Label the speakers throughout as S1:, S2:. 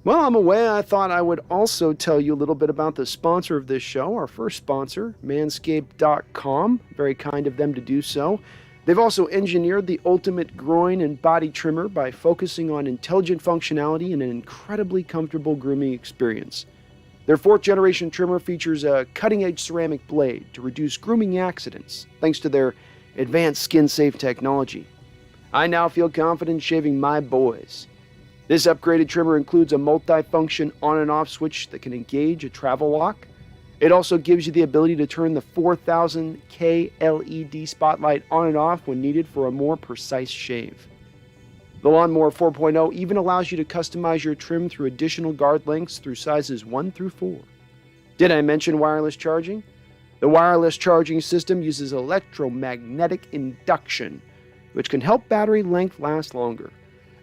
S1: While I'm away, I thought I would also tell you a little bit about the sponsor of this show, our first sponsor, Manscaped.com. Very kind of them to do so. They've also engineered the ultimate groin and body trimmer by focusing on intelligent functionality and an incredibly comfortable grooming experience. Their 4th generation trimmer features a cutting-edge ceramic blade to reduce grooming accidents, thanks to their advanced skin-safe technology. I now feel confident shaving my boys. This upgraded trimmer includes a multi-function on and off switch that can engage a travel lock. It also gives you the ability to turn the 4000K LED spotlight on and off when needed for a more precise shave. The Lawnmower 4.0 even allows you to customize your trim through additional guard lengths through sizes 1 through 4. Did I mention wireless charging? The wireless charging system uses electromagnetic induction, which can help battery length last longer.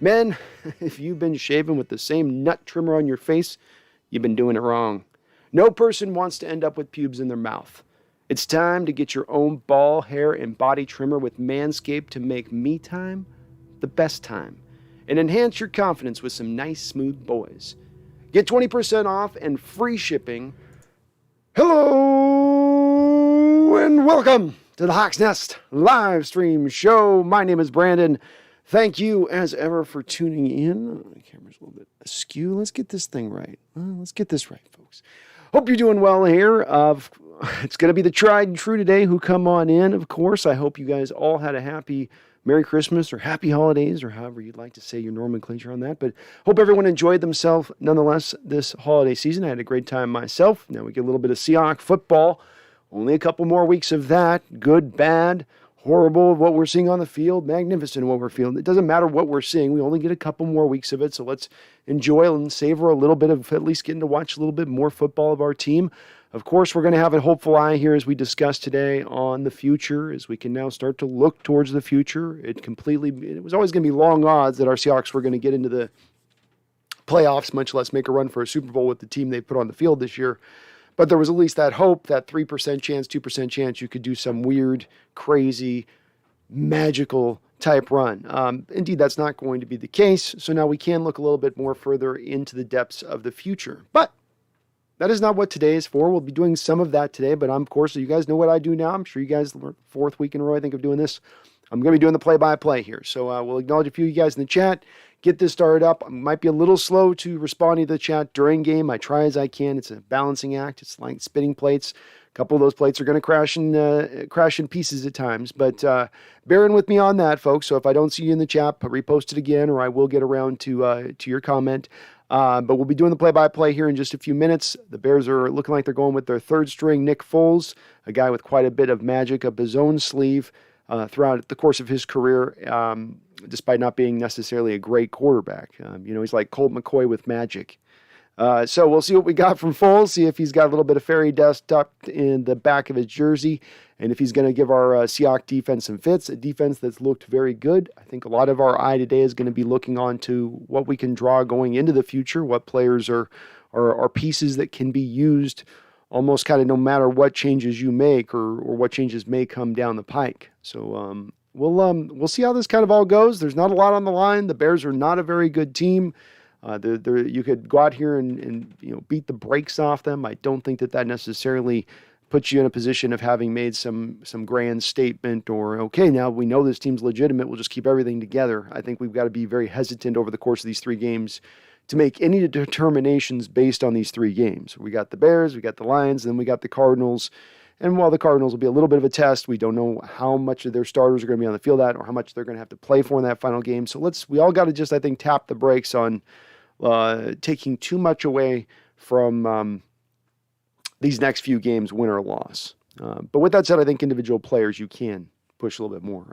S1: Men, if you've been shaving with the same nut trimmer on your face, you've been doing it wrong. No person wants to end up with pubes in their mouth. It's time to get your own ball, hair, and body trimmer with Manscaped to make me time the best time and enhance your confidence with some nice, smooth boys. Get 20% off and free shipping. Hello and welcome to the Hawks Nest live stream show. My name is Brandon. Thank you, as ever, for tuning in. The camera's a little bit askew. Let's get this thing right. Let's get this right, folks. Hope you're doing well here. It's going to be the tried and true today who come on in, of course. I hope you guys all had a happy Merry Christmas or Happy Holidays or however you'd like to say your nomenclature on that. But hope everyone enjoyed themselves nonetheless this holiday season. I had a great time myself. Now we get a little bit of Seahawks football. Only a couple more weeks of that. Good, bad, horrible, what we're seeing on the field, magnificent what we're feeling. It doesn't matter what we're seeing. We only get a couple more weeks of it, so let's enjoy and savor a little bit of at least getting to watch a little bit more football of our team. Of course, we're going to have a hopeful eye here as we discuss today on the future, as we can now start to look towards the future. It was always going to be long odds that our Seahawks were going to get into the playoffs, much less make a run for a Super Bowl with the team they put on the field this year. But there was at least that hope, that 3% chance, 2% chance you could do some weird, crazy, magical type run. Indeed, that's not going to be the case. So now we can look a little bit more further into the depths of the future. But that is not what today is for. We'll be doing some of that today. But of course, you guys know what I do now. I'm sure you guys, 4th week in a row, I think, of doing this. I'm going to be doing the play-by-play here. So we'll acknowledge a few of you guys in the chat. Get this started up. I might be a little slow to responding to the chat during game. I try as I can. It's a balancing act. It's like spinning plates. A couple of those plates are going to crash in pieces at times. But bear in with me on that, folks. So if I don't see you in the chat, repost it again, or I will get around to your comment. But we'll be doing the play-by-play here in just a few minutes. The Bears are looking like they're going with their 3rd string, Nick Foles, a guy with quite a bit of magic up his own sleeve throughout the course of his career, despite not being necessarily a great quarterback. He's like Colt McCoy with magic. So we'll see what we got from Foles, see if he's got a little bit of fairy dust tucked in the back of his jersey, and if he's going to give our Seahawks defense some fits, a defense that's looked very good. I think a lot of our eye today is going to be looking on to what we can draw going into the future, what players are pieces that can be used almost kind of no matter what changes you make or what changes may come down the pike. So we'll see how this kind of all goes. There's not a lot on the line. The Bears are not a very good team. You could go out here and beat the brakes off them. I don't think that necessarily puts you in a position of having made some grand statement or, okay, now we know this team's legitimate, we'll just keep everything together. I think we've got to be very hesitant over the course of these 3 games to make any determinations based on these 3 games. We got the Bears, we got the Lions, and then we got the Cardinals. And while the Cardinals will be a little bit of a test, we don't know how much of their starters are going to be on the field at or how much they're going to have to play for in that final game. So we all got to just, I think, tap the brakes on taking too much away from these next few games, win or loss. But with that said, I think individual players, you can push a little bit more.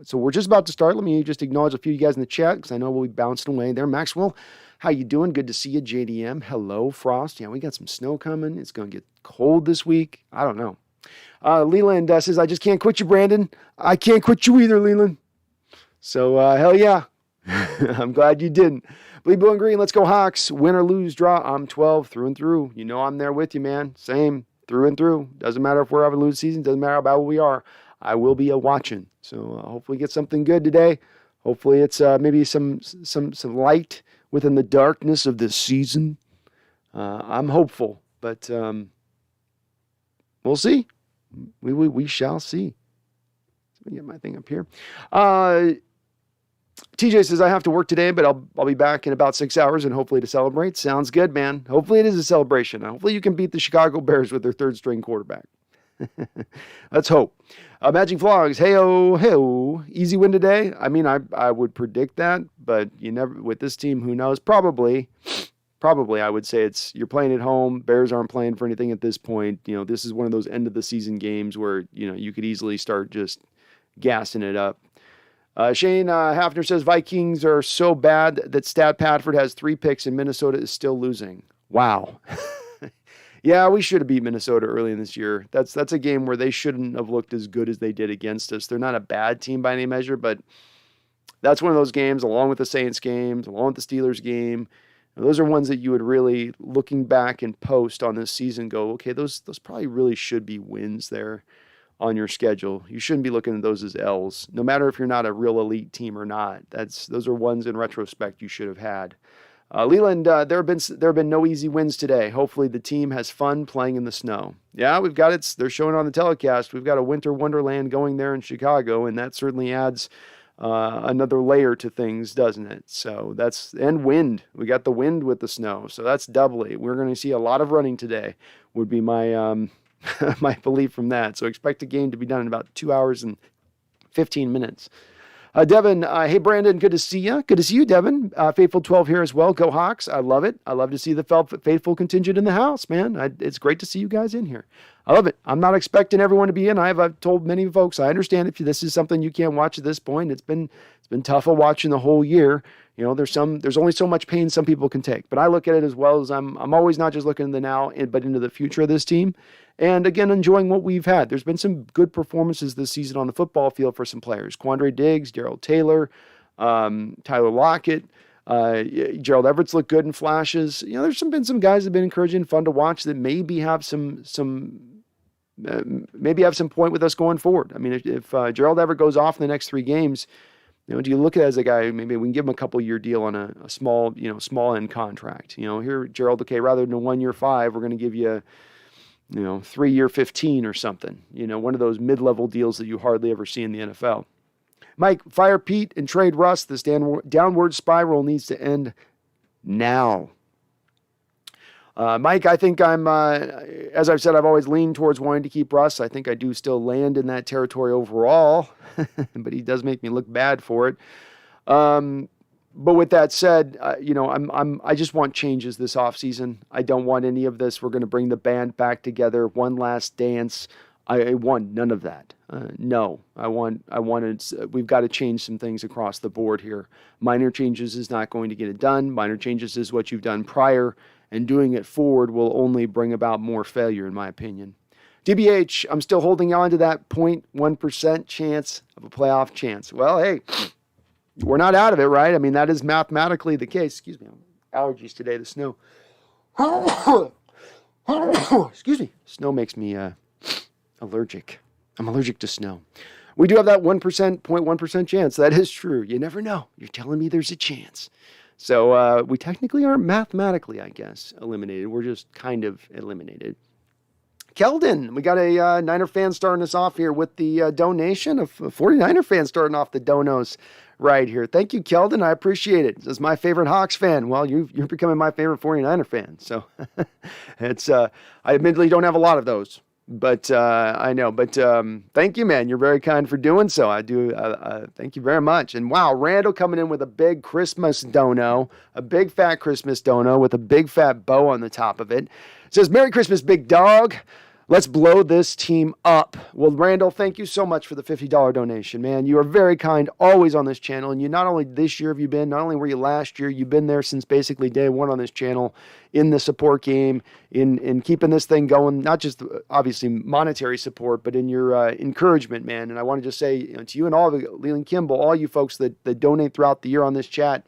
S1: So we're just about to start. Let me just acknowledge a few of you guys in the chat because I know we'll be bouncing away there. Maxwell, how you doing? Good to see you. JDM, hello. Frost, yeah, we got some snow coming. It's going to get cold this week. I don't know. Leland says, I just can't quit you, Brandon. I can't quit you either, Leland. So, hell yeah. I'm glad you didn't. Bleed Blue and Green, let's go Hawks. Win or lose, draw. I'm 12 through and through. You know I'm there with you, man. Same, through and through. Doesn't matter if we're having a lose season. Doesn't matter how bad we are. I will be watching. So hopefully get something good today. Hopefully it's maybe some light within the darkness of this season. I'm hopeful, but we'll see. We shall see. Let me get my thing up here. TJ says, I have to work today, but I'll be back in about 6 hours and hopefully to celebrate. Sounds good, man. Hopefully it is a celebration. Hopefully you can beat the Chicago Bears with their third string quarterback. Let's hope. Magic Vlogs, hey-oh. Easy win today? I mean, I would predict that, but you never, with this team, who knows? Probably I would say you're playing at home. Bears aren't playing for anything at this point. This is one of those end of the season games where, you could easily start just gassing it up. Shane Hafner says, Vikings are so bad that Stat Padford has 3 picks and Minnesota is still losing. Wow. Yeah, we should have beat Minnesota early in this year. That's a game where they shouldn't have looked as good as they did against us. They're not a bad team by any measure, but that's one of those games, along with the Saints games, along with the Steelers game. Those are ones that you would really, looking back and post on this season, go, okay, those probably really should be wins there on your schedule. You shouldn't be looking at those as L's, no matter if you're not a real elite team or not. Those are ones in retrospect you should have had. Leland, there have been no easy wins today. Hopefully the team has fun playing in the snow. Yeah, we've got it. They're showing on the telecast. We've got a winter wonderland going there in Chicago, and that certainly adds another layer to things, doesn't it? So and wind. We got the wind with the snow, so that's doubly. We're going to see a lot of running today, would be my my belief from that. So expect the game to be done in about 2 hours and 15 minutes. Devin, hey, Brandon, good to see you. Good to see you, Devin. Faithful 12 here as well. Go Hawks. I love it. I love to see the faithful contingent in the house, man. It's great to see you guys in here. I love it. I'm not expecting everyone to be in. I've told many folks, I understand if this is something you can't watch at this point. It's been tough of watching the whole year. There's only so much pain some people can take. But I look at it as well as I'm always not just looking in the now, but into the future of this team. And again, enjoying what we've had. There's been some good performances this season on the football field for some players. Quandre Diggs, Darrell Taylor, Tyler Lockett, Gerald Everett's looked good in flashes. There's been some guys that have been encouraging, fun to watch that maybe have some point with us going forward. I mean, if Gerald Everett goes off in the next 3 games, do you look at it as a guy, maybe we can give him a couple-year deal on a small end contract. Here, Gerald, okay, rather than a 1-year 5, we're going to give you 3-year 15 or something. One of those mid-level deals that you hardly ever see in the NFL. Mike, fire Pete and trade Russ. This downward spiral needs to end now. Mike, I think as I've said, I've always leaned towards wanting to keep Russ. I think I do still land in that territory overall, but he does make me look bad for it. But with that said, I just want changes this offseason. I don't want any of this. We're going to bring the band back together. One last dance. I want none of that. No, we've got to change some things across the board here. Minor changes is not going to get it done. Minor changes is what you've done prior, and doing it forward will only bring about more failure, in my opinion. DBH, I'm still holding on to that 0.1% chance of a playoff chance. Well, hey, we're not out of it, right? I mean, that is mathematically the case. Excuse me, allergies today, the snow. Excuse me. Snow makes me allergic. I'm allergic to snow. We do have that 0.1% chance. That is true. You never know. You're telling me there's a chance. So we technically aren't mathematically, I guess, eliminated. We're just kind of eliminated. Keldon, we got a Niner fan starting us off here with the donation. A 49er fan starting off the donos right here. Thank you, Keldon. I appreciate it. This is my favorite Hawks fan. Well, you're becoming my favorite 49er fan. So I admittedly don't have a lot of those. But I know. But thank you, man. You're very kind for doing so. I do. Thank you very much. And wow, Randall coming in with a big Christmas dono, a big fat Christmas dono with a big fat bow on the top of it. It says, Merry Christmas, big dog. Let's blow this team up. Well, Randall, thank you so much for the $50 donation, man. You are very kind always on this channel. And you not only this year have you been, not only were you last year, you've been there since basically day one on this channel in the support game, in keeping this thing going, not just obviously monetary support, but in your encouragement, man. And I want to just say to you and all of Leland Kimball, all you folks that donate throughout the year on this chat,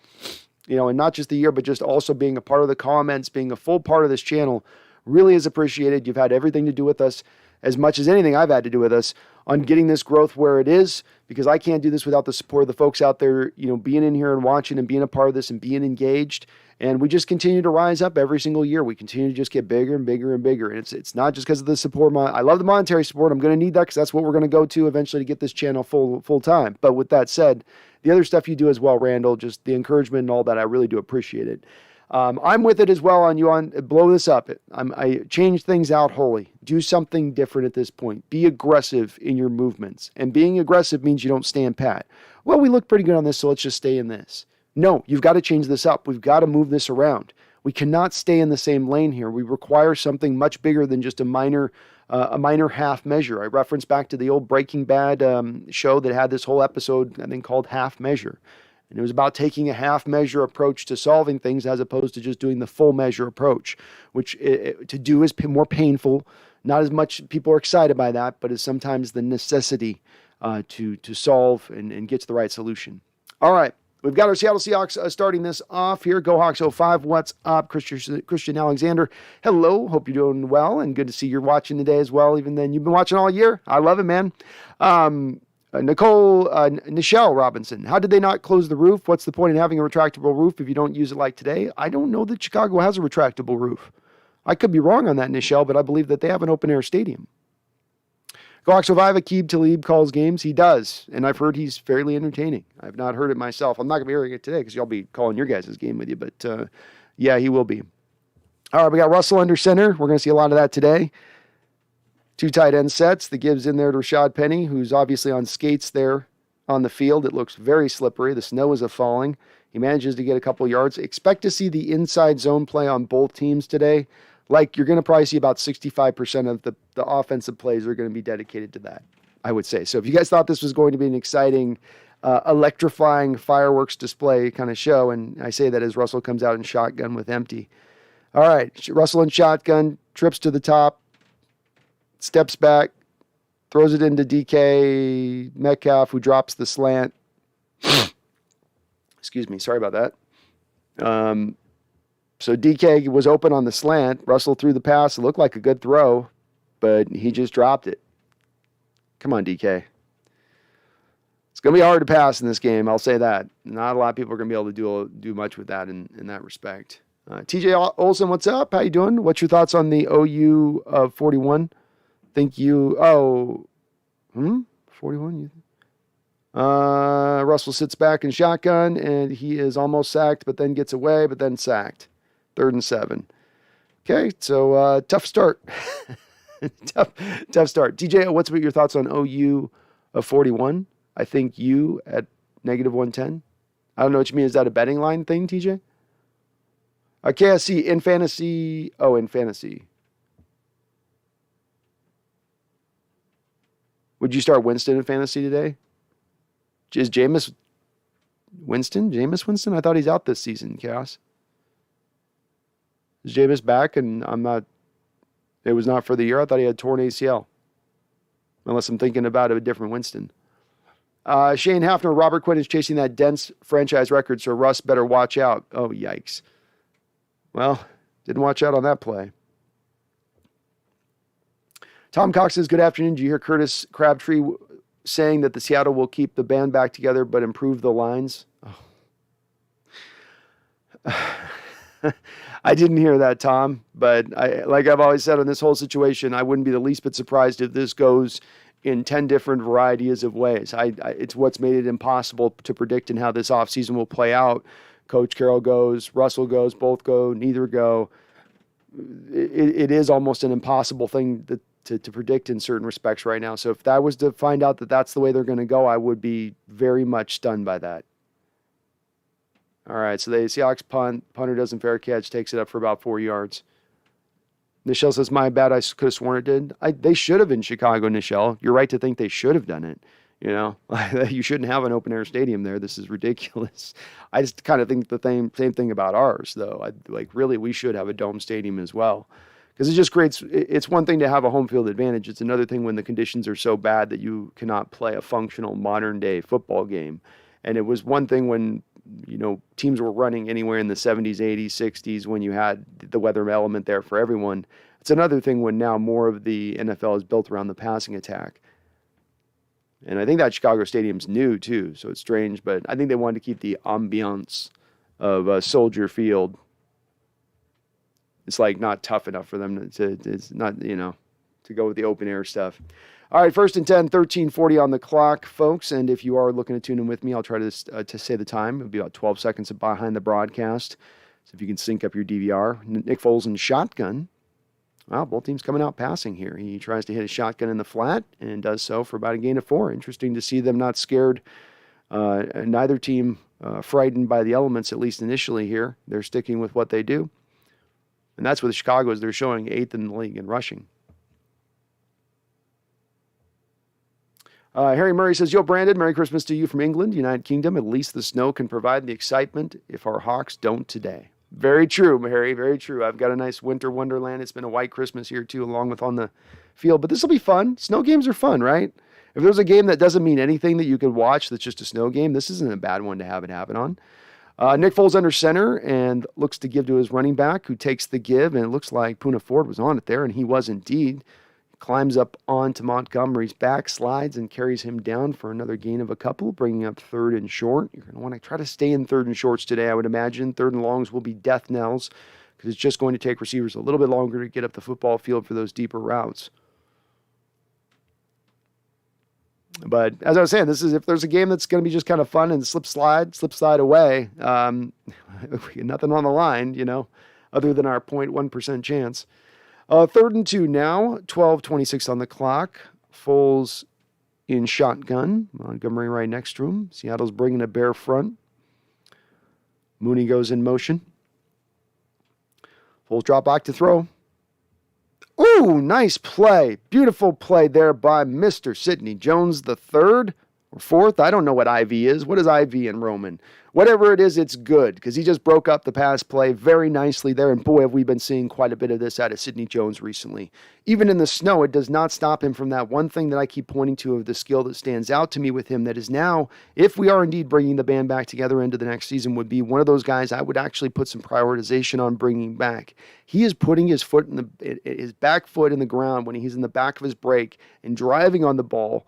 S1: and not just the year, but just also being a part of the comments, being a full part of this channel, really is appreciated. You've had everything to do with us as much as anything I've had to do with us on getting this growth where it is, because I can't do this without the support of the folks out there, being in here and watching and being a part of this and being engaged. And we just continue to rise up every single year. We continue to just get bigger and bigger and bigger. And it's not just because of the support. I love the monetary support. I'm going to need that because that's what we're going to go to eventually to get this channel full time. But with that said, the other stuff you do as well, Randall, just the encouragement and all that, I really do appreciate it. I'm with it as well on you on blow this up. I change things out wholly. Do something different at this point. Be aggressive in your movements. And being aggressive means you don't stand pat. Well, we look pretty good on this, so let's just stay in this. No, you've got to change this up. We've got to move this around. We cannot stay in the same lane here. We require something much bigger than just a minor half measure. I reference back to the old Breaking Bad show that had this whole episode, I think, called Half Measure. And it was about taking a half measure approach to solving things as opposed to just doing the full measure approach, which to do is more painful. Not as much people are excited by that, but is sometimes the necessity to solve and get to the right solution. All right. We've got our Seattle Seahawks starting this off here. Go Hawks 05. What's up? Christian Alexander. Hello. Hope you're doing well and good to see you're watching today as well. Even then, you've been watching all year. I love it, man. Nichelle Robinson. How did they not close the roof? What's the point in having a retractable roof if you don't use it like today? I don't know that Chicago has a retractable roof. I could be wrong on that, Nichelle, but I believe that they have an open-air stadium. Go Hawks 05. Aqib Talib calls games. He does, and I've heard he's fairly entertaining. I've not heard it myself. I'm not going to be hearing it today because y'all be calling your guys' game with you, but yeah, he will be. All right, we got Russell under center. We're going to see a lot of that today. 2 tight end sets. The gives in there to Rashad Penny, who's obviously on skates there on the field. It looks very slippery. The snow is falling. He manages to get a couple yards. Expect to see the inside zone play on both teams today. Like, you're going to probably see about 65% of the offensive plays are going to be dedicated to that, I would say. So if you guys thought this was going to be an exciting, electrifying fireworks display kind of show, and I say that as Russell comes out in shotgun with empty. All right, Russell in shotgun, trips to the top, steps back, throws it into DK Metcalf, who drops the slant. Excuse me, sorry about that. So DK was open on the slant. Russell threw the pass. It looked like a good throw, but he just dropped it. Come on, DK. It's going to be hard to pass in this game, I'll say that. Not a lot of people are going to be able to do much with that in that respect. TJ Olson, what's up? How you doing? What's your thoughts on the OU of 41? Think you... 41? Russell sits back in shotgun, and he is almost sacked, but then gets away, but then sacked. 3rd and 7. Okay, so tough start. tough start. TJ, what's your thoughts on OU of 41? I think you at -110. I don't know what you mean. Is that a betting line thing, TJ? KSC in fantasy. Oh, in fantasy. Would you start Winston in fantasy today? Is Jameis Winston? I thought he's out this season, Chaos. Is Jameis back? And it was not for the year. I thought he had torn ACL. Unless I'm thinking about a different Winston. Shane Hafner, Robert Quinn is chasing that dense franchise record, so Russ better watch out. Oh, yikes. Well, didn't watch out on that play. Tom Cox says, good afternoon. Did you hear Curtis Crabtree saying that the Seattle will keep the band back together but improve the lines? Oh. I didn't hear that, Tom, but like I've always said on this whole situation, I wouldn't be the least bit surprised if this goes in 10 different varieties of ways. It's what's made it impossible to predict in how this offseason will play out. Coach Carroll goes, Russell goes, both go, neither go. It is almost an impossible thing to predict in certain respects right now. So if that was to find out that that's the way they're going to go, I would be very much stunned by that. All right, so the Seahawks punter doesn't fair catch, takes it up for about 4 yards. Nichelle says, my bad, I could have sworn it did. They should have in Chicago, Nichelle. You're right to think they should have done it. You know, you shouldn't have an open-air stadium there. This is ridiculous. I just kind of think the same thing about ours, though. Really, we should have a dome stadium as well. Because it just creates, it's one thing to have a home field advantage. It's another thing when the conditions are so bad that you cannot play a functional modern-day football game. And it was one thing when, teams were running anywhere in the 70s, 80s, 60s when you had the weather element there for everyone. It's another thing when now more of the NFL is built around the passing attack. And I think that Chicago Stadium's new, too, so it's strange. But I think they wanted to keep the ambiance of Soldier Field. It's like not tough enough for them to it's not, to go with the open air stuff. All right, 1st and 10, 13:40 on the clock, folks. And if you are looking to tune in with me, I'll try to say the time. It'll be about 12 seconds behind the broadcast. So if you can sync up your DVR. Nick Foles in shotgun. Well, both teams coming out passing here. He tries to hit a shotgun in the flat and does so for about a gain of 4. Interesting to see them not scared. Neither team frightened by the elements, at least initially here. They're sticking with what they do. And that's what Chicago is. They're showing 8th in the league in rushing. Harry Murray says, "Yo, Brandon, Merry Christmas to you from England, United Kingdom. At least the snow can provide the excitement if our Hawks don't today." Very true, Harry, very true. I've got a nice winter wonderland. It's been a white Christmas here, too, along with on the field. But this will be fun. Snow games are fun, right? If there's a game that doesn't mean anything that you could watch that's just a snow game, this isn't a bad one to have it happen on. Nick Foles under center and looks to give to his running back, who takes the give, and it looks like Poona Ford was on it there, and he was indeed. Climbs up onto Montgomery's back, slides, and carries him down for another gain of a couple, bringing up 3rd and short. You're going to want to try to stay in 3rd and shorts today, I would imagine. 3rd and longs will be death knells because it's just going to take receivers a little bit longer to get up the football field for those deeper routes. But as I was saying, this is if there's a game that's going to be just kind of fun and slip slide away, nothing on the line, other than our 0.1% chance. 3rd and 2 now, 12:26 on the clock. Foles in shotgun. Montgomery right next to him. Seattle's bringing a bare front. Mooney goes in motion. Foles drop back to throw. Ooh, nice play. Beautiful play there by Mr. Sidney Jones the third or fourth. I don't know what IV is. What is IV in Roman? Whatever it is, it's good because he just broke up the pass play very nicely there. And boy, have we been seeing quite a bit of this out of Sidney Jones recently. Even in the snow, it does not stop him from that one thing that I keep pointing to of the skill that stands out to me with him that is now, if we are indeed bringing the band back together into the next season, would be one of those guys I would actually put some prioritization on bringing back. He is putting his his back foot in the ground when he's in the back of his break and driving on the ball,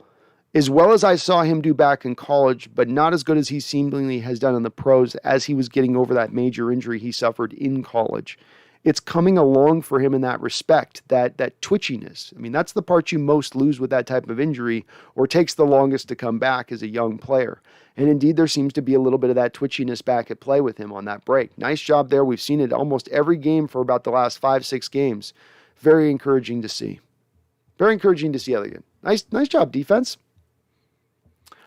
S1: as well as I saw him do back in college, but not as good as he seemingly has done in the pros as he was getting over that major injury he suffered in college. It's coming along for him in that respect, that twitchiness. I mean, that's the part you most lose with that type of injury or takes the longest to come back as a young player. And indeed, there seems to be a little bit of that twitchiness back at play with him on that break. Nice job there. We've seen it almost every game for about the last 5-6 games. Very encouraging to see. Very encouraging to see, Elegant. Nice job, defense.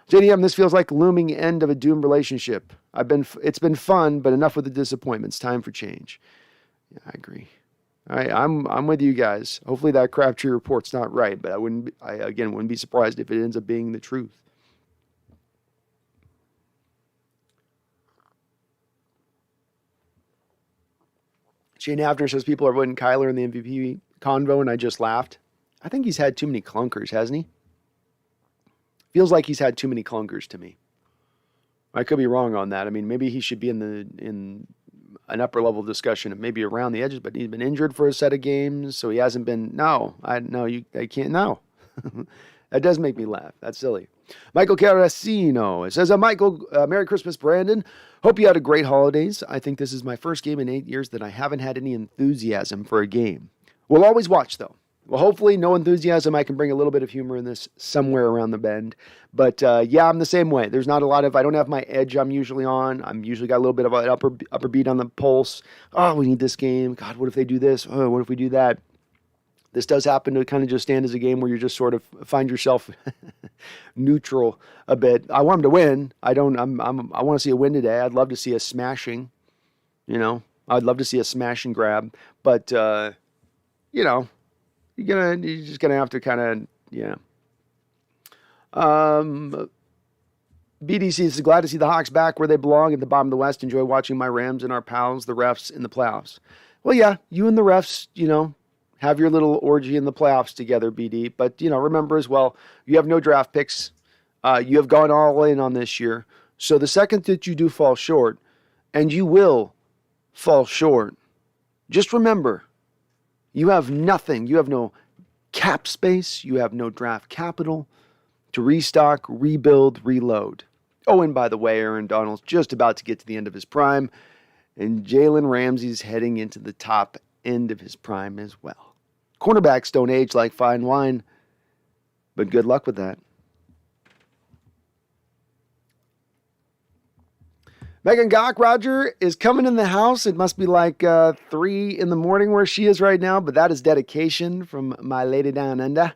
S1: JDM, this feels like looming end of a doomed relationship. It's been fun, but enough with the disappointments. Time for change. Yeah, I agree. All right, I'm with you guys. Hopefully that Crabtree report's not right, but I wouldn't be surprised if it ends up being the truth. Shane Hafner says people are putting Kyler in the MVP convo, and I just laughed. I think he's had too many clunkers, hasn't he? Feels like he's had too many clunkers to me. I could be wrong on that. I mean, maybe he should be in an upper level discussion, maybe around the edges, but he's been injured for a set of games, so he hasn't been. I can't. No, that does make me laugh. That's silly. Michael Carasino says, Michael, Merry Christmas, Brandon. Hope you had a great holidays. I think this is my first game in 8 years that I haven't had any enthusiasm for a game. We'll always watch though. Well, hopefully no enthusiasm. I can bring a little bit of humor in this somewhere around the bend. But yeah, I'm the same way. There's not a lot of, I don't have my edge I'm usually on. I'm usually got a little bit of an upper beat on the pulse. Oh, we need this game. God, what if they do this? Oh, what if we do that? This does happen to kind of just stand as a game where you just sort of find yourself neutral a bit. I want them to win. I want to see a win today. I'd love to see a smashing, I'd love to see a smash and grab. But, you're just gonna have to kind of, BDC is glad to see the Hawks back where they belong at the bottom of the West. Enjoy watching my Rams and our pals, the refs, in the playoffs. Well, yeah, you and the refs, have your little orgy in the playoffs together, BD. But, remember as well, you have no draft picks. You have gone all in on this year. So the second that you do fall short, and you will fall short, just remember, You have nothing. You have no cap space. You have no draft capital to restock, rebuild, reload. Oh, and by the way, Aaron Donald's just about to get to the end of his prime, and Jalen Ramsey's heading into the top end of his prime as well. Cornerbacks don't age like fine wine, but good luck with that. Megan Roger is coming in the house. It must be like 3 in the morning where she is right now, but that is dedication from my lady down under.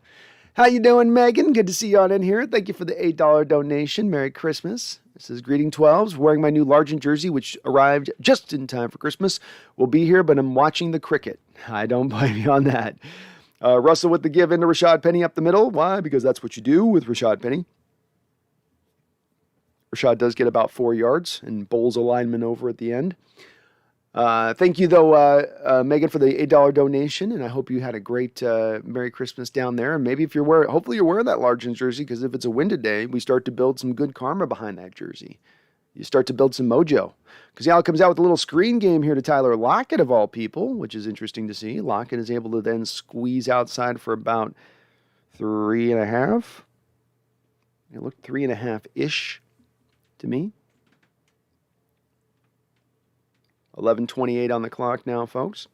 S1: How you doing, Megan? Good to see you on in here. Thank you for the $8 donation. Merry Christmas. This is Greeting 12s. Wearing my new Largent jersey, which arrived just in time for Christmas. We'll be here, but I'm watching the cricket. I don't blame you on that. Russell with the give into Rashad Penny up the middle. Why? Because that's what you do with Rashad Penny. Rashad does get about 4 yards and bowls a lineman over at the end. Thank you, though, Megan, for the $8 donation, and I hope you had a great Merry Christmas down there. And maybe if you're wearing, hopefully you're wearing that Largent jersey, because if it's a windy day, we start to build some good karma behind that jersey. You start to build some mojo. Because Al comes out with a little screen game here to Tyler Lockett, of all people, which is interesting to see. Lockett is able to then squeeze outside for about 3.5. It looked 3.5-ish. To me. 11:28 on the clock now, folks.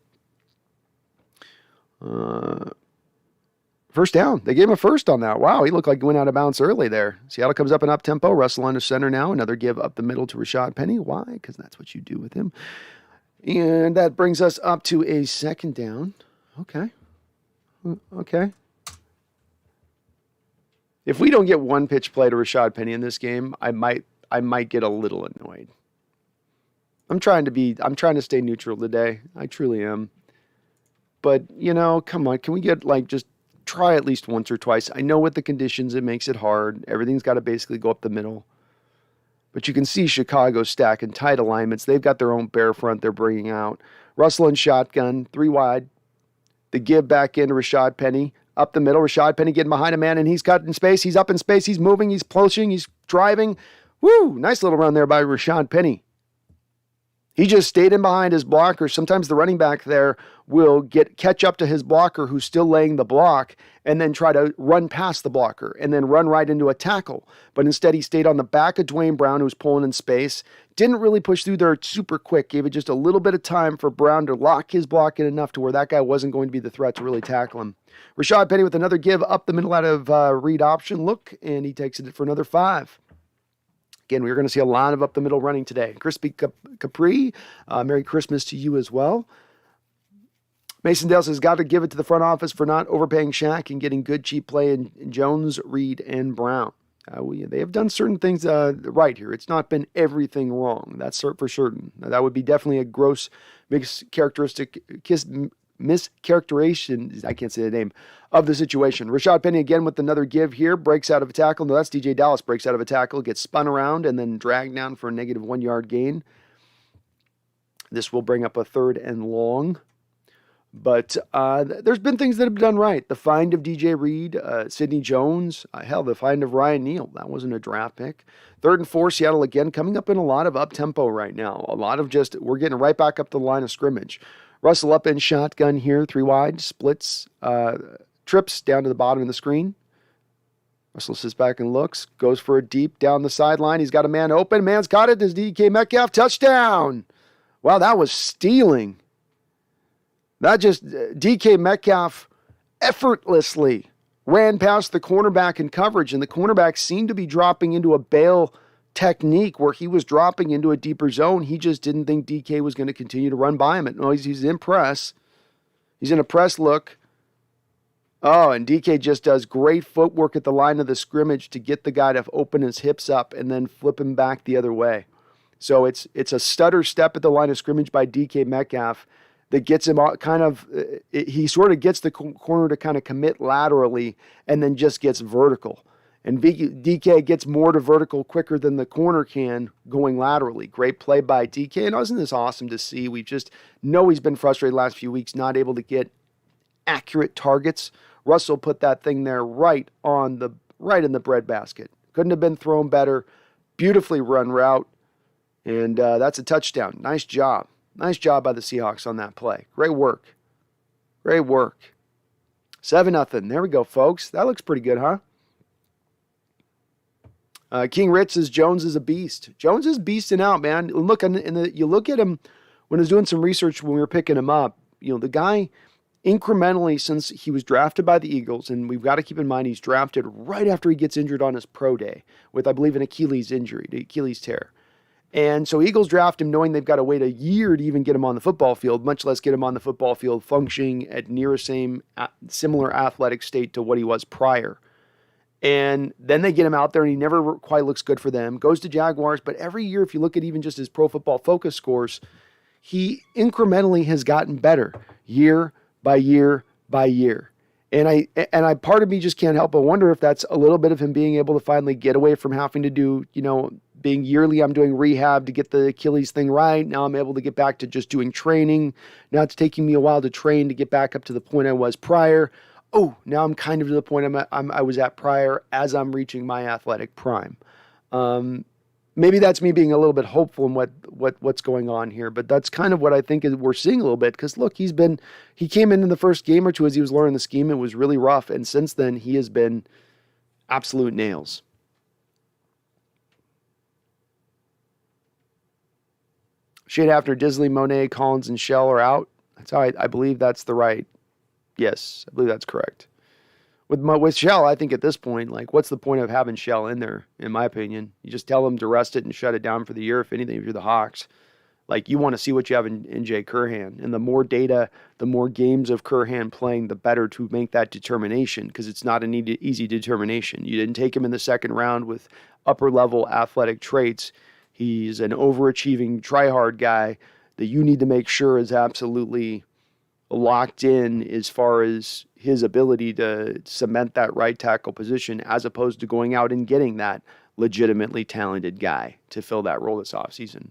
S1: First down. They gave him a first on that. Wow, he looked like he went out of bounds early there. Seattle comes up in up-tempo. Russell under center now. Another give up the middle to Rashad Penny. Why? Because that's what you do with him. And that brings us up to a second down. Okay. If we don't get one pitch play to Rashad Penny in this game, I might get a little annoyed. I'm trying to stay neutral today. I truly am. But, come on. Can we get, just try at least once or twice? I know with the conditions, it makes it hard. Everything's got to basically go up the middle. But you can see Chicago stacking tight alignments. They've got their own bear front they're bringing out. Russell and shotgun, 3 wide. The give back into Rashad Penny. Up the middle. Rashad Penny getting behind a man, and he's cut in space. He's up in space. He's moving. He's pushing. He's driving. Woo! Nice little run there by Rashad Penny. He just stayed in behind his blocker. Sometimes the running back there will catch up to his blocker who's still laying the block and then try to run past the blocker and then run right into a tackle. But instead he stayed on the back of Dwayne Brown, who's pulling in space. Didn't really push through there super quick. Gave it just a little bit of time for Brown to lock his block in enough to where that guy wasn't going to be the threat to really tackle him. Rashad Penny with another give up the middle out of read option look, and he takes it for another 5. Again, we're going to see a lot of up the middle running today. Crispy Capri, Merry Christmas to you as well. Mason Dale says, got to give it to the front office for not overpaying Shaq and getting good cheap play in Jones, Reed, and Brown. They have done certain things right here. It's not been everything wrong. That's for certain. That would be definitely a gross mischaracterization, I can't say the name, of the situation. Rashad Penny again with another give here, breaks out of a tackle. No, that's DJ Dallas, breaks out of a tackle, gets spun around, and then dragged down for a negative 1 yard gain. This will bring up a 3rd and long. But there's been things that have been done right. The find of DJ Reed, Sidney Jones, the find of Ryan Neal. That wasn't a draft pick. 3rd and 4, Seattle again, coming up in a lot of up-tempo right now. A lot of we're getting right back up to the line of scrimmage. Russell up in shotgun here, 3 wide, splits, trips down to the bottom of the screen. Russell sits back and looks, goes for a deep down the sideline. He's got a man open. Man's got it. There's DK Metcalf. Touchdown. Wow, that was stealing. That just, DK Metcalf effortlessly ran past the cornerback in coverage, and the cornerback seemed to be dropping into a bail technique where he was dropping into a deeper zone. He just didn't think DK was going to continue to run by him. No, he's in press. He's in a press look. Oh, and DK just does great footwork at the line of the scrimmage to get the guy to open his hips up and then flip him back the other way. So it's a stutter step at the line of scrimmage by DK Metcalf that gets him he sort of gets the corner to kind of commit laterally and then just gets vertical. And DK gets more to vertical quicker than the corner can going laterally. Great play by DK. And isn't this awesome to see? We just know he's been frustrated the last few weeks, not able to get accurate targets. Russell put that thing there right in the breadbasket. Couldn't have been thrown better. Beautifully run route. And that's a touchdown. Nice job. Nice job by the Seahawks on that play. Great work. Great work. 7-0. There we go, folks. That looks pretty good, huh? King Rich says Jones is a beast. Jones is beasting out, man. Look, you look at him when I was doing some research when we were picking him up. You know, the guy incrementally since he was drafted by the Eagles, and we've got to keep in mind he's drafted right after he gets injured on his pro day with, I believe, an Achilles injury, the Achilles tear. And so Eagles draft him knowing they've got to wait a year to even get him on the football field, much less get him on the football field functioning at near a similar athletic state to what he was prior. And then they get him out there and he never quite looks good for them. Goes to Jaguars, but every year, if you look at even just his Pro Football Focus scores, he incrementally has gotten better year by year by year. And I part of me just can't help but wonder if that's a little bit of him being able to finally get away from having to do, being yearly, I'm doing rehab to get the Achilles thing right. Now I'm able to get back to just doing training. Now it's taking me a while to train to get back up to the point I was prior. Oh, now I'm kind of to the point I was at prior as I'm reaching my athletic prime. Maybe that's me being a little bit hopeful in what's going on here, but that's kind of what I think we're seeing a little bit. Because look, he came in the first game or two as he was learning the scheme. It was really rough, and since then he has been absolute nails. Shade after Disley, Monet, Collins, and Shell are out. That's how I believe that's the right. Yes, I believe that's correct. With Shell, I think at this point, what's the point of having Shell in there, in my opinion? You just tell them to rest it and shut it down for the year, if anything, if you're the Hawks. You want to see what you have in Jay Curhan. And the more data, the more games of Curhan playing, the better to make that determination, because it's not an easy determination. You didn't take him in the second round with upper-level athletic traits. He's an overachieving, try-hard guy that you need to make sure is absolutely locked in as far as his ability to cement that right tackle position, as opposed to going out and getting that legitimately talented guy to fill that role this offseason.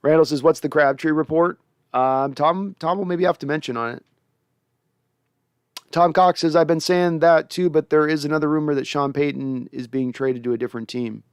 S1: Randall says, what's the Crabtree report? Tom will maybe have to mention on it. Tom Cox says, I've been saying that too, but there is another rumor that Sean Payton is being traded to a different team.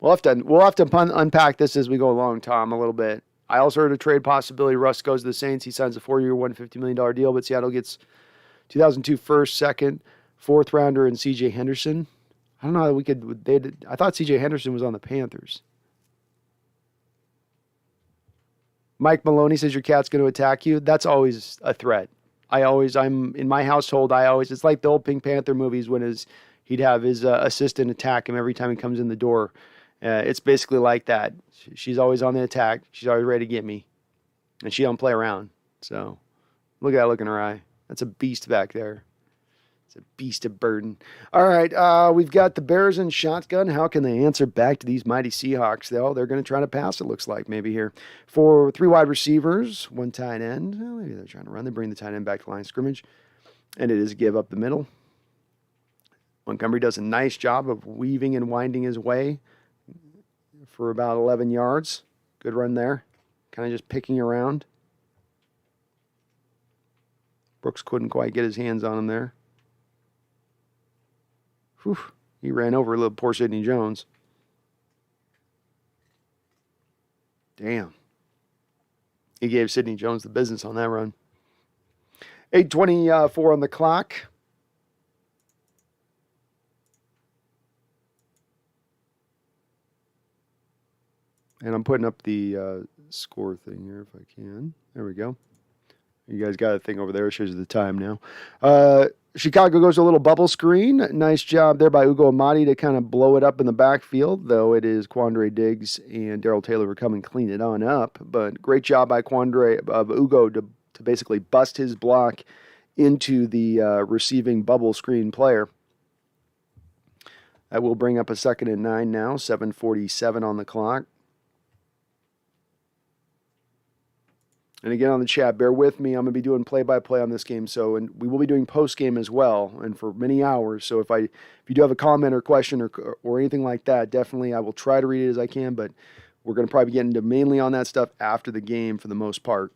S1: We'll have to unpack this as we go along, Tom, a little bit. I also heard a trade possibility. Russ goes to the Saints. He signs a 4-year, $150 million deal, but Seattle gets 2002 first, second, fourth rounder, and C.J. Henderson. I don't know how I thought C.J. Henderson was on the Panthers. Mike Maloney says your cat's going to attack you. That's always a threat. I'm in my household. It's like the old Pink Panther movies when he'd have his assistant attack him every time he comes in the door. It's basically like that. She's always on the attack. She's always ready to get me. And she don't play around. So look at that look in her eye. That's a beast back there. It's a beast of burden. All right, we've got the Bears in shotgun. How can they answer back to these mighty Seahawks? They're going to try to pass, it looks like, maybe here. For 3 wide receivers, 1 tight end. Well, maybe they're trying to run. They bring the tight end back to line of scrimmage. And it is give up the middle. Montgomery does a nice job of weaving and winding his way for about 11 yards. Good run there. Kind of just picking around. Brooks couldn't quite get his hands on him there. Whew. He ran over a little poor Sidney Jones. Damn. He gave Sidney Jones the business on that run. 8:24 on the clock. And I'm putting up the score thing here if I can. There we go. You guys got a thing over there. It shows you the time now. Chicago goes a little bubble screen. Nice job there by Ugo Amadi to kind of blow it up in the backfield, though it is Quandre Diggs and Darrell Taylor who come and clean it on up. But great job by Ugo to basically bust his block into the receiving bubble screen player. That will bring up a 2nd and 9 now. 7:47 on the clock. And again, on the chat, bear with me. I'm going to be doing play-by-play on this game, and we will be doing post-game as well, and for many hours. So if you do have a comment or question or anything like that, definitely I will try to read it as I can, but we're going to probably get into mainly on that stuff after the game for the most part.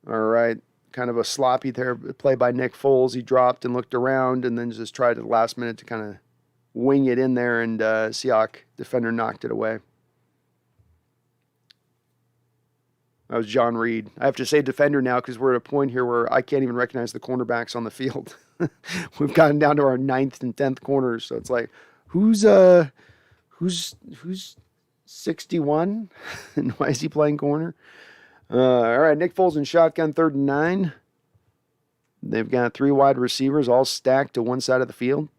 S1: All right. kind of a sloppy there play by Nick Foles. He dropped and looked around and then just tried at the last minute to kind of wing it in there, and Seahawks defender knocked it away. That was John Reed. I have to say defender now because we're at a point here where I can't even recognize the cornerbacks on the field. We've gotten down to our 9th and 10th corners, so it's like, who's 61 and why is he playing corner? All right, Nick Foles in shotgun, 3rd and 9. They've got 3 wide receivers all stacked to one side of the field.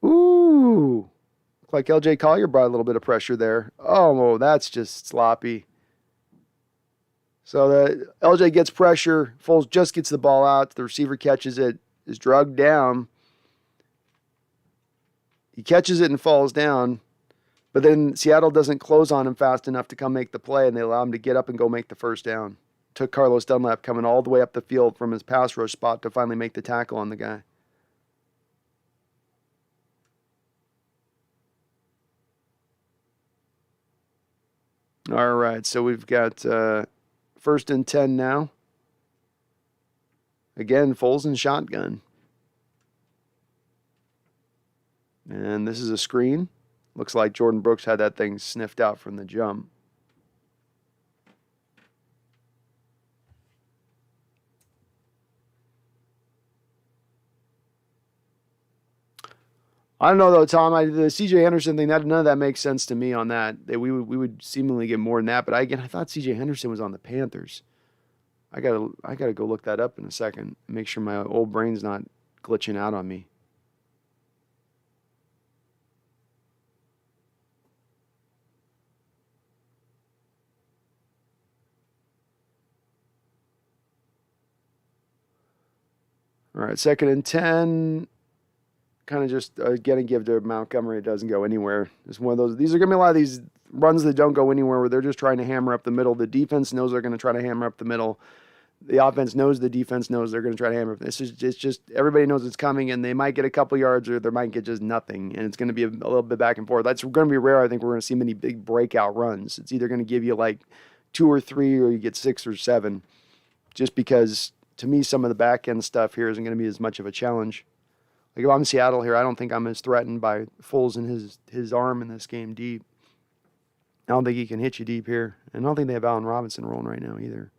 S1: Ooh. Like LJ Collier brought a little bit of pressure there. Oh, that's just sloppy. So the LJ gets pressure. Foles just gets the ball out. The receiver catches it, is drugged down. He catches it and falls down. But then Seattle doesn't close on him fast enough to come make the play, and they allow him to get up and go make the first down. Took Carlos Dunlap coming all the way up the field from his pass rush spot to finally make the tackle on the guy. All right, so we've got 1st and 10 now. Again, Foles in shotgun. And this is a screen. Looks like Jordan Brooks had that thing sniffed out from the jump. I don't know though, Tom. The C.J. Henderson thing, none of that makes sense to me on that. We would seemingly get more than that, but I thought C.J. Henderson was on the Panthers. I gotta go look that up in a second. Make sure my old brain's not glitching out on me. All right, 2nd and 10. Kind of just getting give to Montgomery. It doesn't go anywhere. It's one of those. These are going to be a lot of these runs that don't go anywhere where they're just trying to hammer up the middle. The defense knows they're going to try to hammer up the middle. The offense knows the defense knows they're going to try to hammer up. It's just everybody knows it's coming, and they might get a couple yards or they might get just nothing, and it's going to be a little bit back and forth. That's going to be rare. I think we're going to see many big breakout runs. It's either going to give you like 2 or 3 or you get 6 or 7, just because to me some of the back end stuff here isn't going to be as much of a challenge. Like if I'm Seattle here, I don't think I'm as threatened by Foles and his arm in this game deep. I don't think he can hit you deep here. And I don't think they have Allen Robinson rolling right now either.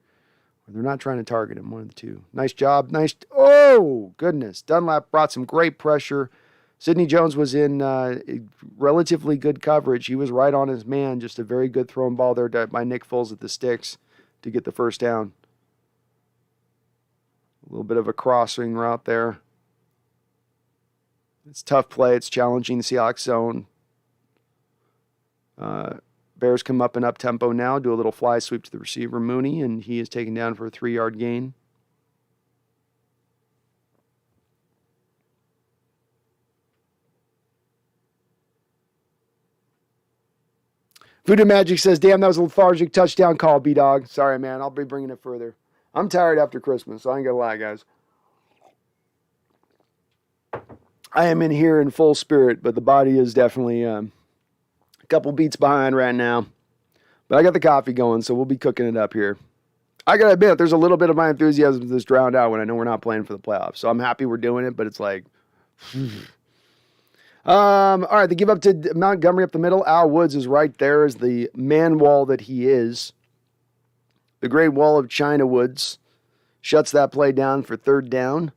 S1: Or they're not trying to target him, one of the two. Nice job. Oh, goodness. Dunlap brought some great pressure. Sidney Jones was in relatively good coverage. He was right on his man. Just a very good thrown ball there by Nick Foles at the sticks to get the first down. A little bit of a crossing route there. It's tough play. It's challenging the Seahawks zone. Bears come up and up tempo now. Do a little fly sweep to the receiver, Mooney, and he is taken down for a 3-yard gain. Voodoo Magic says, damn, that was a lethargic touchdown call, B-Dog. Sorry, man. I'll be bringing it further. I'm tired after Christmas, so I ain't going to lie, guys. I am in here in full spirit, but the body is definitely a couple beats behind right now. But I got the coffee going, so we'll be cooking it up here. I got to admit, there's a little bit of my enthusiasm that's drowned out when I know we're not playing for the playoffs. So I'm happy we're doing it, but it's like... all right, they give up to Montgomery up the middle. Al Woods is right there as the man wall that he is. The Great Wall of China Woods shuts that play down for 3rd down.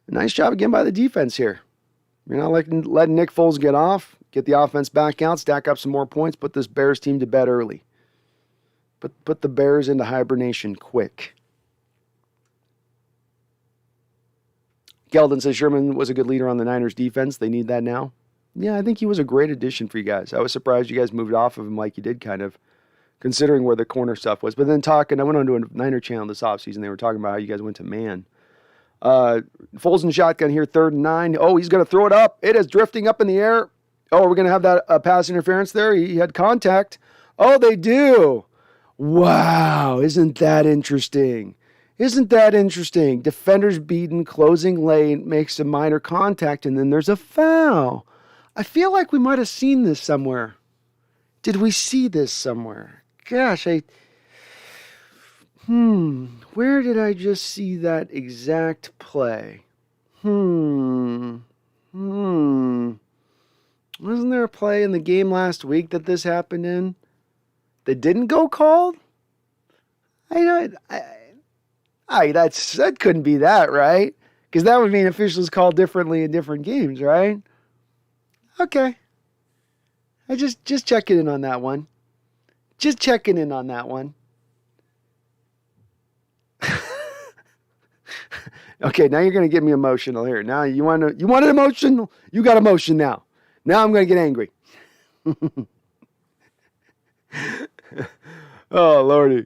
S1: Nice job again by the defense here. You're not letting Nick Foles get off, get the offense back out, stack up some more points, put this Bears team to bed early. Put the Bears into hibernation quick. Geldon says Sherman was a good leader on the Niners defense. They need that now. Yeah, I think he was a great addition for you guys. I was surprised you guys moved off of him like you did, kind of, considering where the corner stuff was. But then I went on to a Niner channel this offseason. They were talking about how you guys went to man. Foles in shotgun here, 3rd and 9. Oh, he's going to throw it up. It is drifting up in the air. Oh, we're going to have that pass interference there. He had contact. Oh, they do. Wow, isn't that interesting? Isn't that interesting? Defenders beaten, closing lane, makes a minor contact, and then there's a foul. I feel like we might have seen this somewhere. Did we see this somewhere? gosh, where did I just see that exact play? Wasn't there a play in the game last week that this happened in that didn't go called? That couldn't be that, right? Because that would mean officials call differently in different games, right? Okay. I just checking in on that one. Just checking in on that one. Okay, now you're gonna get me emotional here. Now you want it emotional? You got emotion now. Now I'm gonna get angry. Oh Lordy.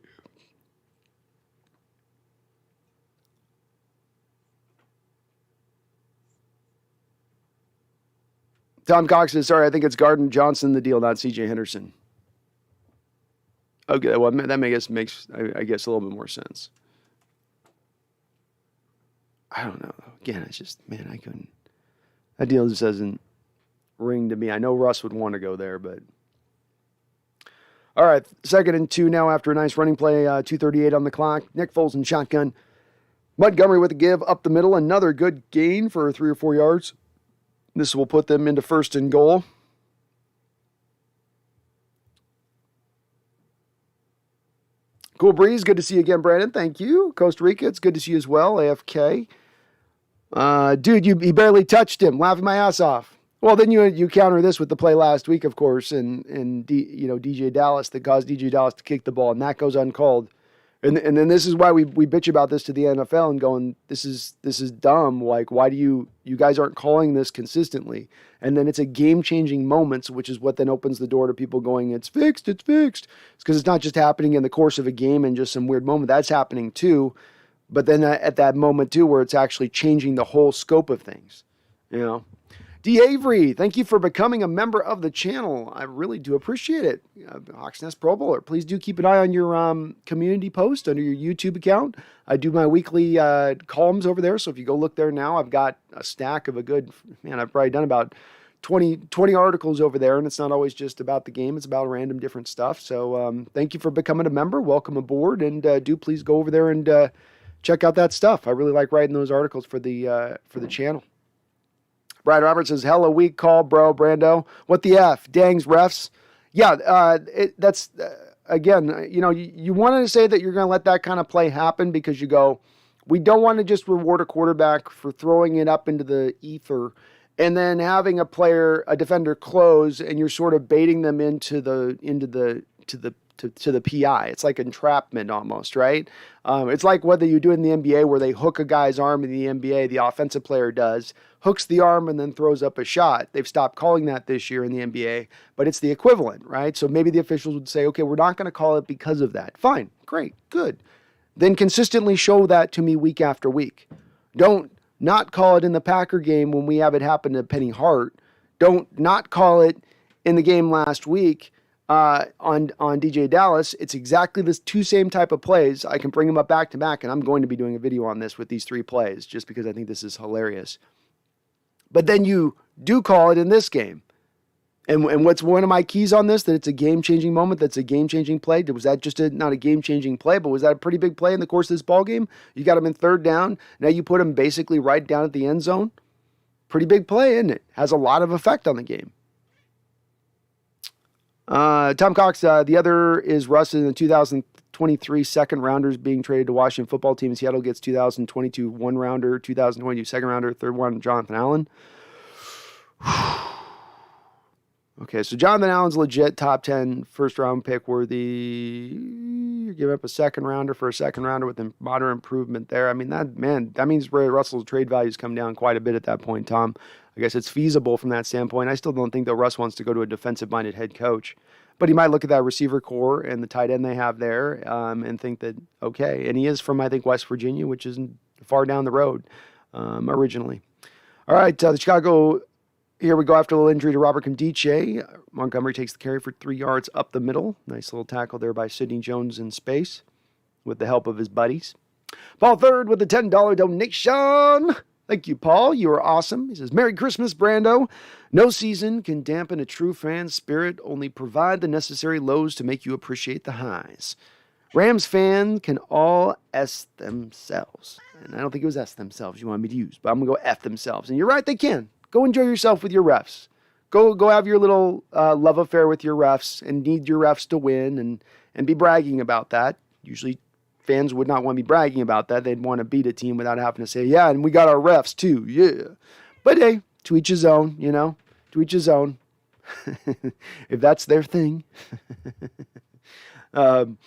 S1: Tom Cox says, sorry, I think it's Gardner Johnson the deal, not CJ Henderson. Okay, well, that makes, I guess, a little bit more sense. I don't know. Again, it's just, man, I couldn't. That deal just doesn't ring to me. I know Russ would want to go there, but. All right, 2nd and 2 now after a nice running play, 2:38 on the clock. Nick Foles in shotgun. Montgomery with a give up the middle. Another good gain for 3 or 4 yards. This will put them into 1st and goal. Cool breeze. Good to see you again, Brandon. Thank you. Costa Rica, it's good to see you as well. AFK. Dude, you barely touched him. Laughing my ass off. Well, then you counter this with the play last week, of course, and DJ Dallas that caused DJ Dallas to kick the ball, and that goes uncalled. And then this is why we bitch about this to the NFL and going, this is dumb. Like, why do you guys aren't calling this consistently? And then it's a game-changing moment, which is what then opens the door to people going, it's fixed. It's because it's not just happening in the course of a game and just some weird moment. That's happening too. But then at that moment too, where it's actually changing the whole scope of things, D. Avery, thank you for becoming a member of the channel. I really do appreciate it. Hawks Nest Pro Bowler, please do keep an eye on your community post under your YouTube account. I do my weekly columns over there, so if you go look there now, I've got a stack of I've probably done about 20 articles over there, and it's not always just about the game. It's about random different stuff. So thank you for becoming a member. Welcome aboard, and do please go over there and check out that stuff. I really like writing those articles for the channel. Brian Roberts says, hella weak call, bro, Brando. What the F? Dangs refs. Yeah, that's, again, you wanted to say that you're going to let that kind of play happen because you go, we don't want to just reward a quarterback for throwing it up into the ether and then having a defender close, and you're sort of baiting them into the PI. It's like entrapment almost, right? It's like whether you do it in the NBA where they hook a guy's arm in the NBA, the offensive player does, hooks the arm and then throws up a shot. They've stopped calling that this year in the NBA, but it's the equivalent, right? So maybe the officials would say, okay, we're not going to call it because of that. Fine, great, good. Then consistently show that to me week after week. Don't not call it in the Packer game when we have it happen to Penny Hart. Don't not call it in the game last week on DJ Dallas. It's exactly the two same type of plays. I can bring them up back to back, and I'm going to be doing a video on this with these 3 plays just because I think this is hilarious. But then you do call it in this game. And what's one of my keys on this, that it's a game-changing moment, that's a game-changing play? Was that just not a game-changing play, but was that a pretty big play in the course of this ball game? You got him in 3rd down. Now you put him basically right down at the end zone. Pretty big play, isn't it? Has a lot of effect on the game. Tom Cox, the other is Russ in the 2023 second rounders being traded to Washington football team. Seattle gets 2022 1 rounder, 2022 second rounder, 3rd one, Jonathan Allen. Okay, so Jonathan Allen's legit top 10 first round pick worthy. You're giving up a second rounder for a second rounder with a moderate improvement there. I mean, that means Ray Russell's trade values come down quite a bit at that point, Tom. I guess it's feasible from that standpoint. I still don't think that Russ wants to go to a defensive-minded head coach. But he might look at that receiver core and the tight end they have there and think that, okay. And he is from, I think, West Virginia, which isn't far down the road originally. All right, the Chicago, here we go after a little injury to Robert Condiche. Montgomery takes the carry for 3 yards up the middle. Nice little tackle there by Sidney Jones in space with the help of his buddies. Paul Third with the $10 donation. Thank you, Paul. You are awesome. He says, Merry Christmas, Brando. No season can dampen a true fan's spirit, only provide the necessary lows to make you appreciate the highs. Rams fan can all S themselves. And I don't think it was S themselves you wanted me to use, but I'm going to go F themselves. And you're right, they can. Go enjoy yourself with your refs. Go have your little love affair with your refs and need your refs to win and be bragging about that. Usually fans would not want to be bragging about that. They'd want to beat a team without having to say, yeah, and we got our refs too, yeah. But hey, to each his own, to each his own. If that's their thing. And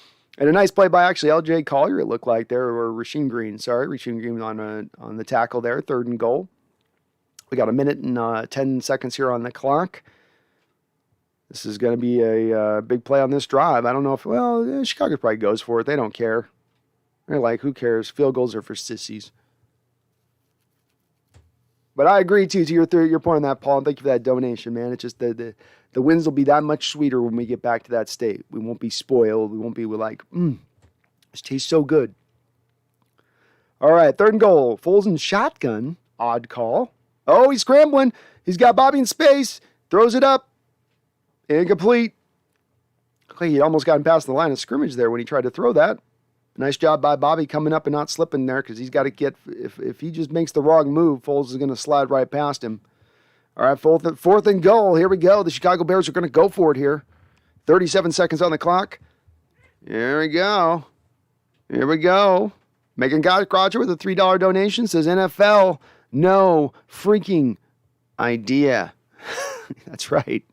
S1: a nice play by actually L.J. Collier, it looked like there, or Rasheem Green, sorry. Rasheem Green on the tackle there, 3rd and goal. We got a minute and 10 seconds here on the clock. This is going to be a big play on this drive. I don't know if, Chicago probably goes for it. They don't care. They're like, who cares? Field goals are for sissies. But I agree, too, to your point on that, Paul, and thank you for that donation, man. It's just the wins will be that much sweeter when we get back to that state. We won't be spoiled. We won't be like, this tastes so good. All right, 3rd and goal. Foles in shotgun. Odd call. Oh, he's scrambling. He's got Bobby in space. Throws it up. Incomplete. Looked like he'd almost gotten past the line of scrimmage there when he tried to throw that. Nice job by Bobby coming up and not slipping there because he's got to get, if he just makes the wrong move, Foles is going to slide right past him. All right, 4th and goal. Here we go. The Chicago Bears are going to go for it here. 37 seconds on the clock. Here we go. Here we go. Megan Roger with a $3 donation says NFL, no freaking idea. That's right.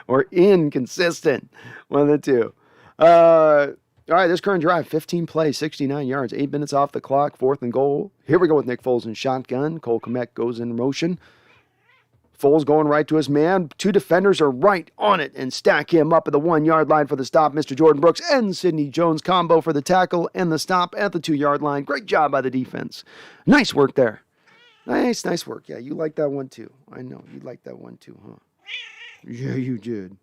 S1: Or inconsistent. One of the two. All right, this current drive, 15 plays, 69 yards, 8 minutes off the clock, 4th and goal. Here we go with Nick Foles in shotgun. Cole Kmet goes in motion. Foles going right to his man. 2 defenders are right on it and stack him up at the 1-yard line for the stop. Mr. Jordan Brooks and Sidney Jones combo for the tackle and the stop at the 2-yard line. Great job by the defense. Nice work there. Nice work. Yeah, you like that one too. I know, you like that one too, huh? Yeah, you did.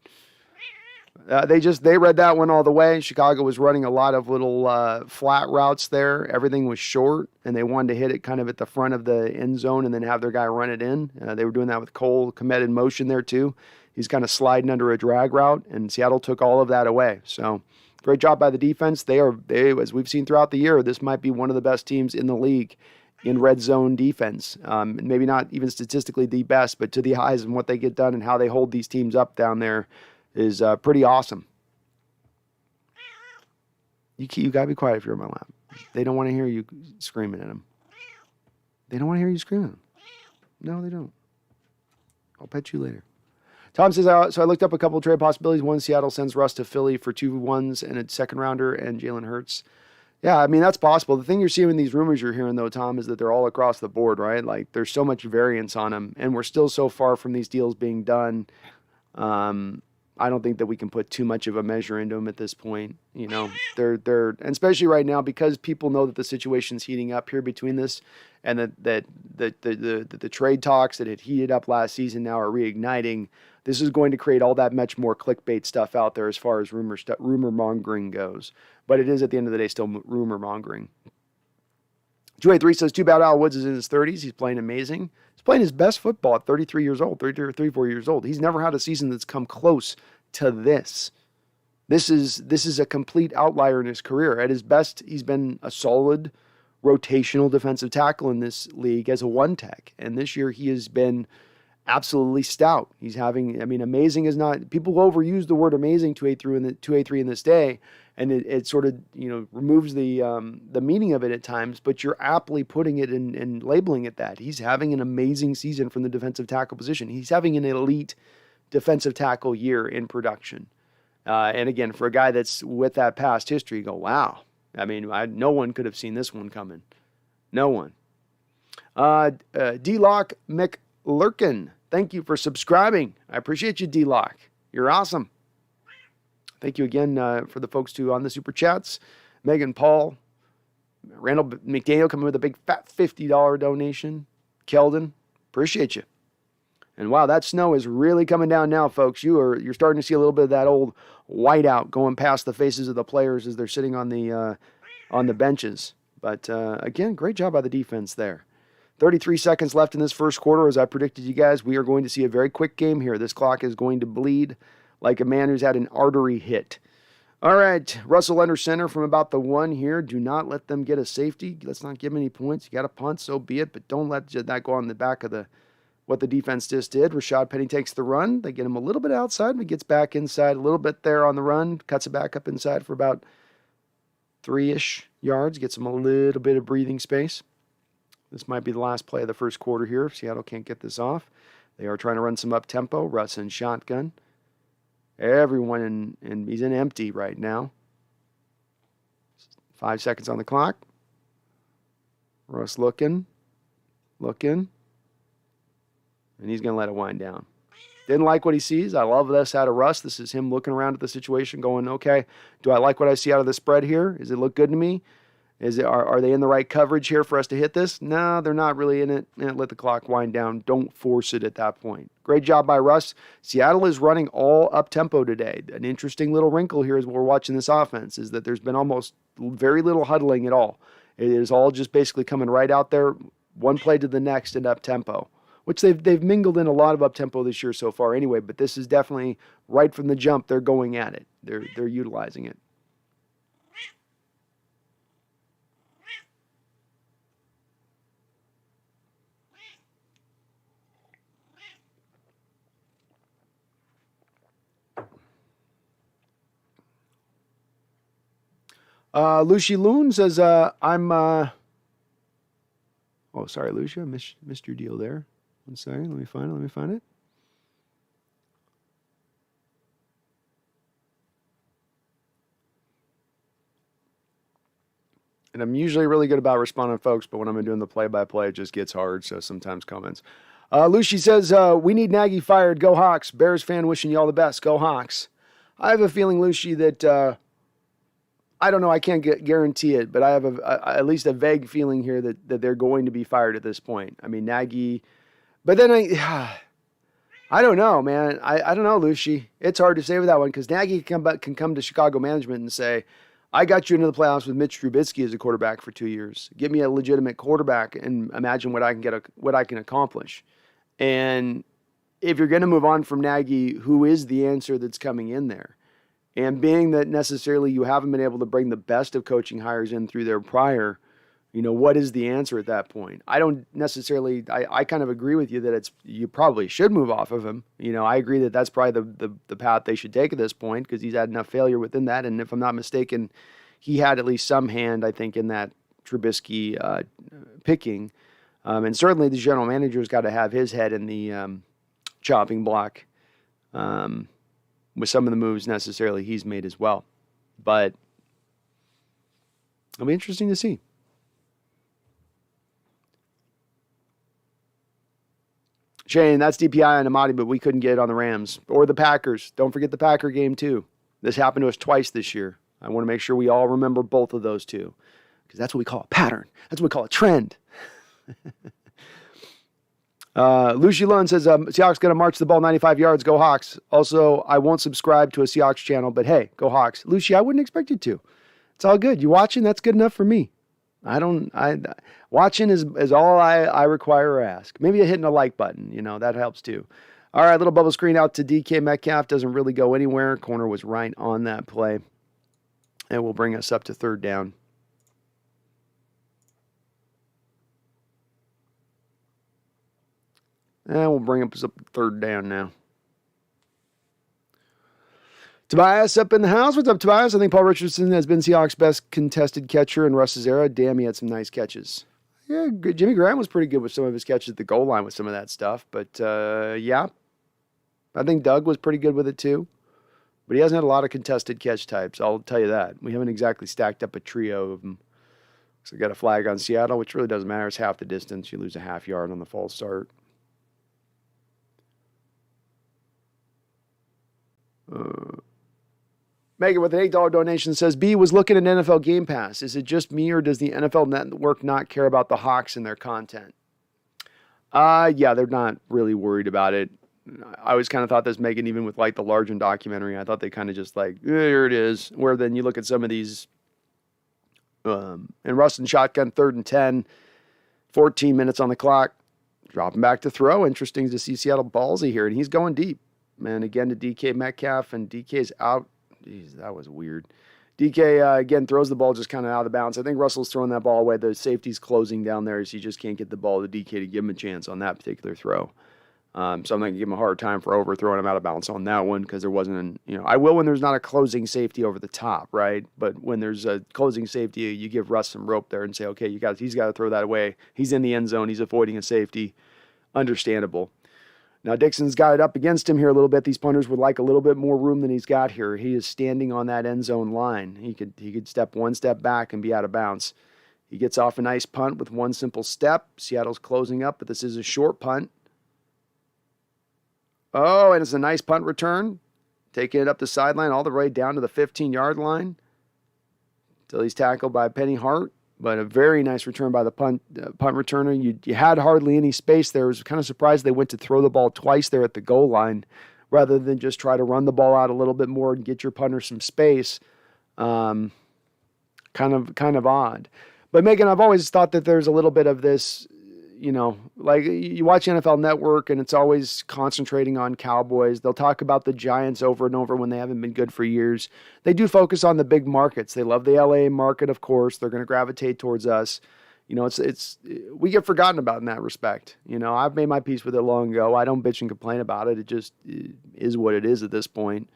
S1: They read that one all the way. Chicago was running a lot of little flat routes there. Everything was short, and they wanted to hit it kind of at the front of the end zone and then have their guy run it in. They were doing that with Cole Kmet in motion there too. He's kind of sliding under a drag route, and Seattle took all of that away. So great job by the defense. They, as we've seen throughout the year, this might be one of the best teams in the league in red zone defense. Maybe not even statistically the best, but to the eyes and what they get done and how they hold these teams up down there is pretty awesome. You got to be quiet if you're in my lap. They don't want to hear you screaming at them. They don't want to hear you screaming at them. No, they don't. I'll pet you later. Tom says, so I looked up a couple of trade possibilities. One, Seattle sends Russ to Philly for 2 1s and a 2nd rounder and Jalen Hurts. Yeah, I mean, that's possible. The thing you're seeing in these rumors you're hearing, though, Tom, is that they're all across the board, right? Like, there's so much variance on them, and we're still so far from these deals being done. I don't think that we can put too much of a measure into them at this point. They're and especially right now because people know that the situation's heating up here between this, and that the trade talks that had heated up last season now are reigniting. This is going to create all that much more clickbait stuff out there as far as rumor mongering goes. But it is at the end of the day still rumor mongering. 283 says, too bad Al Woods is in his 30s. He's playing amazing. He's playing his best football at 33 years old, 34 years old. He's never had a season that's come close to this. This is a complete outlier in his career. At his best, he's been a solid rotational defensive tackle in this league as a one-tech. And this year he has been absolutely stout. He's having, amazing is not, people overuse the word amazing 283 in this day, and it sort of, removes the meaning of it at times, but you're aptly putting it and labeling it that. He's having an amazing season from the defensive tackle position. He's having an elite defensive tackle year in production. And again, for a guy that's with that past history, you go, wow. No one could have seen this one coming. No one. D-Lock McLurkin, thank you for subscribing. I appreciate you, D-Lock. You're awesome. Thank you again for the folks on the Super Chats. Megan Paul, Randall McDaniel coming with a big fat $50 donation. Keldon, appreciate you. And wow, that snow is really coming down now, folks. You're starting to see a little bit of that old whiteout going past the faces of the players as they're sitting on the benches. But again, great job by the defense there. 33 seconds left in this first quarter. As I predicted you guys, we are going to see a very quick game here. This clock is going to bleed like a man who's had an artery hit. All right, Russell under center from about the 1 here. Do not let them get a safety. Let's not give them any points. You got a punt, so be it, but don't let that go on the back of what the defense just did. Rashad Penny takes the run. They get him a little bit outside, but gets back inside a little bit there on the run. Cuts it back up inside for about 3-ish yards. Gets him a little bit of breathing space. This might be the last play of the first quarter here. If Seattle can't get this off. They are trying to run some up-tempo. Russ in shotgun. Everyone he's in empty right now. 5 seconds on the clock. Russ looking. And he's going to let it wind down. Didn't like what he sees. I love this out of Russ. This is him looking around at the situation going, okay, do I like what I see out of the spread here? Does it look good to me? Are they in the right coverage here for us to hit this? No, they're not really in it. Let the clock wind down. Don't force it at that point. Great job by Russ. Seattle is running all up-tempo today. An interesting little wrinkle here as we're watching this offense is that there's been almost very little huddling at all. It is all just basically coming right out there, one play to the next and up-tempo, which they've mingled in a lot of up-tempo this year so far anyway, but this is definitely right from the jump. They're going at it. They're utilizing it. Lucy Loon says, oh, sorry, Lucia. Missed your deal there. 1 second. Let me find it. And I'm usually really good about responding to folks, but when I'm doing the play-by-play, it just gets hard, so sometimes comments. Lucy says, we need Nagy fired. Go Hawks. Bears fan wishing you all the best. Go Hawks. I have a feeling, Lucy, that... I don't know. I can't guarantee it, but I have at least a vague feeling here that they're going to be fired at this point. I mean, Nagy, but then I don't know, man. I don't know, Lucy. It's hard to say with that one because Nagy can come to Chicago management and say, I got you into the playoffs with Mitch Trubisky as a quarterback for 2 years. Give me a legitimate quarterback and imagine what I can accomplish. And if you're going to move on from Nagy, who is the answer that's coming in there? And being that necessarily you haven't been able to bring the best of coaching hires in through their prior, what is the answer at that point? I don't necessarily, I kind of agree with you that you probably should move off of him. I agree that that's probably the path they should take at this point because he's had enough failure within that. And if I'm not mistaken, he had at least some hand, I think, in that Trubisky picking. And certainly the general manager's got to have his head in the chopping block. With some of the moves necessarily he's made as well. But it'll be interesting to see. Shane, that's DPI on Amati, but we couldn't get it on the Rams. Or the Packers. Don't forget the Packer game, too. This happened to us twice this year. I want to make sure we all remember both of those two. Because that's what we call a pattern. That's what we call a trend. Lucy Lund says, Seahawks going to march the ball 95 yards. Go Hawks. Also, I won't subscribe to a Seahawks channel, but hey, go Hawks. Lucy, I wouldn't expect you to. It's all good. You watching? That's good enough for me. Watching is all I require or ask. Maybe hitting a like button, that helps too. All right, little bubble screen out to DK Metcalf. Doesn't really go anywhere. Corner was right on that play. And will bring us up to third down. And we'll bring us up to third down now. Tobias up in the house. What's up, Tobias? I think Paul Richardson has been Seahawks' best contested catcher in Russ's era. Damn, he had some nice catches. Yeah, Jimmy Graham was pretty good with some of his catches at the goal line with some of that stuff. But, yeah, I think Doug was pretty good with it too. But he hasn't had a lot of contested catch types, I'll tell you that. We haven't exactly stacked up a trio of them. So we got a flag on Seattle, which really doesn't matter. It's half the distance. You lose a half yard on the false start. Megan with an $8 donation says, B was looking at NFL Game Pass. Is it just me or does the NFL Network not care about the Hawks and their content? Yeah, they're not really worried about it. I always kind of thought this, Megan, even with like the Largent documentary, I thought they kind of just like, here it is. Where then you look at some of these, and Russ and shotgun 3rd and 10, 14 minutes on the clock. Dropping back to throw. Interesting to see Seattle ballsy here, and he's going deep. Man, again to DK Metcalf, and DK's out. Jeez, that was weird. DK, again, throws the ball just kind of out of bounds. I think Russell's throwing that ball away. The safety's closing down there, so you just can't get the ball to DK to give him a chance on that particular throw. So I'm not going to give him a hard time for overthrowing him out of bounds on that one because there wasn't, I will when there's not a closing safety over the top, right? But when there's a closing safety, you give Russ some rope there and say, okay, he's got to throw that away. He's in the end zone. He's avoiding a safety. Understandable. Now, Dixon's got it up against him here a little bit. These punters would like a little bit more room than he's got here. He is standing on that end zone line. He could step one step back and be out of bounds. He gets off a nice punt with one simple step. Seattle's closing up, but this is a short punt. Oh, and it's a nice punt return. Taking it up the sideline all the way down to the 15-yard line until he's tackled by Penny Hart. But a very nice return by the punt returner. You had hardly any space there. I was kind of surprised they went to throw the ball twice there at the goal line rather than just try to run the ball out a little bit more and get your punter some space. Kind of odd. But Megan, I've always thought that there's a little bit of this, like you watch NFL Network and it's always concentrating on Cowboys. They'll talk about the Giants over and over when they haven't been good for years. They do focus on the big markets. They love the LA market, of course. They're going to gravitate towards us. We get forgotten about in that respect. I've made my peace with it long ago. I don't bitch and complain about it. It just is what it is at this point.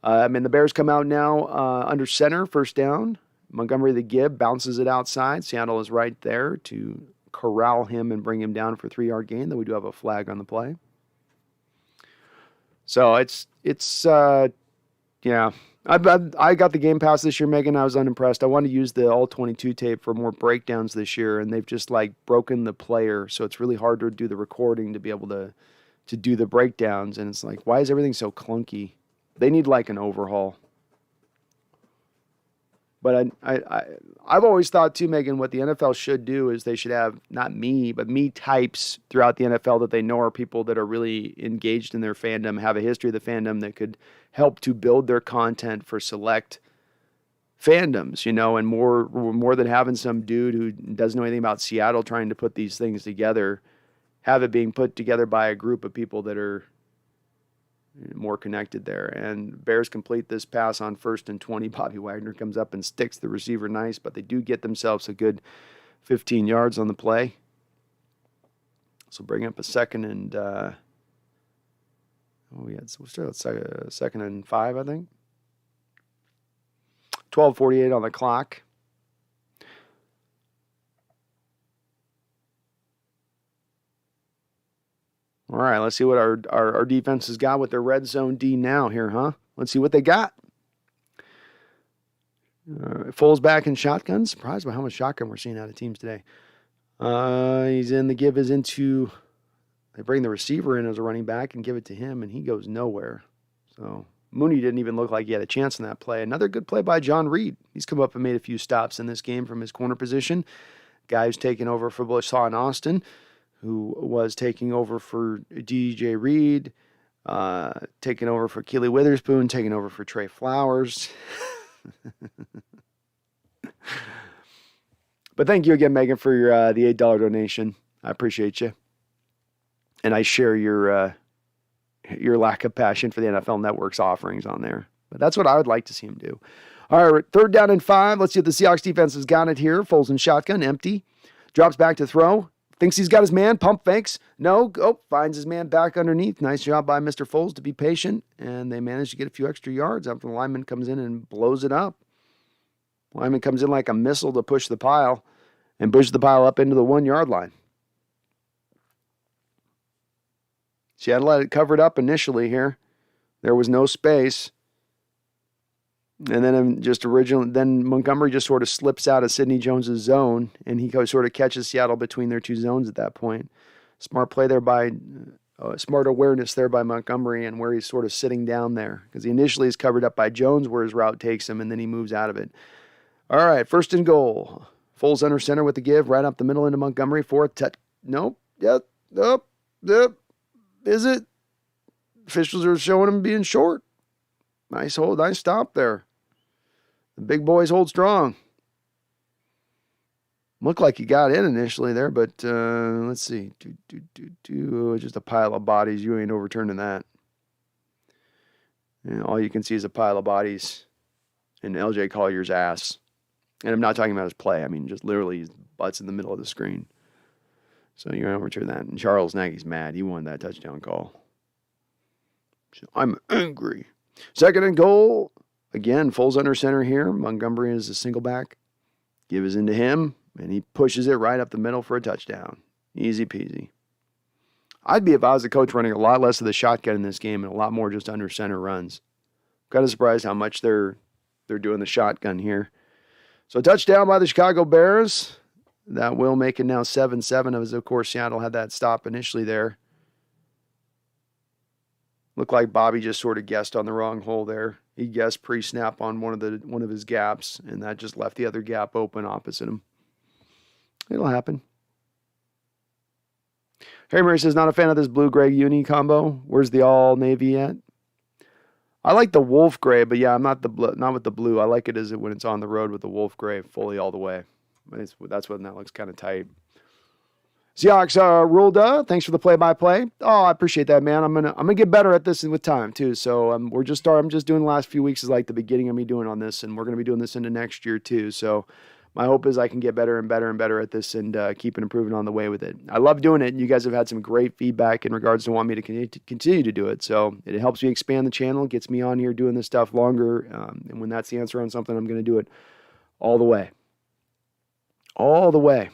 S1: The Bears come out now under center, first down. Montgomery the Gibb bounces it outside. Seattle is right there to corral him and bring him down for a 3-yard gain, though we do have a flag on the play. So yeah. I got the Game Pass this year, Megan. I was unimpressed. I wanted to use the All-22 tape for more breakdowns this year, and they've just broken the player, so it's really hard to do the recording to be able to do the breakdowns, and it's why is everything so clunky? They need an overhaul. But I've always thought, too, Megan, what the NFL should do is they should have, not me, but me types throughout the NFL that they know are people that are really engaged in their fandom, have a history of the fandom that could help to build their content for select fandoms, and more than having some dude who doesn't know anything about Seattle trying to put these things together, have it being put together by a group of people that are more connected there. And Bears complete this pass on 1st and 20. Bobby Wagner comes up and sticks the receiver nice, but they do get themselves a good 15 yards on the play. So bring up a second and second and 5, I think. 12:48 on the clock. All right, let's see what our defense has got with their red zone D now here, huh? Let's see what they got. Foles back in shotgun. Surprised by how much shotgun we're seeing out of teams today. He's in. The give is into. They bring the receiver in as a running back and give it to him, and he goes nowhere. So Mooney didn't even look like he had a chance in that play. Another good play by John Reed. He's come up and made a few stops in this game from his corner position. Guy who's taken over for Blashaw Austin, who was taking over for DJ Reed, taking over for Keely Witherspoon, taking over for Trey Flowers. But thank you again, Megan, for your the $8 donation. I appreciate you. And I share your lack of passion for the NFL Network's offerings on there. But that's what I would like to see him do. All right, 3rd down and 5. Let's see if the Seahawks defense has got it here. Foles in shotgun, empty. Drops back to throw. Thinks he's got his man, pump fakes. No, finds his man back underneath. Nice job by Mr. Foles to be patient, and they managed to get a few extra yards after the lineman comes in and blows it up. Lineman comes in like a missile to push the pile and pushes the pile up into the 1-yard line. She had to let it covered up initially here. There was no space. And then Montgomery just sort of slips out of Sidney Jones's zone, and he sort of catches Seattle between their two zones at that point. Smart play there smart awareness there by Montgomery and where he's sort of sitting down there, because he initially is covered up by Jones where his route takes him, and then he moves out of it. All right, 1st and goal. Foles under center with the give, right up the middle into Montgomery. Nope. Yep. Nope. Yep. Is it? Officials are showing him being short. Nice hold. Nice stop there. The big boys hold strong. Looked like he got in initially there, but let's see. Just a pile of bodies. You ain't overturning that. And all you can see is a pile of bodies in LJ Collier's ass. And I'm not talking about his play. I mean, just literally his butt's in the middle of the screen. So you're going to overturn that. And Charles Nagy's mad. He won that touchdown call. So I'm angry. Second and goal. Again, Foles under center here. Montgomery is a single back. Give us into him, and he pushes it right up the middle for a touchdown. Easy peasy. I'd be, if I was the coach, running a lot less of the shotgun in this game and a lot more just under center runs. Kind of surprised how much they're doing the shotgun here. So a touchdown by the Chicago Bears. That will make it now 7-7, as of course Seattle had that stop initially there. Looked like Bobby just sort of guessed on the wrong hole there. He guessed pre-snap on one of his gaps, and that just left the other gap open opposite him. It'll happen. Harry Murray says, not a fan of this blue-gray uni combo. Where's the all-navy at? I like the wolf gray, but yeah, I'm not with the blue. I like it when it's on the road with the wolf gray fully all the way. That's when that looks kind of tight. Seahawks Rulda, thanks for the play-by-play. Oh, I appreciate that, man. I'm gonna get better at this with time too. So I'm just doing the last few weeks is like the beginning of me doing on this, and we're gonna be doing this into next year too. So my hope is I can get better and better and better at this and keep improving on the way with it. I love doing it, and you guys have had some great feedback in regards to wanting me to continue to do it. So it helps me expand the channel, gets me on here doing this stuff longer, and when that's the answer on something, I'm gonna do it all the way. All the way.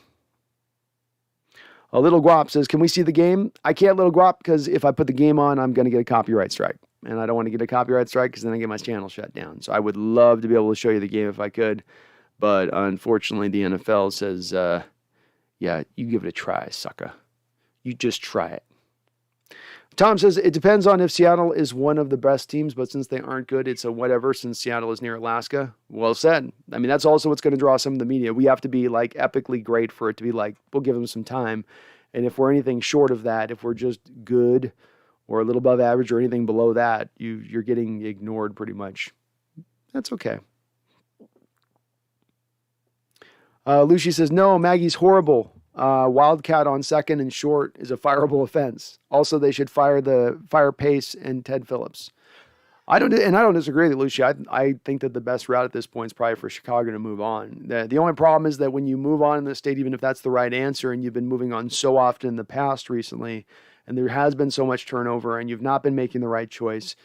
S1: A Little Guap says, can we see the game? I can't, Little Guap, because if I put the game on, I'm going to get a copyright strike. And I don't want to get a copyright strike because then I get my channel shut down. So I would love to be able to show you the game if I could. But unfortunately, the NFL says, yeah, you give it a try, sucker. You just try it. Tom says, it depends on if Seattle is one of the best teams, but since they aren't good, it's a whatever since Seattle is near Alaska. Well said. I mean, that's also what's going to draw some of the media. We have to be like epically great for it to be like, we'll give them some time. And if we're anything short of that, if we're just good or a little above average or anything below that, you're getting ignored pretty much. That's okay. Lucy says, no, Maggie's horrible. Wildcat on second and short is a fireable offense. Also, they should fire Pace and Ted Phillips. I don't disagree with Lucy. I think that the best route at this point is probably for Chicago to move on. The only problem is that when you move on in the state, even if that's the right answer, and you've been moving on so often in the past recently, and there has been so much turnover, and you've not been making the right choice,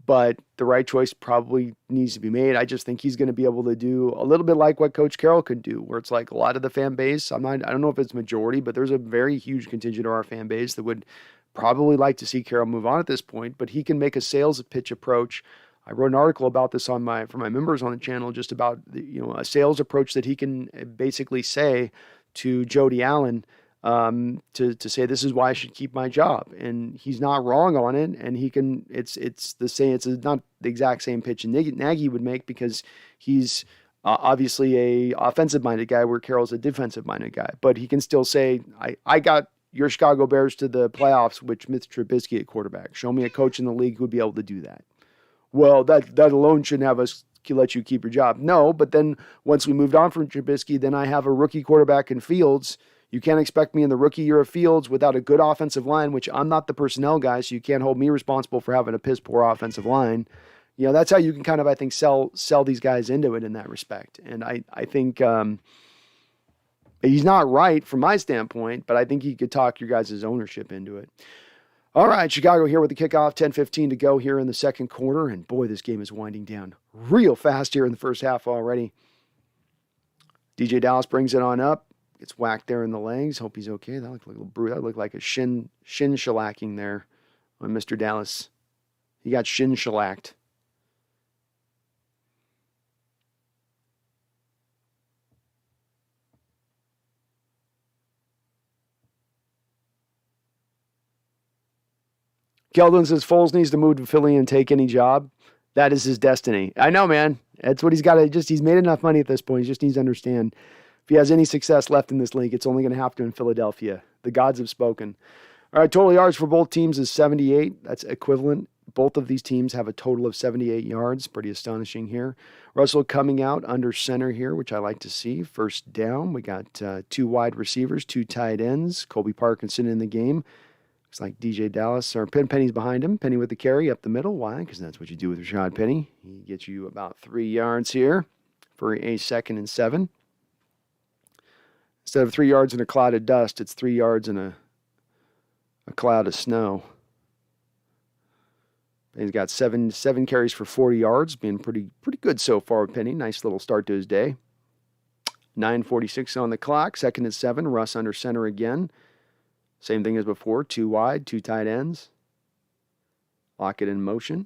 S1: but the right choice probably needs to be made. I just think he's going to be able to do a little bit like what Coach Carroll could do, where it's like a lot of the fan base, I don't know if it's majority, but there's a very huge contingent of our fan base that would probably like to see Carroll move on at this point, but he can make a sales pitch approach. I wrote an article about this for my members on the channel, just about a sales approach that he can basically say to Jody Allen, to say this is why I should keep my job, and he's not wrong on it, and he can. It's the same. It's not the exact same pitch Nagy would make because he's obviously a offensive minded guy, where Carroll's a defensive minded guy. But he can still say, I got your Chicago Bears to the playoffs with Mitch Trubisky at quarterback. Show me a coach in the league who would be able to do that. Well, that alone shouldn't have us let you keep your job. No, but then once we moved on from Trubisky, then I have a rookie quarterback in Fields. You can't expect me in the rookie year of Fields without a good offensive line, which I'm not the personnel guy, so you can't hold me responsible for having a piss poor offensive line. That's how you can kind of, I think, sell these guys into it in that respect. And I think he's not right from my standpoint, but I think he could talk your guys' ownership into it. All right, Chicago here with the kickoff, 10:15 to go here in the second quarter. And boy, this game is winding down real fast here in the first half already. DJ Dallas brings it on up. Gets whacked there in the legs. Hope he's okay. That looked like a shin shellacking there on Mr. Dallas. He got shin shellacked. Keldon says Foles needs to move to Philly and take any job. That is his destiny. I know, man. That's what he's got to he's made enough money at this point. He just needs to understand if he has any success left in this league, it's only going to have to in Philadelphia. The gods have spoken. All right, total yards for both teams is 78. That's equivalent. Both of these teams have a total of 78 yards. Pretty astonishing here. Russell coming out under center here, which I like to see. First down. We got 2 wide receivers, 2 tight ends. Colby Parkinson in the game. Looks like DJ Dallas, or Penny's behind him. Penny with the carry up the middle. Why? Because that's what you do with Rashad Penny. He gets you about 3 yards here for a 2nd and 7. Instead of 3 yards in a cloud of dust, it's 3 yards in a cloud of snow. He's got seven carries for 40 yards, being pretty good so far, Penny. Nice little start to his day. 9:46 on the clock, 2nd and 7. Russ under center again. Same thing as before, 2 wide, 2 tight ends. Lock it in motion.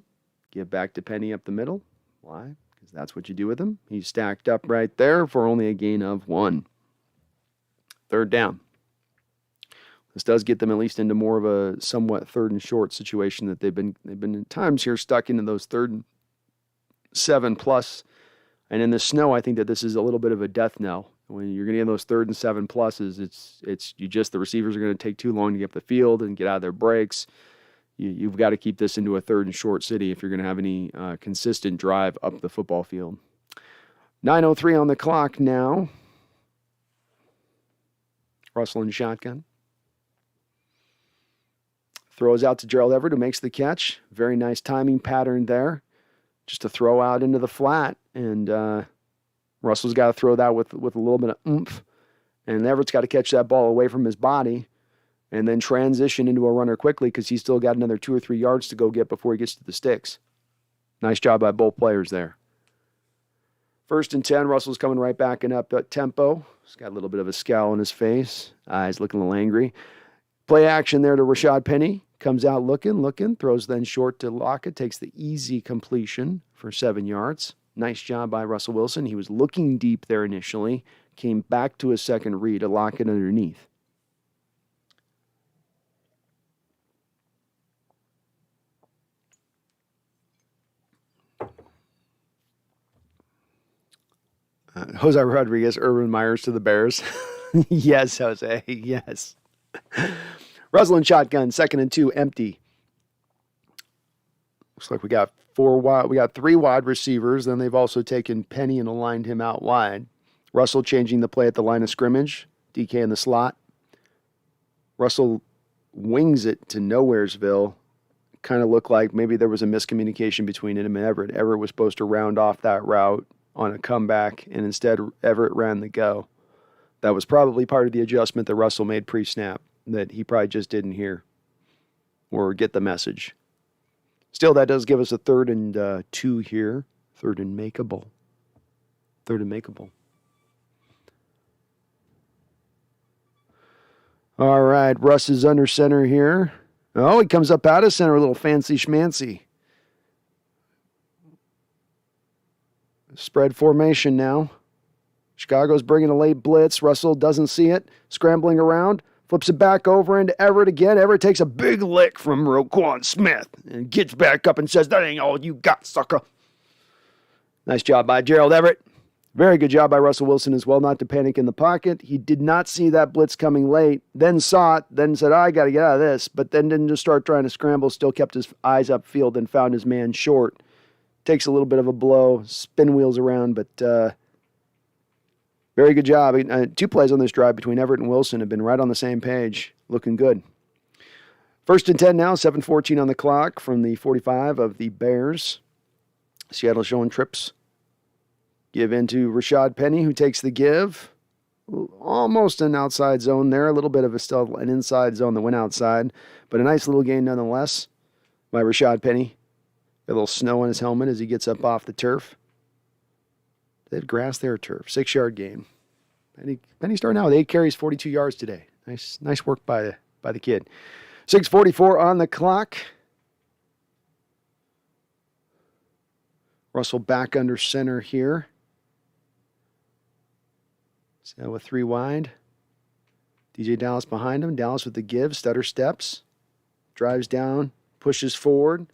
S1: Give back to Penny up the middle. Why? Because that's what you do with him. He's stacked up right there for only a gain of 1. 3rd down. This does get them at least into more of a somewhat 3rd and short situation that they've been at times here stuck into those 3rd and 7 plus. And in the snow, I think that this is a little bit of a death knell. When you're going to get those 3rd and 7 pluses, the receivers are going to take too long to get up the field and get out of their breaks. You've got to keep this into a 3rd and short city if you're going to have any consistent drive up the football field. 9:03 on the clock now. Russell in shotgun. Throws out to Gerald Everett, who makes the catch. Very nice timing pattern there. Just a throw out into the flat. And Russell's got to throw that with a little bit of oomph. And Everett's got to catch that ball away from his body and then transition into a runner quickly because he's still got another 2 or 3 yards to go get before he gets to the sticks. Nice job by both players there. 1st and 10, Russell's coming right back and up at tempo. He's got a little bit of a scowl on his face. Eyes looking a little angry. Play action there to Rashad Penny. Comes out looking, throws then short to Lockett, takes the easy completion for 7 yards. Nice job by Russell Wilson. He was looking deep there initially, came back to a second read to Lockett underneath. Jose Rodriguez, Urban Myers to the Bears. Yes, Jose, yes. Russell in shotgun, 2nd and 2, empty. Looks like we got 3 wide receivers. Then they've also taken Penny and aligned him out wide. Russell changing the play at the line of scrimmage. DK in the slot. Russell wings it to Nowheresville. Kind of looked like maybe there was a miscommunication between him and Everett. Everett was supposed to round off that route on a comeback, and instead Everett ran the go. That was probably part of the adjustment that Russell made pre-snap that he probably just didn't hear or get the message. Still, that does give us a 3rd and 2 here. 3rd and makeable. 3rd and makeable. All right, Russ is under center here. Oh, he comes up out of center, a little fancy schmancy. Spread formation now. Chicago's bringing a late blitz. Russell doesn't see it. Scrambling around. Flips it back over into Everett again. Everett takes a big lick from Roquan Smith and gets back up and says, "That ain't all you got, sucker." Nice job by Gerald Everett. Very good job by Russell Wilson as well, not to panic in the pocket. He did not see that blitz coming late, then saw it, then said, "I got to get out of this," but then didn't just start trying to scramble, still kept his eyes upfield and found his man short. Takes a little bit of a blow, spin wheels around, but very good job. 2 plays on this drive between Everett and Wilson have been right on the same page. Looking good. 1st and 10 now, 7:14 on the clock from the 45 of the Bears. Seattle showing trips. Give into Rashad Penny, who takes the give. Almost an outside zone there. A little bit of an inside zone that went outside, but a nice little gain nonetheless by Rashad Penny. Got a little snow on his helmet as he gets up off the turf. They had grass there, turf. 6-yard gain. Penny starting out with 8 carries, 42 yards today. Nice work by the kid. 6:44 on the clock. Russell back under center here. So with 3 wide. DJ Dallas behind him. Dallas with the give. Stutter steps. Drives down. Pushes forward.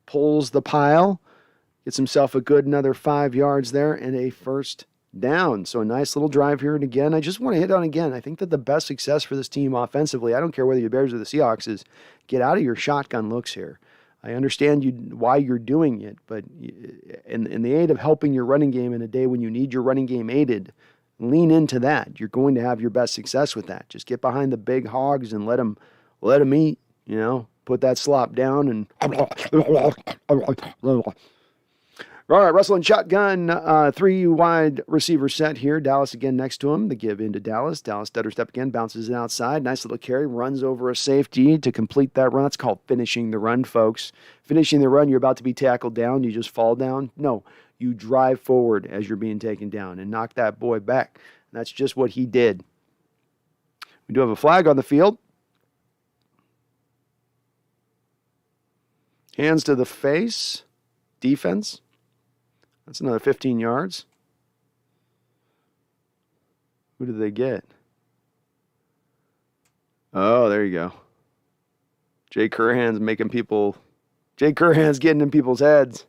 S1: Pulls the pile. Gets himself a good another 5 yards there and a 1st down. So a nice little drive here. And again, I just want to hit on again. I think that the best success for this team offensively, I don't care whether you're the Bears or the Seahawks, is get out of your shotgun looks here. I understand why you're doing it, but in the aid of helping your running game in a day when you need your running game aided, lean into that. You're going to have your best success with that. Just get behind the big hogs and let them eat, put that slop down and all right, Russell and shotgun, 3 wide receiver set here. Dallas again next to him. The give into Dallas. Dallas stutter step again, bounces it outside. Nice little carry, runs over a safety to complete that run. That's called finishing the run, folks. Finishing the run, you're about to be tackled down. You just fall down. No, you drive forward as you're being taken down and knock that boy back. And that's just what he did. We do have a flag on the field. Hands to the face. Defense. That's another 15 yards. Who did they get? Oh, there you go. Jay Curhan's getting in people's heads.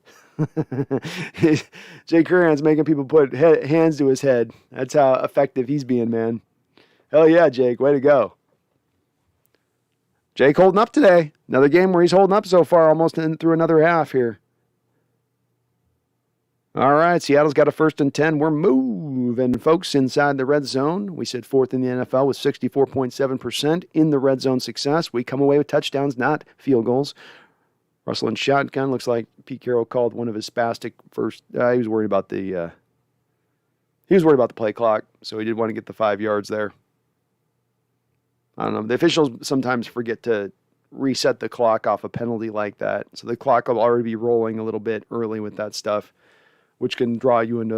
S1: Jay Curhan's making people put hands to his head. That's how effective he's being, man. Hell yeah, Jake. Way to go. Jake holding up today. Another game where he's holding up so far, almost through another half here. All right, Seattle's got a 1st and 10. We're moving, folks, inside the red zone. We sit 4th in the NFL with 64.7% in the red zone success. We come away with touchdowns, not field goals. Russell and shotgun. Looks like Pete Carroll called one of his spastic first. He was worried about the play clock, so he did want to get the 5 yards there. I don't know. The officials sometimes forget to reset the clock off a penalty like that, so the clock will already be rolling a little bit early with that stuff, which can draw you into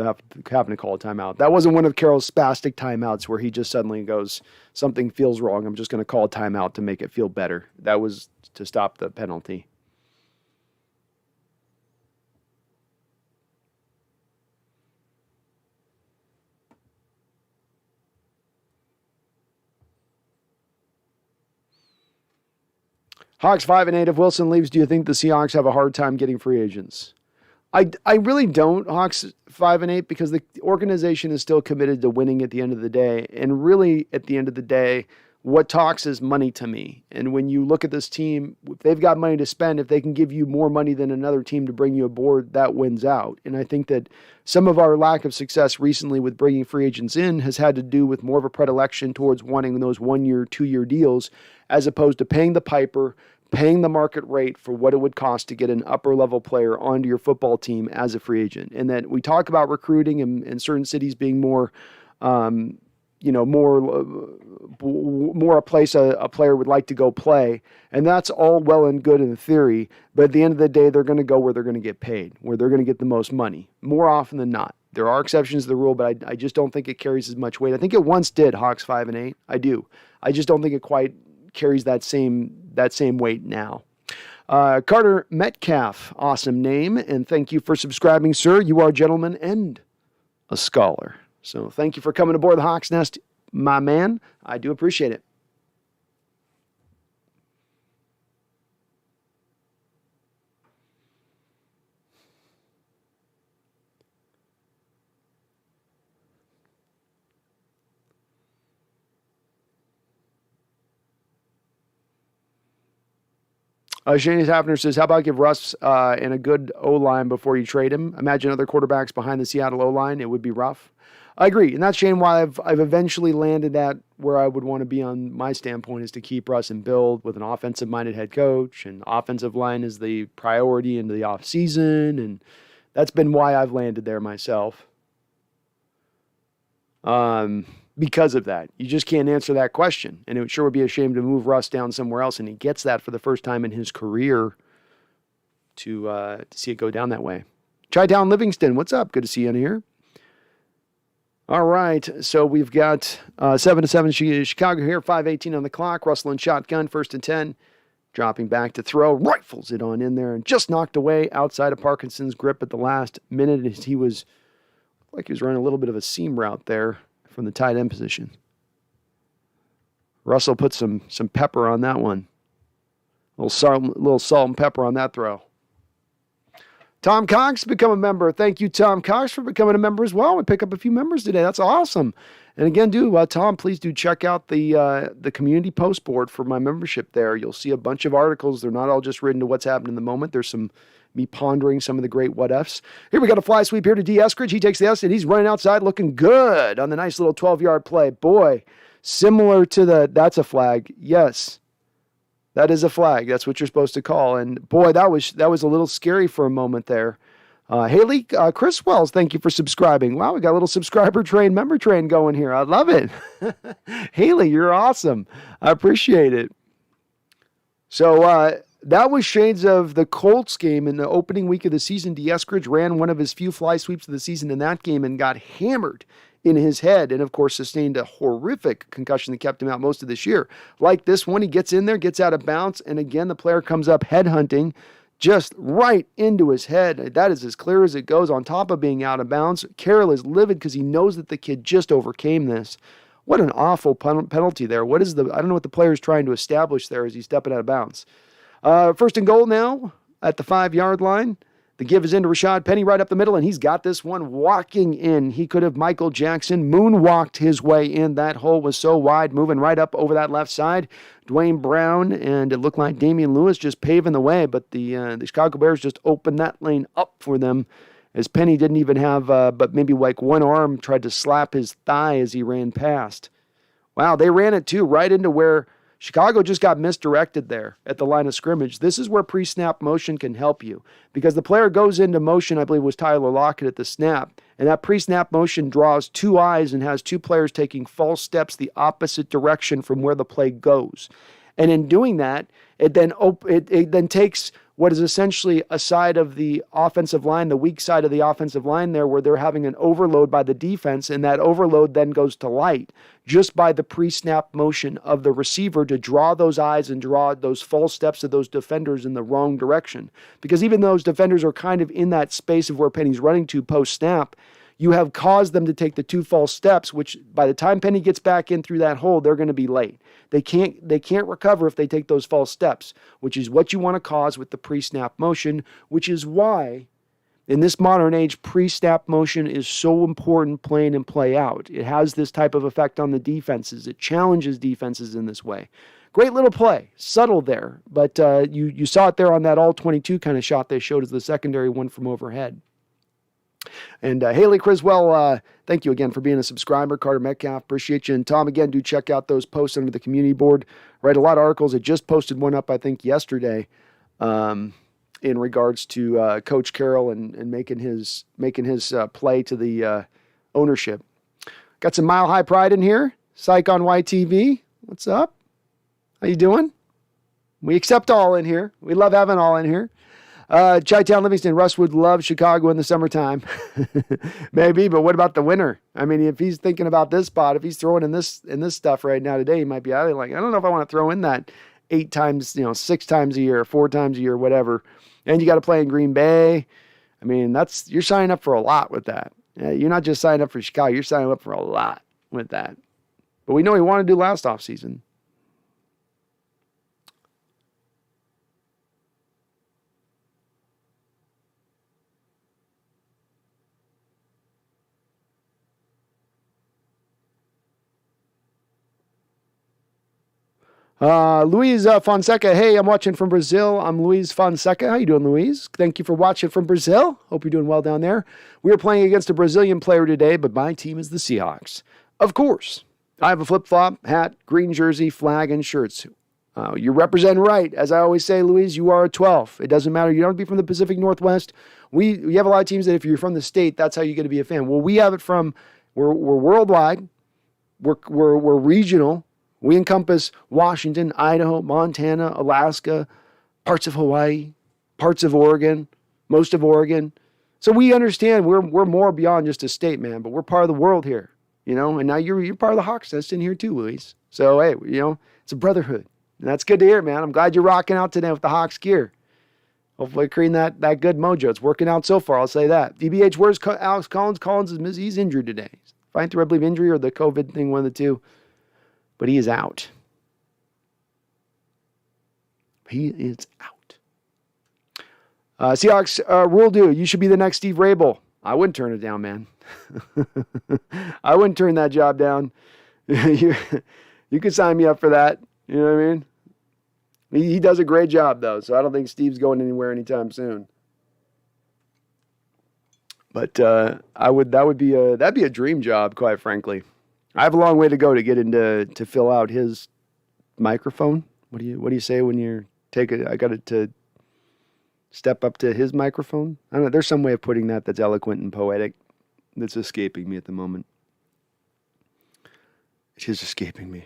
S1: having to call a timeout. That wasn't one of Carroll's spastic timeouts where he just suddenly goes, something feels wrong, I'm just going to call a timeout to make it feel better. That was to stop the penalty. Hawks 5-8. If Wilson leaves, do you think the Seahawks have a hard time getting free agents? I really don't, Hawks 5-8, because the organization is still committed to winning at the end of the day. And really, at the end of the day, what talks is money to me. And when you look at this team, if they've got money to spend, if they can give you more money than another team to bring you aboard, that wins out. And I think that some of our lack of success recently with bringing free agents in has had to do with more of a predilection towards wanting those 1-year, 2-year deals, as opposed to paying the piper, paying the market rate for what it would cost to get an upper-level player onto your football team as a free agent. And that we talk about recruiting and certain cities being more, more a place a player would like to go play. And that's all well and good in theory, but at the end of the day, they're going to go where they're going to get paid, where they're going to get the most money, more often than not. There are exceptions to the rule, but I just don't think it carries as much weight. I think it once did, Hawks 5-8. I do. I just don't think it quite carries that same weight now. Carter Metcalf, awesome name, and thank you for subscribing, sir. You are a gentleman and a scholar. So thank you for coming aboard the Hawks Nest, my man. I do appreciate it. Shane Hafner says, how about give Russ and a good O-line before you trade him? Imagine other quarterbacks behind the Seattle O-line. It would be rough. I agree. And that's, Shane, why I've eventually landed at where I would want to be on my standpoint, is to keep Russ and build with an offensive-minded head coach. And offensive line is the priority into the offseason. And that's been why I've landed there myself. Because of that. You just can't answer that question. And it sure would be a shame to move Russ down somewhere else, and he gets that for the first time in his career to see it go down that way. Chi-Town Livingston, what's up? Good to see you in here. All right, so we've got 7-7 Chicago here, 5:18 on the clock. Russell and shotgun, 1st and 10. Dropping back to throw, rifles it on in there, and just knocked away outside of Parkinson's grip at the last minute as he was running a little bit of a seam route there from the tight end position. Russell put some pepper on that one. A little salt and pepper on that throw. Tom Cox, become a member. Thank you, Tom Cox, for becoming a member as well. We pick up a few members today. That's awesome. And again, Tom, please do check out the community post board for my membership there. You'll see a bunch of articles. They're not all just written to what's happening in the moment. There's some me pondering some of the great what-ifs. Here we got a fly sweep here to D. Eskridge. He takes the S, and he's running outside looking good on the nice little 12-yard play. Boy, similar to that's a flag. Yes, that is a flag. That's what you're supposed to call. And boy, that was a little scary for a moment there. Haley, Chris Wells, thank you for subscribing. Wow, we got a little subscriber train, member train going here. I love it. Haley, you're awesome. I appreciate it. So that was shades of the Colts game in the opening week of the season. D. Eskridge ran one of his few fly sweeps of the season in that game and got hammered in his head and, of course, sustained a horrific concussion that kept him out most of this year. Like this one, he gets in there, gets out of bounds, and again, the player comes up headhunting just right into his head. That is as clear as it goes on top of being out of bounds. Carroll is livid because he knows that the kid just overcame this. What an awful penalty there. I don't know what the player is trying to establish there as he's stepping out of bounds. First and goal now at the 5-yard line. The give is into Rashad Penny right up the middle, and he's got this one walking in. He could have Michael Jackson moonwalked his way in. That hole was so wide, moving right up over that left side. Dwayne Brown, and it looked like Damian Lewis just paving the way, but the Chicago Bears just opened that lane up for them as Penny didn't even have but maybe like one arm tried to slap his thigh as he ran past. Wow, they ran it too, right into where Chicago just got misdirected there at the line of scrimmage. This is where pre-snap motion can help you because the player goes into motion, I believe it was Tyler Lockett at the snap, and that pre-snap motion draws two eyes and has two players taking false steps the opposite direction from where the play goes. And in doing that, it then takes what is essentially a side of the offensive line, the weak side of the offensive line there, where they're having an overload by the defense, and that overload then goes to light just by the pre-snap motion of the receiver to draw those eyes and draw those false steps of those defenders in the wrong direction. Because even those defenders are kind of in that space of where Penny's running to post-snap, you have caused them to take the two false steps, which by the time Penny gets back in through that hole, they're going to be late. They can't recover if they take those false steps, which is what you want to cause with the pre-snap motion, which is why in this modern age, pre-snap motion is so important play in and play out. It has this type of effect on the defenses. It challenges defenses in this way. Great little play, subtle there, but you saw it there on that all-22 kind of shot they showed as the secondary one from overhead. And Haley Criswell, thank you again for being a subscriber. Carter Metcalf, appreciate you. And Tom, again, do check out those posts under the community board. Write a lot of articles. I just posted one up, I think, yesterday in regards to Coach Carroll and making his play to the ownership. Got some Mile High Pride in here. Psych on YTV. What's up? How you doing? We accept all in here. We love having all in here. Chi-Town Livingston, Russ would love Chicago in the summertime. Maybe, but what about the winter? I mean, if he's thinking about this spot, if he's throwing in this stuff right now today, he might be out of like, I don't know if I want to throw in that 8 times, 6 times a year, 4 times a year, whatever. And you got to play in Green Bay. I mean, you're signing up for a lot with that. You're not just signing up for Chicago, you're signing up for a lot with that. But we know he wanted to do last offseason. Luis Fonseca, hey, I'm watching from Brazil. I'm Luis Fonseca. How you doing, Luis? Thank you for watching from Brazil. Hope you're doing well down there. We are playing against a Brazilian player today, but my team is the Seahawks. Of course, I have a flip-flop, hat, green jersey, flag, and shirts. You represent right. As I always say, Luis, you are a 12. It doesn't matter. You don't have to be from the Pacific Northwest. We have a lot of teams that if you're from the state, that's how you get to be a fan. Well, we have it from, we're worldwide. We're regional. We encompass Washington, Idaho, Montana, Alaska, parts of Hawaii, parts of Oregon, most of Oregon. So we understand we're more beyond just a state, man, but we're part of the world here, and now you're part of the Hawks Nest in here too, Luis. So, hey, it's a brotherhood. And that's good to hear, man. I'm glad you're rocking out today with the Hawks gear. Hopefully creating that good mojo. It's working out so far, I'll say that. DBH, where's Alex Collins? He's injured today. Fighting through, I believe, injury or the COVID thing, one of the two. But he is out. He is Seahawks rule do. You should be the next Steve Rabel. I wouldn't turn it down, man. I wouldn't turn that job down. you could sign me up for that. You know what I mean? He does a great job, though, so I don't think Steve's going anywhere anytime soon. But that'd be a dream job, quite frankly. I have a long way to go to get into to fill out his microphone. What do you say when you take it? I got it to step up to his microphone. I don't know. There's some way of putting that that's eloquent and poetic that's escaping me at the moment. It's just escaping me.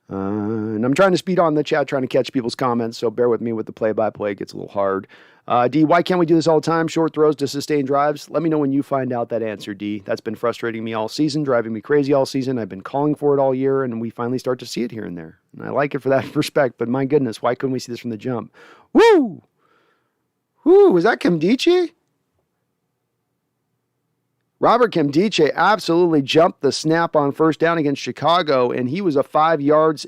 S1: And I'm trying to speed on the chat, trying to catch people's comments, so bear with me with the play-by-play. It gets a little hard. D, why can't we do this all the time? Short throws to sustain drives? Let me know when you find out that answer, D. That's been frustrating me all season, driving me crazy all season. I've been calling for it all year, and we finally start to see it here and there. And I like it for that respect, but my goodness, why couldn't we see this from the jump? Woo! Woo! Was that Kimdichie? Robert Kimdichie absolutely jumped the snap on first down against Chicago, and he was 5 yards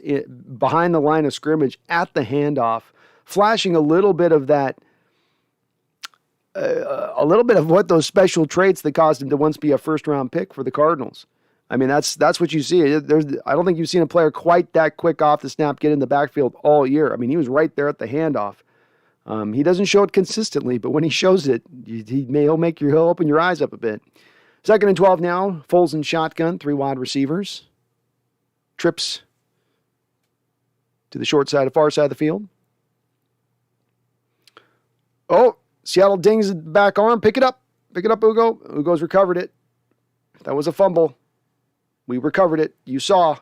S1: behind the line of scrimmage at the handoff, flashing a little bit of that, a little bit of what those special traits that caused him to once be a first-round pick for the Cardinals. I mean, that's what you see. I don't think you've seen a player quite that quick off the snap get in the backfield all year. I mean, he was right there at the handoff. He doesn't show it consistently, but when he shows it, he'll open your eyes up a bit. 2nd and 12 now. Foles in shotgun, 3 wide receivers. Trips to the far side of the field. Oh, Seattle dings the back arm. Pick it up. Pick it up, Ugo. Ugo's recovered it. That was a fumble. We recovered it. You saw.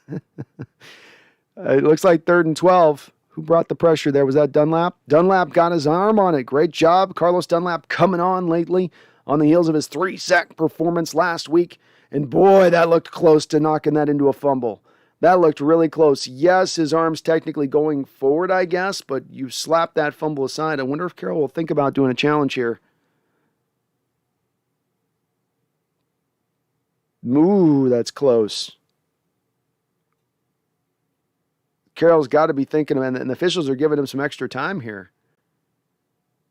S1: It looks like 3rd and 12. Who brought the pressure there? Was that Dunlap? Dunlap got his arm on it. Great job. Carlos Dunlap coming on lately on the heels of his 3-sack performance last week. And boy, that looked close to knocking that into a fumble. That looked really close. Yes, his arm's technically going forward, I guess, but you slap that fumble aside. I wonder if Carroll will think about doing a challenge here. Ooh, that's close. Carroll's got to be thinking, and the officials are giving him some extra time here.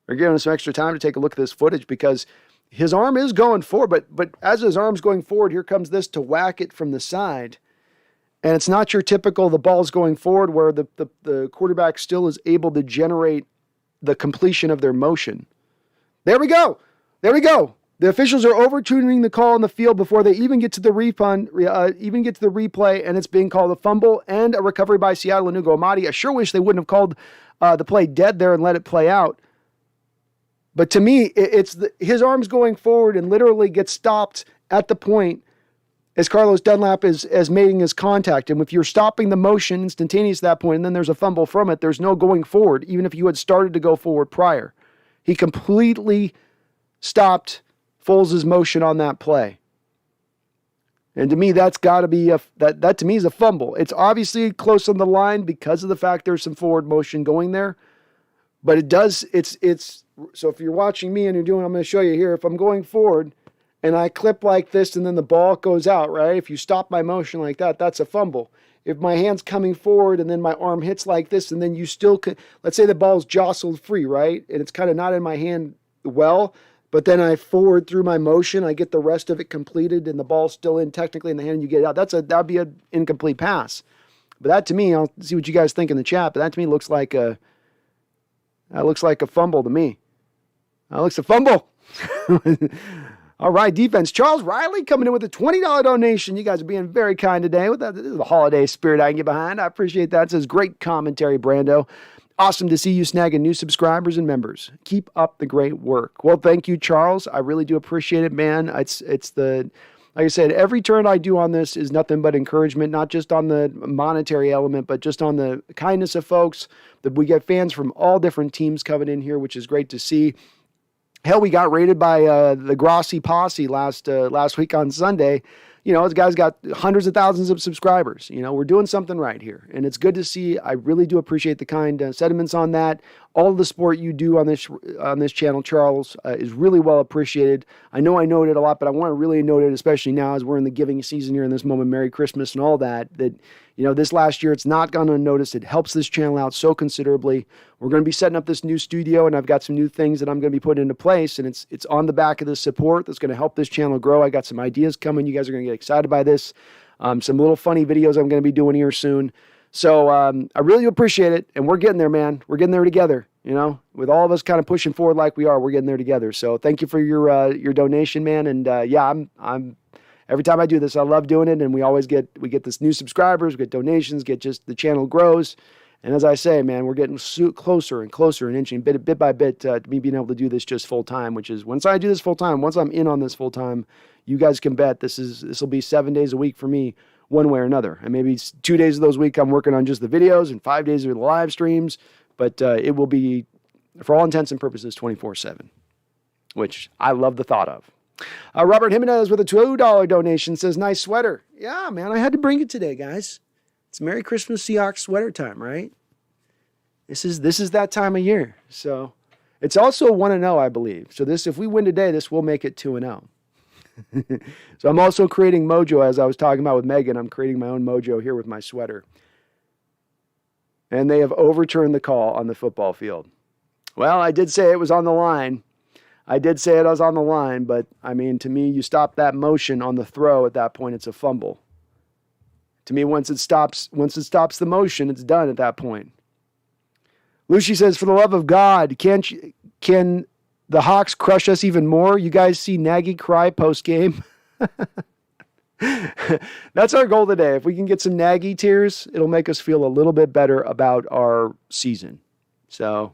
S1: They're giving him some extra time to take a look at this footage because his arm is going forward, but as his arm's going forward, here comes this to whack it from the side. And it's not your typical the ball's going forward where the quarterback still is able to generate the completion of their motion. There we go. There we go. The officials are overturning the call on the field before they even get to the replay, and it's being called a fumble and a recovery by Seattle and Ugo Amadi. I sure wish they wouldn't have called the play dead there and let it play out. But to me, his arm's going forward and literally gets stopped at the point as Carlos Dunlap is making his contact. And if you're stopping the motion instantaneous at that point and then there's a fumble from it, there's no going forward, even if you had started to go forward prior. He completely stopped Foles' motion on that play. And to me, that's got to be that to me is a fumble. It's obviously close on the line because of the fact there's some forward motion going there. But so if you're watching me and I'm going to show you here, if I'm going forward and I clip like this and then the ball goes out, right? If you stop my motion like that, that's a fumble. If my hand's coming forward and then my arm hits like this and then you still could, let's say the ball's jostled free, right? And it's kind of not in my hand well, but then I forward through my motion, I get the rest of it completed and the ball's still in technically in the hand and you get it out. That'd be an incomplete pass. But that to me, I'll see what you guys think in the chat, but that to me looks like a fumble to me. That looks a fumble. All right, defense. Charles Riley coming in with a $20 donation. You guys are being very kind today. With that, this is the holiday spirit I can get behind. I appreciate that. It says, great commentary, Brando. Awesome to see you snagging new subscribers and members. Keep up the great work. Well, thank you, Charles. I really do appreciate it, man. Like I said, every turn I do on this is nothing but encouragement, not just on the monetary element, but just on the kindness of folks. That we get fans from all different teams coming in here, which is great to see. Hell, we got raided by the Grossi Posse last week on Sunday. this guy's got hundreds of thousands of subscribers. We're doing something right here. And it's good to see. I really do appreciate the kind sentiments on that. All of the support you do on this channel, Charles, is really well appreciated. I know I noted a lot, but I want to really note it, especially now as we're in the giving season here in this moment, Merry Christmas and all that, this last year, it's not gone unnoticed. It helps this channel out so considerably. We're going to be setting up this new studio, and I've got some new things that I'm going to be putting into place, and it's on the back of the support that's going to help this channel grow. I got some ideas coming. You guys are going to get excited by this. Some little funny videos I'm going to be doing here soon. So I really appreciate it, and we're getting there, man. We're getting there together, with all of us kind of pushing forward like we are. We're getting there together. So thank you for your donation, man. And I'm every time I do this, I love doing it, and we get this new subscribers, we get donations, just the channel grows. And as I say, man, we're getting closer and closer and inching bit by bit to me being able to do this just full time, which is once I do this full time, once I'm in on this full time, you guys can bet this will be 7 days a week for me, one way or another. And maybe 2 days of those week I'm working on just the videos, and 5 days of the live streams, but it will be, for all intents and purposes, 24/7, which I love the thought of. Robert Jimenez with a $2 donation says, nice sweater. Yeah, man, I had to bring it today, guys. It's Merry Christmas Seahawks sweater time, right? This is that time of year. So it's also 1-0, I believe. So if we win today, this will make it 2-0. So I'm also creating mojo, as I was talking about with Megan. I'm creating my own mojo here with my sweater. And they have overturned the call on the football field. Well, I did say it was on the line. But I mean, to me, you stop that motion on the throw at that point, it's a fumble. To me, once it stops the motion, it's done at that point. Lucy says, for the love of God, can the Hawks crush us even more? You guys see Nagy cry post-game? That's our goal today. If we can get some Nagy tears, it'll make us feel a little bit better about our season. So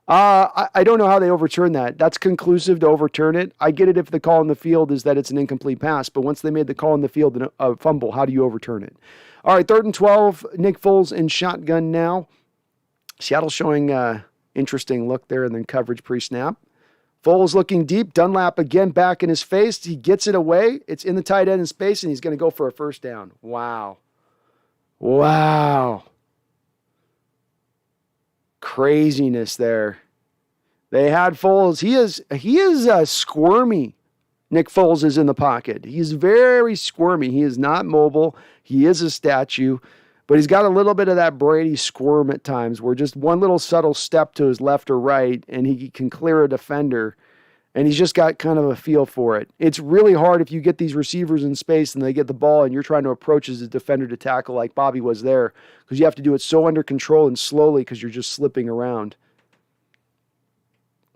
S1: I don't know how they overturn that. That's conclusive to overturn it. I get it if the call in the field is that it's an incomplete pass, but once they made the call in the field, a fumble, how do you overturn it? All right, 3rd and 12, Nick Foles in shotgun now. Seattle showing interesting look there and then coverage pre-snap. Foles looking deep. Dunlap again back in his face. He gets it away. It's in the tight end in space, and he's going to go for a first down. Wow. Craziness there. They had Foles. He is squirmy. Nick Foles is in the pocket. He's very squirmy. He is not mobile. He is a statue, but he's got a little bit of that Brady squirm at times where just one little subtle step to his left or right and he can clear a defender, and he's just got kind of a feel for it. It's really hard if you get these receivers in space and they get the ball and you're trying to approach as a defender to tackle like Bobby was there, because you have to do it so under control and slowly because you're just slipping around.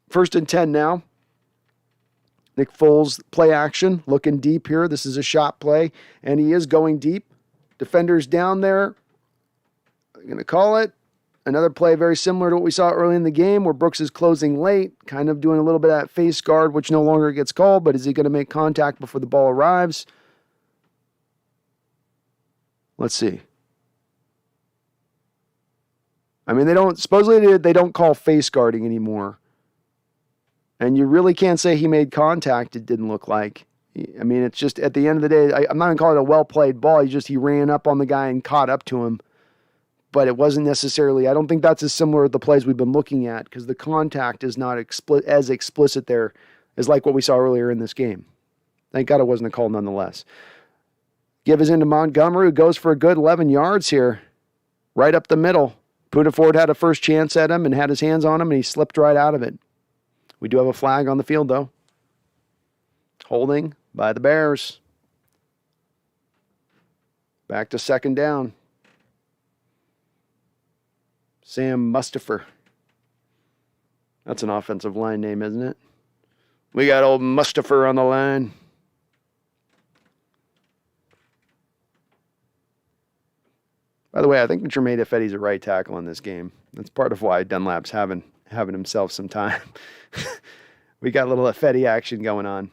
S1: 1st and 10 now. Nick Foles play action, looking deep here. This is a shot play, and he is going deep. Defenders down there. I'm going to call it. Another play very similar to what we saw early in the game where Brooks is closing late, kind of doing a little bit of that face guard, which no longer gets called, but is he going to make contact before the ball arrives? Let's see. I mean, supposedly they don't call face guarding anymore. And you really can't say he made contact, it didn't look like. I mean, it's just, at the end of the day, I'm not going to call it a well-played ball. He ran up on the guy and caught up to him. But it wasn't necessarily, I don't think that's as similar to the plays we've been looking at, because the contact is not as explicit there as like what we saw earlier in this game. Thank God it wasn't a call nonetheless. Give us into Montgomery, who goes for a good 11 yards here. Right up the middle. Poona Ford had a first chance at him and had his hands on him, and he slipped right out of it. We do have a flag on the field, though. Holding by the Bears. Back to 2nd down. Sam Mustipher. That's an offensive line name, isn't it? We got old Mustipher on the line. By the way, I think Jermaine Ifedi's a right tackle in this game. That's part of why Dunlap's having himself some time. We got a little Ifedi action going on.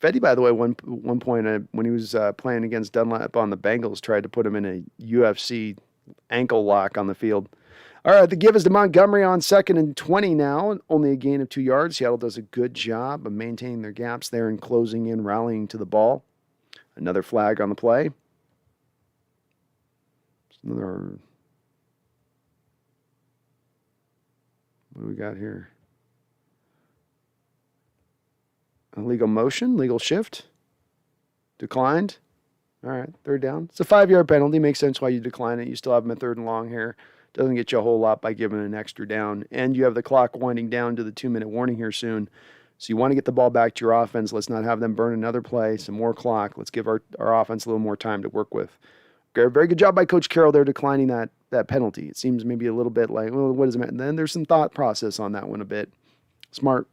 S1: Ifedi, by the way, one point when he was playing against Dunlap on the Bengals, tried to put him in a UFC ankle lock on the field. All right, the give is to Montgomery on 2nd and 20 now. Only a gain of 2 yards. Seattle does a good job of maintaining their gaps there and closing in, rallying to the ball. Another flag on the play. Another. What do we got here? Illegal motion, legal shift. Declined. All right, 3rd down. It's a 5-yard penalty. Makes sense why you decline it. You still have them at 3rd and long here. Doesn't get you a whole lot by giving an extra down. And you have the clock winding down to the 2-minute warning here soon. So you want to get the ball back to your offense. Let's not have them burn another play, some more clock. Let's give our offense a little more time to work with. Very good job by Coach Carroll there declining that penalty. It seems maybe a little bit like, well, what does it mean? And then there's some thought process on that one a bit. Smart.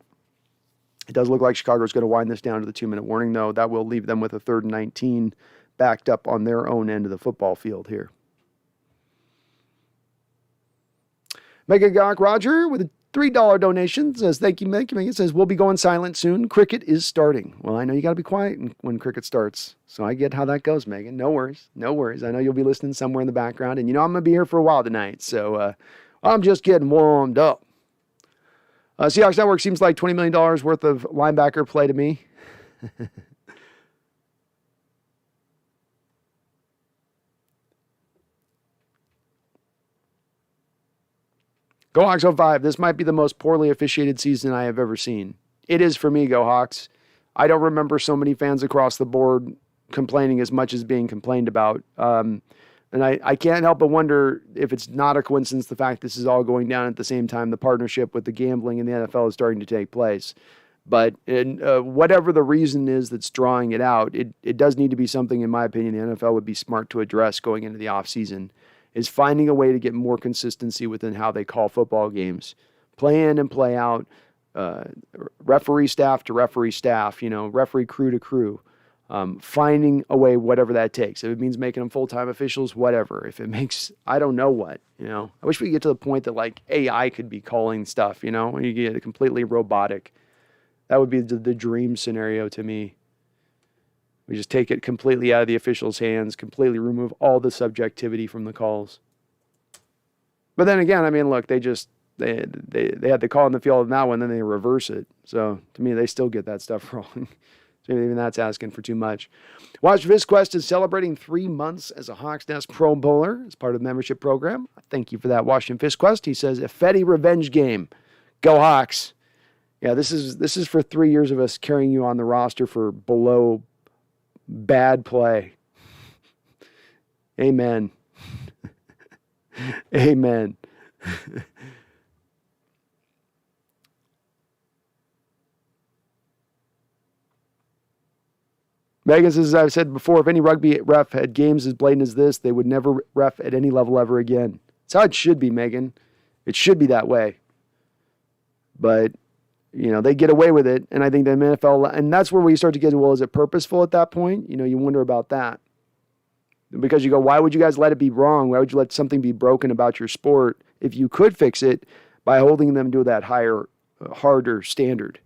S1: It does look like Chicago's going to wind this down to the 2-minute warning, though. That will leave them with a 3rd and 19 backed up on their own end of the football field here. Mega Gawk Roger with a $3 donation says, thank you, Mick. It says, we'll be going silent soon. Cricket is starting. Well, I know you got to be quiet when cricket starts. So I get how that goes, Megan. No worries. No worries. I know you'll be listening somewhere in the background. And you know I'm going to be here for a while tonight. So I'm just getting warmed up. Seahawks Network seems like $20 million worth of linebacker play to me. Go Hawks 05. This might be the most poorly officiated season I have ever seen. It is for me, Go Hawks. I don't remember so many fans across the board complaining as much as being complained about. And I can't help but wonder if it's not a coincidence the fact this is all going down at the same time the partnership with the gambling in the NFL is starting to take place. But whatever the reason is that's drawing it out, it does need to be something, in my opinion, the NFL would be smart to address going into the offseason. Is finding a way to get more consistency within how they call football games. Play in and play out, referee staff to referee staff, referee crew to crew. Finding a way, whatever that takes. If it means making them full-time officials, whatever. If it makes, I don't know what, I wish we could get to the point that like AI could be calling stuff, when you get it completely robotic. That would be the dream scenario to me. We just take it completely out of the officials' hands, completely remove all the subjectivity from the calls. But then again, I mean, look, they had the call in the field on that one, then they reverse it. So to me, they still get that stuff wrong. So even that's asking for too much. Watch VizQuest is celebrating 3 months as a Hawks Nest Pro Bowler as part of the membership program. Thank you for that, Washington VizQuest. He says, a Fetty revenge game. Go Hawks. Yeah, this is for 3 years of us carrying you on the roster for below bad play. Amen. Amen. Megan says, as I've said before, if any rugby ref had games as blatant as this, they would never ref at any level ever again. That's how it should be, Megan. It should be that way. But they get away with it, and I think the NFL, and that's where we start to get, well, is it purposeful at that point? You wonder about that. Because you go, why would you guys let it be wrong? Why would you let something be broken about your sport if you could fix it by holding them to that higher, harder standard?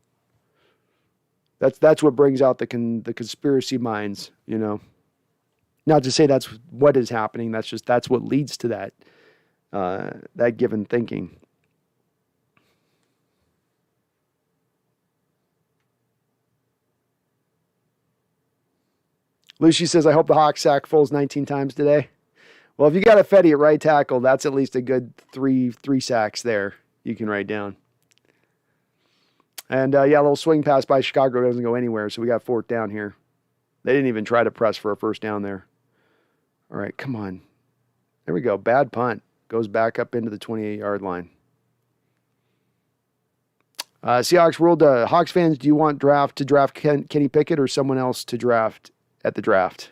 S1: That's what brings out the conspiracy minds, Not to say that's what is happening, that's what leads to that given thinking. Lucy says, I hope the Hawks sack Foles 19 times today. Well, if you got a Fetty at right tackle, that's at least a good three sacks there you can write down. And, a little swing pass by Chicago doesn't go anywhere, so we got 4th down here. They didn't even try to press for a 1st down there. All right, come on. There we go. Bad punt. Goes back up into the 28-yard line. Seahawks ruled, Hawks fans, do you want to draft Kenny Pickett or someone else to draft at the draft?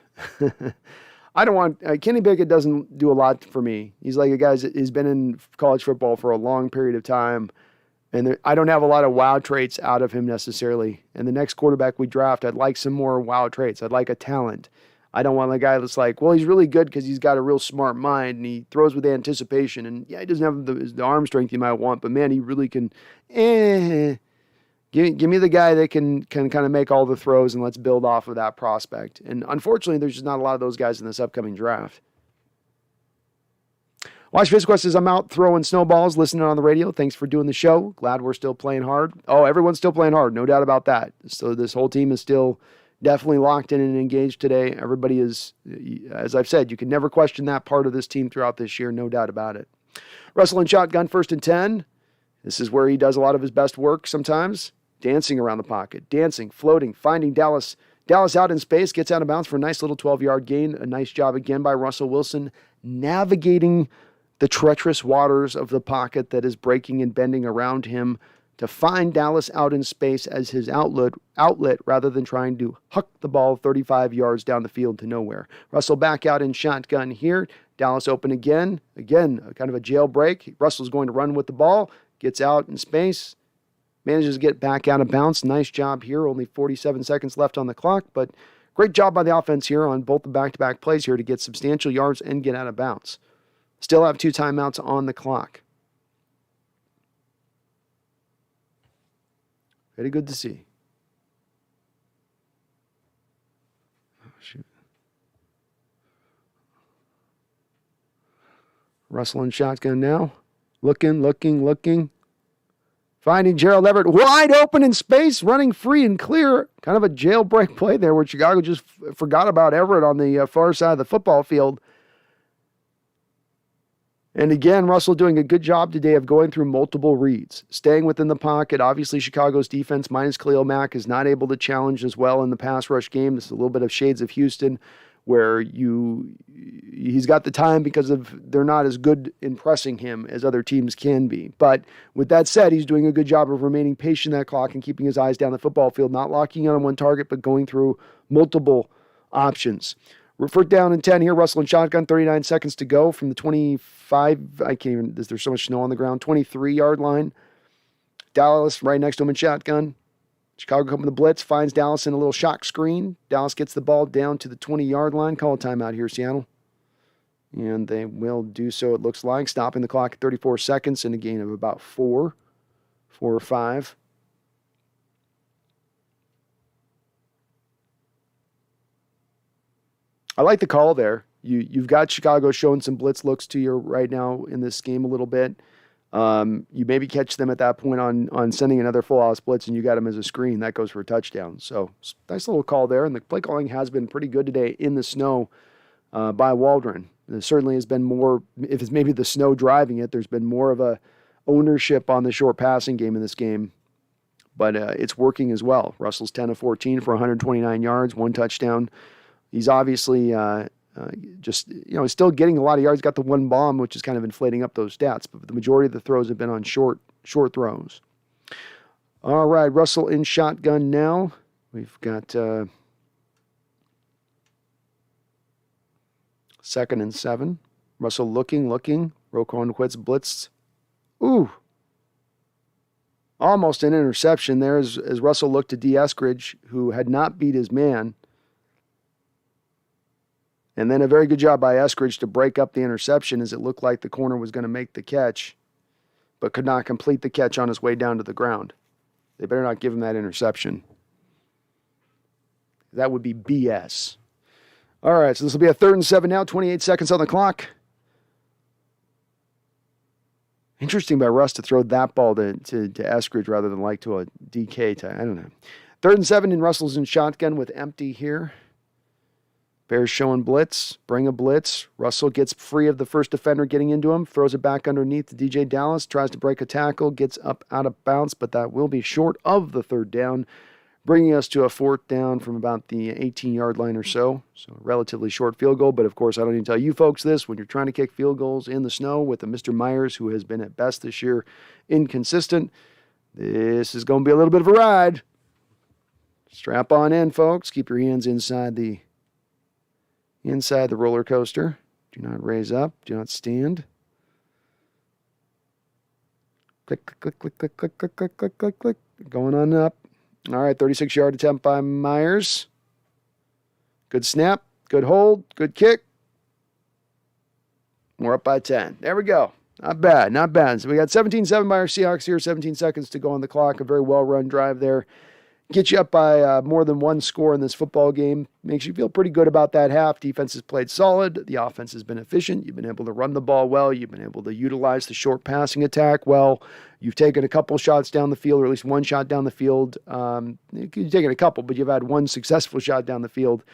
S1: I don't want, Kenny Pickett doesn't do a lot for me. He's like a guy who's been in college football for a long period of time, and I don't have a lot of wow traits out of him necessarily. And the next quarterback we draft, I'd like some more wow traits. I'd like a talent. I don't want a guy that's like, well, he's really good because he's got a real smart mind and he throws with anticipation. And yeah, he doesn't have the arm strength you might want, but man, he really can. Give me the guy that can kind of make all the throws, and let's build off of that prospect. And unfortunately, there's just not a lot of those guys in this upcoming draft. Watch Physical says, I'm out throwing snowballs, listening on the radio. Thanks for doing the show. Glad we're still playing hard. Oh, everyone's still playing hard. No doubt about that. So this whole team is still definitely locked in and engaged today. Everybody is, as I've said, you can never question that part of this team throughout this year. No doubt about it. Russell in shotgun, 1st and 10. This is where he does a lot of his best work sometimes. Dancing around the pocket. Dancing, floating, finding Dallas. Dallas out in space, gets out of bounds for a nice little 12-yard gain. A nice job again by Russell Wilson navigating the treacherous waters of the pocket that is breaking and bending around him to find Dallas out in space as his outlet rather than trying to huck the ball 35 yards down the field to nowhere. Russell back out in shotgun here. Dallas open again. Again, kind of a jailbreak. Russell's going to run with the ball. Gets out in space. Manages to get back out of bounds. Nice job here. Only 47 seconds left on the clock, but great job by the offense here on both the back-to-back plays here to get substantial yards and get out of bounds. Still have 2 timeouts on the clock. Very good to see. Oh, shoot. Russell in shotgun now. Looking. Finding Gerald Everett wide open in space, running free and clear. Kind of a jailbreak play there where Chicago just forgot about Everett on the far side of the football field. And again, Russell doing a good job today of going through multiple reads, staying within the pocket. Obviously, Chicago's defense minus Khalil Mack is not able to challenge as well in the pass rush game. This is a little bit of shades of Houston where he's got the time because of they're not as good in pressing him as other teams can be. But with that said, he's doing a good job of remaining patient in that clock and keeping his eyes down the football field, not locking on one target, but going through multiple options. We're 4th down and 10 here. Russell in shotgun, 39 seconds to go from the 25. I can't even, there's so much snow on the ground. 23-yard line. Dallas right next to him in shotgun. Chicago coming to the blitz, finds Dallas in a little shock screen. Dallas gets the ball down to the 20-yard line. Call a timeout here, Seattle. And they will do so, it looks like, stopping the clock at 34 seconds and a gain of about 4 or 5. I like the call there. You've got Chicago showing some blitz looks to you right now in this game a little bit. You maybe catch them at that point on sending another full-house blitz, and you got them as a screen. That goes for a touchdown. So nice little call there. And the play calling has been pretty good today in the snow by Waldron. There certainly has been more, if it's maybe the snow driving it, there's been more of a ownership on the short passing game in this game. But it's working as well. Russell's 10 of 14 for 129 yards, 1 touchdown. He's obviously he's still getting a lot of yards. Got the 1 bomb, which is kind of inflating up those stats. But the majority of the throws have been on short throws. All right, Russell in shotgun now. We've got 2nd and 7. Russell looking. Roquan quits blitz. Ooh. Almost an interception there as Russell looked to D. Eskridge, who had not beat his man. And then a very good job by Eskridge to break up the interception as it looked like the corner was going to make the catch, but could not complete the catch on his way down to the ground. They better not give him that interception. That would be BS. All right, so this will be a 3rd and 7 now, 28 seconds on the clock. Interesting by Russ to throw that ball to Eskridge rather than like to a DK. I don't know. 3rd and 7, and Russell's in shotgun with empty here. Bears showing blitz, bring a blitz. Russell gets free of the first defender getting into him, throws it back underneath to DJ Dallas, tries to break a tackle, gets up out of bounds, but that will be short of the 3rd down, bringing us to a 4th down from about the 18-yard line or so. So a relatively short field goal, but of course I don't need to tell you folks this. When you're trying to kick field goals in the snow with a Mr. Myers who has been at best this year inconsistent, this is going to be a little bit of a ride. Strap on in, folks. Keep your hands inside the roller coaster. Do not raise up. Do not stand. Click, click, click, click, click, click, click, click, click, click. Going on up. All right, 36-yard attempt by Myers. Good snap, good hold, good kick. We're up by 10. There we go. Not bad, not bad. So we got 17-7 by our Seahawks here, 17 seconds to go on the clock. A very well-run drive there. get you up by more than one score in this football game. Makes you feel pretty good about that half. Defense has played solid. The offense has been efficient. You've been able to run the ball well. You've been able to utilize the short passing attack well. You've taken a couple shots down the field, or at least one shot down the field. You've taken a couple, but you've had one successful shot down the field.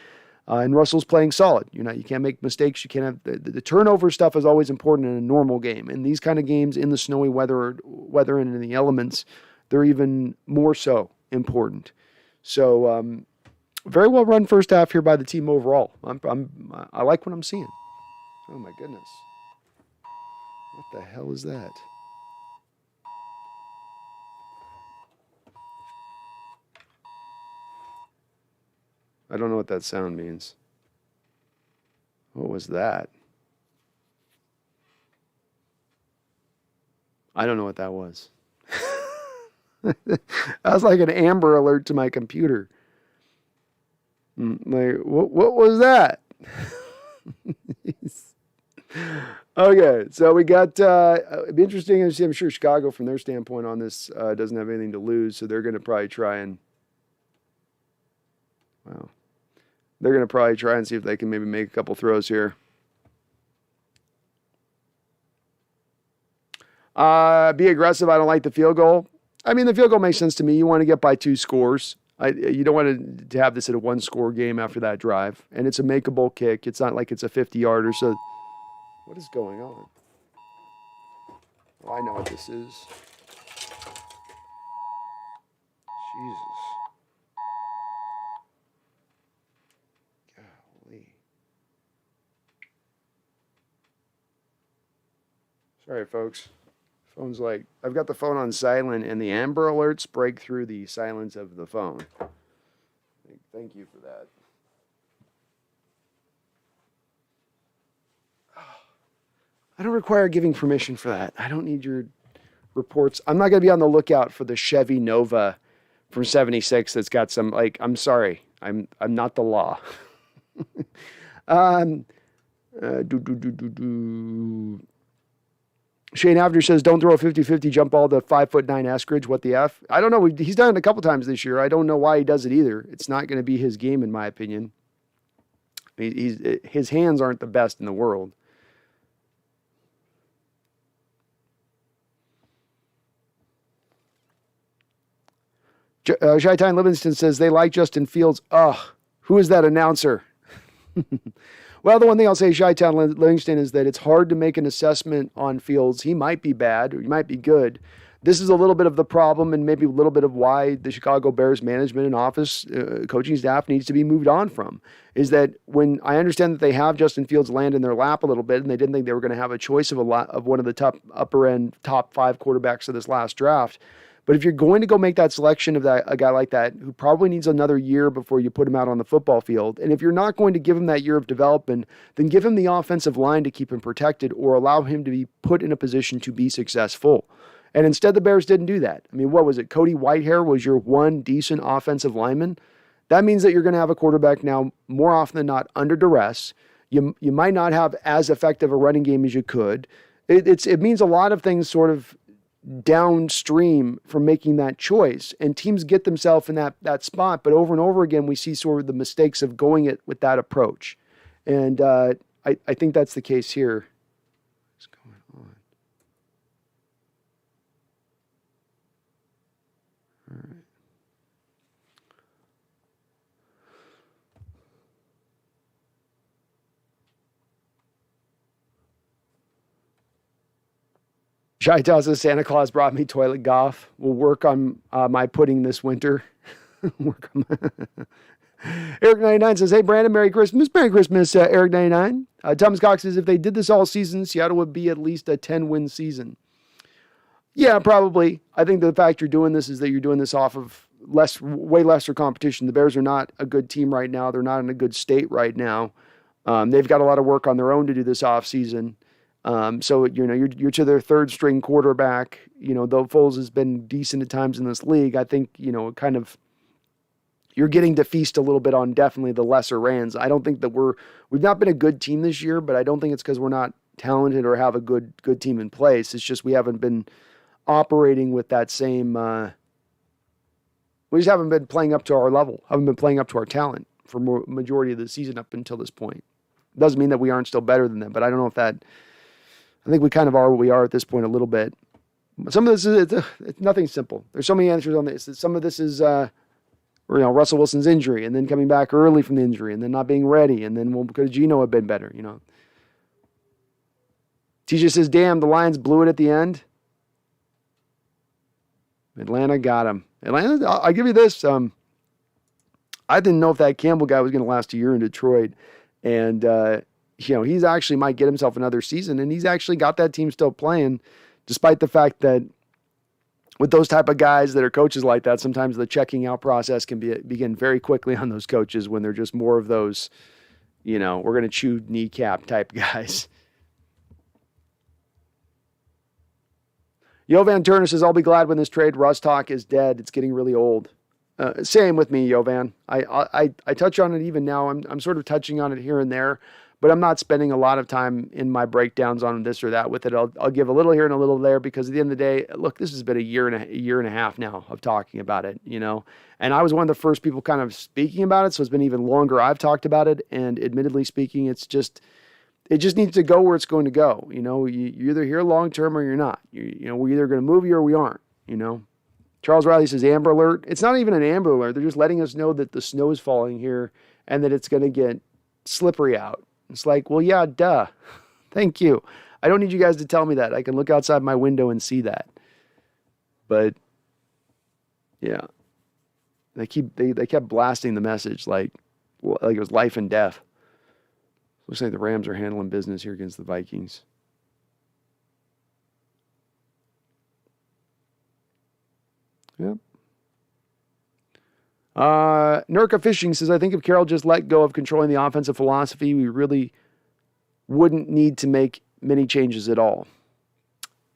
S1: And Russell's playing solid. You can't make mistakes. You can't have the turnover stuff is always important in a normal game. In these kind of games, in the snowy weather and in the elements, they're even more so important. So very well run first half here by the team overall. I like what I'm seeing. Oh my goodness. What the hell is that? I don't know what that sound means. What was that? I don't know what that was. That was like an Amber Alert to my computer. Like, what was that? Okay, so we got, it'd be interesting to see, I'm sure Chicago from their standpoint on this doesn't have anything to lose, so they're going to probably try and, they're going to probably try and see if they can maybe make a couple throws here. Be aggressive. I don't like the field goal. I mean, the field goal makes sense to me. You want to get by 2 scores. You don't want to have this at a 1-score game after that drive. And it's a makeable kick. It's not like it's a 50-yarder. So what is going on? Oh, I know what this is. Jesus. Golly. Sorry, folks. Phone's like, I've got the phone on silent, and the Amber Alerts break through the silence of the phone. Thank you for that. I don't require giving permission for that. I don't need your reports. I'm not going to be on the lookout for the Chevy Nova from 76 that's got some, I'm sorry. I'm not the law. Shane After says, don't throw a 50-50 jump ball to 5'9" Eskridge. What the F? I don't know. He's done it a couple times this year. I don't know why he does it either. It's not going to be his game, in my opinion. His hands aren't the best in the world. Shy-Time Livingston says, they like Justin Fields. Ugh, who is that announcer? Well, the one thing I'll say, Shy-Town Livingston, is that it's hard to make an assessment on Fields. He might be bad or he might be good. This is a little bit of the problem and maybe a little bit of why the Chicago Bears management and office coaching staff needs to be moved on from, is that when I understand that they have Justin Fields land in their lap a little bit and they didn't think they were going to have a choice of one of the upper-end top 5 quarterbacks of this last draft. But if you're going to go make that selection of a guy like that, who probably needs another year before you put him out on the football field, and if you're not going to give him that year of development, then give him the offensive line to keep him protected or allow him to be put in a position to be successful. And instead, the Bears didn't do that. I mean, what was it? Cody Whitehair was your one decent offensive lineman. That means that you're going to have a quarterback now more often than not under duress. You might not have as effective a running game as you could. It means a lot of things sort of downstream from making that choice, and teams get themselves in that spot. But over and over again, we see sort of the mistakes of going it with that approach. And I think that's the case here. What's going on? All right. Shy says Santa Claus brought me toilet golf. We'll work on my pudding this winter. Eric99 says, hey, Brandon, Merry Christmas. Merry Christmas, Eric99. Thomas Cox says, if they did this all season, Seattle would be at least a 10-win season. Yeah, probably. I think the fact you're doing this is that you're doing this off of way lesser competition. The Bears are not a good team right now. They're not in a good state right now. They've got a lot of work on their own to do this offseason. So, you're to their third string quarterback. Though Foles has been decent at times in this league, I think, kind of you're getting to feast a little bit on definitely the lesser Rams. I don't think that we've not been a good team this year, but I don't think it's because we're not talented or have a good team in place. It's just we haven't been operating with that same We just haven't been playing up to our level, haven't been playing up to our talent for majority of the season up until this point. Doesn't mean that we aren't still better than them, but I don't know if that, I think we kind of are what we are at this point a little bit. Some of this is, it's nothing simple. There's so many answers on this. Some of this is, Russell Wilson's injury and then coming back early from the injury and then not being ready. And then, could Geno have been better, TJ says, damn, the Lions blew it at the end. Atlanta got him. Atlanta, I'll give you this. I didn't know if that Campbell guy was going to last a year in Detroit. And, he's actually might get himself another season. And he's actually got that team still playing, despite the fact that with those type of guys that are coaches like that, sometimes the checking out process can begin very quickly on those coaches when they're just more of those, we're going to chew kneecap type guys. Yovan Turner says, I'll be glad when this trade Russ talk is dead. It's getting really old. Same with me, Yovan. I touch on it even now. I'm sort of touching on it here and there, but I'm not spending a lot of time in my breakdowns on this or that with it. I'll give a little here and a little there because at the end of the day, look, this has been a year and a half now of talking about it, and I was one of the first people kind of speaking about it. So it's been even longer I've talked about it. And admittedly speaking, it just needs to go where it's going to go. You're either here long-term or you're not. We're either going to move you or we aren't, Charles Riley says Amber Alert. It's not even an Amber Alert. They're just letting us know that the snow is falling here and that it's going to get slippery out. It's like, well, yeah, duh. Thank you. I don't need you guys to tell me that. I can look outside my window and see that. But yeah, they kept blasting the message like it was life and death. Looks like the Rams are handling business here against the Vikings. Yep. Nurka Fishing says, I think if Carroll just let go of controlling the offensive philosophy, we really wouldn't need to make many changes at all.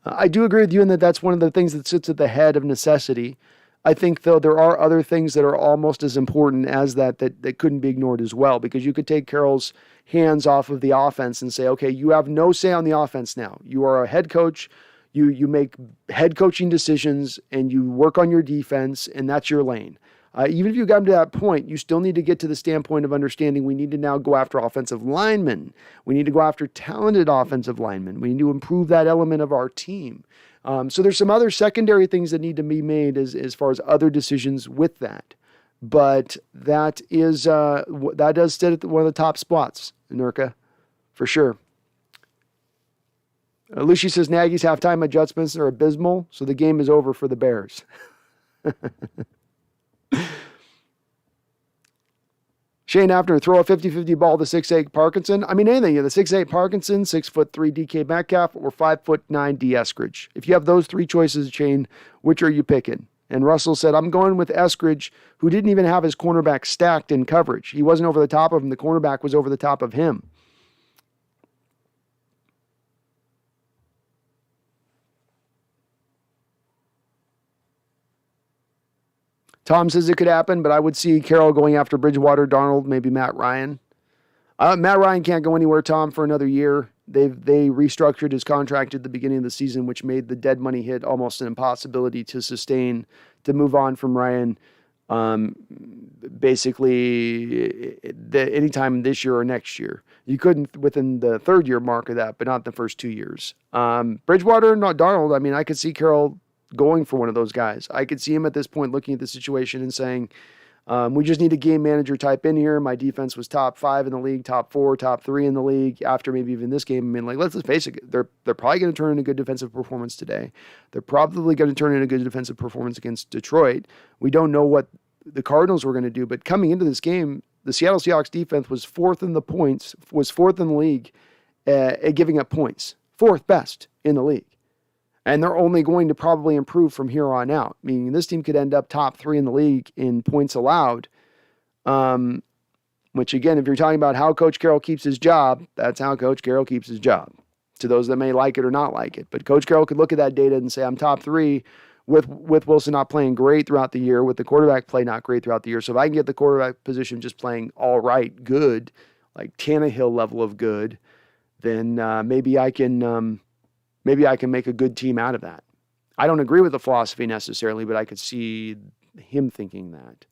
S1: I do agree with you in that that's one of the things that sits at the head of necessity. I think, though, there are other things that are almost as important as that couldn't be ignored as well, because you could take Carroll's hands off of the offense and say, okay, you have no say on the offense now. You are a head coach. You make head coaching decisions and you work on your defense, and that's your lane. Even if you got to that point, you still need to get to the standpoint of understanding we need to now go after offensive linemen. We need to go after talented offensive linemen. We need to improve that element of our team. So there's some other secondary things that need to be made as far as other decisions with that. But that does sit at one of the top spots, Nurka, for sure. Lucy says Nagy's halftime adjustments are abysmal, so the game is over for the Bears. Shane After, throw a 50-50 ball to 6'8 Parkinson. I mean, anything. The 6'8 Parkinson, 6'3 DK Metcalf, or 5'9 D Eskridge. If you have those three choices, Shane, which are you picking? And Russell said, I'm going with Eskridge, who didn't even have his cornerback stacked in coverage. He wasn't over the top of him. The cornerback was over the top of him. Tom says it could happen, but I would see Carroll going after Bridgewater, Darnold, maybe Matt Ryan. Matt Ryan can't go anywhere, Tom, for another year. They restructured his contract at the beginning of the season, which made the dead money hit almost an impossibility to sustain, to move on from Ryan. Basically, anytime this year or next year. You couldn't within the third year mark of that, but not the first 2 years. Bridgewater, not Darnold. I mean, I could see Carroll going for one of those guys. I could see him at this point looking at the situation and saying, we just need a game manager type in here. My defense was top 5 in the league, top 4, top 3 in the league after maybe even this game. I mean, like, let's face it, they're probably going to turn in a good defensive performance today. They're probably going to turn in a good defensive performance against Detroit. We don't know what the Cardinals were going to do, but coming into this game, the Seattle Seahawks defense was fourth in the league at giving up points. 4th best in the league. And they're only going to probably improve from here on out, meaning this team could end up top 3 in the league in points allowed, which, again, if you're talking about how Coach Carroll keeps his job, that's how Coach Carroll keeps his job, to those that may like it or not like it. But Coach Carroll could look at that data and say, I'm top 3 with Wilson not playing great throughout the year, with the quarterback play not great throughout the year. So if I can get the quarterback position just playing all right, good, like Tannehill level of good, then maybe I can make a good team out of that. I don't agree with the philosophy necessarily, but I could see him thinking that.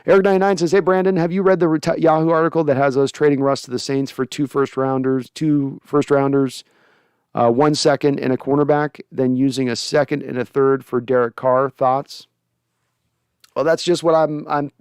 S1: Eric99 says, hey, Brandon, have you read the Yahoo article that has us trading Russ to the Saints for two first rounders, 1 second and a cornerback, then using a second and a third for Derek Carr? Thoughts? Well, that's just what I mean,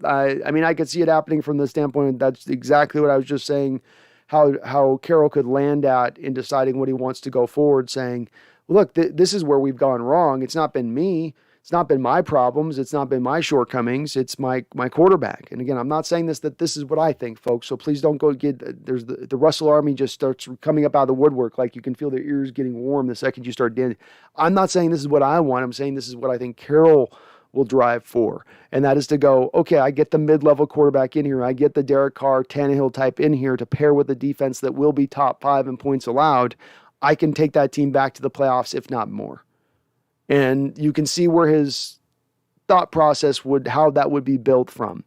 S1: I could see it happening from the standpoint. That's exactly what I was just saying, how Carroll could land at in deciding what he wants to go forward, saying, look, this is where we've gone wrong. It's not been me. It's not been my problems. It's not been my shortcomings. It's my quarterback. And again, I'm not saying that this is what I think, folks. So please don't go there's the Russell Army just starts coming up out of the woodwork. Like you can feel their ears getting warm the second you start dancing. I'm not saying this is what I want. I'm saying this is what I think Carroll will drive for. And that is to go, okay, I get the mid-level quarterback in here. I get the Derek Carr, Tannehill type in here to pair with a defense that will be top 5 in points allowed. I can take that team back to the playoffs, if not more. And you can see where his thought process how that would be built from.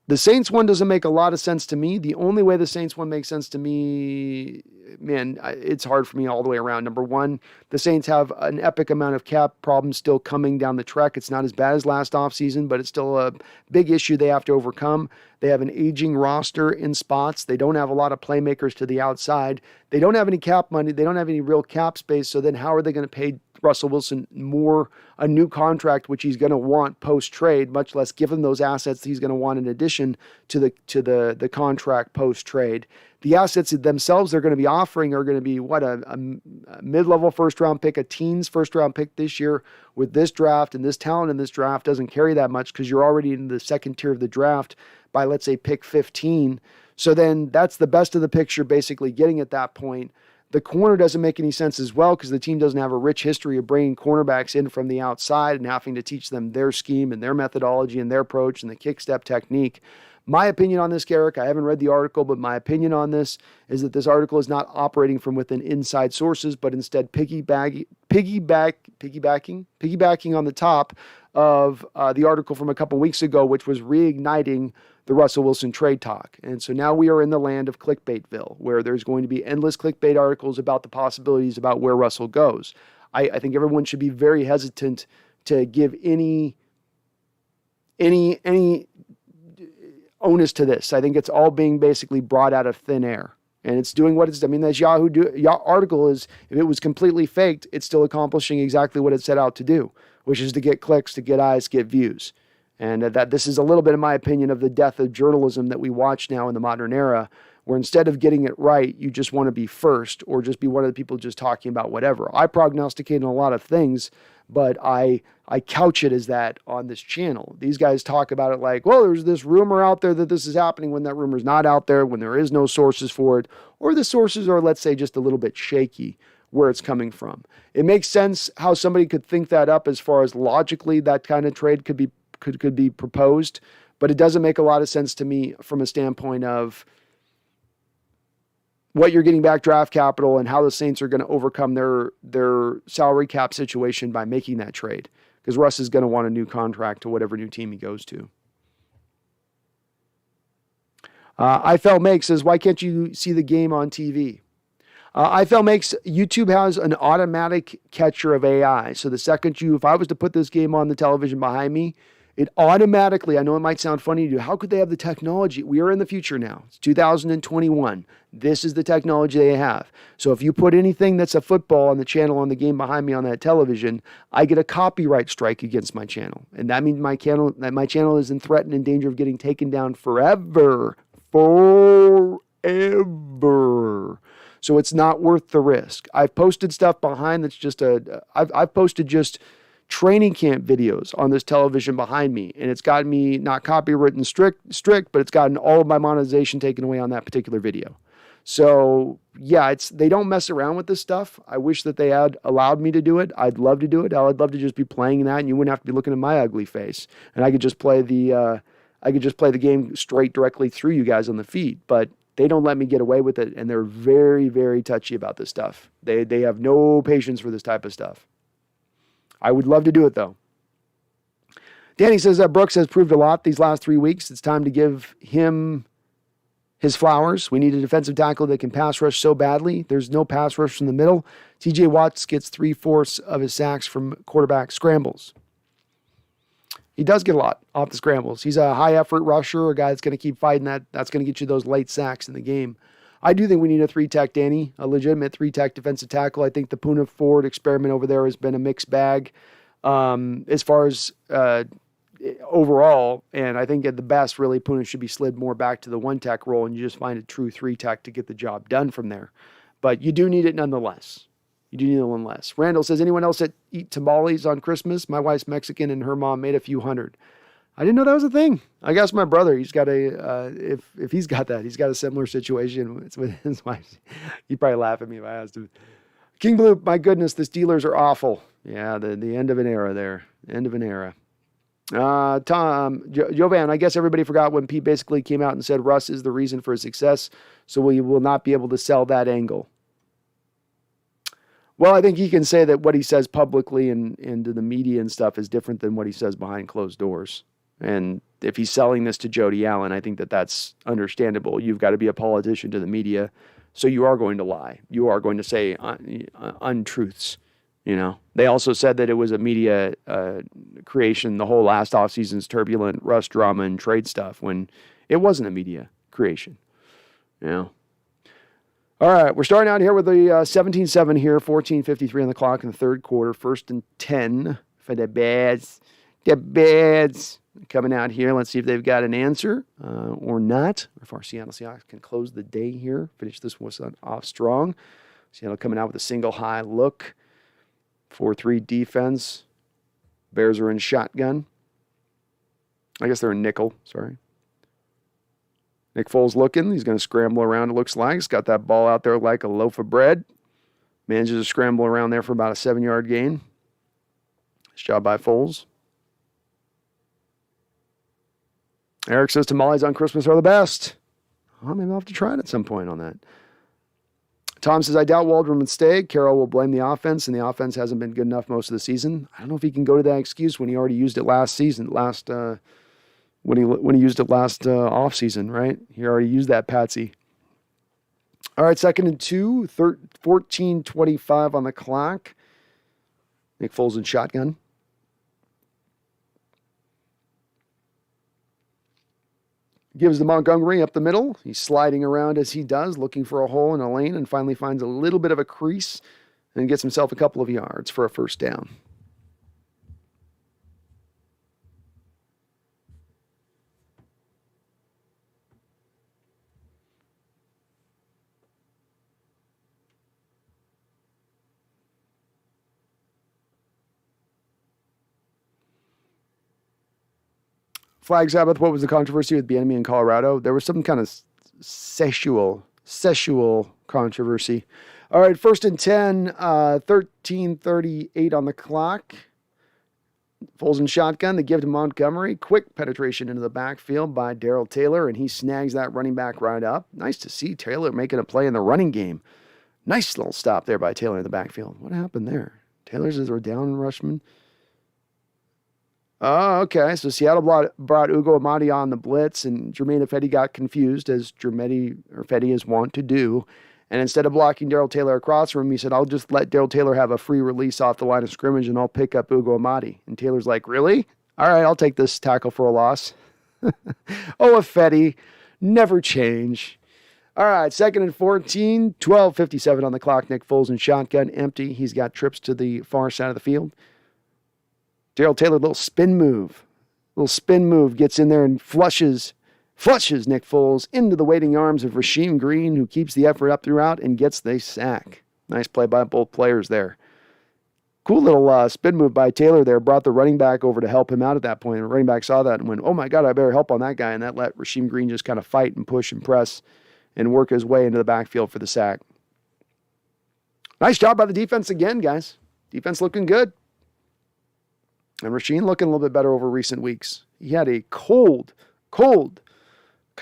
S1: The Saints one doesn't make a lot of sense to me. The only way the Saints one makes sense to me, man, it's hard for me all the way around. Number one, the Saints have an epic amount of cap problems still coming down the track. It's not as bad as last offseason, but it's still a big issue they have to overcome. They have an aging roster in spots. They don't have a lot of playmakers to the outside. They don't have any cap money. They don't have any real cap space. So then how are they going to pay Russell Wilson a new contract, which he's going to want post-trade, much less given those assets he's going to want in addition to the contract post-trade. The assets themselves they're going to be offering are going to be a mid-level first-round pick, a teens first-round pick this year with this draft, and this talent in this draft doesn't carry that much because you're already in the second tier of the draft by, let's say, pick 15. So then that's the best of the picture basically getting at that point. The corner doesn't make any sense as well because the team doesn't have a rich history of bringing cornerbacks in from the outside and having to teach them their scheme and their methodology and their approach and the kick step technique. My opinion on this, Garrick, I haven't read the article, but my opinion on this is that this article is not operating from within inside sources, but instead piggybacking on the top of the article from a couple weeks ago, which was reigniting the Russell Wilson trade talk. And so now we are in the land of clickbaitville, where there's going to be endless clickbait articles about the possibilities about where Russell goes. I think everyone should be very hesitant to give any onus to this. I think it's all being basically brought out of thin air. And it's doing what it's, I mean, this Yahoo article is, if it was completely faked, it's still accomplishing exactly what it set out to do, which is to get clicks, to get eyes, get views. And that this is a little bit, in my opinion, of the death of journalism that we watch now in the modern era, where instead of getting it right, you just want to be first or just be one of the people just talking about whatever. I prognosticate on a lot of things, but I couch it as that on this channel. These guys talk about it like, well, there's this rumor out there that this is happening when that rumor's not out there, when there is no sources for it, or the sources are, let's say, just a little bit shaky where it's coming from. It makes sense how somebody could think that up as far as logically that kind of trade could be proposed, but it doesn't make a lot of sense to me from a standpoint of what you're getting back draft capital and how the Saints are going to overcome their salary cap situation by making that trade, because Russ is going to want a new contract to whatever new team he goes to. IFL Makes says, why can't you see the game on TV? IFL Makes, YouTube has an automatic catcher of AI. So the second if I was to put this game on the television behind me, it automatically, I know it might sound funny to you, how could they have the technology? We are in the future now. It's 2021. This is the technology they have. So if you put anything that's a football on the channel on the game behind me on that television, I get a copyright strike against my channel. And that means my channel is in threat and in danger of getting taken down forever. Forever. So it's not worth the risk. I've posted stuff behind that's just I've posted just training camp videos on this television behind me, and it's gotten me not copywritten strict, but it's gotten all of my monetization taken away on that particular video. So yeah, they don't mess around with this stuff. I wish that they had allowed me to do it. I'd love to do it. I'd love to just be playing that, and you wouldn't have to be looking at my ugly face, and I could just play the game straight directly through you guys on the feed. But they don't let me get away with it, and they're very, very touchy about this stuff. They have no patience for this type of stuff. I would love to do it, though. Danny says that Brooks has proved a lot these last 3 weeks. It's time to give him his flowers. We need a defensive tackle that can pass rush so badly. There's no pass rush from the middle. TJ Watts gets 3/4 of his sacks from quarterback scrambles. He does get a lot off the scrambles. He's a high-effort rusher, a guy that's going to keep fighting that. That's going to get you those late sacks in the game. I do think we need a three-tech Danny, a legitimate three-tech defensive tackle. I think the Puna Ford experiment over there has been a mixed bag as far as overall. And I think at the best, really, Puna should be slid more back to the one-tech role, and you just find a true three-tech to get the job done from there. But you do need it nonetheless. You do need it nonetheless. Randall says, anyone else that eat tamales on Christmas? My wife's Mexican, and her mom made a few hundred. I didn't know that was a thing. I guess my brother, he's got if he's got that, he's got a similar situation. It's with his wife. He'd probably laugh at me if I asked him. King Blue, my goodness, the Steelers are awful. Yeah, the end of an era there. End of an era. Jovan, I guess everybody forgot when Pete basically came out and said Russ is the reason for his success, so we will not be able to sell that angle. Well, I think he can say that what he says publicly and to the media and stuff is different than what he says behind closed doors. And if he's selling this to Jody Allen, I think that that's understandable. You've got to be a politician to the media, so you are going to lie. You are going to say untruths. You know, they also said that it was a media creation, the whole last offseason's turbulent Russ drama and trade stuff, when it wasn't a media creation. You know. All right, we're starting out here with the 17-7 here, 14:53 on the clock in the third quarter, 1st and 10 for the Bears. The Bears coming out here. Let's see if they've got an answer or not. If our Seattle Seahawks can close the day here, finish this one off strong. Seattle coming out with a single high look. 4-3 defense. Bears are in shotgun. I guess they're in nickel, sorry. Nick Foles looking. He's going to scramble around, it looks like. He's got that ball out there like a loaf of bread. Manages to scramble around there for about a 7-yard gain. Nice job by Foles. Eric says tamales on Christmas are the best. Well, maybe I'll have to try it at some point on that. Tom says, I doubt Waldron would stay. Carroll will blame the offense, and the offense hasn't been good enough most of the season. I don't know if he can go to that excuse when he already used it last season, when he used it last offseason, right? He already used that patsy. All right, 2nd and 2, 14:25 on the clock. Nick Foles in shotgun. Gives to Montgomery up the middle. He's sliding around as he does, looking for a hole in a lane, and finally finds a little bit of a crease and gets himself a couple of yards for a first down. Flag Sabbath, what was the controversy with Bieniemy in Colorado? There was some kind of sexual controversy. All right, 1st and 10, 13:38 on the clock. Foles in shotgun, they give to Montgomery. Quick penetration into the backfield by Darrell Taylor, and he snags that running back right up. Nice to see Taylor making a play in the running game. Nice little stop there by Taylor in the backfield. What happened there? Taylor's is down Rushman. Oh, okay. So Seattle brought Ugo Amadi on the blitz, and Jermaine Ifedi got confused, as Ifedi is wont to do. And instead of blocking Darrell Taylor across from him, he said, I'll just let Darrell Taylor have a free release off the line of scrimmage, and I'll pick up Ugo Amadi. And Taylor's like, really? All right, I'll take this tackle for a loss. Oh, Ifedi, never change. All right, 2nd and 14, 12:57 on the clock. Nick Foles in shotgun, empty. He's got trips to the far side of the field. Darrell Taylor, little spin move, gets in there and flushes Nick Foles into the waiting arms of Rasheem Green, who keeps the effort up throughout and gets the sack. Nice play by both players there. Cool little spin move by Taylor there, brought the running back over to help him out at that point. The running back saw that and went, oh my God, I better help on that guy. And that let Rasheem Green just kind of fight and push and press and work his way into the backfield for the sack. Nice job by the defense again, guys. Defense looking good. And Rasheem looking a little bit better over recent weeks. He had a cold kind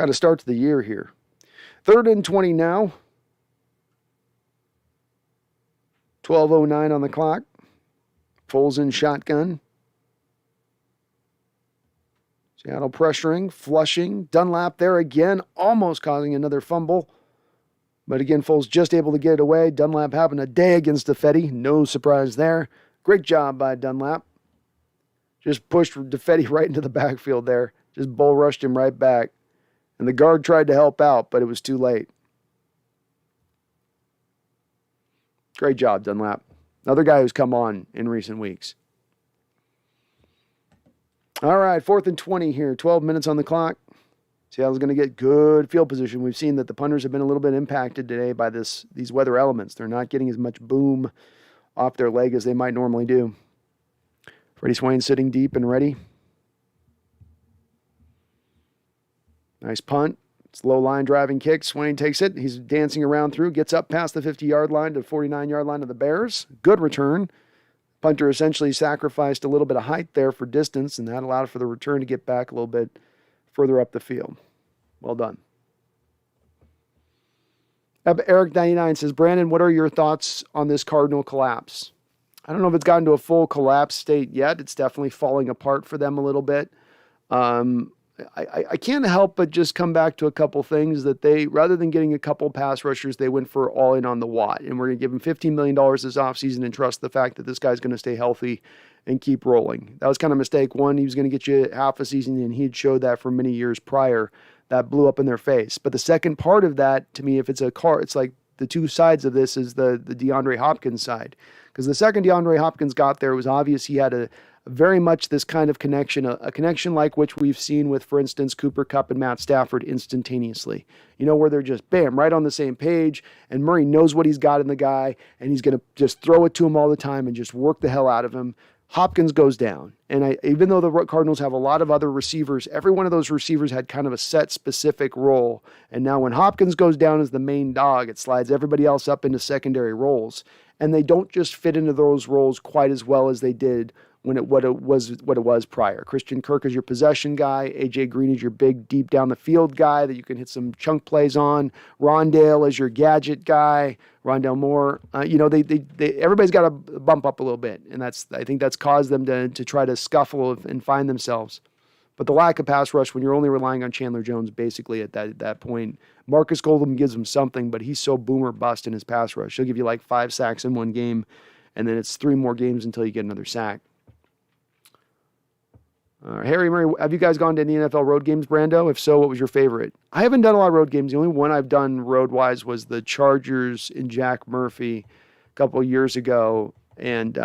S1: of start to the year here. 3rd and 20 now. 12:09 on the clock. Foles in shotgun. Seattle pressuring, flushing. Dunlap there again, almost causing another fumble. But again, Foles just able to get it away. Dunlap having a day against Ifedi. No surprise there. Great job by Dunlap. Just pushed Defetti right into the backfield there. Just bull rushed him right back. And the guard tried to help out, but it was too late. Great job, Dunlap. Another guy who's come on in recent weeks. All right, 4th and 20 here. 12 minutes on the clock. Seattle's going to get good field position. We've seen that the punters have been a little bit impacted today by these weather elements. They're not getting as much boom off their leg as they might normally do. Freddie Swain sitting deep and ready. Nice punt. It's low line driving kick. Swain takes it. He's dancing around through, gets up past the 50-yard line to the 49-yard line of the Bears. Good return. Punter essentially sacrificed a little bit of height there for distance, and that allowed for the return to get back a little bit further up the field. Well done. Eric99 says, Brandon, what are your thoughts on this Cardinal collapse? I don't know if it's gotten to a full collapse state yet. It's definitely falling apart for them a little bit. I can't help but just come back to a couple things that they, rather than getting a couple pass rushers, they went for all in on the Watt. And we're going to give him $15 million this offseason and trust the fact that this guy's going to stay healthy and keep rolling. That was kind of a mistake. One, he was going to get you half a season, and he'd showed that for many years prior. That blew up in their face. But the second part of that, to me, if it's a car, it's like the two sides of this is the DeAndre Hopkins side. Because the second DeAndre Hopkins got there, it was obvious he had a very much this kind of connection, a connection like which we've seen with, for instance, Cooper Kupp and Matt Stafford instantaneously. You know, where they're just, bam, right on the same page, and Murray knows what he's got in the guy, and he's going to just throw it to him all the time and just work the hell out of him. Hopkins goes down. And even though the Cardinals have a lot of other receivers, every one of those receivers had kind of a set specific role. And now when Hopkins goes down as the main dog, it slides everybody else up into secondary roles. And they don't just fit into those roles quite as well as they did when what it was prior. Christian Kirk is your possession guy. A.J. Green is your big, deep down the field guy that you can hit some chunk plays on. Rondale is your gadget guy. Rondale Moore. Everybody's got to bump up a little bit, and I think that's caused them to try to scuffle and find themselves. But the lack of pass rush, when you're only relying on Chandler Jones, basically at that point, Marcus Golden gives him something, but he's so boomer bust in his pass rush. He'll give you like 5 sacks in one game, and then it's 3 more games until you get another sack. Harry Murray, have you guys gone to any NFL road games, Brando? If so, what was your favorite? I haven't done a lot of road games. The only one I've done road-wise was the Chargers in Jack Murphy a couple of years ago, and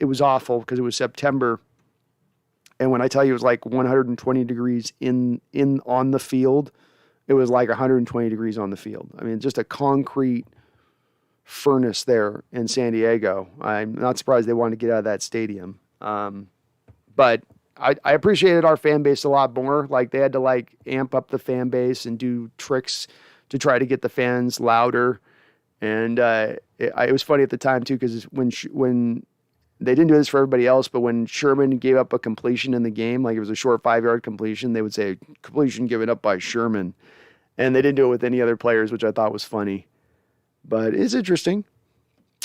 S1: it was awful because it was September. And when I tell you it was like 120 degrees on the field, it was like 120 degrees on the field. I mean, just a concrete furnace there in San Diego. I'm not surprised they wanted to get out of that stadium. But I appreciated our fan base a lot more. Like, they had to amp up the fan base and do tricks to try to get the fans louder. And it was funny at the time too, because when they didn't do this for everybody else, but when Sherman gave up a completion in the game, like it was a short 5-yard completion, they would say completion given up by Sherman, and they didn't do it with any other players, which I thought was funny. But it's interesting.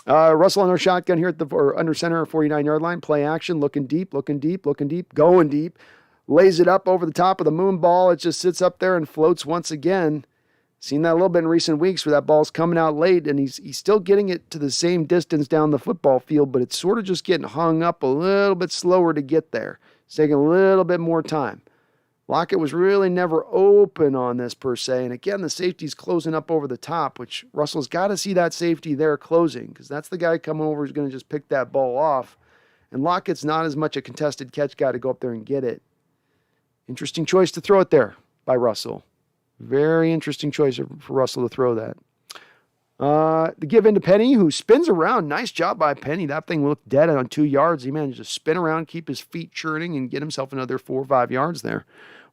S1: Russell under shotgun here under center, 49-yard line. Play action, looking deep, going deep. Lays it up over the top of the moon ball. It just sits up there and floats once again. Seen that a little bit in recent weeks where that ball's coming out late, and he's still getting it to the same distance down the football field, but it's sort of just getting hung up a little bit slower to get there. It's taking a little bit more time. Lockett was really never open on this per se. And again, the safety's closing up over the top, which Russell's got to see that safety there closing, because that's the guy coming over who's going to just pick that ball off. And Lockett's not as much a contested catch guy to go up there and get it. Interesting choice to throw it there by Russell. Very interesting choice for Russell to throw that. The give in to Penny, who spins around. Nice job by Penny. That thing looked dead on 2 yards. He managed to spin around, keep his feet churning, and get himself another 4 or 5 yards there.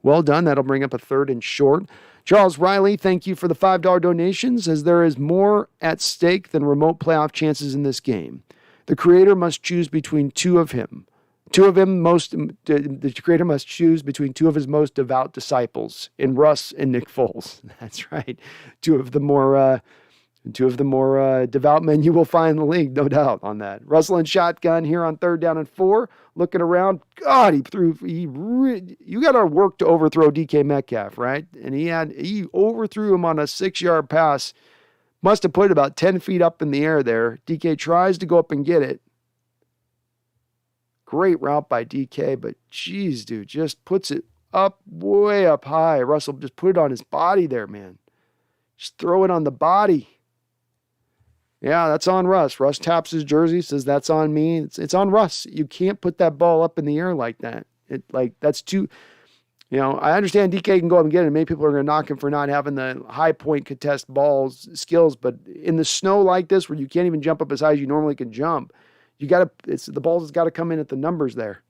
S1: Well done. That'll bring up a 3rd and short. Charles Riley, thank you for the $5 donations, as there is more at stake than remote playoff chances in this game. The creator must choose between two of him. The creator must choose between 2 of his most devout disciples, in Russ and Nick Foles. That's right. Two of the more devout men you will find in the league, no doubt on that. Russell in shotgun here on 3rd down and 4, looking around. God, you got to work to overthrow DK Metcalf, right? And he overthrew him on a 6-yard pass. Must have put it about 10 feet up in the air there. DK tries to go up and get it. Great route by DK, but geez, dude, just puts it up, way up high. Russell just put it on his body there, man. Just throw it on the body. Yeah, that's on Russ. Russ taps his jersey, says that's on me. It's on Russ. You can't put that ball up in the air like that. That's too, I understand DK can go up and get it. Many people are going to knock him for not having the high point contest balls skills, but in the snow like this, where you can't even jump up as high as you normally can jump, the balls has got to come in at the numbers there.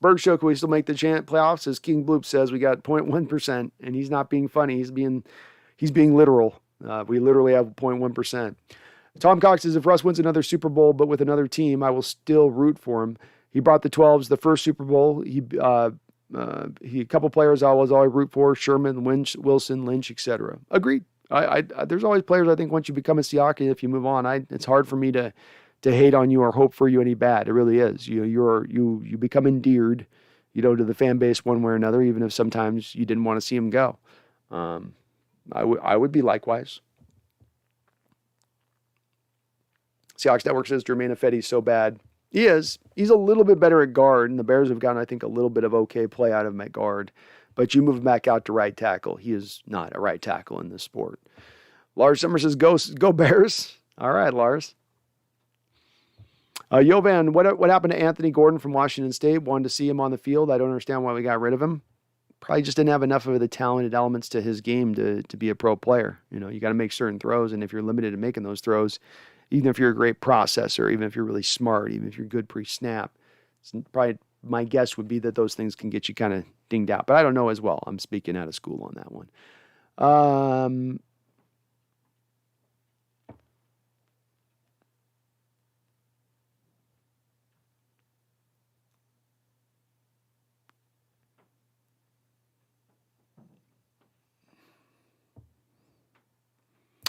S1: Berg Show, can we still make the playoffs? As King Bloop says, we got 0.1%, and he's not being funny. He's being literal. We literally have 0.1%. Tom Cox says, if Russ wins another Super Bowl, but with another team, I will still root for him. He brought the 12s the first Super Bowl. A couple players I was always root for: Sherman, Lynch, Wilson, Lynch, etc. Agreed. There's always players I think once you become a Seahawk, if you move on, it's hard for me to hate on you or hope for you any bad. It really is. You become endeared, to the fan base one way or another, even if sometimes you didn't want to see him go. I would be likewise. Seahawks Network says Jermaine Ifedi's so bad. He is. He's a little bit better at guard, and the Bears have gotten, I think, a little bit of okay play out of him at guard. But you move him back out to right tackle. He is not a right tackle in this sport. Lars Summers says, go Bears. All right, Lars. Yovan, what happened to Anthony Gordon from Washington State? Wanted to see him on the field. I don't understand why we got rid of him. Probably just didn't have enough of the talented elements to his game to be a pro player. You got to make certain throws, and if you're limited in making those throws, even if you're a great processor, even if you're really smart, even if you're good pre-snap, probably my guess would be that those things can get you kind of dinged out. But I don't know as well. I'm speaking out of school on that one.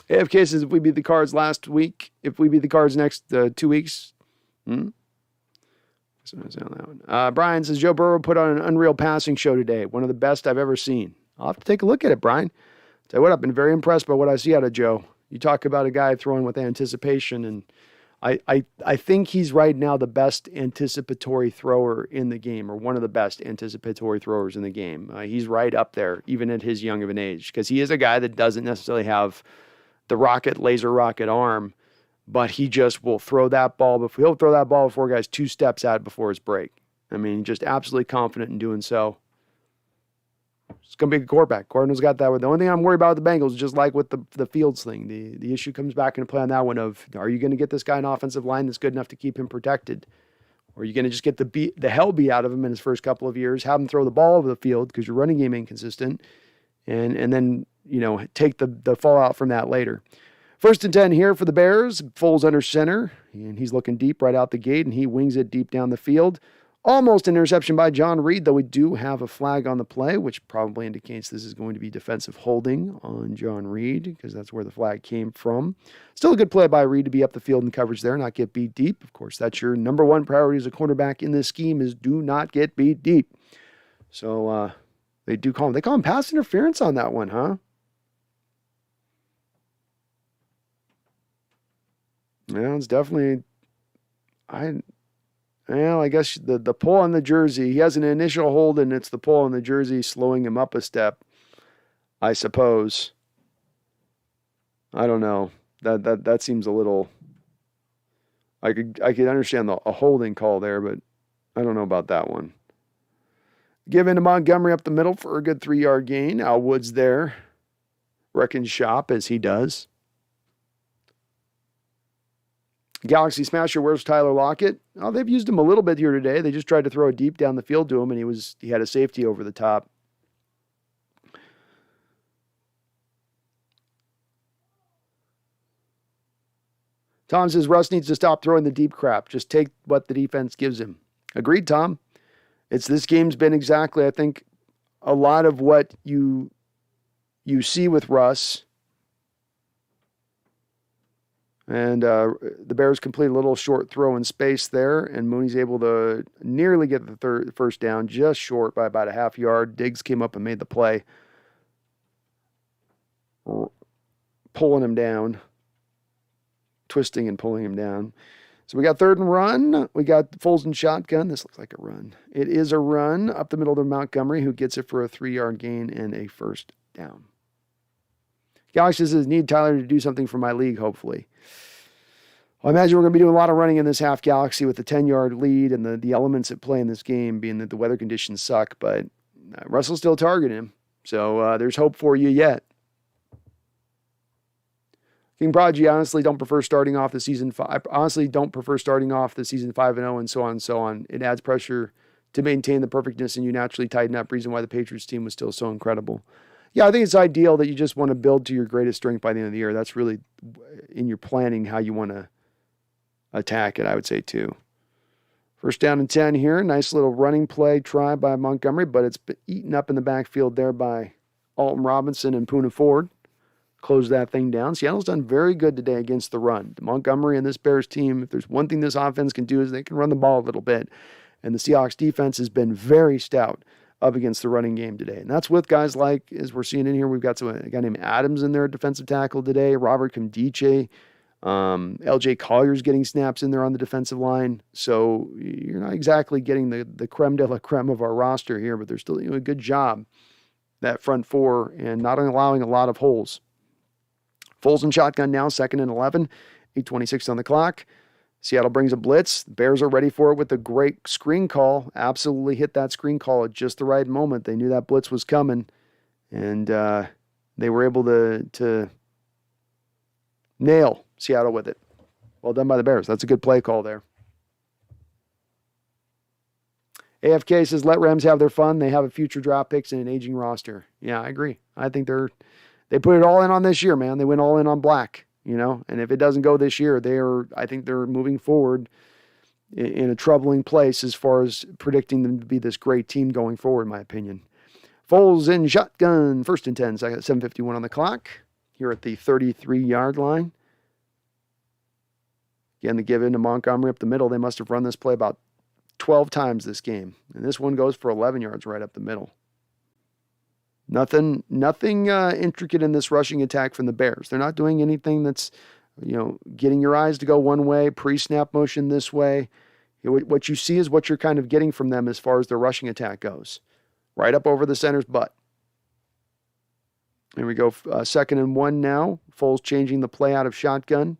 S1: AFK says, if we beat the Cards last week, if we beat the Cards next 2 weeks. Brian says, Joe Burrow put on an unreal passing show today. One of the best I've ever seen. I'll have to take a look at it, Brian. Tell you what, I've been very impressed by what I see out of Joe. You talk about a guy throwing with anticipation, and I think he's right now the best anticipatory thrower in the game, or one of the best anticipatory throwers in the game. He's right up there, even at his young of an age, because he is a guy that doesn't necessarily have the laser rocket arm, but he just will throw that ball. He'll throw that ball before guys 2 steps out before his break. I mean, just absolutely confident in doing so. It's going to be a quarterback. Cardinals got that one. The only thing I'm worried about with the Bengals, just like with the Fields thing, the issue comes back into play on that one of, are you going to get this guy an offensive line that's good enough to keep him protected? Or are you going to just get the hell beat out of him in his first couple of years, have him throw the ball over the field because your running game inconsistent, and then take the fallout from that later. 1st and 10 here for the Bears. Foles under center, and he's looking deep right out the gate, and he wings it deep down the field. Almost an interception by John Reed, though we do have a flag on the play, which probably indicates this is going to be defensive holding on John Reed, because that's where the flag came from. Still a good play by Reed to be up the field in coverage there, not get beat deep. Of course, that's your number one priority as a cornerback in this scheme, is do not get beat deep. So they call him pass interference on that one, huh? Yeah, it's definitely, I guess the pull on the jersey, he has an initial hold, and it's the pull on the jersey slowing him up a step, I suppose. I don't know. That seems a little, I could understand a holding call there, but I don't know about that one. Give in to Montgomery up the middle for a good 3-yard gain. Al Woods there, wrecking shop as he does. Galaxy Smasher, where's Tyler Lockett? Oh, they've used him a little bit here today. They just tried to throw it deep down the field to him, and he had a safety over the top. Tom says Russ needs to stop throwing the deep crap. Just take what the defense gives him. Agreed, Tom. This game's been exactly, I think, a lot of what you see with Russ. And the Bears complete a little short throw in space there, and Mooney's able to nearly get the first down, just short by about a half yard. Diggs came up and made the play pulling him down, twisting and pulling him down. So we got 3rd and run. We got Foles and shotgun. This looks like a run. It is a run up the middle to Montgomery, who gets it for a 3-yard gain and a 1st down. Galaxy says, need Tyler to do something for my league, hopefully. I imagine we're going to be doing a lot of running in this half, Galaxy, with the 10-yard lead and the elements at play in this game being that the weather conditions suck, but Russell's still targeting him. So there's hope for you yet. King Prodigy, honestly don't prefer starting off the season 5. Honestly, don't prefer starting off the season 5-0 and so on and so on. It adds pressure to maintain the perfectness, and you naturally tighten up. Reason why the Patriots team was still so incredible. Yeah, I think it's ideal that you just want to build to your greatest strength by the end of the year. That's really in your planning how you want to attack it, I would say, too. 1st down and 10 here. Nice little running play try by Montgomery, but it's been eaten up in the backfield there by Alton Robinson and Poona Ford. Close that thing down. Seattle's done very good today against the run. Montgomery and this Bears team, if there's one thing this offense can do, is they can run the ball a little bit. And the Seahawks defense has been very stout up against the running game today. And that's with guys like, as we're seeing in here, we've got a guy named Adams in there, defensive tackle today, Robert Kimdiche, LJ Collier's getting snaps in there on the defensive line. So you're not exactly getting the creme de la creme of our roster here, but they're still doing a good job, that front 4, and not allowing a lot of holes. Foles and shotgun now, 2nd and 11, 8:26 on the clock. Seattle brings a blitz. The Bears are ready for it with a great screen call. Absolutely hit that screen call at just the right moment. They knew that blitz was coming, and they were able to nail Seattle with it. Well done by the Bears. That's a good play call there. AFK says, let Rams have their fun. They have a future draft picks and an aging roster. Yeah, I agree. I think they put it all in on this year, man. They went all in on black, and if it doesn't go this year, I think they're moving forward in a troubling place as far as predicting them to be this great team going forward, in my opinion. Foles in shotgun, 1st and 10, 7:51 on the clock here at the 33-yard line. Again, the give in to Montgomery up the middle. They must have run this play about 12 times this game. And this one goes for 11 yards right up the middle. Nothing intricate in this rushing attack from the Bears. They're not doing anything that's, getting your eyes to go one way, pre-snap motion this way. What you see is what you're kind of getting from them as far as their rushing attack goes. Right up over the center's butt. Here we go, 2nd and 1 now. Foles changing the play out of shotgun.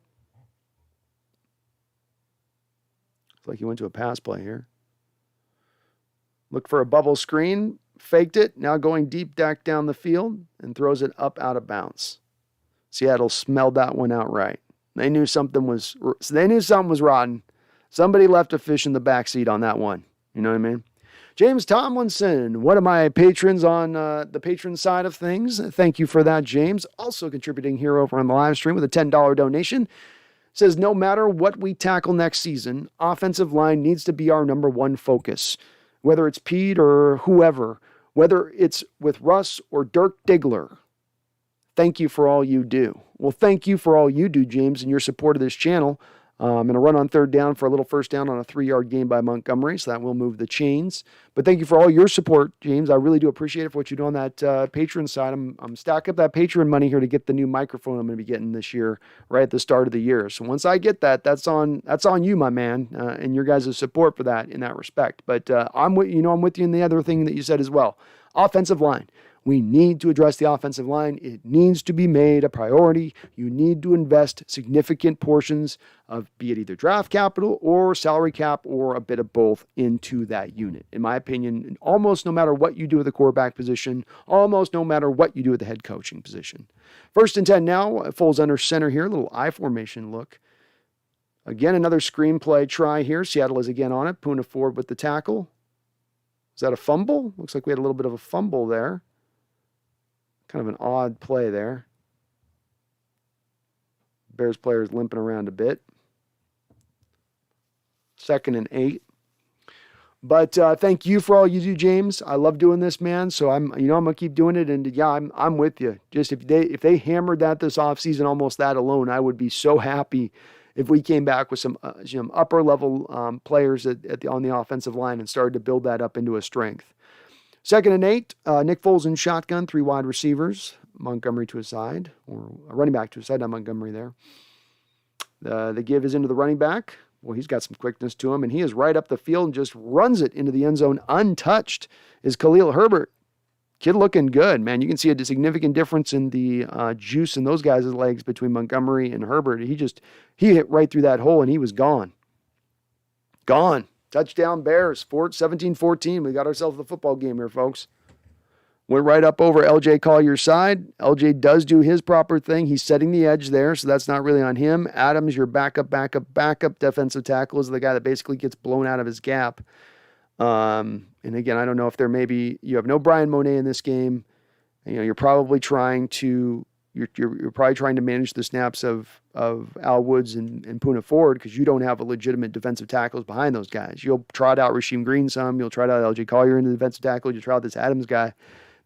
S1: Looks like he went to a pass play here. Look for a bubble screen. Faked it, now going deep back down the field and throws it up out of bounds. Seattle smelled that one out right. They knew something was rotten. Somebody left a fish in the backseat on that one. You know what I mean? James Tomlinson, one of my patrons on the patron side of things. Thank you for that, James. Also contributing here over on the live stream with a $10 donation. Says, no matter what we tackle next season, offensive line needs to be our number one focus. Whether it's Pete or whoever, whether it's with Russ or Dirk Diggler, thank you for all you do. Well, thank you for all you do, James, and your support of this channel. I'm going to run on 3rd down for a little 1st down on a 3-yard gain by Montgomery, so that will move the chains. But thank you for all your support, James. I really do appreciate it for what you do on that Patreon side. I'm stacking up that Patreon money here to get the new microphone I'm going to be getting this year, right at the start of the year. So once I get that, that's on you, my man, and your guys' support for that in that respect. But I'm with you in the other thing that you said as well. Offensive line. We need to address the offensive line. It needs to be made a priority. You need to invest significant portions of, be it either draft capital or salary cap or a bit of both, into that unit. In my opinion, almost no matter what you do at the quarterback position, almost no matter what you do at the head coaching position. 1st and 10 now. Foles under center here. A little I formation look. Again, another screenplay try here. Seattle is again on it. Poona Ford with the tackle. Is that a fumble? Looks like we had a little bit of a fumble there. Kind of an odd play there. Bears players limping around a bit. 2nd and 8. But thank you for all you do, James. I love doing this, man. So I'm gonna keep doing it. And yeah, I'm with you. Just if they hammered that this offseason, almost that alone, I would be so happy if we came back with some upper level players on the offensive line and started to build that up into a strength. 2nd and 8, Nick Foles in shotgun, 3 wide receivers. Montgomery to a side, or a running back to a side, not Montgomery there. The give is into the running back. Well, he's got some quickness to him, and he is right up the field and just runs it into the end zone untouched, is Khalil Herbert. Kid looking good, man. You can see a significant difference in the juice in those guys' legs between Montgomery and Herbert. He hit right through that hole, and he was gone. Gone. Touchdown Bears, 17-14. We got ourselves the football game here, folks. Went right up over LJ Collier's side. LJ does do his proper thing. He's setting the edge there, so that's not really on him. Adams, your backup defensive tackle, is the guy that basically gets blown out of his gap. And again, I don't know if you have no Brian Monet in this game. You're probably trying to manage the snaps of Al Woods and Puna Ford because you don't have a legitimate defensive tackles behind those guys. You'll trot out Rasheem Green some. You'll trot out LJ Collier in the defensive tackle. You'll trot out this Adams guy.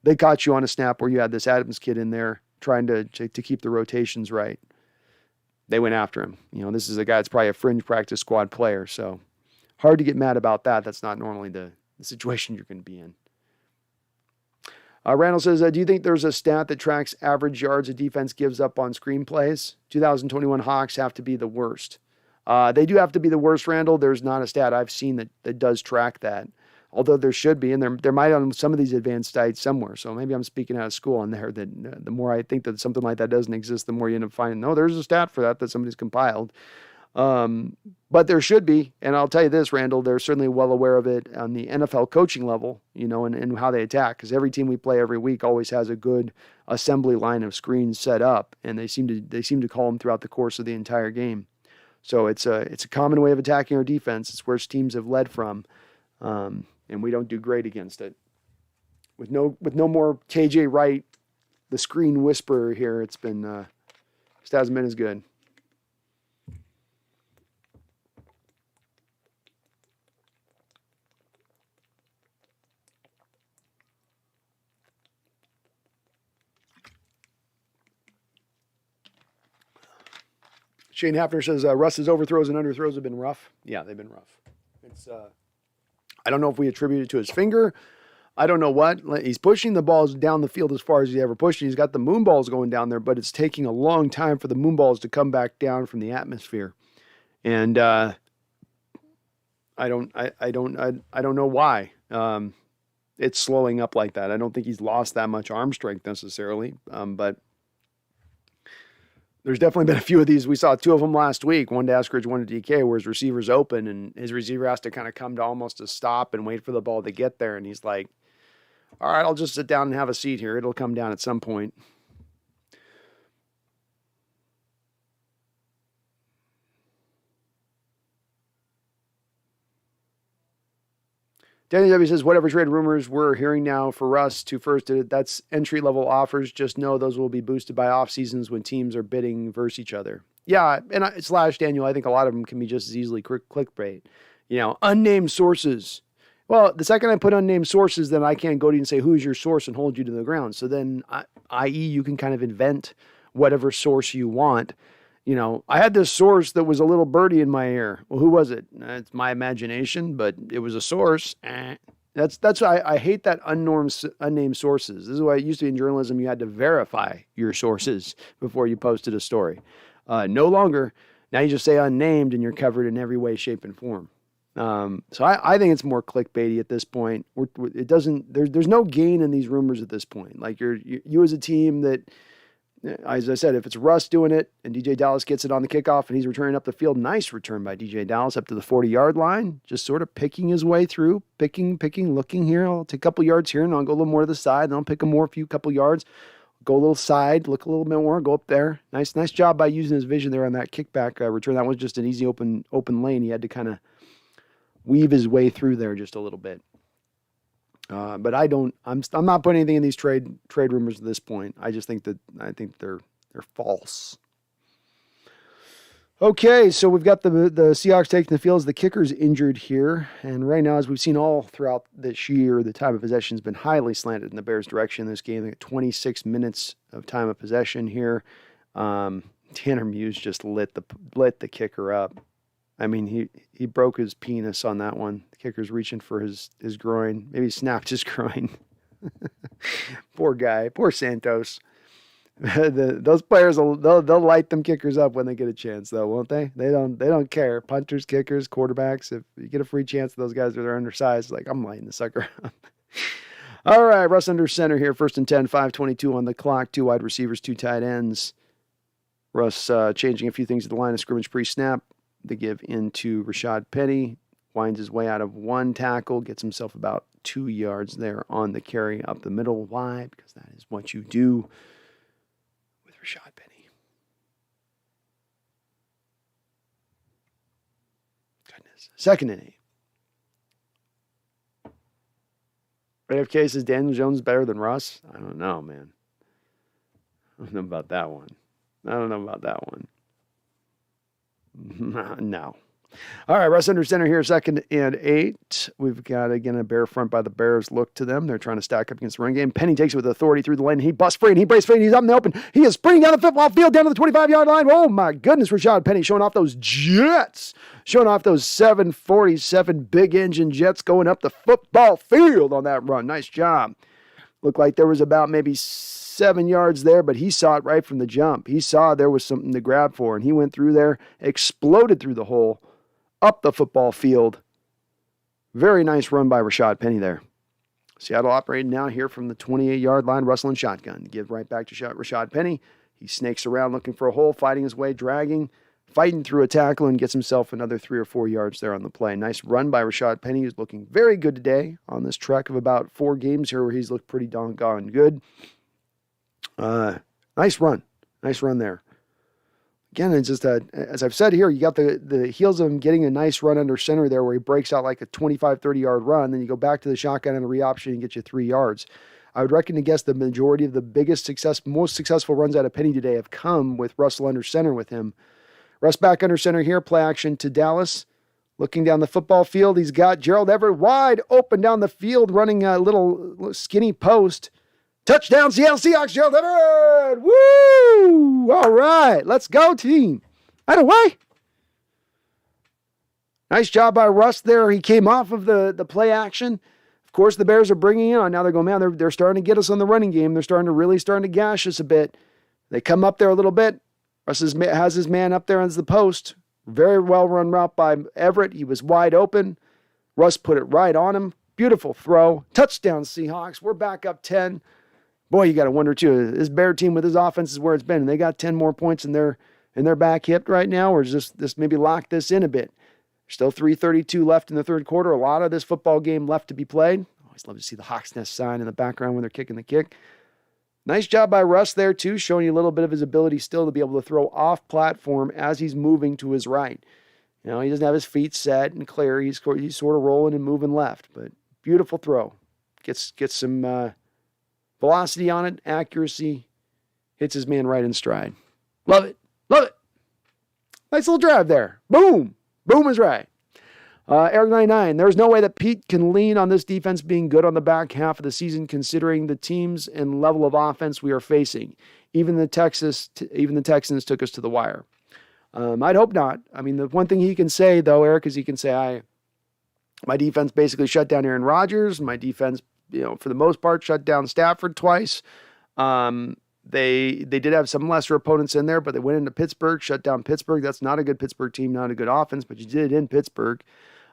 S1: They caught you on a snap where you had this Adams kid in there trying to keep the rotations right. They went after him. This is a guy that's probably a fringe practice squad player, so hard to get mad about that. That's not normally the situation you're going to be in. Randall says, do you think there's a stat that tracks average yards a defense gives up on screen plays? 2021 Hawks have to be the worst. They do have to be the worst, Randall. There's not a stat I've seen that does track that. Although there should be, and there might on some of these advanced sites somewhere. So maybe I'm speaking out of school on there that the more I think that something like that doesn't exist, the more you end up finding, no, there's a stat for that somebody's compiled. But there should be, and I'll tell you this, Randall, they're certainly well aware of it on the NFL coaching level, and how they attack, because every team we play every week always has a good assembly line of screens set up, and they seem to call them throughout the course of the entire game. So it's a common way of attacking our defense. It's where teams have led from, and we don't do great against it. With no more KJ Wright, the screen whisperer here, it just hasn't been as good. Shane Hafner says Russ's overthrows and underthrows have been rough. Yeah, they've been rough. It's I don't know if we attribute it to his finger. I don't know what. He's pushing the balls down the field as far as he's ever pushed. He's got the moon balls going down there, but it's taking a long time for the moon balls to come back down from the atmosphere. And I don't know why. It's slowing up like that. I don't think he's lost that much arm strength necessarily, but there's definitely been a few of these. We saw two of them last week, one to Eskridge, one to DK, where his receiver's open and his receiver has to kind of come to almost a stop and wait for the ball to get there. And he's like, all right, I'll just sit down and have a seat here. It'll come down at some point. Danny W says, whatever trade rumors we're hearing now for Russ to first, that's entry-level offers. Just know those will be boosted by off seasons when teams are bidding versus each other. Yeah, and slash Daniel, I think a lot of them can be just as easily clickbait. Unnamed sources. Well, the second I put unnamed sources, then I can't go to you and say, who's your source and hold you to the ground. So then, i.e., you can kind of invent whatever source you want. I had this source that was a little birdie in my ear. Well, who was it? It's my imagination, but it was a source. That's why I hate that unnamed sources. This is why it used to be in journalism. You had to verify your sources before you posted a story. No longer. Now you just say unnamed and you're covered in every way, shape, and form. So I think it's more clickbaity at this point. There's no gain in these rumors at this point. Like you as a team that, as I said, if it's Russ doing it and DJ Dallas gets it on the kickoff and he's returning up the field, nice return by DJ Dallas up to the 40-yard line, just sort of picking his way through, picking, looking here. I'll take a couple yards here and I'll go a little more to the side. Then I'll pick a few couple yards, go a little side, look a little bit more, go up there. Nice job by using his vision there on that kickback return. That was just an easy open lane. He had to kind of weave his way through there just a little bit. But I'm not putting anything in these trade rumors at this point. I think they're false. Okay, so we've got the Seahawks taking the field as the kicker's injured here, and right now, as we've seen all throughout this year, the time of possession has been highly slanted in the Bears' direction in this game. They got 26 minutes of time of possession here. Tanner Muse just lit the kicker up. I mean, he broke his penis on that one. The kicker's reaching for his groin. Maybe he snapped his groin. Poor guy. Poor Santos. Those players they'll light them kickers up when they get a chance, though, won't they? They don't care. Punters, kickers, quarterbacks. If you get a free chance, those guys that are undersized, like I'm lighting the sucker up. All right, Russ under center here. 1st and 10, 5:22 on the clock. 2 wide receivers, 2 tight ends. Russ changing a few things at the line of scrimmage pre-snap. They give into Rashad Penny. Winds his way out of 1 tackle. Gets himself about 2 yards there on the carry up the middle. Why? Because that is what you do with Rashad Penny. Goodness. 2nd and 8. AFK says Daniel Jones better than Russ. I don't know, man. I don't know about that one. No. All right, Russ under center here, 2nd and 8. We've got, again, a bear front by the Bears. Look to them. They're trying to stack up against the run game. Penny takes it with authority through the lane. He busts free, and he breaks free, and he's up in the open. He is sprinting down the football field, down to the 25-yard line. Oh, my goodness, Rashad Penny showing off those jets. Showing off those 747 big engine jets going up the football field on that run. Nice job. Looked like there was about maybe 7 yards there, but he saw it right from the jump. He saw there was something to grab for, and he went through there, exploded through the hole, up the football field. Very nice run by Rashad Penny there. Seattle operating now here from the 28-yard line, rustling shotgun. Give right back to Rashad Penny. He snakes around looking for a hole, fighting his way, fighting through a tackle, and gets himself another 3 or 4 yards there on the play. Nice run by Rashad Penny, who's looking very good today on this trek of about 4 games here where he's looked pretty doggone good. Nice run. Nice run there. Again, it's just as I've said here, you got the heels of him getting a nice run under center there where he breaks out like a 25, 30-yard run. Then you go back to the shotgun and a reoption and get you 3 yards. I would reckon to guess the majority of the most successful runs out of Penny today have come with Russell under center with him. Russ back under center here, play action to Dallas. Looking down the football field, he's got Gerald Everett wide open down the field, running a little skinny post. Touchdown, Seattle Seahawks, Gerald Everett! Woo! All right, let's go, team. Right away. Nice job by Russ there. He came off of the play action. Of course, the Bears are bringing it on. Now they're going, man, they're starting to get us on the running game. They're starting to gash us a bit. They come up there a little bit. Russ has his man up there as the post. Very well run route by Everett. He was wide open. Russ put it right on him. Beautiful throw. Touchdown, Seahawks. We're back up 10. Boy, you got to wonder, too, this Bear team with his offense is where it's been. And they got 10 more points in their back hip right now, or just maybe lock this in a bit. Still 3:32 left in the third quarter. A lot of this football game left to be played. Always love to see the Hawks Nest sign in the background when they're kicking the kick. Nice job by Russ there, too, showing you a little bit of his ability still to be able to throw off platform as he's moving to his right. You know, he doesn't have his feet set and clear. He's sort of rolling and moving left, but beautiful throw. Gets some velocity on it, accuracy, hits his man right in stride. Love it. Love it. Nice little drive there. Boom. Boom is right. Eric 99, there's no way that Pete can lean on this defense being good on the back half of the season considering the teams and level of offense we are facing. Even the Texans took us to the wire. I'd hope not. I mean, the one thing he can say, though, Eric, is he can say, my defense basically shut down Aaron Rodgers. My defense, for the most part, shut down Stafford twice. They did have some lesser opponents in there, but they went into Pittsburgh, shut down Pittsburgh. That's not a good Pittsburgh team, not a good offense, but you did it in Pittsburgh.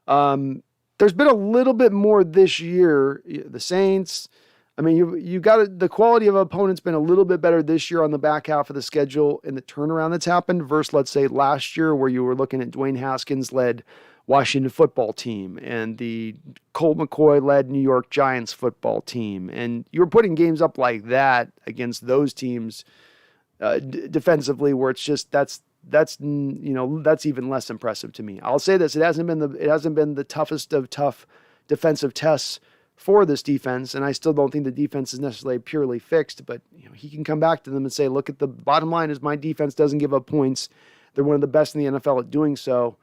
S1: There's been a little bit more this year. The Saints, I mean, you got the quality of opponents been a little bit better this year on the back half of the schedule and the turnaround that's happened versus, let's say, last year where you were looking at Dwayne Haskins-led Washington football team and the Colt McCoy-led New York Giants football team. And you were putting games up like that against those teams defensively where it's just that's even less impressive to me. I'll say this, it hasn't been the toughest of tough defensive tests for this defense, and I still don't think the defense is necessarily purely fixed, but he can come back to them and say, look, at the bottom line is my defense doesn't give up points. They're one of the best in the NFL at doing so.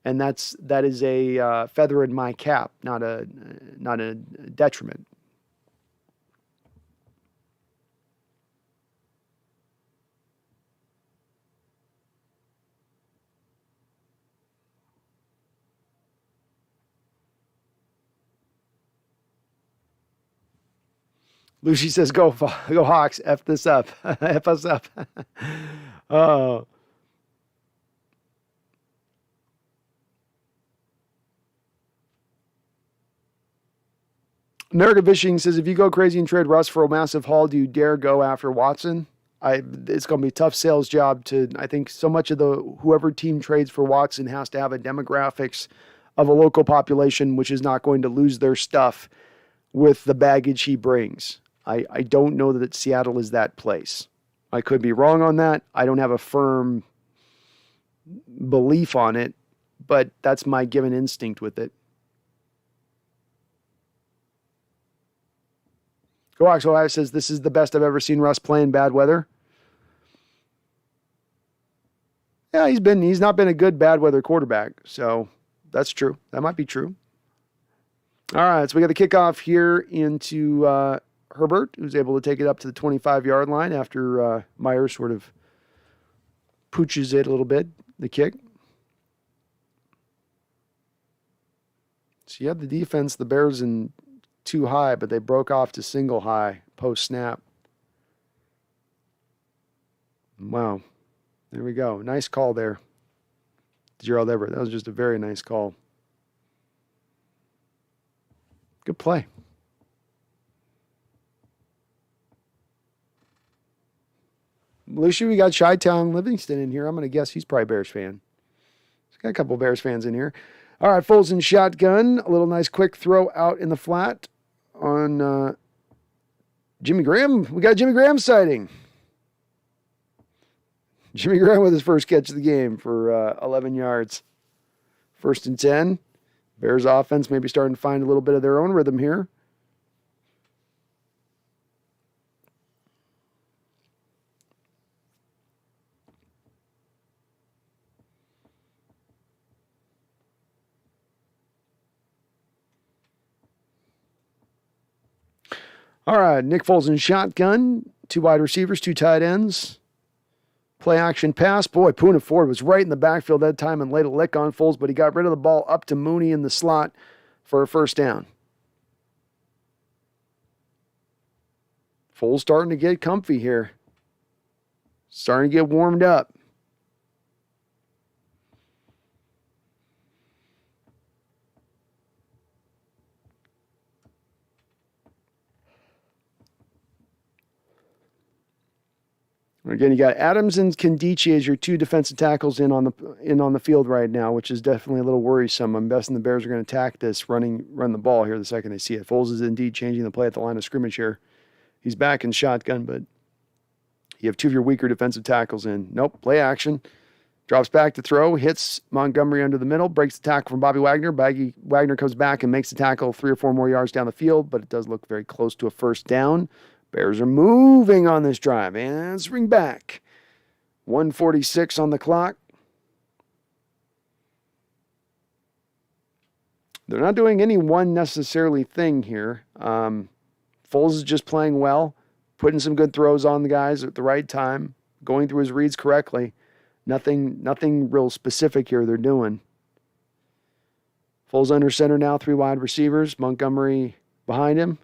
S1: And that is a feather in my cap, not a detriment. Lucy says, go Hawks, F this up. F us up. Oh. Narrative Fishing says, if you go crazy and trade Russ for a massive haul, do you dare go after Watson? It's going to be a tough sales job I think so much of whoever team trades for Watson has to have a demographics of a local population, which is not going to lose their stuff with the baggage he brings. I don't know that Seattle is that place. I could be wrong on that. I don't have a firm belief on it, but that's my given instinct with it. Coax Ohio says, this is the best I've ever seen Russ play in bad weather. Yeah, he's not been a good bad weather quarterback, so that's true. That might be true. All right, so we got the kickoff here into Herbert, who's able to take it up to the 25-yard line after Myers sort of pooches it a little bit, the kick. So you have the defense, the Bears in too high, but they broke off to single high post-snap. Wow. There we go. Nice call there, Gerald Everett. That was just a very nice call. Good play. Lucia, we got Chi-Town Livingston in here. I'm going to guess he's probably a Bears fan. He's got a couple of Bears fans in here. All right, Foles in shotgun. A little nice quick throw out in the flat on Jimmy Graham. We got a Jimmy Graham sighting. Jimmy Graham with his first catch of the game for 11 yards. 1st and 10. Bears offense maybe starting to find a little bit of their own rhythm here. All right, Nick Foles in shotgun. 2 wide receivers, 2 tight ends. Play action pass. Boy, Poona Ford was right in the backfield that time and laid a lick on Foles, but he got rid of the ball up to Mooney in the slot for a first down. Foles starting to get comfy here. Starting to get warmed up. Again, you got Adams and Kandichi as your 2 defensive tackles in on the field right now, which is definitely a little worrisome. I'm guessing the Bears are going to attack this, run the ball here the second they see it. Foles is indeed changing the play at the line of scrimmage here. He's back in shotgun, but you have 2 of your weaker defensive tackles in. Nope, play action. Drops back to throw, hits Montgomery under the middle, breaks the tackle from Bobby Wagner. Wagner comes back and makes the tackle 3 or 4 more yards down the field, but it does look very close to a first down. Bears are moving on this drive. And swing back. 1:46 on the clock. They're not doing any one necessarily thing here. Foles is just playing well, putting some good throws on the guys at the right time, going through his reads correctly. Nothing real specific here they're doing. Foles under center now, 3 wide receivers. Montgomery behind him.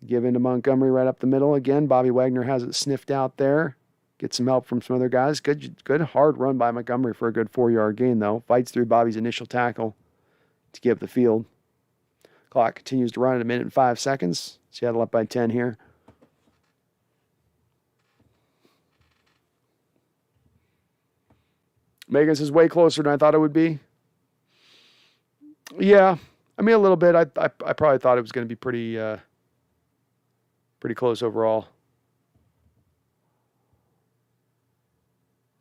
S1: Give into Montgomery right up the middle. Again, Bobby Wagner has it sniffed out there. Get some help from some other guys. Good hard run by Montgomery for a good 4-yard gain, though. Fights through Bobby's initial tackle to give the field. Clock continues to run at 1 minute and 5 seconds. Seattle up by 10 here. Megan says way closer than I thought it would be. Yeah, I mean a little bit. I probably thought it was going to be pretty close overall.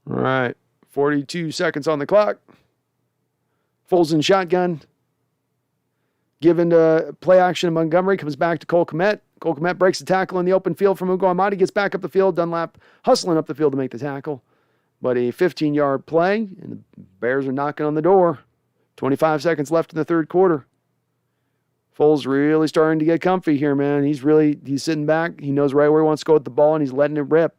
S1: All right, 42 seconds on the clock. Foles in shotgun. Given to play action, Montgomery comes back to Cole Kmet. Cole Kmet breaks the tackle in the open field from Ugo Amadi, gets back up the field. Dunlap hustling up the field to make the tackle. But a 15-yard play, and the Bears are knocking on the door. 25 seconds left in the third quarter. Foles really starting to get comfy here, man. He's sitting back. He knows right where he wants to go with the ball, and he's letting it rip.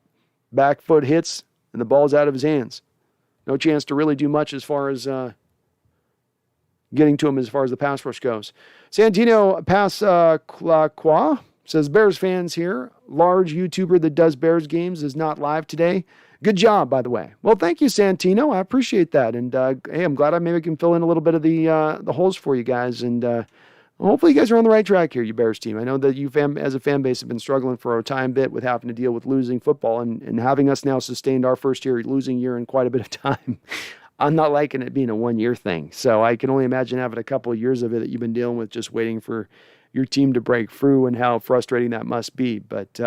S1: Back foot hits, and the ball's out of his hands. No chance to really do much as far as getting to him as far as the pass rush goes. Santino Qua says, Bears fans here. Large YouTuber that does Bears games is not live today. Good job, by the way. Well, thank you, Santino. I appreciate that. And hey, I'm glad I maybe can fill in a little bit of the holes for you guys. And hopefully you guys are on the right track here, you Bears team. I know that you as a fan base have been struggling for a time bit with having to deal with losing football and having us now sustained our first year losing year in quite a bit of time. I'm not liking it being a 1-year thing. So I can only imagine having a couple of years of it that you've been dealing with just waiting for your team to break through and how frustrating that must be. But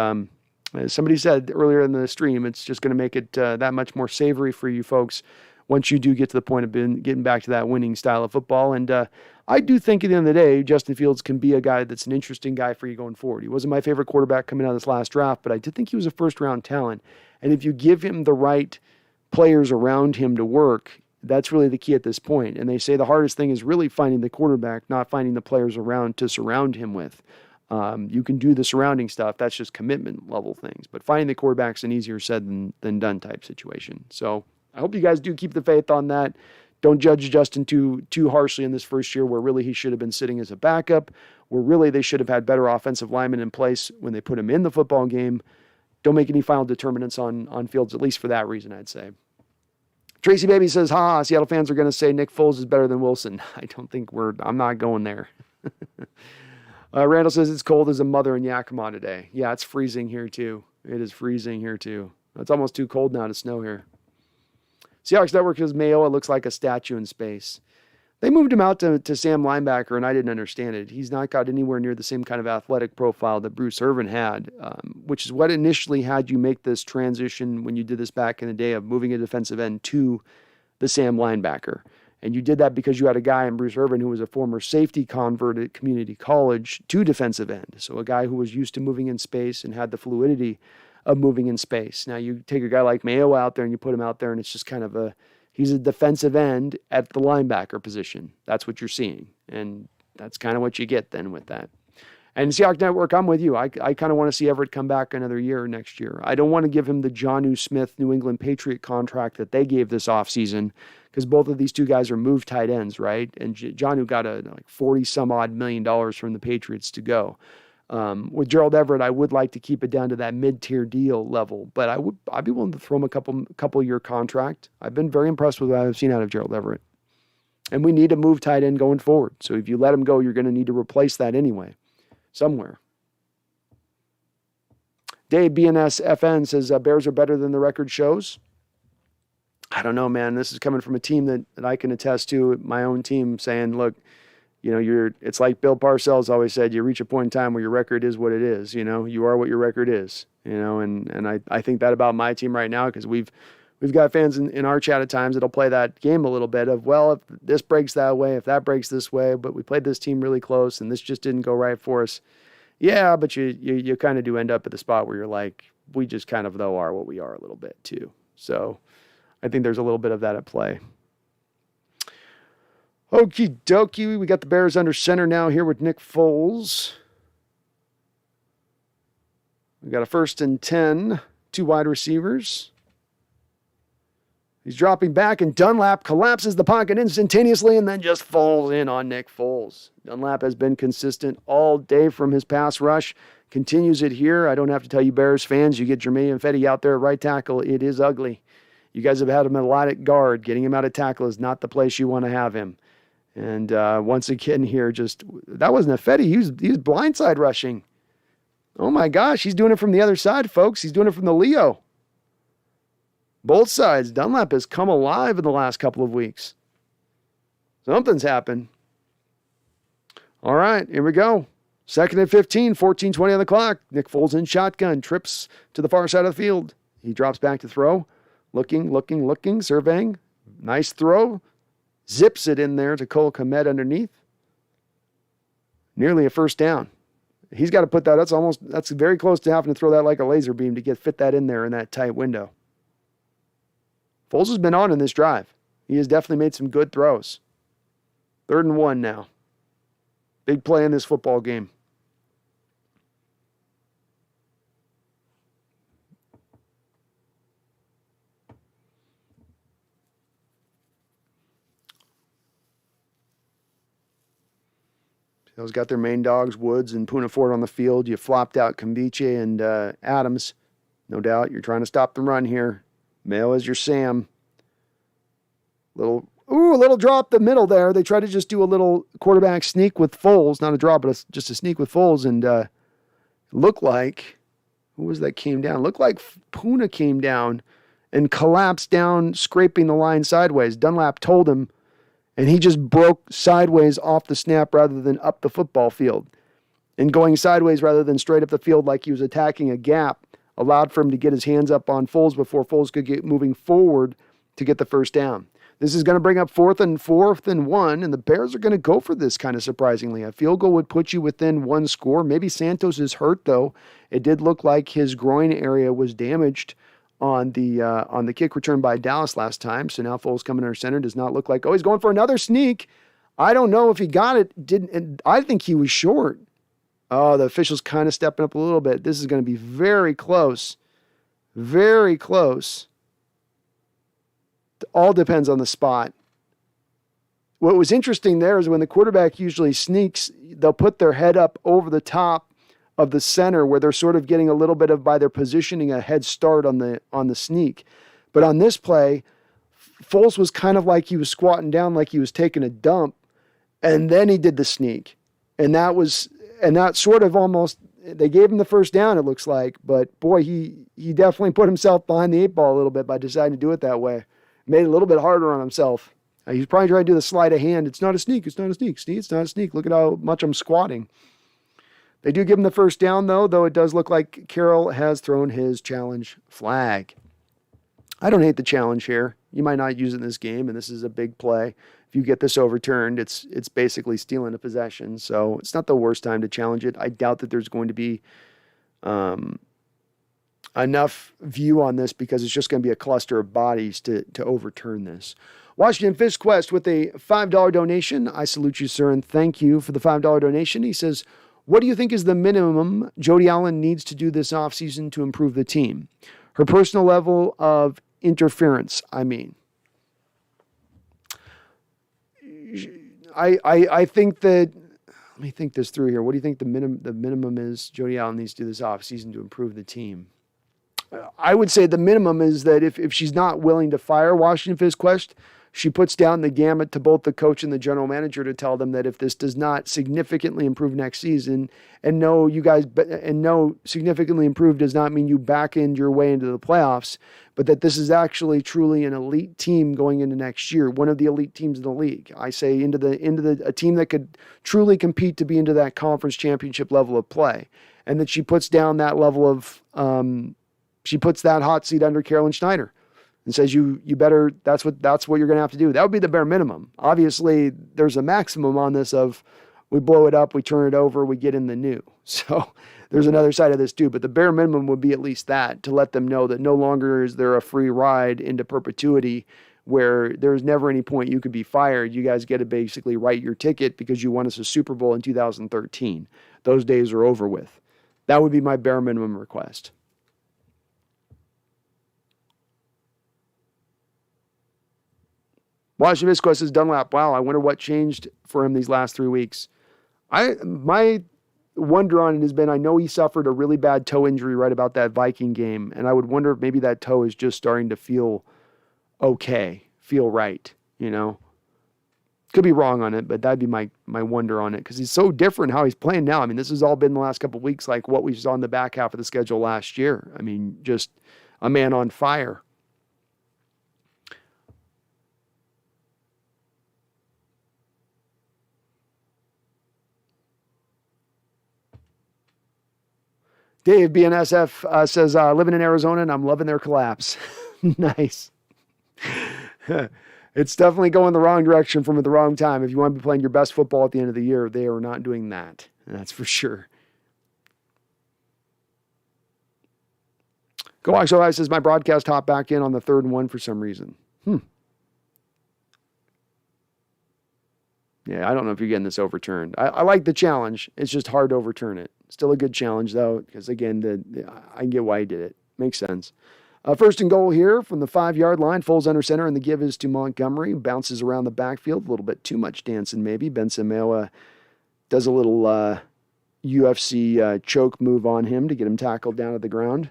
S1: as somebody said earlier in the stream, it's just going to make it that much more savory for you folks once you do get to the point of getting back to that winning style of football. And I do think at the end of the day, Justin Fields can be a guy that's an interesting guy for you going forward. He wasn't my favorite quarterback coming out of this last draft, but I did think he was a first-round talent. And if you give him the right players around him to work, that's really the key at this point. And they say the hardest thing is really finding the quarterback, not finding the players around to surround him with. You can do the surrounding stuff. That's just commitment level things. But finding the quarterback's an easier said than done type situation. So I hope you guys do keep the faith on that. Don't judge Justin too harshly in this first year where really he should have been sitting as a backup, where really they should have had better offensive linemen in place when they put him in the football game. Don't make any final determinants on Fields, at least for that reason, I'd say. Tracy Baby says, Seattle fans are going to say Nick Foles is better than Wilson. I'm not going there. Randall says it's cold as a mother in Yakima today. Yeah, it's freezing here too. It is freezing here too. It's almost too cold now to snow here. Seahawks Network says Mayoa looks like a statue in space. They moved him out to Sam linebacker, and I didn't understand it. He's not got anywhere near the same kind of athletic profile that Bruce Irvin had, which is what initially had you make this transition when you did this back in the day of moving a defensive end to the Sam linebacker. And you did that because you had a guy in Bruce Irvin who was a former safety convert at community college to defensive end. So a guy who was used to moving in space and had the fluidity of moving in space. Now you take a guy like Mayo out there and you put him out there and it's just kind of he's a defensive end at the linebacker position. That's what you're seeing. And that's kind of what you get then with that. And Seahawks Network, I'm with you. I kind of want to see Everett come back another year next year. I don't want to give him the Jonnu Smith New England Patriot contract that they gave this offseason because both of these two guys are moved tight ends, right? And Jonnu got like $40-some-odd million from the Patriots to go. With Gerald Everett, I would like to keep it down to that mid-tier deal level, but I'd be willing to throw him a couple year contract. I've been very impressed with what I've seen out of Gerald Everett. And we need to move tight end going forward. So if you let him go, you're going to need to replace that anyway, somewhere. Dave BNS FN says Bears are better than the record shows. I don't know, man. This is coming from a team that I can attest to, my own team, saying, look, you know, it's like Bill Parcells always said, you reach a point in time where your record is what it is. You know, you are what your record is, you know, and I think that about my team right now because we've got fans in our chat at times that'll play that game a little bit of, well, if this breaks that way, if that breaks this way, but we played this team really close and this just didn't go right for us. Yeah, but you kind of do end up at the spot where you're like, we just kind of, though, are what we are a little bit too. So I think there's a little bit of that at play. Okie dokie. We got the Bears under center now here with Nick Foles. We got a 1st and 10, 2 wide receivers. He's dropping back, and Dunlap collapses the pocket instantaneously and then just falls in on Nick Foles. Dunlap has been consistent all day from his pass rush. Continues it here. I don't have to tell you Bears fans, you get Jermaine Fetty out there at right tackle. It is ugly. You guys have had him a lot at guard. Getting him out of tackle is not the place you want to have him. And once again here, that wasn't a Fetty. He was blindside rushing. Oh my gosh, he's doing it from the other side, folks. He's doing it from the Leo. Both sides. Dunlap has come alive in the last couple of weeks. Something's happened. All right, here we go. 2nd and 15, 14:20 on the clock. Nick Foles in shotgun, trips to the far side of the field. He drops back to throw. Looking, surveying. Nice throw. Zips it in there to Cole Kmet underneath. Nearly a 1st down. He's got to put that. That's very close to having to throw that like a laser beam to fit that in there in that tight window. Foles has been on in this drive. He has definitely made some good throws. 3rd and 1 now. Big play in this football game. Those got their main dogs, Woods and Puna Ford, on the field. You flopped out Kambiche and Adams. No doubt you're trying to stop the run here. Mayo is your Sam. A little drop the middle there. They tried to just do a little quarterback sneak with Foles. Not a drop, but just a sneak with Foles. And looked like, who was that came down? Looked like Puna came down and collapsed down, scraping the line sideways. Dunlap told him, and he just broke sideways off the snap rather than up the football field. And going sideways rather than straight up the field like he was attacking a gap allowed for him to get his hands up on Foles before Foles could get moving forward to get the first down. This is going to bring up 4th and 1, and the Bears are going to go for this kind of surprisingly. A field goal would put you within one score. Maybe Santos is hurt, though. It did look like his groin area was damaged on the kick return by Dallas last time. So now Foles coming under center. Does not look like, he's going for another sneak. I don't know if he got it. I think he was short. Oh, the official's kind of stepping up a little bit. This is going to be very close. Very close. It all depends on the spot. What was interesting there is when the quarterback usually sneaks, they'll put their head up over the top of the center where they're sort of getting a little bit of, by their positioning, a head start on the sneak. But on this play, Foles was kind of like he was squatting down like he was taking a dump, and then he did the sneak. And that sort of almost, they gave him the first down, it looks like, but boy, he definitely put himself behind the 8 ball a little bit by deciding to do it that way. Made it a little bit harder on himself. He's probably trying to do the sleight of hand. It's not a sneak. It's not a sneak. It's not a sneak. Look at how much I'm squatting. They do give him the first down, though it does look like Carroll has thrown his challenge flag. I don't hate the challenge here. You might not use it in this game, and this is a big play. If you get this overturned, it's basically stealing a possession, so it's not the worst time to challenge it. I doubt that there's going to be enough view on this because it's just going to be a cluster of bodies to overturn this. Washington Fist Quest with a $5 donation. I salute you, sir, and thank you for the $5 donation. He says, what do you think is the minimum Jody Allen needs to do this offseason to improve the team? Her personal level of interference, I mean. I think that, let me think this through here. What do you think the minimum is Jody Allen needs to do this offseason to improve the team? I would say the minimum is that if she's not willing to fire Washington Fist Quest, she puts down the gamut to both the coach and the general manager to tell them that if this does not significantly improve next season, and no, significantly improve does not mean you back end your way into the playoffs, but that this is actually truly an elite team going into next year, one of the elite teams in the league. I say into a team that could truly compete to be into that conference championship level of play, and that she puts down that level of she puts that hot seat under Carolyn Schneider. And says you better, that's what you're going to have to do. That would be the bare minimum. Obviously, there's a maximum on this of we blow it up, we turn it over, we get in the new. So there's another side of this too. But the bare minimum would be at least that, to let them know that no longer is there a free ride into perpetuity where there's never any point you could be fired. You guys get to basically write your ticket because you won us a Super Bowl in 2013. Those days are over with. That would be my bare minimum request. Washington Fist Quest says, Dunlap, wow, I wonder what changed for him these last 3 weeks. My wonder on it has been, I know he suffered a really bad toe injury right about that Viking game, and I would wonder if maybe that toe is just starting to feel okay, feel right, you know? Could be wrong on it, but that'd be my wonder on it, because he's so different how he's playing now. I mean, this has all been the last couple of weeks like what we saw in the back half of the schedule last year. I mean, just a man on fire. Dave, BNSF, says, living in Arizona, and I'm loving their collapse. Nice. It's definitely going the wrong direction from at the wrong time. If you want to be playing your best football at the end of the year, they are not doing that. That's for sure. Go Watch Live says, my broadcast hopped back in on the 3rd and 1 for some reason. Yeah, I don't know if you're getting this overturned. I like the challenge. It's just hard to overturn it. Still a good challenge, though, because, again, I get why he did it. Makes sense. 1st and goal here from the 5-yard line. Foles under center, and the give is to Montgomery. Bounces around the backfield. A little bit too much dancing, maybe. Ben Samoa Does a little UFC choke move on him to get him tackled down at the ground.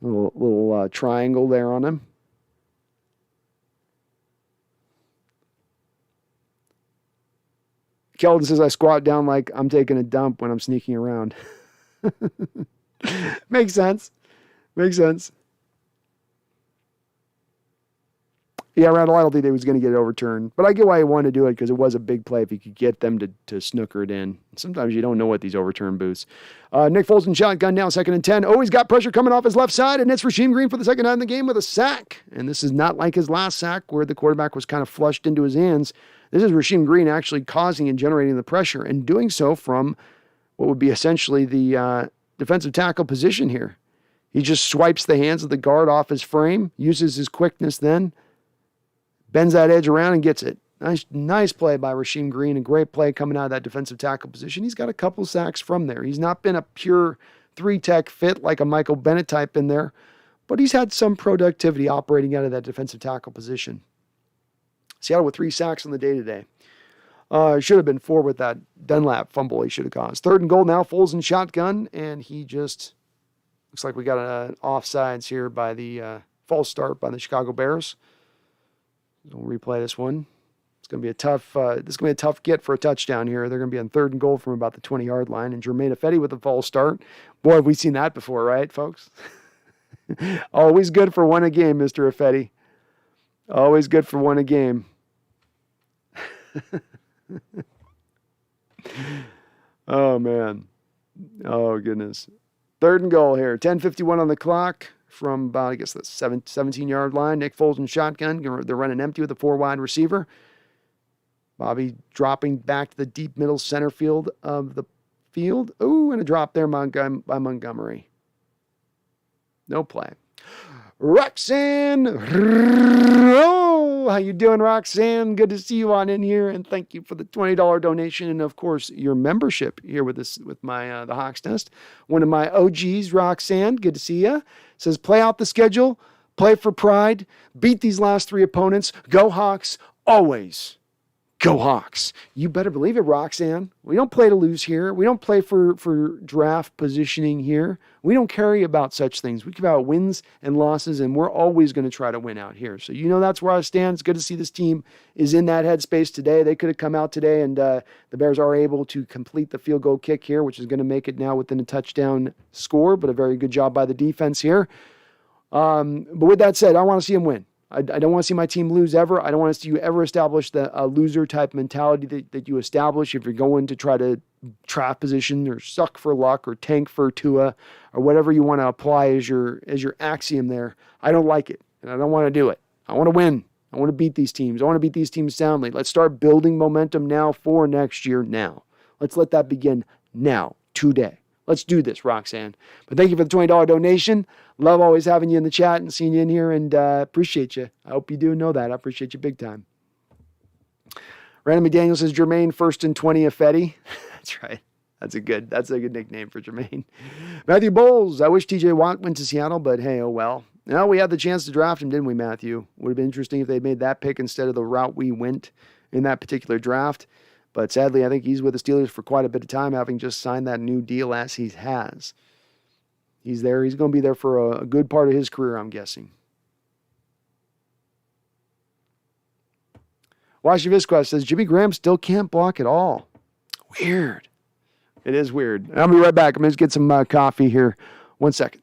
S1: Little triangle there on him. Keldon says I squat down like I'm taking a dump when I'm sneaking around. Makes sense. Makes sense. Yeah, Randall, I don't think they was going to get it overturned. But I get why he wanted to do it, because it was a big play if you could get them to snooker it in. Sometimes you don't know what these overturn boosts. Nick Foles in shotgun now, 2nd and 10. Oh, he's got pressure coming off his left side, and it's Rasheem Green for the second time in the game with a sack. And this is not like his last sack where the quarterback was kind of flushed into his hands. This is Rasheem Green actually causing and generating the pressure, and doing so from what would be essentially the defensive tackle position here. He just swipes the hands of the guard off his frame, uses his quickness then, bends that edge around and gets it. Nice play by Rasheem Green. A great play coming out of that defensive tackle position. He's got a couple sacks from there. He's not been a pure 3-tech fit like a Michael Bennett type in there, but he's had some productivity operating out of that defensive tackle position. Seattle with 3 sacks on the day today. Should have been 4 with that Dunlap fumble he should have caused. 3rd and goal now. Foles in shotgun, and he just looks like we got an offsides here by the false start by the Chicago Bears. We'll replay this one. It's going to be a tough get for a touchdown here. They're going to be on 3rd and goal from about the 20-yard line. And Jermaine Ifedi with a false start. Boy, have we seen that before, right, folks? Always good for one a game, Mr. Ifedi. Always good for one a game. Oh, man. Oh, goodness. 3rd and goal here. 10:51 on the clock. From about, I guess, the 17-yard line. Nick Foles in shotgun. They're running empty with a 4-wide receiver. Bobby dropping back to the deep middle center field of the field. Ooh, and a drop there by Montgomery. No play. Roxanne. Oh, how you doing, Roxanne? Good to see you on in here, and thank you for the $20 donation, and of course your membership here with us with my the Hawks Nest. One of my OGs, Roxanne. Good to see you. Says play out the schedule, play for pride, beat these last 3 opponents. Go Hawks, always. Go Hawks. You better believe it, Roxanne. We don't play to lose here. We don't play for draft positioning here. We don't care about such things. We care about wins and losses, and we're always going to try to win out here. So you know that's where I stand. It's good to see this team is in that headspace today. They could have come out today, and the Bears are able to complete the field goal kick here, which is going to make it now within a touchdown score, but a very good job by the defense here. But with that said, I want to see them win. I don't want to see my team lose ever. I don't want to see you ever establish the loser-type mentality that you establish if you're going to try to draft position or suck for luck or tank for Tua or whatever you want to apply as your axiom there. I don't like it, and I don't want to do it. I want to win. I want to beat these teams. I want to beat these teams soundly. Let's start building momentum now for next year now. Let's let that begin now, today. Let's do this, Roxanne. But thank you for the $20 donation. Love always having you in the chat and seeing you in here, and appreciate you. I hope you do know that. I appreciate you big time. Randall McDaniel says, Jermaine, 1st and 20 Ifedi. That's right. That's a good nickname for Jermaine. Matthew Bowles, I wish TJ Watt went to Seattle, but hey, oh well. Now we had the chance to draft him, didn't we, Matthew? Would have been interesting if they made that pick instead of the route we went in that particular draft. But sadly, I think he's with the Steelers for quite a bit of time, having just signed that new deal as he has. He's there. He's going to be there for a good part of his career, I'm guessing. Washi Visquez says, Jimmy Graham still can't block at all. Weird. It is weird. I'll be right back. I'm going to get some coffee here. 1 second.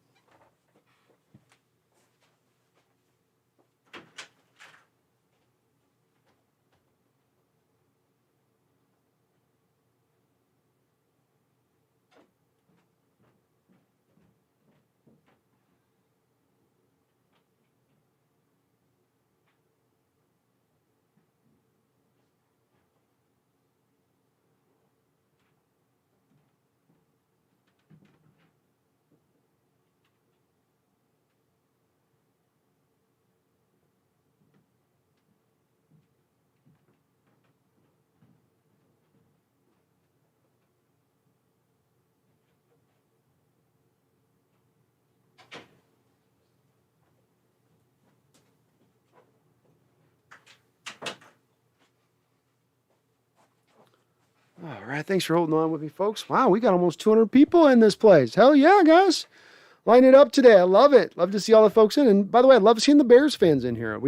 S1: right, thanks for holding on with me, folks. Wow, we got almost 200 people in this place. Hell yeah, guys. Line it up today. I love it. Love to see all the folks in. And by the way, I love seeing the Bears fans in here.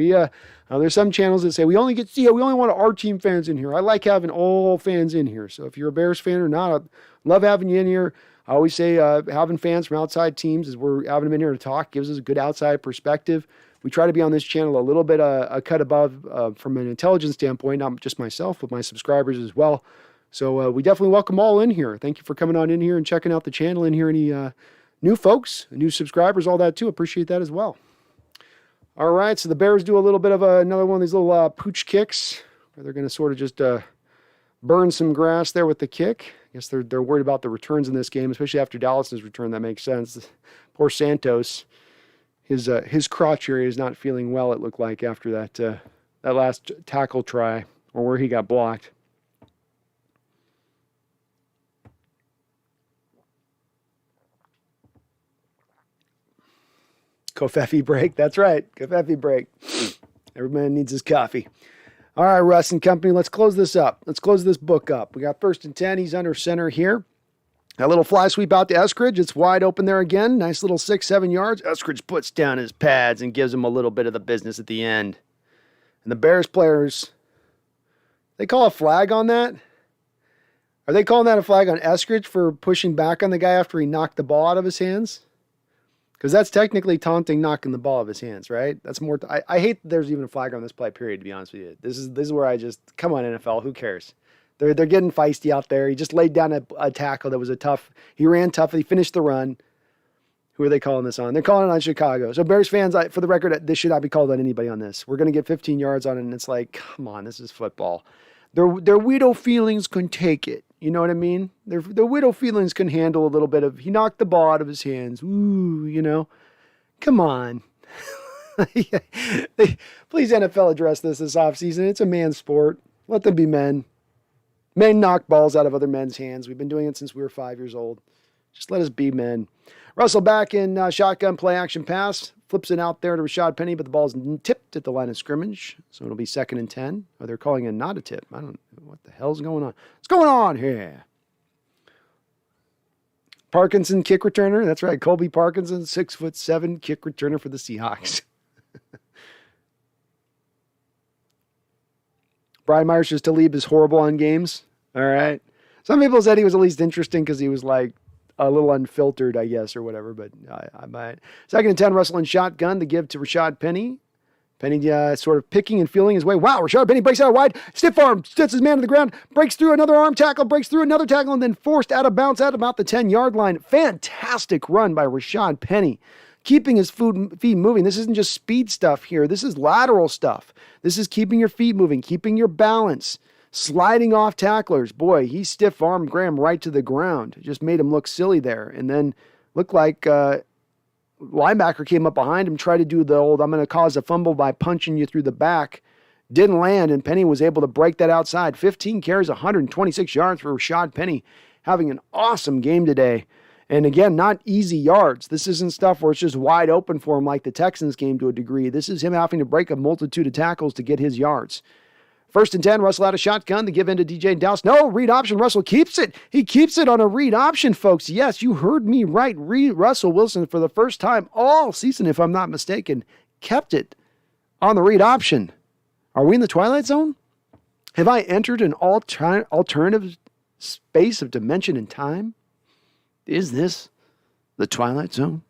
S1: There's some channels that say we only want our team fans in here. I like having all fans in here. So if you're a Bears fan or not, I love having you in here. I always say having fans from outside teams is we're having them in here to talk, gives us a good outside perspective. We try to be on this channel a little bit a cut above from an intelligence standpoint, not just myself, but my subscribers as well. So we definitely welcome all in here. Thank you for coming on in here and checking out the channel in here. Any new folks, new subscribers, all that too. Appreciate that as well. All right, so the Bears do a little bit of another one of these little pooch kicks where they're going to sort of just burn some grass there with the kick. I guess they're worried about the returns in this game, especially after Dallas's return. That makes sense. Poor Santos, his crotch area is not feeling well, it looked like, after that last tackle try or where he got blocked. Kofefe break. That's right. Kofefe break. Every man needs his coffee. All right, Russ and company, let's close this up. Let's close this book up. We got 1st and 10. He's under center here. A little fly sweep out to Eskridge. It's wide open there again. Nice little 6-7 yards. Eskridge puts down his pads and gives him a little bit of the business at the end. And the Bears players, they call a flag on that? Are they calling that a flag on Eskridge for pushing back on the guy after he knocked the ball out of his hands? Because that's technically taunting knocking the ball out of his hands, right? That's more. I hate that there's even a flag on this play, period, to be honest with you. This is where I just, come on, NFL, who cares? They're getting feisty out there. He just laid down a tackle that was he ran tough, he finished the run. Who are they calling this on? They're calling it on Chicago. So Bears fans, for the record, this should not be called on anybody on this. We're going to get 15 yards on it, and it's like, come on, this is football. Their widow feelings can take it. You know what I mean? Their widow feelings can handle a little bit of, he knocked the ball out of his hands. Ooh, you know. Come on. Please, NFL, address this offseason. It's a man's sport. Let them be men. Men knock balls out of other men's hands. We've been doing it since we were 5 years old. Just let us be men. Russell back in shotgun play action pass. Flips it out there to Rashad Penny, but the ball's tipped at the line of scrimmage. So it'll be 2nd and 10. Or they're calling it not a tip. I don't know what the hell's going on. What's going on here? Parkinson kick returner. That's right. Colby Parkinson, 6'7" kick returner for the Seahawks. Brian Myers says Talib is horrible on games. All right. Some people said he was at least interesting because he was like a little unfiltered, I guess, or whatever, but I might. 2nd and 10, Russell in shotgun to give to Rashad Penny. Penny sort of picking and feeling his way. Wow, Rashad Penny breaks out wide. Stiff arm, sets his man to the ground, breaks through another arm tackle, breaks through another tackle, and then forced out of bounds at about the 10-yard line. Fantastic run by Rashad Penny. Keeping his feet moving. This isn't just speed stuff here. This is lateral stuff. This is keeping your feet moving, keeping your balance, sliding off tacklers. Boy, he stiff-armed Graham right to the ground. Just made him look silly there. And then looked like linebacker came up behind him, tried to do the old, I'm going to cause a fumble by punching you through the back. Didn't land, and Penny was able to break that outside. 15 carries, 126 yards for Rashad Penny. Having an awesome game today. And again, not easy yards. This isn't stuff where it's just wide open for him like the Texans game to a degree. This is him having to break a multitude of tackles to get his yards. 1st and 10, Russell out of shotgun to give in to DJ Dallas. No, read option. Russell keeps it. He keeps it on a read option, folks. Yes, you heard me right. Russell Wilson, for the first time all season, if I'm not mistaken, kept it on the read option. Are we in the Twilight Zone? Have I entered an alternative space of dimension and time? Is this the Twilight Zone?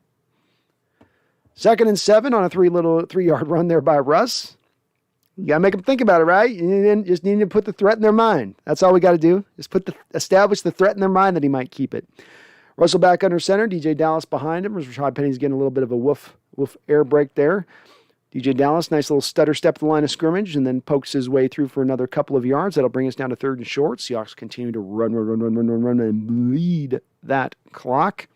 S1: 2nd and 7 on a 3-yard run there by Russ. You got to make them think about it, right? You just need to put the threat in their mind. That's all we got to do. Just establish the threat in their mind that he might keep it. Russell back under center. DJ Dallas behind him. Rashad Penny's getting a little bit of a woof air break there. DJ Dallas, nice little stutter step to the line of scrimmage, and then pokes his way through for another couple of yards. That'll bring us down to 3rd and short. Seahawks continue to run, and bleed that clock.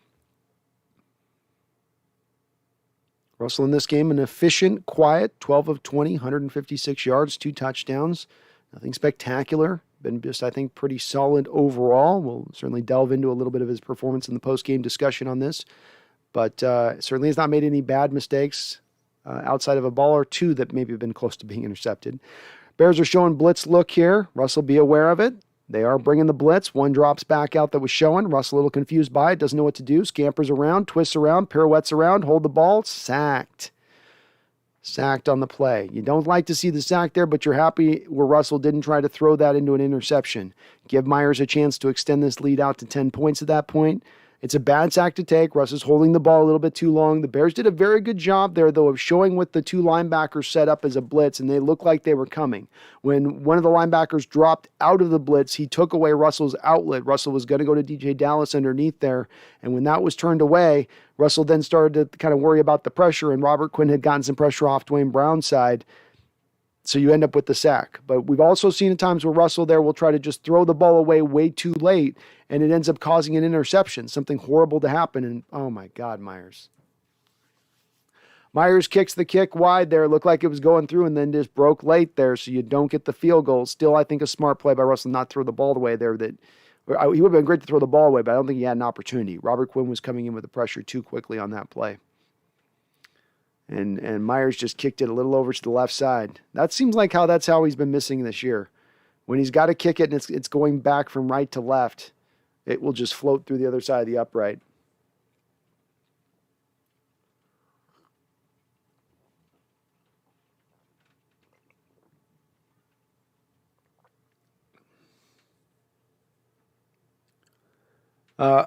S1: Russell in this game, an efficient, quiet, 12 of 20, 156 yards, 2 touchdowns. Nothing spectacular. Been just, I think, pretty solid overall. We'll certainly delve into a little bit of his performance in the post-game discussion on this. But certainly has not made any bad mistakes outside of a ball or two that maybe have been close to being intercepted. Bears are showing blitz look here. Russell, be aware of it. They are bringing the blitz. One drops back out that was showing. Russell a little confused by it, doesn't know what to do. Scampers around, twists around, pirouettes around, hold the ball, sacked. Sacked on the play. You don't like to see the sack there, but you're happy where Russell didn't try to throw that into an interception. Give Myers a chance to extend this lead out to 10 points at that point. It's a bad sack to take. Russ is holding the ball a little bit too long. The Bears did a very good job there, though, of showing what the two linebackers set up as a blitz, and they looked like they were coming. When one of the linebackers dropped out of the blitz, he took away Russell's outlet. Russell was going to go to DJ Dallas underneath there, and when that was turned away, Russell then started to kind of worry about the pressure, and Robert Quinn had gotten some pressure off Dwayne Brown's side. So you end up with the sack. But we've also seen at times where Russell there will try to just throw the ball away way too late, and it ends up causing an interception, something horrible to happen. And oh my God, Myers. Myers kicks the kick wide there. It looked like it was going through and then just broke late there, so you don't get the field goal. Still, I think a smart play by Russell not throw the ball away there. That he would have been great to throw the ball away, but I don't think he had an opportunity. Robert Quinn was coming in with the pressure too quickly on that play. And Myers just kicked it a little over to the left side. That seems like that's how he's been missing this year. When he's got to kick it and it's going back from right to left, it will just float through the other side of the upright.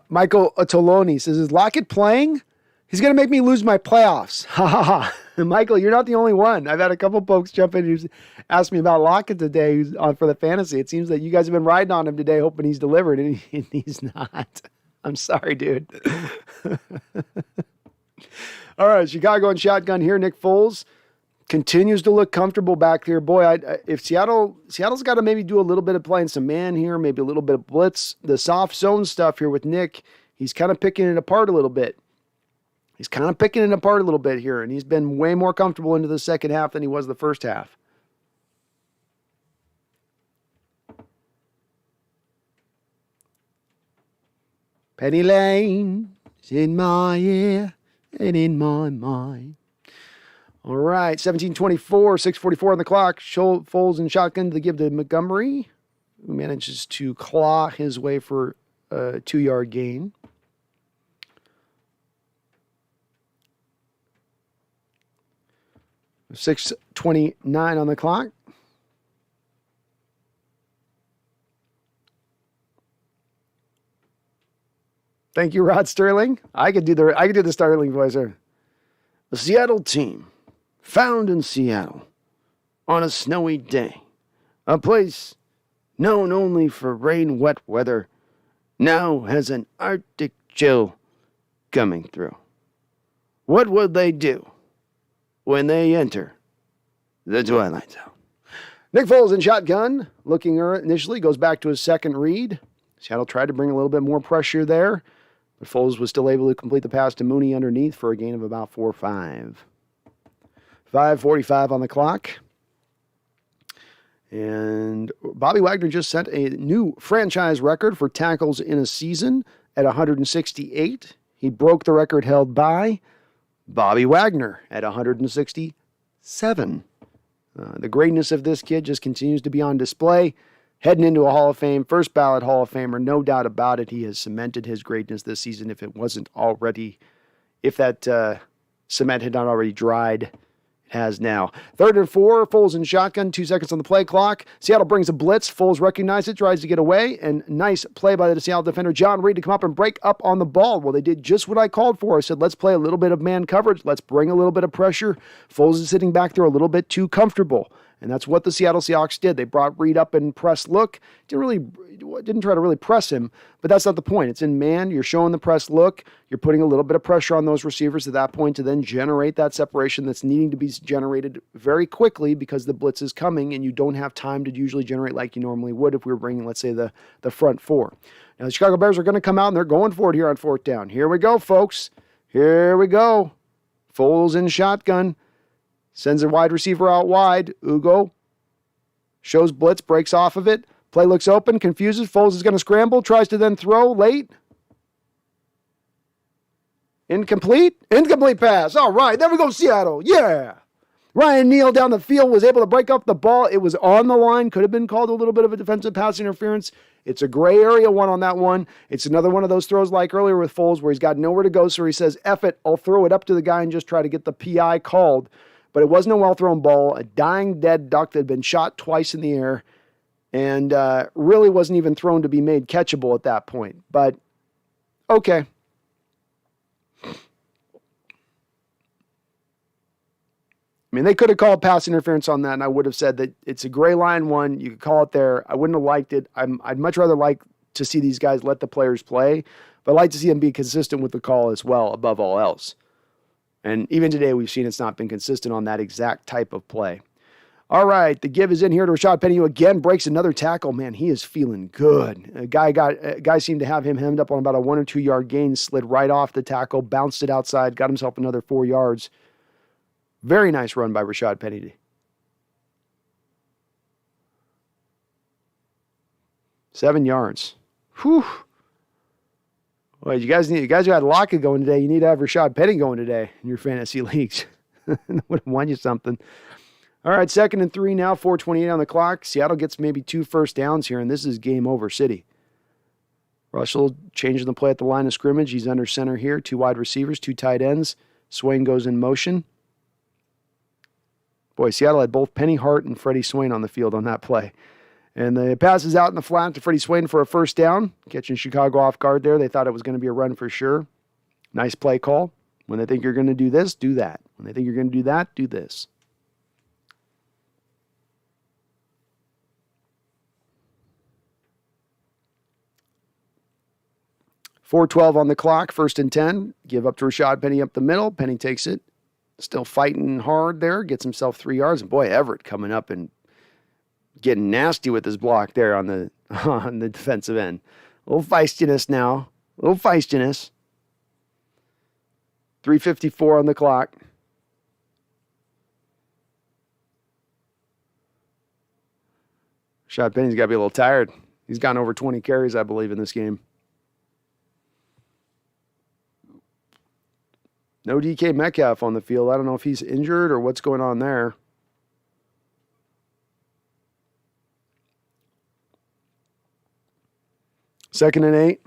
S1: Michael Otoloni says, is Lockett playing? He's going to make me lose my playoffs. Ha ha ha. Michael, you're not the only one. I've had a couple folks jump in who's asked me about Lockett today who's on for the fantasy. It seems that you guys have been riding on him today hoping he's delivered, and he's not. I'm sorry, dude. All right, Chicago and shotgun here. Nick Foles continues to look comfortable back there. Boy, if Seattle's got to maybe do a little bit of playing some man here, maybe a little bit of blitz, the soft zone stuff here with Nick, he's kind of picking it apart a little bit. He's kind of picking it apart a little bit here, and he's been way more comfortable into the second half than he was the first half. Penny Lane is in my ear and in my mind. All right, 17:24, 6:44 on the clock. Foles and shotgun to give to Montgomery, who manages to claw his way for a 2-yard gain. $6:29 on the clock. Thank you, Rod Sterling. I could do the Sterling voice here. The Seattle team, found in Seattle on a snowy day, a place known only for rain, wet weather, now has an Arctic chill coming through. What would they do when they enter the Twilight Zone? Nick Foles in shotgun, looking initially, goes back to his second read. Seattle tried to bring a little bit more pressure there, but Foles was still able to complete the pass to Mooney underneath for a gain of about 4 or 5. 5:45 on the clock. And Bobby Wagner just set a new franchise record for tackles in a season at 168. He broke the record held by Bobby Wagner at 167. The greatness of this kid just continues to be on display. Heading into a Hall of Fame, first ballot Hall of Famer, no doubt about it. He has cemented his greatness this season if that cement had not already dried. It has now. 3rd and 4, Foles in shotgun, 2 seconds on the play clock. Seattle brings a blitz. Foles recognizes it, tries to get away, and nice play by the Seattle defender, John Reed, to come up and break up on the ball. Well, they did just what I called for. I said, let's play a little bit of man coverage. Let's bring a little bit of pressure. Foles is sitting back there a little bit too comfortable. And that's what the Seattle Seahawks did. They brought Reed up in press look. Didn't try to really press him, but that's not the point. It's in man. You're showing the press look. You're putting a little bit of pressure on those receivers at that point to then generate that separation that's needing to be generated very quickly because the blitz is coming and you don't have time to usually generate like you normally would if we were bringing, let's say, the front four. Now, the Chicago Bears are going to come out and they're going for it here on 4th down. Here we go, folks. Here we go. Foles in shotgun. Sends a wide receiver out wide. Ugo shows blitz, breaks off of it. Play looks open, confuses. Foles is going to scramble, tries to then throw late. Incomplete pass. All right, there we go, Seattle. Yeah. Ryan Neal down the field was able to break up the ball. It was on the line. Could have been called a little bit of a defensive pass interference. It's a gray area one on that one. It's another one of those throws like earlier with Foles where he's got nowhere to go, so he says, F it, I'll throw it up to the guy and just try to get the PI called. But it wasn't a well-thrown ball. A dying dead duck that had been shot twice in the air and really wasn't even thrown to be made catchable at that point. But, okay. I mean, they could have called pass interference on that, and I would have said that it's a gray line one. You could call it there. I wouldn't have liked it. I'd much rather like to see these guys let the players play, but I'd like to see them be consistent with the call as well, above all else. And even today, we've seen it's not been consistent on that exact type of play. All right, the give is in here to Rashad Penny, who again breaks another tackle. Man, he is feeling good. A guy seemed to have him hemmed up on about a 1 or 2 yard gain, slid right off the tackle, bounced it outside, got himself another 4 yards. Very nice run by Rashad Penny. 7 yards. Whew. Well, you guys got Lockett going today. You need to have Rashad Penny going today in your fantasy leagues. Would have won you something. All right, 2nd and 3 now, 4:28 on the clock. Seattle gets maybe 2 first downs here, and this is game over city. Russell changing the play at the line of scrimmage. He's under center here. 2 wide receivers, 2 tight ends. Swain goes in motion. Boy, Seattle had both Penny Hart and Freddie Swain on the field on that play. And the pass is out in the flat to Freddie Swain for a first down, catching Chicago off guard there. They thought it was going to be a run for sure. Nice play call. When they think you're going to do this, do that. When they think you're going to do that, do this. .412 on the clock, 1st and 10. Give up to Rashad Penny up the middle. Penny takes it. Still fighting hard there. Gets himself 3 yards. And boy, Everett coming up and getting nasty with his block there on the defensive end. A little feistiness now. A little feistiness. 3:54 on the clock. Rashad Penny's got to be a little tired. He's gotten over 20 carries, I believe, in this game. No DK Metcalf on the field. I don't know if he's injured or what's going on there. Second and 8.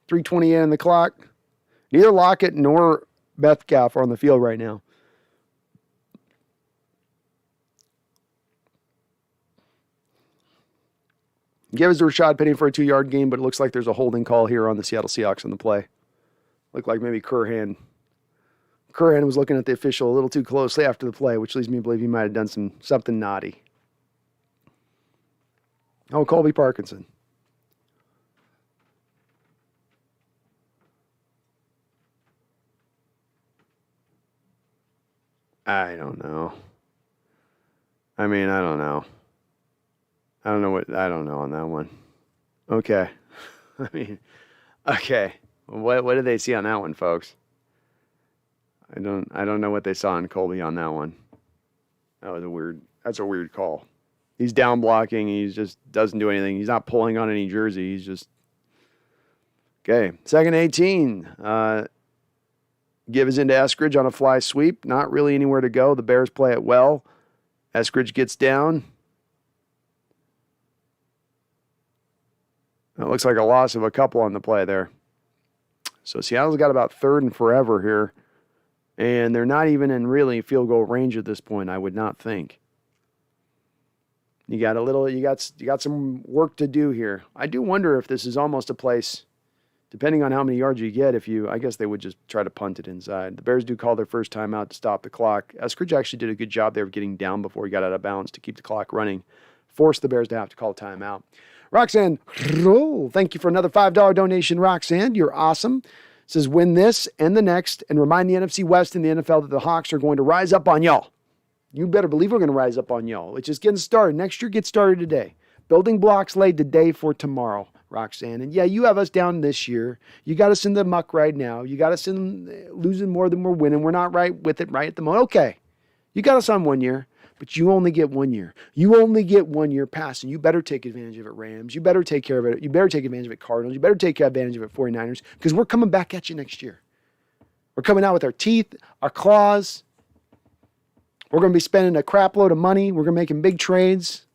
S1: 3:28 on the clock. Neither Lockett nor Metcalf are on the field right now. Give us to Rashad Penny for a 2-yard gain, but it looks like there's a holding call here on the Seattle Seahawks on the play. Looked like maybe Curhan was looking at the official a little too closely after the play, which leads me to believe he might have done something naughty. Oh, Colby Parkinson. I don't know. I mean, I don't know. I don't know on that one. Okay. I mean, okay. What did they see on that one, folks? I don't know what they saw in Colby on that one. That's a weird call. He's down blocking. He just doesn't do anything. He's not pulling on any jersey. He's just, okay. 2nd 18. Give is into Eskridge on a fly sweep. Not really anywhere to go. The Bears play it well. Eskridge gets down. It looks like a loss of a couple on the play there. So Seattle's got about 3rd and forever here. And they're not even in really field goal range at this point, I would not think. You got some work to do here. I do wonder if this is almost a place, depending on how many yards you get, I guess they would just try to punt it inside. The Bears do call their first timeout to stop the clock. Eskridge actually did a good job there of getting down before he got out of bounds to keep the clock running. Forced the Bears to have to call a timeout. Roxanne, thank you for another $5 donation, Roxanne. You're awesome. Says, win this and the next, and remind the NFC West and the NFL that the Hawks are going to rise up on y'all. You better believe we're going to rise up on y'all. It's just getting started. Next year gets started today. Building blocks laid today for tomorrow, Roxanne. And yeah, you have us down this year. You got us in the muck right now. You got us in losing more than we're winning. We're not right with it right at the moment. Okay, you got us on 1 year. But you only get 1 year. You only get 1 year pass, and you better take advantage of it, Rams. You better take care of it. You better take advantage of it, Cardinals. You better take advantage of it, 49ers, because we're coming back at you next year. We're coming out with our teeth, our claws. We're going to be spending a crap load of money. We're going to be making big trades.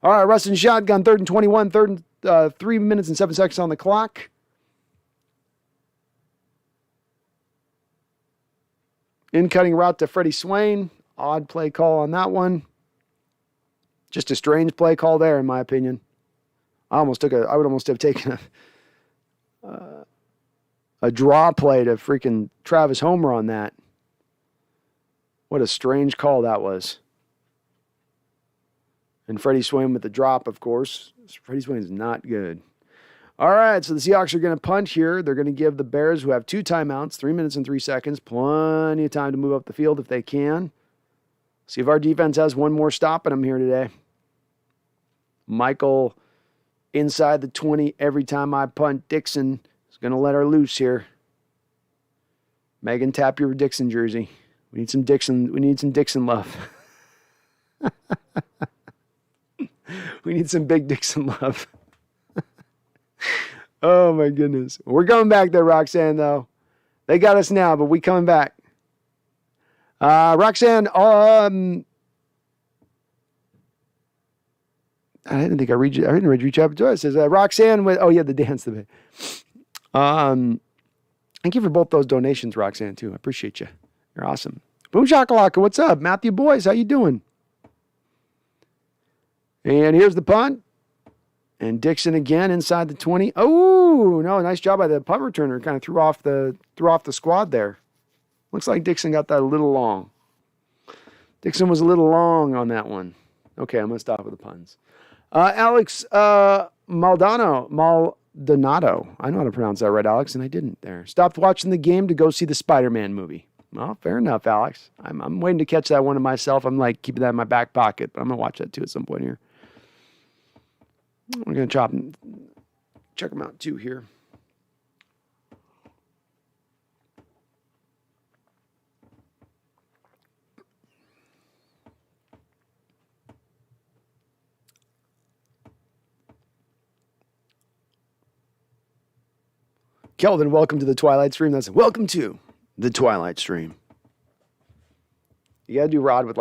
S1: All right, Russ and shotgun, 3rd and 21, 3 minutes and 7 seconds on the clock. In-cutting route to Freddie Swain. Odd play call on that one. Just a strange play call there, in my opinion. I would almost have taken a draw play to freaking Travis Homer on that. What a strange call that was. And Freddie Swain with the drop, of course. Freddie Swain is not good. All right, so the Seahawks are going to punt here. They're going to give the Bears, who have 2 timeouts, 3 minutes and 3 seconds, plenty of time to move up the field if they can. See if our defense has one more stop in them here today. Michael inside the 20 every time I punt. Dixon is going to let her loose here. Megan, tap your Dixon jersey. We need some Dixon. We need some Dixon love. We need some big Dixon love. Oh, my goodness. We're coming back there, Roxanne, though. They got us now, but we coming back. Roxanne, I didn't think I read you. I didn't reach out to us. It says, Roxanne with, the dance debate. Thank you for both those donations, Roxanne, too. I appreciate you. You're awesome. Boom Shakalaka, what's up? Matthew Boys, how you doing? And here's the punt. And Dixon again inside the 20. Oh, no, nice job by the punt returner. Kind of threw off the squad there. Looks like Dixon got that a little long. Dixon was a little long on that one. Okay, I'm going to stop with the puns. Alex Maldonado. I know how to pronounce that right, Alex, and I didn't there. Stopped watching the game to go see the Spider-Man movie. Well, fair enough, Alex. I'm waiting to catch that one of myself. I'm like keeping that in my back pocket, but I'm going to watch that too at some point here. We're going to check them out too here. Kelvin, welcome to the Twilight Stream. That's welcome to the Twilight Stream. You got to do Rod with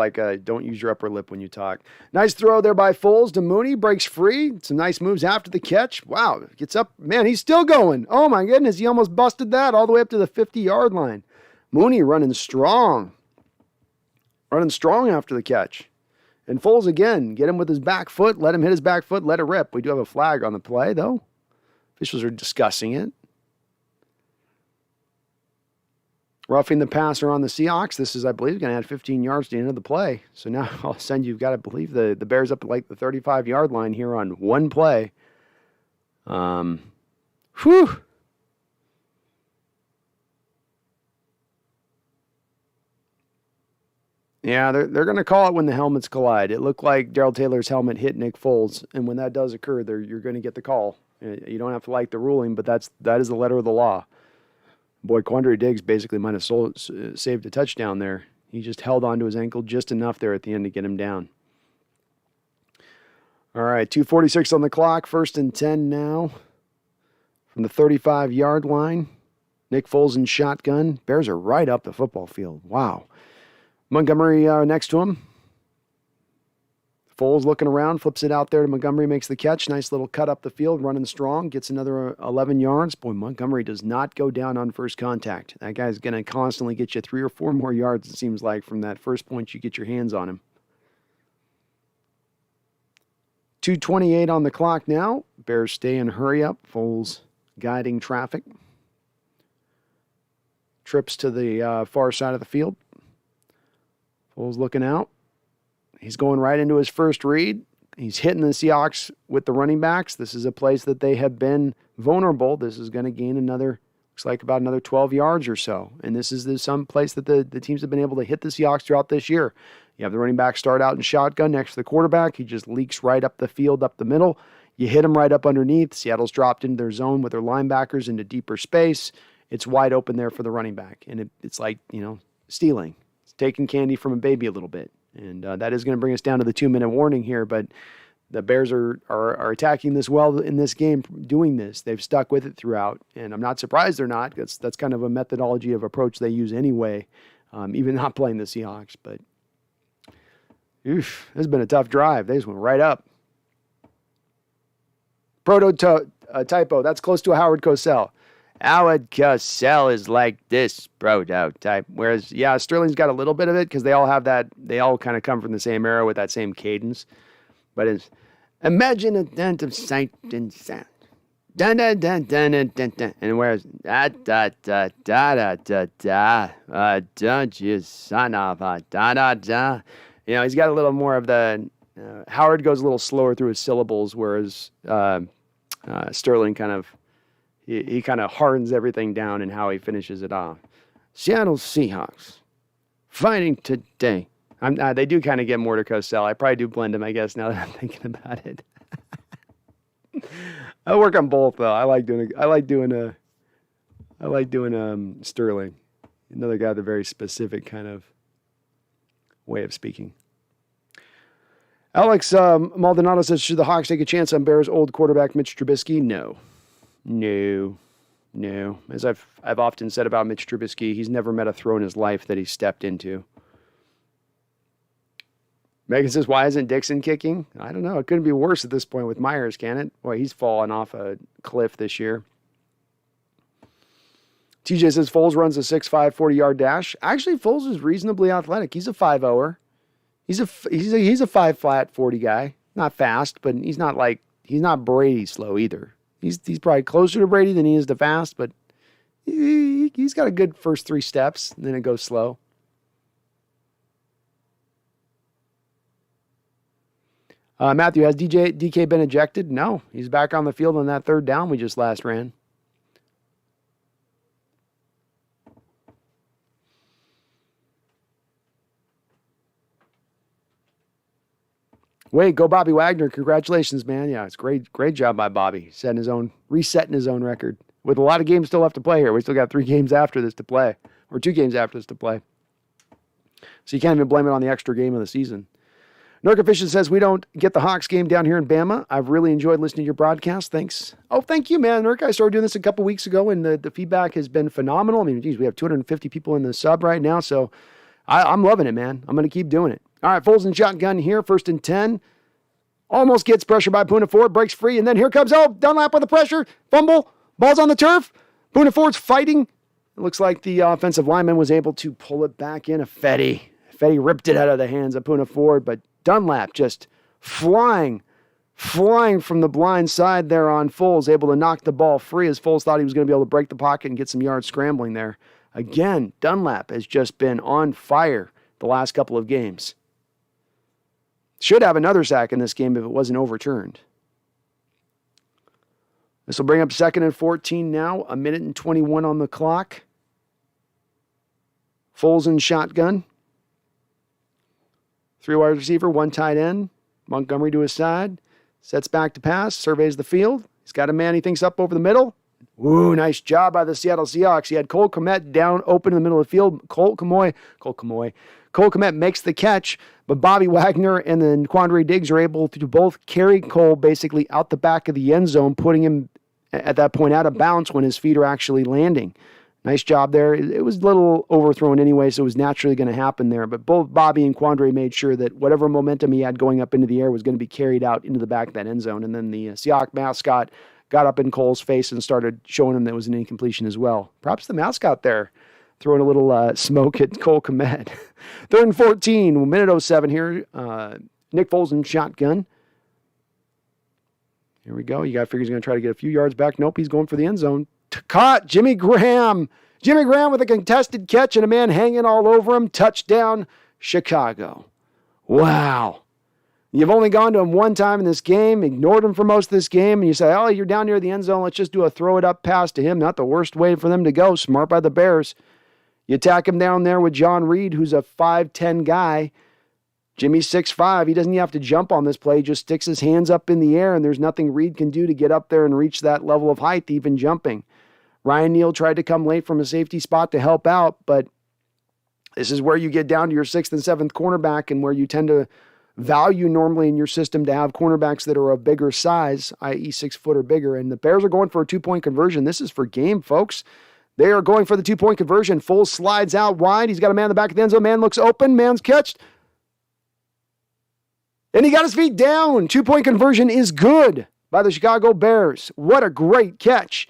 S1: don't use your upper lip when you talk. Nice throw there by Foles to Mooney. Breaks free. Some nice moves after the catch. Wow. Gets up. Man, he's still going. Oh, my goodness. He almost busted that all the way up to the 50-yard line. Mooney running strong. Running strong after the catch. And Foles again. Get him with his back foot. Let him hit his back foot. Let it rip. We do have a flag on the play, though. Officials are discussing it. Roughing the passer on the Seahawks. This is, I believe, going to add 15 yards to the end of the play. So now all of a sudden you've got to believe the Bears up at the 35-yard line here on one play. Whew. Yeah, they're going to call it when the helmets collide. It looked like Darrell Taylor's helmet hit Nick Foles, and when that does occur, you're going to get the call. You don't have to like the ruling, but that is the letter of the law. Boy, Quandre Diggs basically might have saved a touchdown there. He just held onto his ankle just enough there at the end to get him down. All right, 2:46 on the clock. 1st and 10 now from the 35-yard line. Nick Foles in shotgun. Bears are right up the football field. Wow. Montgomery next to him. Foles looking around, flips it out there to Montgomery, makes the catch. Nice little cut up the field, running strong, gets another 11 yards. Boy, Montgomery does not go down on first contact. That guy's going to constantly get you 3 or 4 more yards, it seems like, from that first point you get your hands on him. 2:28 on the clock now. Bears stay in hurry up. Foles guiding traffic. Trips to the far side of the field. Foles looking out. He's going right into his first read. He's hitting the Seahawks with the running backs. This is a place that they have been vulnerable. This is going to gain looks like about another 12 yards or so. And this is some place that the teams have been able to hit the Seahawks throughout this year. You have the running back start out in shotgun next to the quarterback. He just leaks right up the field, up the middle. You hit him right up underneath. Seattle's dropped into their zone with their linebackers into deeper space. It's wide open there for the running back. And it's like, stealing. It's taking candy from a baby a little bit. And that is going to bring us down to the 2-minute warning here. But the Bears are attacking this well in this game, doing this. They've stuck with it throughout. And I'm not surprised they're not. That's kind of a methodology of approach they use anyway, even not playing the Seahawks. But Oof, this has been a tough drive. They just went right up. Typo. That's close to a Howard Cosell. Howard Cosell is like this prototype. Whereas, yeah, Sterling's got a little bit of it because they all have that. They all kind of come from the same era with that same cadence. But it's imagine a dent of sight and sound. Dun dun dun dun dun dun dun. And whereas da da da da da da don't you son of a da da da. You know, he's got a little more of the. Howard goes a little slower through his syllables, whereas Sterling kind of he kind of hardens everything down in how he finishes it off. Seattle Seahawks fighting today. They do kind of get more to Cosell. I probably do blend them, I guess, now that I'm thinking about it. I work on both though. I like doing Sterling. Another guy with a very specific kind of way of speaking. Alex Maldonado says, should the Hawks take a chance on Bears' old quarterback Mitch Trubisky? No. As I've often said about Mitch Trubisky, he's never met a throw in his life that he stepped into. Megan says, why isn't Dixon kicking? I don't know. It couldn't be worse at this point with Myers, can it? Boy, he's fallen off a cliff this year. TJ says, Foles runs a 6'5", 40-yard dash. Actually, Foles is reasonably athletic. He's a 5-0-er. He's a 5-flat 40 guy. Not fast, but he's not Brady slow either. He's probably closer to Brady than he is to fast, but he's got a good first 3 steps, and then it goes slow. Matthew, has DK been ejected? No, he's back on the field on that 3rd down we just last ran. Wait, go Bobby Wagner. Congratulations, man. Yeah, it's great job by Bobby. Resetting his own record. With a lot of games still left to play here. We still got 3 games after this to play. Or 2 games after this to play. So you can't even blame it on the extra game of the season. Nurka Fishin says, we don't get the Hawks game down here in Bama. I've really enjoyed listening to your broadcast. Thanks. Oh, thank you, man. Nurka, I started doing this a couple weeks ago, and the feedback has been phenomenal. I mean, geez, we have 250 people in the sub right now, so I'm loving it, man. I'm going to keep doing it. All right, Foles and shotgun here, 1st and 10. Almost gets pressure by Poona Ford, breaks free, and then here comes, Dunlap with the pressure, fumble, ball's on the turf. Poona Ford's fighting. It looks like the offensive lineman was able to pull it back in. Fetty ripped it out of the hands of Poona Ford, but Dunlap just flying from the blind side there on Foles, able to knock the ball free as Foles thought he was going to be able to break the pocket and get some yards scrambling there. Again, Dunlap has just been on fire the last couple of games. Should have another sack in this game if it wasn't overturned. This will bring up 2nd and 14 now, 1:21 on the clock. Foles in shotgun. 3 wide receiver, 1 tight end. Montgomery to his side. Sets back to pass, surveys the field. He's got a man he thinks up over the middle. Ooh, nice job by the Seattle Seahawks. He had Cole Kmet down open in the middle of the field. Cole Kmet makes the catch, but Bobby Wagner and then Quandre Diggs are able to both carry Cole basically out the back of the end zone, putting him at that point out of bounds when his feet are actually landing. Nice job there. It was a little overthrown anyway, so it was naturally going to happen there. But both Bobby and Quandre made sure that whatever momentum he had going up into the air was going to be carried out into the back of that end zone. And then the Seahawks mascot got up in Cole's face and started showing him that it was an incompletion as well. Perhaps the mascot there throwing a little smoke at Cole Kmet. 3rd and 14, 1:07 here. Nick Foles in shotgun. Here we go. You got to figure he's going to try to get a few yards back. Nope, he's going for the end zone. Caught Jimmy Graham. Jimmy Graham with a contested catch and a man hanging all over him. Touchdown, Chicago. Wow. You've only gone to him one time in this game, ignored him for most of this game, and you say, you're down near the end zone. Let's just do a throw it up pass to him. Not the worst way for them to go. Smart by the Bears. You attack him down there with John Reed, who's a 5'10 guy. Jimmy's 6'5". He doesn't even have to jump on this play. He just sticks his hands up in the air, and there's nothing Reed can do to get up there and reach that level of height, even jumping. Ryan Neal tried to come late from a safety spot to help out, but this is where you get down to your 6th and 7th cornerback and where you tend to value normally in your system to have cornerbacks that are of bigger size, i.e. 6 foot or bigger. And the Bears are going for a 2-point conversion. This is for game, folks. They are going for the 2-point conversion. Foles slides out wide. He's got a man in the back of the end zone. Man looks open. Man's catched. And he got his feet down. 2-point conversion is good by the Chicago Bears. What a great catch.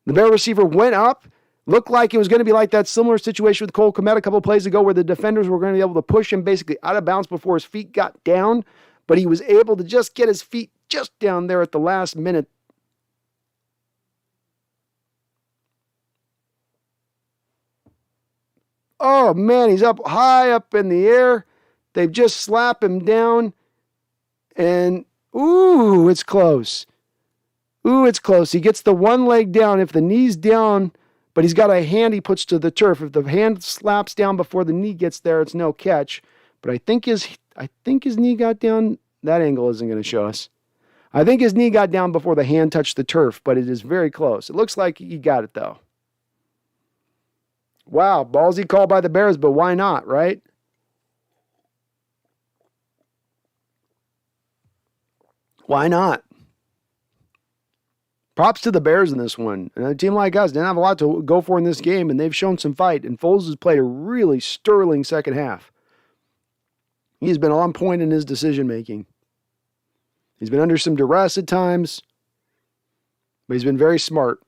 S1: The Bear receiver went up. Looked like it was going to be like that similar situation with Cole Kmet a couple plays ago where the defenders were going to be able to push him basically out of bounds before his feet got down. But he was able to just get his feet just down there at the last minute. Oh, man, he's up high up in the air. They've just slapped him down. And, ooh, it's close. Ooh, it's close. He gets the one leg down. If the knee's down, but he's got a hand he puts to the turf. If the hand slaps down before the knee gets there, it's no catch. But I think his knee got down. That angle isn't going to show us. I think his knee got down before the hand touched the turf, but it is very close. It looks like he got it, though. Wow, ballsy call by the Bears, but why not, right? Why not? Props to the Bears in this one. And a team like us didn't have a lot to go for in this game, and they've shown some fight. And Foles has played a really sterling second half. He's been on point in his decision-making. He's been under some duress at times, but he's been very smart.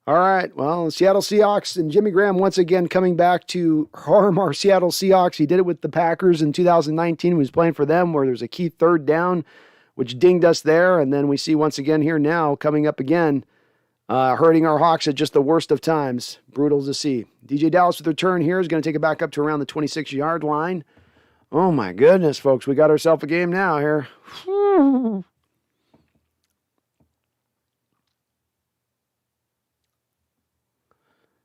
S1: All right, well, the Seattle Seahawks and Jimmy Graham once again coming back to harm our Seattle Seahawks. He did it with the Packers in 2019. He was playing for them where there's a key third down, which dinged us there. And then we see once again here now coming up again, hurting our Hawks at just the worst of times. Brutal to see. DJ Dallas with the return here is going to take it back up to around the 26-yard line. Oh my goodness, folks. We got ourselves a game now here.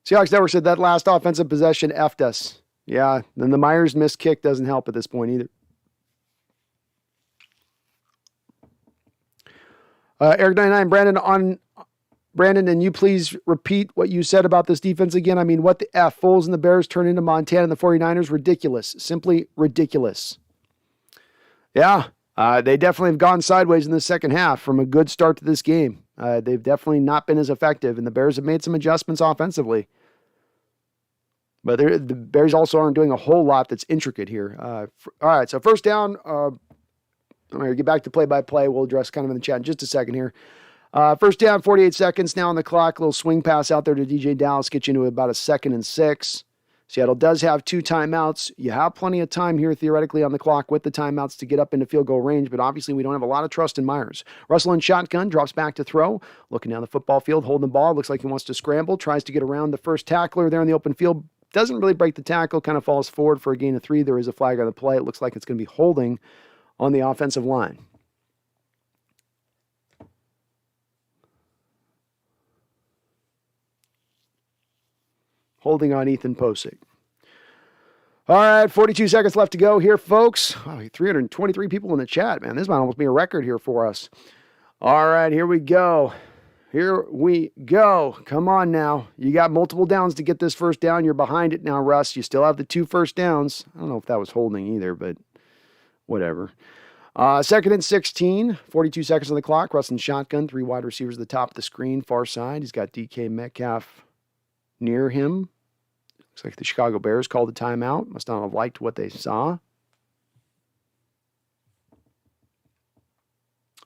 S1: Seahawks Network said that last offensive possession effed us. Yeah, then the Myers missed kick doesn't help at this point either. Eric99, Brandon, and you please repeat what you said about this defense again. I mean, what the F? Foles and the Bears turn into Montana and the 49ers? Ridiculous. Simply ridiculous. Yeah, they definitely have gone sideways in the second half from a good start to this game. They've definitely not been as effective, and the Bears have made some adjustments offensively. But the Bears also aren't doing a whole lot that's intricate here. All right, so first down. I'm going to get back to play-by-play. We'll address kind of in the chat in just a second here. First down, 48 seconds now on the clock. A little swing pass out there to DJ Dallas. Get you into about a 2nd and 6. Seattle does have 2 timeouts. You have plenty of time here theoretically on the clock with the timeouts to get up into field goal range, but obviously we don't have a lot of trust in Myers. Russell in shotgun, drops back to throw. Looking down the football field, holding the ball. Looks like he wants to scramble. Tries to get around the first tackler there in the open field. Doesn't really break the tackle. Kind of falls forward for a gain of 3. There is a flag on the play. It looks like it's going to be holding on the offensive line. Holding on Ethan Posick. All right, 42 seconds left to go here, folks. Wow, 323 people in the chat, man. This might almost be a record here for us. All right, here we go. Here we go. Come on now. You got multiple downs to get this first down. You're behind it now, Russ. You still have the 2 first downs. I don't know if that was holding either, but whatever. 2nd and 16, 42 seconds on the clock. Russ in shotgun, 3 wide receivers at the top of the screen, far side. He's got DK Metcalf near him. Looks like the Chicago Bears called a timeout. Must not have liked what they saw.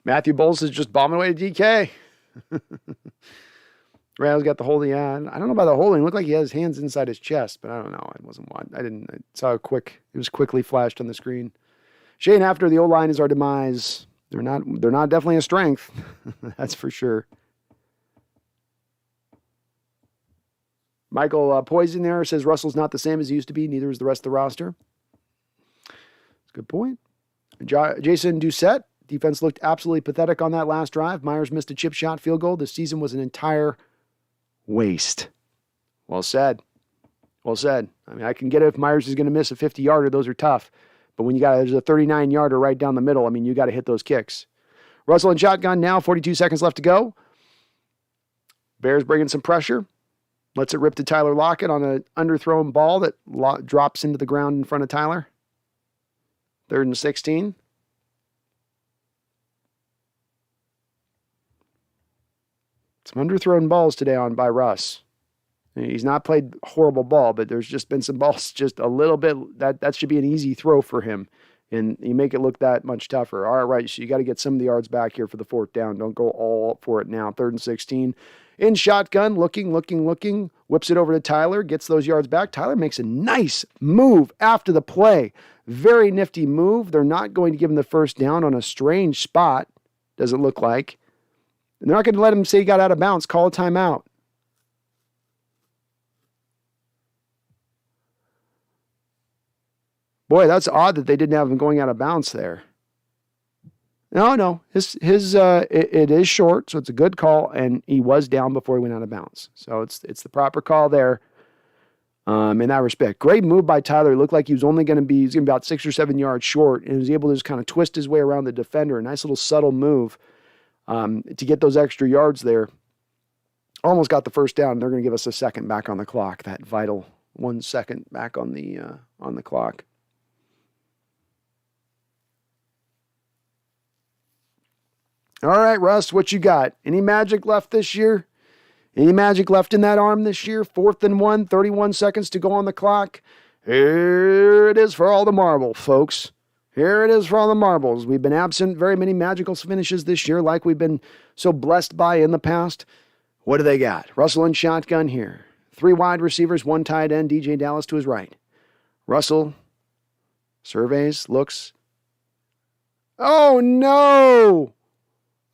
S1: Matthew Bowles is just bombing away to DK. Randall's got the holding. Yeah, I don't know about the holding. It looked like he had his hands inside his chest, but I don't know. I saw it quick. It was quickly flashed on the screen. Shane, after the O-line is our demise. They're not definitely a strength. That's for sure. Michael Poison there says Russell's not the same as he used to be. Neither is the rest of the roster. That's a good point. Jason Doucette. Defense looked absolutely pathetic on that last drive. Myers missed a chip shot field goal. This season was an entire waste. Well said. Well said. I mean, I can get it if Myers is going to miss a 50-yarder. Those are tough. But when there's a 39-yarder right down the middle, I mean, you got to hit those kicks. Russell in shotgun now, 42 seconds left to go. Bears bringing some pressure. Lets it rip to Tyler Lockett on an underthrown ball that drops into the ground in front of Tyler. 3rd and 16. Some underthrown balls today by Russ. He's not played horrible ball, but there's just been some balls just a little bit. That should be an easy throw for him. And you make it look that much tougher. All right, so you got to get some of the yards back here for the fourth down. Don't go all up for it now. 3rd and 16. In shotgun, looking. Whips it over to Tyler, gets those yards back. Tyler makes a nice move after the play. Very nifty move. They're not going to give him the first down on a strange spot, does it look like. And they're not going to let him say he got out of bounds. Call a timeout. Boy, that's odd that they didn't have him going out of bounds there. No. It is short, so it's a good call, and he was down before he went out of bounds. So it's the proper call there in that respect. Great move by Tyler. It looked like he was going to be about 6 or 7 yards short, and he was able to just kind of twist his way around the defender. A nice little subtle move to get those extra yards there. Almost got the first down. They're going to give us a second back on the clock, that vital 1 second back on the clock. All right, Russ, what you got? Any magic left this year? Any magic left in that arm this year? 4th and 1, 31 seconds to go on the clock. Here it is for all the marbles, folks. Here it is for all the marbles. We've been absent very many magical finishes this year like we've been so blessed by in the past. What do they got? Russell in shotgun here. 3 wide receivers, 1 tight end, DJ Dallas to his right. Russell surveys, looks. Oh, no!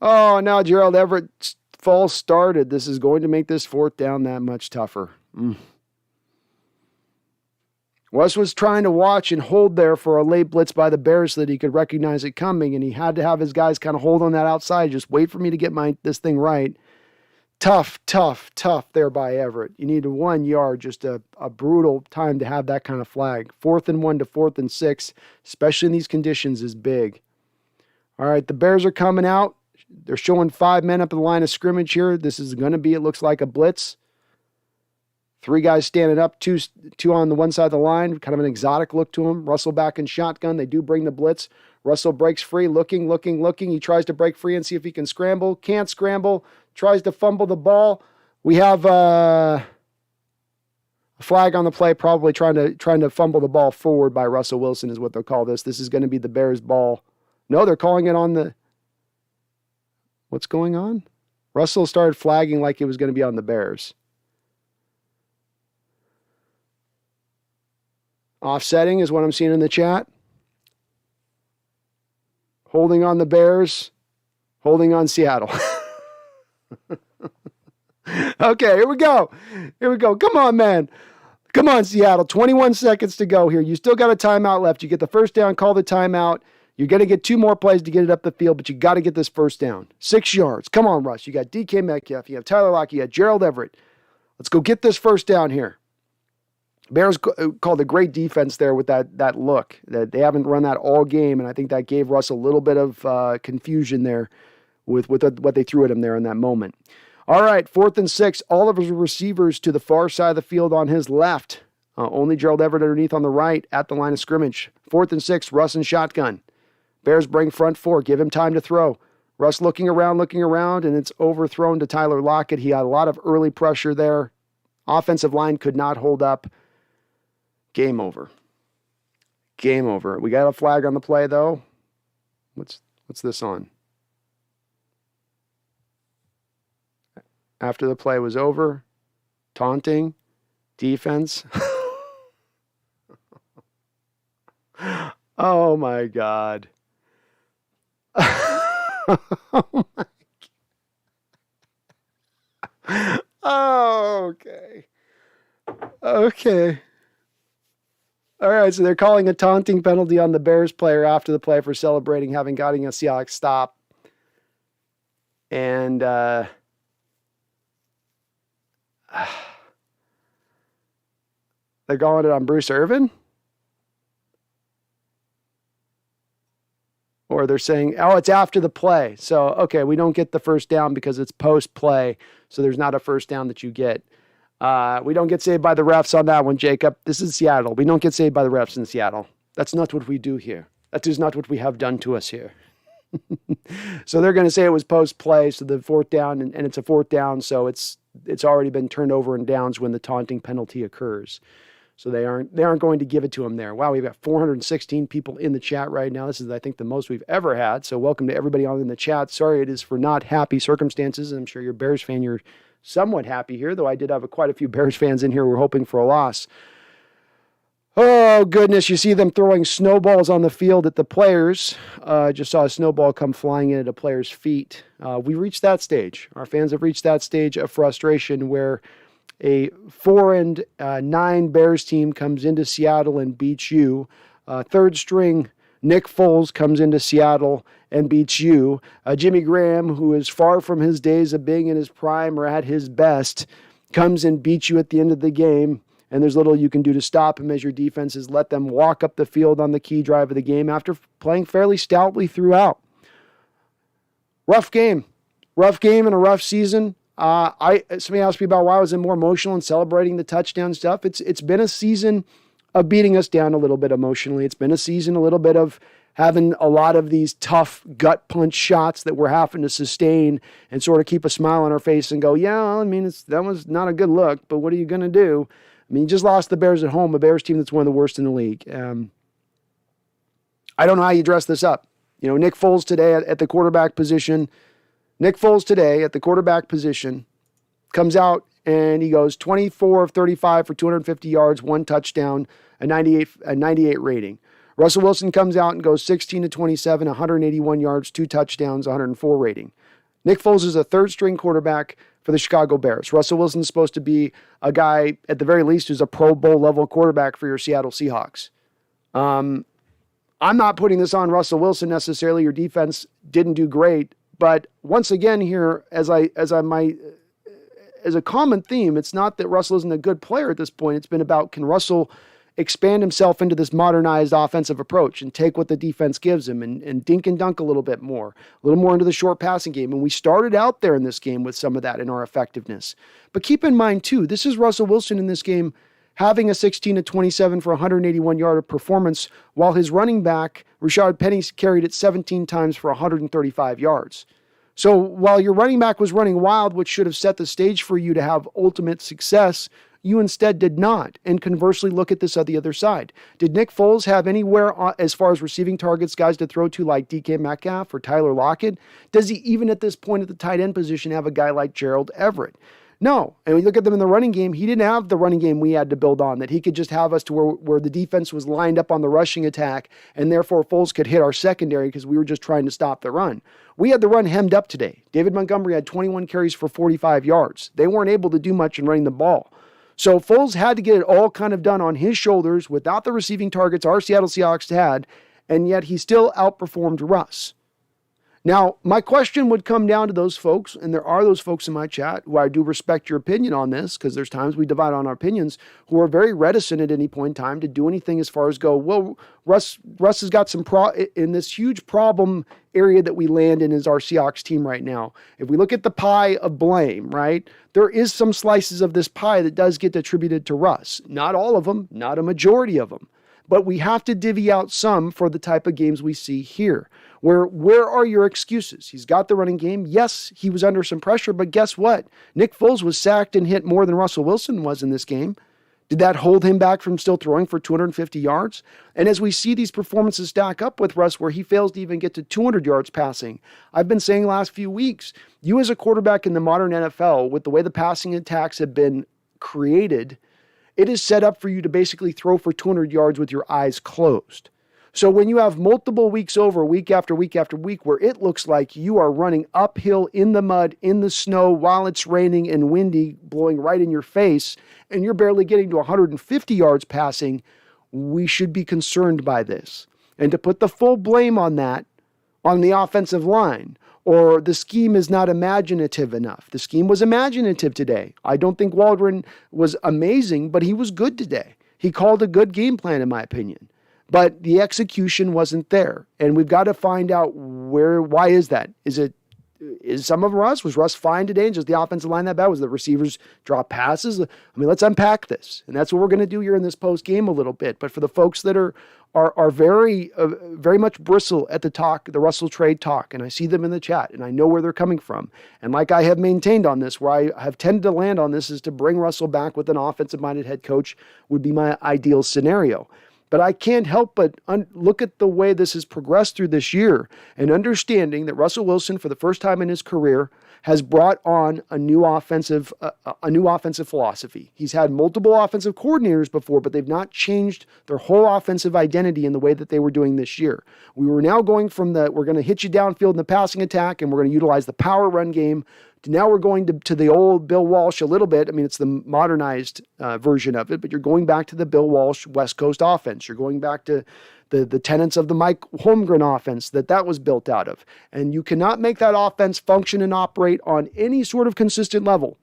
S1: Oh, now Gerald Everett false started. This is going to make this 4th down that much tougher. Wes was trying to watch and hold there for a late blitz by the Bears so that he could recognize it coming, and he had to have his guys kind of hold on that outside. Just wait for me to get this thing right. Tough there by Everett. You need 1 yard, just a brutal time to have that kind of flag. 4th and 1 to 4th and 6, especially in these conditions, is big. All right, the Bears are coming out. They're showing 5 men up at the line of scrimmage here. This is going to be, it looks like, a blitz. 3 guys standing up, two on the one side of the line, kind of an exotic look to him. Russell back in shotgun. They do bring the blitz. Russell breaks free, looking. He tries to break free and see if he can scramble. Can't scramble. Tries to fumble the ball. We have a flag on the play, probably trying to fumble the ball forward by Russell Wilson is what they'll call this. This is going to be the Bears' ball. No, they're calling it on the... What's going on? Russell started flagging like it was going to be on the Bears. Offsetting is what I'm seeing in the chat. Holding on the Bears. Holding on Seattle. Okay, here we go. Come on, man. Come on, Seattle. 21 seconds to go here. You still got a timeout left. You get the first down, call the timeout. You're going to get 2 more plays to get it up the field, but you got to get this first down. 6 yards. Come on, Russ. You got DK Metcalf. You have Tyler Lockett. You got Gerald Everett. Let's go get this first down here. Bears called a great defense there with that look. That they haven't run that all game, and I think that gave Russ a little bit of confusion there with what they threw at him there in that moment. All right, 4th and 6. All of his receivers to the far side of the field on his left. Only Gerald Everett underneath on the right at the line of scrimmage. 4th and 6, Russ in shotgun. Bears bring front 4. Give him time to throw. Russ looking around, and it's overthrown to Tyler Lockett. He had a lot of early pressure there. Offensive line could not hold up. Game over. We got a flag on the play, though. What's this on? After the play was over, taunting, defense. Oh, my God. Oh, my God. Oh, okay. All right, so they're calling a taunting penalty on the Bears player after the play for celebrating having gotten a Seahawks stop. And they're calling it on Bruce Irvin? Or they're saying, oh, it's after the play. So, okay, we don't get the first down because it's post-play, so there's not a first down that you get. We don't get saved by the refs on that one, Jacob. This is Seattle. We don't get saved by the refs in Seattle. That's not what we do here. That is not what we have done to us here. So they're going to say it was post play. So the fourth down, and it's a fourth down. So it's already been turned over in downs when the taunting penalty occurs. So they aren't going to give it to him there. Wow, we've got 416 people in the chat right now. This is, I think, the most we've ever had. So welcome to everybody on in the chat. Sorry it is for not happy circumstances. I'm sure you're a Bears fan. You're somewhat happy here, though I did have quite a few Bears fans in here who were hoping for a loss. Oh, goodness. You see them throwing snowballs on the field at the players. Just saw a snowball come flying in at a player's feet. We reached that stage. Our fans have reached that stage of frustration where a 4-9 Bears team comes into Seattle and beats you. Third string Nick Foles comes into Seattle and beats you. Jimmy Graham, who is far from his days of being in his prime or at his best, comes and beats you at the end of the game. And there's little you can do to stop him as your defense is let them walk up the field on the key drive of the game after playing fairly stoutly throughout. Rough game and a rough season. Somebody asked me about why I was more emotional and celebrating the touchdown stuff. It's been a season of beating us down a little bit emotionally. It's been a season a little bit of having a lot of these tough gut punch shots that we're having to sustain and sort of keep a smile on our face and go, yeah, I mean, that was not a good look, but what are you going to do? I mean, you just lost the Bears at home, a Bears team that's one of the worst in the league. I don't know how you dress this up. You know, Nick Foles today at the quarterback position. Nick Foles today at the quarterback position comes out and he goes 24 of 35 for 250 yards, 1 touchdown, a 98 rating. Russell Wilson comes out and goes 16 to 27, 181 yards, 2 touchdowns, 104 rating. Nick Foles is a third-string quarterback for the Chicago Bears. Russell Wilson's supposed to be a guy, at the very least, who's a Pro Bowl-level quarterback for your Seattle Seahawks. I'm not putting this on Russell Wilson necessarily. Your defense didn't do great. But once again here, as a common theme, it's not that Russell isn't a good player at this point. It's been about, can Russell expand himself into this modernized offensive approach and take what the defense gives him and dink and dunk a little more into the short passing game. And we started out there in this game with some of that in our effectiveness. But keep in mind too, this is Russell Wilson in this game having a 16 to 27 for 181 yard performance, while his running back, Rashad Penny, carried it 17 times for 135 yards. So while your running back was running wild, which should have set the stage for you to have ultimate success, you instead did not. And conversely, look at this on the other side. Did Nick Foles have anywhere as far as receiving targets, guys to throw to like DK Metcalf or Tyler Lockett? Does he even at this point at the tight end position have a guy like Gerald Everett? No. And when you look at them in the running game, he didn't have the running game we had to build on, that he could just have us to where the defense was lined up on the rushing attack, and therefore Foles could hit our secondary because we were just trying to stop the run. We had the run hemmed up today. David Montgomery had 21 carries for 45 yards. They weren't able to do much in running the ball. So Foles had to get it all kind of done on his shoulders without the receiving targets our Seattle Seahawks had, and yet he still outperformed Russ. Now, my question would come down to those folks, and there are those folks in my chat who I do respect your opinion on this, because there's times we divide on our opinions, who are very reticent at any point in time to do anything as far as go, well, Russ has got some in this huge problem area that we land in is our Seahawks team right now. If we look at the pie of blame, right, there is some slices of this pie that does get attributed to Russ. Not all of them, not a majority of them. But we have to divvy out some for the type of games we see here. Where are your excuses? He's got the running game. Yes, he was under some pressure, but guess what? Nick Foles was sacked and hit more than Russell Wilson was in this game. Did that hold him back from still throwing for 250 yards? And as we see these performances stack up with Russ, where he fails to even get to 200 yards passing, I've been saying last few weeks, you as a quarterback in the modern NFL, with the way the passing attacks have been created, it is set up for you to basically throw for 200 yards with your eyes closed. So when you have multiple weeks over, week after week after week, where it looks like you are running uphill in the mud, in the snow, while it's raining and windy, blowing right in your face, and you're barely getting to 150 yards passing, we should be concerned by this. And to put the full blame on that, on the offensive line, or the scheme is not imaginative enough. The scheme was imaginative today. I don't think Waldron was amazing, but he was good today. He called a good game plan, in my opinion. But the execution wasn't there. And we've got to find out why is that? Is it is some of Russ? Was Russ fine today and just the offensive line that bad? Was the receivers drop passes? I mean, let's unpack this. And that's what we're going to do here in this post game a little bit. But for the folks that are very much bristle at the Russell trade talk, and I see them in the chat, and I know where they're coming from. And like I have maintained on this, where I have tended to land on this, is to bring Russell back with an offensive-minded head coach would be my ideal scenario. But I can't help but look at the way this has progressed through this year and understanding that Russell Wilson, for the first time in his career, has brought on a new offensive philosophy. He's had multiple offensive coordinators before, but they've not changed their whole offensive identity in the way that they were doing this year. We were now going from we're going to hit you downfield in the passing attack, and we're going to utilize the power run game. Now we're going to the old Bill Walsh a little bit. I mean, it's the modernized version of it, but you're going back to the Bill Walsh West Coast offense. You're going back to the tenets of the Mike Holmgren offense that was built out of. And you cannot make that offense function and operate on any sort of consistent level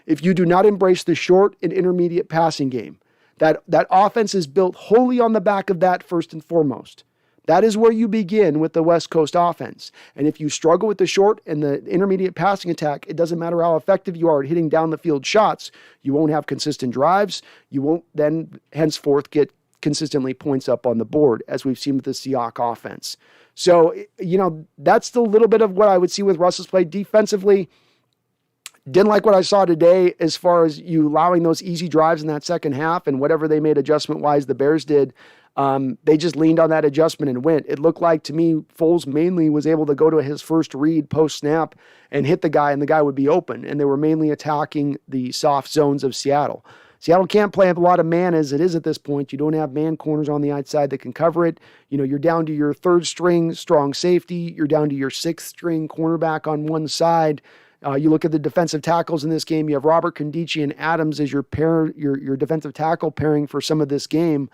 S1: if you do not embrace the short and intermediate passing game. That offense is built wholly on the back of that first and foremost. That is where you begin with the West Coast offense. And if you struggle with the short and the intermediate passing attack, it doesn't matter how effective you are at hitting down the field shots. You won't have consistent drives. You won't then henceforth get consistently points up on the board, as we've seen with the Seahawks offense. So, that's the little bit of what I would see with Russell's play defensively. Didn't like what I saw today as far as you allowing those easy drives in that second half, and whatever they made adjustment-wise, the Bears did. They just leaned on that adjustment and went. It looked like to me Foles mainly was able to go to his first read post-snap and hit the guy, and the guy would be open. And they were mainly attacking the soft zones of Seattle. Seattle can't play a lot of man as it is at this point. You don't have man corners on the outside that can cover it. You're down to your third string strong safety. You're down to your sixth string cornerback on one side. You look at the defensive tackles in this game. You have Robert Kondichi and Adams as your defensive tackle pairing for some of this game.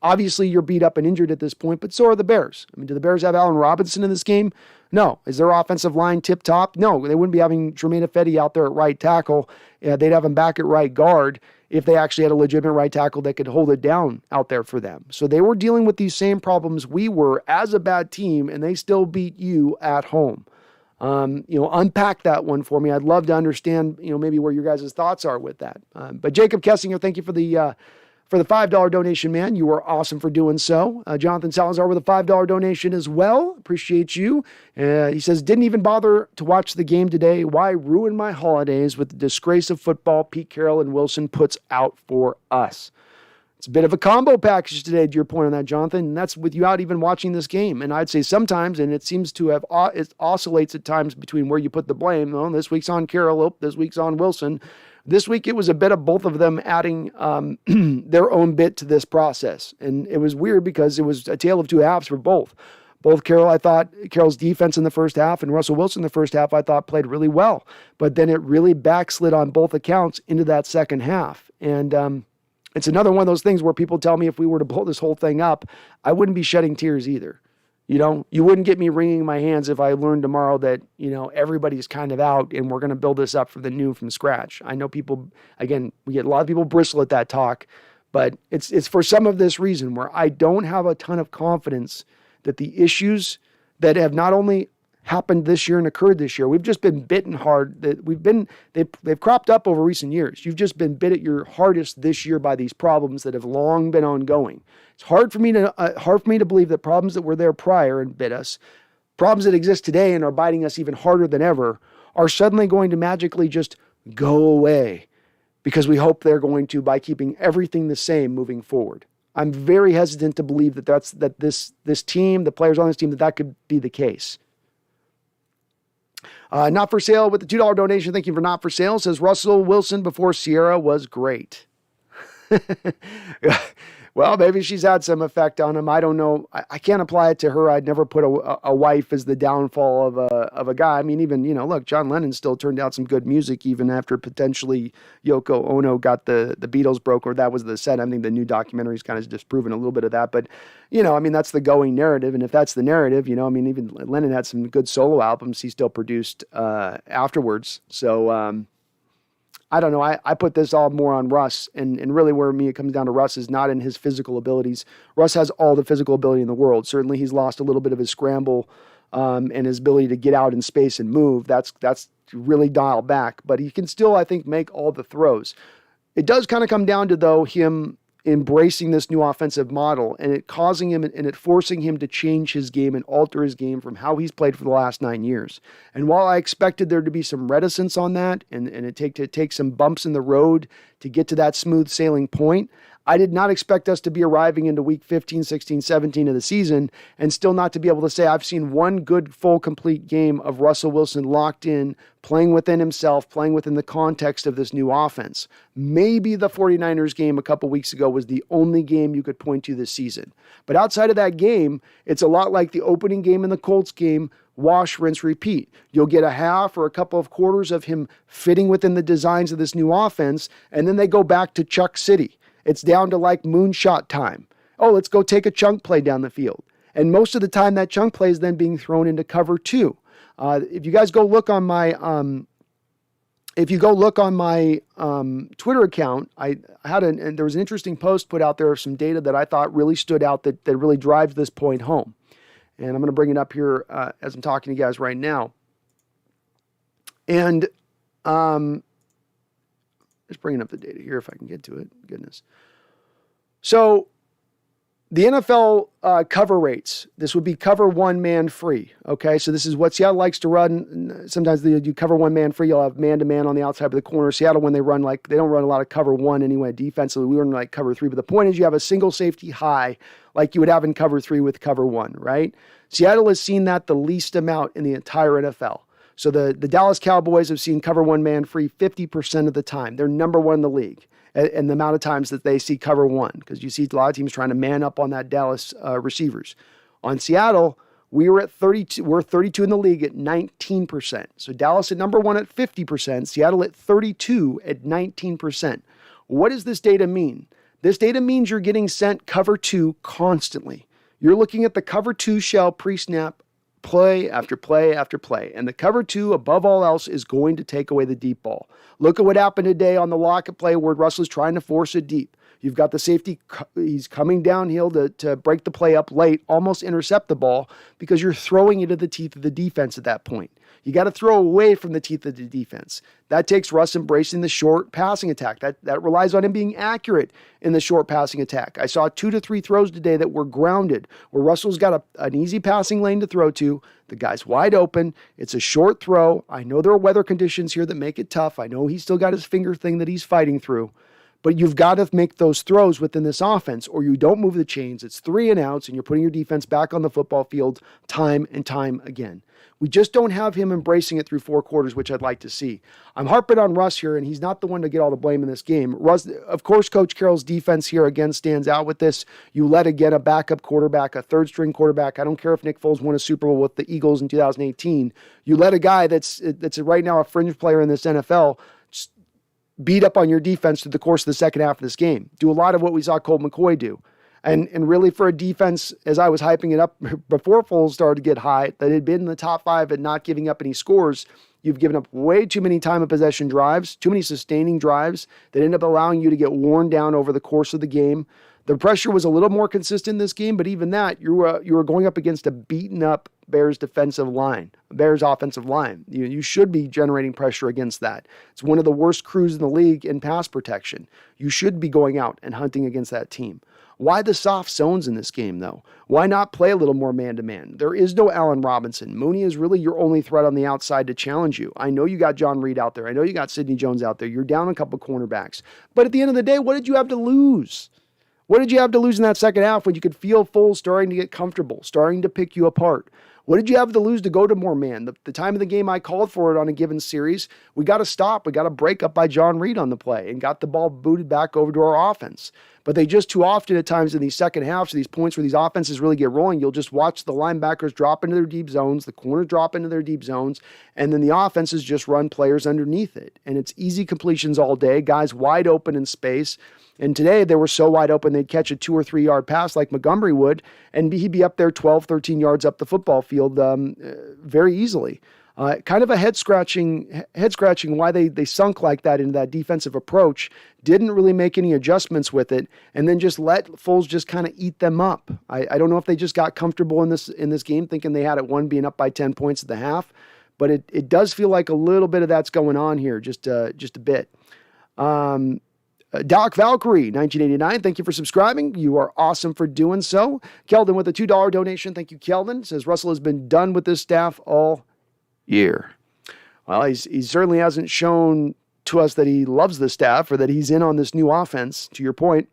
S1: Obviously, you're beat up and injured at this point, but so are the Bears. I mean, do the Bears have Allen Robinson in this game? No. Is their offensive line tip-top? No. They wouldn't be having Jermaine Ifedi out there at right tackle. They'd have him back at right guard if they actually had a legitimate right tackle that could hold it down out there for them. So they were dealing with these same problems we were as a bad team, and they still beat you at home. Unpack that one for me. I'd love to understand, maybe where your guys' thoughts are with that. But Jacob Kessinger, thank you for the $5 donation, man. You were awesome for doing so. Jonathan Salazar with a $5 donation as well. Appreciate you. He says, didn't even bother to watch the game today. Why ruin my holidays with the disgrace of football Pete Carroll and Wilson puts out for us? It's a bit of a combo package today, to your point on that, Jonathan, and that's without even watching this game. And I'd say sometimes, and it seems to have, it oscillates at times between where you put the blame. Well, this week's on Carroll, this week's on Wilson. This week, it was a bit of both of them adding their own bit to this process. And it was weird because it was a tale of two halves for both. Both Carroll's defense in the first half and Russell Wilson in the first half, I thought played really well. But then it really backslid on both accounts into that second half. And it's another one of those things where people tell me if we were to blow this whole thing up, I wouldn't be shedding tears either. You wouldn't get me wringing my hands if I learned tomorrow that, everybody's kind of out and we're going to build this up from scratch. I know people, again, we get a lot of people bristle at that talk, but it's for some of this reason where I don't have a ton of confidence that the issues that have not only happened this year and occurred this year, we've just been bitten hard. They've cropped up over recent years. You've just been bit at your hardest this year by these problems that have long been ongoing. It's hard for me to believe that problems that were there prior and bit us, problems that exist today and are biting us even harder than ever, are suddenly going to magically just go away because we hope they're going to by keeping everything the same moving forward. I'm very hesitant to believe that this team, the players on this team, that could be the case. Not for sale with the $2 donation. Thank you for not for sale. Says Russell Wilson before Sierra was great. Well, maybe she's had some effect on him. I don't know. I can't apply it to her. I'd never put a wife as the downfall of a guy. I mean, even, look, John Lennon still turned out some good music even after potentially Yoko Ono got the Beatles broke, or that was the set. I think the new documentary's kind of disproven a little bit of that. But, that's the going narrative. And if that's the narrative, even Lennon had some good solo albums he still produced afterwards. So, I don't know. I put this all more on Russ, and really where it comes down to Russ is not in his physical abilities. Russ has all the physical ability in the world. Certainly he's lost a little bit of his scramble and his ability to get out in space and move. That's really dialed back, but he can still, I think, make all the throws. It does kind of come down to, though, him embracing this new offensive model and it causing him and it forcing him to change his game and alter his game from how he's played for the last 9 years. And while I expected there to be some reticence on that and it take some bumps in the road to get to that smooth sailing point, I did not expect us to be arriving into week 15, 16, 17 of the season and still not to be able to say I've seen one good, full, complete game of Russell Wilson locked in, playing within himself, playing within the context of this new offense. Maybe the 49ers game a couple weeks ago was the only game you could point to this season. But outside of that game, it's a lot like the opening game and the Colts game. Wash, rinse, repeat. You'll get a half or a couple of quarters of him fitting within the designs of this new offense, and then they go back to Chuck City. It's down to like moonshot time. Oh, let's go take a chunk play down the field. And most of the time that chunk play is then being thrown into cover 2. If you guys go look on my Twitter account, I had and there was an interesting post put out there of some data that I thought really stood out that really drives this point home. And I'm going to bring it up here as I'm talking to you guys right now. And just bringing up the data here if I can get to it. Goodness. So the NFL cover rates, this would be cover one man free. Okay, so this is what Seattle likes to run. Sometimes they do cover one man free. You'll have man-to-man on the outside of the corner. Seattle, when they run, they don't run a lot of cover one anyway defensively. We run like cover 3. But the point is you have a single safety high like you would have in cover 3 with cover 1, right? Seattle has seen that the least amount in the entire NFL. So the Dallas Cowboys have seen cover one man free 50% of the time. They're number 1 in the league and the amount of times that they see cover 1, because you see a lot of teams trying to man up on that Dallas receivers. On Seattle, we're at 32. We're 32 in the league at 19%. So Dallas at number 1 at 50%, Seattle at 32 at 19%. What does this data mean? This data means you're getting sent cover 2 constantly. You're looking at the cover 2 shell pre-snap play after play after play. And the cover 2, above all else, is going to take away the deep ball. Look at what happened today on the locket play where Russell's trying to force it deep. You've got the safety, he's coming downhill to break the play up late, almost intercept the ball because you're throwing it at the teeth of the defense at that point. You got to throw away from the teeth of the defense. That takes Russ embracing the short passing attack. That relies on him being accurate in the short passing attack. I saw 2 to 3 throws today that were grounded, where Russell's got an easy passing lane to throw to. The guy's wide open. It's a short throw. I know there are weather conditions here that make it tough. I know he's still got his finger thing that he's fighting through. But you've got to make those throws within this offense or you don't move the chains. It's 3 and outs and you're putting your defense back on the football field time and time again. We just don't have him embracing it through 4 quarters, which I'd like to see. I'm harping on Russ here, and he's not the one to get all the blame in this game. Russ, of course, Coach Carroll's defense here again stands out with this. You let again a backup quarterback, a third-string quarterback. I don't care if Nick Foles won a Super Bowl with the Eagles in 2018. You let a guy that's right now a fringe player in this NFL beat up on your defense through the course of the second half of this game. Do a lot of what we saw Colt McCoy do. And really for a defense, as I was hyping it up before Foles started to get high, that had been in the top 5 and not giving up any scores, you've given up way too many time of possession drives, too many sustaining drives that end up allowing you to get worn down over the course of the game. The pressure was a little more consistent in this game, but even that, you were going up against a beaten up Bears offensive line. You should be generating pressure against that. It's one of the worst crews in the league in pass protection. You should be going out and hunting against that team. Why the soft zones in this game, though? Why not play a little more man-to-man? There is no Allen Robinson. Mooney is really your only threat on the outside to challenge you. I know you got John Reed out there. I know you got Sidney Jones out there. You're down a couple cornerbacks. But at the end of the day, what did you have to lose? What did you have to lose in that second half when you could feel Foles starting to get comfortable, starting to pick you apart? What did you have to lose to go to more man? The time of the game I called for it on a given series, we got to stop. We got to break up by John Reed on the play and got the ball booted back over to our offense. But they just too often at times in these second halves, these points where these offenses really get rolling, you'll just watch the linebackers drop into their deep zones, the corners drop into their deep zones, and then the offenses just run players underneath it. And it's easy completions all day, guys wide open in space. And today they were so wide open they'd catch a 2 or 3 yard pass like Montgomery would, and he'd be up there 12, 13 yards up the football field very easily. Kind of a head scratching why they sunk like that into that defensive approach. Didn't really make any adjustments with it, and then just let Foles just kind of eat them up. I don't know if they just got comfortable in this game, thinking they had it won, being up by 10 points at the half, but it does feel like a little bit of that's going on here, just a bit. Doc Valkyrie, 1989, thank you for subscribing. You are awesome for doing so. Keldon with a $2 donation. Thank you, Keldon. Says Russell has been done with this staff all year. Well, he certainly hasn't shown to us that he loves the staff or that he's in on this new offense, to your point.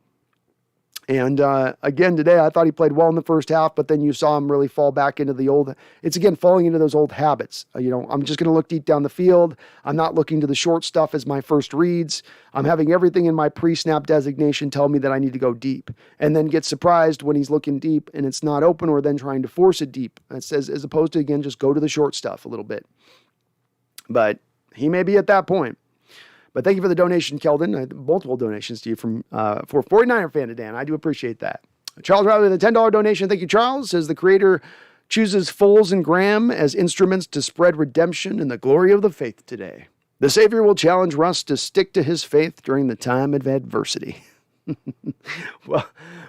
S1: And again, today, I thought he played well in the first half, but then you saw him really fall back into it's again, falling into those old habits. I'm just going to look deep down the field. I'm not looking to the short stuff as my first reads. I'm having everything in my pre-snap designation tell me that I need to go deep, and then get surprised when he's looking deep and it's not open, or then trying to force it deep. It says, as opposed to, again, just go to the short stuff a little bit. But he may be at that point. But thank you for the donation, Keldon. Multiple donations to you for 49er fan today, and I do appreciate that. Charles Riley with a $10 donation. Thank you, Charles. Says the creator chooses Foles and Graham as instruments to spread redemption and the glory of the faith today. The Savior will challenge Russ to stick to his faith during the time of adversity.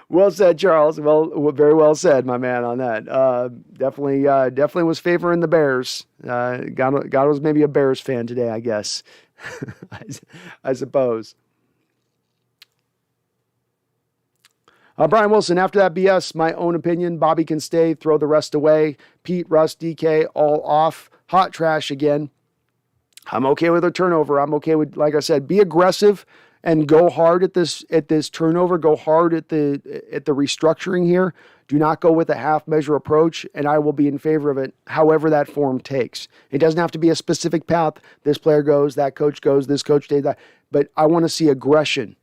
S1: Well said, Charles. Well, very well said, my man, on that. Definitely was favoring the Bears. God was maybe a Bears fan today, I guess. I suppose. Brian Wilson, after that BS, my own opinion, Bobby can stay, throw the rest away. Pete, Russ, DK, all off. Hot trash again. I'm okay with a turnover. I'm okay with, like I said, be aggressive and go hard at this turnover. Go hard at the restructuring here. Do not go with a half measure approach, and I will be in favor of it, however that form takes. It doesn't have to be a specific path. This player goes, that coach goes, this coach stays, that. But I want to see aggression.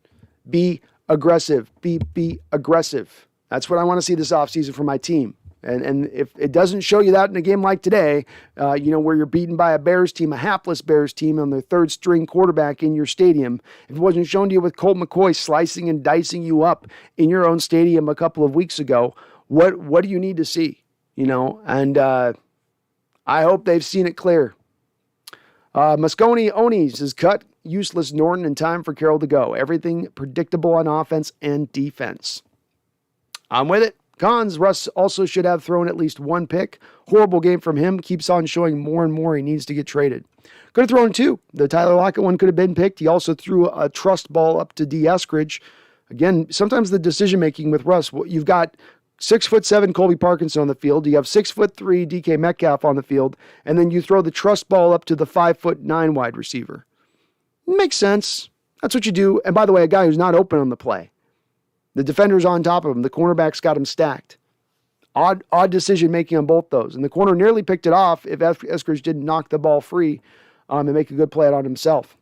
S1: Be aggressive. Be aggressive. That's what I want to see this offseason from my team. And if it doesn't show you that in a game like today, where you're beaten by a Bears team, a hapless Bears team on their third string quarterback in your stadium, if it wasn't shown to you with Colt McCoy slicing and dicing you up in your own stadium a couple of weeks ago, what do you need to see? And I hope they've seen it clear. Moscone Onis is cut useless Norton in time for Carroll to go. Everything predictable on offense and defense. I'm with it. Cons, Russ also should have thrown at least one pick. Horrible game from him. Keeps on showing more and more he needs to get traded. Could have thrown two. The Tyler Lockett one could have been picked. He also threw a trust ball up to D. Eskridge. Again, sometimes the decision-making with Russ, you've got 6'7" Colby Parkinson on the field. You have 6'3" DK Metcalf on the field. And then you throw the trust ball up to the 5'9" wide receiver. Makes sense. That's what you do. And by the way, a guy who's not open on the play. The defender's on top of him. The cornerback's got him stacked. Odd decision-making on both those. And the corner nearly picked it off if Eskridge didn't knock the ball free and make a good play out on himself.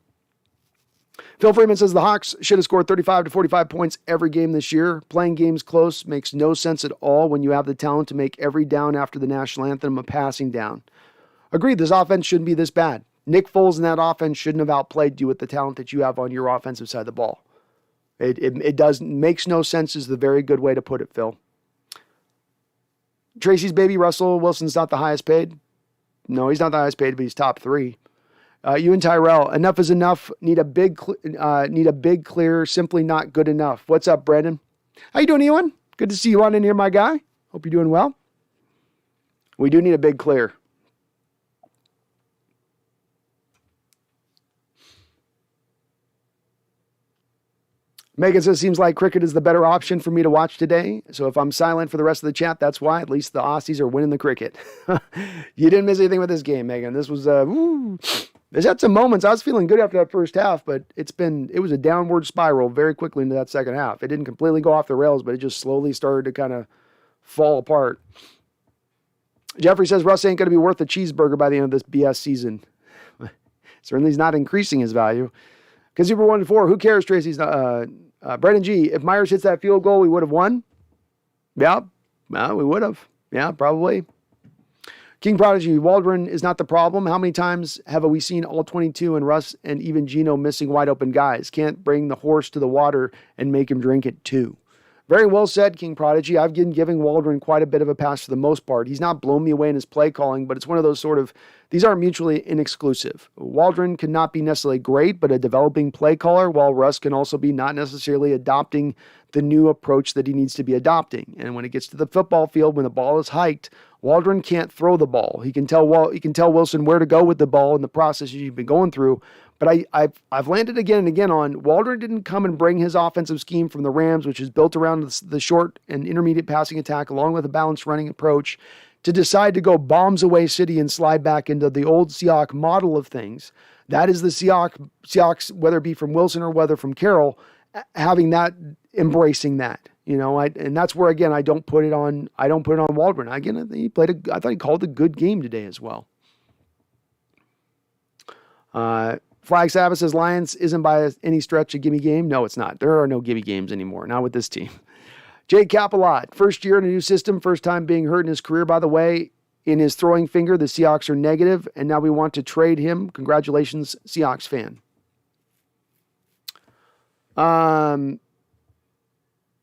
S1: Phil Freeman says the Hawks should have scored 35 to 45 points every game this year. Playing games close makes no sense at all when you have the talent to make every down after the national anthem a passing down. Agreed, this offense shouldn't be this bad. Nick Foles in that offense shouldn't have outplayed you with the talent that you have on your offensive side of the ball. It makes no sense is the very good way to put it, Phil. Tracy's baby, Russell Wilson's not the highest paid. No, he's not the highest paid, but he's top 3. You and Tyrell, enough is enough. Need a big clear, simply not good enough. What's up, Brandon? How you doing, Ewan? Good to see you on in here, my guy. Hope you're doing well. We do need a big clear. Megan says, seems like cricket is the better option for me to watch today. So if I'm silent for the rest of the chat, that's why. At least the Aussies are winning the cricket. You didn't miss anything with this game, Megan. This was, there's had some moments. I was feeling good after that first half, but it was a downward spiral very quickly into that second half. It didn't completely go off the rails, but it just slowly started to kind of fall apart. Jeffrey says, Russ ain't going to be worth a cheeseburger by the end of this BS season. Certainly he's not increasing his value. Because you were 1-4. Who cares, Tracy's Brendan G, if Myers hits that field goal, we would have won? Yeah, well, we would have. Yeah, probably. King Prodigy, Waldron is not the problem. How many times have we seen all 22 and Russ and even Gino missing wide open guys? Can't bring the horse to the water and make him drink it too. Very well said, King Prodigy. I've been giving Waldron quite a bit of a pass for the most part. He's not blown me away in his play calling, but it's one of those sort of, these aren't mutually inexclusive. Waldron can not be necessarily great, but a developing play caller, while Russ can also be not necessarily adopting the new approach that he needs to be adopting. And when it gets to the football field, when the ball is hiked, Waldron can't throw the ball. He can tell Wilson where to go with the ball in the process you've been going through. But I've landed again and again on Waldron didn't come and bring his offensive scheme from the Rams, which is built around the short and intermediate passing attack, along with a balanced running approach, to decide to go bombs away city and slide back into the old Seahawks model of things. That is the Seahawks, whether it be from Wilson or whether from Carroll, having that, embracing that. And that's where, again, I don't put it on Waldron. Again, I thought he called a good game today as well. Flag Sabbath says Lions isn't by any stretch a gimme game. No, it's not. There are no gimme games anymore. Not with this team. Jay Capalot, first year in a new system, first time being hurt in his career, by the way. In his throwing finger, the Seahawks are negative, and now we want to trade him. Congratulations, Seahawks fan.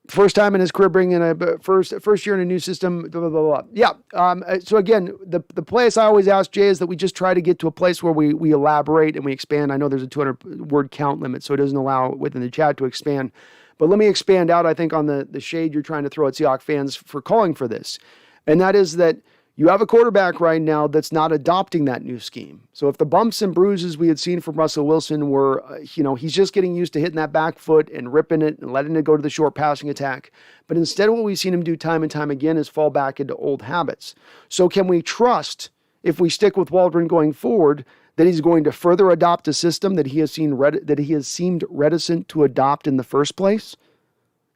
S1: First time in his career bringing in a first year in a new system, blah, blah, blah, blah. Yeah. So again, the place I always ask, Jay, is that we just try to get to a place where we elaborate and we expand. I know there's a 200 word count limit, so it doesn't allow within the chat to expand. But let me expand out, I think, on the shade you're trying to throw at Seahawks fans for calling for this. And that is that you have a quarterback right now that's not adopting that new scheme. So if the bumps and bruises we had seen from Russell Wilson were, he's just getting used to hitting that back foot and ripping it and letting it go to the short passing attack. But instead, what we've seen him do time and time again is fall back into old habits. So can we trust, if we stick with Waldron going forward, that he's going to further adopt a system that he has seemed reticent to adopt in the first place?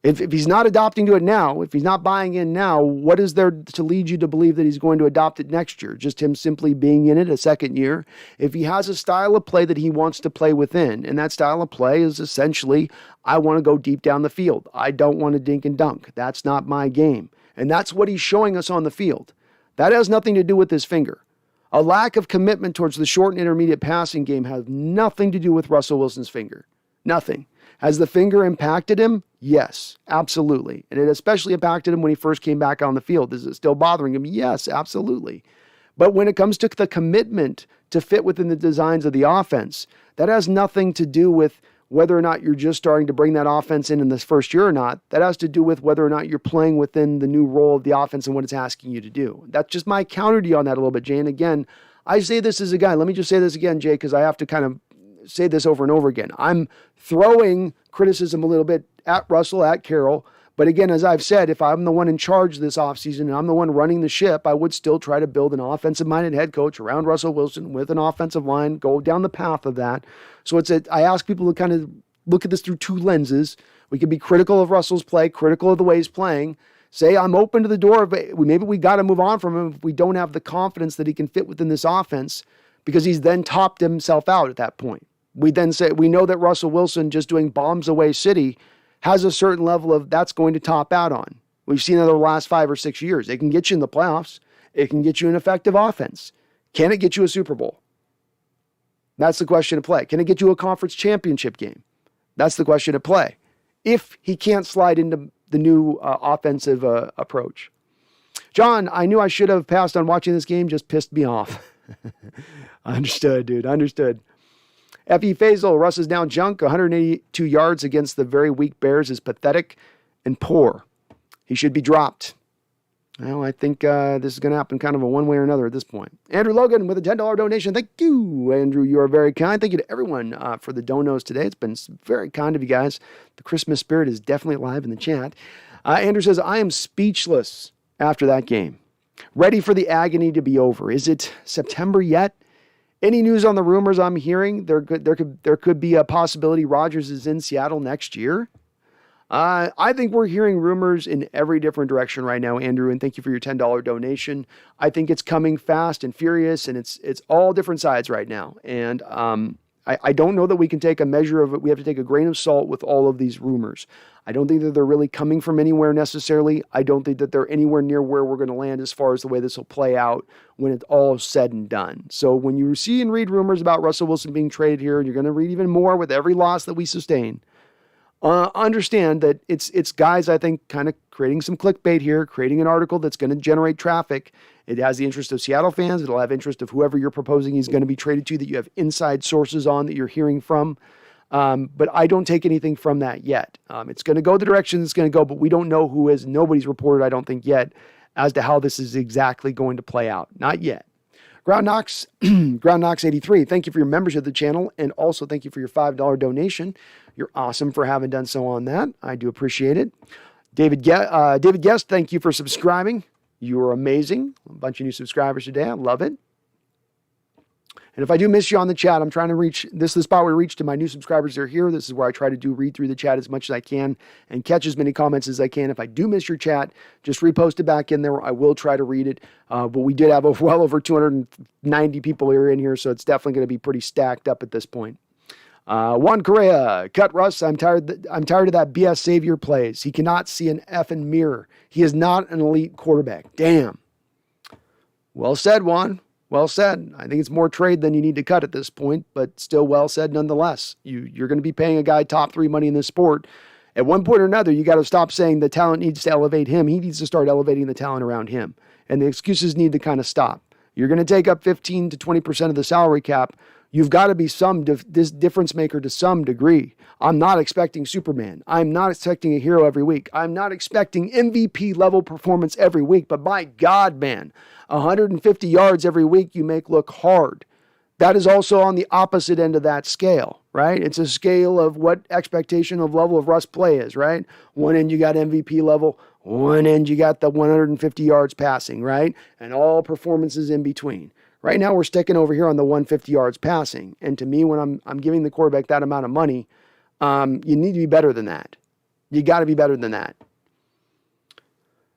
S1: If he's not adopting to it now, if he's not buying in now, what is there to lead you to believe that he's going to adopt it next year? Just him simply being in it a second year? If he has a style of play that he wants to play within, and that style of play is essentially, I want to go deep down the field. I don't want to dink and dunk. That's not my game. And that's what he's showing us on the field. That has nothing to do with his finger. A lack of commitment towards the short and intermediate passing game has nothing to do with Russell Wilson's finger. Nothing. Has the finger impacted him? Yes, absolutely. And it especially impacted him when he first came back on the field. Is it still bothering him? Yes, absolutely. But when it comes to the commitment to fit within the designs of the offense, that has nothing to do with whether or not you're just starting to bring that offense in this first year or not. That has to do with whether or not you're playing within the new role of the offense and what it's asking you to do. That's just my counter to you on that a little bit, Jay. And again, I say this as a guy. Let me just say this again, Jay, because I have to kind of say this over and over again. I'm throwing criticism a little bit at Russell, at Carroll. But again, as I've said, if I'm the one in charge this offseason and I'm the one running the ship, I would still try to build an offensive-minded head coach around Russell Wilson with an offensive line, go down the path of that. So I ask people to kind of look at this through two lenses. We could be critical of Russell's play, critical of the way he's playing. Say, I'm open to the door, but maybe we got to move on from him if we don't have the confidence that he can fit within this offense, because he's then topped himself out at that point. We then say, we know that Russell Wilson just doing bombs away city has a certain level of that's going to top out on. We've seen it over the last 5 or 6 years. It can get you in the playoffs. It can get you an effective offense. Can it get you a Super Bowl? That's the question to play. Can it get you a conference championship game? That's the question to play. If he can't slide into the new offensive approach. John, I knew I should have passed on watching this game, just pissed me off. Understood, dude. Understood. F.E. Faisal, Russ is down junk. 182 yards against the very weak Bears is pathetic and poor. He should be dropped. Well, I think this is going to happen kind of a one way or another at this point. Andrew Logan with a $10 donation. Thank you, Andrew. You are very kind. Thank you to everyone for the donos today. It's been very kind of you guys. The Christmas spirit is definitely alive in the chat. Andrew says, I am speechless after that game. Ready for the agony to be over. Is it September yet? Any news on the rumors I'm hearing? There could be a possibility Rodgers is in Seattle next year. I think we're hearing rumors in every different direction right now, Andrew, and thank you for your $10 donation. I think it's coming fast and furious, and it's all different sides right now. And I don't know that we can take a measure of it. We have to take a grain of salt with all of these rumors. I don't think that they're really coming from anywhere necessarily. I don't think that they're anywhere near where we're going to land as far as the way this will play out when it's all said and done. So when you see and read rumors about Russell Wilson being traded here, and you're going to read even more with every loss that we sustain, understand that it's guys, I think, kind of creating some clickbait here, creating an article that's going to generate traffic. It has the interest of Seattle fans. It'll have interest of whoever you're proposing he's going to be traded to, that you have inside sources on, that you're hearing from. But I don't take anything from that yet. It's going to go the direction it's going to go, but we don't know who is. Nobody's reported, I don't think yet, as to how this is exactly going to play out. Not yet. Groundknox83, thank you for your membership of the channel, and also thank you for your $5 donation. You're awesome for having done so on that. I do appreciate it. David Guest, thank you for subscribing. You are amazing. A bunch of new subscribers today. I love it. And if I do miss you on the chat, I'm trying to reach, this is the spot where we reach to my new subscribers that are here. This is where I try to read through the chat as much as I can and catch as many comments as I can. If I do miss your chat, just repost it back in there. I will try to read it. But we did have well over 290 people here in here, so it's definitely going to be pretty stacked up at this point. Juan Correa, cut Russ. I'm tired of that BS savior plays. He cannot see an effing mirror. He is not an elite quarterback. Damn. Well said, Juan. Well said. I think it's more trade than you need to cut at this point, but still well said nonetheless. You're going to be paying a guy top 3 money in this sport. At one point or another, you got to stop saying the talent needs to elevate him. He needs to start elevating the talent around him. And the excuses need to kind of stop. You're going to take up 15 to 20% of the salary cap. You've got to be this difference maker to some degree. I'm not expecting Superman. I'm not expecting a hero every week. I'm not expecting MVP level performance every week. But my God, man, 150 yards every week you make look hard. That is also on the opposite end of that scale, right? It's a scale of what expectation of level of Russ play is, right? One end you got MVP level, one end you got the 150 yards passing, right? And all performances in between. Right now we're sticking over here on the 150 yards passing. And to me, when I'm giving the quarterback that amount of money, you need to be better than that. You got to be better than that.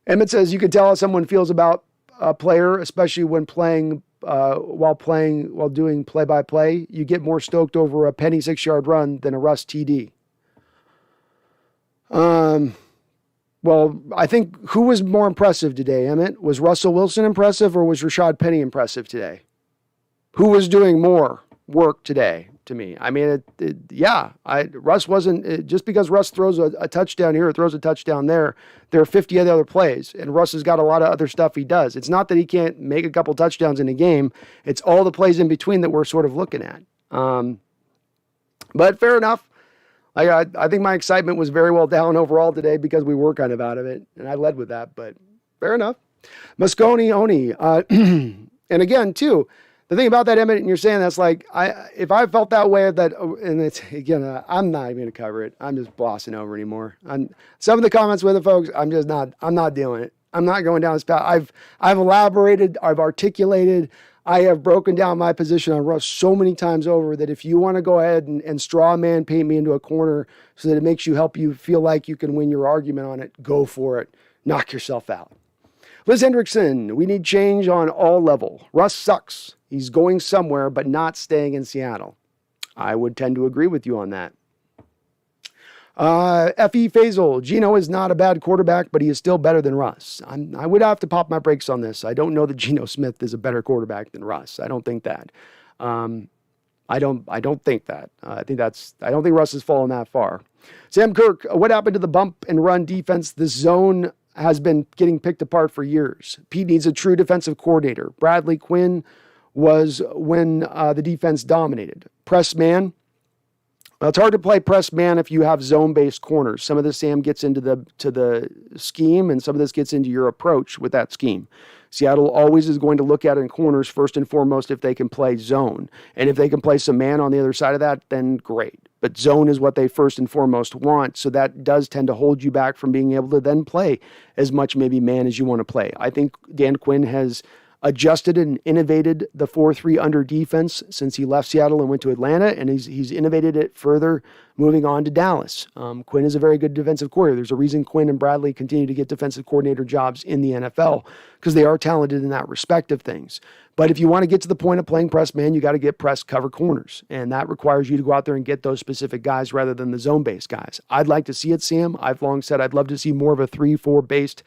S1: Emmett says, you can tell how someone feels about a player, especially when playing, while doing play-by-play. You get more stoked over a penny 6-yard run than a Russ TD. Well, I think who was more impressive today, Emmett? Was Russell Wilson impressive or was Rashad Penny impressive today? Who was doing more work today to me? I mean, Russ wasn't, just because Russ throws a touchdown here or throws a touchdown there, there are 50 other plays, and Russ has got a lot of other stuff he does. It's not that he can't make a couple touchdowns in a game. It's all the plays in between that we're sort of looking at. But fair enough. I think my excitement was very well down overall today because we were kind of out of it, and I led with that, but fair enough. Moscone Oni. And again, too, the thing about that, Emmett, and you're saying that's like, if I felt that way, and it's, again, I'm not even going to cover it. I'm just glossing over anymore. Some of the comments with the folks, I'm not doing it. I'm not going down this path. I've elaborated, I've articulated, I have broken down my position on Russ so many times over that if you want to go ahead and straw man paint me into a corner so that it makes you help you feel like you can win your argument on it, go for it. Knock yourself out. Liz Hendrickson, we need change on all level. Russ sucks. He's going somewhere, but not staying in Seattle. I would tend to agree with you on that. F.E. Faisal, Geno is not a bad quarterback, but he is still better than Russ. I would have to pop my brakes on this. I don't know that Geno Smith is a better quarterback than Russ. I don't think that. I don't think that. I don't think Russ has fallen that far. Sam Kirk, what happened to the bump and run defense? This zone has been getting picked apart for years. Pete needs a true defensive coordinator. Bradley Quinn was when the defense dominated. Press man. Well, it's hard to play press man if you have zone-based corners. Some of this, Sam, gets into the scheme, and some of this gets into your approach with that scheme. Seattle always is going to look at it in corners first and foremost if they can play zone. And if they can play some man on the other side of that, then great. But zone is what they first and foremost want, so that does tend to hold you back from being able to then play as much maybe man as you want to play. I think Dan Quinn has adjusted and innovated the 4-3 under defense since he left Seattle and went to Atlanta, and he's innovated it further moving on to Dallas. Quinn is a very good defensive coordinator. There's a reason Quinn and Bradley continue to get defensive coordinator jobs in the NFL because they are talented in that respect of things. But if you want to get to the point of playing press man, you got to get press cover corners, and that requires you to go out there and get those specific guys rather than the zone-based guys. I'd like to see it, Sam. I've long said I'd love to see more of a 3-4 based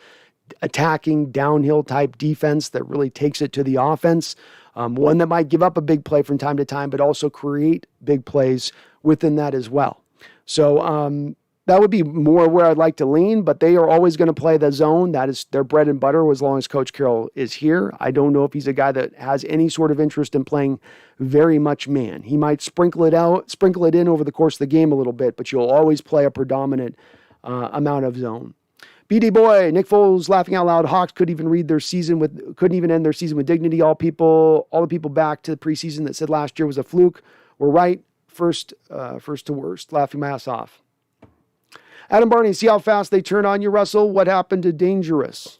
S1: attacking downhill type defense that really takes it to the offense. One that might give up a big play from time to time, but also create big plays within that as well. So That would be more where I'd like to lean, but they are always going to play the zone. That is their bread and butter as long as Coach Carroll is here. I don't know if he's a guy that has any sort of interest in playing very much man. He might sprinkle it in over the course of the game a little bit, but you'll always play a predominant amount of zone. BD boy, Nick Foles laughing out loud. Hawks couldn't even end their season with dignity. All the people back to the preseason that said last year was a fluke were right. First to worst, laughing my ass off. Adam Barney, see how fast they turn on you, Russell? What happened to Dangerous?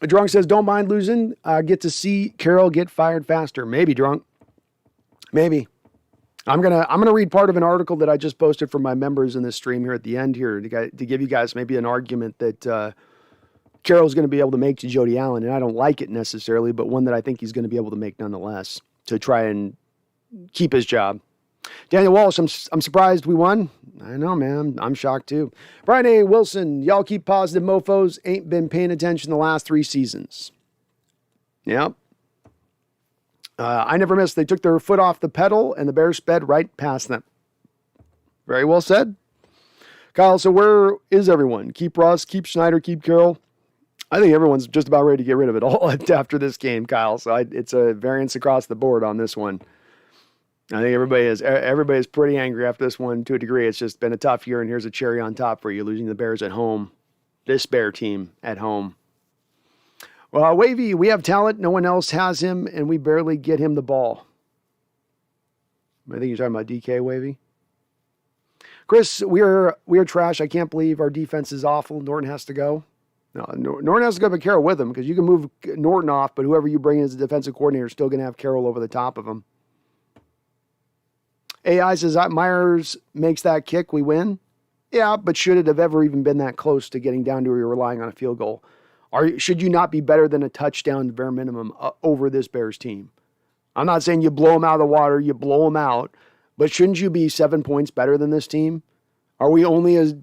S1: Drunk says, don't mind losing. Get to see Carroll get fired faster. Maybe, Drunk. Maybe. I'm gonna read part of an article that I just posted for my members in this stream here at the end here to give you guys maybe an argument that Carroll's going to be able to make to Jody Allen, and I don't like it necessarily, but one that I think he's going to be able to make nonetheless to try and keep his job. Daniel Walsh, I'm surprised we won. I know, man. I'm shocked too. Brian A. Wilson, y'all keep positive mofos. Ain't been paying attention the last 3 seasons. Yep. I never missed. They took their foot off the pedal and the Bears sped right past them. Very well said. Kyle, so where is everyone? Keep Russ, keep Schneider, keep Carroll. I think everyone's just about ready to get rid of it all after this game, Kyle. So it's a variance across the board on this one. I think everybody is pretty angry after this one to a degree. It's just been a tough year, and here's a cherry on top for you, losing the Bears at home. This Bear team at home. Well, Wavy, we have talent. No one else has him, and we barely get him the ball. I think you're talking about DK, Wavy. Chris, we are trash. I can't believe our defense is awful. Norton has to go. No, Norton has to go, but Carroll with him, because you can move Norton off, but whoever you bring in as a defensive coordinator is still going to have Carroll over the top of him. AI says, Myers makes that kick, we win. Yeah, but should it have ever even been that close to getting down to where you're relying on a field goal? Should you not be better than a touchdown bare minimum over this Bears team? I'm not saying you blow them out of the water, you blow them out, but shouldn't you be 7 points better than this team? Are we only as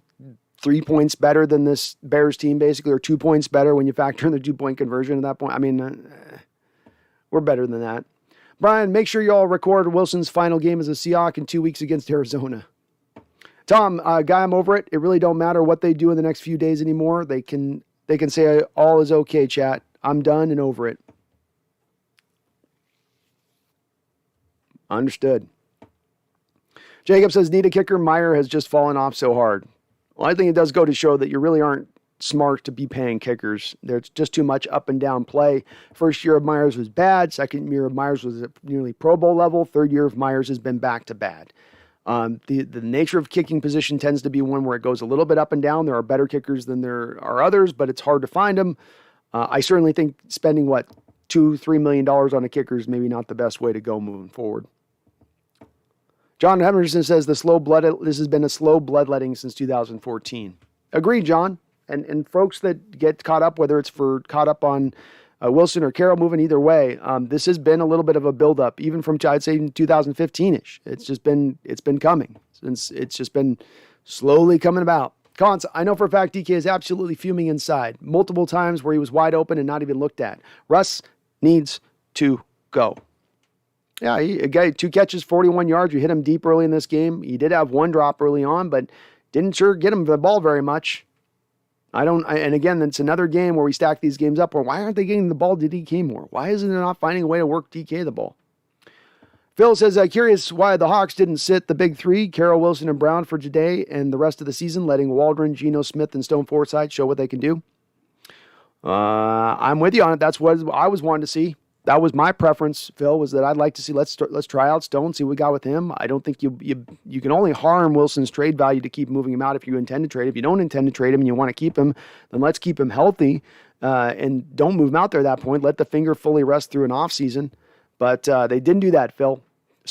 S1: 3 points better than this Bears team, basically, or 2 points better when you factor in the 2-point conversion at that point? I mean, we're better than that. Brian, make sure you all record Wilson's final game as a Seahawk in 2 weeks against Arizona. Tom, Guy, I'm over it. It really don't matter what they do in the next few days anymore. They can say all is okay, chat. I'm done and over it. Understood. Jacob says, need a kicker. Meyer has just fallen off so hard. Well, I think it does go to show that you really aren't smart to be paying kickers. There's just too much up and down play. First year of Myers was bad. Second year of Myers was at nearly Pro Bowl level. Third year of Myers has been back to bad. The nature of kicking position tends to be one where it goes a little bit up and down. There are better kickers than there are others, but it's hard to find them. I certainly think spending, $2-3 million on a kicker is maybe not the best way to go moving forward. John Henderson says this has been a slow bloodletting since 2014. Agreed, John. And folks that get caught up, whether it's caught up on Wilson or Carroll moving either way, this has been a little bit of a buildup, even from, I'd say, 2015-ish. It's been coming. It's just been slowly coming about. Cons, I know for a fact DK is absolutely fuming inside. Multiple times where he was wide open and not even looked at. Russ needs to go. Yeah, a guy, 2 catches, 41 yards. You hit him deep early in this game. He did have 1 drop early on, but didn't sure get him the ball very much. And again, it's another game where we stack these games up. Where why aren't they getting the ball to DK more? Why isn't it not finding a way to work DK the ball? Phil says, curious why the Hawks didn't sit the big 3, Carroll, Wilson, and Brown for today and the rest of the season, letting Waldron, Geno Smith, and Stone Forsythe show what they can do. I'm with you on it. That's what I was wanting to see. That was my preference, Phil, was that I'd like to see, let's try out Stone, see what we got with him. I don't think you can only harm Wilson's trade value to keep moving him out if you intend to trade. If you don't intend to trade him and you want to keep him, then let's keep him healthy and don't move him out there at that point. Let the finger fully rest through an offseason. But they didn't do that, Phil.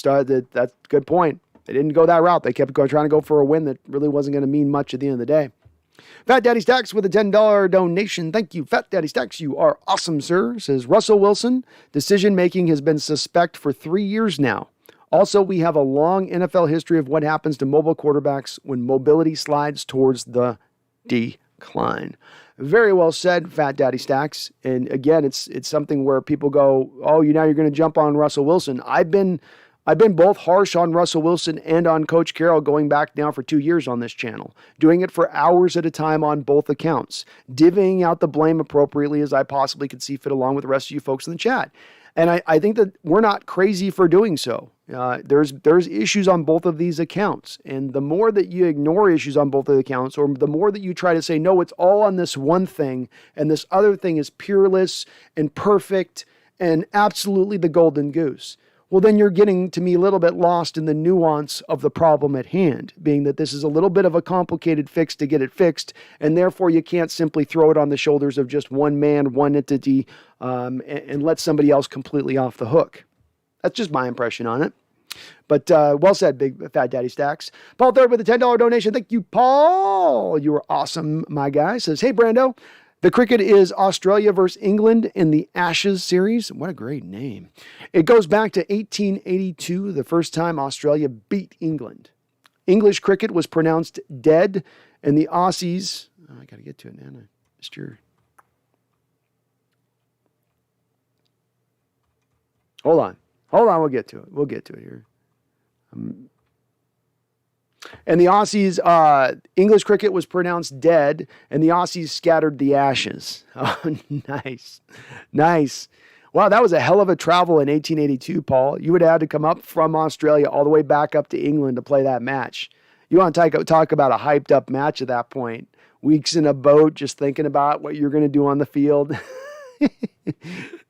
S1: That's a good point. They didn't go that route. They kept trying to go for a win that really wasn't going to mean much at the end of the day. Fat Daddy Stacks with a $10 donation. Thank you, Fat Daddy Stacks. You are awesome, sir. Says Russell Wilson. Decision-making has been suspect for 3 years now. Also, we have a long NFL history of what happens to mobile quarterbacks when mobility slides towards the decline. Very well said, Fat Daddy Stacks. And again, it's something where people go, oh, now you're going to jump on Russell Wilson. I've been both harsh on Russell Wilson and on Coach Carroll going back now for 2 years on this channel, doing it for hours at a time on both accounts, divvying out the blame appropriately as I possibly could see fit along with the rest of you folks in the chat. And I think that we're not crazy for doing so. There's issues on both of these accounts. And the more that you ignore issues on both of the accounts, or the more that you try to say, no, it's all on this one thing, and this other thing is peerless and perfect and absolutely the golden goose, well, then you're getting, to me, a little bit lost in the nuance of the problem at hand, being that this is a little bit of a complicated fix to get it fixed, and therefore you can't simply throw it on the shoulders of just one man, one entity, and let somebody else completely off the hook. That's just my impression on it. But well said, Big Fat Daddy Stacks. Paul Third with a $10 donation. Thank you, Paul. You were awesome, my guy. Says, hey, Brando. The cricket is Australia versus England in the Ashes series. What a great name. It goes back to 1882, the first time Australia beat England. English cricket was pronounced dead, and the Aussies... Oh, I got to get to it, man. I missed your... Hold on. We'll get to it here. And the Aussies, English cricket was pronounced dead, and the Aussies scattered the ashes. Oh, nice. Wow, that was a hell of a travel in 1882, Paul. You would have had to come up from Australia all the way back up to England to play that match. You want to talk about a hyped up match at that point. Weeks in a boat, just thinking about what you're going to do on the field.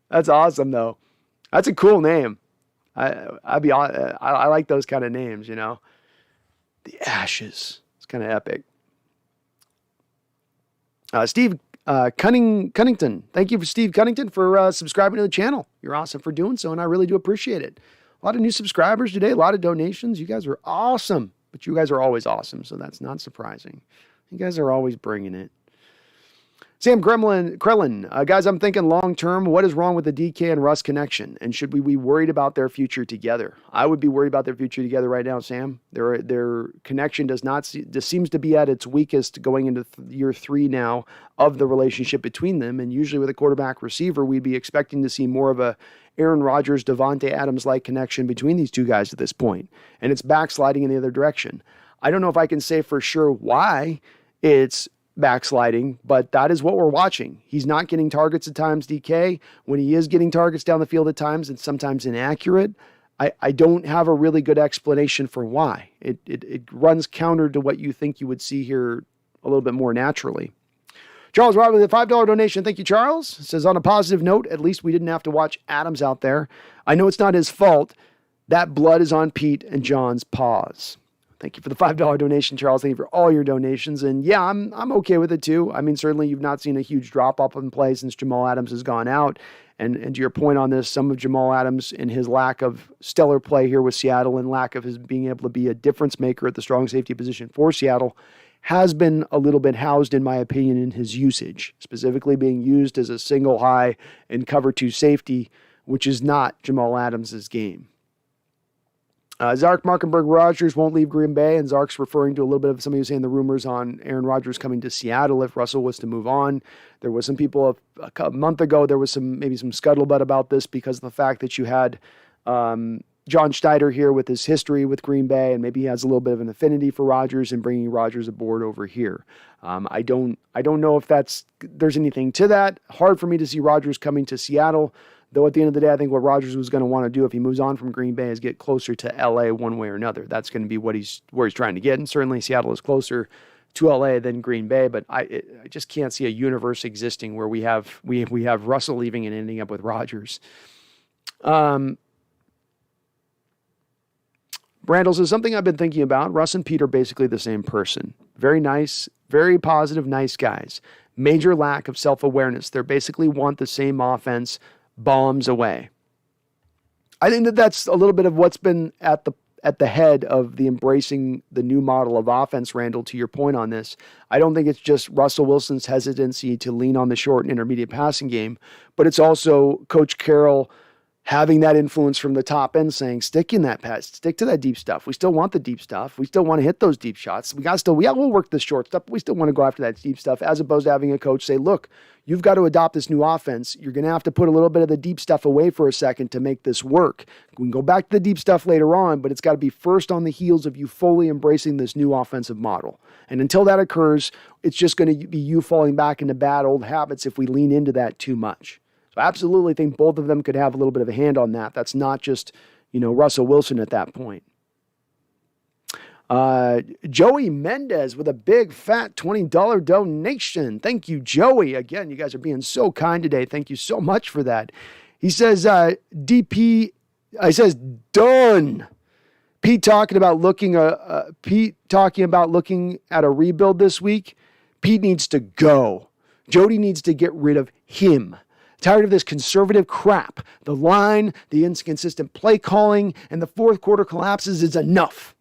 S1: That's awesome, though. That's a cool name. I like those kind of names, you know. The Ashes. It's kind of epic. Steve Cunnington. Thank you for Steve Cunnington for subscribing to the channel. You're awesome for doing so, and I really do appreciate it. A lot of new subscribers today, a lot of donations. You guys are awesome, but you guys are always awesome, so that's not surprising. You guys are always bringing it. Sam Krellin, guys, I'm thinking long-term, what is wrong with the DK and Russ connection? And should we be worried about their future together? I would be worried about their future together right now, Sam. Their connection seems to be at its weakest going into year 3 now of the relationship between them. And usually with a quarterback receiver, we'd be expecting to see more of a Aaron Rodgers, Devontae Adams-like connection between these two guys at this point. And it's backsliding in the other direction. I don't know if I can say for sure why it's backsliding, but that is what we're watching. He's not getting targets at times, DK. When he is getting targets down the field at times, it's sometimes inaccurate. I don't have a really good explanation for why. It runs counter to what you think you would see here a little bit more naturally. Charles Rob with a $5 donation. Thank you, Charles. Says, on a positive note, at least we didn't have to watch Adams out there. I know it's not his fault. That blood is on Pete and John's paws. Thank you for the $5 donation, Charles. Thank you for all your donations. And yeah, I'm okay with it too. I mean, certainly you've not seen a huge drop-off in play since Jamal Adams has gone out. And to your point on this, some of Jamal Adams and his lack of stellar play here with Seattle and lack of his being able to be a difference maker at the strong safety position for Seattle has been a little bit housed, in my opinion, in his usage, specifically being used as a single high and cover 2 safety, which is not Jamal Adams' game. Zark Markenberg Rodgers won't leave Green Bay, and Zark's referring to a little bit of somebody who's saying the rumors on Aaron Rodgers coming to Seattle if Russell was to move on. There was some people a month ago, there was maybe some scuttlebutt about this because of the fact that you had John Schneider here with his history with Green Bay, and maybe he has a little bit of an affinity for Rodgers and bringing Rodgers aboard over here. I don't know if there's anything to that. Hard for me to see Rodgers coming to Seattle. Though at the end of the day, I think what Rodgers was going to want to do if he moves on from Green Bay is get closer to LA one way or another. That's going to be where he's trying to get. And certainly Seattle is closer to LA than Green Bay, but I just can't see a universe existing where we have Russell leaving and ending up with Rodgers. Brandel says, something I've been thinking about. Russ and Pete are basically the same person. Very nice, very positive, nice guys. Major lack of self-awareness. They basically want the same offense bombs away. I think that's a little bit of what's been at the head of the embracing the new model of offense, Randall, to your point on this. I don't think it's just Russell Wilson's hesitancy to lean on the short and intermediate passing game, but it's also Coach Carroll having that influence from the top end saying, stick in that pass, stick to that deep stuff. We still want the deep stuff. We still want to hit those deep shots. We'll work the short stuff, but we still want to go after that deep stuff, as opposed to having a coach say, look, you've got to adopt this new offense. You're going to have to put a little bit of the deep stuff away for a second to make this work. We can go back to the deep stuff later on, but it's got to be first on the heels of you fully embracing this new offensive model. And until that occurs, it's just going to be you falling back into bad old habits if we lean into that too much. So I absolutely think both of them could have a little bit of a hand on that. That's not just, Russell Wilson at that point. Joey Mendez with a big fat $20 donation. Thank you, Joey. Again, you guys are being so kind today. Thank you so much for that. He says, DP, he says, done. Pete talking about looking at a rebuild this week. Pete needs to go. Jody needs to get rid of him. Tired of this conservative crap. The line, the inconsistent play calling, and the fourth quarter collapses is enough.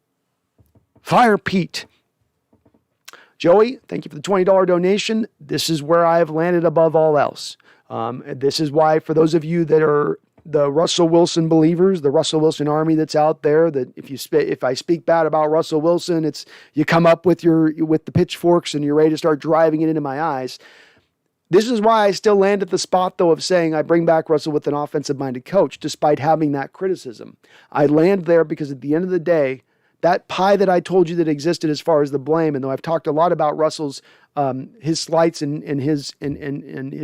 S1: Fire Pete. Joey, thank you for the $20 donation. This is where I have landed above all else. This is why, for those of you that are the Russell Wilson believers, the Russell Wilson army that's out there, that if I speak bad about Russell Wilson, it's you come up with the pitchforks and you're ready to start driving it into my eyes. This is why I still land at the spot, though, of saying I bring back Russell with an offensive-minded coach, despite having that criticism. I land there because at the end of the day, that pie that I told you that existed as far as the blame, and though I've talked a lot about Russell's his slights and his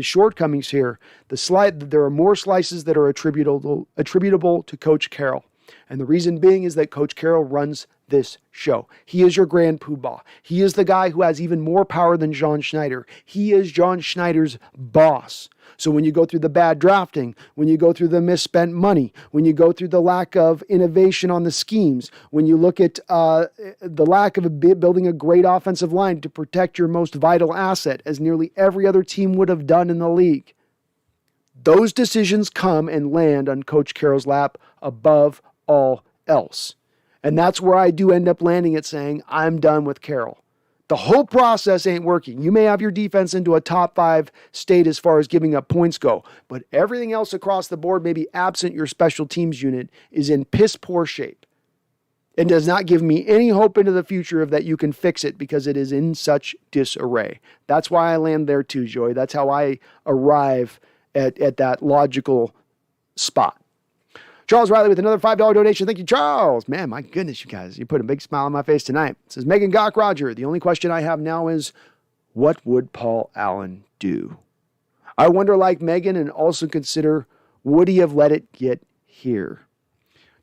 S1: shortcomings here, there are more slices that are attributable to Coach Carroll. And the reason being is that Coach Carroll runs this show. He is your grand poobah. He is the guy who has even more power than John Schneider. He is John Schneider's boss. So when you go through the bad drafting, when you go through the misspent money, when you go through the lack of innovation on the schemes, when you look at the lack of building a great offensive line to protect your most vital asset, as nearly every other team would have done in the league, those decisions come and land on Coach Carroll's lap above all else. And that's where I do end up landing at saying, I'm done with Carroll. The whole process ain't working. You may have your defense into a top 5 state as far as giving up points go, but everything else across the board, maybe absent your special teams unit, is in piss poor shape and does not give me any hope into the future of that you can fix it because it is in such disarray. That's why I land there too, Joey. That's how I arrive at that logical spot. Charles Riley with another $5 donation. Thank you, Charles. Man, my goodness, you guys. You put a big smile on my face tonight. It says, Megan Gock Roger, the only question I have now is, what would Paul Allen do? I wonder, like Megan, and also consider, would he have let it get here?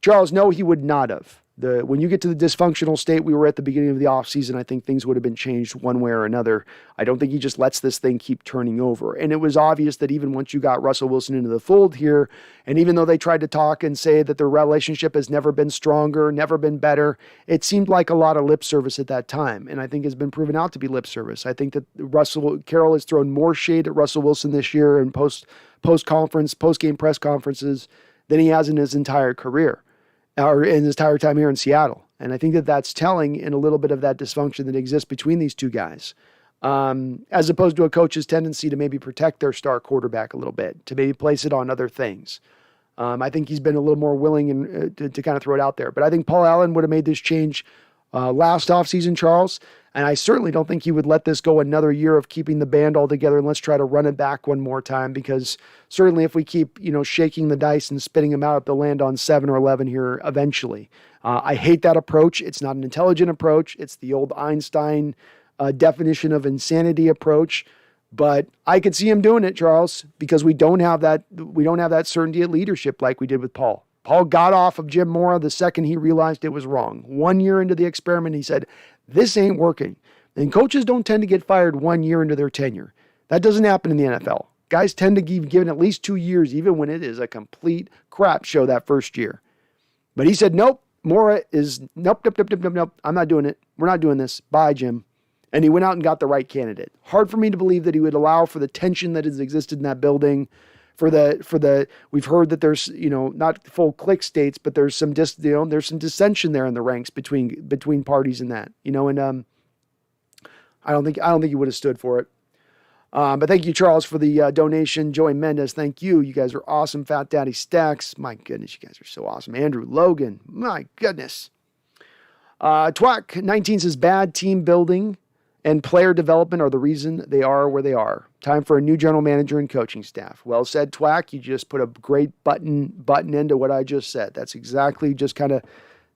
S1: Charles, no, he would not have. When you get to the dysfunctional state we were at the beginning of the offseason, I think things would have been changed one way or another. I don't think he just lets this thing keep turning over. And it was obvious that even once you got Russell Wilson into the fold here, and even though they tried to talk and say that their relationship has never been stronger, never been better, it seemed like a lot of lip service at that time. And I think has been proven out to be lip service. I think that Carroll has thrown more shade at Russell Wilson this year in post-game press conferences than he has in his entire career, or in his entire time here in Seattle. And I think that that's telling in a little bit of that dysfunction that exists between these two guys, as opposed to a coach's tendency to maybe protect their star quarterback a little bit, to maybe place it on other things. I think he's been a little more willing to kind of throw it out there. But I think Paul Allen would have made this change last offseason, Charles. And I certainly don't think he would let this go another year of keeping the band all together and let's try to run it back one more time, because certainly if we keep, shaking the dice and spitting them out, they'll land on 7 or 11 here eventually. I hate that approach. It's not an intelligent approach. It's the old Einstein definition of insanity approach. But I could see him doing it, Charles, because we don't have that certainty at leadership like we did with Paul. Paul got off of Jim Mora the second he realized it was wrong. 1 year into the experiment, he said, this ain't working. And coaches don't tend to get fired 1 year into their tenure. That doesn't happen in the NFL. Guys tend to give given at least 2 years, even when it is a complete crap show that first year. But he said, nope, Mora is, nope. I'm not doing it. We're not doing this. Bye, Jim. And he went out and got the right candidate. Hard for me to believe that he would allow for the tension that has existed in that building, we've heard that there's, not full click states, but there's some there's some dissension there in the ranks between parties in that, and I don't think he would have stood for it. But thank you, Charles, for the donation. Joey Mendez, thank you. You guys are awesome. Fat Daddy Stacks, my goodness, you guys are so awesome. Andrew Logan, my goodness. Twack19 says bad team building and player development are the reason they are where they are. Time for a new general manager and coaching staff. Well said, Twack. You just put a great button into what I just said. That's exactly just kind of,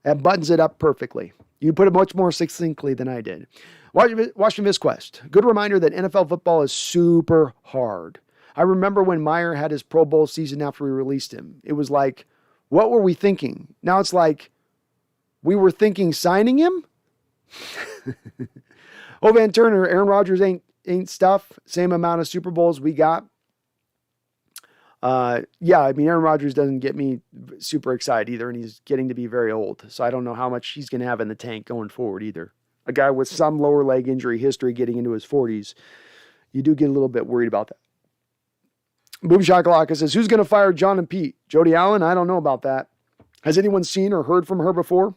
S1: that buttons it up perfectly. You put it much more succinctly than I did. Washington Visquest. Good reminder that NFL football is super hard. I remember when Meyer had his Pro Bowl season after we released him. It was like, what were we thinking? Now it's like, we were thinking signing him? Van Turner, Aaron Rodgers ain't stuff. Same amount of Super Bowls we got. Yeah, I mean, Aaron Rodgers doesn't get me super excited either, and he's getting to be very old. So I don't know how much he's going to have in the tank going forward either. A guy with some lower leg injury history getting into his 40s, you do get a little bit worried about that. Boom Shakalaka says, who's going to fire John and Pete? Jody Allen? I don't know about that. Has anyone seen or heard from her before?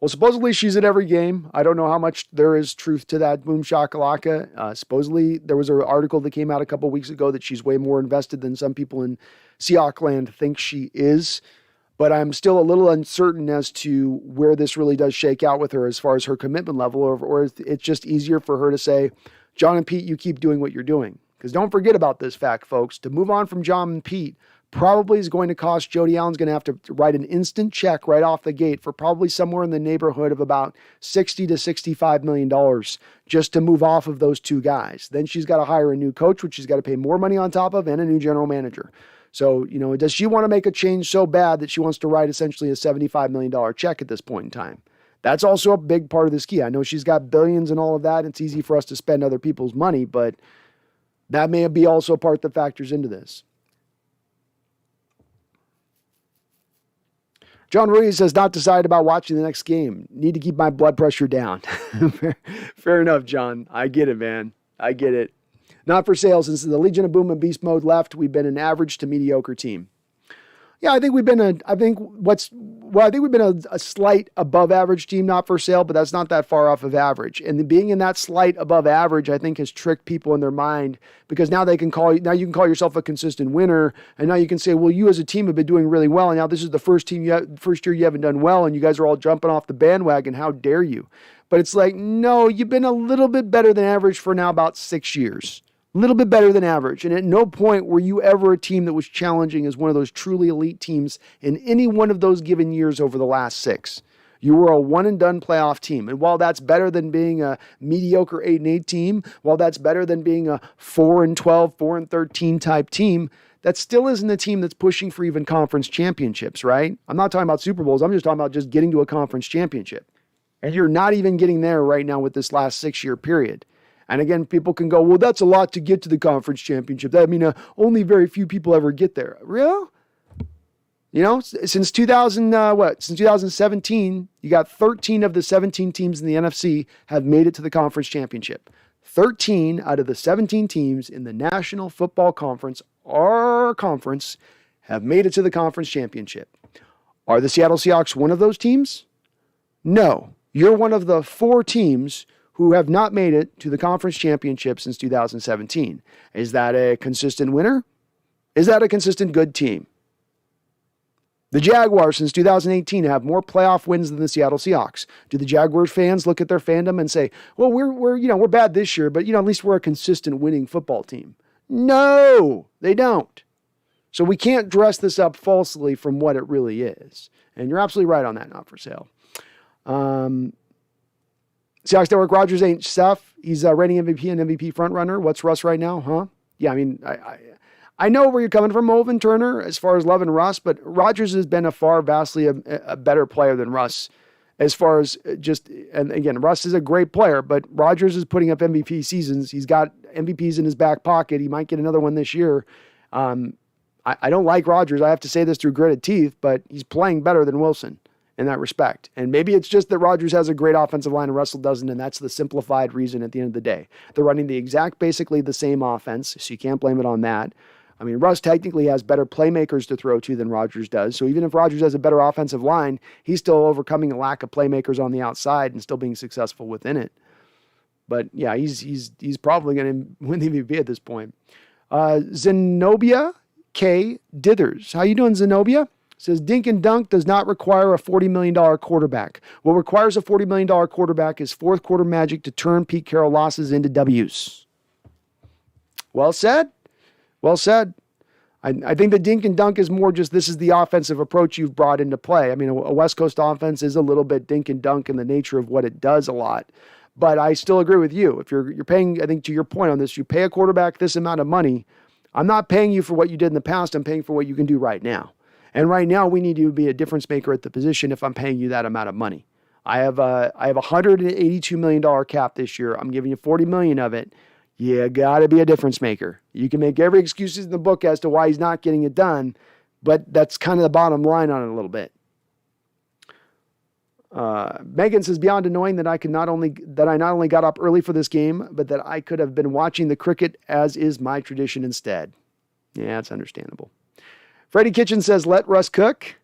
S1: Well, supposedly she's at every game. I don't know how much there is truth to that, Boom Shakalaka. Supposedly there was an article that came out a couple weeks ago that she's way more invested than some people in Seahawks land think she is. But I'm still a little uncertain as to where this really does shake out with her as far as her commitment level, or it's just easier for her to say, John and Pete, you keep doing what you're doing. Because don't forget about this fact, folks. To move on from John and Pete probably is going to cost Jody Allen's going to have to write an instant check right off the gate for probably somewhere in the neighborhood of about $60 to $65 million just to move off of those two guys. Then she's got to hire a new coach, which she's got to pay more money on top of, and a new general manager. So, does she want to make a change so bad that she wants to write essentially a $75 million check at this point in time? That's also a big part of this key. I know she's got billions and all of that. It's easy for us to spend other people's money, but that may be also a part that factors into this. John Ruiz says, not decided about watching the next game. Need to keep my blood pressure down. Fair enough, John. I get it, man. I get it. Not for sale. Since the Legion of Boom and Beast Mode left, we've been an average to mediocre team. Yeah, I think we've been a slight above average team, not for sale, but that's not that far off of average. And being in that slight above average, I think has tricked people in their mind, because now you can call yourself a consistent winner. And now you can say, well, you as a team have been doing really well. And now this is the first year you haven't done well. And you guys are all jumping off the bandwagon. How dare you? But it's like, no, you've been a little bit better than average for now about 6 years. A little bit better than average. And at no point were you ever a team that was challenging as one of those truly elite teams in any one of those given years over the last 6. You were a one-and-done playoff team. And while that's better than being a mediocre 8-8 team, while that's better than being a 4-12, 4-13 type team, that still isn't a team that's pushing for even conference championships, right? I'm not talking about Super Bowls. I'm just talking about just getting to a conference championship. And you're not even getting there right now with this last 6-year period. And again, people can go, well, that's a lot to get to the conference championship. Only very few people ever get there. Real? Since 2017, you got 13 of the 17 teams in the NFC have made it to the conference championship. 13 out of the 17 teams in the National Football Conference, our conference, have made it to the conference championship. Are the Seattle Seahawks one of those teams? No. You're one of the 4 teams who have not made it to the conference championship since 2017. Is that a consistent winner? Is that a consistent good team? The Jaguars since 2018 have more playoff wins than the Seattle Seahawks. Do the Jaguars fans look at their fandom and say, well, we're bad this year, but at least we're a consistent winning football team? No, they don't. So we can't dress this up falsely from what it really is. And you're absolutely right on that, not for sale. Seahawks Network, Rodgers ain't stuff. He's reigning MVP and MVP frontrunner. What's Russ right now, huh? Yeah, I mean, I know where you're coming from, Melvin Turner, as far as loving Russ, but Rodgers has been vastly a better player than Russ as far as and again, Russ is a great player, but Rodgers is putting up MVP seasons. He's got MVPs in his back pocket. He might get another one this year. I don't like Rodgers. I have to say this through gritted teeth, but he's playing better than Wilson in that respect. And maybe it's just that Rodgers has a great offensive line and Russell doesn't, and that's the simplified reason at the end of the day. They're running basically the same offense, so you can't blame it on that. I mean, Russ technically has better playmakers to throw to than Rodgers does, so even if Rodgers has a better offensive line, he's still overcoming a lack of playmakers on the outside and still being successful within it. But yeah, he's probably going to win the MVP at this point. Zenobia K. Dithers. How you doing, Zenobia? Says, dink and dunk does not require a $40 million quarterback. What requires a $40 million quarterback is fourth quarter magic to turn Pete Carroll losses into W's. Well said. Well said. I think the dink and dunk is more just this is the offensive approach you've brought into play. I mean, a West Coast offense is a little bit dink and dunk in the nature of what it does a lot. But I still agree with you. If you're paying, I think to your point on this, you pay a quarterback this amount of money. I'm not paying you for what you did in the past. I'm paying for what you can do right now. And right now, we need you to be a difference maker at the position if I'm paying you that amount of money. I have a $182 million cap this year. I'm giving you $40 million of it. You got to be a difference maker. You can make every excuse in the book as to why he's not getting it done, but that's kind of the bottom line on it a little bit. Megan says, beyond annoying that I not only got up early for this game, but that I could have been watching the cricket as is my tradition instead. Yeah, it's understandable. Freddie Kitchen says, let Russ cook.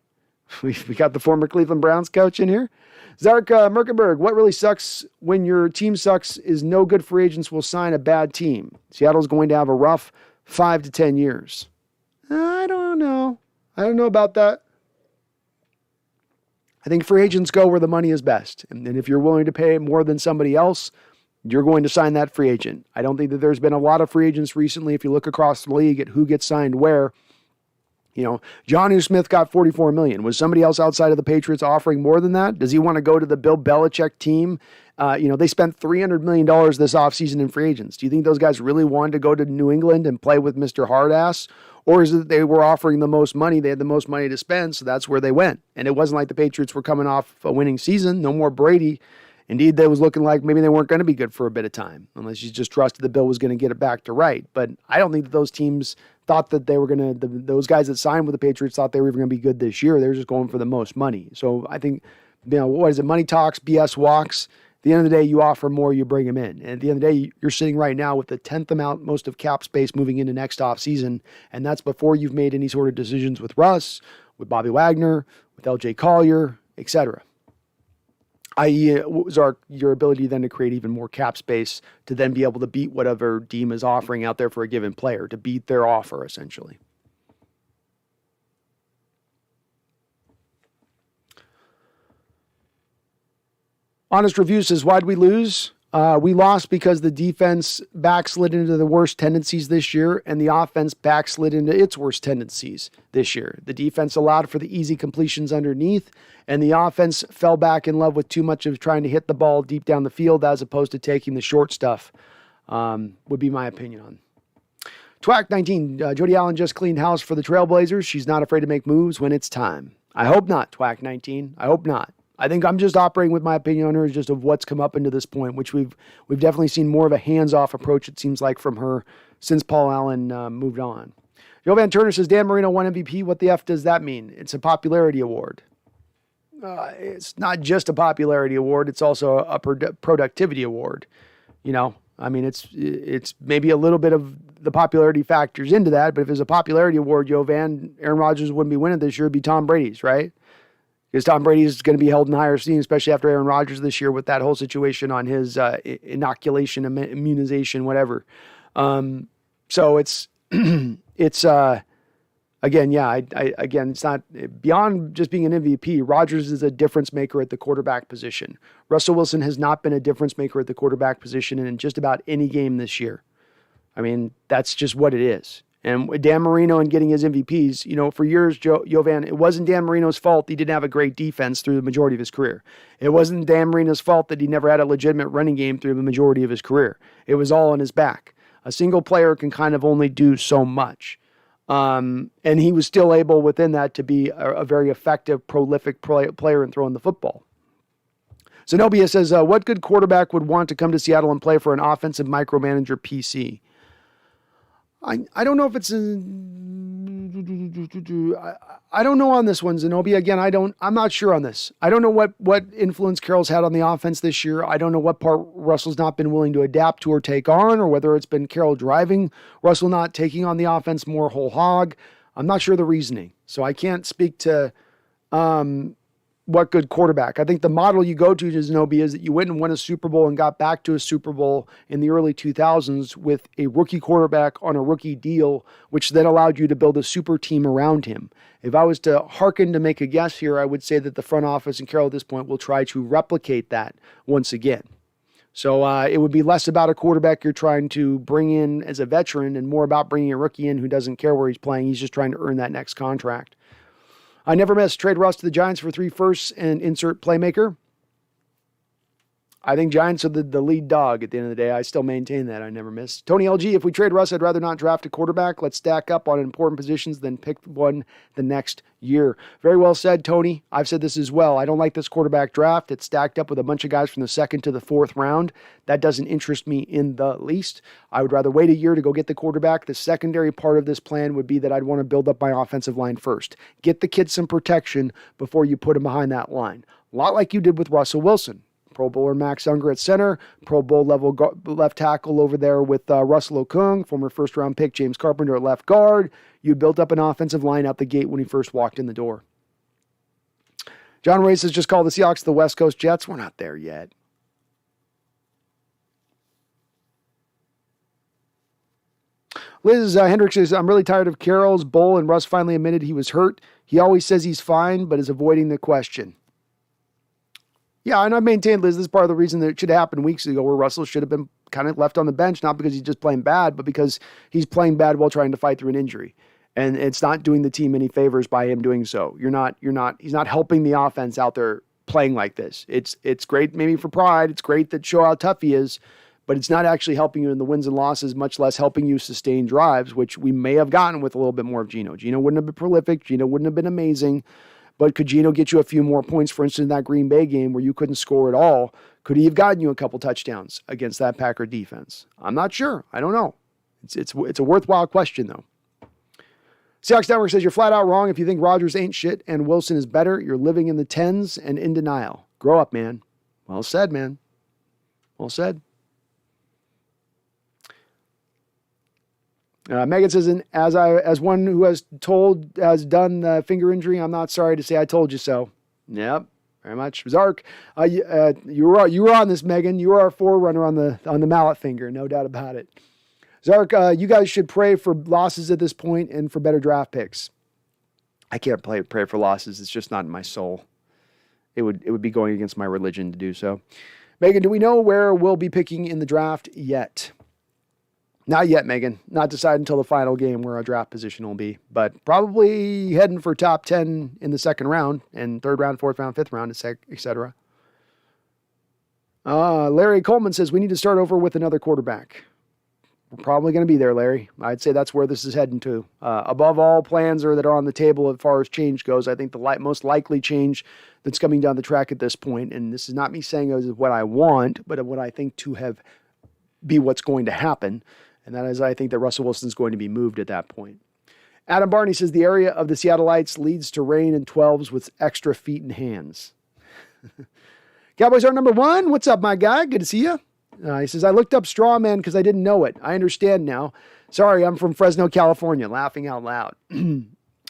S1: We got the former Cleveland Browns coach in here. Zarek Merkenberg, what really sucks when your team sucks is no good free agents will sign a bad team. Seattle's going to have a rough 5 to 10 years. I don't know. I don't know about that. I think free agents go where the money is best. And if you're willing to pay more than somebody else, you're going to sign that free agent. I don't think that there's been a lot of free agents recently. If you look across the league at who gets signed where, Jonnu Smith got $44 million. Was somebody else outside of the Patriots offering more than that? Does he want to go to the Bill Belichick team? They spent $300 million this offseason in free agents. Do you think those guys really wanted to go to New England and play with Mr. Hardass? Or is it that they were offering the most money? They had the most money to spend, so that's where they went. And it wasn't like the Patriots were coming off a winning season. No more Brady. Indeed, that was looking like maybe they weren't going to be good for a bit of time, unless you just trusted the Bill was going to get it back to right. But I don't think that those teams thought that they were going to, those guys that signed with the Patriots thought they were going to be good this year. They were just going for the most money. So I think, what is it? Money talks, BS walks. At the end of the day, you offer more, you bring them in. And at the end of the day, you're sitting right now with the 10th amount most of cap space moving into next offseason. And that's before you've made any sort of decisions with Russ, with Bobby Wagner, with LJ Collier, etc. I.e., what was your ability then to create even more cap space to then be able to beat whatever team is offering out there for a given player, to beat their offer, essentially. Honest Review says, why'd we lose? We lost because the defense backslid into the worst tendencies this year, and the offense backslid into its worst tendencies this year. The defense allowed for the easy completions underneath, and the offense fell back in love with too much of trying to hit the ball deep down the field as opposed to taking the short stuff, would be my opinion on. Twack 19, Jody Allen just cleaned house for the Trailblazers. She's not afraid to make moves when it's time. I hope not, Twack 19. I hope not. I think I'm just operating with my opinion on her just of what's come up into this point, which we've definitely seen more of a hands-off approach, it seems like, from her since Paul Allen moved on. Joe Van Turner says, Dan Marino won MVP. What the F does that mean? It's a popularity award. It's not just a popularity award. It's also a productivity award. It's maybe a little bit of the popularity factors into that, but if it's a popularity award, Aaron Rodgers wouldn't be winning this year. It'd be Tom Brady's, right? Because Tom Brady is going to be held in higher esteem, especially after Aaron Rodgers this year with that whole situation on his inoculation, immunization, whatever. So it's it's not beyond just being an MVP. Rodgers is a difference maker at the quarterback position. Russell Wilson has not been a difference maker at the quarterback position in just about any game this year. I mean, that's just what it is. And Dan Marino and getting his MVPs, for years, Jovan, it wasn't Dan Marino's fault he didn't have a great defense through the majority of his career. It wasn't Dan Marino's fault that he never had a legitimate running game through the majority of his career. It was all on his back. A single player can kind of only do so much. And he was still able within that to be a very effective, prolific player in throwing the football. Zenobia says, what good quarterback would want to come to Seattle and play for an offensive micromanager PC? I don't know if it's I don't know on this one, Zenobia. Again, I'm not sure on this. I don't know what influence Carroll's had on the offense this year. I don't know what part Russell's not been willing to adapt to or take on, or whether it's been Carroll driving Russell not taking on the offense more whole hog. I'm not sure the reasoning. So I can't speak to what good quarterback. I think the model you go to, Zenobia, is that you went and won a Super Bowl and got back to a Super Bowl in the early 2000s with a rookie quarterback on a rookie deal, which then allowed you to build a super team around him. If I was to hearken to make a guess here, I would say that the front office and Carroll at this point will try to replicate that once again. So it would be less about a quarterback you're trying to bring in as a veteran and more about bringing a rookie in who doesn't care where he's playing. He's just trying to earn that next contract. I never miss. Trade Russ to the Giants for 3 firsts and insert playmaker. I think Giants are the lead dog at the end of the day. I still maintain that. I never miss. Tony LG, if we trade Russ, I'd rather not draft a quarterback. Let's stack up on important positions than pick one the next year. Very well said, Tony. I've said this as well. I don't like this quarterback draft. It's stacked up with a bunch of guys from the 2nd to the 4th round. That doesn't interest me in the least. I would rather wait a year to go get the quarterback. The secondary part of this plan would be that I'd want to build up my offensive line first. Get the kid some protection before you put him behind that line. A lot like you did with Russell Wilson. Pro Bowler Max Unger at center, Pro Bowl level left tackle over there with Russell Okung, former first-round pick James Carpenter at left guard. You built up an offensive line out the gate when he first walked in the door. John Race has just called the Seahawks the West Coast Jets. We're not there yet. Liz Hendricks says, I'm really tired of Carroll's Bull, and Russ finally admitted he was hurt. He always says he's fine, but is avoiding the question. Yeah, and I maintain, Liz, this is part of the reason that it should have happened weeks ago where Russell should have been kind of left on the bench, not because he's just playing bad, but because he's playing bad while trying to fight through an injury. And it's not doing the team any favors by him doing so. He's not helping the offense out there playing like this. It's great maybe for pride. It's great that show how tough he is, but it's not actually helping you in the wins and losses, much less helping you sustain drives, which we may have gotten with a little bit more of Geno. Geno wouldn't have been prolific. Geno wouldn't have been amazing. But could Geno get you a few more points, for instance, in that Green Bay game where you couldn't score at all? Could he have gotten you a couple touchdowns against that Packer defense? I'm not sure. I don't know. It's a worthwhile question, though. Seahawks Network says you're flat out wrong if you think Rodgers ain't shit and Wilson is better. You're living in the 10s and in denial. Grow up, man. Well said, man. Well said. Megan says, as one who has done the finger injury, I'm not sorry to say I told you so. Yep, very much. Zark, you were on this, Megan. You were our forerunner on the mallet finger, no doubt about it. Zark, you guys should pray for losses at this point and for better draft picks. I can't pray for losses. It's just not in my soul. It would be going against my religion to do so. Megan, do we know where we'll be picking in the draft yet? Not yet, Megan. Not decided until the final game where our draft position will be, but probably heading for top 10 in the 2nd round and 3rd round, 4th round, 5th round, etc. Larry Coleman says we need to start over with another quarterback. We're probably going to be there, Larry. I'd say that's where this is heading to. Above all plans that are on the table as far as change goes, I think the most likely change that's coming down the track at this point, and this is not me saying it is what I want, but what I think to be what's going to happen. And that is, I think that Russell Wilson is going to be moved at that point. Adam Barney says the area of the Seattleites leads to rain and 12s with extra feet and hands. Cowboys are number 1. What's up, my guy? Good to see you. He says, I looked up straw man because I didn't know it. I understand now. Sorry, I'm from Fresno, California. Laughing out loud.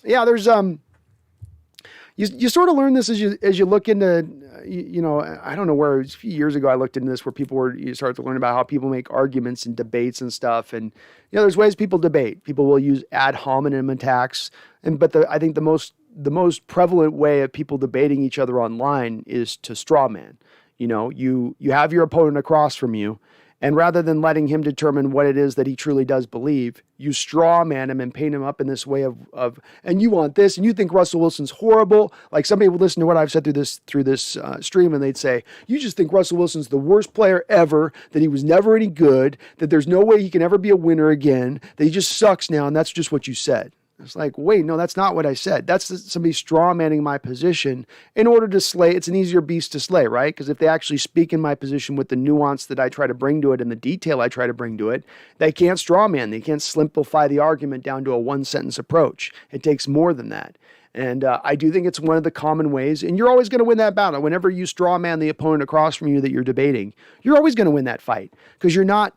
S1: Yeah, there's you sort of learn this as you look into, I don't know where, a few years ago I looked into this where you start to learn about how people make arguments and debates and stuff. And, there's ways people debate. People will use ad hominem attacks. But I think the most prevalent way of people debating each other online is to straw man. You have your opponent across from you, and rather than letting him determine what it is that he truly does believe, you straw man him and paint him up in this way of and you want this, and you think Russell Wilson's horrible. Like somebody would listen to what I've said through this stream, and they'd say, you just think Russell Wilson's the worst player ever, that he was never any good, that there's no way he can ever be a winner again, that he just sucks now, and that's just what you said. It's like, wait, no, that's not what I said. That's somebody straw manning my position in order to slay. It's an easier beast to slay, right? Because if they actually speak in my position with the nuance that I try to bring to it and the detail I try to bring to it, they can't straw man. They can't simplify the argument down to a one-sentence approach. It takes more than that. And I do think it's one of the common ways, and you're always going to win that battle. Whenever you straw man the opponent across from you that you're debating, you're always going to win that fight because you're not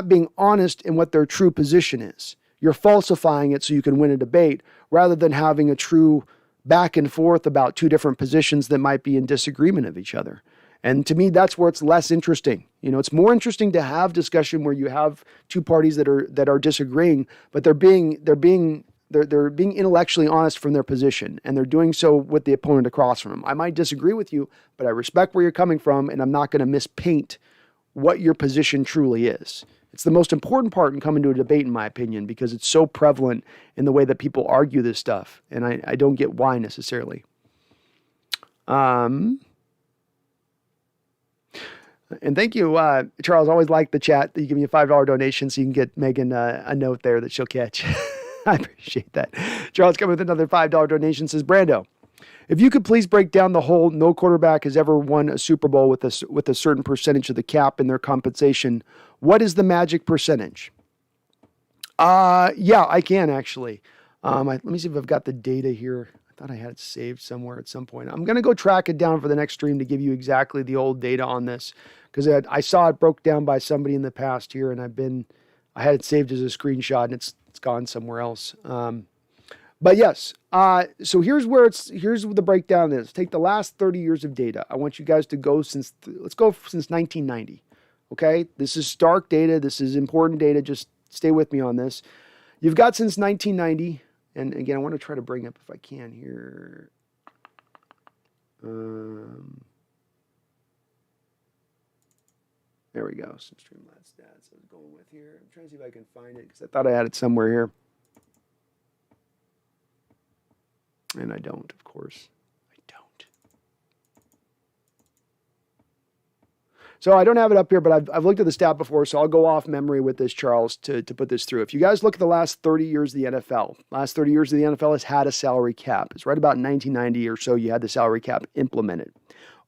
S1: being honest in what their true position is. You're falsifying it so you can win a debate rather than having a true back and forth about two different positions that might be in disagreement of each other. And to me, that's where it's less interesting. It's more interesting to have discussion where you have two parties that are disagreeing, but they're being intellectually honest from their position, and they're doing so with the opponent across from them. I might disagree with you, but I respect where you're coming from, and I'm not going to mispaint what your position truly is. It's the most important part in coming to a debate, in my opinion, because it's so prevalent in the way that people argue this stuff, and I don't get why necessarily. And thank you, Charles. Always like the chat that you give me a $5 donation so you can get Megan a note there that she'll catch. I appreciate that. Charles coming with another $5 donation, says, Brando, if you could please break down the whole no quarterback has ever won a Super Bowl with a certain percentage of the cap in their compensation, what is the magic percentage? Yeah, I can actually. Let me see if I've got the data here. I thought I had it saved somewhere at some point. I'm going to go track it down for the next stream to give you exactly the old data on this, because I saw it broke down by somebody in the past here, and I had it saved as a screenshot, and it's gone somewhere else. But yes, so here's the breakdown is. Take the last 30 years of data. I want you guys to go since 1990. Okay, this is stark data. This is important data. Just stay with me on this. You've got since 1990, and again, I want to try to bring up if I can here. There we go. Some Streamlabs stats I was going with here. I'm trying to see if I can find it because I thought I had it somewhere here. And I don't, of course. I don't. So I don't have it up here, but I've looked at the stat before, so I'll go off memory with this, Charles, to put this through. If you guys look at the last 30 years of the NFL, has had a salary cap. It's right about 1990 or so you had the salary cap implemented.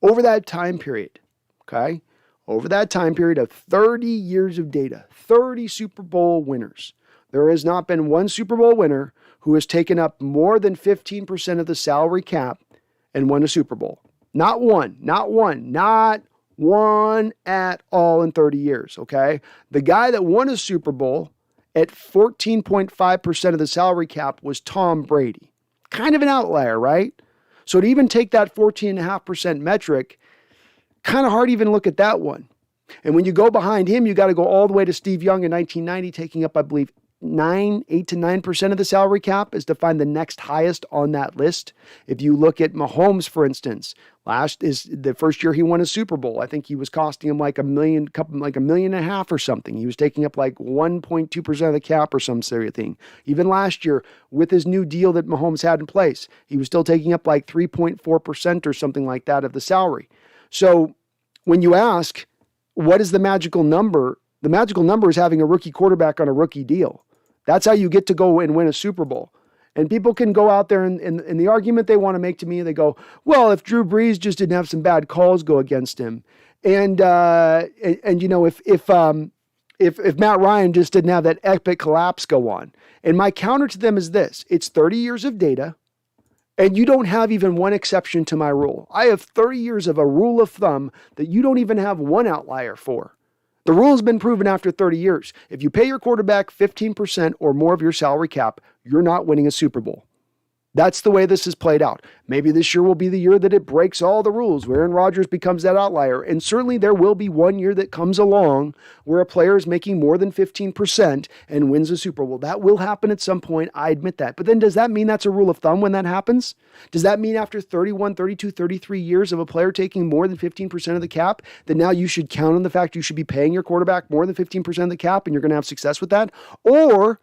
S1: Over that time period, okay, over that time period of 30 years of data, 30 Super Bowl winners, there has not been one Super Bowl winner who has taken up more than 15% of the salary cap and won a Super Bowl. Not one at all in 30 years, okay? The guy that won a Super Bowl at 14.5% of the salary cap was Tom Brady. Kind of an outlier, right? So to even take that 14.5% metric, kind of hard to even look at that one. And when you go behind him, you got to go all the way to Steve Young in 1990, taking up, I believe, 8 to 9% of the salary cap is to find the next highest on that list. If you look at Mahomes, for instance, the first year he won a Super Bowl, I think he was costing him like $1.5 million or something. He was taking up like 1.2% of the cap or some sort of thing. Even last year, with his new deal that Mahomes had in place, he was still taking up like 3.4% or something like that of the salary. So when you ask, what is the magical number? The magical number is having a rookie quarterback on a rookie deal. That's how you get to go and win a Super Bowl. And people can go out there and the argument they want to make to me, they go, well, if Drew Brees just didn't have some bad calls go against him, and you know, if Matt Ryan just didn't have that epic collapse go on. And my counter to them is this: it's 30 years of data, and you don't have even one exception to my rule. I have 30 years of a rule of thumb that you don't even have one outlier for. The rule has been proven after 30 years. If you pay your quarterback 15% or more of your salary cap, you're not winning a Super Bowl. That's the way this has played out. Maybe this year will be the year that it breaks all the rules, where Aaron Rodgers becomes that outlier. And certainly there will be one year that comes along where a player is making more than 15% and wins a Super Bowl. That will happen at some point. I admit that. But then does that mean that's a rule of thumb when that happens? Does that mean after 31, 32, 33 years of a player taking more than 15% of the cap, that now you should count on the fact you should be paying your quarterback more than 15% of the cap and you're going to have success with that? Or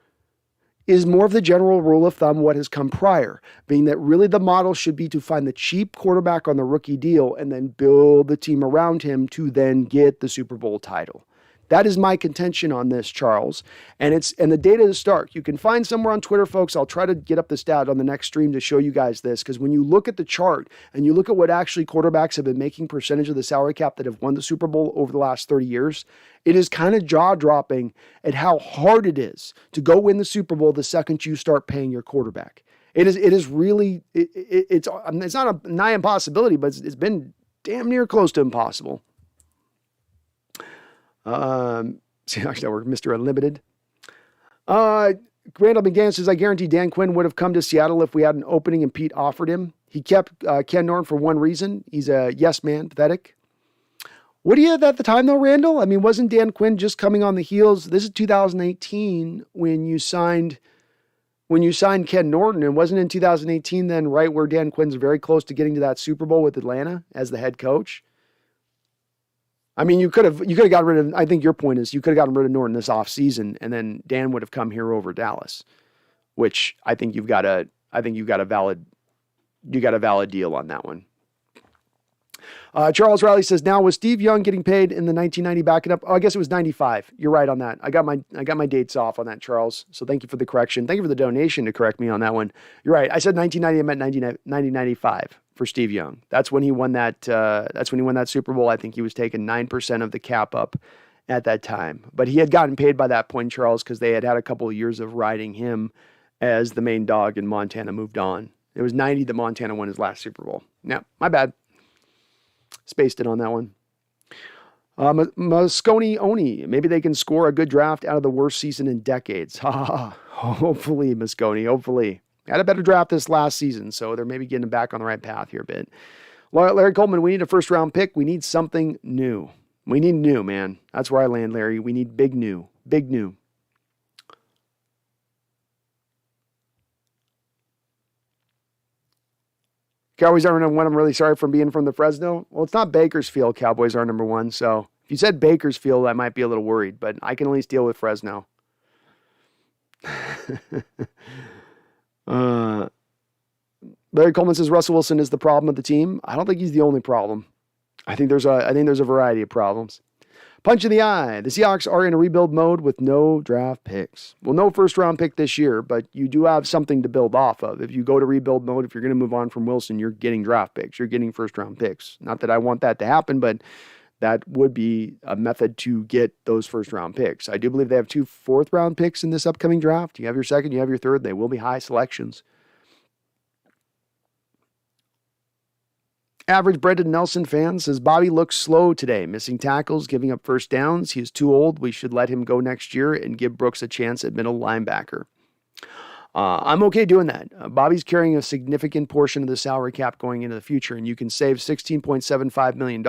S1: is more of the general rule of thumb what has come prior, being that really the model should be to find the cheap quarterback on the rookie deal and then build the team around him to then get the Super Bowl title. That is my contention on this, Charles. And the data is stark. You can find somewhere on Twitter, folks. I'll try to get up the stat on the next stream to show you guys this, because when you look at the chart and you look at what actually quarterbacks have been making percentage of the salary cap that have won the Super Bowl over the last 30 years, it is kind of jaw-dropping at how hard it is to go win the Super Bowl the second you start paying your quarterback. It's not a nigh impossibility, but it's been damn near close to impossible. Seahawks Network, Mr. Unlimited. Randall McGann says, I guarantee Dan Quinn would have come to Seattle if we had an opening and Pete offered him. He kept Ken Norton for one reason. He's a yes man, pathetic. What do you have at the time, though, Randall? I mean, wasn't Dan Quinn just coming on the heels? This is 2018 when you signed Ken Norton, and wasn't in 2018 then right where Dan Quinn's very close to getting to that Super Bowl with Atlanta as the head coach? I mean, you could have gotten rid of, I think your point is you could have gotten rid of Norton this offseason, and then Dan would have come here over Dallas, which I think you got a valid deal on that one. Charles Riley says, now was Steve Young getting paid in the 1990 backing up? Oh, I guess it was 95. You're right on that. I got my dates off on that, Charles. So thank you for the correction. Thank you for the donation to correct me on that one. You're right. I said 1990. I meant 1995 for Steve Young. That's when he won that. That's when he won that Super Bowl. I think he was taking 9% of the cap up at that time. But he had gotten paid by that point, Charles, because they had a couple of years of riding him as the main dog, and Montana moved on. It was 90 that Montana won his last Super Bowl. Yeah, my bad. Spaced it on that one. Mosconi Oni. Maybe they can score a good draft out of the worst season in decades. Hopefully, Mosconi. Hopefully. Had a better draft this last season, so they're maybe getting back on the right path here a bit. Larry Coleman, we need a first-round pick. We need something new. We need new, man. That's where I land, Larry. We need big new. Big new. Cowboys are number one. I'm really sorry for being from the Fresno. Well, it's not Bakersfield. Cowboys are number one. So if you said Bakersfield, I might be a little worried, but I can at least deal with Fresno. Larry Coleman says Russell Wilson is the problem of the team. I don't think he's the only problem. I think there's a variety of problems. Punch in the eye. The Seahawks are in a rebuild mode with no draft picks. Well, no first-round pick this year, but you do have something to build off of. If you go to rebuild mode, if you're going to move on from Wilson, you're getting draft picks. You're getting first-round picks. Not that I want that to happen, but that would be a method to get those first-round picks. I do believe they have 2 fourth-round picks in this upcoming draft. You have your second, you have your third. They will be high selections. Average Brendan Nelson fan says, Bobby looks slow today, missing tackles, giving up first downs. He is too old. We should let him go next year and give Brooks a chance at middle linebacker. I'm okay doing that. Bobby's carrying a significant portion of the salary cap going into the future, and you can save $16.75 million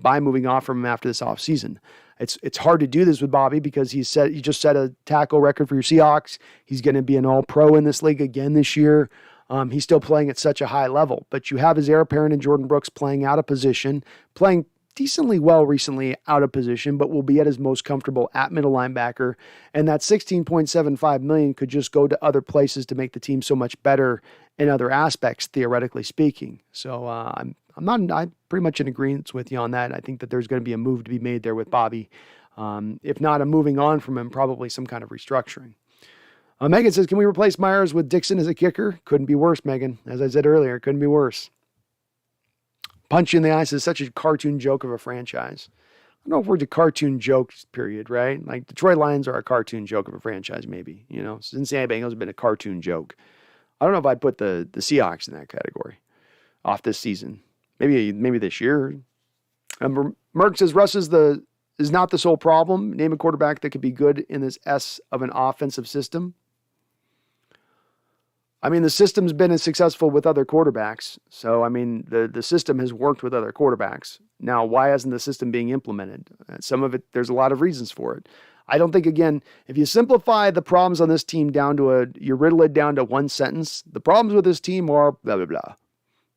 S1: by moving off from him after this offseason. It's hard to do this with Bobby because he just set a tackle record for your Seahawks. He's going to be an all-pro in this league again this year. He's still playing at such a high level, but you have his heir apparent in Jordan Brooks playing out of position, playing decently well recently out of position, but will be at his most comfortable at middle linebacker. And that $16.75 million could just go to other places to make the team so much better in other aspects, theoretically speaking. So I'm pretty much in agreement with you on that. I think that there's going to be a move to be made there with Bobby. If not a moving on from him, probably some kind of restructuring. Megan says, can we replace Myers with Dixon as a kicker? Couldn't be worse, Megan. As I said earlier, couldn't be worse. Punch you in the eye says, such a cartoon joke of a franchise. I don't know if we're the cartoon jokes, period, right? Like Detroit Lions are a cartoon joke of a franchise, maybe. You know, Cincinnati Bengals have been a cartoon joke. I don't know if I'd put the Seahawks in that category off this season. Maybe this year. Merck says, Russ is not the sole problem. Name a quarterback that could be good in this S of an offensive system. I mean, the system's been as successful with other quarterbacks. So, I mean, the system has worked with other quarterbacks. Now, why isn't the system being implemented? Some of it, there's a lot of reasons for it. I don't think, again, if you simplify the problems on this team you riddle it down to one sentence, the problems with this team are blah, blah, blah.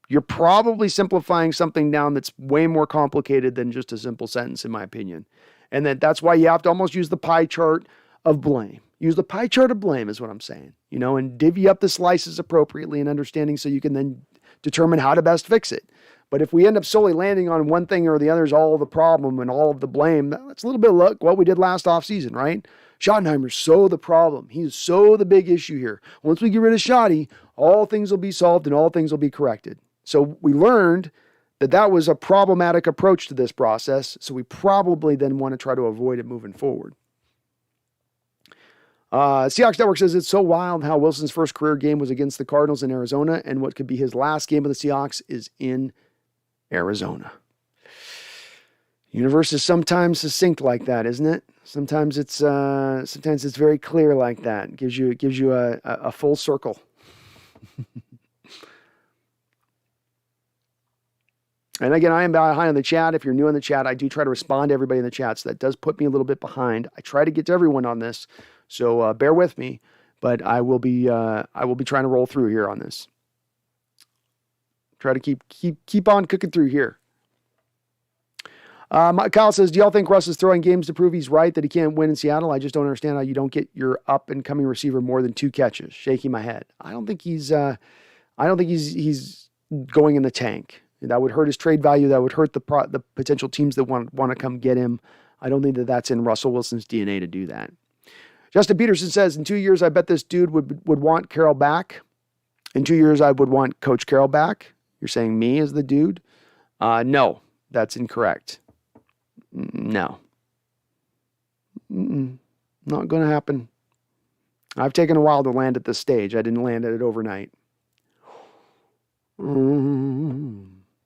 S1: You're probably simplifying something down that's way more complicated than just a simple sentence, in my opinion. And that's why you have to almost use the pie chart of blame. Use the pie chart of blame is what I'm saying, and divvy up the slices appropriately and understanding so you can then determine how to best fix it. But if we end up solely landing on one thing or the other is all of the problem and all of the blame, that's a little bit like what we did last offseason, right? Schottenheimer's so the problem. He's so the big issue here. Once we get rid of Schotty, all things will be solved and all things will be corrected. So we learned that was a problematic approach to this process, so we probably then want to try to avoid it moving forward. Seahawks Network says it's so wild how Wilson's first career game was against the Cardinals in Arizona, and what could be his last game of the Seahawks is in Arizona. Universe is sometimes succinct like that, isn't it? Sometimes it's very clear like that. It gives you a full circle. And again, I am behind on the chat. If you're new in the chat, I do try to respond to everybody in the chat. So that does put me a little bit behind. I try to get to everyone on this, so bear with me. But I will be trying to roll through here on this. Try to keep on cooking through here. Kyle says, do y'all think Russ is throwing games to prove he's right that he can't win in Seattle? I just don't understand how you don't get your up and coming receiver more than 2 catches. Shaking my head. I don't think he's going in the tank. That would hurt his trade value. That would hurt the potential teams that want to come get him. I don't think that's in Russell Wilson's DNA to do that. Justin Peterson says, in 2 years, I bet this dude would want Carroll back. In 2 years, I would want Coach Carroll back. You're saying me as the dude? No, that's incorrect. No. Not going to happen. I've taken a while to land at this stage. I didn't land at it overnight.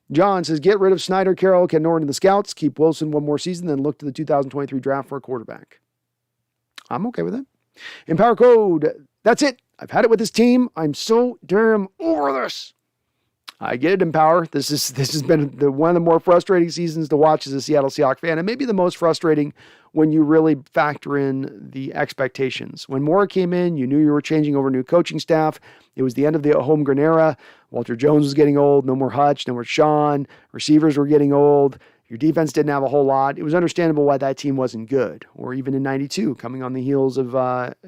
S1: John says, get rid of Snyder, Carroll, Ken Norton, and the Scouts. Keep Wilson one more season, then look to the 2023 draft for a quarterback. I'm okay with it. Empower Code. That's it. I've had it with this team. I'm so damn over this. I get it, Empower. This has been one of the more frustrating seasons to watch as a Seattle Seahawks fan, and maybe the most frustrating when you really factor in the expectations. When Moore came in, you knew you were changing over new coaching staff. It was the end of the Holmgren era. Walter Jones was getting old. No more Hutch. No more Sean. Receivers were getting old. Your defense didn't have a whole lot. It was understandable why that team wasn't good. Or even in 92, coming on the heels of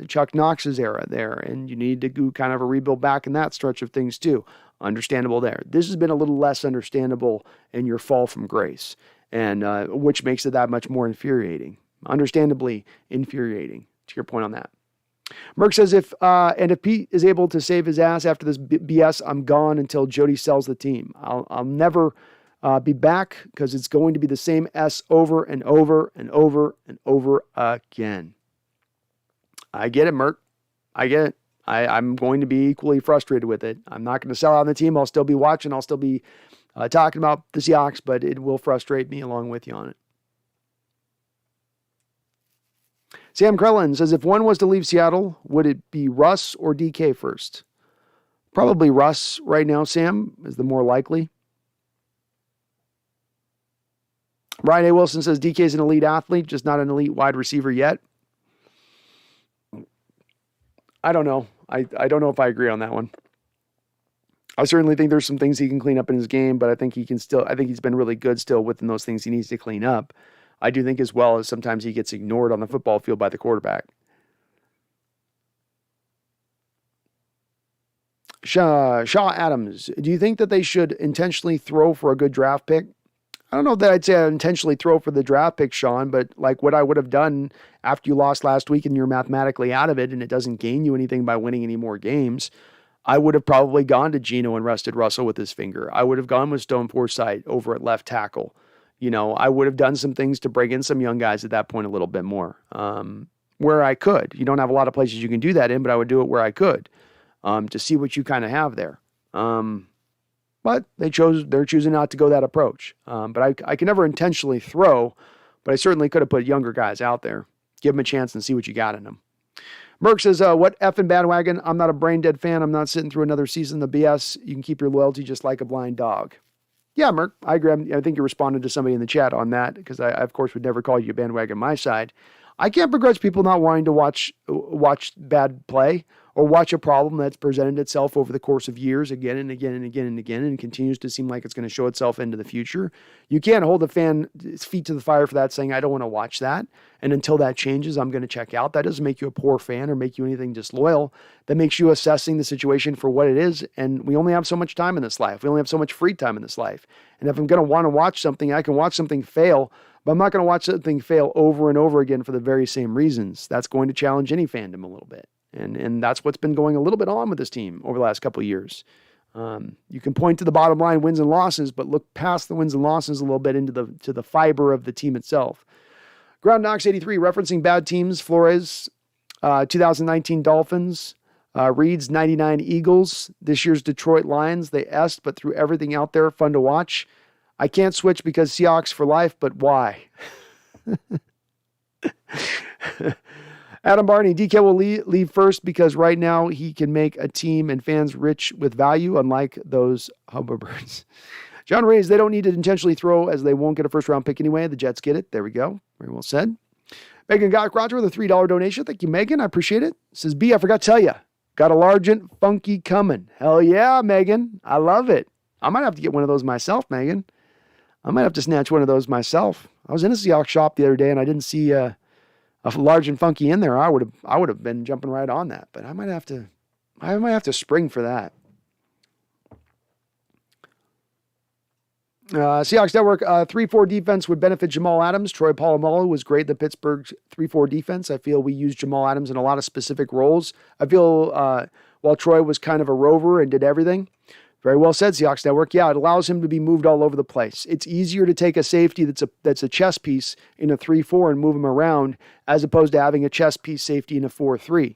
S1: Chuck Knox's era there. And you need to do kind of a rebuild back in that stretch of things too. Understandable there. This has been a little less understandable in your fall from grace, and which makes it that much more infuriating. Understandably infuriating, to your point on that. Merck says, if Pete is able to save his ass after this BS, I'm gone until Jody sells the team. I'll never be back because it's going to be the same S over and over and over and over again. I get it, Merck. I get it. I'm going to be equally frustrated with it. I'm not going to sell out on the team. I'll still be watching. I'll still be talking about the Seahawks, but it will frustrate me along with you on it. Sam Krellin says, if one was to leave Seattle, would it be Russ or DK first? Probably Russ right now, Sam, is the more likely. Ryan A. Wilson says, DK is an elite athlete, just not an elite wide receiver yet. I don't know. I don't know if I agree on that one. I certainly think there's some things he can clean up in his game, but I think he's been really good still within those things he needs to clean up. I do think as well as sometimes he gets ignored on the football field by the quarterback. Shaw Adams, do you think that they should intentionally throw for a good draft pick? I don't know that I'd say I'd intentionally throw for the draft pick, Sean, but like what I would have done after you lost last week and you're mathematically out of it and it doesn't gain you anything by winning any more games, I would have probably gone to Geno and rested Russell with his finger. I would have gone with Stone Forsythe over at left tackle. You know, I would have done some things to bring in some young guys at that point a little bit more, where I could. You don't have a lot of places you can do that in, but I would do it where I could to see what you kind of have there. But they're choosing not to go that approach. But I can never intentionally throw, but I certainly could have put younger guys out there. Give them a chance and see what you got in them. Merck says, what effing bandwagon? I'm not a brain dead fan. I'm not sitting through another season of BS. You can keep your loyalty just like a blind dog. Yeah, Merck, I agree. I think you responded to somebody in the chat on that because I, of course, would never call you a bandwagon on my side. I can't begrudge people not wanting to watch bad play or watch a problem that's presented itself over the course of years again and again and again and again and continues to seem like it's going to show itself into the future. You can't hold a fan's feet to the fire for that, saying, I don't want to watch that. And until that changes, I'm going to check out. That doesn't make you a poor fan or make you anything disloyal. That makes you assessing the situation for what it is. And we only have so much time in this life. We only have so much free time in this life. And if I'm going to want to watch something, I can watch something fail, but I'm not going to watch something fail over and over again for the very same reasons. That's going to challenge any fandom a little bit. And that's what's been going a little bit on with this team over the last couple of years. You can point to the bottom line wins and losses, but look past the wins and losses a little bit into the fiber of the team itself. Ground Knox 83, referencing bad teams, Flores, 2019 Dolphins, Reed's 99 Eagles, this year's Detroit Lions. They est, but threw everything out there, fun to watch. I can't switch because Seahawks for life, but why? Adam Barney, DK will leave first because right now he can make a team and fans rich with value, unlike those Hubbardbirds. John Reyes, they don't need to intentionally throw as they won't get a first-round pick anyway. The Jets get it. There we go. Very well said. Megan got Roger with a $3 donation. Thank you, Megan. I appreciate it. Says, B, I forgot to tell you. Got a large and funky coming. Hell yeah, Megan. I love it. I might have to get one of those myself, Megan. I might have to snatch one of those myself. I was in a Seahawks shop the other day and I didn't see a large and funky in there. I would have been jumping right on that, but I might have to spring for that. Seahawks Network 3-4 defense would benefit Jamal Adams. Troy Polamalu was great. The Pittsburgh 3-4 defense. I feel we used Jamal Adams in a lot of specific roles. I feel while Troy was kind of a rover and did everything. Very well said, Seahawks Network. Yeah, it allows him to be moved all over the place. It's easier to take a safety that's a chess piece in a 3-4 and move him around as opposed to having a chess piece safety in a 4-3.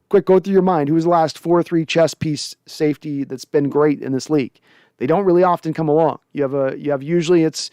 S1: Quick go through your mind. Who's the last 4-3 chess piece safety that's been great in this league? They don't really often come along. You have usually it's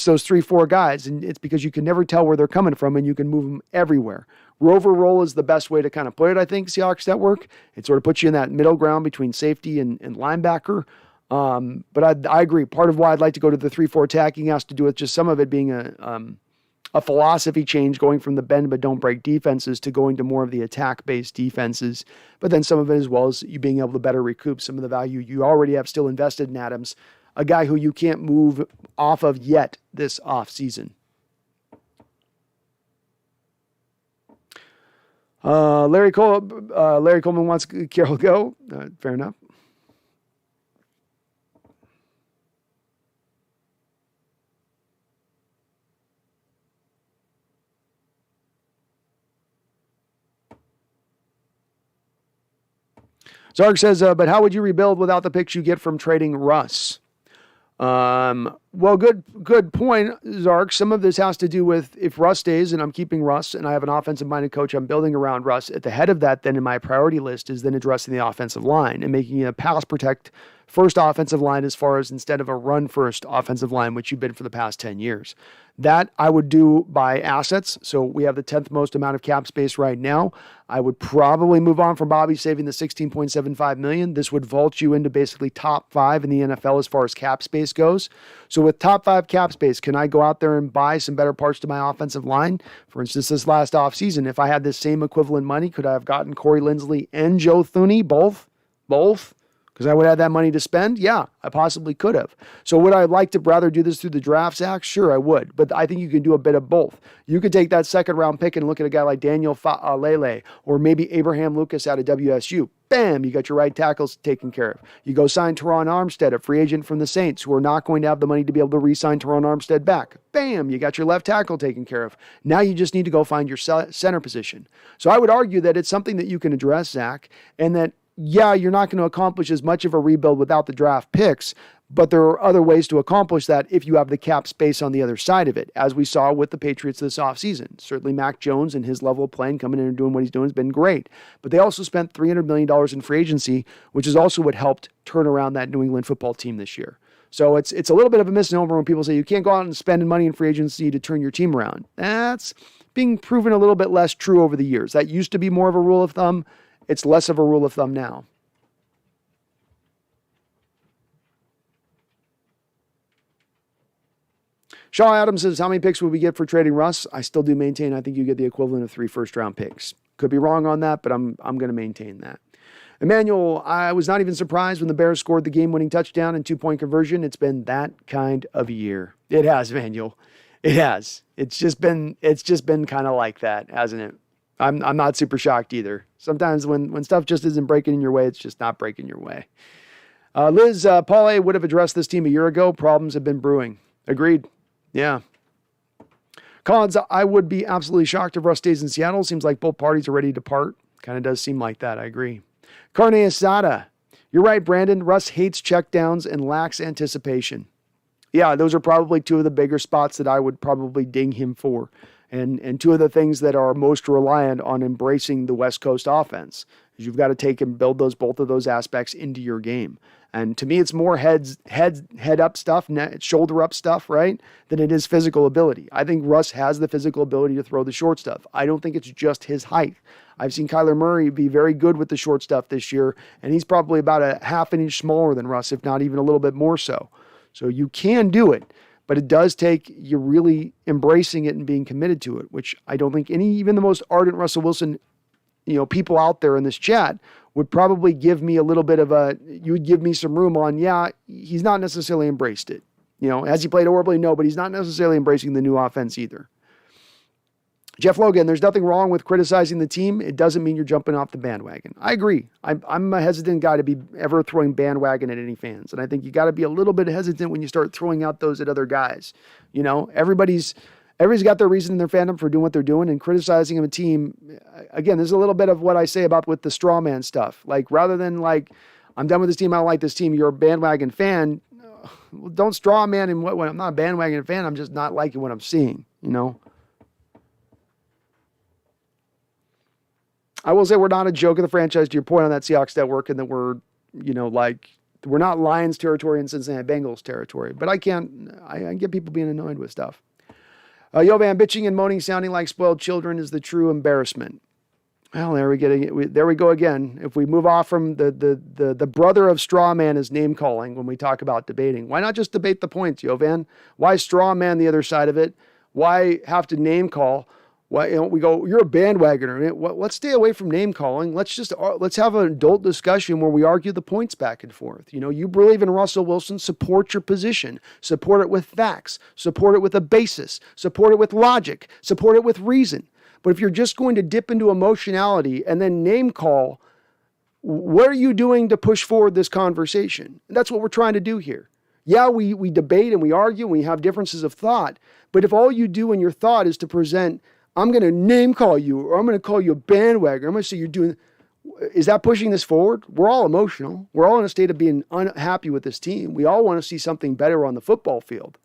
S1: those 3-4 guys, and it's because you can never tell where they're coming from, and you can move them everywhere. Rover roll is the best way to kind of put it, I think, Seahawks Network. It sort of puts you in that middle ground between safety and linebacker. But I agree. Part of why I'd like to go to the 3-4 attacking has to do with just some of it being a philosophy change, going from the bend but don't break defenses to going to more of the attack-based defenses. But then some of it as well as you being able to better recoup some of the value you already have still invested in Adams, a guy who you can't move off of yet this offseason. Larry Coleman wants Carroll go. Fair enough. Zark says, but how would you rebuild without the picks you get from trading Russ? Well, good point, Zark. Some of this has to do with if Russ stays and I'm keeping Russ and I have an offensive-minded coach, I'm building around Russ. At the head of that, then in my priority list is then addressing the offensive line and making it a pass protect first offensive line as far as instead of a run first offensive line, which you've been for the past 10 years. That I would do by assets. So we have the 10th most amount of cap space right now. I would probably move on from Bobby saving the $16.75 million. This would vault you into basically top 5 in the NFL as far as cap space goes. So with top 5 cap space, can I go out there and buy some better parts to my offensive line? For instance, this last offseason, if I had this same equivalent money, could I have gotten Corey Linsley and Joe Thuney both? Because I would have that money to spend? Yeah, I possibly could have. So would I like to rather do this through the draft, Zach? Sure, I would. But I think you can do a bit of both. You could take that second round pick and look at a guy like Daniel Lele or maybe Abraham Lucas out of WSU. Bam, you got your right tackles taken care of. You go sign Teron Armstead, a free agent from the Saints, who are not going to have the money to be able to re-sign Teron Armstead back. Bam, you got your left tackle taken care of. Now you just need to go find your center position. So I would argue that it's something that you can address, Zach, and that yeah, you're not going to accomplish as much of a rebuild without the draft picks, but there are other ways to accomplish that if you have the cap space on the other side of it, as we saw with the Patriots this offseason. Certainly Mac Jones and his level of playing, coming in and doing what he's doing, has been great. But they also spent $300 million in free agency, which is also what helped turn around that New England football team this year. So it's a little bit of a misnomer when people say you can't go out and spend money in free agency to turn your team around. That's being proven a little bit less true over the years. That used to be more of a rule of thumb. It's less of a rule of thumb now. Shaw Adams says, how many picks would we get for trading Russ? I still do maintain I think you get the equivalent of 3 first-round picks. Could be wrong on that, but I'm going to maintain that. Emmanuel, I was not even surprised when the Bears scored the game-winning touchdown and 2-point conversion. It's been that kind of year. It has, Emmanuel. It has. It's just been kind of like that, hasn't it? I'm not super shocked either. Sometimes when stuff just isn't breaking in your way, it's just not breaking your way. Liz, Paul A. would have addressed this team a year ago. Problems have been brewing. Agreed. Yeah. Collins, I would be absolutely shocked if Russ stays in Seattle. Seems like both parties are ready to part. Kind of does seem like that. I agree. Carne Asada. You're right, Brandon. Russ hates checkdowns and lacks anticipation. Yeah, those are probably 2 of the bigger spots that I would probably ding him for. And 2 of the things that are most reliant on embracing the West Coast offense. You've got to take and build both of those aspects into your game. And to me, it's more head up stuff, shoulder up stuff, right, than it is physical ability. I think Russ has the physical ability to throw the short stuff. I don't think it's just his height. I've seen Kyler Murray be very good with the short stuff this year, and he's probably about a half an inch smaller than Russ, if not even a little bit more so. So you can do it, but it does take you really embracing it and being committed to it, which I don't think even the most ardent Russell Wilson people out there in this chat would probably give me a little bit of you would give me some room on, he's not necessarily embraced it. Has he played horribly? No, but he's not necessarily embracing the new offense either. Jeff Logan, there's nothing wrong with criticizing the team. It doesn't mean you're jumping off the bandwagon. I agree. I'm a hesitant guy to be ever throwing bandwagon at any fans. And I think you got to be a little bit hesitant when you start throwing out those at other guys. Everybody's got their reason in their fandom for doing what they're doing, and criticizing a team. Again, there's a little bit of what I say about with the straw man stuff. Like, rather than like, I'm done with this team, I don't like this team, you're a bandwagon fan. Well, don't straw man in when I'm not a bandwagon fan, I'm just not liking what I'm seeing, I will say we're not a joke of the franchise, to your point on that Seahawks network, and that we're not Lions territory and Cincinnati Bengals territory. But I get people being annoyed with stuff. Yovan, bitching and moaning, sounding like spoiled children is the true embarrassment. Well, there we go again. If we move off from the brother of straw man is name calling when we talk about debating, why not just debate the points, Yovan? Why straw man the other side of it? Why have to name call? Why we go, you're a bandwagoner. Let's stay away from name calling. Let's have an adult discussion where we argue the points back and forth. You believe in Russell Wilson, support your position. Support it with facts. Support it with a basis. Support it with logic. Support it with reason. But if you're just going to dip into emotionality and then name call, what are you doing to push forward this conversation? And that's what we're trying to do here. Yeah, we debate and we argue and we have differences of thought. But if all you do in your thought is to present, I'm going to name call you, or I'm going to call you a bandwagon, I'm going to say you're doing, is that pushing this forward? We're all emotional. We're all in a state of being unhappy with this team. We all want to see something better on the football field.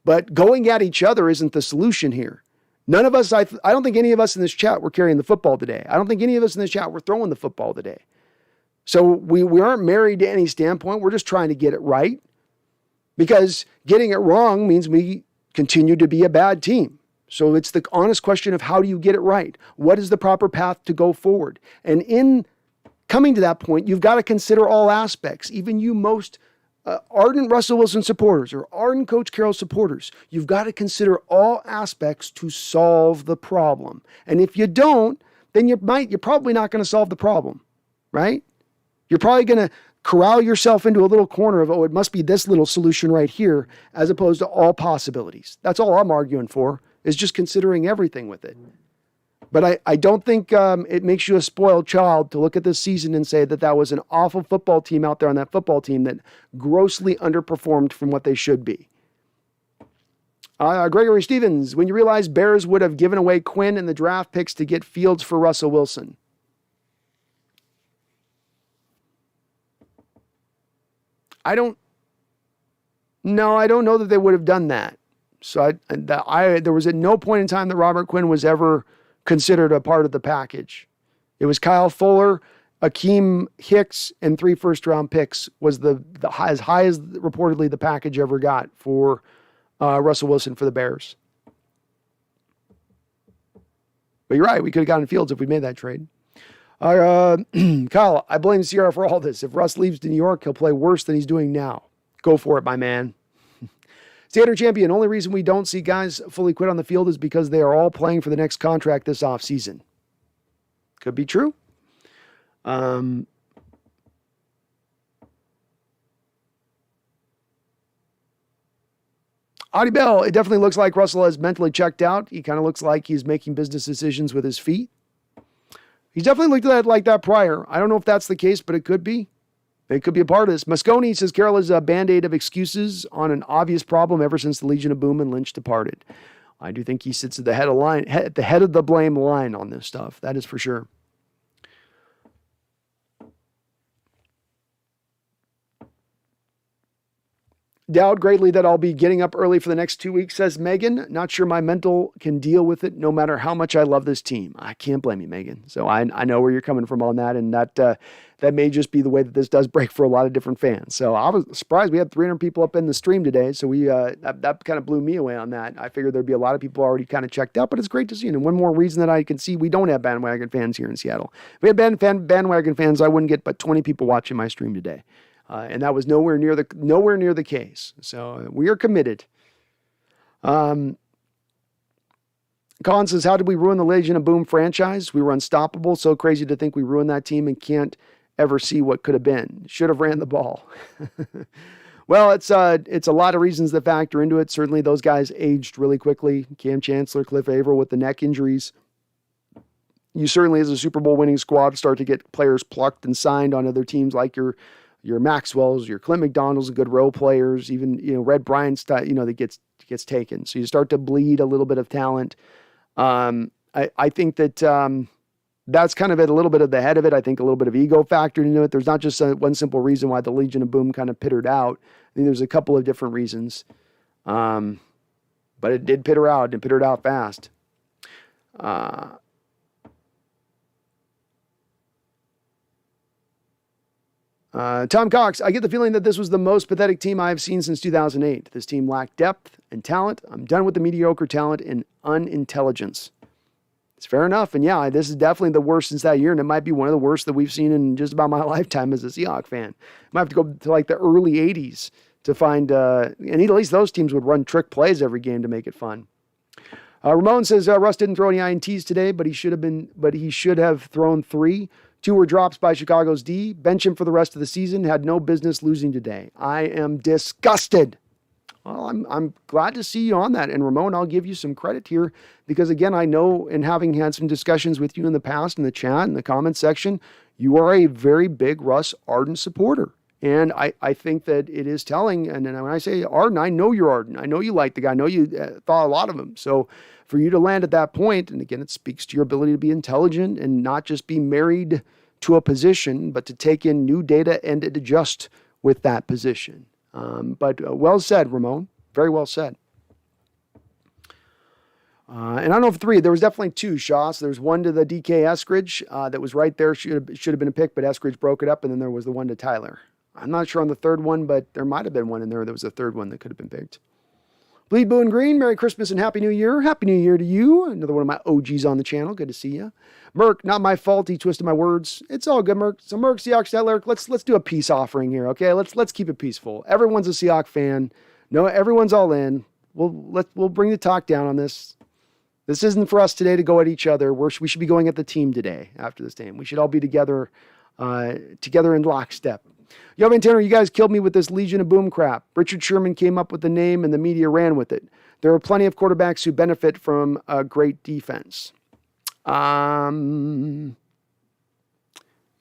S1: But going at each other isn't the solution here. None of us, I don't think any of us in this chat were carrying the football today. I don't think any of us in this chat were throwing the football today. So we aren't married to any standpoint. We're just trying to get it right. Because getting it wrong means we continue to be a bad team. So it's the honest question of how do you get it right? What is the proper path to go forward? And in coming to that point, you've got to consider all aspects. Even you most ardent Russell Wilson supporters or ardent Coach Carroll supporters, you've got to consider all aspects to solve the problem. And if you don't, then you're probably not going to solve the problem, right? You're probably going to corral yourself into a little corner of, it must be this little solution right here, as opposed to all possibilities. That's all I'm arguing for, is just considering everything with it. But I don't think it makes you a spoiled child to look at this season and say that was an awful football team out there on that football team that grossly underperformed from what they should be. Gregory Stevens, when you realize Bears would have given away Quinn and the draft picks to get Fields for Russell Wilson. I don't know that they would have done that. So there was at no point in time that Robert Quinn was ever considered a part of the package. It was Kyle Fuller, Akeem Hicks, and 3 first-round picks was as high as reportedly the package ever got for Russell Wilson for the Bears. But you're right, we could have gotten Fields if we made that trade. Kyle, I blame Sierra for all this. If Russ leaves to New York, he'll play worse than he's doing now. Go for it, my man. Standard champion, only reason we don't see guys fully quit on the field is because they are all playing for the next contract this offseason. Could be true. Audie Bell, it definitely looks like Russell has mentally checked out. He kind of looks like he's making business decisions with his feet. He's definitely looked like that prior. I don't know if that's the case, but it could be. It could be a part of this. Moscone says Carroll is a band-aid of excuses on an obvious problem ever since the Legion of Boom and Lynch departed. I do think he sits at the head of the blame line on this stuff. That is for sure. Doubt greatly that I'll be getting up early for the next 2 weeks, says Megan. Not sure my mental can deal with it no matter how much I love this team. I can't blame you, Megan. So I know where you're coming from on that, and that may just be the way that this does break for a lot of different fans. So I was surprised we had 300 people up in the stream today, so that kind of blew me away on that. I figured there'd be a lot of people already kind of checked out, but it's great to see. And one more reason that I can see we don't have bandwagon fans here in Seattle. If we had bandwagon fans, I wouldn't get but 20 people watching my stream today. And that was nowhere near the case. So we are committed. Colin says, how did we ruin the Legion of Boom franchise? We were unstoppable. So crazy to think we ruined that team and can't ever see what could have been. Should have ran the ball. Well, it's a lot of reasons that factor into it. Certainly those guys aged really quickly. Cam Chancellor, Cliff Averill with the neck injuries. You certainly, as a Super Bowl winning squad, start to get players plucked and signed on other teams like your Maxwells, your Clint McDonald's, good role players, even, Red Bryant, that gets taken. So you start to bleed a little bit of talent. I think that that's kind of a little bit of the head of it. I think a little bit of ego factored into it. There's not just one simple reason why the Legion of Boom kind of pittered out. I think there's a couple of different reasons. But it did pitter out and pittered out fast. Tom Cox, I get the feeling that this was the most pathetic team I've seen since 2008. This team lacked depth and talent. I'm done with the mediocre talent and unintelligence. It's fair enough. And yeah, this is definitely the worst since that year. And it might be one of the worst that we've seen in just about my lifetime as a Seahawks fan. Might have to go to like the early 80s to find, and at least those teams would run trick plays every game to make it fun. Ramon says, Russ didn't throw any INTs today, but he should have thrown 3. 2 were drops by Chicago's D. Bench him for the rest of the season. Had no business losing today. I am disgusted. Well, I'm glad to see you on that. And Ramon, I'll give you some credit here because, again, I know, and having had some discussions with you in the past in the chat, in the comments section, you are a very big Russ ardent supporter. And I think that it is telling. And then when I say ardent, I know you're ardent. I know you like the guy. I know you thought a lot of him. So for you to land at that point, and again, it speaks to your ability to be intelligent and not just be married to a position, but to take in new data and adjust with that position. But well said, Ramon. Very well said. And I don't know if 3, there was definitely 2 shots. There's one to the DK Eskridge that was right there. Should have been a pick, but Eskridge broke it up. And then there was the one to Tyler. I'm not sure on the 3rd one, but there might have been one in there. There was a 3rd one that could have been picked. Bleed Blue and Green, Merry Christmas and Happy New Year. Happy New Year to you. Another one of my OGs on the channel. Good to see you. Merc, not my fault. He twisted my words. It's all good, Merc. So Merc, Seahawks Network, let's do a peace offering here, okay? Let's keep it peaceful. Everyone's a Seahawks fan. No, everyone's all in. We'll bring the talk down on this. This isn't for us today to go at each other. We should be going at the team today after this game. We should all be together in lockstep. Yo, Van Tanner, you guys killed me with this Legion of Boom crap. Richard Sherman came up with the name and the media ran with it. There are plenty of quarterbacks who benefit from a great defense. You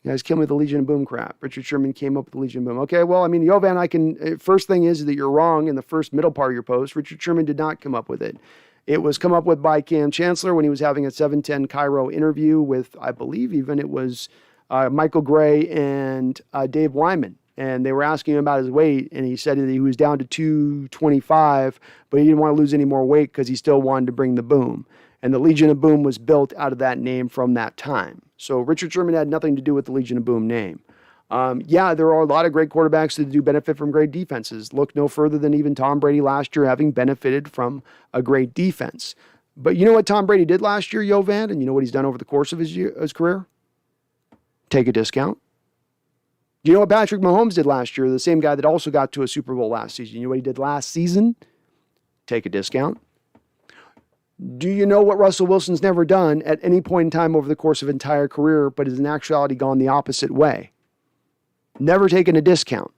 S1: guys killed me with the Legion of Boom crap. Richard Sherman came up with the Legion of Boom. Okay, well, I mean, Yovan, first thing is that you're wrong in the first middle part of your post. Richard Sherman did not come up with it. It was come up with by Cam Chancellor when he was having a 710 Cairo interview with, I believe even it was Michael Gray and Dave Wyman. And they were asking him about his weight, and he said that he was down to 225, but he didn't want to lose any more weight because he still wanted to bring the boom. And the Legion of Boom was built out of that name from that time. So Richard Sherman had nothing to do with the Legion of Boom name. Yeah, there are a lot of great quarterbacks that do benefit from great defenses. Look no further than even Tom Brady last year having benefited from a great defense. But you know what Tom Brady did last year, Yovan, and you know what he's done over the course of his career? Take a discount. Do you know what Patrick Mahomes did last year? The same guy that also got to a Super Bowl last season. You know what he did last season? Take a discount. Do you know what Russell Wilson's never done at any point in time over the course of his entire career, but has in actuality gone the opposite way? Never taken a discount.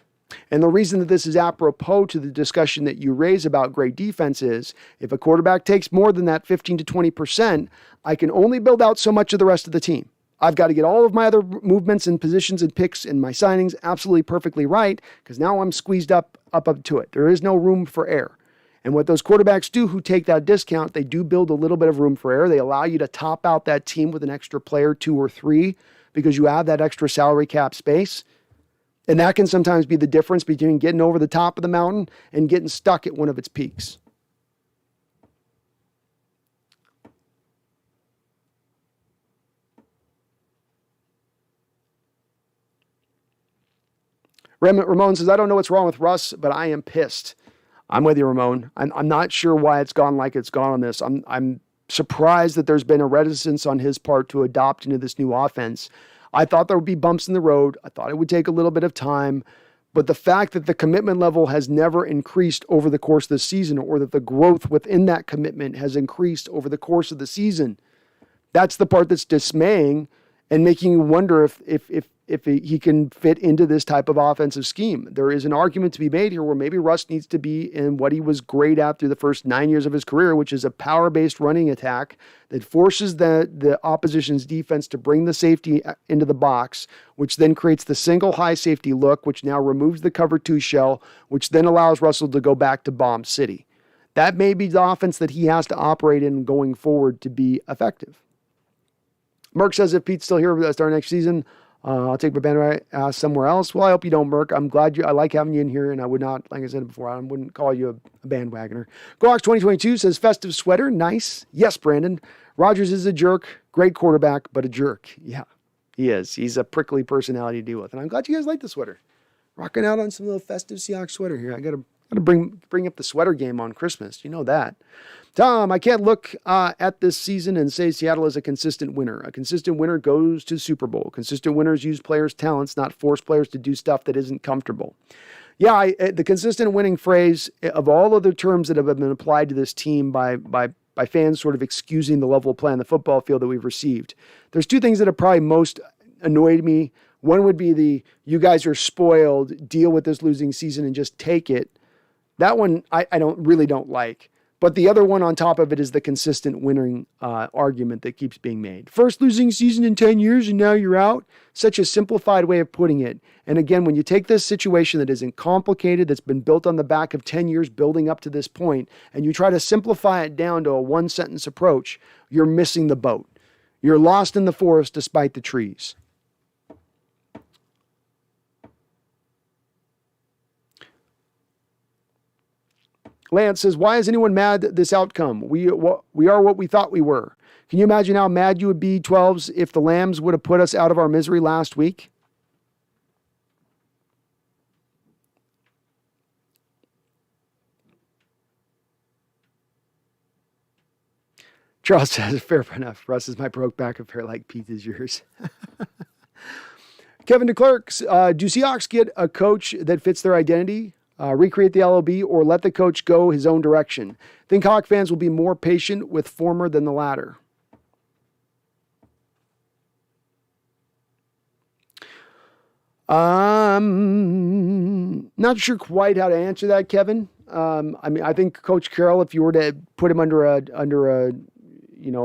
S1: And the reason that this is apropos to the discussion that you raise about great defense is if a quarterback takes more than that 15 to 20%, I can only build out so much of the rest of the team. I've got to get all of my other movements and positions and picks and my signings absolutely perfectly right because now I'm squeezed up to it. There is no room for error. And what those quarterbacks do who take that discount, they do build a little bit of room for error. They allow you to top out that team with an extra player, 2 or 3, because you have that extra salary cap space. And that can sometimes be the difference between getting over the top of the mountain and getting stuck at one of its peaks. Ramon says, I don't know what's wrong with Russ, but I am pissed. I'm with you, Ramon. I'm not sure why it's gone like it's gone on this. I'm surprised that there's been a reticence on his part to adopt into this new offense. I thought there would be bumps in the road. I thought it would take a little bit of time. But the fact that the commitment level has never increased over the course of the season, or that the growth within that commitment has increased over the course of the season, that's the part that's dismaying and making you wonder if he can fit into this type of offensive scheme. There is an argument to be made here where maybe Russ needs to be in what he was great at through the first 9 years of his career, which is a power-based running attack that forces the opposition's defense to bring the safety into the box, which then creates the single high safety look, which now removes the cover 2 shell, which then allows Russell to go back to bomb city. That may be the offense that he has to operate in going forward to be effective. Merck says if Pete's still here with us our next season, I'll take my bandwagon somewhere else. Well, I hope you don't, Merck. I'm glad I like having you in here, and I would not, like I said before, I wouldn't call you a bandwagoner. Gox 2022 says festive sweater, nice. Yes, Brandon. Rodgers is a jerk, great quarterback, but a jerk. Yeah, he is. He's a prickly personality to deal with, and I'm glad you guys like the sweater. Rocking out on some little festive Seahawks sweater here. I gotta bring up the sweater game on Christmas. You know that. Tom, I can't look at this season and say Seattle is a consistent winner. A consistent winner goes to Super Bowl. Consistent winners use players' talents, not force players to do stuff that isn't comfortable. Yeah, the consistent winning phrase, of all other terms that have been applied to this team by fans sort of excusing the level of play on the football field that we've received, there's 2 things that have probably most annoyed me. One would be you guys are spoiled, deal with this losing season and just take it. That one I really don't like. But the other one on top of it is the consistent winning argument that keeps being made. First losing season in 10 years and now you're out. Such a simplified way of putting it. And again, when you take this situation that isn't complicated, that's been built on the back of 10 years building up to this point, and you try to simplify it down to a 1-sentence approach, you're missing the boat. You're lost in the forest despite the trees. Lance says, why is anyone mad at this outcome? We are what we thought we were. Can you imagine how mad you would be, 12s, if the Lambs would have put us out of our misery last week? Charles says, fair enough. Russ is my broke back affair like Pete is yours. Kevin DeClerc, do Seahawks get a coach that fits their identity? Recreate the LOB, or let the coach go his own direction? Think Hawk fans will be more patient with former than the latter. Not sure quite how to answer that, Kevin. I think Coach Carroll, if you were to put him under a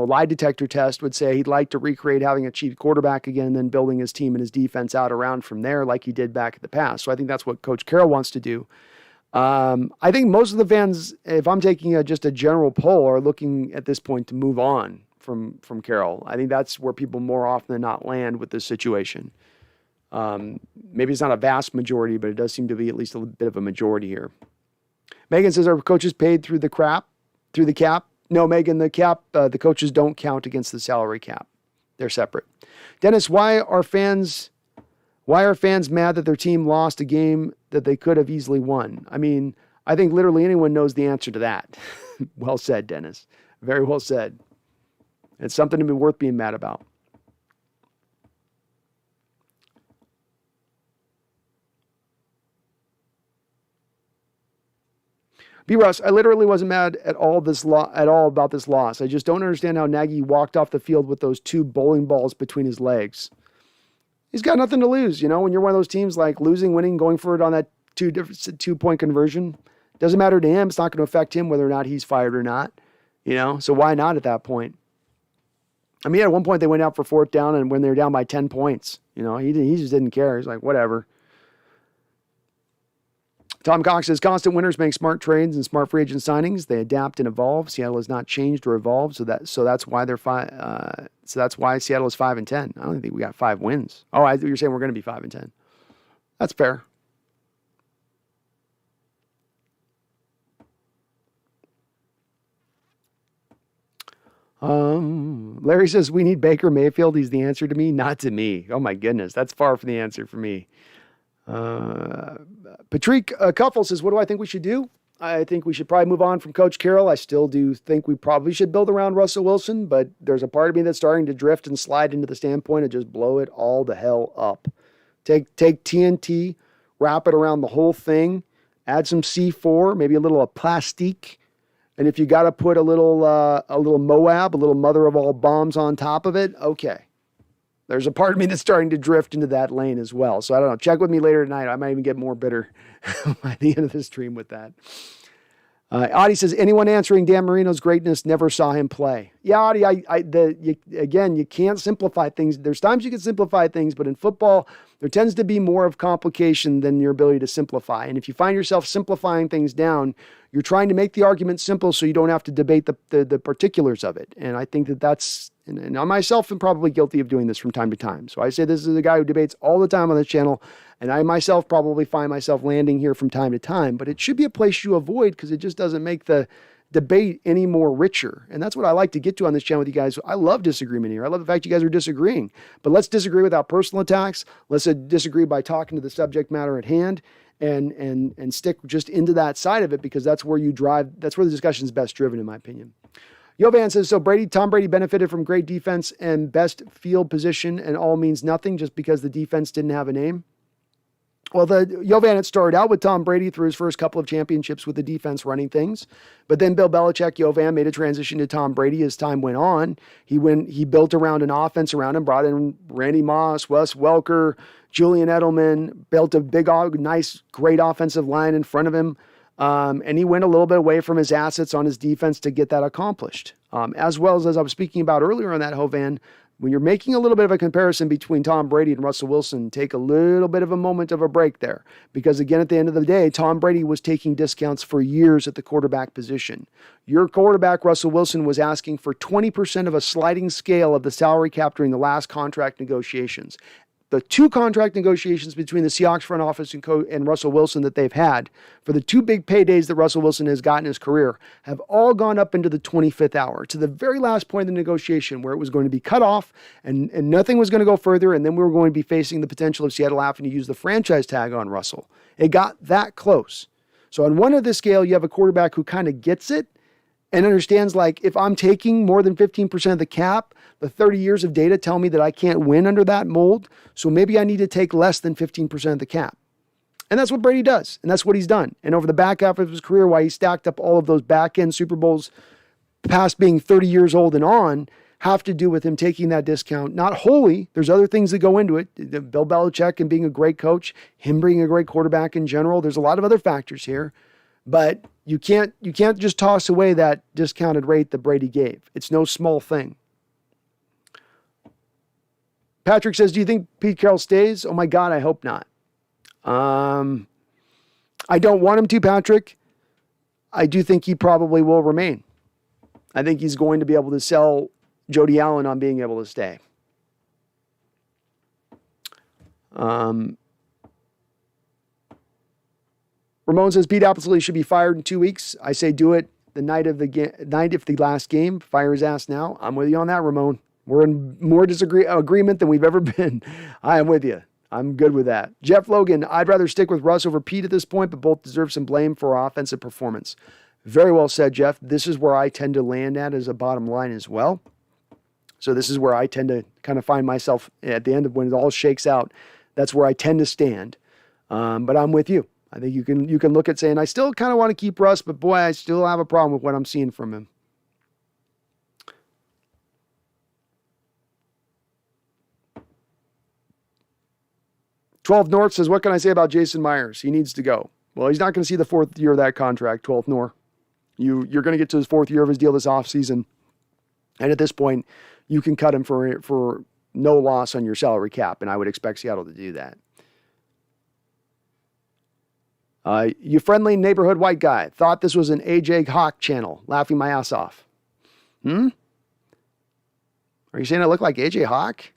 S1: lie detector test, would say he'd like to recreate having a chief quarterback again and then building his team and his defense out around from there like he did back in the past. So I think that's what Coach Carroll wants to do. I think most of the fans, if I'm taking just a general poll, are looking at this point to move on from Carroll. I think that's where people more often than not land with this situation. Maybe it's not a vast majority, but it does seem to be at least a bit of a majority here. Megan says, are coaches paid through the cap? No, Megan, the coaches don't count against the salary cap. They're separate. Dennis, why are fans mad that their team lost a game that they could have easily won? I mean, I think literally anyone knows the answer to that. Well said, Dennis. Very well said. It's something to be worth being mad about. B. Russ, I literally wasn't mad at all about this loss. I just don't understand how Nagy walked off the field with those 2 bowling balls between his legs. He's got nothing to lose, when you're one of those teams like losing, winning, going for it on that 2-point conversion. Doesn't matter to him. It's not going to affect him whether or not he's fired or not. So why not at that point? I mean, at one point they went out for 4th down, and when they were down by 10 points, he just didn't care. He's like, whatever. Tom Cox says, constant winners make smart trades and smart free agent signings. They adapt and evolve. Seattle has not changed or evolved, so that's why they're that's why Seattle is 5-10. I don't think we got 5 wins. Oh, you're saying we're going to be 5-10. That's fair. Larry says, we need Baker Mayfield. He's the answer to me. Not to me. Oh my goodness. That's far from the answer for me. Patrick Cuffle says, what do I think we should do? I think we should probably move on from Coach Carroll. I still do think we probably should build around Russell Wilson, but there's a part of me that's starting to drift and slide into the standpoint of just blow it all the hell up. Take TNT, wrap it around the whole thing, add some C4, maybe a little plastique. And if you got to put a little Moab, a little mother of all bombs on top of it, okay. There's a part of me that's starting to drift into that lane as well. So I don't know. Check with me later tonight. I might even get more bitter by the end of the stream with that. Audie says, anyone answering Dan Marino's greatness never saw him play. Yeah, Audie, again, you can't simplify things. There's times you can simplify things, but in football, there tends to be more of complication than your ability to simplify. And if you find yourself simplifying things down, you're trying to make the argument simple so you don't have to debate the particulars of it. And I think that's, and I myself am probably guilty of doing this from time to time. So I say this is a guy who debates all the time on the channel, and I myself probably find myself landing here from time to time, but it should be a place you avoid because it just doesn't make the debate any more richer. And that's what I like to get to on this channel with you guys. I love disagreement here. I love the fact you guys are disagreeing, but let's disagree without personal attacks. Let's disagree by talking to the subject matter at hand and stick just into that side of it, because that's where you drive. That's where the discussion is best driven, in my opinion. Yovan says, so Tom Brady benefited from great defense and best field position, and all means nothing just because the defense didn't have a name. Well, Yovan had started out with Tom Brady through his first couple of championships with the defense running things. But then Bill Belichick, Yovan, made a transition to Tom Brady as time went on. He built around an offense around him, brought in Randy Moss, Wes Welker, Julian Edelman, built a big, nice, great offensive line in front of him. And he went a little bit away from his assets on his defense to get that accomplished. As well as I was speaking about earlier on that, Hovan, when you're making a little bit of a comparison between Tom Brady and Russell Wilson, take a little bit of a moment of a break there. Because again, at the end of the day, Tom Brady was taking discounts for years at the quarterback position. Your quarterback, Russell Wilson, was asking for 20% of a sliding scale of the salary cap during the last contract negotiations. The two contract negotiations between the Seahawks front office and Russell Wilson that they've had for the two big paydays that Russell Wilson has gotten in his career have all gone up into the 25th hour, to the very last point of the negotiation where it was going to be cut off and nothing was going to go further, and then we were going to be facing the potential of Seattle having to use the franchise tag on Russell. It got that close. So on one of the scale, you have a quarterback who kind of gets it and understands, like, if I'm taking more than 15% of the cap, the 30 years of data tell me that I can't win under that mold. So maybe I need to take less than 15% of the cap. And that's what Brady does. And that's what he's done. And over the back half of his career, why he stacked up all of those back end Super Bowls past being 30 years old and on, have to do with him taking that discount. Not wholly. There's other things that go into it. Bill Belichick and being a great coach, him being a great quarterback in general. There's a lot of other factors here. But you can't just toss away that discounted rate that Brady gave. It's no small thing. Patrick says, do you think Pete Carroll stays? Oh my God, I hope not. I don't want him to, Patrick. I do think he probably will remain. I think he's going to be able to sell Jody Allen on being able to stay. Ramon says Pete absolutely should be fired in 2 weeks. I say do it the night of the last game. Fire his ass now. I'm with you on that, Ramon. We're in more agreement than we've ever been. I am with you. I'm good with that. Jeff Logan, I'd rather stick with Russ over Pete at this point, but both deserve some blame for our offensive performance. Very well said, Jeff. This is where I tend to land at as a bottom line as well. So this is where I tend to kind of find myself at the end of when it all shakes out. That's where I tend to stand. But I'm with you. I think you can look at saying, I still kind of want to keep Russ, but boy, I still have a problem with what I'm seeing from him. Twelfth North says, what can I say about Jason Myers? He needs to go. Well, he's not going to see the fourth year of that contract, 12th North. You're going to get to his fourth year of his deal this offseason. And at this point, you can cut him for no loss on your salary cap, and I would expect Seattle to do that. You friendly neighborhood white guy thought this was an AJ Hawk channel, laughing my ass off. Are you saying I look like AJ Hawk?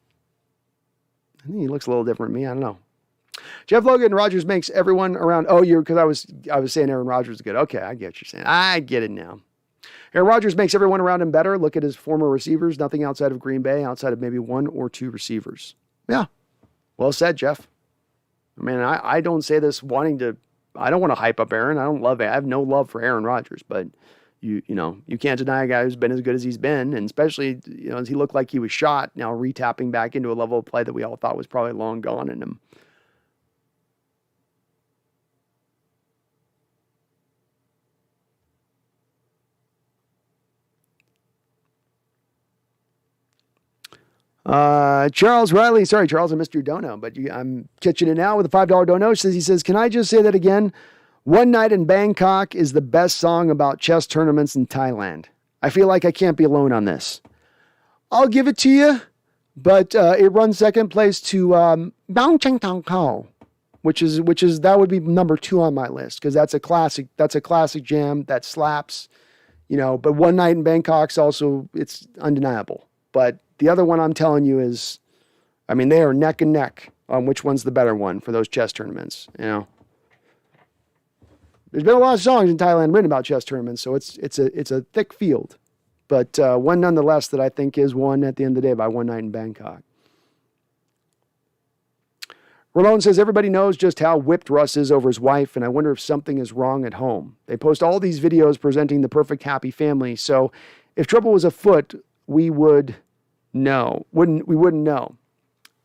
S1: I think he looks a little different to me. I don't know. Jeff Logan, Rodgers makes everyone around. Oh, because I was saying Aaron Rodgers is good. Okay, I get what you're saying. I get it now. Aaron Rodgers makes everyone around him better. Look at his former receivers. Nothing outside of Green Bay, outside of maybe one or two receivers. Yeah. Well said, Jeff. I mean, I don't say this I don't want to hype up Aaron. I have no love for Aaron Rodgers, but you can't deny a guy who's been as good as he's been, and especially, as he looked like he was shot, now retapping back into a level of play that we all thought was probably long gone in him. Charles Riley, sorry, Charles, I missed your dono, but I'm catching it now with a $5 dono. He says, can I just say that again? One Night in Bangkok is the best song about chess tournaments in Thailand. I feel like I can't be alone on this. I'll give it to you, but it runs second place to Bang Chang Tong Kao, which is that would be number 2 on my list, because that's a classic jam that slaps, but One Night in Bangkok's also, it's undeniable. But the other one I'm telling you is, they are neck and neck on which one's the better one for those chess tournaments. There's been a lot of songs in Thailand written about chess tournaments, so it's a thick field, but one nonetheless that I think is won at the end of the day by One Night in Bangkok. Ramon says, everybody knows just how whipped Russ is over his wife, and I wonder if something is wrong at home. They post all these videos presenting the perfect happy family, so if trouble was afoot, we would know. We wouldn't know.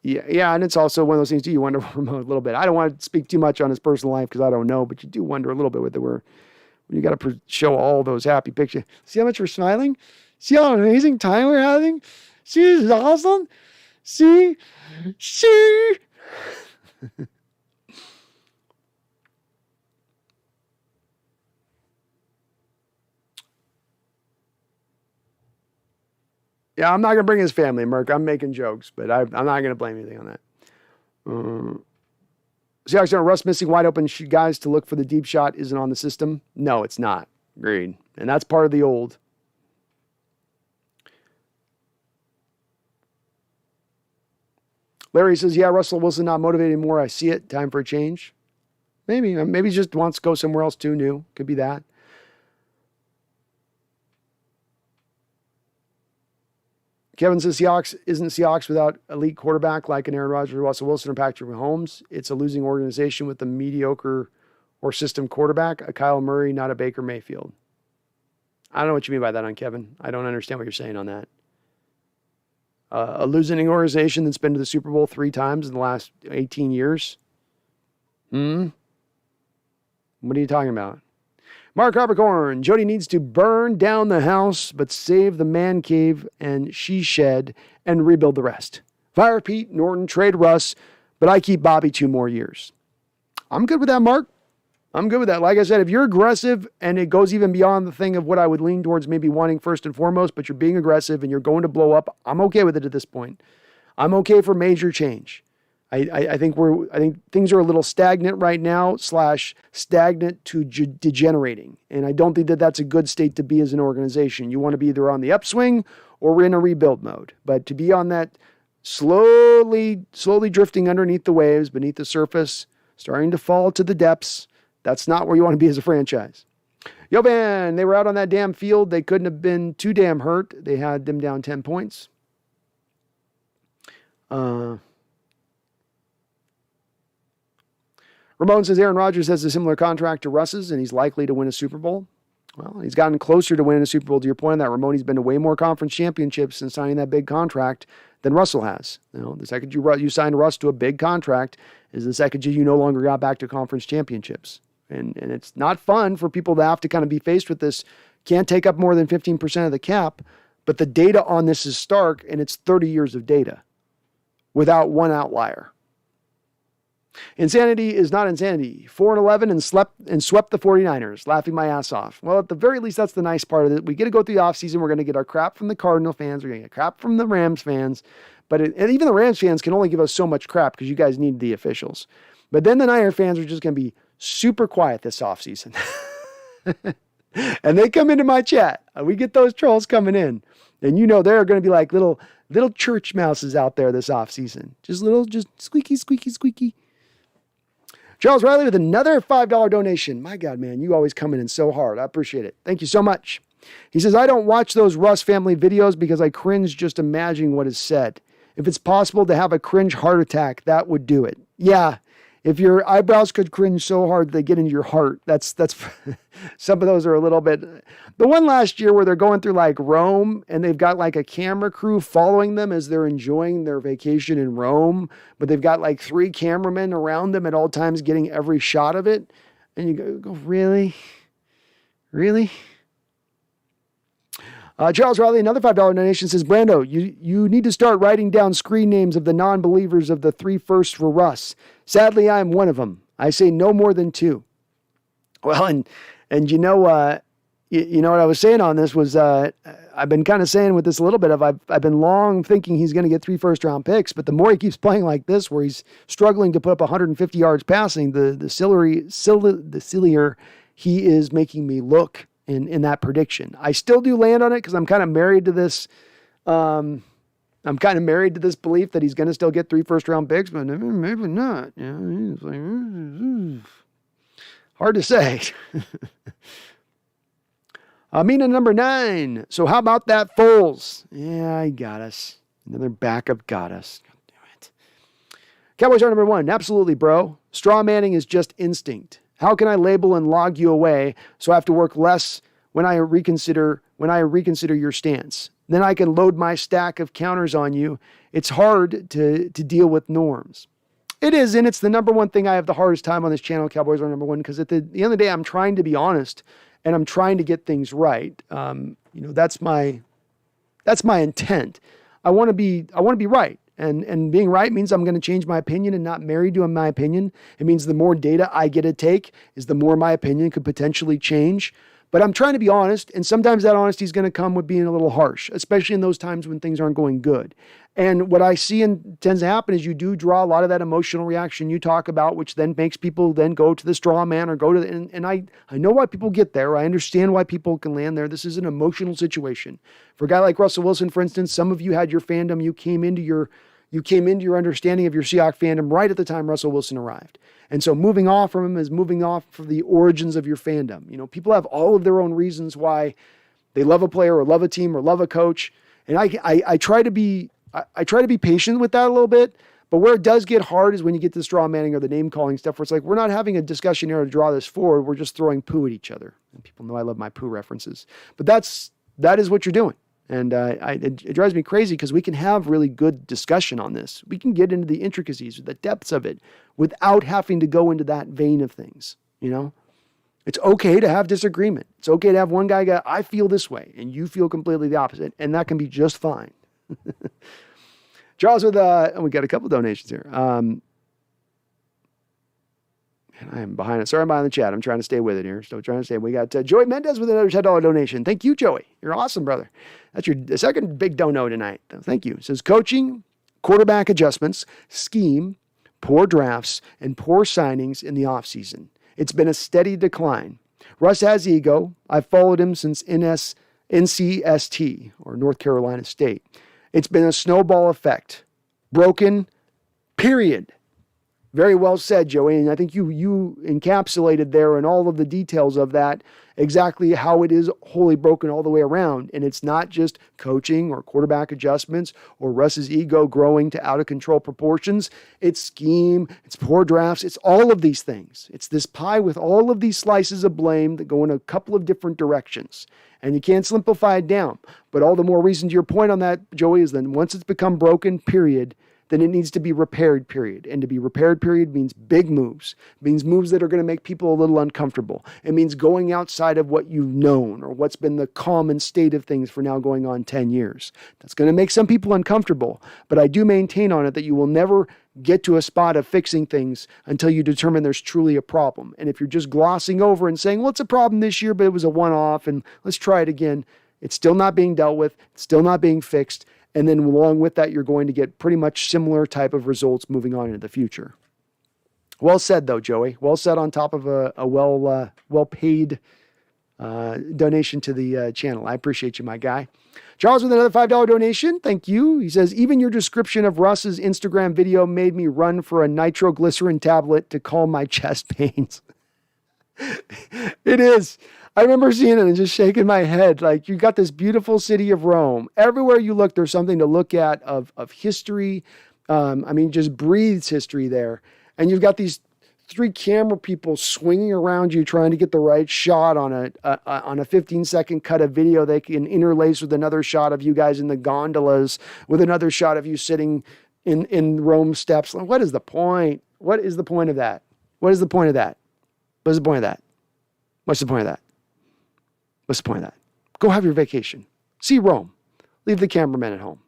S1: Yeah, and it's also one of those things too, you wonder a little bit. I don't want to speak too much on his personal life because I don't know, but you do wonder a little bit when you got to show all those happy pictures. See how much we're smiling? See how amazing time we're having? See, this is awesome. See. Yeah, I'm not going to bring his family, Merc. I'm making jokes, but I'm not going to blame anything on that. Seahawks are Russ missing wide open guys to look for the deep shot isn't on the system. No, it's not. Agreed. And that's part of the old. Larry says, yeah, Russell Wilson not motivated anymore. I see it. Time for a change. Maybe he just wants to go somewhere else too new. Could be that. Kevin says Seahawks without elite quarterback like an Aaron Rodgers, Russell Wilson, or Patrick Mahomes. It's a losing organization with a mediocre or system quarterback, a Kyle Murray, not a Baker Mayfield. I don't know what you mean by that on Kevin. I don't understand what you're saying on that. A losing organization that's been to the Super Bowl 3 times in the last 18 years? What are you talking about? Mark Harpercorn, Jody needs to burn down the house, but save the man cave and she shed and rebuild the rest. Fire Pete, Norton, trade Russ, but I keep Bobby 2 more years. I'm good with that, Mark. I'm good with that. Like I said, if you're aggressive and it goes even beyond the thing of what I would lean towards maybe wanting first and foremost, but you're being aggressive and you're going to blow up, I'm okay with it at this point. I'm okay for major change. I think things are a little stagnant right now, /stagnant to degenerating. And I don't think that that's a good state to be as an organization. You want to be either on the upswing or we're in a rebuild mode. But to be on that slowly drifting underneath the waves, beneath the surface, starting to fall to the depths, that's not where you want to be as a franchise. Yo, man, they were out on that damn field. They couldn't have been too damn hurt. They had them down 10 points. Ramon says Aaron Rodgers has a similar contract to Russ's, and he's likely to win a Super Bowl. Well, he's gotten closer to winning a Super Bowl. To your point on that, Ramon, he's been to way more conference championships since signing that big contract than Russell has. The second you signed Russ to a big contract is the second you no longer got back to conference championships. And it's not fun for people to have to kind of be faced with this. Can't take up more than 15% of the cap, but the data on this is stark, and it's 30 years of data without one outlier. Insanity is not insanity. 4-11 and swept the 49ers, laughing my ass off. Well, at the very least, that's the nice part of it. We get to go through the offseason. We're going to get our crap from the Cardinal fans. We're going to get crap from the Rams fans. And even the Rams fans can only give us so much crap because you guys need the officials. But then the Niner fans are just going to be super quiet this offseason. And they come into my chat. We get those trolls coming in. And they're going to be like little church mouses out there this offseason. Just squeaky, squeaky, squeaky. Charles Riley with another $5 donation. My God, man, you always coming in so hard. I appreciate it. Thank you so much. He says, I don't watch those Russ family videos because I cringe just imagining what is said. If it's possible to have a cringe heart attack, that would do it. Yeah. If your eyebrows could cringe so hard they get into your heart, that's some of those are a little bit. The one last year where they're going through like Rome and they've got like a camera crew following them as they're enjoying their vacation in Rome, but they've got like 3 cameramen around them at all times getting every shot of it. And you go really? Really? Charles Riley, another $5 donation, says, Brando, you need to start writing down screen names of the non-believers of the 3 firsts for Russ. Sadly, I am one of them. I say no more than 2. Well, and you know what I was saying on this was I've been kind of saying with this a little bit of I've been long thinking he's going to get 3 first-round picks, but the more he keeps playing like this, where he's struggling to put up 150 yards passing, the sillier he is making me look. In that prediction. I still do land on it because I'm kind of married to this. I'm kind of married to this belief that he's going to still get 3 first-round picks, but maybe not. You know, it's like, hard to say. Amina number 9. So how about that Foles? Yeah, he got us. Another backup got us. God damn it. Cowboys are number 1. Absolutely, bro. Straw manning is just instinct. How can I label and log you away so I have to work less when I reconsider your stance? Then I can load my stack of counters on you. It's hard to deal with norms. It is, and it's the number one thing I have the hardest time on this channel, Cowboys are number 1, because at the end of the day, I'm trying to be honest and I'm trying to get things right. That's my intent. I want to be right. And being right means I'm going to change my opinion and not married to my opinion. It means the more data I get to take is the more my opinion could potentially change. But I'm trying to be honest, and sometimes that honesty is going to come with being a little harsh, especially in those times when things aren't going good. And what I see and tends to happen is you do draw a lot of that emotional reaction you talk about, which then makes people then go to the straw man or go to the, and I know why people get there. I understand why people can land there. This is an emotional situation. For a guy like Russell Wilson, for instance, some of you had your fandom, you came into your understanding of your Seahawks fandom right at the time Russell Wilson arrived. And so moving off from him is moving off from the origins of your fandom. You know, people have all of their own reasons why they love a player or love a team or love a coach. And I try to be patient with that a little bit. But where it does get hard is when you get to the straw manning or the name calling stuff where it's like, we're not having a discussion here to draw this forward. We're just throwing poo at each other. And people know I love my poo references. But that is what you're doing. And it drives me crazy because we can have really good discussion on this. We can get into the intricacies, the depths of it, without having to go into that vein of things. You know, it's okay to have disagreement. It's okay to have one guy go, I feel this way, and you feel completely the opposite, and that can be just fine. Charles with we got a couple donations here. And I am behind it. Sorry, I'm behind the chat. I'm trying to stay with it here. Still trying to stay. We got Joey Mendez with another $10 donation. Thank you, Joey. You're awesome, brother. That's your second big dono tonight. Thank you. It says coaching, quarterback adjustments, scheme, poor drafts, and poor signings in the offseason. It's been a steady decline. Russ has ego. I've followed him since NCST, or North Carolina State. It's been a snowball effect. Broken, period. Very well said, Joey. And I think you encapsulated there in all of the details of that exactly how it is wholly broken all the way around. And it's not just coaching or quarterback adjustments or Russ's ego growing to out of control proportions. It's scheme, it's poor drafts, it's all of these things. It's this pie with all of these slices of blame that go in a couple of different directions. And you can't simplify it down. But all the more reason to your point on that, Joey, is then once it's become broken, period, then it needs to be repaired, period. And to be repaired, period, means big moves. It means moves that are going to make people a little uncomfortable. It means going outside of what you've known or what's been the common state of things for now going on 10 years. That's going to make some people uncomfortable. But I do maintain on it that you will never get to a spot of fixing things until you determine there's truly a problem. And if you're just glossing over and saying, well, it's a problem this year, but it was a one-off and let's try it again, it's still not being dealt with. It's still not being fixed. And then along with that, you're going to get pretty much similar type of results moving on into the future. Well said, though, Joey. Well said on top of a well-paid donation to the channel. I appreciate you, my guy. Charles with another $5 donation. Thank you. He says, even your description of Russ's Instagram video made me run for a nitroglycerin tablet to calm my chest pains. It is. I remember seeing it and just shaking my head. Like, you got this beautiful city of Rome. Everywhere you look, there's something to look at of history. Just breathes history there. And you've got these 3 camera people swinging around you trying to get the right shot on a 15-second cut of video they can interlace with another shot of you guys in the gondolas, with another shot of you sitting in Rome steps. What is the point? What is the point of that? What is the point of that? What's the point of that? What's the point of that? What's the point of that? Go have your vacation. See Rome. Leave the cameraman at home.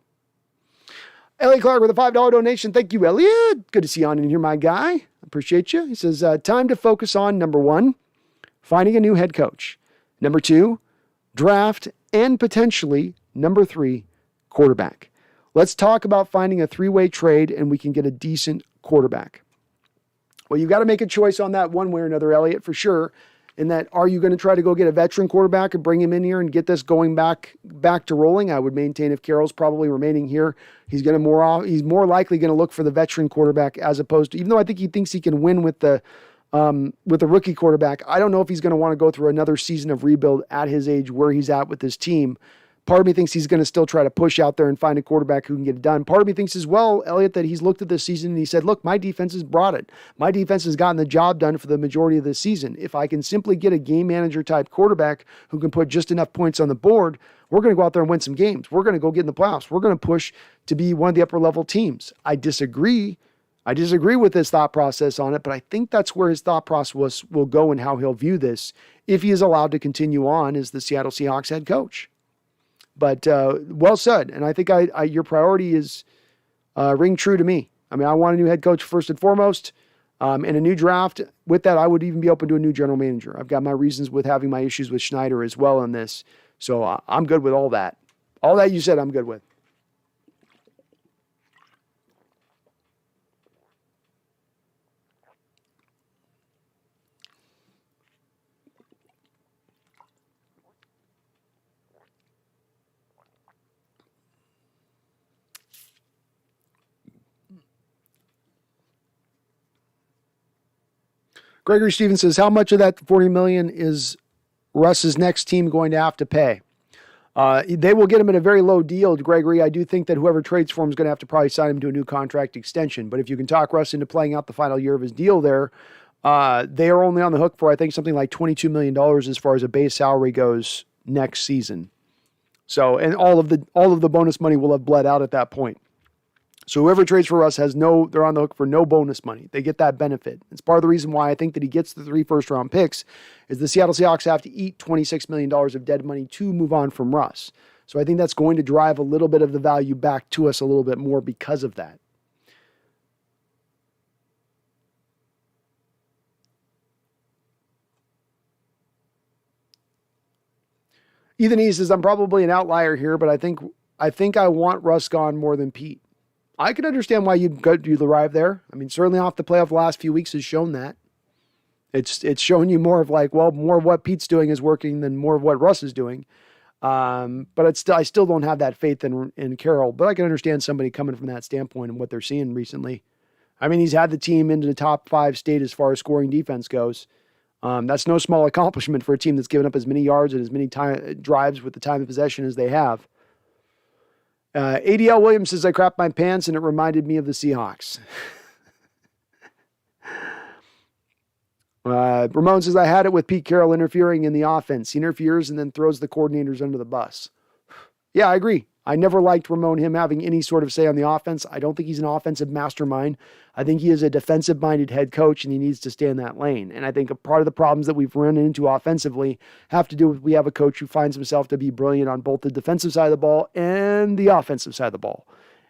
S1: Elliot Clark with a $5 donation. Thank you, Elliot. Good to see you on in here, my guy. Appreciate you. He says, time to focus on, number 1, finding a new head coach. Number 2, draft, and potentially, number 3, quarterback. Let's talk about finding a 3-way trade and we can get a decent quarterback. Well, you've got to make a choice on that one way or another, Elliot, for sure. In that, are you going to try to go get a veteran quarterback and bring him in here and get this going back to rolling? I would maintain if Carroll's probably remaining here, he's more likely going to look for the veteran quarterback as opposed to, even though I think he thinks he can win with the rookie quarterback. I don't know if he's going to want to go through another season of rebuild at his age where he's at with his team. Part of me thinks he's going to still try to push out there and find a quarterback who can get it done. Part of me thinks as well, Elliot, that he's looked at this season and he said, look, my defense has brought it. My defense has gotten the job done for the majority of the season. If I can simply get a game manager type quarterback who can put just enough points on the board, we're going to go out there and win some games. We're going to go get in the playoffs. We're going to push to be one of the upper level teams. I disagree with his thought process on it, but I think that's where his thought process will go and how he'll view this if he is allowed to continue on as the Seattle Seahawks head coach. But well said. And I think your priority is ring true to me. I mean, I want a new head coach first and foremost, and a new draft. With that, I would even be open to a new general manager. I've got my reasons with having my issues with Schneider as well on this. So I'm good with all that. All that you said, I'm good with. Gregory Stevens says, how much of that $40 million is Russ's next team going to have to pay? They will get him at a very low deal, Gregory. I do think that whoever trades for him is going to have to probably sign him to a new contract extension. But if you can talk Russ into playing out the final year of his deal there, they are only on the hook for, I think, something like $22 million as far as a base salary goes next season. So, and all of the bonus money will have bled out at that point. So whoever trades for Russ they're on the hook for no bonus money. They get that benefit. It's part of the reason why I think that he gets the 3 first-round picks is the Seattle Seahawks have to eat $26 million of dead money to move on from Russ. So I think that's going to drive a little bit of the value back to us a little bit more because of that. Ethan E says, I'm probably an outlier here, but I think I want Russ gone more than Pete. I can understand why you'd arrive there. I mean, certainly off the playoff the last few weeks has shown that. It's shown you more of like, well, more of what Pete's doing is working than more of what Russ is doing. But I still don't have that faith in Carroll. But I can understand somebody coming from that standpoint and what they're seeing recently. I mean, he's had the team into the top 5 state as far as scoring defense goes. That's no small accomplishment for a team that's given up as many yards and as many drives with the time of possession as they have. ADL Williams says, I crapped my pants and it reminded me of the Seahawks. Ramon says, I had it with Pete Carroll interfering in the offense. He interferes and then throws the coordinators under the bus. Yeah, I agree. I never liked Ramon, him having any sort of say on the offense. I don't think he's an offensive mastermind. I think he is a defensive-minded head coach, and he needs to stay in that lane. And I think a part of the problems that we've run into offensively have to do with we have a coach who finds himself to be brilliant on both the defensive side of the ball and the offensive side of the ball.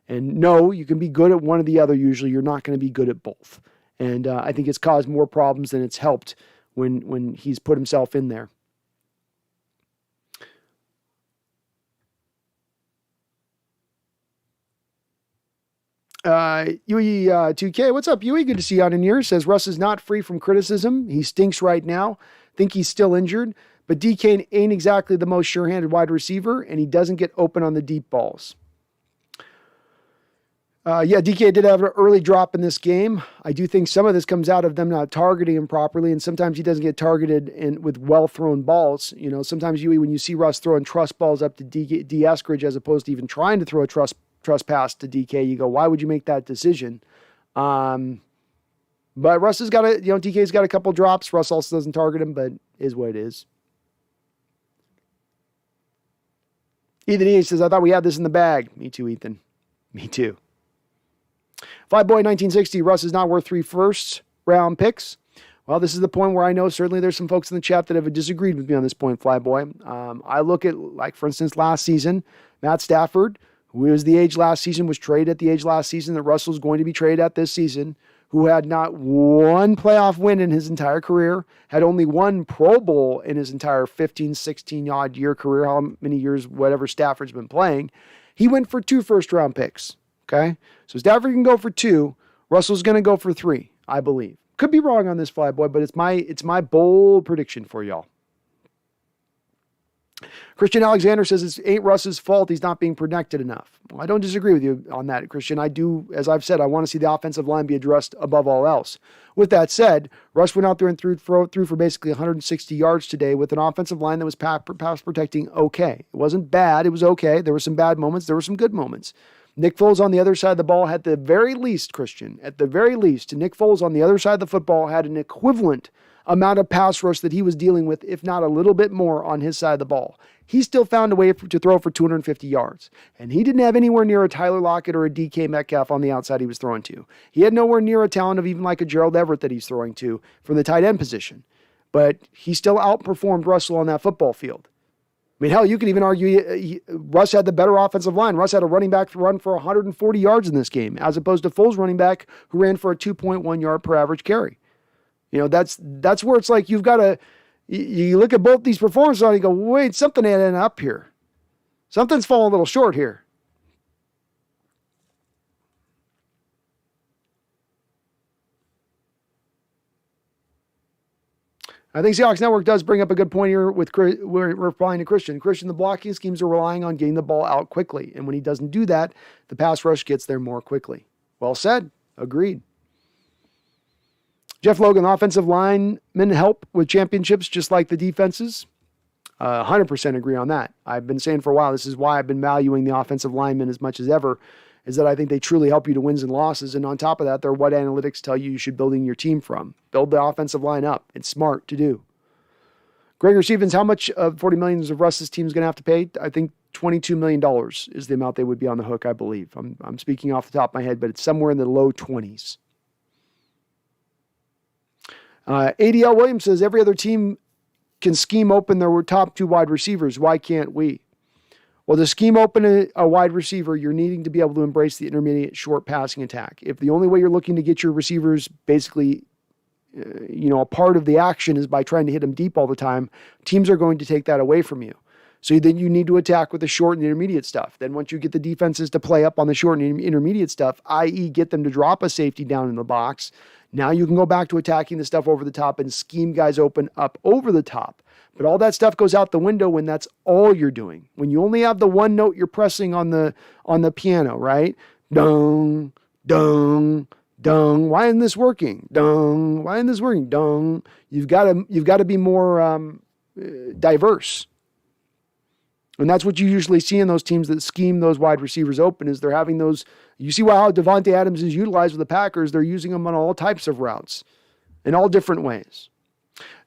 S1: And no, you can be good at one or the other. Usually you're not going to be good at both. And I think it's caused more problems than it's helped when he's put himself in there. Yui2K, what's up, Yui? Good to see you on in here. Says Russ is not free from criticism. He stinks right now. Think he's still injured, but DK ain't exactly the most sure-handed wide receiver, and he doesn't get open on the deep balls. DK did have an early drop in this game. I do think some of this comes out of them not targeting him properly, and sometimes he doesn't get targeted with well-thrown balls. Sometimes when you see Russ throwing trust balls up to D. Eskridge as opposed to even trying to throw a trust pass to DK, you go, why would you make that decision? But Russ has got DK's got a couple drops. Russ also doesn't target him, but is what it is. Ethan E. says, I thought we had this in the bag. Me too, Ethan. Me too. Flyboy 1960, Russ is not worth 3 first-round picks. Well, this is the point where I know certainly there's some folks in the chat that have disagreed with me on this point, Flyboy. I look at, for instance, last season, Matt Stafford, who was the age last season, was traded at the age last season that Russell's going to be traded at this season, who had not one playoff win in his entire career, had only one Pro Bowl in his entire 15, 16-odd year career, how many years, whatever Stafford's been playing. He went for 2 first-round picks. Okay, so Stafford can go for 2. Russell's going to go for 3, I believe. Could be wrong on this, Flyboy, but it's my bold prediction for y'all. Christian Alexander says it ain't Russ's fault he's not being protected enough. Well, I don't disagree with you on that, Christian. I do, as I've said, I want to see the offensive line be addressed above all else. With that said, Russ went out there and threw for basically 160 yards today with an offensive line that was pass protecting okay. It wasn't bad. It was okay. There were some bad moments. There were some good moments. Nick Foles on the other side of the ball had the very least, Christian, at the very least, Nick Foles on the other side of the football had an equivalent amount of pass rush that he was dealing with, if not a little bit more on his side of the ball. He still found a way to throw for 250 yards. And he didn't have anywhere near a Tyler Lockett or a DK Metcalf on the outside he was throwing to. He had nowhere near a talent of even like a Gerald Everett that he's throwing to from the tight end position. But he still outperformed Russell on that football field. I mean, hell, you could even argue Russ had the better offensive line. Russ had a running back run for 140 yards in this game, as opposed to Foles' running back who ran for a 2.1 yard per average carry. That's where it's like you've got to, you look at both these performances and you go, wait, something ain't up here. Something's falling a little short here. I think Seahawks Network does bring up a good point here with we're replying to Christian. Christian, the blocking schemes are relying on getting the ball out quickly. And when he doesn't do that, the pass rush gets there more quickly. Well said. Agreed. Jeff Logan, offensive linemen help with championships just like the defenses. 100% agree on that. I've been saying for a while, this is why I've been valuing the offensive linemen as much as ever, is that I think they truly help you to wins and losses. And on top of that, they're what analytics tell you should building your team from. Build the offensive line up. It's smart to do. Gregor Stevens, how much of $40 million of Russ's team is going to have to pay? I think $22 million is the amount they would be on the hook, I believe. I'm speaking off the top of my head, but it's somewhere in the low 20s. ADL Williams says every other team can scheme open their top 2 wide receivers. Why can't we? Well, to scheme open a wide receiver, you're needing to be able to embrace the intermediate short passing attack. If the only way you're looking to get your receivers basically, a part of the action is by trying to hit them deep all the time, teams are going to take that away from you. So then you need to attack with the short and intermediate stuff. Then once you get the defenses to play up on the short and intermediate stuff, i.e. get them to drop a safety down in the box, now you can go back to attacking the stuff over the top and scheme guys open up over the top. But all that stuff goes out the window when that's all you're doing. When you only have the one note you're pressing on the piano, right? Dung, dung, dung. Why isn't this working? Dung. Why isn't this working? Dung. You've got to be more diverse. And that's what you usually see in those teams that scheme those wide receivers open, is they're having those. You see how Devontae Adams is utilized with the Packers. They're using him on all types of routes in all different ways.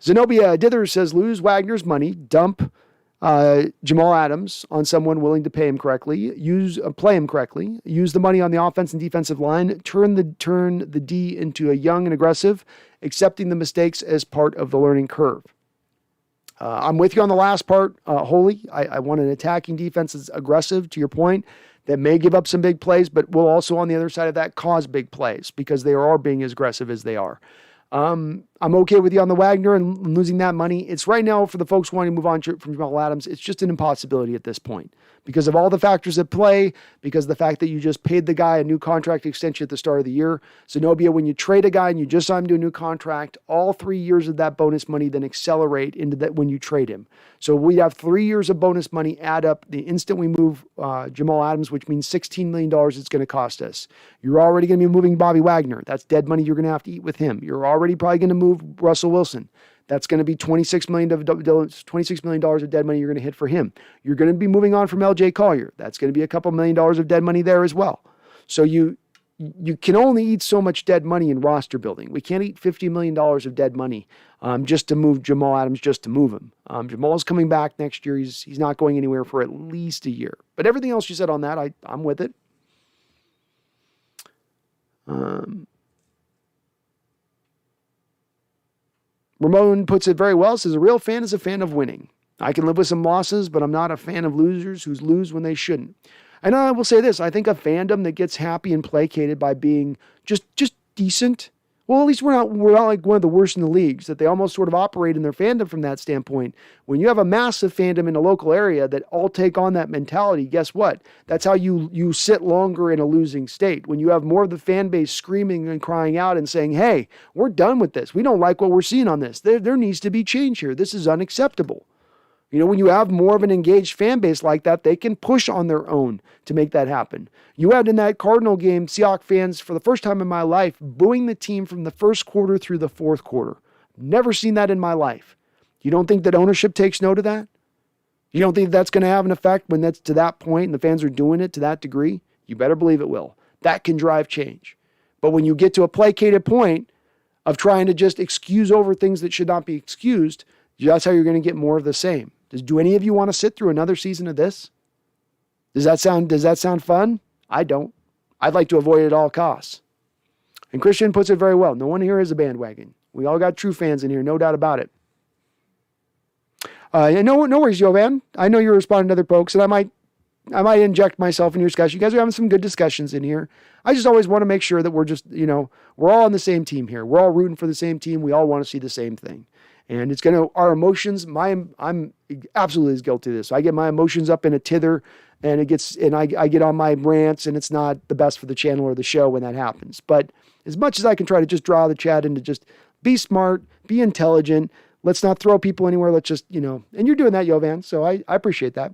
S1: Zenobia Dither says, lose Wagner's money, dump Jamal Adams on someone willing to pay him correctly, play him correctly, use the money on the offense and defensive line, turn the D into a young and aggressive, accepting the mistakes as part of the learning curve. I'm with you on the last part, Holy. I want an attacking defense that's aggressive, to your point, that may give up some big plays, but will also on the other side of that cause big plays because they are being as aggressive as they are. I'm okay with you on the Wagner and losing that money. It's right now for the folks wanting to move on from Jamal Adams. It's just an impossibility at this point because of all the factors at play, because of the fact that you just paid the guy a new contract extension at the start of the year. Zenobia, when you trade a guy and you just sign him to a new contract, all 3 years of that bonus money then accelerate into that when you trade him. So we have 3 years of bonus money add up the instant we move Jamal Adams, which means $16 million it's going to cost us. You're already going to be moving Bobby Wagner. That's dead money you're going to have to eat with him. You're already probably going to move Russell Wilson. That's going to be $26 million of dead money you're going to hit for him. You're going to be moving on from LJ Collier. That's going to be a couple $1 million of dead money there as well. So you can only eat so much dead money in roster building. We can't eat $50 million of dead money just to move Jamal Adams, just to move him. Jamal's coming back next year. He's not going anywhere for at least a year. But everything else you said on that, I'm with it. Ramon puts it very well, says, a real fan is a fan of winning. I can live with some losses, but I'm not a fan of losers who lose when they shouldn't. And I will say this, I think a fandom that gets happy and placated by being just decent, well, at least we're not like one of the worst in the leagues, that they almost sort of operate in their fandom from that standpoint. When you have a massive fandom in a local area that all take on that mentality, guess what? That's how you sit longer in a losing state. When you have more of the fan base screaming and crying out and saying, hey, we're done with this. We don't like what we're seeing on this. There needs to be change here. This is unacceptable. You know, when you have more of an engaged fan base like that, they can push on their own to make that happen. You had in that Cardinal game, Seahawks fans, for the first time in my life, booing the team from the first quarter through the fourth quarter. Never seen that in my life. You don't think that ownership takes note of that? You don't think that's going to have an effect when that's to that point and the fans are doing it to that degree? You better believe it will. That can drive change. But when you get to a placated point of trying to just excuse over things that should not be excused, that's how you're going to get more of the same. Do any of you want to sit through another season of this? Does that sound fun? I don't. I'd like to avoid it at all costs. And Christian puts it very well. No one here is a bandwagon. We all got true fans in here, no doubt about it. No worries, Jovan. I know you're responding to other folks, and I might inject myself in your discussion. You guys are having some good discussions in here. I just always want to make sure that we're just, we're all on the same team here. We're all rooting for the same team. We all want to see the same thing. And it's going to, our emotions, I'm absolutely as guilty of this. I get my emotions up in a tither and I get on my rants, and it's not the best for the channel or the show when that happens. But as much as I can try to just draw the chat into just be smart, be intelligent, let's not throw people anywhere. Let's just, and you're doing that, Jovan. So I appreciate that.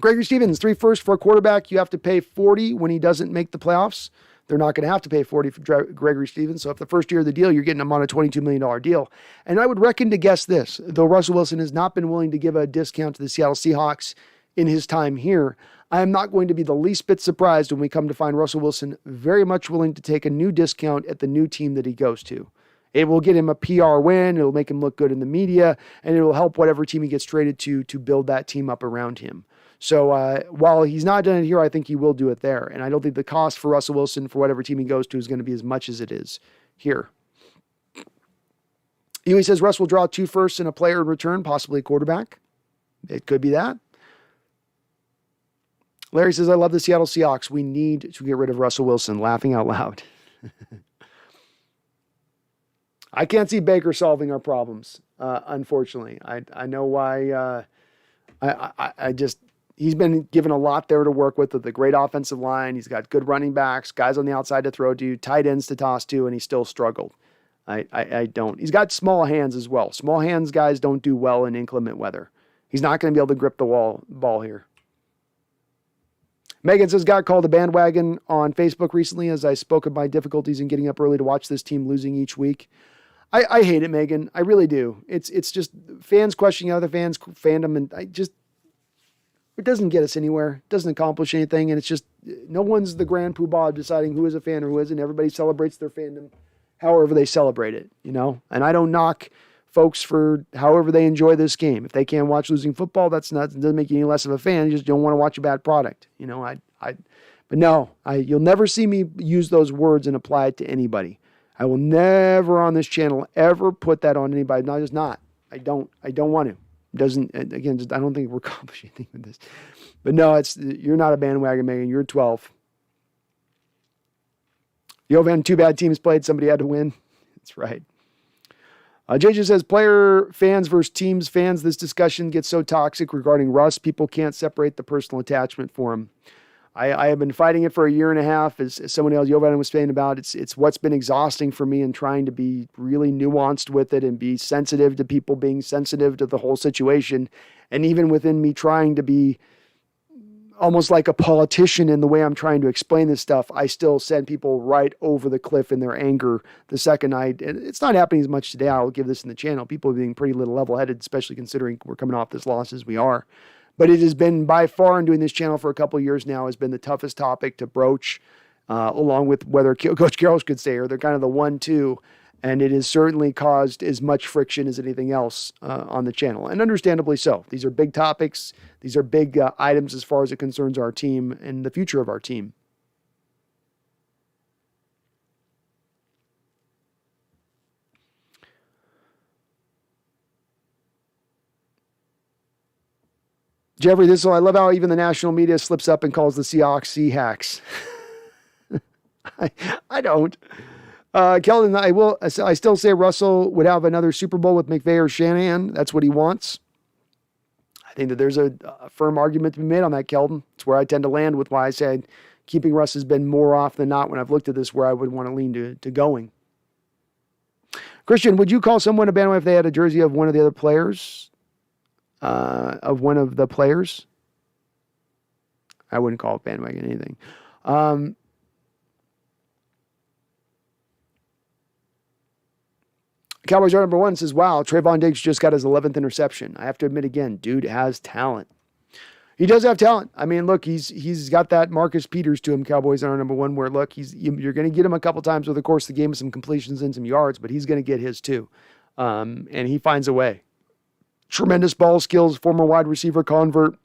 S1: Gregory Stevens, 3 firsts for a quarterback. You have to pay 40 when he doesn't make the playoffs. They're not going to have to pay 40 for Gregory Stevens. So if the first year of the deal, you're getting him on a $22 million deal. And I would reckon to guess this, though Russell Wilson has not been willing to give a discount to the Seattle Seahawks in his time here, I am not going to be the least bit surprised when we come to find Russell Wilson very much willing to take a new discount at the new team that he goes to. It will get him a PR win. It'll make him look good in the media, and it will help whatever team he gets traded to build that team up around him. So while he's not done it here, I think he will do it there. And I don't think the cost for Russell Wilson for whatever team he goes to is going to be as much as it is here. He says Russ will draw 2 firsts and a player in return, possibly a quarterback. It could be that. Larry says, I love the Seattle Seahawks. We need to get rid of Russell Wilson. Laughing out loud. I can't see Baker solving our problems, unfortunately. I know why. He's been given a lot there to work with a great offensive line. He's got good running backs, guys on the outside to throw to, tight ends to toss to, and he still struggled. I don't. He's got small hands as well. Small hands guys don't do well in inclement weather. He's not going to be able to grip the ball here. Megan says, got called a bandwagon on Facebook recently as I spoke of my difficulties in getting up early to watch this team losing each week. I hate it, Megan. I really do. It's just fans questioning other fans' fandom, and it doesn't get us anywhere. It doesn't accomplish anything, and it's just no one's the grand poobah deciding who is a fan or who isn't. Everybody celebrates their fandom however they celebrate it, And I don't knock folks for however they enjoy this game. If they can't watch losing football, it doesn't make you any less of a fan. You just don't want to watch a bad product, But no, you'll never see me use those words and apply it to anybody. I will never on this channel ever put that on anybody. No, just not. I don't want to. I don't think we're accomplishing anything with this. But no, you're not a bandwagon, Megan. You're 12. Jovan, 2 bad teams played. Somebody had to win. That's right. JJ says, player fans versus teams fans. This discussion gets so toxic regarding Russ. People can't separate the personal attachment for him. I have been fighting it for a year and a half, as someone else, Jovan, was saying about. It's what's been exhausting for me, and trying to be really nuanced with it and be sensitive to people being sensitive to the whole situation. And even within me trying to be almost like a politician in the way I'm trying to explain this stuff, I still send people right over the cliff in their anger the second and it's not happening as much today. I'll give this in the channel. People are being pretty little level-headed, especially considering we're coming off this loss as we are. But it has been by far, in doing this channel for a couple of years now, has been the toughest topic to broach, along with whether Coach Carroll could stay, or they're kind of the 1-2. And it has certainly caused as much friction as anything else on the channel. And understandably so. These are big topics. These are big items as far as it concerns our team and the future of our team. Jeffrey, I love how even the national media slips up and calls the Seahawks Seahawks. I don't. Keldon, I still say Russell would have another Super Bowl with McVay or Shanahan. That's what he wants. I think that there's a firm argument to be made on that, Keldon. It's where I tend to land with why I said keeping Russ has been more off than not when I've looked at this, where I would want to lean to going. Christian, would you call someone a bandwagon if they had a jersey of one of the other players? I wouldn't call it bandwagon anything. Cowboys are number 1 says, wow, Trayvon Diggs just got his 11th interception. I have to admit again, dude has talent. He does have talent. I mean, look, he's got that Marcus Peters to him. Cowboys are number 1, where look, you're going to get him a couple times over the course of the game with some completions and some yards, but he's going to get his too. And he finds a way. Tremendous ball skills, former wide receiver convert.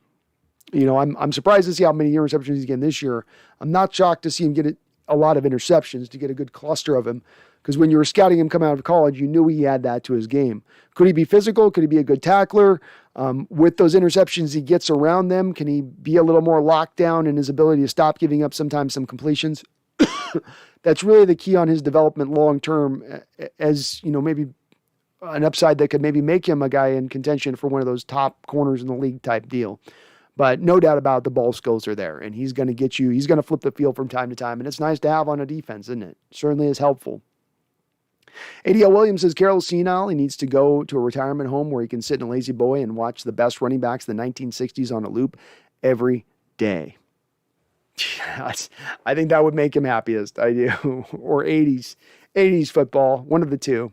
S1: You know, I'm surprised to see how many interceptions he's getting this year. I'm not shocked to see him get a lot of interceptions, to get a good cluster of him. Because when you were scouting him coming out of college, you knew he had that to his game. Could he be physical? Could he be a good tackler? With those interceptions he gets around them, can he be a little more locked down in his ability to stop giving up sometimes some completions? That's really the key on his development long term, as you know, maybe an upside that could maybe make him a guy in contention for one of those top corners in the league type deal. But no doubt about it, the ball skills are there, and he's going to get you. He's going to flip the field from time to time, and it's nice to have on a defense, isn't it? Certainly is helpful. ADL Williams says Carroll's senile. He needs to go to a retirement home where he can sit in a lazy boy and watch the best running backs of the 1960s on a loop every day. I think that would make him happiest. I do. Or 80s football, one of the two.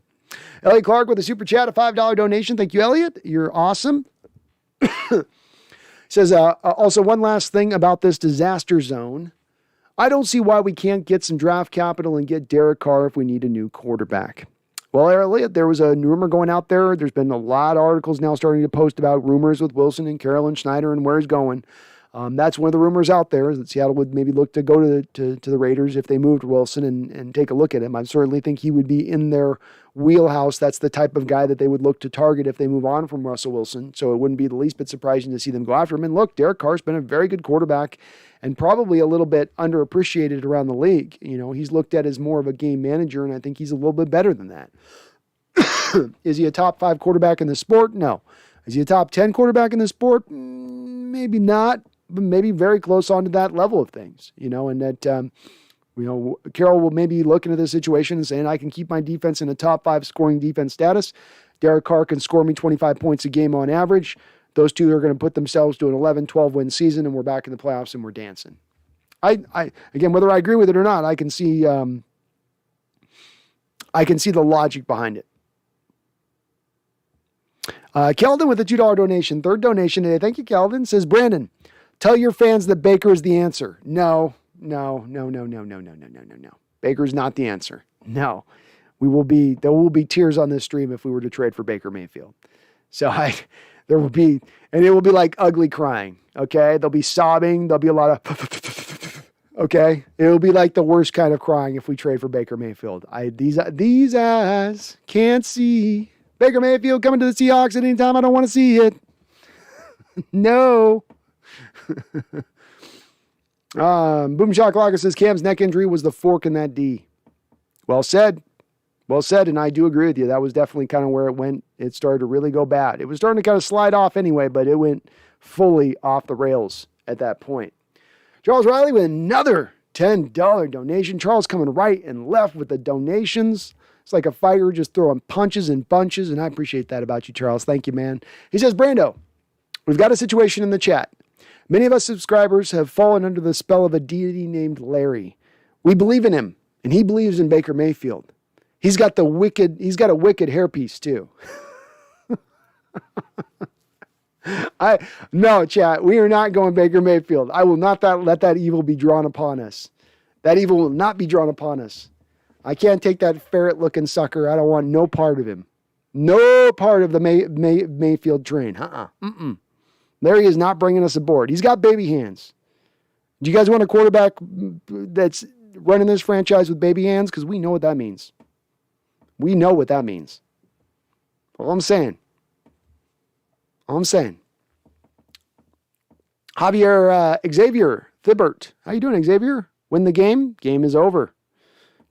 S1: Elliot Clark with a super chat, a $5 donation. Thank you, Elliot. You're awesome. Says, also one last thing about this disaster zone. I don't see why we can't get some draft capital and get Derek Carr if we need a new quarterback. Well, Elliot, there was a rumor going out there. There's been a lot of articles now starting to post about rumors with Wilson and Carroll and Schneider and where he's going. That's one of the rumors out there, is that Seattle would maybe look to go to the Raiders if they moved Wilson and take a look at him. I certainly think he would be in their wheelhouse. That's the type of guy that they would look to target if they move on from Russell Wilson. So it wouldn't be the least bit surprising to see them go after him. And look, Derek Carr's been a very good quarterback and probably a little bit underappreciated around the league. You know, he's looked at as more of a game manager, and I think he's a little bit better than that. Is he a top 5 quarterback in the sport? No. Is he a top 10 quarterback in the sport? Maybe not, but maybe very close on to that level of things, you know, and that, Carroll will maybe look into this situation and saying, I can keep my defense in a top 5 scoring defense status. Derek Carr can score me 25 points a game on average. Those two are going to put themselves to an 11, 12 win season, and we're back in the playoffs and we're dancing. Again, whether I agree with it or not, I can see the logic behind it. Keldon with a $2 donation, third donation today. Thank you, Keldon. Says, Brandon, tell your fans that Baker is the answer. No. Baker's not the answer. No. There will be tears on this stream if we were to trade for Baker Mayfield. So there will be, and it will be like ugly crying. Okay. There'll be sobbing. There'll be a lot of, okay. It will be like the worst kind of crying if we trade for Baker Mayfield. These eyes can't see Baker Mayfield coming to the Seahawks at any time. I don't want to see it. No. Boom Shakalaka says Cam's neck injury was the fork in that D. Well said. Well said, and I do agree with you. That was definitely kind of where it went. It started to really go bad. It was starting to kind of slide off anyway, but it went fully off the rails at that point. Charles Riley with another $10 donation. Charles coming right and left with the donations. It's like a fighter just throwing punches and bunches, and I appreciate that about you, Charles. Thank you, man. He says, Brando, we've got a situation in the chat. Many of us subscribers have fallen under the spell of a deity named Larry. We believe in him, and he believes in Baker Mayfield. He's got a wicked hairpiece too. No, chat, we are not going Baker Mayfield. I will not let that evil be drawn upon us. That evil will not be drawn upon us. I can't take that ferret-looking sucker. I don't want no part of him. No part of the Mayfield train. Larry is not bringing us aboard. He's got baby hands. Do you guys want a quarterback that's running this franchise with baby hands? Because we know what that means. We know what that means. All I'm saying. Xavier Thibbert. How you doing, Xavier? Win the game? Game is over.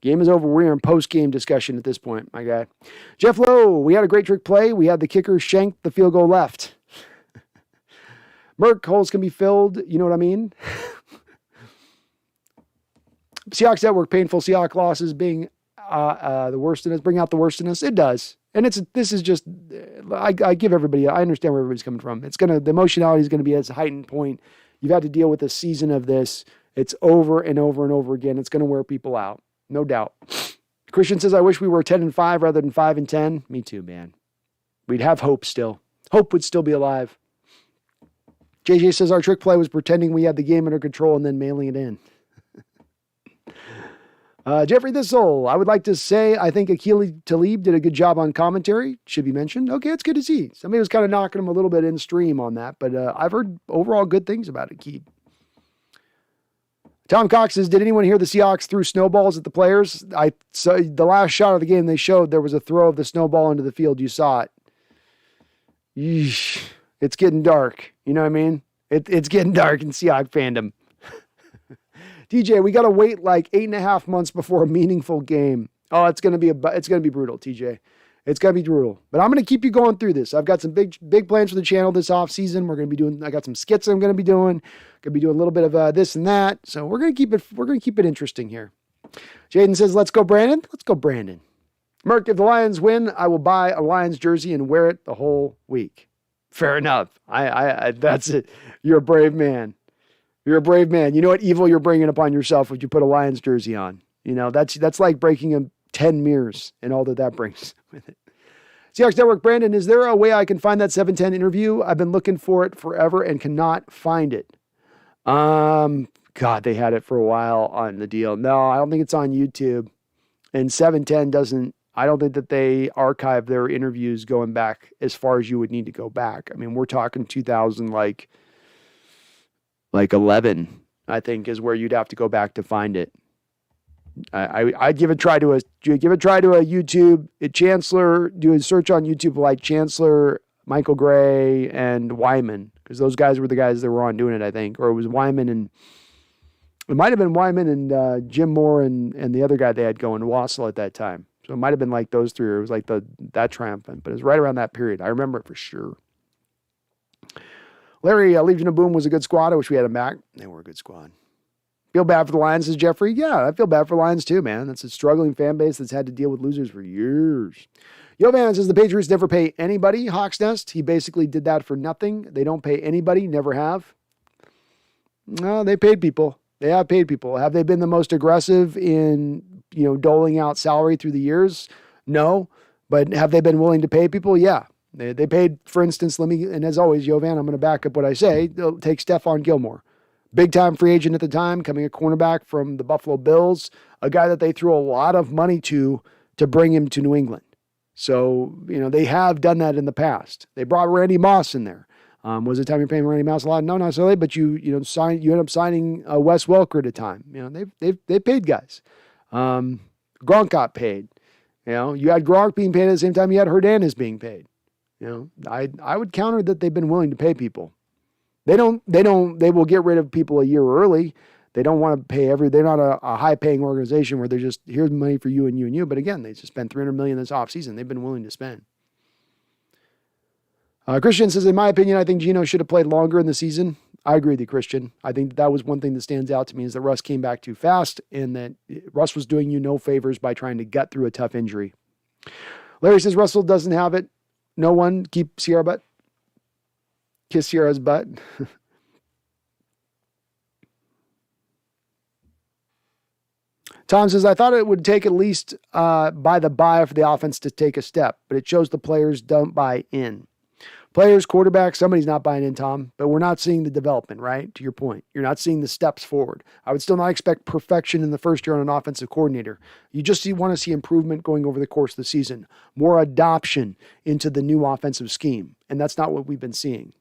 S1: Game is over. We're in post-game discussion at this point, my guy. Jeff Lowe, we had a great trick play. We had the kicker shank the field goal left. Merck, holes can be filled. You know what I mean? Seahawks Network, painful Seahawks losses being the worst in us, bring out the worst in us. It does. And this is just, I give everybody, I understand where everybody's coming from. The emotionality is going to be at a heightened point. You've had to deal with a season of this. It's over and over and over again. It's going to wear people out. No doubt. Christian says, I wish we were 10-5 rather than 5-10. Me too, man. We'd have hope still. Hope would still be alive. JJ says, our trick play was pretending we had the game under control and then mailing it in. Jeffrey the Soul, I would like to say I think Akili Talib did a good job on commentary. Should be mentioned. Okay, it's good to see. Somebody was kind of knocking him a little bit in stream on that, but I've heard overall good things about Akib. Tom Cox says, did anyone hear the Seahawks threw snowballs at the players? I saw the last shot of the game they showed, there was a throw of the snowball into the field. You saw it. Yeesh. It's getting dark. You know what I mean? It's getting dark in Seahawks fandom. TJ, we got to wait like 8.5 months before a meaningful game. Oh, it's going to be brutal, TJ. It's going to be brutal. But I'm going to keep you going through this. I've got some big plans for the channel this off season. I got some skits I'm going to be doing. Going to be doing a little bit of this and that. So we're going to keep it interesting here. Jaden says, let's go, Brandon. Let's go, Brandon. Merk, if the Lions win, I will buy a Lions jersey and wear it the whole week. Fair enough. I that's it. You're a brave man. You're a brave man. You know what evil you're bringing upon yourself if you put a Lions jersey on. You know, that's like breaking 10 mirrors and all that brings with it. Seahawks Network, Brandon, is there a way I can find that 710 interview? I've been looking for it forever and cannot find it. God, they had it for a while on the deal. No, I don't think it's on YouTube. And 710 I don't think that they archive their interviews going back as far as you would need to go back. I mean, we're talking 2000, like 11, I think, is where you'd have to go back to find it. I'd give a try to a YouTube Chancellor. Do a search on YouTube like Chancellor, Michael Gray, and Wyman, because those guys were the guys that were on doing it, I think, or it was Wyman and it might have been Wyman and Jim Moore and the other guy they had going, Wassel, at that time. So it might have been like those three. Or it was like that triumphant, but it was right around that period. I remember it for sure. Larry, Legion of Boom was a good squad. I wish we had him back. They were a good squad. Feel bad for the Lions, says Jeffrey. Yeah, I feel bad for Lions too, man. That's a struggling fan base that's had to deal with losers for years. Yo, man, says the Patriots never pay anybody. Hawks Nest, he basically did that for nothing. They don't pay anybody, never have. No, they paid people. They have paid people. Have they been the most aggressive in, doling out salary through the years? No. But have they been willing to pay people? Yeah. They paid, for instance, and as always, Yovan, I'm going to back up what I say. They'll take Stephon Gilmore. Big-time free agent at the time, coming a cornerback from the Buffalo Bills, a guy that they threw a lot of money to bring him to New England. So, they have done that in the past. They brought Randy Moss in there. Was it time you're paying Randy Moss a lot? No, not necessarily, but you end up signing Wes Welker at a time. They've paid guys. Gronk got paid. You had Gronk being paid at the same time you had Hernandez being paid. I would counter that they've been willing to pay people. They will get rid of people a year early. They don't want to pay they're not a high-paying organization where they're just, here's money for you and you and you. But again, they just spent $300 million this offseason. They've been willing to spend. Christian says, in my opinion, I think Geno should have played longer in the season. I agree with you, Christian. I think that was one thing that stands out to me is that Russ came back too fast and that Russ was doing you no favors by trying to gut through a tough injury. Larry says, Russell doesn't have it. No one. Keep Sierra butt. Kiss Sierra's butt. Tom says, I thought it would take at least by the buy for the offense to take a step, but it shows the players don't buy in. Players, quarterbacks, somebody's not buying in, Tom, but we're not seeing the development, right? To your point. You're not seeing the steps forward. I would still not expect perfection in the first year on an offensive coordinator. You just want to see improvement going over the course of the season. More adoption into the new offensive scheme, and that's not what we've been seeing.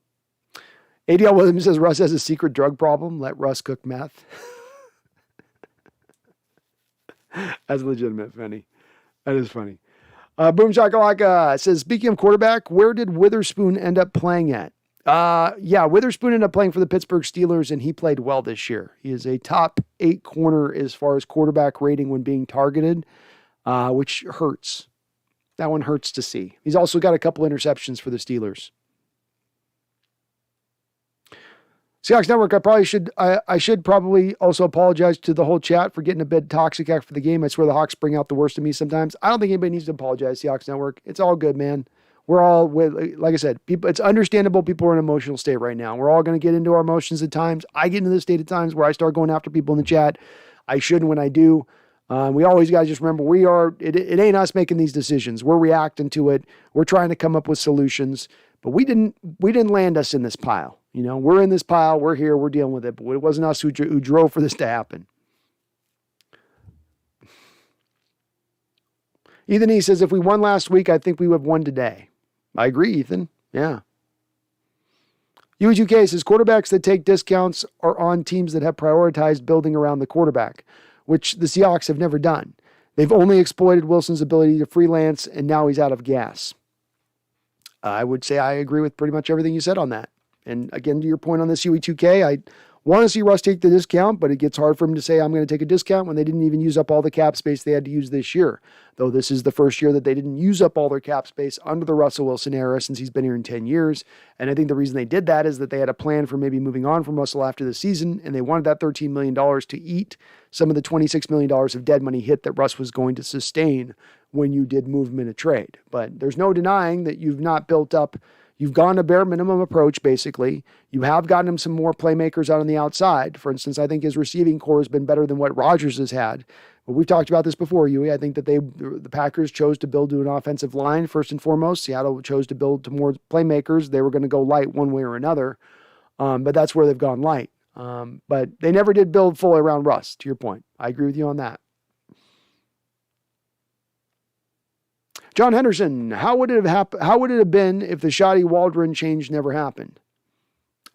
S1: ADL Williams says, Russ has a secret drug problem. Let Russ cook meth. That's legitimate, funny. That is funny. Boom Shakalaka says, speaking of quarterback, where did Witherspoon end up playing at? Witherspoon ended up playing for the Pittsburgh Steelers, and he played well this year. He is a top 8 corner as far as quarterback rating when being targeted, which hurts. That one hurts to see. He's also got a couple interceptions for the Steelers. Seahawks Network, I should probably also apologize to the whole chat for getting a bit toxic after the game. I swear the Hawks bring out the worst of me sometimes. I don't think anybody needs to apologize, Seahawks Network. It's all good, man. We're all, like I said, people. It's understandable people are in an emotional state right now. We're all going to get into our emotions at times. I get into this state at times where I start going after people in the chat. I shouldn't when I do. We always got to just remember it ain't us making these decisions. We're reacting to it. We're trying to come up with solutions, but we didn't land us in this pile. You know, we're in this pile. We're here. We're dealing with it. But it wasn't us who drove for this to happen. Ethan E. says, if we won last week, I think we would have won today. I agree, Ethan. Yeah. UE2K says, quarterbacks that take discounts are on teams that have prioritized building around the quarterback, which the Seahawks have never done. They've only exploited Wilson's ability to freelance, and now he's out of gas. I would say I agree with pretty much everything you said on that. And again, to your point on this UE2K, I want to see Russ take the discount, but it gets hard for him to say, I'm going to take a discount when they didn't even use up all the cap space they had to use this year. Though this is the first year that they didn't use up all their cap space under the Russell Wilson era since he's been here in 10 years. And I think the reason they did that is that they had a plan for maybe moving on from Russell after the season, and they wanted that $13 million to eat some of the $26 million of dead money hit that Russ was going to sustain when you did move him in a trade. But there's no denying that you've not built up. You've gone a bare minimum approach, basically. You have gotten him some more playmakers out on the outside. For instance, I think his receiving core has been better than what Rodgers has had. But we've talked about this before, Huey. I think that the Packers chose to build to an offensive line, first and foremost. Seattle chose to build to more playmakers. They were going to go light one way or another. But that's where they've gone light. But they never did build fully around Russ, to your point. I agree with you on that. John Henderson, how would it have been if the Shoddy Waldron change never happened?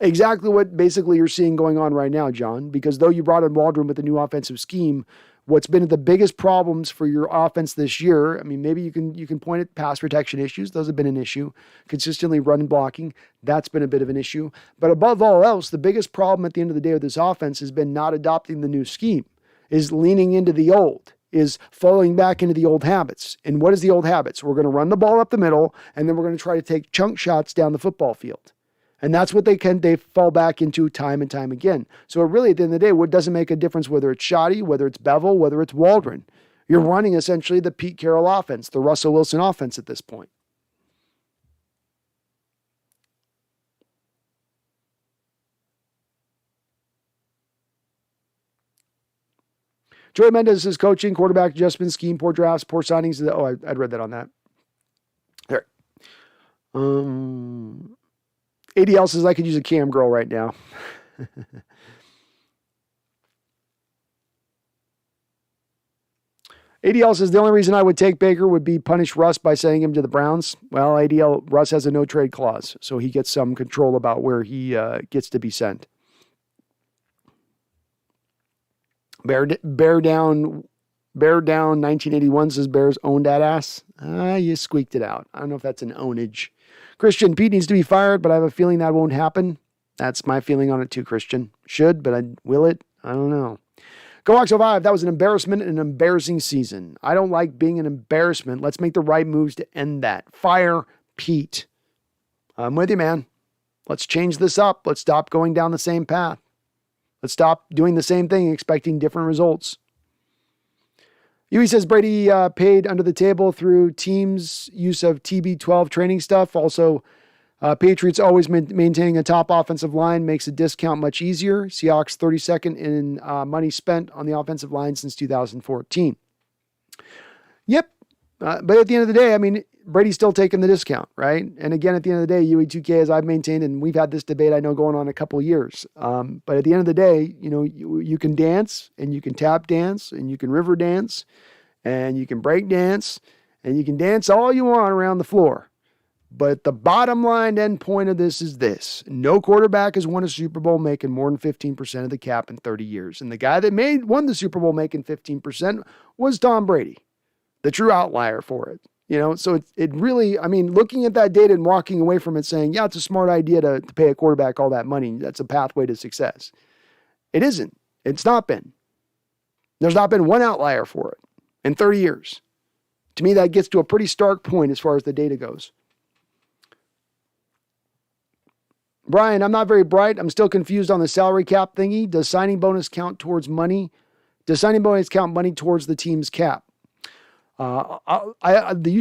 S1: Exactly what basically you're seeing going on right now, John, because though you brought in Waldron with a new offensive scheme, what's been the biggest problems for your offense this year, I mean, maybe you can point at pass protection issues. Those have been an issue. Consistently run and blocking, that's been a bit of an issue. But above all else, the biggest problem at the end of the day with this offense has been not adopting the new scheme, is leaning into the old, is falling back into the old habits. And what is the old habits? We're going to run the ball up the middle, and then we're going to try to take chunk shots down the football field. And that's what they fall back into time and time again. So really, at the end of the day, what doesn't make a difference whether it's Shoddy, whether it's Bevel, whether it's Waldron. You're running essentially the Pete Carroll offense, the Russell Wilson offense at this point. Joey Mendez is coaching, quarterback adjustment scheme, poor drafts, poor signings. Oh, I'd read that on that. There. ADL says I could use a cam girl right now. ADL says the only reason I would take Baker would be punish Russ by sending him to the Browns. Well, ADL, Russ has a no trade clause, so he gets some control about where he gets to be sent. Bear down 1981 says Bears owned that ass. You squeaked it out. I don't know if that's an ownage. Christian, Pete needs to be fired, but I have a feeling that won't happen. That's my feeling on it too, Christian. Should, but will it? I don't know. GoHawks05, that was an embarrassment and an embarrassing season. I don't like being an embarrassment. Let's make the right moves to end that. Fire Pete. I'm with you, man. Let's change this up. Let's stop going down the same path. Let's stop doing the same thing, expecting different results. Yui says Brady paid under the table through teams' use of TB12 training stuff. Also, Patriots always maintaining a top offensive line makes a discount much easier. Seahawks 32nd in money spent on the offensive line since 2014. Yep. But at the end of the day, I mean, Brady's still taking the discount, right? And again, at the end of the day, UE2K, as I've maintained, and we've had this debate, I know, going on a couple of years. But at the end of the day, you know, you can dance and you can tap dance and you can river dance and you can break dance and you can dance all you want around the floor. But the bottom line end point of this is this. No quarterback has won a Super Bowl making more than 15% of the cap in 30 years. And the guy that won the Super Bowl making 15% was Tom Brady, the true outlier for it. You know, so it really, I mean, looking at that data and walking away from it saying, yeah, it's a smart idea to pay a quarterback all that money. That's a pathway to success. It isn't. It's not been. There's not been one outlier for it in 30 years. To me, that gets to a pretty stark point as far as the data goes. Brian, I'm not very bright. I'm still confused on the salary cap thingy. Does signing bonus count towards money? Does signing bonus count money towards the team's cap? Let me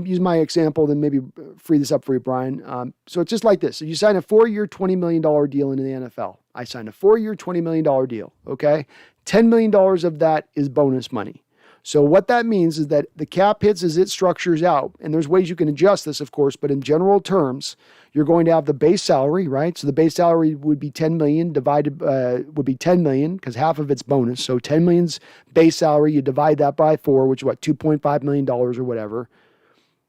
S1: use my example, then maybe free this up for you, Brian. So it's just like this. So you sign a 4-year, $20 million deal into the NFL. I signed a 4-year, $20 million deal. Okay. $10 million of that is bonus money. So what that means is that the cap hits as it structures out, and there's ways you can adjust this, of course, but in general terms, you're going to have the base salary, right? So the base salary would be 10 million divided, would be 10 million because half of it's bonus. So 10 million's base salary, you divide that by 4, which is what, $2.5 million or whatever.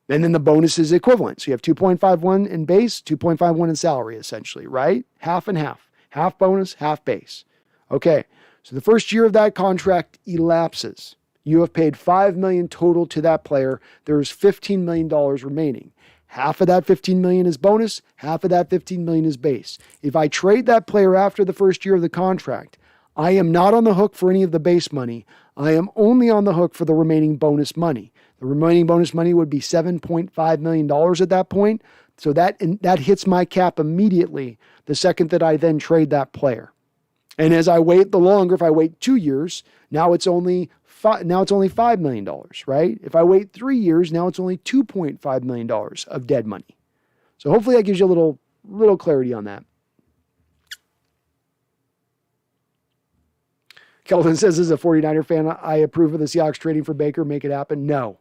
S1: And then the bonus is equivalent. So you have 2.51 in base, 2.51 in salary, essentially, right? Half and half. Half bonus, half base. Okay. So the first year of that contract elapses. You have paid $5 million total to that player. There's $15 million remaining. Half of that $15 million is bonus. Half of that $15 million is base. If I trade that player after the first year of the contract, I am not on the hook for any of the base money. I am only on the hook for the remaining bonus money. The remaining bonus money would be $7.5 million at that point. So that hits my cap immediately the second that I then trade that player. And as I wait the longer, if I wait 2 years, now it's only $5 million, right? If I wait 3 years, now it's only $2.5 million of dead money. So hopefully that gives you a little clarity on that. Kelvin says, as a 49er fan, I approve of the Seahawks trading for Baker. Make it happen. No.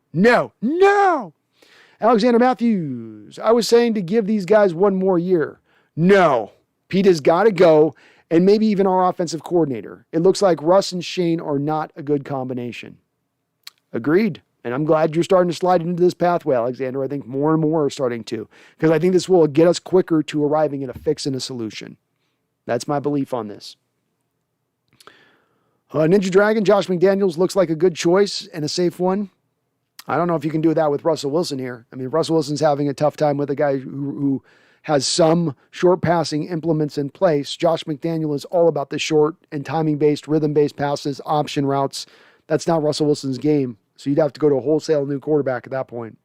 S1: Alexander Matthews, I was saying to give these guys one more year. No. Pete has got to go. And maybe even our offensive coordinator. It looks like Russ and Shane are not a good combination. Agreed. And I'm glad you're starting to slide into this pathway, Alexander. I think more and more are starting to. Because I think this will get us quicker to arriving at a fix and a solution. That's my belief on this. Ninja Dragon, Josh McDaniels looks like a good choice and a safe one. I don't know if you can do that with Russell Wilson here. I mean, Russell Wilson's having a tough time with a guy who has some short passing implements in place. Josh McDaniel is all about the short and timing-based, rhythm-based passes, option routes. That's not Russell Wilson's game. So you'd have to go to a wholesale new quarterback at that point.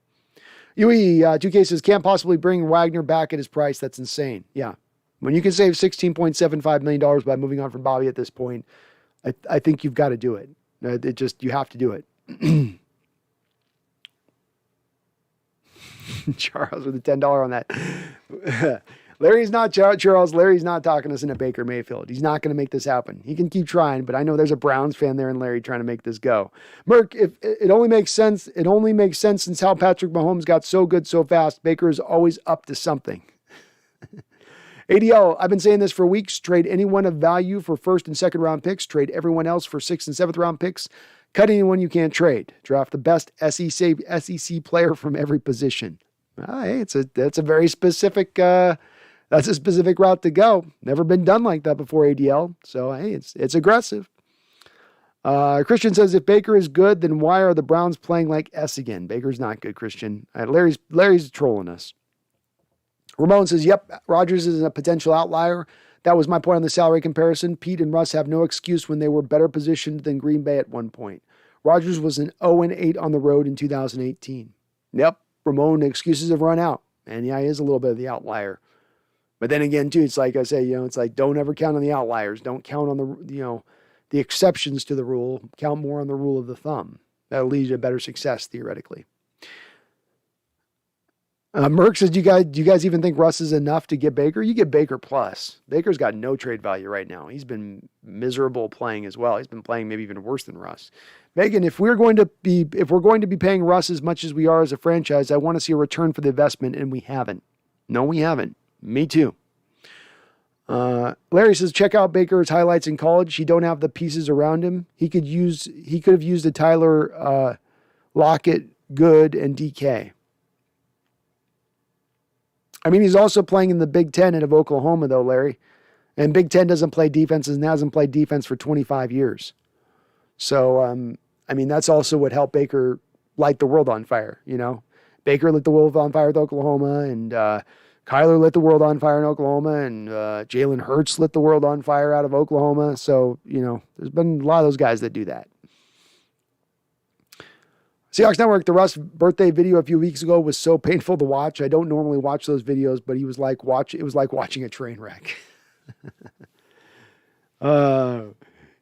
S1: UE, 2 cases, can't possibly bring Wagner back at his price. That's insane. Yeah. When you can save $16.75 million by moving on from Bobby at this point, I think you've got to do it. You have to do it. Charles with a $10 on that. Larry's not Charles. Larry's not talking us into Baker Mayfield. He's not going to make this happen. He can keep trying, but I know there's a Browns fan there and Larry trying to make this go. Merck, if it only makes sense, since how Patrick Mahomes got so good so fast. Baker is always up to something. ADL, I've been saying this for weeks. Trade anyone of value for first and second round picks. Trade everyone else for sixth and seventh round picks. Cut anyone you can't trade. Draft the best SEC player from every position. Hey, that's a very specific that's a specific route to go. Never been done like that before, ADL. So hey, it's aggressive. Christian says, if Baker is good, then why are the Browns playing like S again? Baker's not good, Christian. Larry's trolling us. Ramon says, yep, Rodgers is a potential outlier. That was my point on the salary comparison. Pete and Russ have no excuse when they were better positioned than Green Bay at one point. Rodgers was an 0-8 on the road in 2018. Yep, Ramon, the excuses have run out. And yeah, he is a little bit of the outlier. But then again, too, it's like I say, it's like don't ever count on the outliers. Don't count on the exceptions to the rule. Count more on the rule of the thumb. That'll lead you to better success, theoretically. Merck says, do you guys even think Russ is enough to get Baker? You get Baker plus. Baker's got no trade value right now. He's been miserable playing as well. He's been playing maybe even worse than Russ. Megan, if we're going to be paying Russ as much as we are as a franchise, I want to see a return for the investment, and we haven't. No, we haven't. Me too. Larry says, check out Baker's highlights in college. He don't have the pieces around him. He could have used a Tyler Lockett, Good, and DK. I mean, he's also playing in the Big Ten of Oklahoma, though, Larry. And Big Ten doesn't play defenses and hasn't played defense for 25 years. So, I mean, that's also what helped Baker light the world on fire, Baker lit the world on fire with Oklahoma, and Kyler lit the world on fire in Oklahoma, and Jalen Hurts lit the world on fire out of Oklahoma. So, there's been a lot of those guys that do that. Seahawks Network, the Russ birthday video a few weeks ago was so painful to watch. I don't normally watch those videos, but it was like watching a train wreck.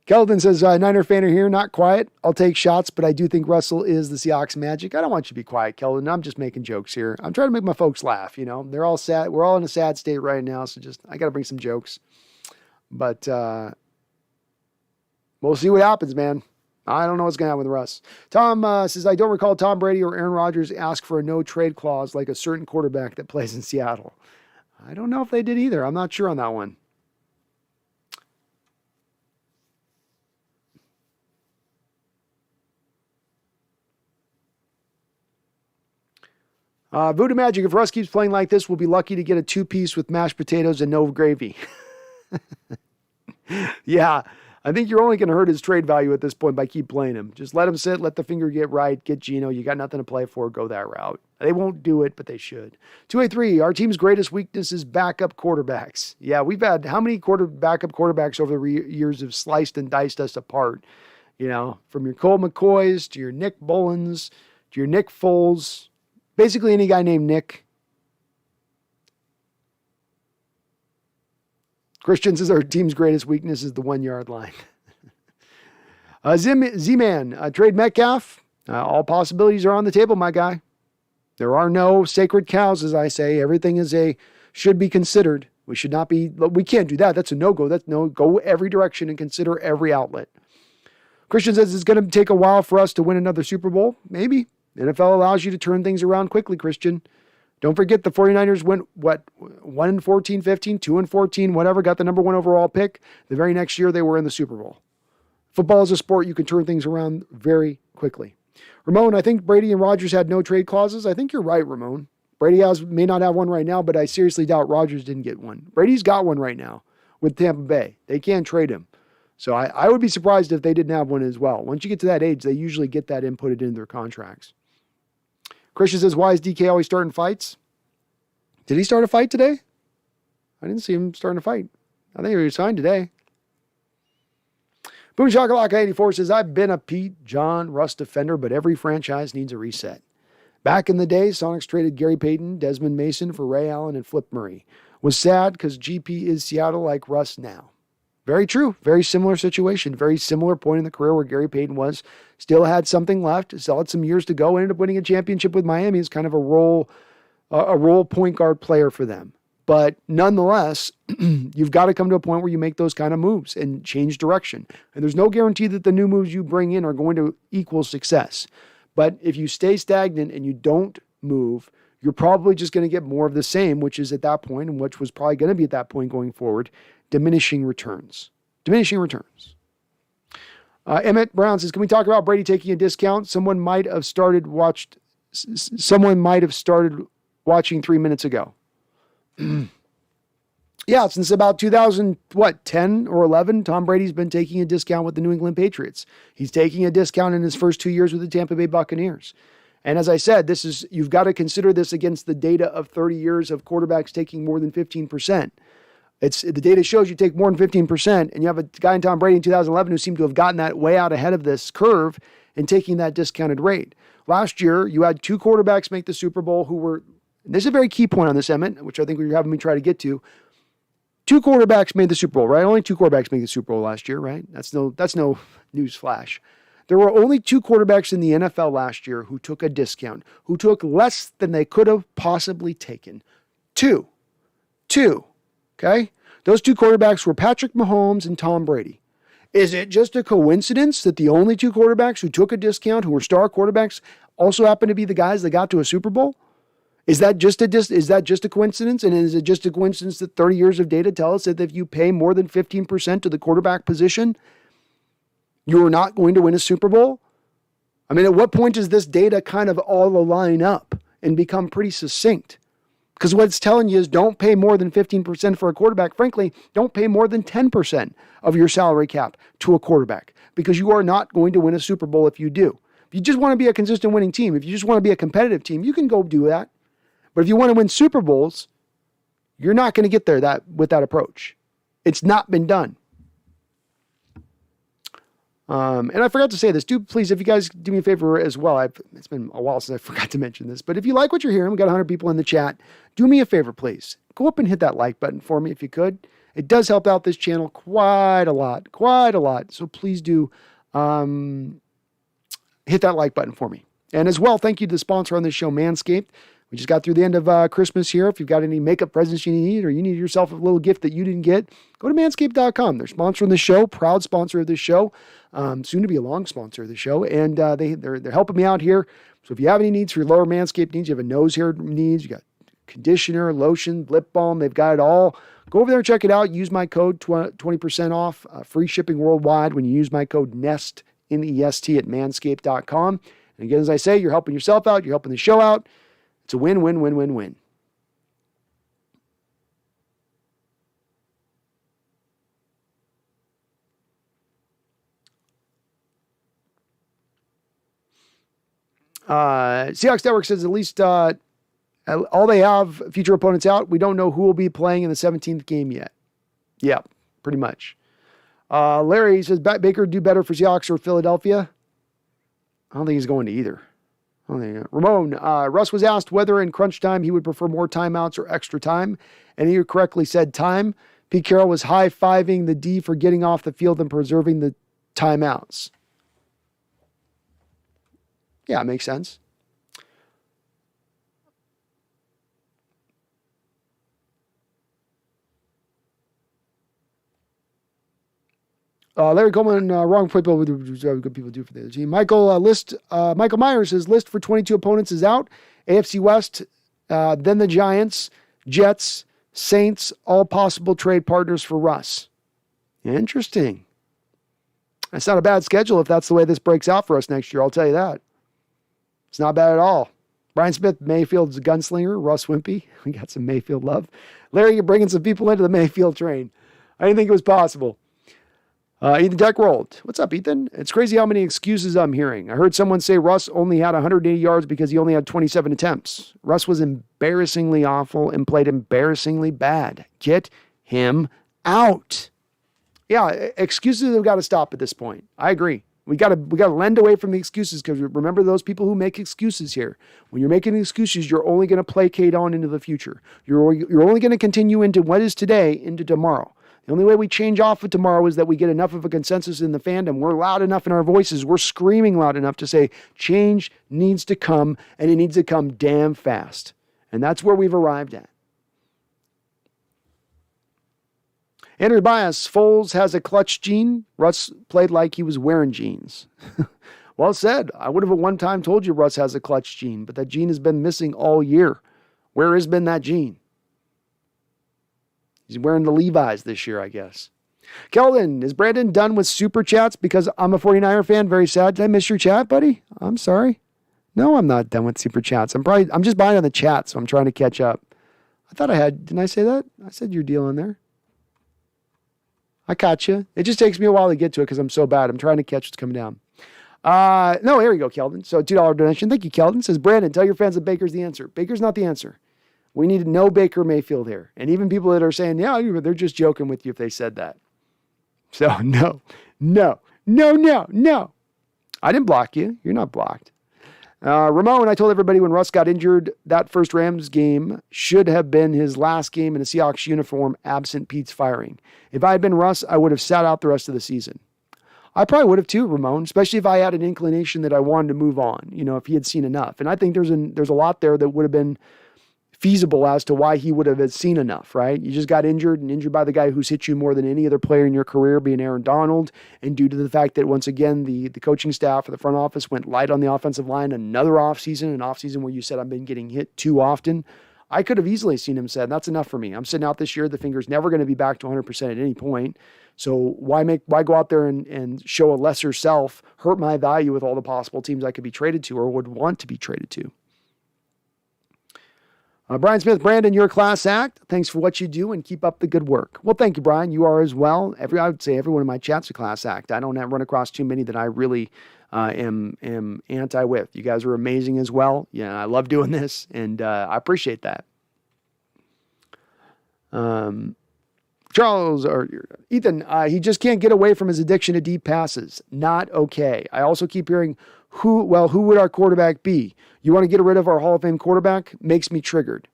S1: Kelvin says, Niner fan are here, not quiet. I'll take shots, but I do think Russell is the Seahawks magic. I don't want you to be quiet, Kelvin. I'm just making jokes here. I'm trying to make my folks laugh, They're all sad. We're all in a sad state right now, so I got to bring some jokes. But we'll see what happens, man. I don't know what's going to happen with Russ. Tom says, I don't recall Tom Brady or Aaron Rodgers ask for a no-trade clause like a certain quarterback that plays in Seattle. I don't know if they did either. I'm not sure on that one. Voodoo Magic, if Russ keeps playing like this, we'll be lucky to get a two-piece with mashed potatoes and no gravy. Yeah, I think you're only going to hurt his trade value at this point by keep playing him. Just let him sit, let the finger get right, get Geno. You got nothing to play for, go that route. They won't do it, but they should. 283, our team's greatest weakness is backup quarterbacks. Yeah, we've had how many backup quarterbacks over the years have sliced and diced us apart? From your Cole McCoys to your Nick Bolins to your Nick Foles. Basically any guy named Nick. Christian says our team's greatest weakness is the 1-yard line. Z-Man, trade Metcalf. All possibilities are on the table, my guy. There are no sacred cows, as I say. Everything should be considered. We can't do that. That's a no-go. That's go every direction and consider every outlet. Christian says it's going to take a while for us to win another Super Bowl. Maybe. The NFL allows you to turn things around quickly, Christian. Don't forget the 49ers went, 1-14, 15, 2-14, whatever, got the number 1 overall pick. The very next year, they were in the Super Bowl. Football is a sport. You can turn things around very quickly. Ramon, I think Brady and Rodgers had no trade clauses. I think you're right, Ramon. Brady may not have one right now, but I seriously doubt Rodgers didn't get one. Brady's got one right now with Tampa Bay. They can't trade him. So I would be surprised if they didn't have one as well. Once you get to that age, they usually get that inputted into their contracts. Christian says, why is DK always starting fights? Did he start a fight today? I didn't see him starting a fight. I think he was signed today. Boom Shakalaka 84 says, I've been a Pete, John, Russ defender, but every franchise needs a reset. Back in the day, Sonics traded Gary Payton, Desmond Mason for Ray Allen and Flip Murray. Was sad because GP is Seattle like Russ now. Very true. Very similar situation. Very similar point in the career where Gary Payton was. Still had something left. Still had some years to go. Ended up winning a championship with Miami as kind of a role point guard player for them. But nonetheless, you've got to come to a point where you make those kind of moves and change direction. And there's no guarantee that the new moves you bring in are going to equal success. But if you stay stagnant and you don't move, you're probably just going to get more of the same, which is at that point, and which was probably going to be at that point going forward, diminishing returns. Emmett Brown says, can we talk about Brady taking a discount? Someone might have started watching 3 minutes ago. Yeah, since about 2010 or 11, Tom Brady's been taking a discount with the New England Patriots. He's taking a discount in his first 2 years with the Tampa Bay Buccaneers. And as I said, you've got to consider this against the data of 30 years of quarterbacks taking more than 15%. The data shows you take more than 15%, and you have a guy in Tom Brady in 2011 who seemed to have gotten that way out ahead of this curve and taking that discounted rate. Last year, you had 2 quarterbacks make the Super Bowl who were, this is a very key point on this, Emmett, which I think you're having me try to get to. 2 quarterbacks made the Super Bowl, right? Only 2 quarterbacks made the Super Bowl last year, right? That's no news flash. There were only 2 quarterbacks in the NFL last year who took a discount, who took less than they could have possibly taken. Two. Okay? Those 2 quarterbacks were Patrick Mahomes and Tom Brady. Is it just a coincidence that the only 2 quarterbacks who took a discount, who were star quarterbacks, also happen to be the guys that got to a Super Bowl? Is that just a coincidence? And is it just a coincidence that 30 years of data tell us that if you pay more than 15% to the quarterback position, you're not going to win a Super Bowl? I mean, at what point does this data kind of all align up and become pretty succinct? Because what it's telling you is don't pay more than 15% for a quarterback. Frankly, don't pay more than 10% of your salary cap to a quarterback, because you are not going to win a Super Bowl if you do. If you just want to be a consistent winning team, if you just want to be a competitive team, you can go do that. But if you want to win Super Bowls, you're not going to get there with that approach. It's not been done. And I forgot to say this. Do please, if you guys do me a favor as well, it's been a while since I forgot to mention this, but if you like what you're hearing, we got 100 people in the chat. Do me a favor, please. Go up and hit that like button for me if you could. It does help out this channel quite a lot. So please do hit that like button for me. And as well, thank you to the sponsor on this show, Manscaped. We just got through the end of Christmas here. If you've got any makeup presents you need, or you need yourself a little gift that you didn't get, go to manscaped.com. They're sponsoring the show, proud sponsor of this show, soon to be a long sponsor of the show. And they're helping me out here. So if you have any needs for your lower Manscaped needs, you have a nose hair needs, you got conditioner, lotion, lip balm, they've got it all. Go over there and check it out. Use my code 20% off, free shipping worldwide when you use my code NEST, N-E-S-T, at manscaped.com. And again, as I say, you're helping yourself out, you're helping the show out. It's a win-win-win-win-win. Seahawks Network says at least all they have future opponents out. We don't know who will be playing in the 17th game yet. Yeah, pretty much. Larry says Baker do better for Seahawks or Philadelphia. I don't think he's going to either. Ramon, Russ was asked whether in crunch time he would prefer more timeouts or extra time, and he correctly said time. Pete Carroll was high-fiving the D for getting off the field and preserving the timeouts. Yeah, it makes sense. Larry Coleman, wrong point, but what good people do for the other team. Michael Myers, his list for 22 opponents is out. AFC West, then the Giants, Jets, Saints, all possible trade partners for Russ. Interesting. That's not a bad schedule if that's the way this breaks out for us next year. I'll tell you that. It's not bad at all. Brian Smith, Mayfield's a gunslinger. Russ Wimpy, we got some Mayfield love. Larry, you're bringing some people into the Mayfield train. I didn't think it was possible. Ethan Deck rolled. What's up, Ethan? It's crazy how many excuses I'm hearing. I heard someone say Russ only had 180 yards because he only had 27 attempts. Russ was embarrassingly awful and played embarrassingly bad. Get him out. Yeah, excuses have got to stop at this point. I agree. We got to lend away from the excuses, because remember those people who make excuses here. When you're making excuses, you're only going to placate on into the future. You're only going to continue into what is today into tomorrow. The only way we change off of tomorrow is that we get enough of a consensus in the fandom. We're loud enough in our voices. We're screaming loud enough to say change needs to come, and it needs to come damn fast. And that's where we've arrived at. Andrew Bias, Foles has a clutch gene. Russ played like he was wearing jeans. Well said. I would have at one time told you Russ has a clutch gene, but that gene has been missing all year. Where has been that gene? He's wearing the Levi's this year, I guess. Keldon, is Brandon done with super chats because I'm a 49er fan? Very sad. Did I miss your chat, buddy? I'm sorry. No, I'm not done with super chats. I'm just buying on the chat, so I'm trying to catch up. I thought I had, didn't I say that? I said your deal in there. I caught you. It just takes me a while to get to it because I'm so bad. I'm trying to catch what's coming down. No, here we go, Keldon. So $2 donation. Thank you, Keldon. Says, Brandon, tell your fans that Baker's the answer. Baker's not the answer. We need no Baker Mayfield here. And even people that are saying, yeah, they're just joking with you if they said that. So no. I didn't block you. You're not blocked. Ramon, I told everybody when Russ got injured, that first Rams game should have been his last game in a Seahawks uniform, absent Pete's firing. If I had been Russ, I would have sat out the rest of the season. I probably would have too, Ramon, especially if I had an inclination that I wanted to move on, if he had seen enough. And I think there's a lot there that would have been feasible as to why he would have seen enough, right? You just got injured and injured by the guy who's hit you more than any other player in your career, being Aaron Donald. And due to the fact that, once again, the coaching staff or the front office went light on the offensive line, another offseason, an offseason where you said, I've been getting hit too often. I could have easily seen him said, that's enough for me. I'm sitting out this year. The finger's never going to be back to 100% at any point. So why go out there and show a lesser self, hurt my value with all the possible teams I could be traded to or would want to be traded to? Brian Smith, Brandon, you're a class act. Thanks for what you do and keep up the good work. Well, thank you, Brian. You are as well. I would say everyone in my chat's a class act. I don't run across too many that I really am anti with. You guys are amazing as well. Yeah, I love doing this, and I appreciate that. Charles or Ethan, he just can't get away from his addiction to deep passes. Not okay. I also keep hearing, who would our quarterback be? You want to get rid of our Hall of Fame quarterback? Makes me triggered.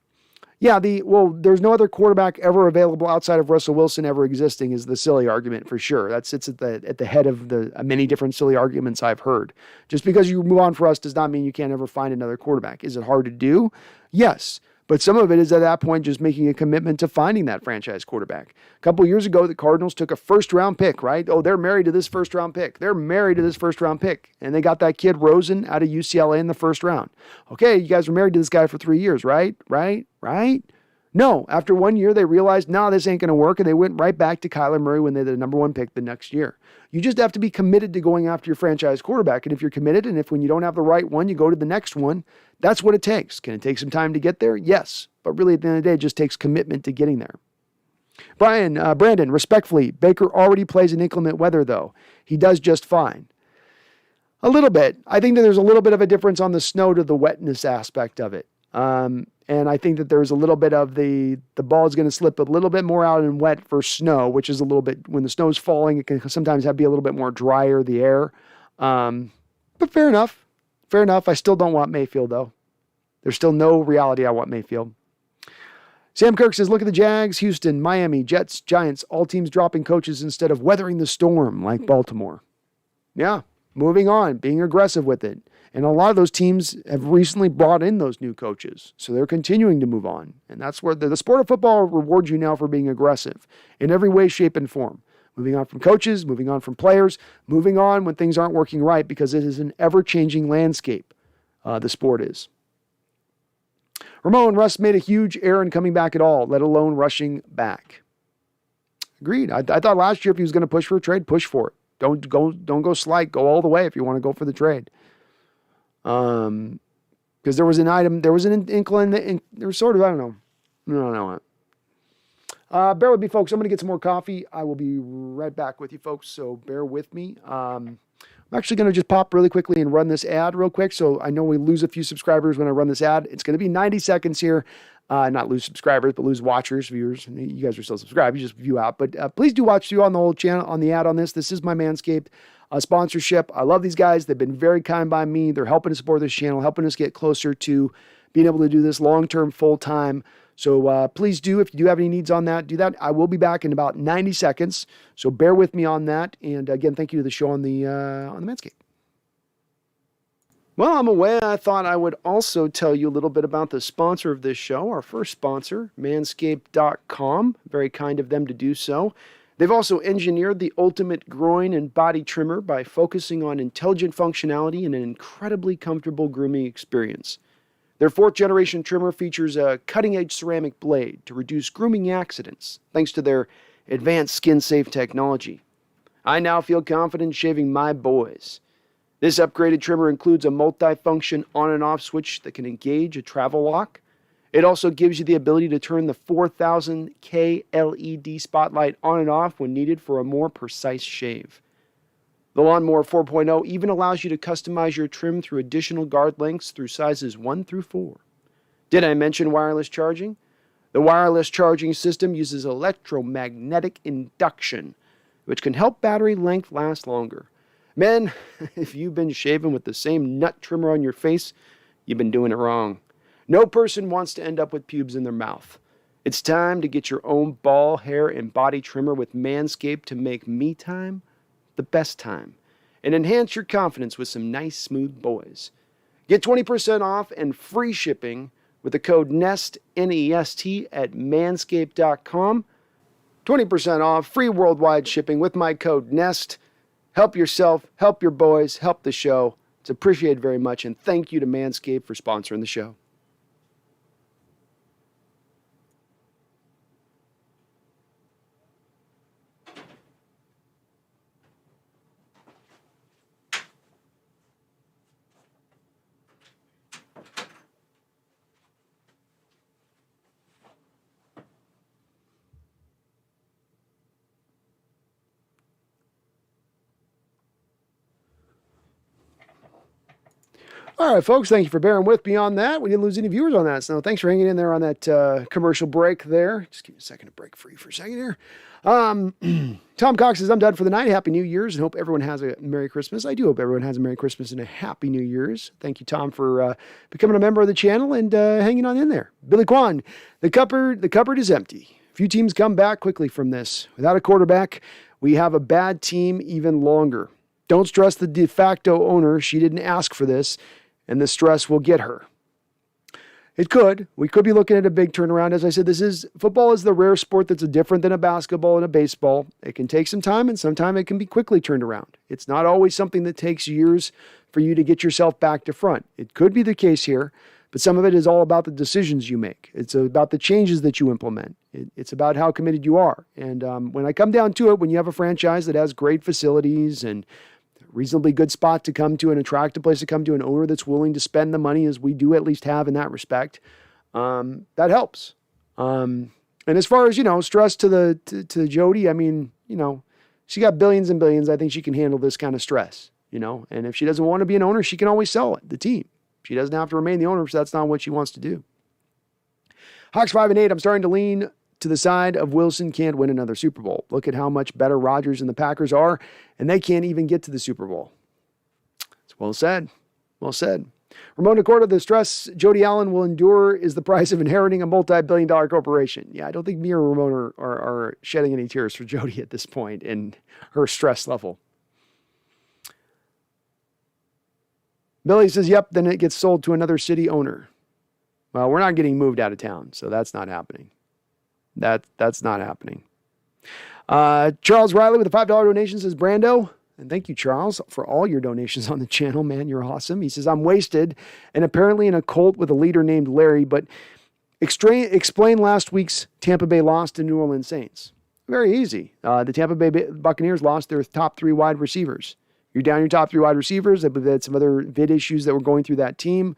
S1: Yeah, there's no other quarterback ever available outside of Russell Wilson ever existing is the silly argument for sure. That sits at the head of the many different silly arguments I've heard. Just because you move on for us does not mean you can't ever find another quarterback. Is it hard to do? Yes. But some of it is at that point just making a commitment to finding that franchise quarterback. A couple of years ago, the Cardinals took a first-round pick, right? Oh, they're married to this first-round pick. They're married to this first-round pick. And they got that kid Rosen out of UCLA in the first round. Okay, you guys were married to this guy for 3 years, right? No, after 1 year, they realized, no, this ain't going to work, and they went right back to Kyler Murray when they had the number one pick the next year. You just have to be committed to going after your franchise quarterback, and if you're committed, and if when you don't have the right one, you go to the next one, that's what it takes. Can it take some time to get there? Yes, but really at the end of the day, it just takes commitment to getting there. Brandon, respectfully, Baker already plays in inclement weather, though. He does just fine. A little bit. I think that there's a little bit of a difference on the snow to the wetness aspect of it. And I think that there's a little bit of the ball is going to slip a little bit more out in wet for snow, which is a little bit, when the snow's falling, it can sometimes be a little bit more drier, the air. But fair enough. I still don't want Mayfield, though. There's still no reality I want Mayfield. Sam Kirk says, look at the Jags, Houston, Miami, Jets, Giants, all teams dropping coaches instead of weathering the storm like Baltimore. Yeah, moving on, being aggressive with it. And a lot of those teams have recently brought in those new coaches. So they're continuing to move on. And that's where the sport of football rewards you now for being aggressive in every way, shape, and form. Moving on from coaches, moving on from players, moving on when things aren't working right, because it is an ever-changing landscape, the sport is. Ramon, Russ made a huge error in coming back at all, let alone rushing back. Agreed. I thought last year if he was going to push for a trade, push for it. Don't go slight. Go all the way if you want to go for the trade. Because there was an inkling, there was sort of, I don't know. Bear with me, folks. I'm going to get some more coffee. I will be right back with you, folks, so bear with me. I'm actually going to just pop really quickly and run this ad real quick, so I know we lose a few subscribers when I run this ad. It's going to be 90 seconds here. Not lose subscribers, but lose watchers, viewers. You guys are still subscribed. You just view out. But please do watch through on the whole channel, on the ad on this. This is my Manscaped sponsorship. I love these guys. They've been very kind by me. They're helping to support this channel, helping us get closer to being able to do this long-term, full-time. So please do, if you do have any needs on that, do that. I will be back in about 90 seconds. So bear with me on that. And again, thank you to the show on the Manscaped. Well, I'm away. I thought I would also tell you a little bit about the sponsor of this show, our first sponsor, Manscaped.com. Very kind of them to do so. They've also engineered the ultimate groin and body trimmer by focusing on intelligent functionality and an incredibly comfortable grooming experience. Their 4th-generation trimmer features a cutting-edge ceramic blade to reduce grooming accidents, thanks to their advanced skin-safe technology. I now feel confident shaving my boys. This upgraded trimmer includes a multi-function on and off switch that can engage a travel lock. It also gives you the ability to turn the 4000K LED spotlight on and off when needed for a more precise shave. The Lawnmower 4.0 even allows you to customize your trim through additional guard lengths through sizes 1 through 4. Did I mention wireless charging? The wireless charging system uses electromagnetic induction, which can help battery length last longer. Men, if you've been shaving with the same nut trimmer on your face, you've been doing it wrong. No person wants to end up with pubes in their mouth. It's time to get your own ball, hair, and body trimmer with Manscaped to make me time the best time and enhance your confidence with some nice, smooth boys. Get 20% off and free shipping with the code NEST, N-E-S-T, at manscaped.com. 20% off, free worldwide shipping with my code NEST. Help yourself, help your boys, help the show. It's appreciated very much, and thank you to Manscaped for sponsoring the show. All right, folks, thank you for bearing with me on that. We didn't lose any viewers on that, so thanks for hanging in there on that commercial break there. Just give me a second to break free for a second here. Tom Cox says, I'm done for the night. Happy New Year's, and hope everyone has a Merry Christmas. I do hope everyone has a Merry Christmas and a Happy New Year's. Thank you, Tom, for becoming a member of the channel and hanging on in there. Billy Kwan, the cupboard is empty. Few teams come back quickly from this. Without a quarterback, we have a bad team even longer. Don't stress the de facto owner. She didn't ask for this, and the stress will get her. It could. We could be looking at a big turnaround. As I said, football is the rare sport that's different than a basketball and a baseball. It can take some time, and sometimes it can be quickly turned around. It's not always something that takes years for you to get yourself back to front. It could be the case here, but some of it is all about the decisions you make. It's about the changes that you implement. It's about how committed you are. And when I come down to it, when you have a franchise that has great facilities and reasonably good spot to come to, an attractive place to come to, an owner that's willing to spend the money, as we do at least have in that respect, that helps. And as far as, stress to Jody, I mean, she got billions and billions. I think she can handle this kind of stress, and if she doesn't want to be an owner, she can always sell the team. She doesn't have to remain the owner if that's not what she wants to do. Hawks 5-8, I'm starting to lean to the side of Wilson can't win another Super Bowl. Look at how much better Rodgers and the Packers are, and they can't even get to the Super Bowl. It's well said. Well said. Ramon Acorda, the stress Jody Allen will endure is the price of inheriting a multi-billion-dollar corporation. Yeah, I don't think me or Ramon are shedding any tears for Jody at this point in her stress level. Billy says, yep, then it gets sold to another city owner. Well, we're not getting moved out of town, so that's not happening. That's not happening. Charles Riley with a $5 donation says, Brando, and thank you, Charles, for all your donations on the channel, man. You're awesome. He says, I'm wasted and apparently in a cult with a leader named Larry, but explain last week's Tampa Bay loss to New Orleans Saints. Very easy. The Tampa Bay Buccaneers lost their top 3 wide receivers. You're down your top 3 wide receivers. I believe they had some other vid issues that were going through that team.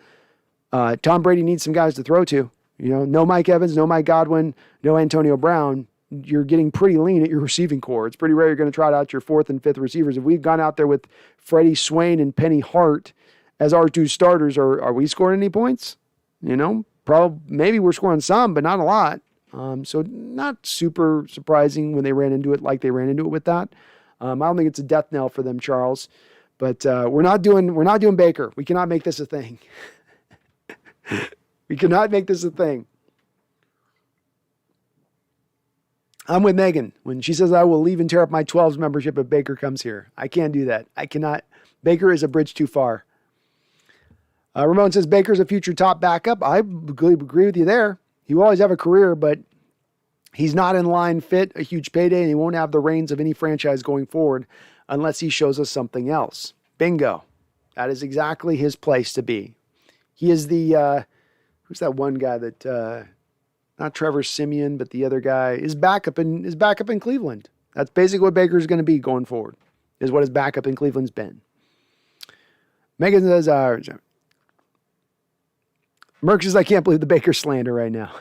S1: Tom Brady needs some guys to throw to. No Mike Evans, no Mike Godwin, no Antonio Brown. You're getting pretty lean at your receiving core. It's pretty rare you're going to trot out your 4th and 5th receivers. If we've gone out there with Freddie Swain and Penny Hart as our 2 starters, are we scoring any points? Probably, maybe we're scoring some, but not a lot. So not super surprising when they ran into it like they ran into it with that. I don't think it's a death knell for them, Charles. But we're not doing Baker. We cannot make this a thing. We cannot make this a thing. I'm with Megan when she says I will leave and tear up my 12's membership if Baker comes here. I can't do that. I cannot. Baker is a bridge too far. Ramon says Baker's a future top backup. I agree with you there. He will always have a career, but he's not in line fit, a huge payday, and he won't have the reins of any franchise going forward unless he shows us something else. Bingo. That is exactly his place to be. He is the, who's that one guy that, not Trevor Siemian, but the other guy, is backup in Cleveland. That's basically what Baker's going to be going forward, is what his backup in Cleveland's been. Megan says, Merck says, I can't believe the Baker slander right now.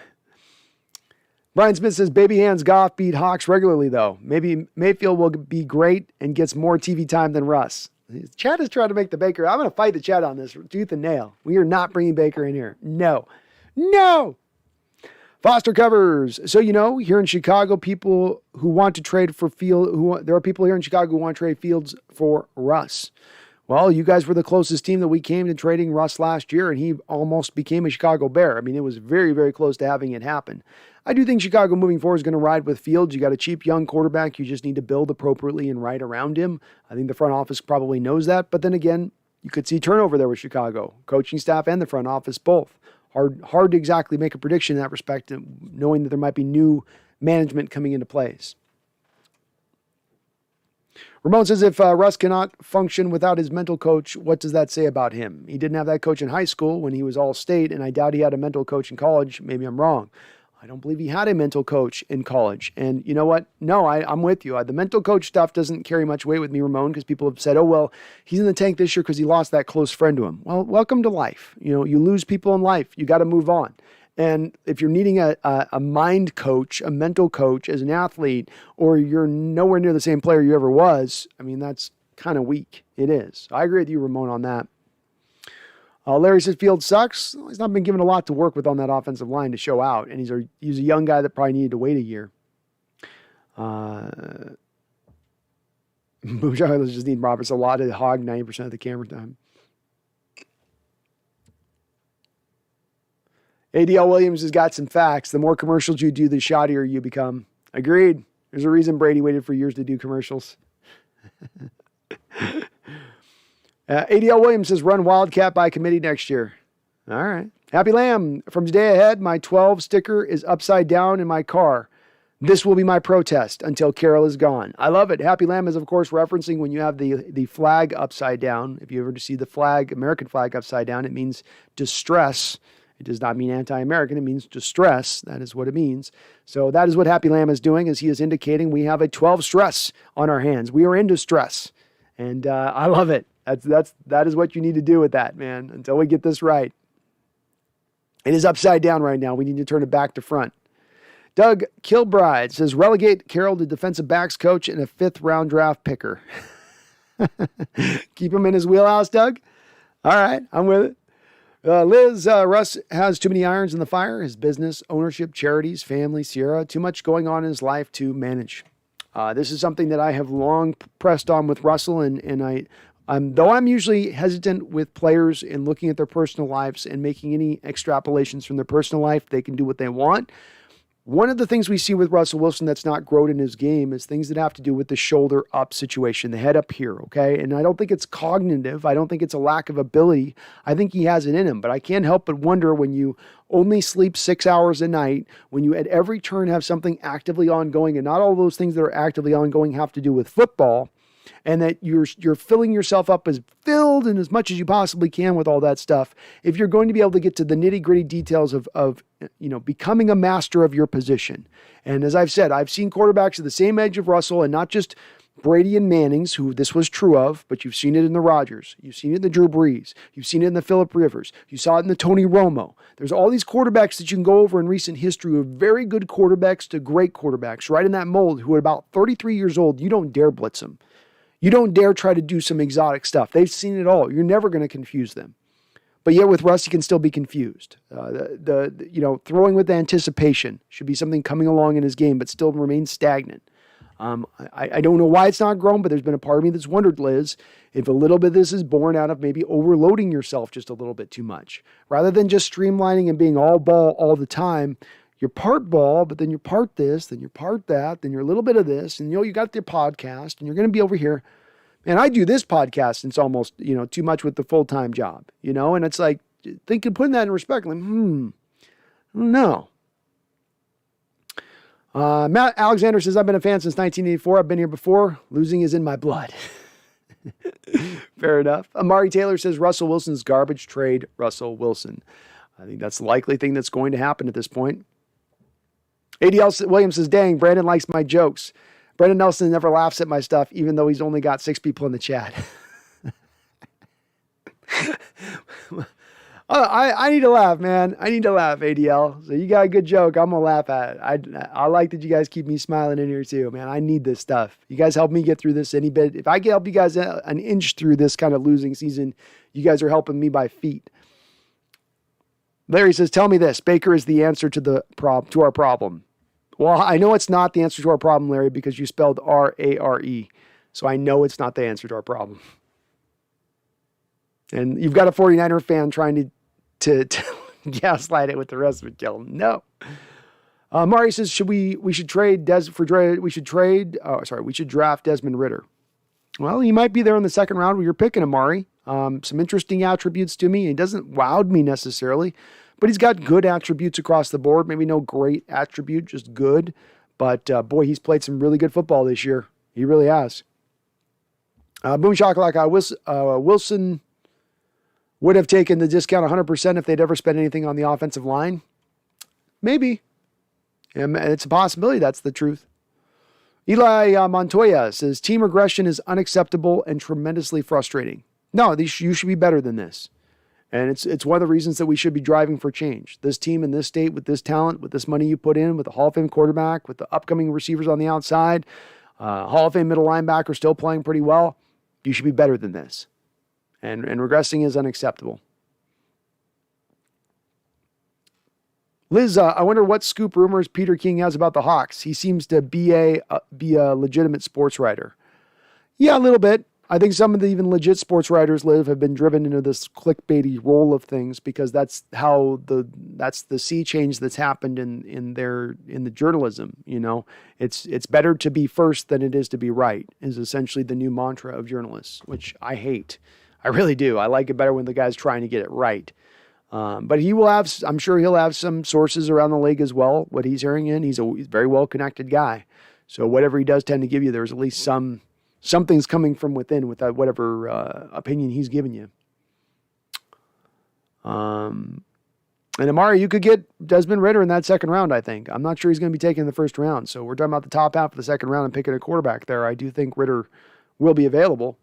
S1: Brian Smith says, baby hands Goff beat Hawks regularly, though. Maybe Mayfield will be great and gets more TV time than Russ. Chad is trying to make the Baker. I'm going to fight the Chad on this tooth and nail. We are not bringing Baker in here. No. No. Foster covers. So, here in Chicago, people who want to trade for there are people here in Chicago who want to trade Fields for Russ. Well, you guys were the closest team that we came to trading Russ last year, and he almost became a Chicago Bear. I mean, it was very, very close to having it happen. I do think Chicago moving forward is going to ride with Fields. You got a cheap young quarterback. You just need to build appropriately and right around him. I think the front office probably knows that. But then again, you could see turnover there with Chicago. Coaching staff and the front office both. Hard to exactly make a prediction in that respect, knowing that there might be new management coming into place. Ramon says, if Russ cannot function without his mental coach, what does that say about him? He didn't have that coach in high school when he was all-state, and I doubt he had a mental coach in college. Maybe I'm wrong. I don't believe he had a mental coach in college. And you know what? No, I'm with you. The mental coach stuff doesn't carry much weight with me, Ramon, because people have said, oh, well, he's in the tank this year because he lost that close friend to him. Well, welcome to life. You lose people in life. You got to move on. And if you're needing a mind coach, a mental coach as an athlete, or you're nowhere near the same player you ever was, I mean, that's kind of weak. It is. I agree with you, Ramon, on that. Larry says Fields sucks. Well, he's not been given a lot to work with on that offensive line to show out, and he's a young guy that probably needed to wait a year. Boom Let's just need Roberts a lot to hog 90% of the camera time. ADL Williams has got some facts. The more commercials you do, the shoddier you become. Agreed. There's a reason Brady waited for years to do commercials. ADL Williams says, run Wildcat by committee next year. All right. Happy Lamb. From today ahead, my 12 sticker is upside down in my car. This will be my protest until Carol is gone. I love it. Happy Lamb is, of course, referencing when you have the flag upside down. If you ever see the flag, American flag upside down, it means distress. It does not mean anti-American. It means distress. That is what it means. So that is what Happy Lamb is doing, as he is indicating we have a 12 stress on our hands. We are in distress. And I love it. That is what you need to do with that, man, until we get this right. It is upside down right now. We need to turn it back to front. Doug Kilbride says, relegate Carroll to defensive backs coach and a 5th-round draft picker. Keep him in his wheelhouse, Doug? All right, I'm with it. Liz, Russ has too many irons in the fire. His business, ownership, charities, family, Sierra, too much going on in his life to manage. This is something that I have long pressed on with Russell, and though I'm usually hesitant with players in looking at their personal lives and making any extrapolations from their personal life, they can do what they want. One of the things we see with Russell Wilson that's not grown in his game is things that have to do with the shoulder up situation, the head up here, okay? And I don't think it's cognitive. I don't think it's a lack of ability. I think he has it in him, but I can't help but wonder when you only sleep 6 hours a night, when you at every turn have something actively ongoing, and not all those things that are actively ongoing have to do with football, and that you're filling yourself up as filled and as much as you possibly can with all that stuff. If you're going to be able to get to the nitty-gritty details of becoming a master of your position. And as I've said, I've seen quarterbacks at the same age of Russell, and not just Brady and Manning's, who this was true of, but you've seen it in the Rodgers. You've seen it in the Drew Brees. You've seen it in the Phillip Rivers. You saw it in the Tony Romo. There's all these quarterbacks that you can go over in recent history of very good quarterbacks to great quarterbacks, right in that mold, who are about 33 years old. You don't dare blitz them. You don't dare try to do some exotic stuff. They've seen it all. You're never going to confuse them. But yet with Russ, you can still be confused. Throwing with anticipation should be something coming along in his game, but still remains stagnant. I don't know why it's not grown, but there's been a part of me that's wondered, Liz, if a little bit of this is born out of maybe overloading yourself just a little bit too much. Rather than just streamlining and being all ball all the time, you're part ball, but then you're part this, then you're part that, then you're a little bit of this, and you got the podcast, and you're going to be over here. And I do this podcast, and it's almost, too much with the full-time job, and it's like, putting that in respect, like, I don't know. Matt Alexander says, I've been a fan since 1984. I've been here before. Losing is in my blood. Fair enough. Amari Taylor says, Russell Wilson's garbage trade, Russell Wilson. I think that's the likely thing that's going to happen at this point. ADL Williams says, dang, Brandon likes my jokes. Brendan Nelson never laughs at my stuff, even though he's only got 6 people in the chat. I need to laugh, man. I need to laugh, ADL. So you got a good joke. I'm going to laugh at it. I like that you guys keep me smiling in here too, man. I need this stuff. You guys help me get through this any bit. If I can help you guys an inch through this kind of losing season, you guys are helping me by feet. Larry says, tell me this. Baker is the answer to our problem. Well, I know it's not the answer to our problem, Larry, because you spelled R-A-R-E. So I know it's not the answer to our problem. And you've got a 49er fan trying to gaslight it with the rest of it, Kellen. No. Mari says, we should draft Desmond Ridder. Well, he might be there in the second round where you're picking him, Mari. Some interesting attributes to me. He doesn't wowed me necessarily, but he's got good attributes across the board. Maybe no great attribute, just good. But boy, he's played some really good football this year. He really has. Boom Shakalaka, Wilson would have taken the discount 100% if they'd ever spent anything on the offensive line. Maybe. It's a possibility. That's the truth. Eli Montoya says, team regression is unacceptable and tremendously frustrating. No, you should be better than this. And it's one of the reasons that we should be driving for change. This team in this state, with this talent, with this money you put in, with the Hall of Fame quarterback, with the upcoming receivers on the outside, Hall of Fame middle linebacker still playing pretty well, you should be better than this. And regressing is unacceptable. Liz, I wonder what scoop rumors Peter King has about the Hawks. He seems to be a legitimate sports writer. Yeah, a little bit. I think some of the even legit sports writers have been driven into this clickbaity role of things because that's the sea change that's happened in the journalism. You know, it's better to be first than it is to be right is essentially the new mantra of journalists, which I hate. I really do. I like it better when the guy's trying to get it right. But I'm sure he'll have some sources around the league as well. What he's hearing he's a very well connected guy. So whatever he does tend to give you, there's at least something's coming from within with whatever opinion he's giving you. And Amari, you could get Desmond Ridder in that second round, I think. I'm not sure he's going to be taken in the first round. So we're talking about the top half of the second round and picking a quarterback there. I do think Ridder will be available.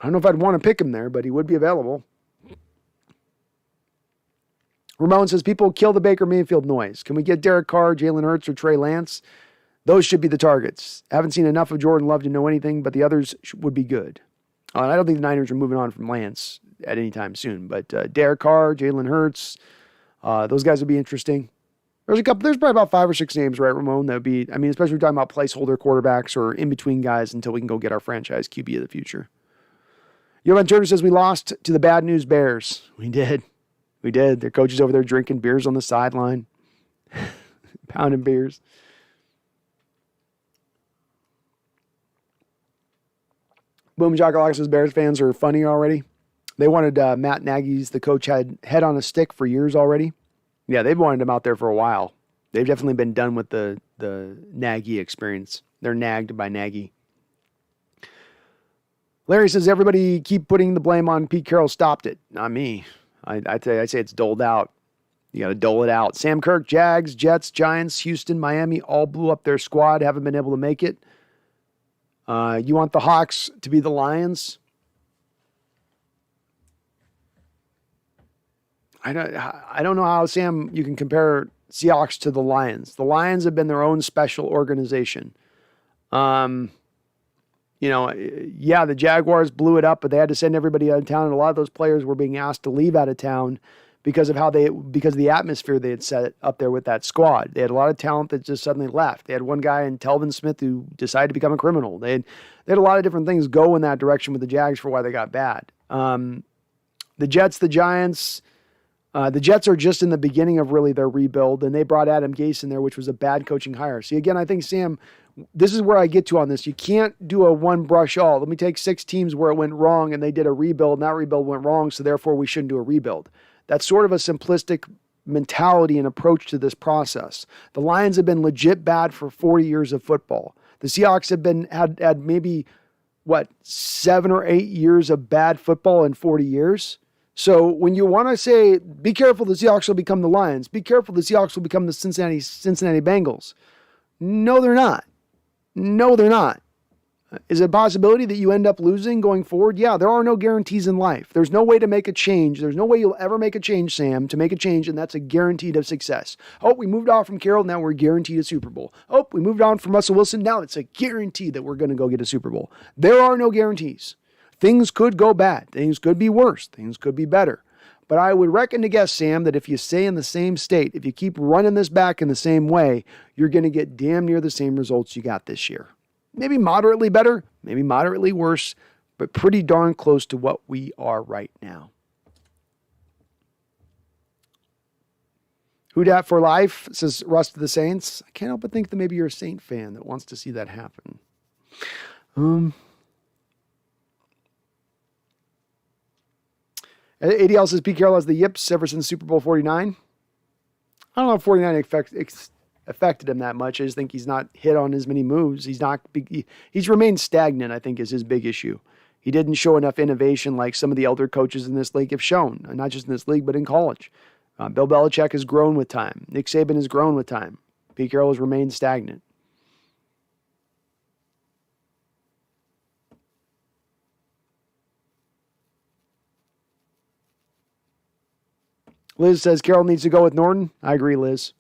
S1: I don't know if I'd want to pick him there, but he would be available. Ramon says, people kill the Baker Mayfield noise. Can we get Derek Carr, Jalen Hurts, or Trey Lance? Those should be the targets. Haven't seen enough of Jordan Love to know anything, but the others would be good. I don't think the Niners are moving on from Lance at any time soon, but Derek Carr, Jalen Hurts, those guys would be interesting. There's probably about 5 or 6 names, right, Ramon? That would be, especially if we're talking about placeholder quarterbacks or in-between guys until we can go get our franchise QB of the future. Jovan Turner says, we lost to the bad news Bears. We did. Their coaches over there drinking beers on the sideline, pounding beers. Boom Jackalaka says Bears fans are funny already. They wanted Matt Nagy's, the coach, had head on a stick for years already. Yeah, they've wanted him out there for a while. They've definitely been done with the Nagy experience. They're nagged by Nagy. Larry says everybody keep putting the blame on Pete Carroll. Stopped it. Not me. I'd say it's doled out. You got to dole it out. Sam Kirk, Jags, Jets, Giants, Houston, Miami, all blew up their squad, haven't been able to make it. You want the Hawks to be the Lions? I don't know how, Sam, you can compare Seahawks to the Lions. The Lions have been their own special organization. The Jaguars blew it up, but they had to send everybody out of town, and a lot of those players were being asked to leave out of town because of the atmosphere they had set up there with that squad. They had a lot of talent that just suddenly left. They had one guy in Telvin Smith who decided to become a criminal. They had a lot of different things go in that direction with the Jags for why they got bad. The Jets, the Giants, the Jets are just in the beginning of really their rebuild, and they brought Adam Gase in there, which was a bad coaching hire. See, again, I think, Sam, this is where I get to on this. You can't do a one brush all. Let me take 6 teams where it went wrong and they did a rebuild, and that rebuild went wrong, so therefore we shouldn't do a rebuild. That's sort of a simplistic mentality and approach to this process. The Lions have been legit bad for 40 years of football. The Seahawks have had maybe 7 or 8 years of bad football in 40 years. So when you want to say, be careful, the Seahawks will become the Lions. Be careful, the Seahawks will become the Cincinnati Bengals. No, they're not. Is it a possibility that you end up losing going forward? Yeah, there are no guarantees in life. There's no way to make a change. There's no way you'll ever make a change, Sam, to make a change, and that's a guaranteed of success. Oh, we moved on from Carroll, now we're guaranteed a Super Bowl. Oh, we moved on from Russell Wilson, now it's a guarantee that we're going to go get a Super Bowl. There are no guarantees. Things could go bad. Things could be worse. Things could be better. But I would reckon to guess, Sam, that if you stay in the same state, if you keep running this back in the same way, you're going to get damn near the same results you got this year. Maybe moderately better, maybe moderately worse, but pretty darn close to what we are right now. Who dat for life, says Russ to the Saints. I can't help but think that maybe you're a Saint fan that wants to see that happen. ADL says Pete Carroll has the yips ever since Super Bowl 49. I don't know if 49 affected him that much. I just think he's not hit on as many moves. He's remained stagnant, I think, is his big issue. He didn't show enough innovation like some of the elder coaches in this league have shown, not just in this league, but in college. Bill Belichick has grown with time. Nick Saban has grown with time. Pete Carroll has remained stagnant. Liz says Carroll needs to go with Norton. I agree, Liz.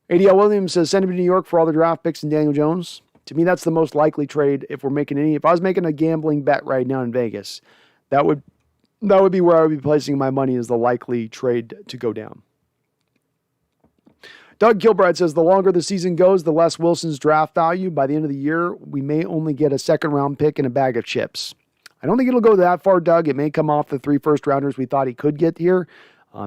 S1: ADL Williams says send him to New York for all the draft picks and Daniel Jones. To me, that's the most likely trade if we're making any. If I was making a gambling bet right now in Vegas, that would be where I would be placing my money as the likely trade to go down. Doug Kilbride says the longer the season goes, the less Wilson's draft value. By the end of the year, we may only get a second-round pick and a bag of chips. I don't think it'll go that far, Doug. It may come off the 3 first-rounders we thought he could get here.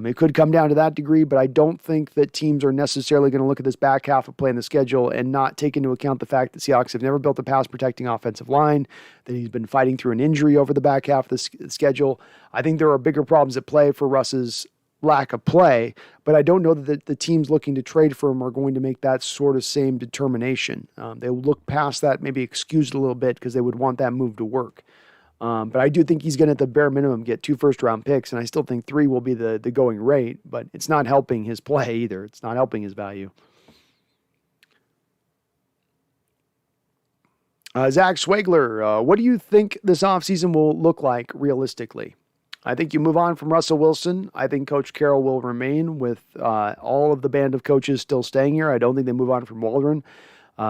S1: It could come down to that degree, but I don't think that teams are necessarily going to look at this back half of playing the schedule and not take into account the fact that Seahawks have never built a pass-protecting offensive line, that he's been fighting through an injury over the back half of the schedule. I think there are bigger problems at play for Russ's lack of play, but I don't know that the teams looking to trade for him are going to make that sort of same determination. They will look past that, maybe excuse it a little bit because they would want that move to work. But I do think he's going to, at the bare minimum, get 2 first-round picks, and I still think 3 will be the going rate, but it's not helping his play either. It's not helping his value. Zach Swagler, what do you think this offseason will look like realistically? I think you move on from Russell Wilson. I think Coach Carroll will remain with all of the band of coaches still staying here. I don't think they move on from Waldron.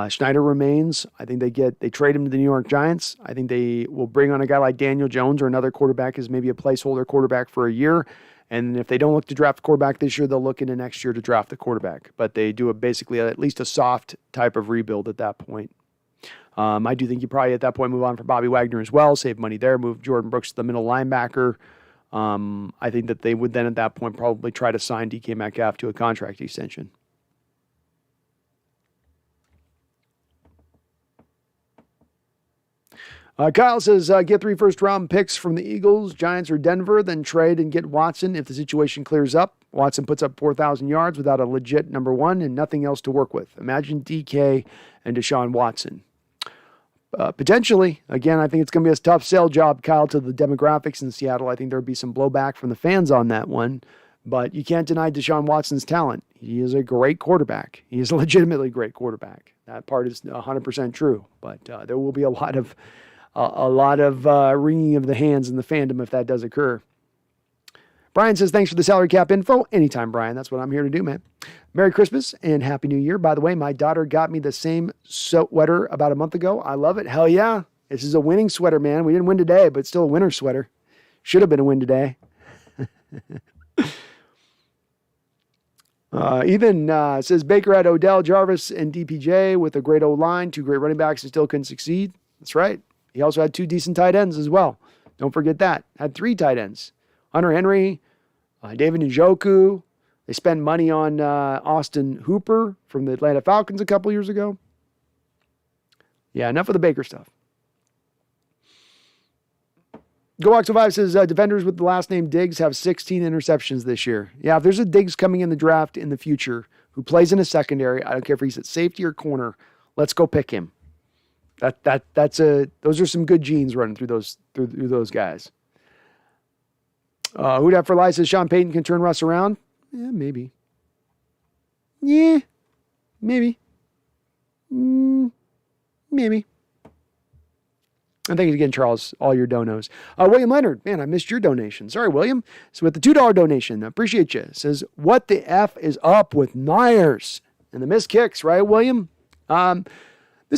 S1: Schneider remains. I think they trade him to the New York Giants. I think they will bring on a guy like Daniel Jones or another quarterback as maybe a placeholder quarterback for a year. And if they don't look to draft a quarterback this year, they'll look into next year to draft the quarterback. But they do basically at least a soft type of rebuild at that point. I do think you probably at that point move on for Bobby Wagner as well, save money there, move Jordan Brooks to the middle linebacker. I think that they would then at that point probably try to sign DK Metcalf to a contract extension. Kyle says, get 3 first-round picks from the Eagles, Giants, or Denver, then trade and get Watson if the situation clears up. Watson puts up 4,000 yards without a legit number 1 and nothing else to work with. Imagine DK and Deshaun Watson. Potentially. Again, I think it's going to be a tough sell job, Kyle, to the demographics in Seattle. I think there would be some blowback from the fans on that one. But you can't deny Deshaun Watson's talent. He is a great quarterback. He is a legitimately great quarterback. That part is 100% true. But there will be a lot of wringing of the hands in the fandom if that does occur. Brian says, thanks for the salary cap info. Anytime, Brian. That's what I'm here to do, man. Merry Christmas and Happy New Year. By the way, my daughter got me the same sweater about a month ago. I love it. Hell yeah. This is a winning sweater, man. We didn't win today, but it's still a winter sweater. Should have been a win today. Ethan says, Baker had Odell, Jarvis, and DPJ with a great O-line, 2 great running backs, and still couldn't succeed. That's right. He also had 2 decent tight ends as well. Don't forget that. Had 3 tight ends. Hunter Henry, David Njoku. They spent money on Austin Hooper from the Atlanta Falcons a couple years ago. Yeah, enough of the Baker stuff. GoX05 says, defenders with the last name Diggs have 16 interceptions this year. Yeah, if there's a Diggs coming in the draft in the future who plays in a secondary, I don't care if he's at safety or corner, let's go pick him. Those are some good genes running through those guys. Who'd have for life says Sean Payton can turn Russ around? Yeah, maybe. Yeah, maybe. Maybe. And thank you again, Charles, all your donos. William Leonard, man, I missed your donation. Sorry, William. So with the $2 donation, I appreciate you. It says, what the F is up with Myers and the missed kicks, right, William? This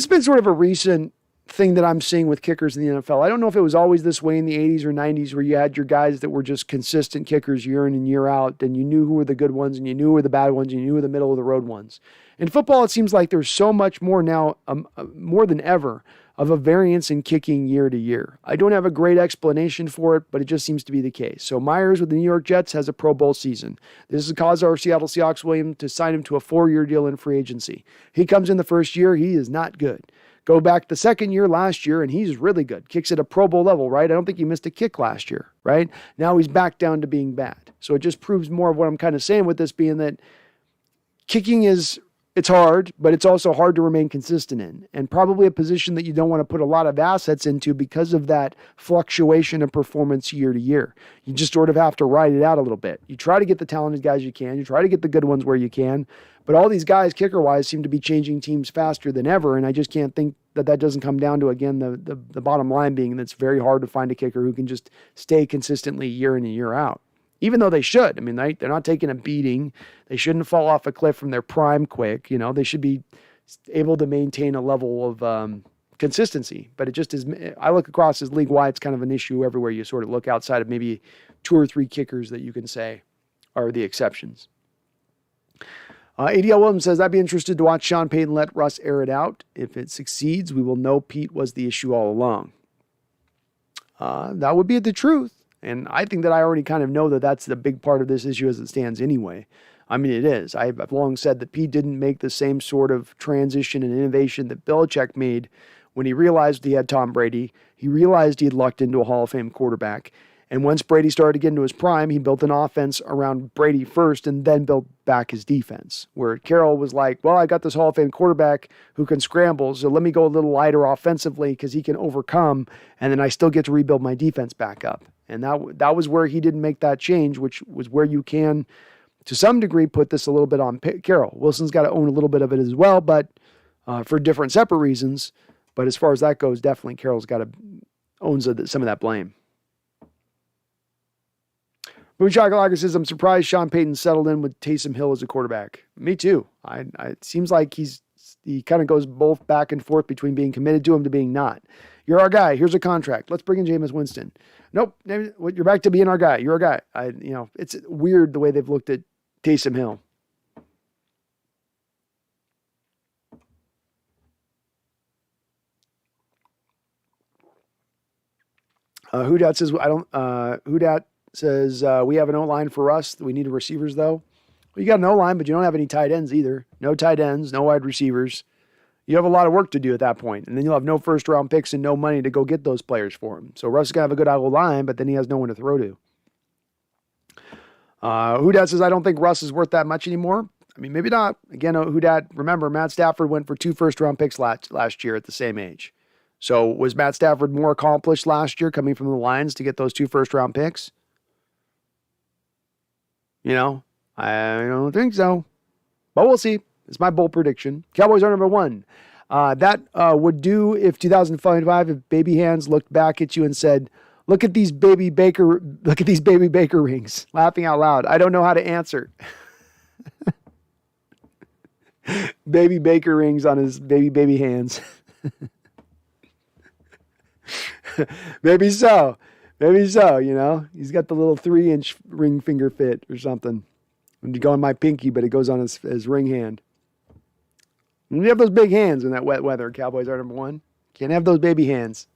S1: has been sort of a recent thing that I'm seeing with kickers in the NFL. I don't know if it was always this way in the 80s or 90s where you had your guys that were just consistent kickers year in and year out, and you knew who were the good ones and you knew who were the bad ones and you knew who were the middle of the road ones. In football, it seems like there's so much more now, more than ever, of a variance in kicking year to year. I don't have a great explanation for it, but it just seems to be the case. So Myers with the New York Jets has a Pro Bowl season. This has caused our Seattle Seahawks William to sign him to a 4-year deal in free agency. He comes in the first year, he is not good. Go back the second year last year, and he's really good. Kicks at a Pro Bowl level, right? I don't think he missed a kick last year, right? Now he's back down to being bad. So it just proves more of what I'm kind of saying with this being that kicking it's hard, but it's also hard to remain consistent in, and probably a position that you don't want to put a lot of assets into because of that fluctuation of performance year to year. You just sort of have to ride it out a little bit. You try to get the talented guys you can. You try to get the good ones where you can. But all these guys, kicker-wise, seem to be changing teams faster than ever, and I just can't think that doesn't come down to, again, the bottom line being that it's very hard to find a kicker who can just stay consistently year in and year out. Even though they should. I mean, they're not taking a beating. They shouldn't fall off a cliff from their prime quick. You know, they should be able to maintain a level of consistency. But it just is, I look across as league-wide, it's kind of an issue everywhere you sort of look outside of maybe 2 or 3 kickers that you can say are the exceptions. ADL Williams says, I'd be interested to watch Sean Payton let Russ air it out. If it succeeds, we will know Pete was the issue all along. That would be the truth. And I think that I already kind of know that that's the big part of this issue as it stands anyway. I mean, it is. I've long said that Pete didn't make the same sort of transition and innovation that Belichick made when he realized he had Tom Brady. He realized he had lucked into a Hall of Fame quarterback. And once Brady started to get into his prime, he built an offense around Brady first and then built back his defense. Where Carroll was like, well, I got this Hall of Fame quarterback who can scramble, so let me go a little lighter offensively because he can overcome, and then I still get to rebuild my defense back up. And that was where he didn't make that change, which was where you can, to some degree, put this a little bit on Carroll. Wilson's got to own a little bit of it as well, but for different, separate reasons. But as far as that goes, definitely Carroll's got to own some of that blame. Moonshot says, I'm surprised Sean Payton settled in with Taysom Hill as a quarterback. Me too. It seems like he kind of goes both back and forth between being committed to him to being not. You're our guy. Here's a contract. Let's bring in Jameis Winston. Nope. You're back to being our guy. You're our guy. It's weird the way they've looked at Taysom Hill. Hudat says, Hudat says, we have an O-line for us. We need receivers, though. Well, you got an O-line, but you don't have any tight ends either. No tight ends, no wide receivers. You have a lot of work to do at that point, and then you'll have no first-round picks and no money to go get those players for him. So Russ is going to have a good O-line, but then he has no one to throw to. Hudat says, I don't think Russ is worth that much anymore. I mean, maybe not. Again, Hudat, remember, Matt Stafford went for 2 first-round picks last year at the same age. So was Matt Stafford more accomplished last year coming from the Lions to get those 2 first-round picks? I don't think so. But we'll see. It's my bold prediction. Cowboys are number 1. That would do if 2005, if Baby Hands looked back at you and said, look at these baby Baker rings. Laughing out loud. I don't know how to answer. Baby Baker rings on his baby hands. Maybe so. He's got the little 3-inch ring finger fit or something. When you go on my pinky, but it goes on his ring hand. And you have those big hands in that wet weather. Cowboys are number 1. Can't have those baby hands.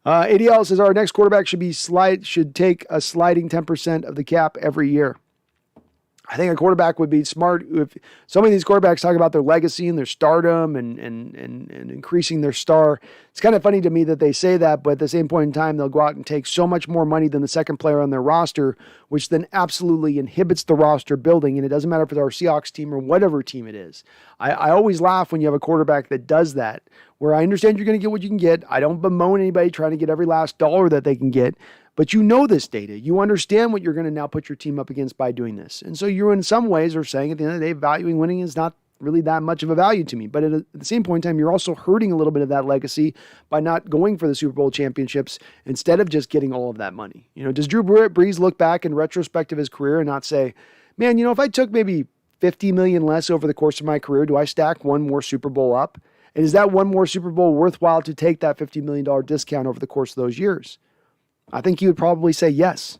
S1: ADL says our next quarterback should take a sliding 10% of the cap every year. I think a quarterback would be smart. If so many of these quarterbacks talk about their legacy and their stardom and increasing their star, it's kind of funny to me that they say that, but at the same point in time, they'll go out and take so much more money than the second player on their roster, which then absolutely inhibits the roster building. And it doesn't matter if it's our Seahawks team or whatever team it is. I always laugh when you have a quarterback that does that, where I understand you're going to get what you can get. I don't bemoan anybody trying to get every last dollar that they can get. But you know this data. You understand what you're going to now put your team up against by doing this. And so you in some ways are saying at the end of the day, valuing winning is not really that much of a value to me. But at the same point in time, you're also hurting a little bit of that legacy by not going for the Super Bowl championships instead of just getting all of that money. Does Drew Brees look back in retrospect of his career and not say, man, if I took maybe $50 million less over the course of my career, do I stack one more Super Bowl up? And is that one more Super Bowl worthwhile to take that $50 million discount over the course of those years? I think you would probably say yes.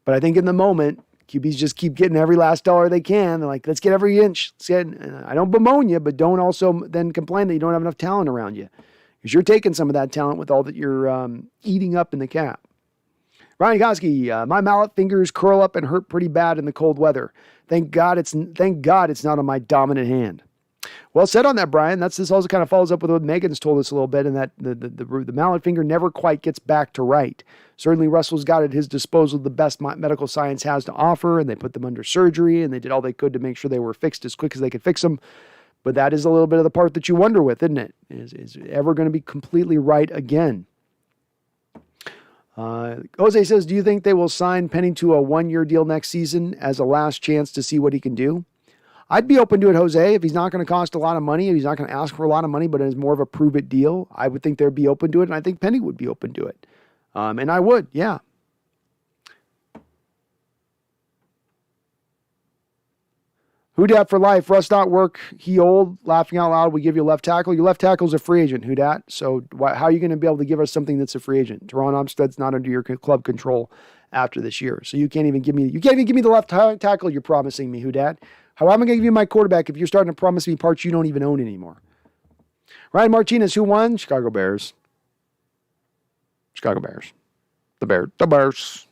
S1: But I think in the moment, QBs just keep getting every last dollar they can. They're like, let's get every inch. I don't bemoan you, but don't also then complain that you don't have enough talent around you. Because you're taking some of that talent with all that you're eating up in the cap. Ryan Koski, my mallet fingers curl up and hurt pretty bad in the cold weather. Thank God it's not on my dominant hand. Well said on that, Brian. This also kind of follows up with what Megan's told us a little bit, and that the mallet finger never quite gets back to right. Certainly, Russell's got at his disposal the best medical science has to offer, and they put them under surgery, and they did all they could to make sure they were fixed as quick as they could fix them. But that is a little bit of the part that you wonder with, isn't it? Is it ever going to be completely right again? Jose says, do you think they will sign Penny to a 1-year deal next season as a last chance to see what he can do? I'd be open to it, Jose, if he's not going to cost a lot of money, if he's not going to ask for a lot of money, but it is more of a prove-it deal. I would think they'd be open to it, and I think Penny would be open to it. And I would, yeah. Who dat for life? Russ not work. He old. Laughing out loud. We give you left tackle. Your left tackle's a free agent. Who dat? So how are you going to be able to give us something that's a free agent? Teron Armstead's not under your club control after this year. So you can't even give me the left tackle you're promising me. Who dat? How am I going to give you my quarterback if you're starting to promise me parts you don't even own anymore? Ryan Martinez, who won? Chicago Bears. Chicago Bears. The Bears.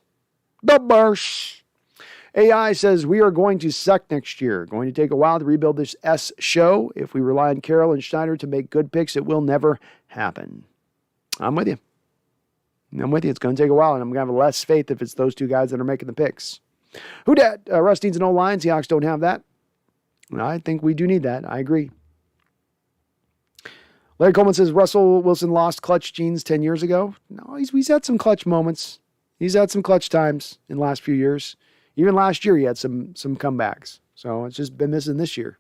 S1: AI says, we are going to suck next year. Going to take a while to rebuild this S show. If we rely on Carroll and Schneider to make good picks, it will never happen. I'm with you. It's going to take a while, and I'm going to have less faith if it's those two guys that are making the picks. Who dat? Russ needs an O-line. Seahawks don't have that. I think we do need that. I agree. Larry Coleman says, Russell Wilson lost clutch genes 10 years ago. No, he's had some clutch moments. He's had some clutch times in the last few years. Even last year, he had some comebacks. So it's just been missing this year.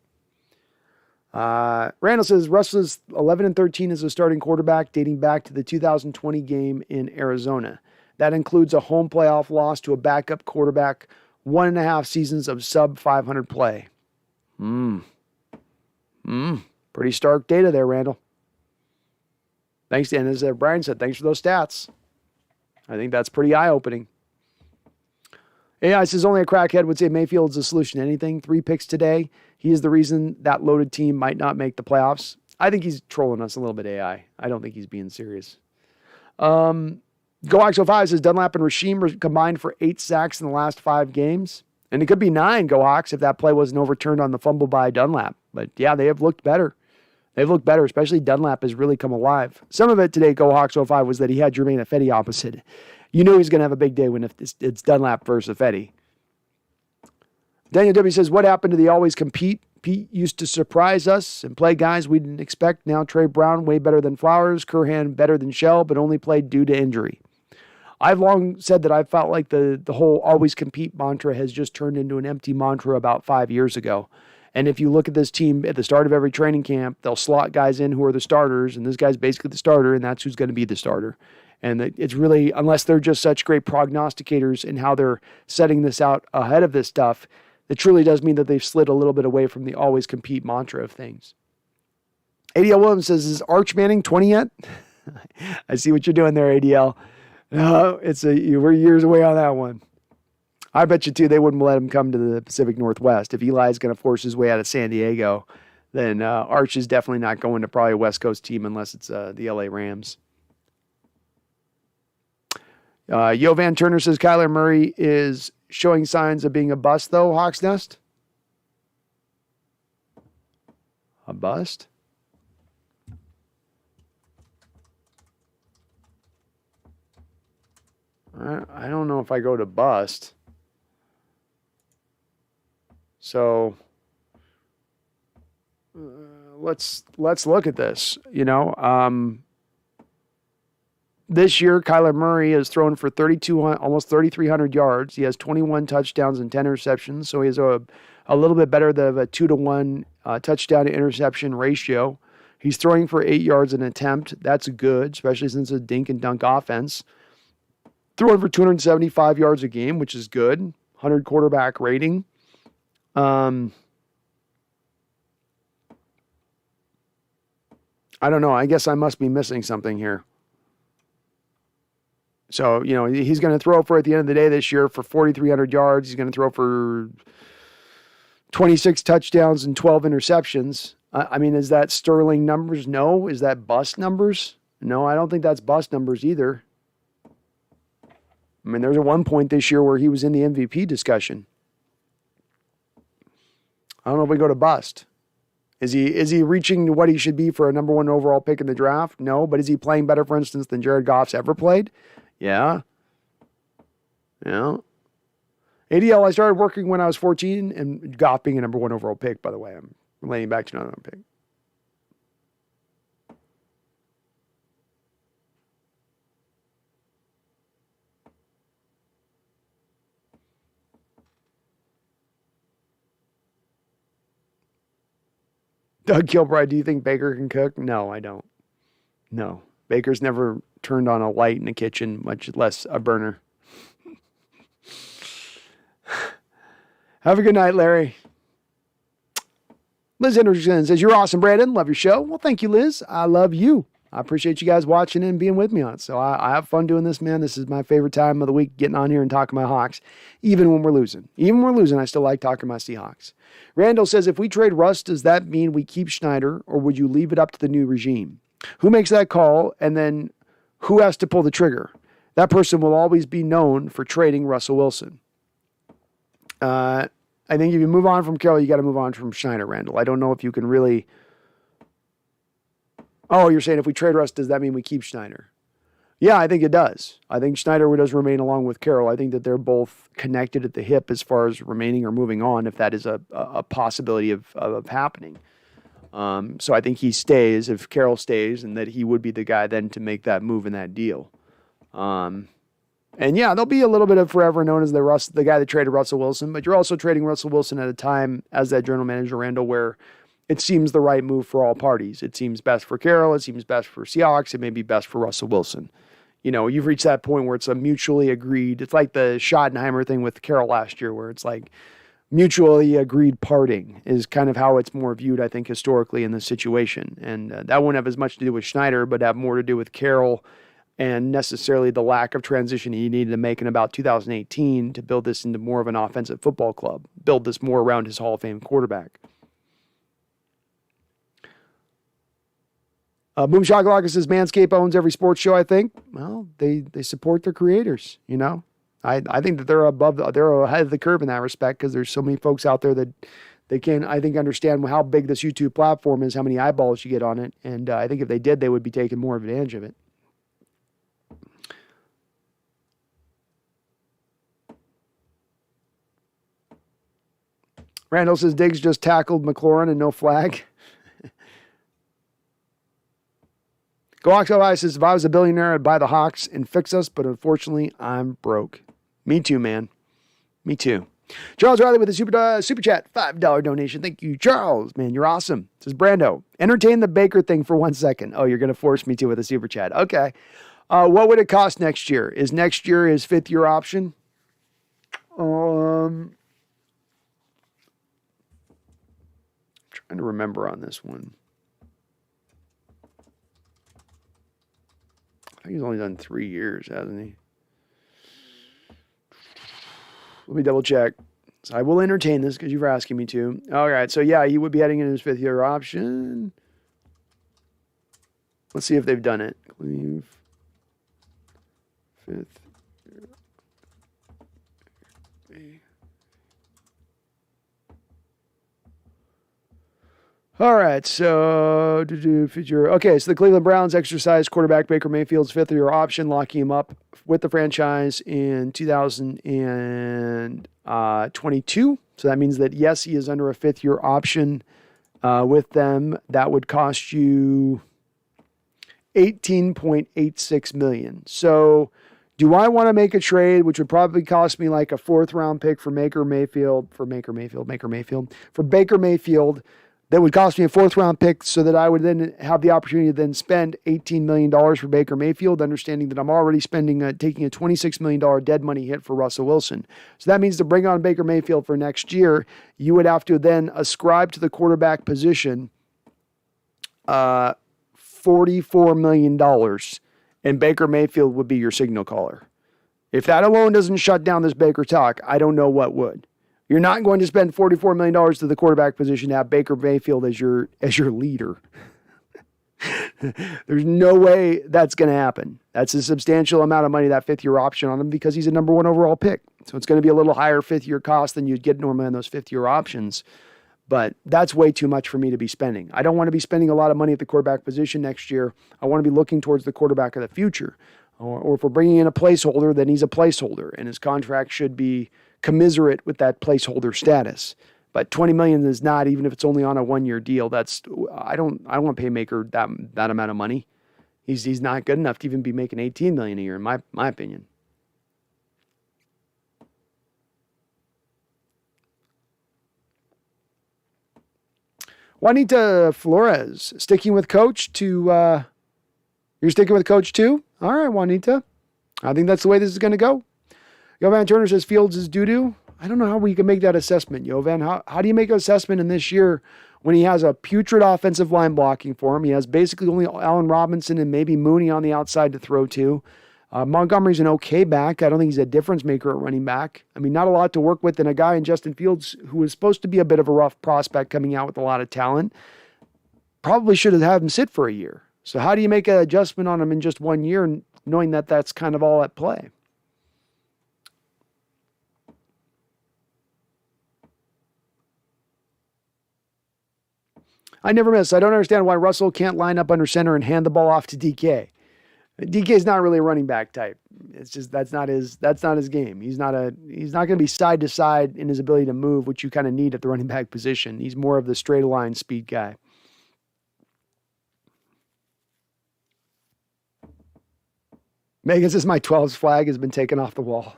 S1: Randall says, Russell's 11-13 as a starting quarterback dating back to the 2020 game in Arizona. That includes a home playoff loss to a backup quarterback, 1.5 seasons of sub-500 play. Pretty stark data there, Randall. Thanks, and as Brian said, thanks for those stats. I think that's pretty eye-opening. AI says only a crackhead would say Mayfield's a solution to anything. 3 picks today. He is the reason that loaded team might not make the playoffs. I think he's trolling us a little bit, AI. I don't think he's being serious. GoHawks05 says Dunlap and Rasheem combined for 8 sacks in the last 5 games. And it could be 9, GoHawks, if that play wasn't overturned on the fumble by Dunlap. But yeah, they have looked better. They've looked better, especially Dunlap has really come alive. Some of it today, GoHawks05, was that he had Jermaine Ifedi opposite. You knew he was going to have a big day when it's Dunlap versus Ifedi. Daniel W. says, what happened to the always compete? Pete used to surprise us and play guys we didn't expect. Now Trey Brown, way better than Flowers. Curhan, better than Shell, but only played due to injury. I've long said that I felt like the whole always compete mantra has just turned into an empty mantra about 5 years ago. And if you look at this team at the start of every training camp, they'll slot guys in who are the starters, and this guy's basically the starter, and that's who's going to be the starter. And it's really, unless they're just such great prognosticators in how they're setting this out ahead of this stuff, it truly does mean that they've slid a little bit away from the always compete mantra of things. ADL Williams says, is Arch Manning 20 yet? I see what you're doing there, ADL. No, we're years away on that one. I bet you, too, they wouldn't let him come to the Pacific Northwest. If Eli's going to force his way out of San Diego, then Arch is definitely not going to probably a West Coast team unless it's the LA Rams. Yo Van Turner says Kyler Murray is showing signs of being a bust, though, Hawks Nest. A bust? I don't know if I go to bust. So let's look at this. This year, Kyler Murray has thrown for almost 3,300 yards. He has 21 touchdowns and 10 interceptions, so he has a little bit better than a 2-to-1 touchdown to interception ratio. He's throwing for 8 yards an attempt. That's good, especially since it's a dink and dunk offense. Throwing for 275 yards a game, which is good. 100 quarterback rating. I don't know. I guess I must be missing something here. So, he's going to throw for, at the end of the day this year, for 4,300 yards. He's going to throw for 26 touchdowns and 12 interceptions. I mean, is that sterling numbers? No. Is that bust numbers? No, I don't think that's bust numbers either. I mean, there's a one point this year where he was in the MVP discussion. I don't know if we go to bust. Is he reaching what he should be for a number one overall pick in the draft? No, but is he playing better, for instance, than Jared Goff's ever played? Yeah. Yeah. ADL, I started working when I was 14, and Goff being a number one overall pick, by the way. I'm relating back to another pick. Doug Kilbride, do you think Baker can cook? No, I don't. No. Baker's never turned on a light in the kitchen, much less a burner. Have a good night, Larry. Liz Anderson says, you're awesome, Brandon. Love your show. Well, thank you, Liz. I love you. I appreciate you guys watching and being with me on it. So I have fun doing this, man. This is my favorite time of the week, getting on here and talking my Hawks, even when we're losing. Even when we're losing, I still like talking my Seahawks. Randall says, if we trade Russ, does that mean we keep Schneider, or would you leave it up to the new regime? Who makes that call, and then who has to pull the trigger? That person will always be known for trading Russell Wilson. I think if you move on from Carroll, you got to move on from Schneider, Randall. I don't know if you can really... Oh, you're saying if we trade Russ, does that mean we keep Schneider? Yeah, I think it does. I think Schneider does remain along with Carroll. I think that they're both connected at the hip as far as remaining or moving on, if that is a possibility of happening. So I think he stays if Carroll stays, and that he would be the guy then to make that move in that deal. And yeah, there'll be a little bit of forever known as the guy that traded Russell Wilson, but you're also trading Russell Wilson at a time as that general manager, Randall, where it seems the right move for all parties. It seems best for Carroll. It seems best for Seahawks. It may be best for Russell Wilson. You've reached that point where it's a mutually agreed. It's like the Schottenheimer thing with Carroll last year, where it's like mutually agreed parting is kind of how it's more viewed, I think, historically in this situation. And that wouldn't have as much to do with Schneider, but have more to do with Carroll and necessarily the lack of transition he needed to make in about 2018 to build this into more of an offensive football club, build this more around his Hall of Fame quarterback. Boom Shakalaka says Manscaped owns every sports show, I think. Well, they support their creators, I think that they're ahead of the curve in that respect, because there's so many folks out there that they can, I think, understand how big this YouTube platform is, how many eyeballs you get on it. And I think if they did, they would be taking more advantage of it. Randall says Diggs just tackled McLaurin and no flag. Goaxo says, if I was a billionaire, I'd buy the Hawks and fix us, but unfortunately, I'm broke. Me too, man. Me too. Charles Riley with a super chat, $5 donation. Thank you, Charles. Man, you're awesome. Says Brando, entertain the Baker thing for 1 second. Oh, you're going to force me to with a super chat. Okay. What would it cost next year? Is next year his fifth-year option? Trying to remember on this one. I think he's only done 3 years, hasn't he? Let me double check. So I will entertain this because you're asking me to. All right. So, yeah, he would be heading in his fifth-year option. Let's see if they've done it. Cleve. Fifth. All right, so okay. So the Cleveland Browns exercised quarterback Baker Mayfield's fifth-year option, locking him up with the franchise in 2022. So that means that yes, he is under a fifth-year option with them. That would cost you $18.86 million. So, do I want to make a trade, which would probably cost me like a fourth-round pick for Baker Mayfield? That would cost me a fourth-round pick so that I would then have the opportunity to then spend $18 million for Baker Mayfield, understanding that I'm already taking a $26 million dead money hit for Russell Wilson. So that means to bring on Baker Mayfield for next year, you would have to then ascribe to the quarterback position $44 million, and Baker Mayfield would be your signal caller. If that alone doesn't shut down this Baker talk, I don't know what would. You're not going to spend $44 million to the quarterback position to have Baker Mayfield as your leader. There's no way that's going to happen. That's a substantial amount of money, that fifth-year option on him, because he's a number one overall pick. So it's going to be a little higher fifth-year cost than you'd get normally on those fifth-year options. But that's way too much for me to be spending. I don't want to be spending a lot of money at the quarterback position next year. I want to be looking towards the quarterback of the future. Or if we're bringing in a placeholder, then he's a placeholder, and his contract should be commiserate with that placeholder status. But $20 million is not, even if it's only on a one-year deal. I don't want to pay Maker that amount of money. He's not good enough to even be making $18 million a year, in my opinion. Juanita Flores, sticking with coach to, you're sticking with coach too? All right, Juanita. I think that's the way this is going to go. Yovan Turner says Fields is doo-doo. I don't know how we can make that assessment, Yovan. How do you make an assessment in this year when he has a putrid offensive line blocking for him? He has basically only Allen Robinson and maybe Mooney on the outside to throw to. Montgomery's an okay back. I don't think he's a difference maker at running back. I mean, not a lot to work with, and a guy in Justin Fields who was supposed to be a bit of a rough prospect coming out with a lot of talent. Probably should have had him sit for a year. So how do you make an adjustment on him in just 1 year, knowing that that's kind of all at play? I never miss. I don't understand why Russell can't line up under center and hand the ball off to DK. DK's not really a running back type. It's just that's not his game. He's not going to be side to side in his ability to move, which you kind of need at the running back position. He's more of the straight line speed guy. Megan says my 12's flag has been taken off the wall.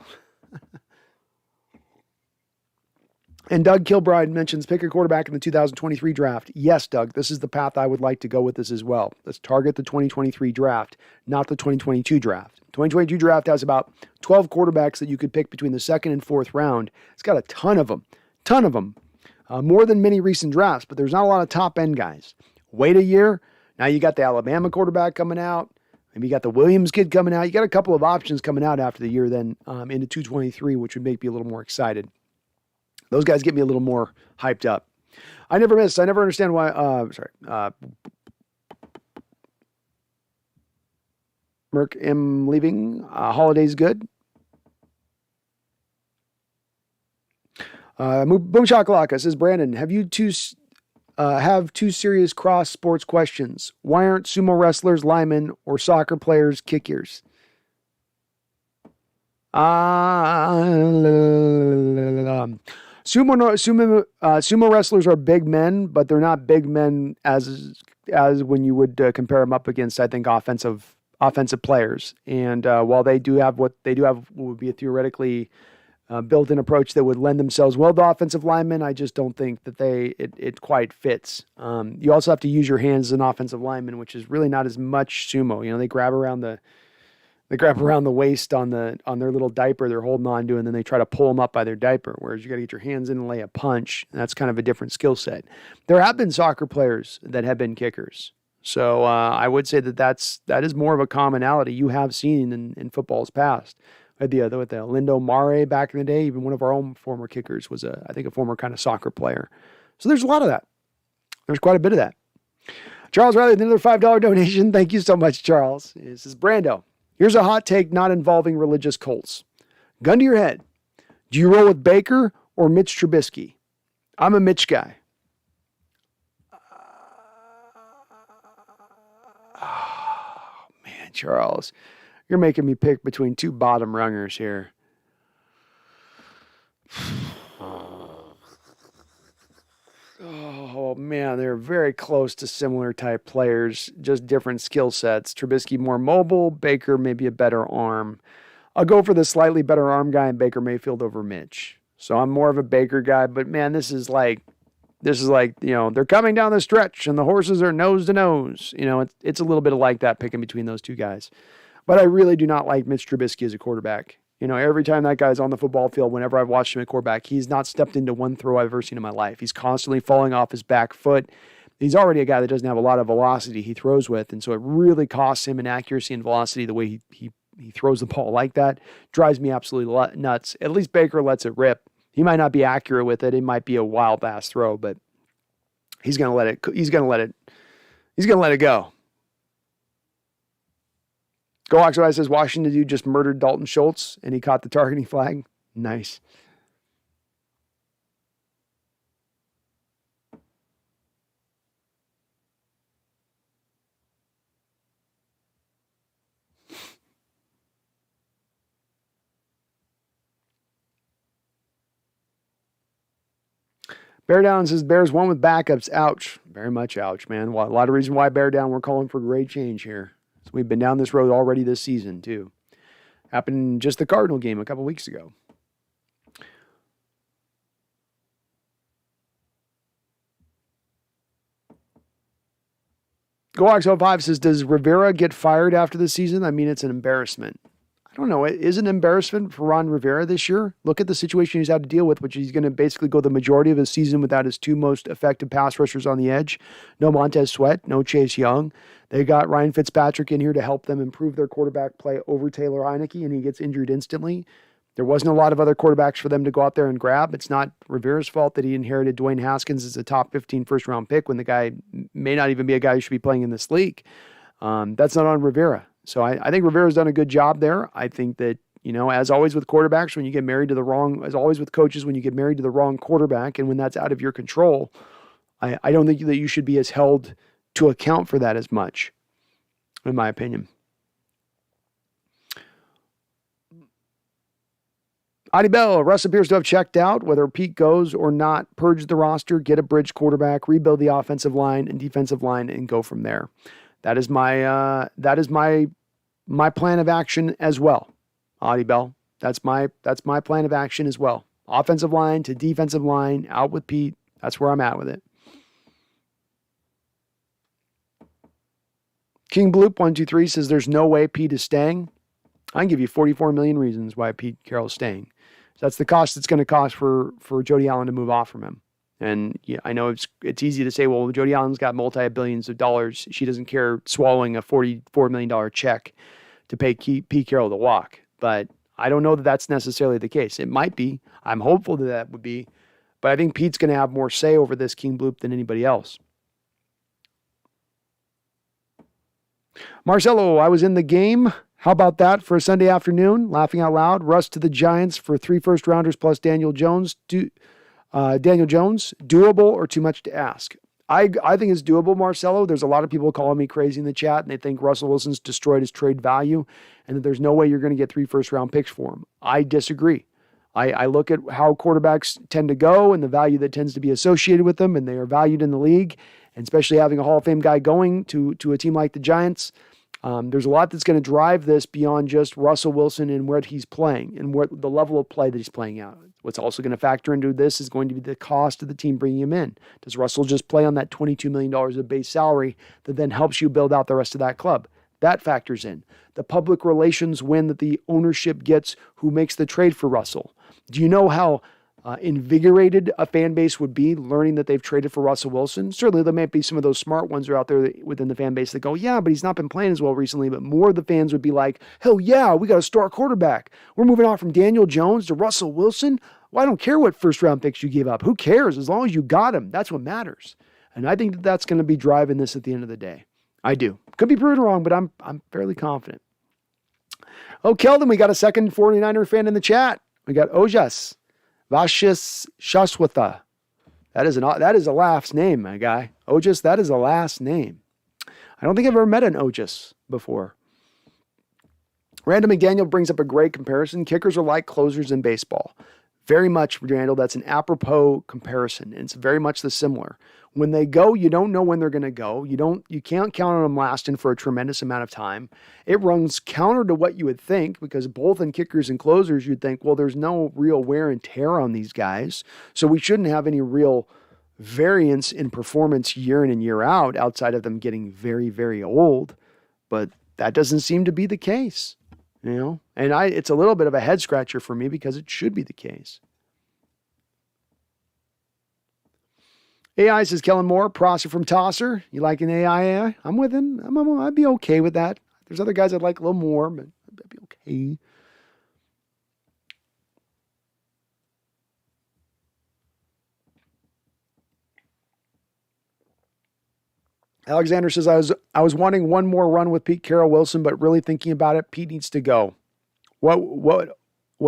S1: And Doug Kilbride mentions pick a quarterback in the 2023 draft. Yes, Doug, this is the path I would like to go with this as well. Let's target the 2023 draft, not the 2022 draft. 2022 draft has about 12 quarterbacks that you could pick between the second and fourth round. It's got a ton of them. More than many recent drafts, but there's not a lot of top-end guys. Wait a year. Now you got the Alabama quarterback coming out. Maybe you got the Williams kid coming out. You got a couple of options coming out after the year then into 223, which would make me a little more excited. Those guys get me a little more hyped up. I never miss. I never understand why. Merc am leaving. Holiday's good. Boom Shakalaka says, Brandon, have two serious cross sports questions. Why aren't sumo wrestlers linemen or soccer players kickers? Sumo wrestlers are big men, but they're not big men as when you would compare them up against, I think, offensive players. And while they do have what would be a theoretically built-in approach that would lend themselves well to offensive linemen, I just don't think that it quite fits. You also have to use your hands as an offensive lineman, which is really not as much sumo. You know, they grab around the waist on their little diaper they're holding on to, and then they try to pull them up by their diaper, whereas you got to get your hands in and lay a punch, and that's kind of a different skill set. There have been soccer players that have been kickers. So I would say that is more of a commonality you have seen in football's past. With the Lindo Mare back in the day, even one of our own former kickers was I think a former kind of soccer player. So there's a lot of that. There's quite a bit of that. Charles Riley, another $5 donation. Thank you so much, Charles. This is Brando. Here's a hot take not involving religious cults. Gun to your head. Do you roll with Baker or Mitch Trubisky? I'm a Mitch guy. Oh, man, Charles. You're making me pick between two bottom rungers here. Oh, man, they're very close to similar type players, just different skill sets. Trubisky more mobile, Baker maybe a better arm. I'll go for the slightly better arm guy and Baker Mayfield over Mitch. So I'm more of a Baker guy, but man, this is like, they're coming down the stretch and the horses are nose to nose. It's a little bit like that picking between those two guys. But I really do not like Mitch Trubisky as a quarterback. Every time that guy's on the football field, whenever I've watched him at quarterback, he's not stepped into one throw I've ever seen in my life. He's constantly falling off his back foot. he's already a guy that doesn't have a lot of velocity he throws with, and so it really costs him in accuracy and velocity the way he throws the ball like that. Drives me absolutely nuts. At least Baker lets it rip. He might not be accurate with it. It might be a wild ass throw, but he's gonna let it go. Go Hawks says Washington dude just murdered Dalton Schultz and he caught the targeting flag. Nice. Bear Down says Bears won with backups. Ouch. Very much ouch, man. Well, a lot of reason why Bear Down, we're calling for great change here. So we've been down this road already this season, too. Happened in just the Cardinal game a couple weeks ago. GoX05 says, does Rivera get fired after the season? I mean, it's an embarrassment. I don't know. It is an embarrassment for Ron Rivera this year. Look at the situation he's had to deal with, which he's going to basically go the majority of his season without his two most effective pass rushers on the edge. No Montez Sweat, no Chase Young. They got Ryan Fitzpatrick in here to help them improve their quarterback play over Taylor Heineke, and he gets injured instantly. There wasn't a lot of other quarterbacks for them to go out there and grab. It's not Rivera's fault that he inherited Dwayne Haskins as a top 15 first-round pick when the guy may not even be a guy who should be playing in this league. That's not on Rivera. So I think Rivera's done a good job there. I think that, as always with quarterbacks, when you get married to as always with coaches, when you get married to the wrong quarterback and when that's out of your control, I don't think that you should be as held to account for that as much, in my opinion. Adi Bell, Russ appears to have checked out. Whether Pete goes or not, purge the roster, get a bridge quarterback, rebuild the offensive line and defensive line, and go from there. That is my plan of action as well, Adi Bell. That's my plan of action as well. Offensive line to defensive line, out with Pete. That's where I'm at with it. King Bloop 123 says there's no way Pete is staying. I can give you 44 million reasons why Pete Carroll's staying. So that's the cost it's going to cost for Jody Allen to move off from him. And yeah, I know it's easy to say, well, Jody Allen's got multi-billions of dollars. She doesn't care swallowing a $44 million check to pay Pete Carroll to walk. But I don't know that that's necessarily the case. It might be. I'm hopeful that would be. But I think Pete's going to have more say over this King Bloop than anybody else. Marcelo, I was in the game. How about that for a Sunday afternoon? Laughing out loud. Russ to the Giants for 3 first-rounders plus Daniel Jones. Doable or too much to ask? I think it's doable, Marcelo. There's a lot of people calling me crazy in the chat, and they think Russell Wilson's destroyed his trade value and that there's no way you're going to get 3 first-round picks for him. I disagree. I look at how quarterbacks tend to go and the value that tends to be associated with them, and they are valued in the league, and especially having a Hall of Fame guy going to a team like the Giants. There's a lot that's going to drive this beyond just Russell Wilson and what he's playing and what the level of play that he's playing out. What's also going to factor into this is going to be the cost of the team bringing him in. Does Russell just play on that $22 million of base salary that then helps you build out the rest of that club? That factors in. The public relations win that the ownership gets who makes the trade for Russell. Do you know how invigorated a fan base would be learning that they've traded for Russell Wilson? Certainly there might be some of those smart ones are out there within the fan base that go, yeah, but he's not been playing as well recently. But more of the fans would be like, hell yeah, we got a star quarterback. We're moving on from Daniel Jones to Russell Wilson. Well, I don't care what first round picks you give up. Who cares? As long as you got him, that's what matters. And I think that that's going to be driving this at the end of the day. I do. Could be proven wrong, but I'm fairly confident. Oh, Keldon, we got a second 49er fan in the chat. We got Ojas Vashis Shaswatha. That is a last name, my guy. Ojas, that is a last name. I don't think I've ever met an Ojas before. Randall McDaniel brings up a great comparison. Kickers are like closers in baseball. Very much, Randall, that's an apropos comparison. And it's very much the similar. When they go, you don't know when they're going to go. You can't count on them lasting for a tremendous amount of time. It runs counter to what you would think, because both in kickers and closers, you'd think, well, there's no real wear and tear on these guys. So we shouldn't have any real variance in performance year in and year out outside of them getting very, very old. But that doesn't seem to be the case, And it's a little bit of a head scratcher for me because it should be the case. AI says Kellen Moore, Prosser from Tosser. You like an AI? I'm with him. I'd be okay with that. There's other guys I'd like a little more, but I'd be okay. Alexander says, I was wanting one more run with Pete Carroll Wilson, but really thinking about it, Pete needs to go. What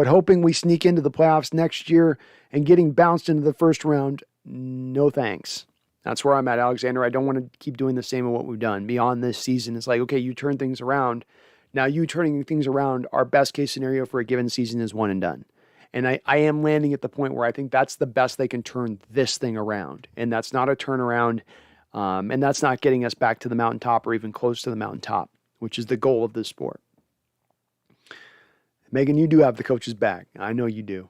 S1: hoping we sneak into the playoffs next year and getting bounced into the first round? No thanks. That's where I'm at, Alexander. I don't want to keep doing the same of what we've done. Beyond this season, it's like, okay, you turn things around. Now you turning things around, our best case scenario for a given season is one and done. And I am landing at the point where I think that's the best they can turn this thing around. And that's not a turnaround. And that's not getting us back to the mountaintop or even close to the mountaintop, which is the goal of this sport. Megan, you do have the coach's back. I know you do.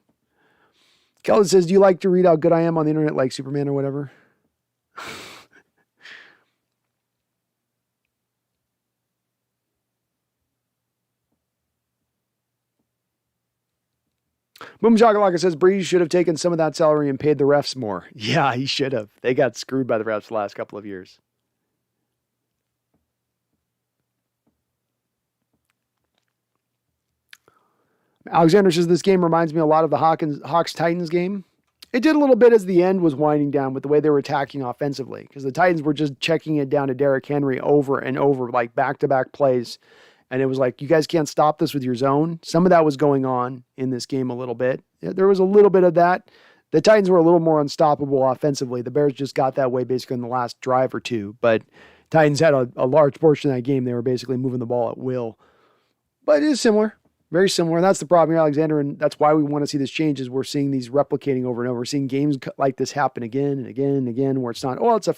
S1: Kellen says, do you like to read how good I am on the internet like Superman or whatever? Boom Shakalaka says, Breeze should have taken some of that salary and paid the refs more. Yeah, he should have. They got screwed by the refs the last couple of years. Alexander says, this game reminds me a lot of the Hawks-Titans game. It did a little bit as the end was winding down with the way they were attacking offensively, because the Titans were just checking it down to Derrick Henry over and over, like back-to-back plays. And it was like, you guys can't stop this with your zone. Some of that was going on in this game a little bit. There was a little bit of that. The Titans were a little more unstoppable offensively. The Bears just got that way basically in the last drive or two. But Titans had a large portion of that game. They were basically moving the ball at will. But it is similar. Very similar. And that's the problem here, Alexander. And that's why we want to see this change is we're seeing these replicating over and over. We're seing games like this happen again and again and again where it's not, oh, it's a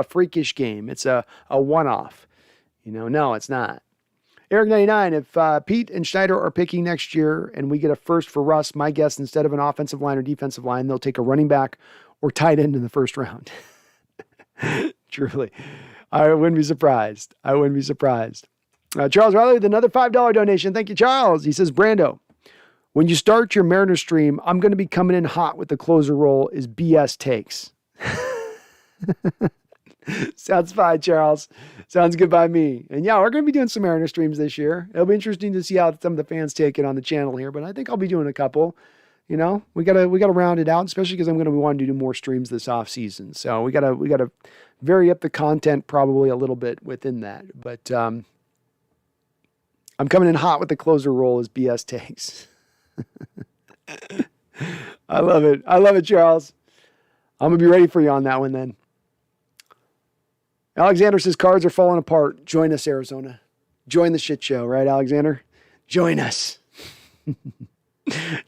S1: freakish game. It's a one-off. No, it's not. Eric99, if Pete and Schneider are picking next year and we get a first for Russ, my guess, instead of an offensive line or defensive line, they'll take a running back or tight end in the first round. Truly. I wouldn't be surprised. Charles Riley with another $5 donation. Thank you, Charles. He says, Brando, when you start your Mariners stream, I'm going to be coming in hot with the closer role is BS takes. Sounds fine, Charles. Sounds good by me. And yeah, we're going to be doing some Mariner streams this year. It'll be interesting to see how some of the fans take it on the channel here, but I think I'll be doing a couple. We gotta round it out, especially because I'm going to be wanting to do more streams this off season. So we gotta vary up the content probably a little bit within that. But I'm coming in hot with the closer role as BS takes. I love it, Charles. I'm gonna be ready for you on that one then. Alexander says cards are falling apart. Join us, Arizona. Join the shit show, right, Alexander? Join us.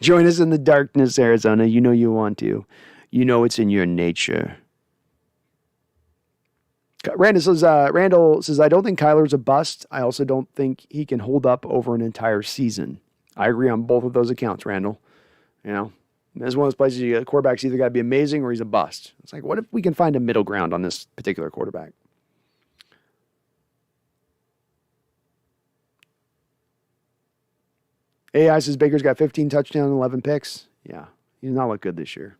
S1: Join us in the darkness, Arizona. You know you want to. You know it's in your nature. Randall says, I don't think Kyler's a bust. I also don't think he can hold up over an entire season. I agree on both of those accounts, Randall. There's one of those places a quarterback's either got to be amazing or he's a bust. It's like, what if we can find a middle ground on this particular quarterback? AI says Baker's got 15 touchdowns and 11 picks. Yeah, he does not look good this year.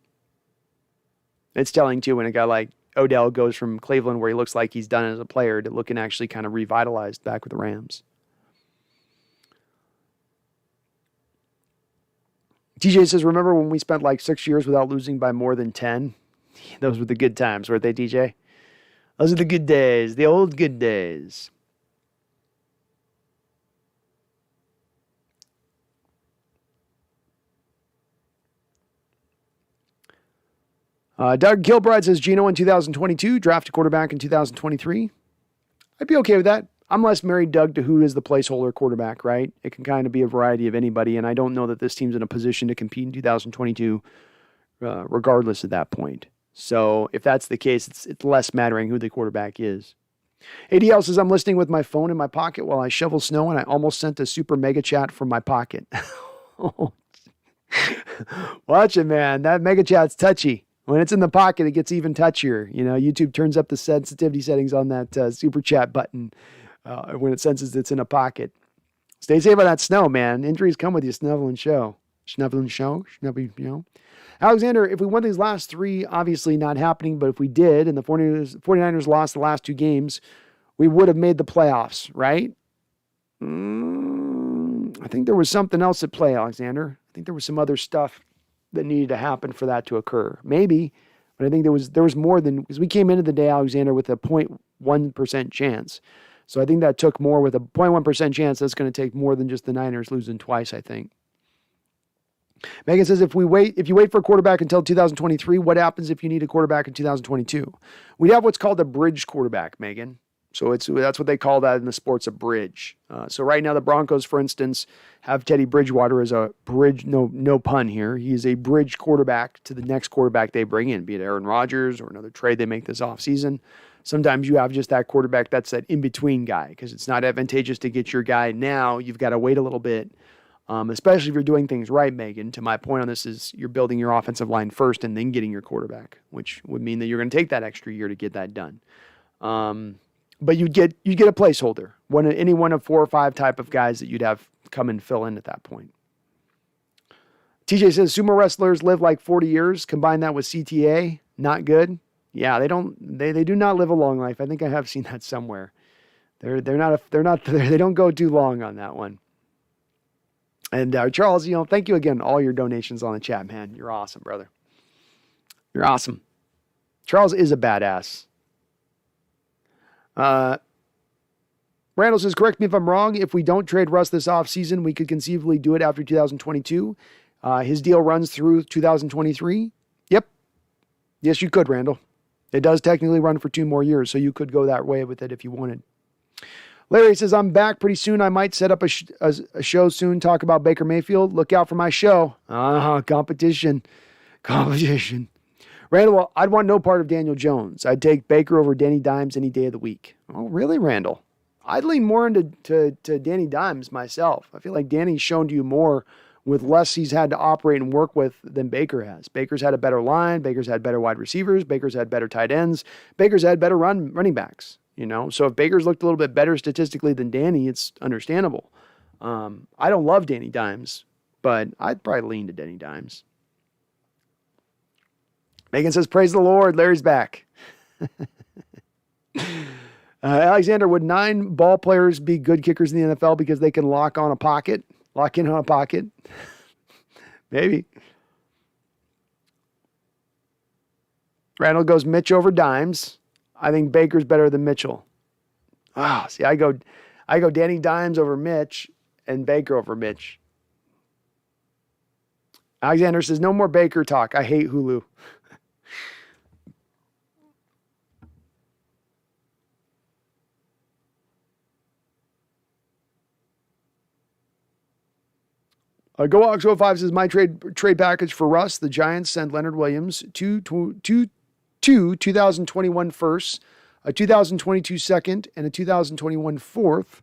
S1: It's telling, too, when a guy like Odell goes from Cleveland, where he looks like he's done as a player, to looking actually kind of revitalized back with the Rams. TJ says, remember when we spent like 6 years without losing by more than 10? Those were the good times, weren't they, TJ? Those are the good days, the old good days. Doug Kilbride says, Geno in 2022, draft a quarterback in 2023. I'd be okay with that. I'm less married, Doug, to who is the placeholder quarterback, right? It can kind of be a variety of anybody, and I don't know that this team's in a position to compete in 2022 regardless at that point. So if that's the case, it's less mattering who the quarterback is. ADL says, I'm listening with my phone in my pocket while I shovel snow, and I almost sent a super mega chat from my pocket. Watch it, man. That mega chat's touchy. When it's in the pocket, it gets even touchier. YouTube turns up the sensitivity settings on that super chat button when it senses it's in a pocket. Stay safe on that snow, man. Injuries come with you. Snuffle and show. Alexander, if we won these last three, obviously not happening, but if we did and the 49ers lost the last two games, we would have made the playoffs, right? I think there was something else at play, Alexander. I think there was some other stuff that needed to happen for that to occur. Maybe, but I think there was more than, because we came into the day, Alexander, with a 0.1% chance. So I think that took more. With a 0.1% chance, that's going to take more than just the Niners losing twice, I think. Megan says, if you wait for a quarterback until 2023, what happens if you need a quarterback in 2022? We'd have what's called a bridge quarterback, Megan. So that's what they call that in the sports, a bridge. So right now the Broncos, for instance, have Teddy Bridgewater as a bridge, no pun here. He is a bridge quarterback to the next quarterback they bring in, be it Aaron Rodgers or another trade they make this offseason. Sometimes you have just that quarterback that's that in-between guy because it's not advantageous to get your guy now. You've got to wait a little bit, especially if you're doing things right, Megan. To my point on this is you're building your offensive line first and then getting your quarterback, which would mean that you're going to take that extra year to get that done. But you'd get a placeholder, any one of 4 or 5 type of guys that you'd have come and fill in at that point. TJ says sumo wrestlers live like 40 years. Combine that with CTA, not good. Yeah, they do not live a long life. I think I have seen that somewhere. They don't go too long on that one. And Charles, thank you again, all your donations on the chat, man. You're awesome, brother. You're awesome. Charles is a badass. Randall says, correct me if I'm wrong. If we don't trade Russ this offseason, we could conceivably do it after 2022. His deal runs through 2023. Yep. Yes, you could, Randall. It does technically run for 2 more years, so you could go that way with it if you wanted. Larry says, I'm back pretty soon. I might set up a show soon, talk about Baker Mayfield. Look out for my show. Competition. Randall, I'd want no part of Daniel Jones. I'd take Baker over Danny Dimes any day of the week. Oh, really, Randall? I'd lean more into Danny Dimes myself. I feel like Danny's shown to you more with less he's had to operate and work with than Baker has. Baker's had a better line. Baker's had better wide receivers. Baker's had better tight ends. Baker's had better running backs. So if Baker's looked a little bit better statistically than Danny, it's understandable. I don't love Danny Dimes, but I'd probably lean to Danny Dimes. Megan says, praise the Lord, Larry's back. Alexander, would 9 ball players be good kickers in the NFL because they can lock in on a pocket? Maybe. Randall goes Mitch over Dimes. I think Baker's better than Mitchell. See, I go Danny Dimes over Mitch and Baker over Mitch. Alexander says, no more Baker talk. I hate Hulu. GoOx05 says, my trade package for Russ, the Giants send Leonard Williams two 2021 firsts, a 2022 second, and a 2021 fourth.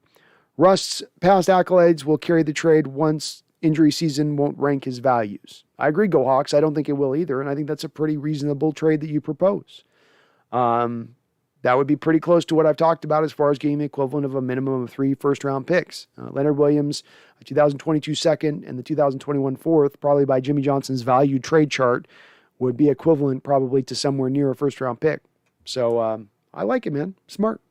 S1: Russ's past accolades will carry the trade once injury season won't rank his values. I agree, Go Hawks. I don't think it will either, and I think that's a pretty reasonable trade that you propose. That would be pretty close to what I've talked about as far as getting the equivalent of a minimum of 3 first-round picks. Leonard Williams, a 2022 second, and the 2021 fourth, probably by Jimmy Johnson's value trade chart, would be equivalent probably to somewhere near a first-round pick. So I like it, man. Smart.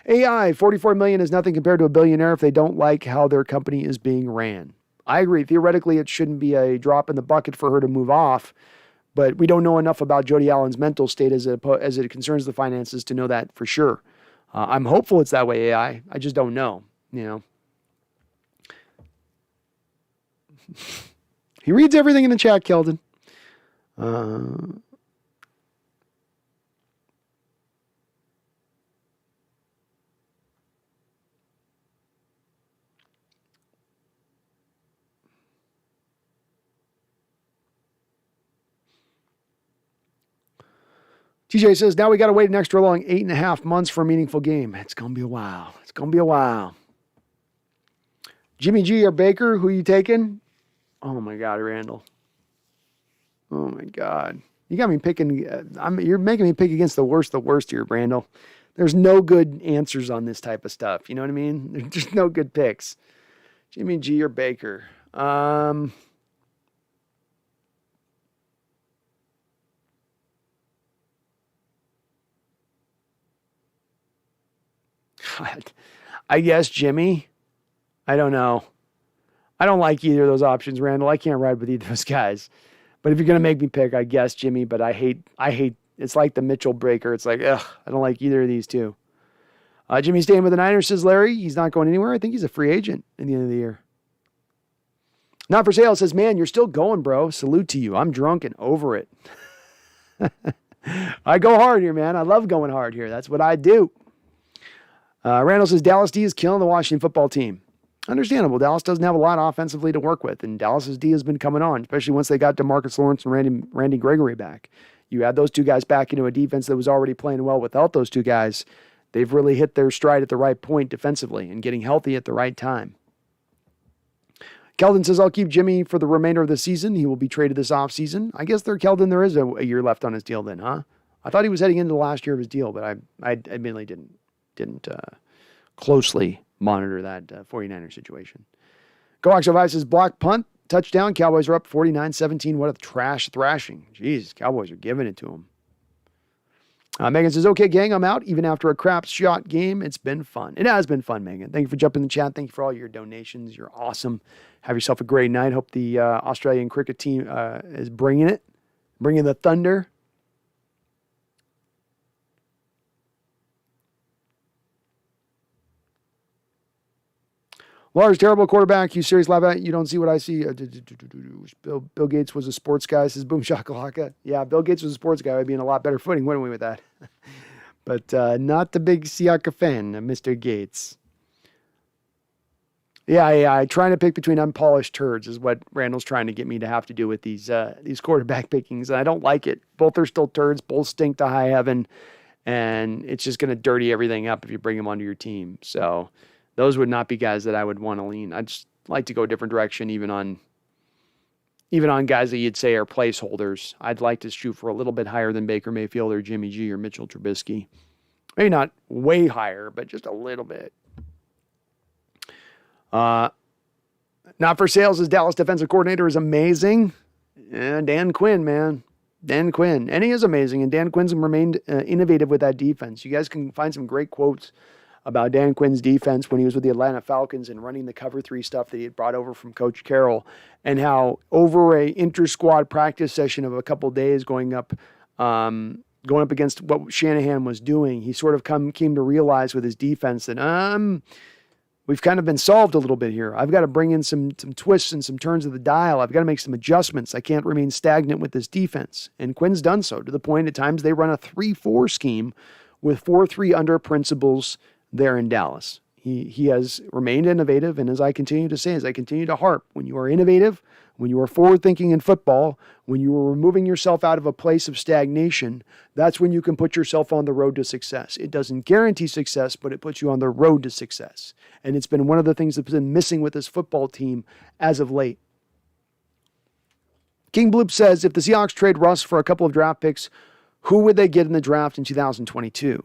S1: AI, $44 million is nothing compared to a billionaire if they don't like how their company is being ran. I agree. Theoretically, it shouldn't be a drop in the bucket for her to move off, but we don't know enough about Jody Allen's mental state as it concerns the finances to know that for sure. I'm hopeful it's that way, AI. I just don't know, He reads everything in the chat, Keldon. TJ says, now we got to wait an extra long 8.5 months for a meaningful game. It's going to be a while. Jimmy G or Baker, who are you taking? Oh, my God, Randall. Oh, my God. You got me picking. You're making me pick against the worst here, Randall. There's no good answers on this type of stuff. You know what I mean? There's just no good picks. Jimmy G or Baker. I guess Jimmy. I don't know. I don't like either of those options, Randall. I can't ride with either of those guys. But if you're going to make me pick, I guess Jimmy. But I hate, it's like the Mitchell breaker. It's like, ugh, I don't like either of these two. Jimmy's staying with the Niners, says Larry. He's not going anywhere. I think he's a free agent in the end of the year. Not for sale says, man, you're still going, bro. Salute to you. I'm drunk and over it. I go hard here, man. I love going hard here. That's what I do. Randall says, Dallas D is killing the Washington football team. Understandable. Dallas doesn't have a lot offensively to work with, and Dallas's D has been coming on, especially once they got DeMarcus Lawrence and Randy Gregory back. You add those two guys back into a defense that was already playing well without those two guys. They've really hit their stride at the right point defensively and getting healthy at the right time. Keldon says, I'll keep Jimmy for the remainder of the season. He will be traded this offseason. I guess Keldon, there is a year left on his deal then, huh? I thought he was heading into the last year of his deal, but I admittedly didn't closely monitor that 49er situation. Go5 says, block punt, touchdown. Cowboys are up 49-17. What a trash thrashing. Jeez, Cowboys are giving it to them. Megan says, okay, gang, I'm out. Even after a crap shot game, it's been fun. It has been fun, Megan. Thank you for jumping in the chat. Thank you for all your donations. You're awesome. Have yourself a great night. Hope the Australian cricket team is bringing the thunder. Lars, terrible quarterback. You serious laugh at? You don't see what I see. Bill Gates was a sports guy, says Boom Shakalaka. Yeah, Bill Gates was a sports guy. I'd be in a lot better footing, wouldn't we, with that? But not the big Siaka fan, Mr. Gates. Yeah, trying to pick between unpolished turds is what Randall's trying to get me to have to do with these quarterback pickings. And I don't like it. Both are still turds. Both stink to high heaven. And it's just going to dirty everything up if you bring them onto your team. So those would not be guys that I would want to lean. I'd just like to go a different direction, even on guys that you'd say are placeholders. I'd like to shoot for a little bit higher than Baker Mayfield or Jimmy G or Mitchell Trubisky. Maybe not way higher, but just a little bit. Not for sale, as Dallas defensive coordinator is amazing. Dan Quinn, man. Dan Quinn. And he is amazing, and Dan Quinn's remained innovative with that defense. You guys can find some great quotes about Dan Quinn's defense when he was with the Atlanta Falcons and running the cover 3 stuff that he had brought over from Coach Carroll, and how over a inter-squad practice session of a couple days going up against what Shanahan was doing, he sort of came to realize with his defense that we've kind of been solved a little bit here. I've got to bring in some twists and some turns of the dial. I've got to make some adjustments. I can't remain stagnant with this defense. And Quinn's done so to the point at times they run a 3-4 scheme with 4-3 under principles there in Dallas. He has remained innovative, and as I continue to say, as I continue to harp, when you are innovative, when you are forward-thinking in football, when you are removing yourself out of a place of stagnation, that's when you can put yourself on the road to success. It doesn't guarantee success, but it puts you on the road to success. And it's been one of the things that's been missing with this football team as of late. King Bloop says, if the Seahawks trade Russ for a couple of draft picks, who would they get in the draft in 2022?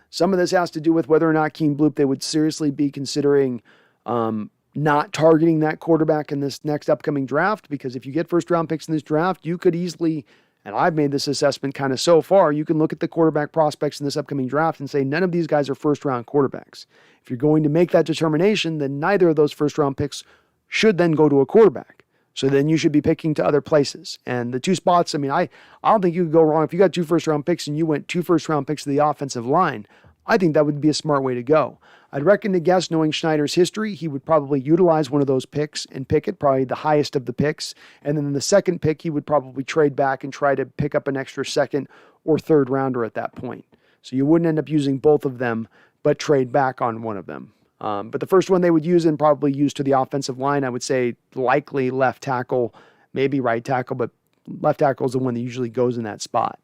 S1: Some of this has to do with whether or not King Bloop, they would seriously be considering not targeting that quarterback in this next upcoming draft, because if you get first-round picks in this draft, you could easily, and I've made this assessment kind of so far, you can look at the quarterback prospects in this upcoming draft and say none of these guys are first-round quarterbacks. If you're going to make that determination, then neither of those first-round picks should then go to a quarterback. So then you should be picking to other places. And the two spots, I don't think you could go wrong. If you got 2 first-round picks and you went 2 first-round picks to the offensive line, I think that would be a smart way to go. I'd reckon to guess, knowing Schneider's history, he would probably utilize one of those picks and pick it, probably the highest of the picks. And then in the second pick, he would probably trade back and try to pick up an extra second or third rounder at that point. So you wouldn't end up using both of them, but trade back on one of them. But the first one they would use and probably use to the offensive line, I would say likely left tackle, maybe right tackle, but left tackle is the one that usually goes in that spot.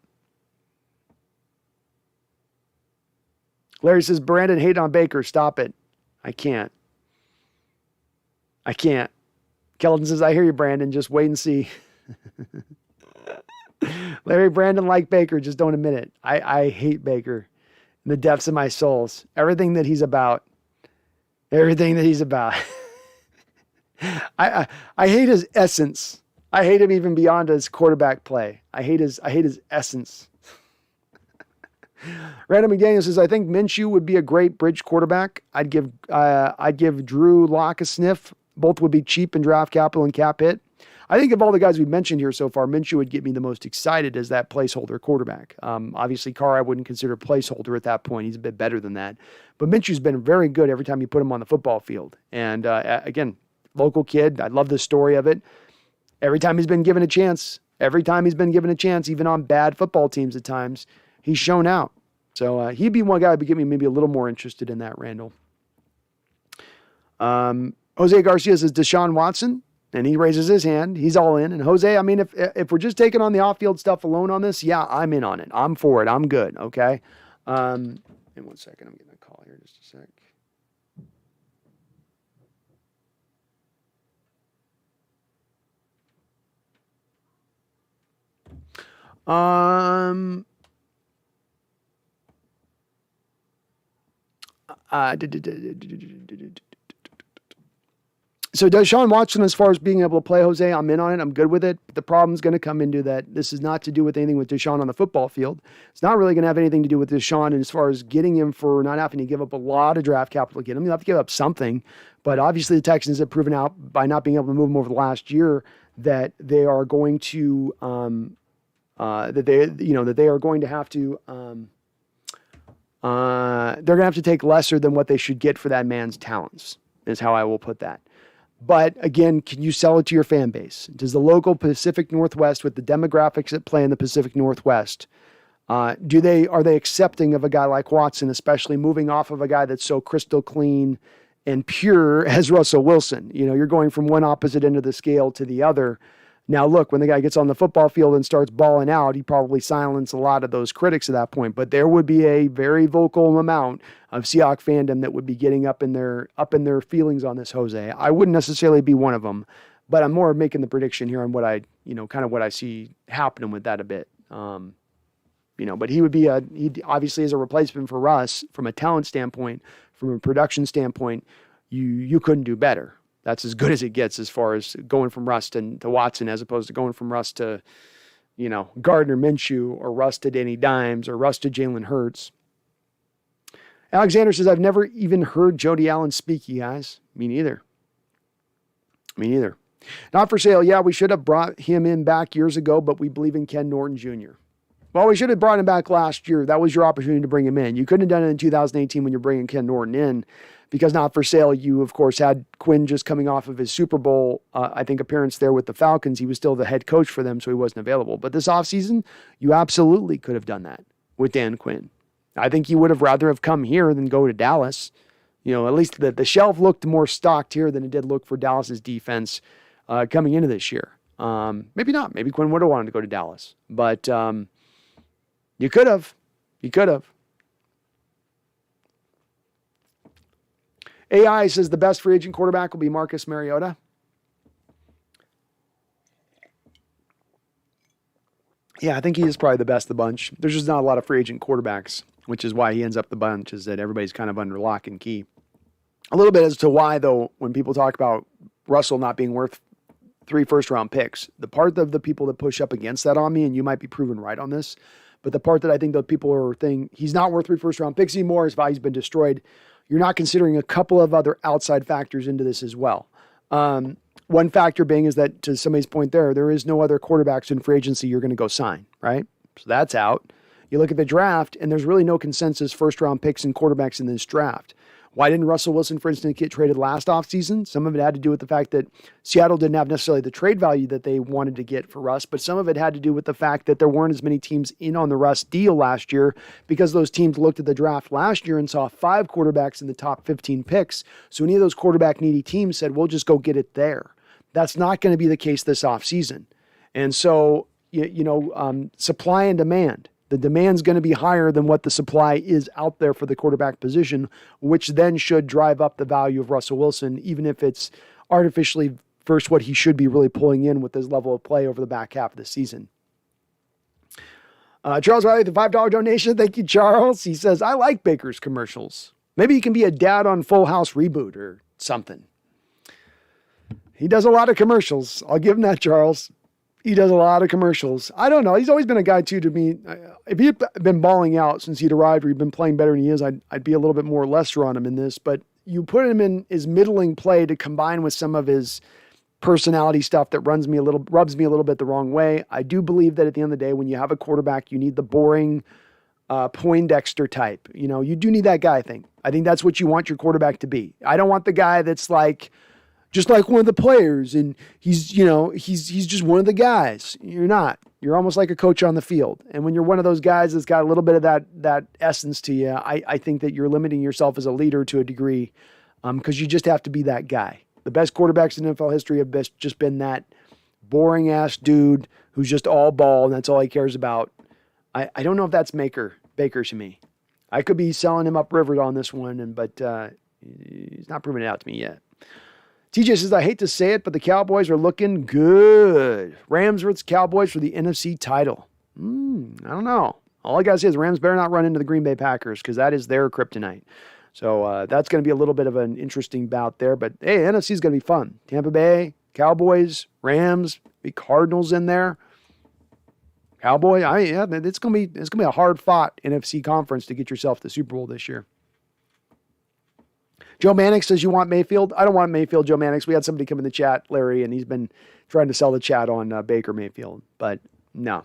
S1: Larry says, Brandon, hate on Baker. Stop it. I can't. Keldon says, I hear you, Brandon. Just wait and see. Larry, Brandon like Baker. Just don't admit it. I hate Baker in the depths of my souls. Everything that he's about. I hate his essence. I hate him even beyond his quarterback play. I hate his essence. Random McDaniel says, I think Minshew would be a great bridge quarterback. I'd give Drew Lock a sniff. Both would be cheap in draft capital and cap hit. I think of all the guys we've mentioned here so far, Minshew would get me the most excited as that placeholder quarterback. Obviously, Carr I wouldn't consider a placeholder at that point. He's a bit better than that. But Minshew's been very good every time you put him on the football field. And again, local kid. I love the story of it. Every time he's been given a chance, even on bad football teams at times, he's shown out. So he'd be one guy who would get me maybe a little more interested in that, Randall. Jose Garcia says Deshaun Watson, and he raises his hand. He's all in. And Jose, I mean, if we're just taking on the off-field stuff alone on this, yeah, I'm in on it. I'm for it. I'm good, okay? In 1 second, I'm getting a call here. Just a sec. So Deshaun Watson, as far as being able to play, Jose, I'm in on it. I'm good with it. But the problem's going to come into that this is not to do with anything with Deshaun on the football field. It's not really going to have anything to do with Deshaun as far as getting him for not having to give up a lot of draft capital to get him. You'll have to give up something. But obviously the Texans have proven out by not being able to move him over the last year that they are going to that they are going to have to they're going to have to take lesser than what they should get for that man's talents, is how I will put that. But again, can you sell it to your fan base? Does the local Pacific Northwest, with the demographics that play in the Pacific Northwest, are they accepting of a guy like Watson, especially moving off of a guy that's so crystal clean and pure as Russell Wilson? You know, you're going from one opposite end of the scale to the other. Now, look, when the guy gets on the football field and starts balling out, he probably silenced a lot of those critics at that point. But there would be a very vocal amount of Seahawks fandom that would be getting up in their feelings on this Jose. I wouldn't necessarily be one of them, but I'm more making the prediction here on what I see happening with that a bit. But he obviously as a replacement for Russ from a talent standpoint, from a production standpoint, you couldn't do better. That's as good as it gets as far as going from Russ to Watson, as opposed to going from Russ to, Gardner Minshew, or Russ to Danny Dimes, or Russ to Jalen Hurts. Alexander says, I've never even heard Jody Allen speak, you guys. Me neither. Not for sale. Yeah, we should have brought him in back years ago, but we believe in Ken Norton Jr. Well, we should have brought him back last year. That was your opportunity to bring him in. You couldn't have done it in 2018 when you're bringing Ken Norton in, because not for sale, you, of course, had Quinn just coming off of his Super Bowl, appearance there with the Falcons. He was still the head coach for them, so he wasn't available. But this offseason, you absolutely could have done that with Dan Quinn. I think he would have rather have come here than go to Dallas. At least the shelf looked more stocked here than it did look for Dallas's defense coming into this year. Maybe not. Maybe Quinn would have wanted to go to Dallas. But you could have. AI says the best free agent quarterback will be Marcus Mariota. Yeah, I think he is probably the best of the bunch. There's just not a lot of free agent quarterbacks, which is why he ends up the bunch, is that everybody's kind of under lock and key. A little bit as to why, though, when people talk about Russell not being worth 3 first-round picks, the part of the people that push up against that on me, and you might be proven right on this, but the part that I think that people are thinking he's not worth 3 first-round picks anymore, his value's been destroyed, you're not considering a couple of other outside factors into this as well. One factor being is that, to somebody's point there is no other quarterbacks in free agency you're going to go sign, right? So that's out. You look at the draft, and there's really no consensus first-round picks and quarterbacks in this draft. Why didn't Russell Wilson, for instance, get traded last offseason? Some of it had to do with the fact that Seattle didn't have necessarily the trade value that they wanted to get for Russ, but some of it had to do with the fact that there weren't as many teams in on the Russ deal last year, because those teams looked at the draft last year and saw 5 quarterbacks in the top 15 picks. So any of those quarterback-needy teams said, we'll just go get it there. That's not going to be the case this offseason. And so, supply and demand. The demand's going to be higher than what the supply is out there for the quarterback position, which then should drive up the value of Russell Wilson, even if it's artificially versus what he should be really pulling in with his level of play over the back half of the season. Charles Riley, the $5 donation. Thank you, Charles. He says, I like Baker's commercials. Maybe he can be a dad on Full House reboot or something. He does a lot of commercials. I'll give him that, Charles. He does a lot of commercials. I don't know. He's always been a guy too, to me. If he'd been balling out since he'd arrived or he'd been playing better than he is, I'd be a little bit more lesser on him in this, but you put him in his middling play to combine with some of his personality stuff that rubs me a little bit the wrong way. I do believe that at the end of the day, when you have a quarterback, you need the boring, Poindexter type. You do need that guy, I think. I think that's what you want your quarterback to be. I don't want the guy that's just like one of the players and he's just one of the guys. You're not. You're almost like a coach on the field. And when you're one of those guys that's got a little bit of that essence to you, I think that you're limiting yourself as a leader to a degree, because you just have to be that guy. The best quarterbacks in NFL history have just been that boring ass dude who's just all ball and that's all he cares about. I don't know if that's Baker to me. I could be selling him upriver on this one, but he's not proving it out to me yet. TJ says, I hate to say it, but the Cowboys are looking good. Rams versus Cowboys for the NFC title. I don't know. All I got to say is Rams better not run into the Green Bay Packers because that is their kryptonite. So that's going to be a little bit of an interesting bout there. But, hey, NFC is going to be fun. Tampa Bay, Cowboys, Rams, big Cardinals in there. Cowboy, it's going to be a hard-fought NFC conference to get yourself to the Super Bowl this year. Joe Mannix says you want Mayfield. I don't want Mayfield, Joe Mannix. We had somebody come in the chat, Larry, and he's been trying to sell the chat on Baker Mayfield. But no.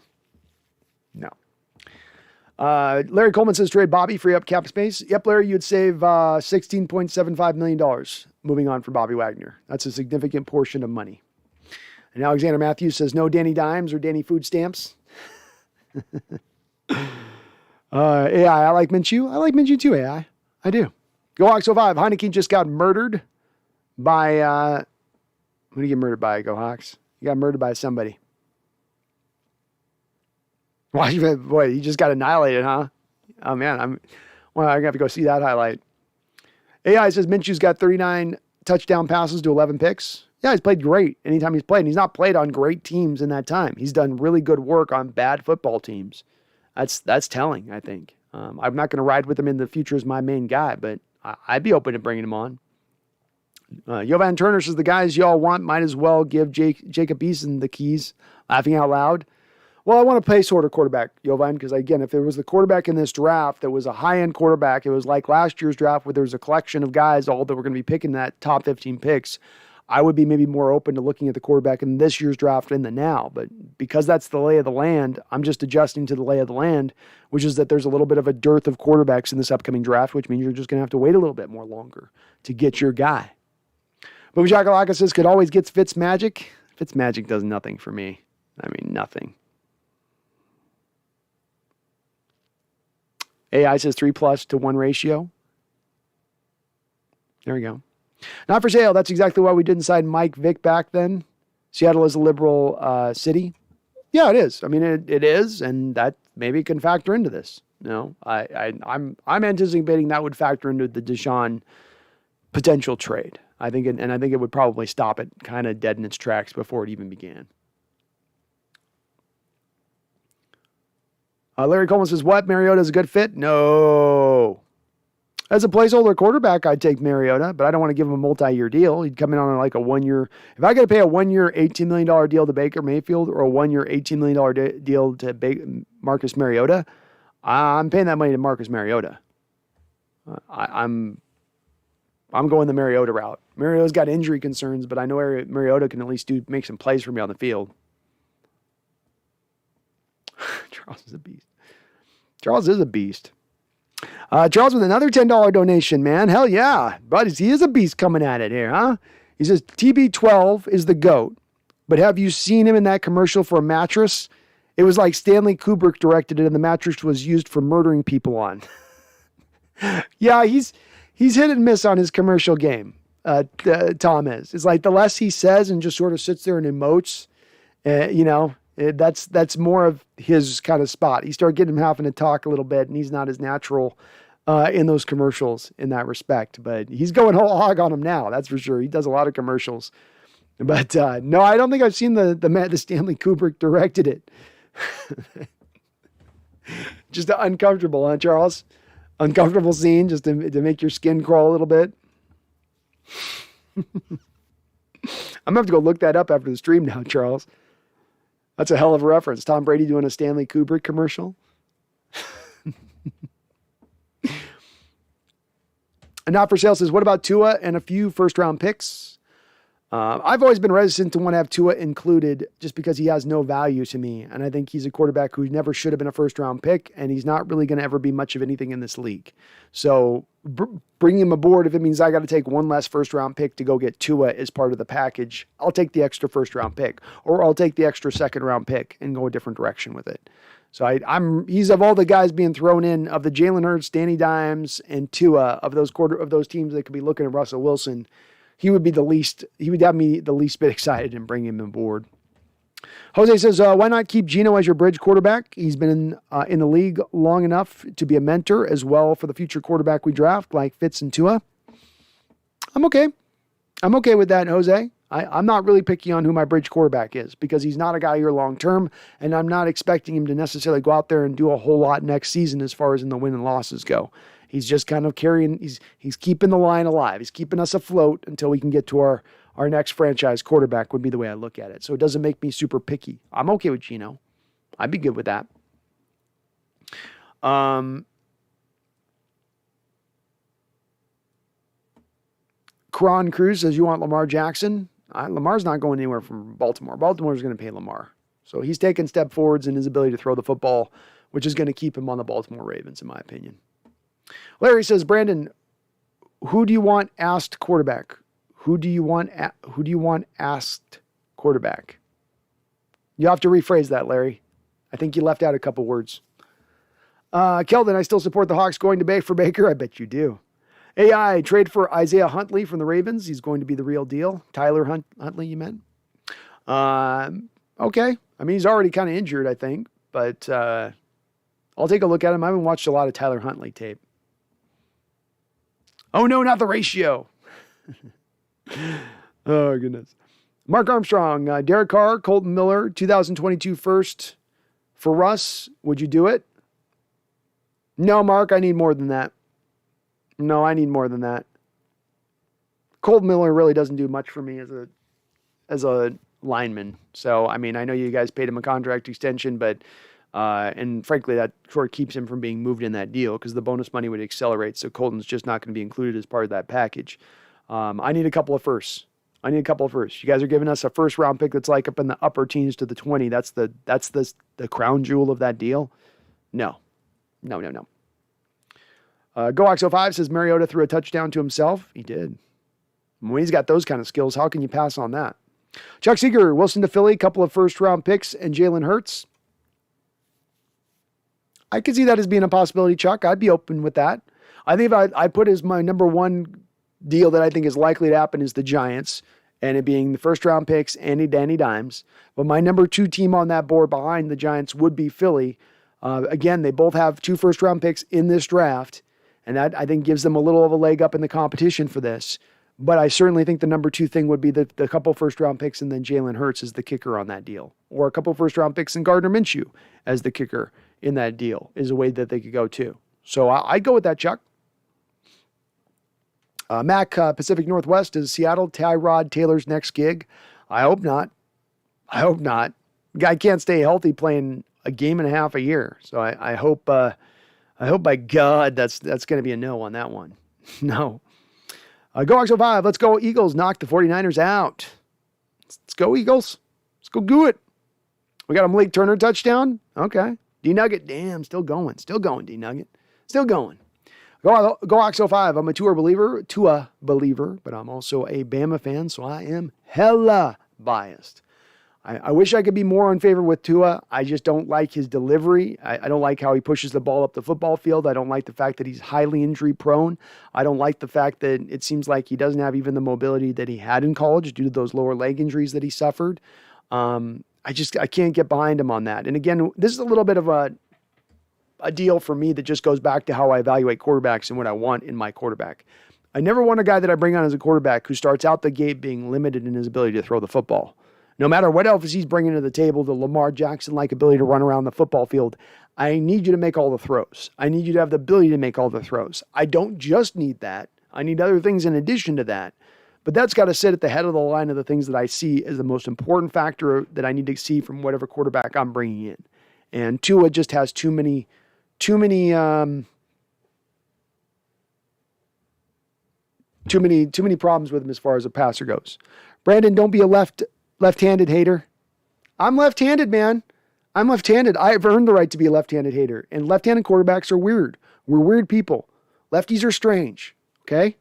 S1: Larry Coleman says trade Bobby, free up cap space. Yep, Larry, you'd save $16.75 million moving on for Bobby Wagner. That's a significant portion of money. And Alexander Matthews says no Danny Dimes or Danny Food Stamps. AI, I like Minshew. I like Minshew too, AI. I do. Go Hawks 05. Heineken just got murdered by, who did he get murdered by, Go Hawks? He got murdered by somebody. Boy, he just got annihilated, huh? Oh, man. I'm going to have to go see that highlight. AI says Minshew's got 39 touchdown passes to 11 picks. Yeah, he's played great anytime he's played. And he's not played on great teams in that time. He's done really good work on bad football teams. That's telling, I think. I'm not going to ride with him in the future as my main guy, but I'd be open to bringing him on. Jovan Turner says the guys y'all want might as well give Jacob Eason the keys. Laughing out loud. Well, I want a pace order quarterback, Jovan, because again, if there was the quarterback in this draft that was a high-end quarterback, it was like last year's draft where there was a collection of guys all that were going to be picking that top 15 picks, I would be maybe more open to looking at the quarterback in this year's draft in the now. But because that's the lay of the land, I'm just adjusting to the lay of the land, which is that there's a little bit of a dearth of quarterbacks in this upcoming draft, which means you're just going to have to wait a little bit more longer to get your guy. Booby Shakalaka says, could always get Fitzmagic. Fitzmagic does nothing for me. I mean, nothing. AI says 3+1 ratio. There we go. Not for sale. That's exactly why we didn't sign Mike Vick back then. Seattle is a liberal city. Yeah, it is. I mean, it is, and that maybe can factor into this. I'm anticipating that would factor into the Deshaun potential trade. I think it would probably stop it kind of dead in its tracks before it even began. Larry Coleman says, what? Mariota's a good fit? No. As a placeholder quarterback, I'd take Mariota, but I don't want to give him a multi-year deal. He'd come in on like a 1 year. If I got to pay a 1 year, $18 million deal to Baker Mayfield or a 1 year, $18 million deal to Marcus Mariota, I'm paying that money to Marcus Mariota. I'm going the Mariota route. Mariota's got injury concerns, but I know Mariota can at least make some plays for me on the field. Charles is a beast. Charles is a beast. Charles with another $10 donation, man. Hell yeah. But he is a beast coming at it here, huh? He says, TB12 is the GOAT, but have you seen him in that commercial for a mattress? It was like Stanley Kubrick directed it, and the mattress was used for murdering people on. Yeah, he's hit and miss on his commercial game, Tom is. It's like the less he says and just sort of sits there and emotes, that's more of his kind of spot. You start getting him having to talk a little bit, and he's not as natural in those commercials in that respect. But he's going whole hog on him now, that's for sure. He does a lot of commercials. But no, I don't think I've seen the Stanley Kubrick directed it. Just uncomfortable, huh, Charles? Uncomfortable scene just to make your skin crawl a little bit. I'm going to have to go look that up after the stream now, Charles. That's a hell of a reference. Tom Brady doing a Stanley Kubrick commercial. And Not For Sale says, what about Tua and a few first-round picks? I've always been reticent to want to have Tua included just because he has no value to me. And I think he's a quarterback who never should have been a first-round pick, and he's not really going to ever be much of anything in this league. So bring him aboard if it means I got to take one less first-round pick to go get Tua as part of the package. I'll take the extra first-round pick, or I'll take the extra second-round pick and go a different direction with it. So he's of all the guys being thrown in, of the Jalen Hurts, Danny Dimes, and Tua, of those teams that could be looking at Russell Wilson, he would have me the least bit excited and bring him aboard. Jose says, why not keep Geno as your bridge quarterback? He's been in the league long enough to be a mentor as well for the future quarterback we draft, like Fitz and Tua. I'm okay. I'm okay with that, Jose. I'm not really picky on who my bridge quarterback is because he's not a guy here long term, and I'm not expecting him to necessarily go out there and do a whole lot next season as far as in the win and losses go. He's just kind of he's keeping the line alive. He's keeping us afloat until we can get to our next franchise quarterback would be the way I look at it. So it doesn't make me super picky. I'm okay with Geno. I'd be good with that. Karan Cruz says, you want Lamar Jackson? Lamar's not going anywhere from Baltimore. Baltimore's going to pay Lamar. So he's taken step forwards in his ability to throw the football, which is going to keep him on the Baltimore Ravens, in my opinion. Larry says, Brandon, who do you want asked quarterback? Who do you want asked quarterback? You have to rephrase that, Larry. I think you left out a couple words. Keldon, I still support the Hawks going to Bay for Baker. I bet you do. AI, trade for Isaiah Huntley from the Ravens. He's going to be the real deal. Tyler Huntley, you meant? Okay. I mean, he's already kind of injured, I think. But I'll take a look at him. I haven't watched a lot of Tyler Huntley tape. Oh, no, not the ratio. Oh, goodness. Mark Armstrong, Derek Carr, Colton Miller, 2022 first for Russ. Would you do it? No, Mark, I need more than that. No, I need more than that. Colton Miller really doesn't do much for me as a lineman. So, I mean, I know you guys paid him a contract extension, but and frankly, that sort of keeps him from being moved in that deal because the bonus money would accelerate. So Colton's just not going to be included as part of that package. I need a couple of firsts. You guys are giving us a first round pick that's like up in the upper teens to the 20. That's the crown jewel of that deal. No. GoX05 says Mariota threw a touchdown to himself. He did. When he's got those kind of skills, how can you pass on that? Chuck Seeger, Wilson to Philly, couple of first round picks, and Jalen Hurts. I could see that as being a possibility, Chuck. I'd be open with that. I think if I put as my number one deal that I think is likely to happen is the Giants, and it being the first round picks and Danny Dimes. But my number two team on that board behind the Giants would be Philly. Again, they both have 2 first round picks in this draft, and that I think gives them a little of a leg up in the competition for this. But I certainly think the number 2 thing would be the couple first round picks and then Jalen Hurts as the kicker on that deal. Or a couple first round picks and Gardner Minshew as the kicker in that deal is a way that they could go too. So I'd go with that, Chuck. Mac, Pacific Northwest, is Seattle Tyrod Taylor's next gig? I hope not. Guy can't stay healthy playing a game and a half a year. So I hope by God that's going to be a no on that one. No. Go X05. Let's go Eagles. Knock the 49ers out. Let's go Eagles. Let's go do it. We got a Malik Turner touchdown. Okay. D-Nugget. Damn, still going. D-Nugget. Still going. Go X05. I'm a Tua believer, but I'm also a Bama fan, so I am hella biased. I wish I could be more in favor with Tua. I just don't like his delivery. I don't like how he pushes the ball up the football field. I don't like the fact that he's highly injury prone. I don't like the fact that it seems like he doesn't have even the mobility that he had in college due to those lower leg injuries that he suffered. I can't get behind him on that. And again, this is a little bit of a deal for me that just goes back to how I evaluate quarterbacks and what I want in my quarterback. I never want a guy that I bring on as a quarterback who starts out the gate being limited in his ability to throw the football. No matter what else he's bringing to the table, the Lamar Jackson-like ability to run around the football field, I need you to make all the throws. I need you to have the ability to make all the throws. I don't just need that. I need other things in addition to that. But that's got to sit at the head of the line of the things that I see as the most important factor that I need to see from whatever quarterback I'm bringing in. And Tua just has too many problems with him as far as a passer goes. Brandon, don't be a left-handed hater. I'm left-handed, man. I'm left-handed. I've earned the right to be a left-handed hater. And left-handed quarterbacks are weird. We're weird people. Lefties are strange. Okay?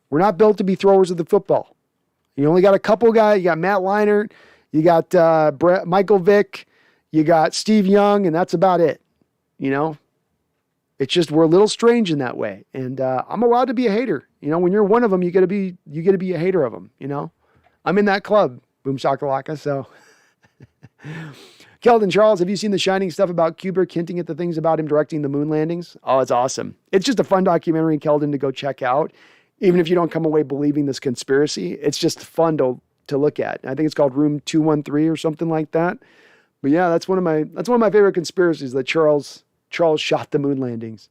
S1: We're not built to be throwers of the football. You only got a couple guys. You got Matt Leinart. You got Michael Vick. You got Steve Young, and that's about it. You know? It's just we're a little strange in that way. And I'm allowed to be a hater. You know, when you're one of them, you gotta be a hater of them, you know? I'm in that club. Boom shakalaka, so. Keldon Charles, have you seen the shining stuff about Kubrick hinting at the things about him directing the moon landings? Oh, it's awesome. It's just a fun documentary, Keldon, to go check out. Even if you don't come away believing this conspiracy, it's just fun to look at. I think it's called Room 213 or something like that. But yeah, that's one of my favorite conspiracies, that Charles shot the moon landings.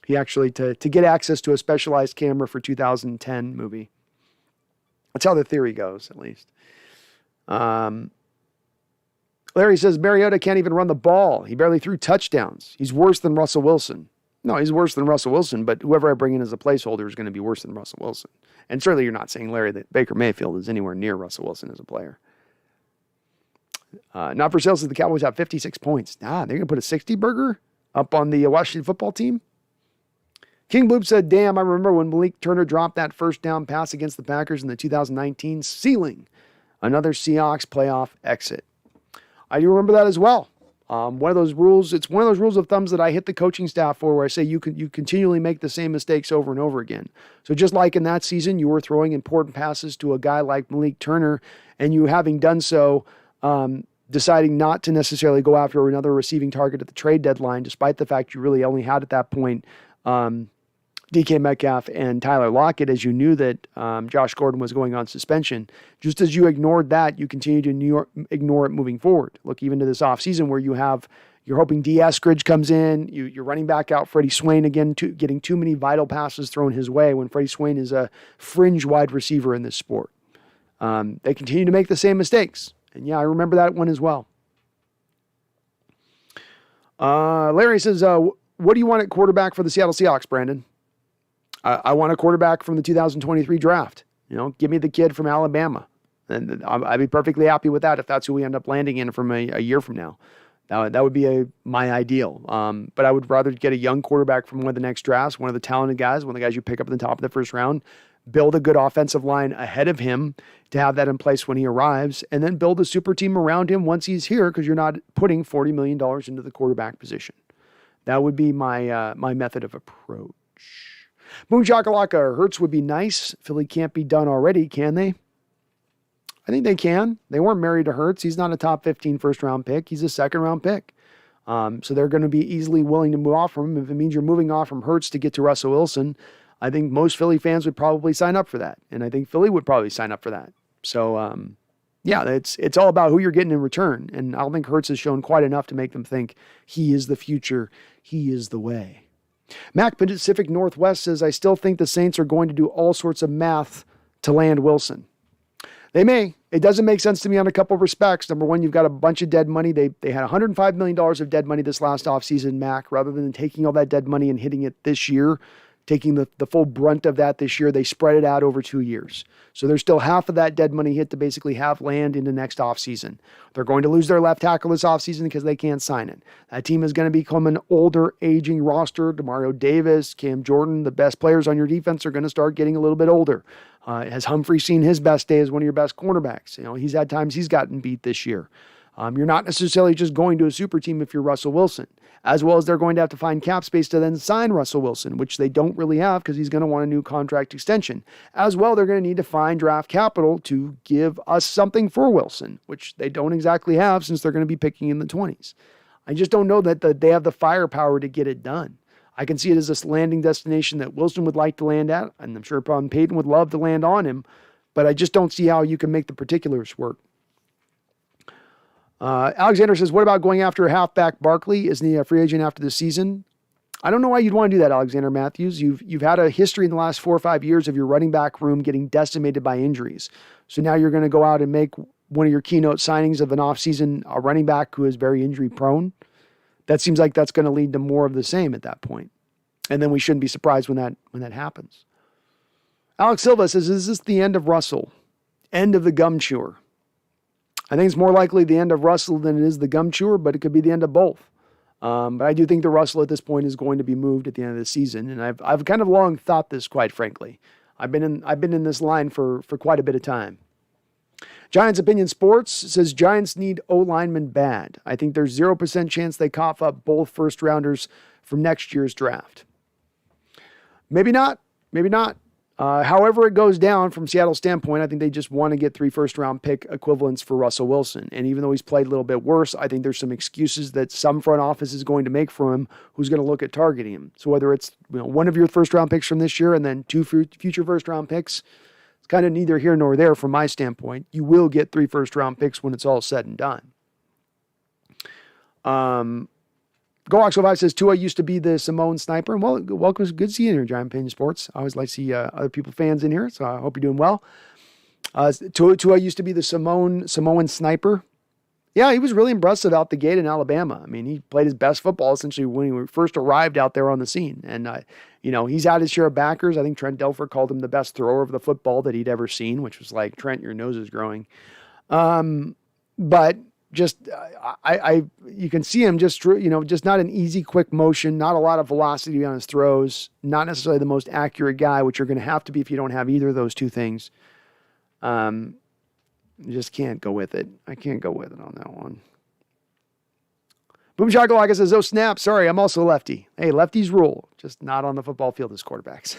S1: He actually, to get access to a specialized camera for 2010 movie. That's how the theory goes, at least. Larry says, Mariota can't even run the ball. He barely threw touchdowns. He's worse than Russell Wilson. No, he's worse than Russell Wilson, but whoever I bring in as a placeholder is going to be worse than Russell Wilson. And certainly you're not saying, Larry, that Baker Mayfield is anywhere near Russell Wilson as a player. Not for sale, says the Cowboys have 56 points. They're going to put a 60 burger up on the Washington football team. King Bloop said, damn, I remember when Malik Turner dropped that first down pass against the Packers in the 2019 sealing another Seahawks playoff exit. I do remember that as well. One of those rules, it's one of those rules of thumbs that I hit the coaching staff for, where I say you continually make the same mistakes over and over again. So just like in that season, you were throwing important passes to a guy like Malik Turner, and you, having done so, deciding not to necessarily go after another receiving target at the trade deadline, despite the fact you really only had at that point DK Metcalf and Tyler Lockett, as you knew that Josh Gordon was going on suspension. Just as you ignored that, you continue to ignore it moving forward. Look, even to this offseason where you're hoping D. Eskridge comes in, you're running back out Freddie Swain again, getting too many vital passes thrown his way when Freddie Swain is a fringe wide receiver in this sport. They continue to make the same mistakes. And yeah, I remember that one as well. Larry says, what do you want at quarterback for the Seattle Seahawks, Brandon? I want a quarterback from the 2023 draft. You know, give me the kid from Alabama. And I'd be perfectly happy with that if that's who we end up landing in from a year from now. That would be my ideal. But I would rather get a young quarterback from one of the next drafts, one of the talented guys, one of the guys you pick up at the top of the first round, build a good offensive line ahead of him to have that in place when he arrives, and then build a super team around him once he's here, because you're not putting $40 million into the quarterback position. That would be my method of approach. Boom Shakalaka, Hurts would be nice. Philly can't be done already, can they? I think they can. They weren't married to Hurts. He's not a top 15 first-round pick. He's a second-round pick. So they're going to be easily willing to move off from him. If it means you're moving off from Hurts to get to Russell Wilson, I think most Philly fans would probably sign up for that. And I think Philly would probably sign up for that. So, yeah, it's all about who you're getting in return. And I don't think Hurts has shown quite enough to make them think he is the future. He is the way. Mac Pacific Northwest says, I still think the Saints are going to do all sorts of math to land Wilson. They may. It doesn't make sense to me on a couple of respects. Number one, you've got a bunch of dead money. They had $105 million of dead money this last offseason, Mac. Rather than taking all that dead money and hitting it this year, taking the full brunt of that this year, they spread it out over 2 years. So there's still half of that dead money hit to basically have land into next offseason. They're going to lose their left tackle this offseason because they can't sign it. That team is going to become an older, aging roster. Demario Davis, Cam Jordan, the best players on your defense are going to start getting a little bit older. Has Humphrey seen his best day as one of your best cornerbacks? You know, he's had times he's gotten beat this year. You're not necessarily just going to a super team if you're Russell Wilson, as well as they're going to have to find cap space to then sign Russell Wilson, which they don't really have because he's going to want a new contract extension. As well, they're going to need to find draft capital to give us something for Wilson, which they don't exactly have since they're going to be picking in the 20s. I just don't know that they have the firepower to get it done. I can see it as a landing destination that Wilson would like to land at, and I'm sure Peyton would love to land on him, but I just don't see how you can make the particulars work. Alexander says, what about going after halfback Barkley? Isn't he a free agent after the season? I don't know why you'd want to do that, Alexander Matthews. You've had a history in the last 4 or 5 years of your running back room getting decimated by injuries. So now you're going to go out and make one of your keynote signings of an offseason, a running back who is very injury prone. That seems like that's going to lead to more of the same at that point. And then we shouldn't be surprised when that happens. Alex Silva says, is this the end of Russell? End of the gum chewer? I think it's more likely the end of Russell than it is the gum chewer, but it could be the end of both. But I do think the Russell at this point is going to be moved at the end of the season. And I've kind of long thought this, quite frankly. I've been in this line for quite a bit of time. Giants Opinion Sports says Giants need O-linemen bad. I think there's 0% chance they cough up both first rounders from next year's draft. Maybe not. Maybe not. However it goes down from Seattle's standpoint, I think they just want to get 3 first-round pick equivalents for Russell Wilson. And even though he's played a little bit worse, I think there's some excuses that some front office is going to make for him who's going to look at targeting him. So whether it's one of your first-round picks from this year and then 2 future first-round picks, it's kind of neither here nor there from my standpoint. You will get 3 first-round picks when it's all said and done. Goax05 says Tua used to be the Simone sniper. And well, welcome. Good seeing you here, Giant Opinion Sports. I always like to see other people, fans in here, so I hope you're doing well. Tua used to be the Samoan sniper. Yeah, he was really impressive out the gate in Alabama. I mean, he played his best football essentially when he first arrived out there on the scene. And, he's had his share of backers. I think Trent Dilfer called him the best thrower of the football that he'd ever seen, which was like, Trent, your nose is growing. But just, you can see him just not an easy, quick motion, not a lot of velocity on his throws, not necessarily the most accurate guy, which you're going to have to be if you don't have either of those two things. You just can't go with it. I can't go with it on that one. Boom Shakalaka says, oh snap, sorry, I'm also lefty. Hey, lefties rule, just not on the football field as quarterbacks.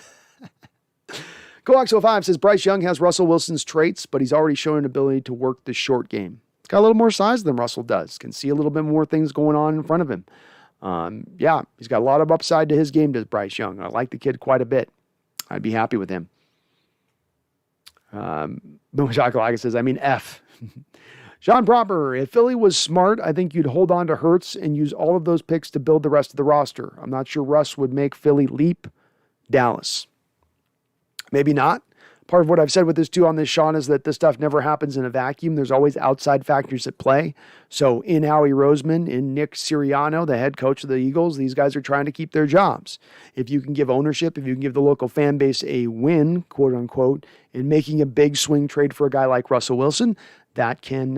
S1: Coax05 says, Bryce Young has Russell Wilson's traits, but he's already shown an ability to work the short game. He's got a little more size than Russell does. Can see a little bit more things going on in front of him. He's got a lot of upside to his game, does Bryce Young. I like the kid quite a bit. I'd be happy with him. Boom Shakalaka says, F. Sean Proper, if Philly was smart, I think you'd hold on to Hurts and use all of those picks to build the rest of the roster. I'm not sure Russ would make Philly leap. Dallas. Maybe not. Part of what I've said with this too on this, Sean, is that this stuff never happens in a vacuum. There's always outside factors at play. So in Howie Roseman, in Nick Sirianno, the head coach of the Eagles, these guys are trying to keep their jobs. If you can give ownership, if you can give the local fan base a win, quote unquote, in making a big swing trade for a guy like Russell Wilson, that can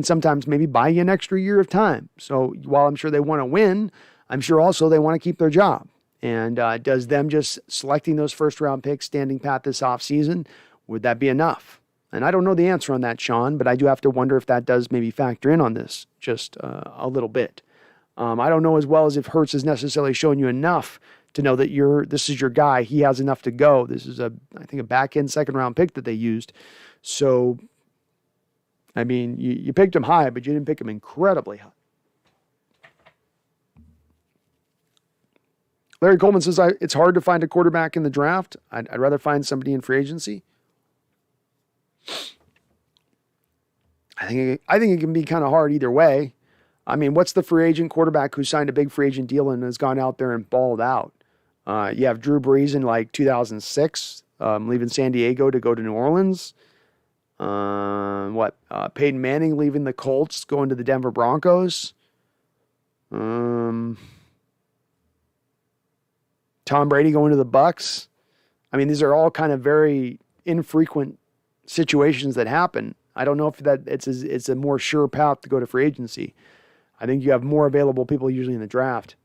S1: sometimes maybe buy you an extra year of time. So while I'm sure they want to win, I'm sure also they want to keep their job. And does them just selecting those first-round picks, standing pat this offseason, would that be enough? And I don't know the answer on that, Sean, but I do have to wonder if that does maybe factor in on this just a little bit. I don't know as well as if Hurts has necessarily shown you enough to know that this is your guy. He has enough to go. This is I think a back-end second-round pick that they used. So, you picked him high, but you didn't pick him incredibly high. Larry Coleman says, it's hard to find a quarterback in the draft. I'd rather find somebody in free agency. I think it can be kind of hard either way. What's the free agent quarterback who signed a big free agent deal and has gone out there and balled out? You have Drew Brees in 2006, leaving San Diego to go to New Orleans. Peyton Manning leaving the Colts, going to the Denver Broncos. Tom Brady going to the Bucks. These are all kind of very infrequent situations that happen. I don't know if it's a more sure path to go to free agency. I think you have more available people usually in the draft.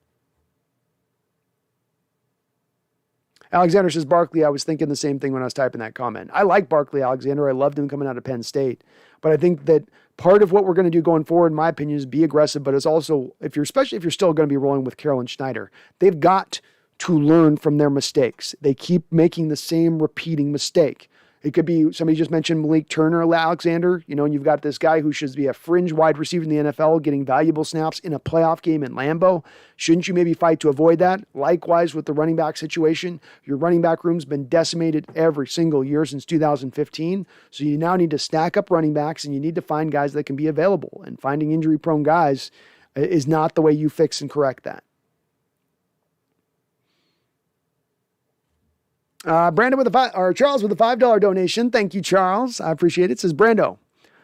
S1: Alexander says, Barkley, I was thinking the same thing when I was typing that comment. I like Barkley, Alexander. I loved him coming out of Penn State. But I think that part of what we're going to do going forward, in my opinion, is be aggressive. But it's also, especially if you're still going to be rolling with Carroll and Schneider, they've got to learn from their mistakes. They keep making the same repeating mistake. It could be, somebody just mentioned Malik Turner, Alexander, and you've got this guy who should be a fringe wide receiver in the NFL getting valuable snaps in a playoff game in Lambeau. Shouldn't you maybe fight to avoid that? Likewise with the running back situation, your running back room's been decimated every single year since 2015. So you now need to stack up running backs and you need to find guys that can be available. And finding injury prone guys is not the way you fix and correct that. Brando with Charles with a $5 donation. Thank you, Charles. I appreciate it. It says, Brando,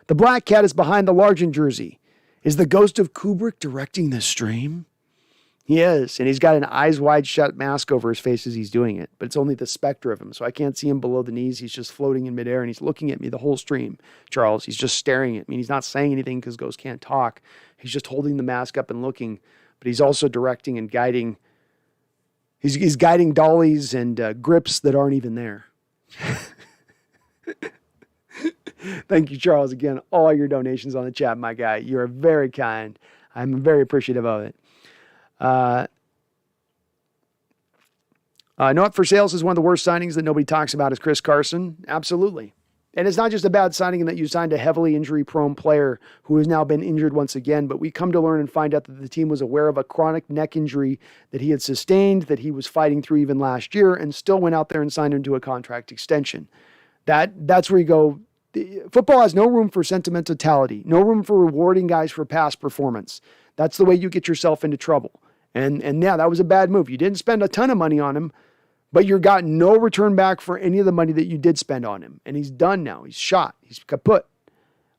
S1: the black cat is behind the Largent jersey. Is the ghost of Kubrick directing the stream? He is, and he's got an eyes wide shut mask over his face as he's doing it, but it's only the specter of him, so I can't see him below the knees. He's just floating in midair, and he's looking at me the whole stream, Charles. He's just staring at me. He's not saying anything because ghosts can't talk. He's just holding the mask up and looking, but he's also directing and guiding. He's guiding dollies and grips that aren't even there. Thank you, Charles. Again, all your donations on the chat, my guy. You are very kind. I'm very appreciative of it. Not for Sales is one of the worst signings that nobody talks about is Chris Carson. Absolutely. And it's not just a bad signing in that you signed a heavily injury-prone player who has now been injured once again, but we come to learn and find out that the team was aware of a chronic neck injury that he had sustained, that he was fighting through even last year, and still went out there and signed him to a contract extension. That's where you go. Football has no room for sentimentality, no room for rewarding guys for past performance. That's the way you get yourself into trouble. And yeah, that was a bad move. You didn't spend a ton of money on him, but you got no return back for any of the money that you did spend on him. And he's done now. He's shot. He's kaput.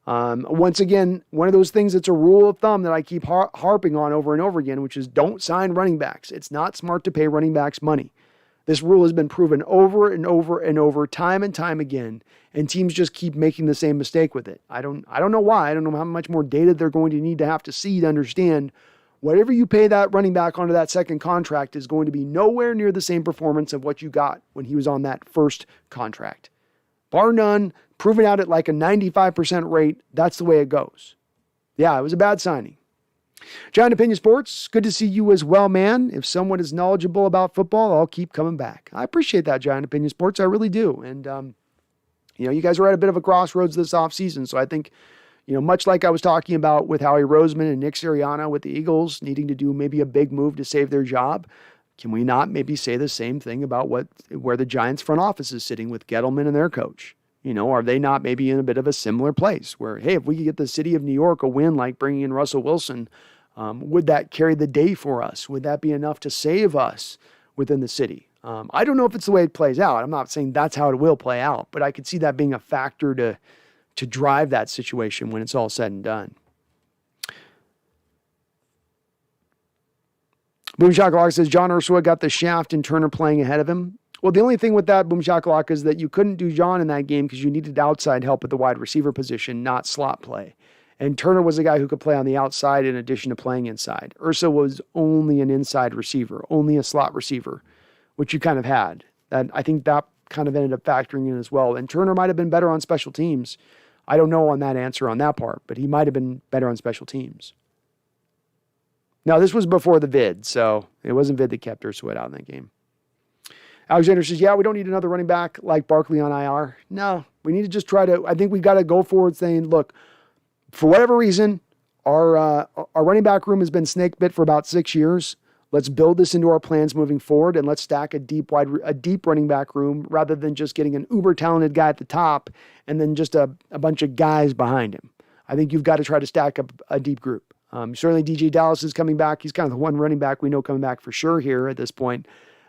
S1: Once again, one of those things that's a rule of thumb that I keep harping on over and over again, which is don't sign running backs. It's not smart to pay running backs money. This rule has been proven over and over and over, time and time again, and teams just keep making the same mistake with it. I don't know why. I don't know how much more data they're going to need to have to see to understand whatever you pay that running back onto that second contract is going to be nowhere near the same performance of what you got when he was on that first contract. Bar none, proven out at like a 95% rate, that's the way it goes. Yeah, it was a bad signing. Giant Opinion Sports, good to see you as well, man. If someone is knowledgeable about football, I'll keep coming back. I appreciate that, Giant Opinion Sports. I really do. And, you guys are at a bit of a crossroads this offseason, so I think, much like I was talking about with Howie Roseman and Nick Sirianni with the Eagles needing to do maybe a big move to save their job, can we not maybe say the same thing about where the Giants front office is sitting with Gettleman and their coach? Are they not maybe in a bit of a similar place where, hey, if we could get the city of New York a win like bringing in Russell Wilson, would that carry the day for us? Would that be enough to save us within the city? I don't know if it's the way it plays out. I'm not saying that's how it will play out, but I could see that being a factor to drive that situation when it's all said and done. Boom Shakalaka says, John Ursula got the shaft and Turner playing ahead of him. Well, the only thing with that, Boom Shakalaka, is that you couldn't do John in that game because you needed outside help at the wide receiver position, not slot play. And Turner was a guy who could play on the outside in addition to playing inside. Ursa was only an inside receiver, only a slot receiver, which you kind of had. I think that kind of ended up factoring in as well. And Turner might have been better on special teams. I don't know on that answer on that part, but he might have been better on special teams. Now, this was before the vid, so it wasn't vid that kept Ursula out in that game. Alexander says, yeah, we don't need another running back like Barkley on IR. No, we need to just I think we've got to go forward saying, look, for whatever reason, our running back room has been snake bit for about 6 years. Let's build this into our plans moving forward, and let's stack a deep running back room rather than just getting an uber talented guy at the top and then just a bunch of guys behind him. I think you've got to try to stack up a deep group. Certainly DJ Dallas is coming back. He's kind of the one running back we know coming back for sure here at this point.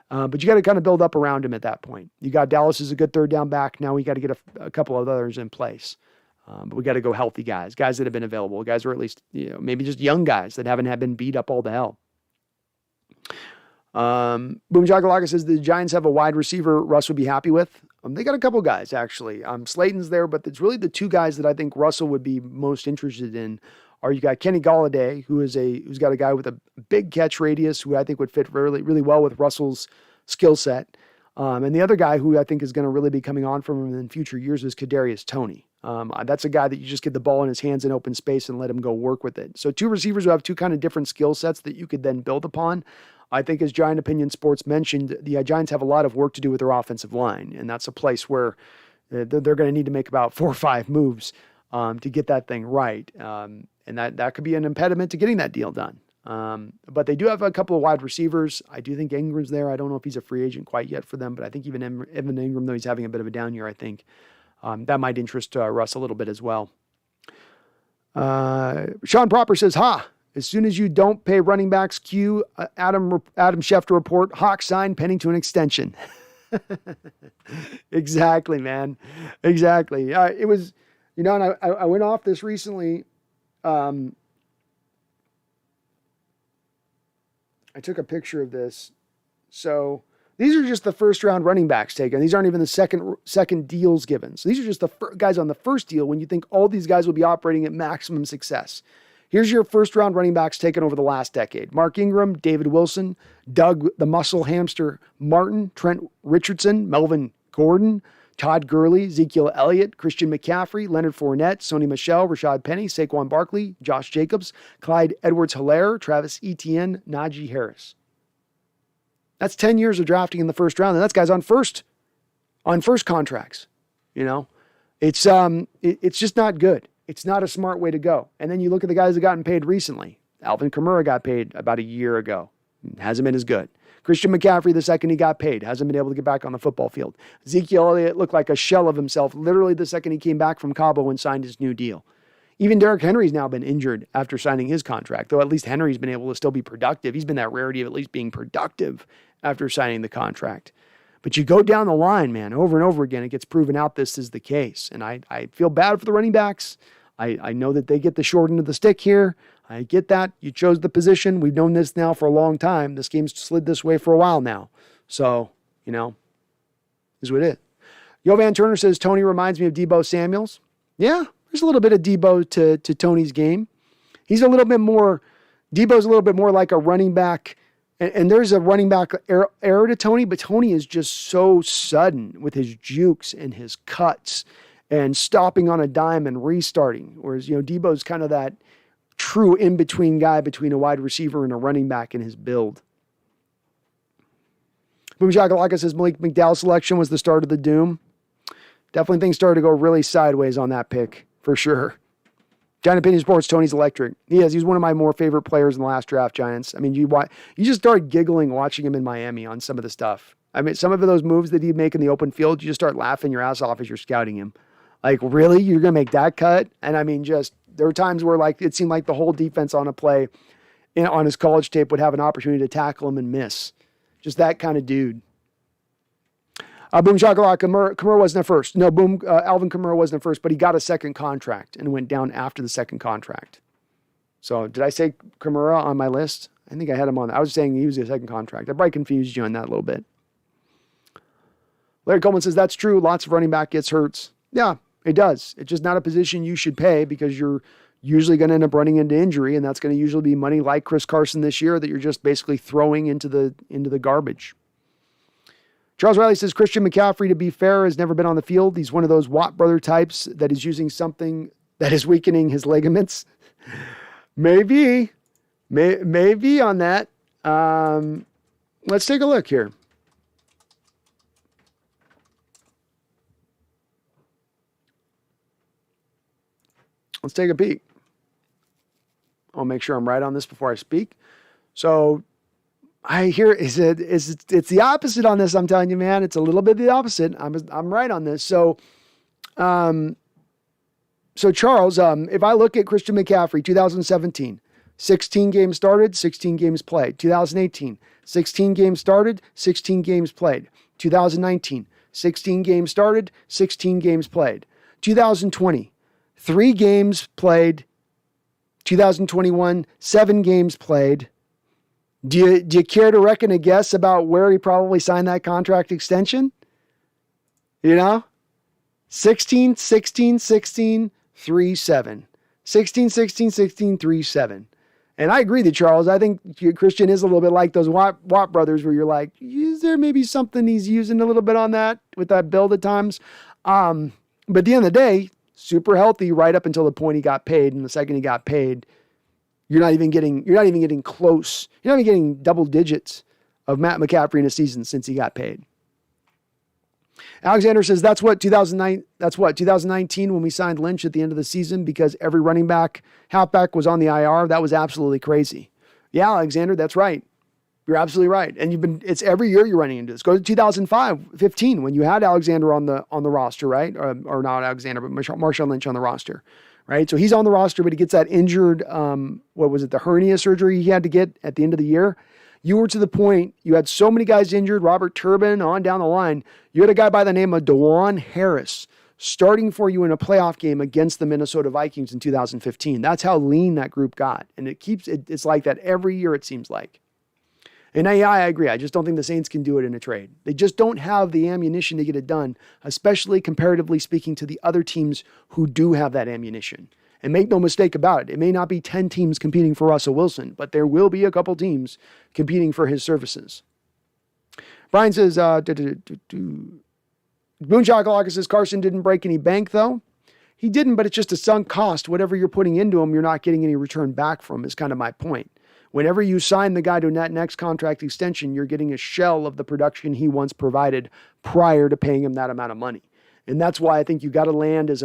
S1: But you got to kind of build up around him at that point. You got Dallas as a good third down back. Now we got to get a couple of others in place. But we got to go healthy guys that have been available, guys who are at least, maybe just young guys that haven't been beat up all to hell. Boom Jagalaka says the Giants have a wide receiver Russ would be happy with. They got a couple guys actually. Slayton's there, but it's really the two guys that I think Russell would be most interested in. Are you got Kenny Golladay, who's got a guy with a big catch radius, who I think would fit really, really well with Russell's skill set. And the other guy who I think is going to really be coming on from him in future years is Kadarius Toney. That's a guy that you just get the ball in his hands in open space and let him go work with it. So two receivers who have two kind of different skill sets that you could then build upon. I think as Giant Opinion Sports mentioned, the Giants have a lot of work to do with their offensive line. And that's a place where they're going to need to make about 4 or 5 moves to get that thing right. And that could be an impediment to getting that deal done. But they do have a couple of wide receivers. I do think Ingram's there. I don't know if he's a free agent quite yet for them, but I think even Evan Ingram, though he's having a bit of a down year, I think that might interest Russ a little bit as well. Sean Proper says, as soon as you don't pay running backs, cue Adam Schefter report, Hawks sign pending to an extension. Exactly, man. Exactly. It was, and I went off this recently. I took a picture of this. So these are just the first round running backs taken. These aren't even the second deals given. So these are just the guys on the first deal when you think all these guys will be operating at maximum success. Here's your first round running backs taken over the last decade. Mark Ingram, David Wilson, Doug the Muscle Hamster Martin, Trent Richardson, Melvin Gordon, Todd Gurley, Ezekiel Elliott, Christian McCaffrey, Leonard Fournette, Sony Michel, Rashad Penny, Saquon Barkley, Josh Jacobs, Clyde Edwards-Helaire, Travis Etienne, Najee Harris. That's 10 years of drafting in the first round, and that's guys on first contracts. It's just not good. It's not a smart way to go. And then you look at the guys that gotten paid recently. Alvin Kamara got paid about a year ago. Hasn't been as good. Christian McCaffrey, the second he got paid, hasn't been able to get back on the football field. Ezekiel Elliott looked like a shell of himself literally the second he came back from Cabo and signed his new deal. Even Derrick Henry's now been injured after signing his contract, though at least Henry's been able to still be productive. He's been that rarity of at least being productive after signing the contract. But you go down the line, man, over and over again, it gets proven out this is the case. And I feel bad for the running backs. I know that they get the short end of the stick here. I get that. You chose the position. We've known this now for a long time. This game's slid this way for a while now. So, is what it is. Yo Van Turner says, Tony reminds me of Deebo Samuels. Yeah, there's a little bit of Deebo to Tony's game. He's a little bit more, Deebo's a little bit more like a running back. And there's a running back error to Tony, but Tony is just so sudden with his jukes and his cuts and stopping on a dime and restarting. Whereas, Deebo's kind of that true in-between guy between a wide receiver and a running back in his build. Boom Shakalaka says Malik McDowell's selection was the start of the doom. Definitely things started to go really sideways on that pick, for sure. Giant Opinion Sports, Tony's electric. He's one of my more favorite players in the last draft, Giants. I mean, you just start giggling watching him in Miami on some of the stuff. I mean, some of those moves that he'd make in the open field, you just start laughing your ass off as you're scouting him. Like, really? You're going to make that cut? And I mean, there were times where it seemed like the whole defense on a play on his college tape would have an opportunity to tackle him and miss. Just that kind of dude. Boom Shakalaka, Kamara wasn't at first. No, Alvin Kamara wasn't at first, but he got a second contract and went down after the second contract. So did I say Kamara on my list? I think I had him on. I was saying he was a second contract. I probably confused you on that a little bit. Larry Coleman says, that's true. Lots of running back gets hurts. Yeah, it does. It's just not a position you should pay because you're usually going to end up running into injury, and that's going to usually be money like Chris Carson this year that you're just basically throwing into the garbage. Charles Riley says, Christian McCaffrey, to be fair, has never been on the field. He's one of those Watt brother types that is using something that is weakening his ligaments. Maybe on that. Let's take a look here. Let's take a peek. I'll make sure I'm right on this before I speak. So I hear it's the opposite on this. I'm telling you, man, it's a little bit the opposite. I'm right on this. So Charles, if I look at Christian McCaffrey, 2017, 16 games started, 16 games played. 2018, 16 games started, 16 games played. 2019, 16 games started, 16 games played. 2020, 3 games played. 2021, 7 games played. Do you care to reckon a guess about where he probably signed that contract extension? 16, 16, 16, 3, 7. 16, 16, 16, 3, 7. And I agree with Charles. I think Christian is a little bit like those Watt brothers where you're like, is there maybe something he's using a little bit on that with that build at times? But at the end of the day, super healthy right up until the point he got paid. And the second he got paid, you're not even getting close. You're not even getting double digits of Matt McCaffrey in a season since he got paid. Alexander says that's what 2019 when we signed Lynch at the end of the season because every running back, halfback was on the IR. That was absolutely crazy. Yeah, Alexander, that's right. You're absolutely right. And it's every year you're running into this. Go to 15 when you had Alexander on the roster, right? Or not Alexander, but Marshawn Lynch on the roster. Right. So he's on the roster, but he gets that injured, the hernia surgery he had to get at the end of the year. You were to the point, you had so many guys injured, Robert Turbin, on down the line. You had a guy by the name of DeJuan Harris starting for you in a playoff game against the Minnesota Vikings in 2015. That's how lean that group got. And it's like that every year, it seems like. And I agree. I just don't think the Saints can do it in a trade. They just don't have the ammunition to get it done, especially comparatively speaking to the other teams who do have that ammunition. And make no mistake about it, it may not be 10 teams competing for Russell Wilson, but there will be a couple teams competing for his services. Brian says, Moonshakalaka says Carson didn't break any bank, though. He didn't, but it's just a sunk cost. Whatever you're putting into him, you're not getting any return back from, is kind of my point. Whenever you sign the guy to that next contract extension, you're getting a shell of the production he once provided prior to paying him that amount of money. And that's why I think you got to land you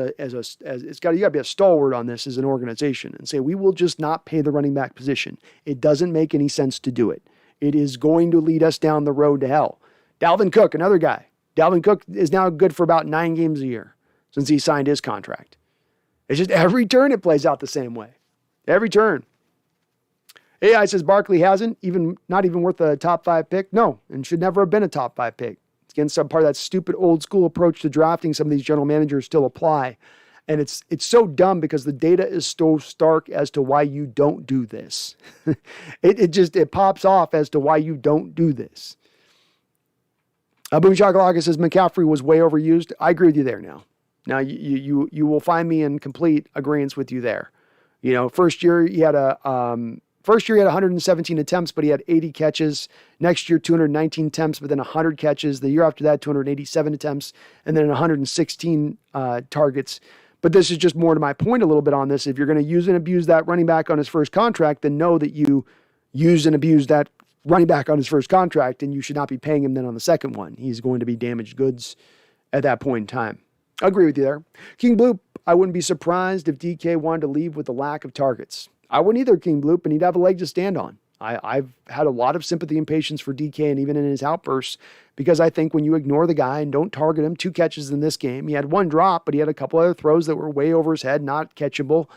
S1: got to be a stalwart on this as an organization and say, we will just not pay the running back position. It doesn't make any sense to do it. It is going to lead us down the road to hell. Dalvin Cook, another guy. Dalvin Cook is now good for about 9 games a year since he signed his contract. It's just every turn it plays out the same way. Every turn. AI says Barkley not even worth a top 5 pick. No, and should never have been a top 5 pick. It's again some part of that stupid old school approach to drafting some of these general managers still apply. And it's so dumb because the data is so stark as to why you don't do this. It pops off as to why you don't do this. Boom Shakalaka says McCaffrey was way overused. I agree with you there now. Now you will find me in complete agreement with you there. You know, first year he had 117 attempts, but he had 80 catches. Next year, 219 attempts, but then 100 catches. The year after that, 287 attempts, and then 116 targets. But this is just more to my point a little bit on this. If you're going to use and abuse that running back on his first contract, then know that you use and abuse that running back on his first contract, and you should not be paying him then on the second one. He's going to be damaged goods at that point in time. I agree with you there. King Bloop, I wouldn't be surprised if DK wanted to leave with the lack of targets. I wouldn't either, King Bloop, and he'd have a leg to stand on. I've had a lot of sympathy and patience for DK, and even in his outbursts, because I think when you ignore the guy and don't target him, 2 catches in this game, he had 1 drop, but he had a couple other throws that were way over his head, not catchable.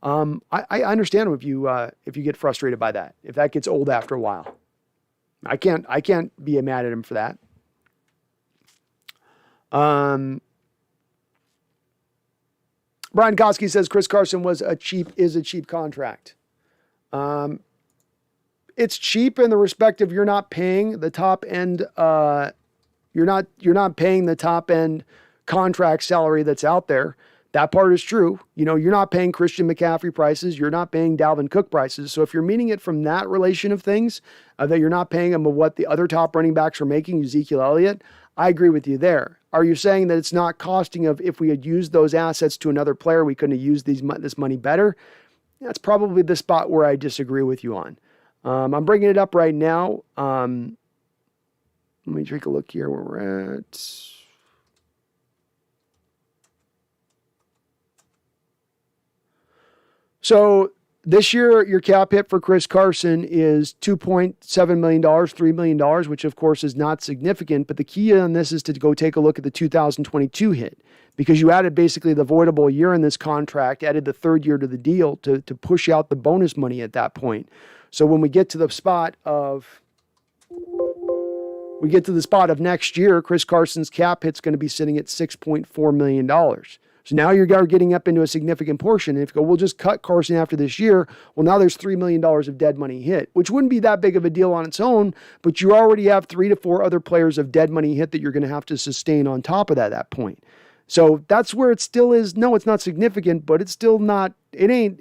S1: I understand if you get frustrated by that, if that gets old after a while. I can't be mad at him for that. Brian Koski says Chris Carson is a cheap contract. It's cheap in the respect of you're not paying the top end. You're not paying the top end contract salary that's out there. That part is true. You know, you're not paying Christian McCaffrey prices. You're not paying Dalvin Cook prices. So if you're meaning it from that relation of things, that you're not paying them of what the other top running backs are making, Ezekiel Elliott, I agree with you there. Are you saying that it's not costing of if we had used those assets to another player, we couldn't have used this money better? That's probably the spot where I disagree with you on. I'm bringing it up right now. Let me take a look here where we're at. So this year, your cap hit for Chris Carson is $2.7 million, $3 million, which of course is not significant. But the key on this is to go take a look at the 2022 hit, because you added basically the voidable year in this contract, added the 3rd year to the deal to push out the bonus money at that point. So when we get to the spot of next year, Chris Carson's cap hit's going to be sitting at $6.4 million. So now you're getting up into a significant portion. And if you go, we'll just cut Carson after this year, well, now there's $3 million of dead money hit, which wouldn't be that big of a deal on its own, but you already have 3 to 4 other players of dead money hit that you're going to have to sustain on top of that at that point. So that's where it still is. No, it's not significant, but it's still not, it ain't,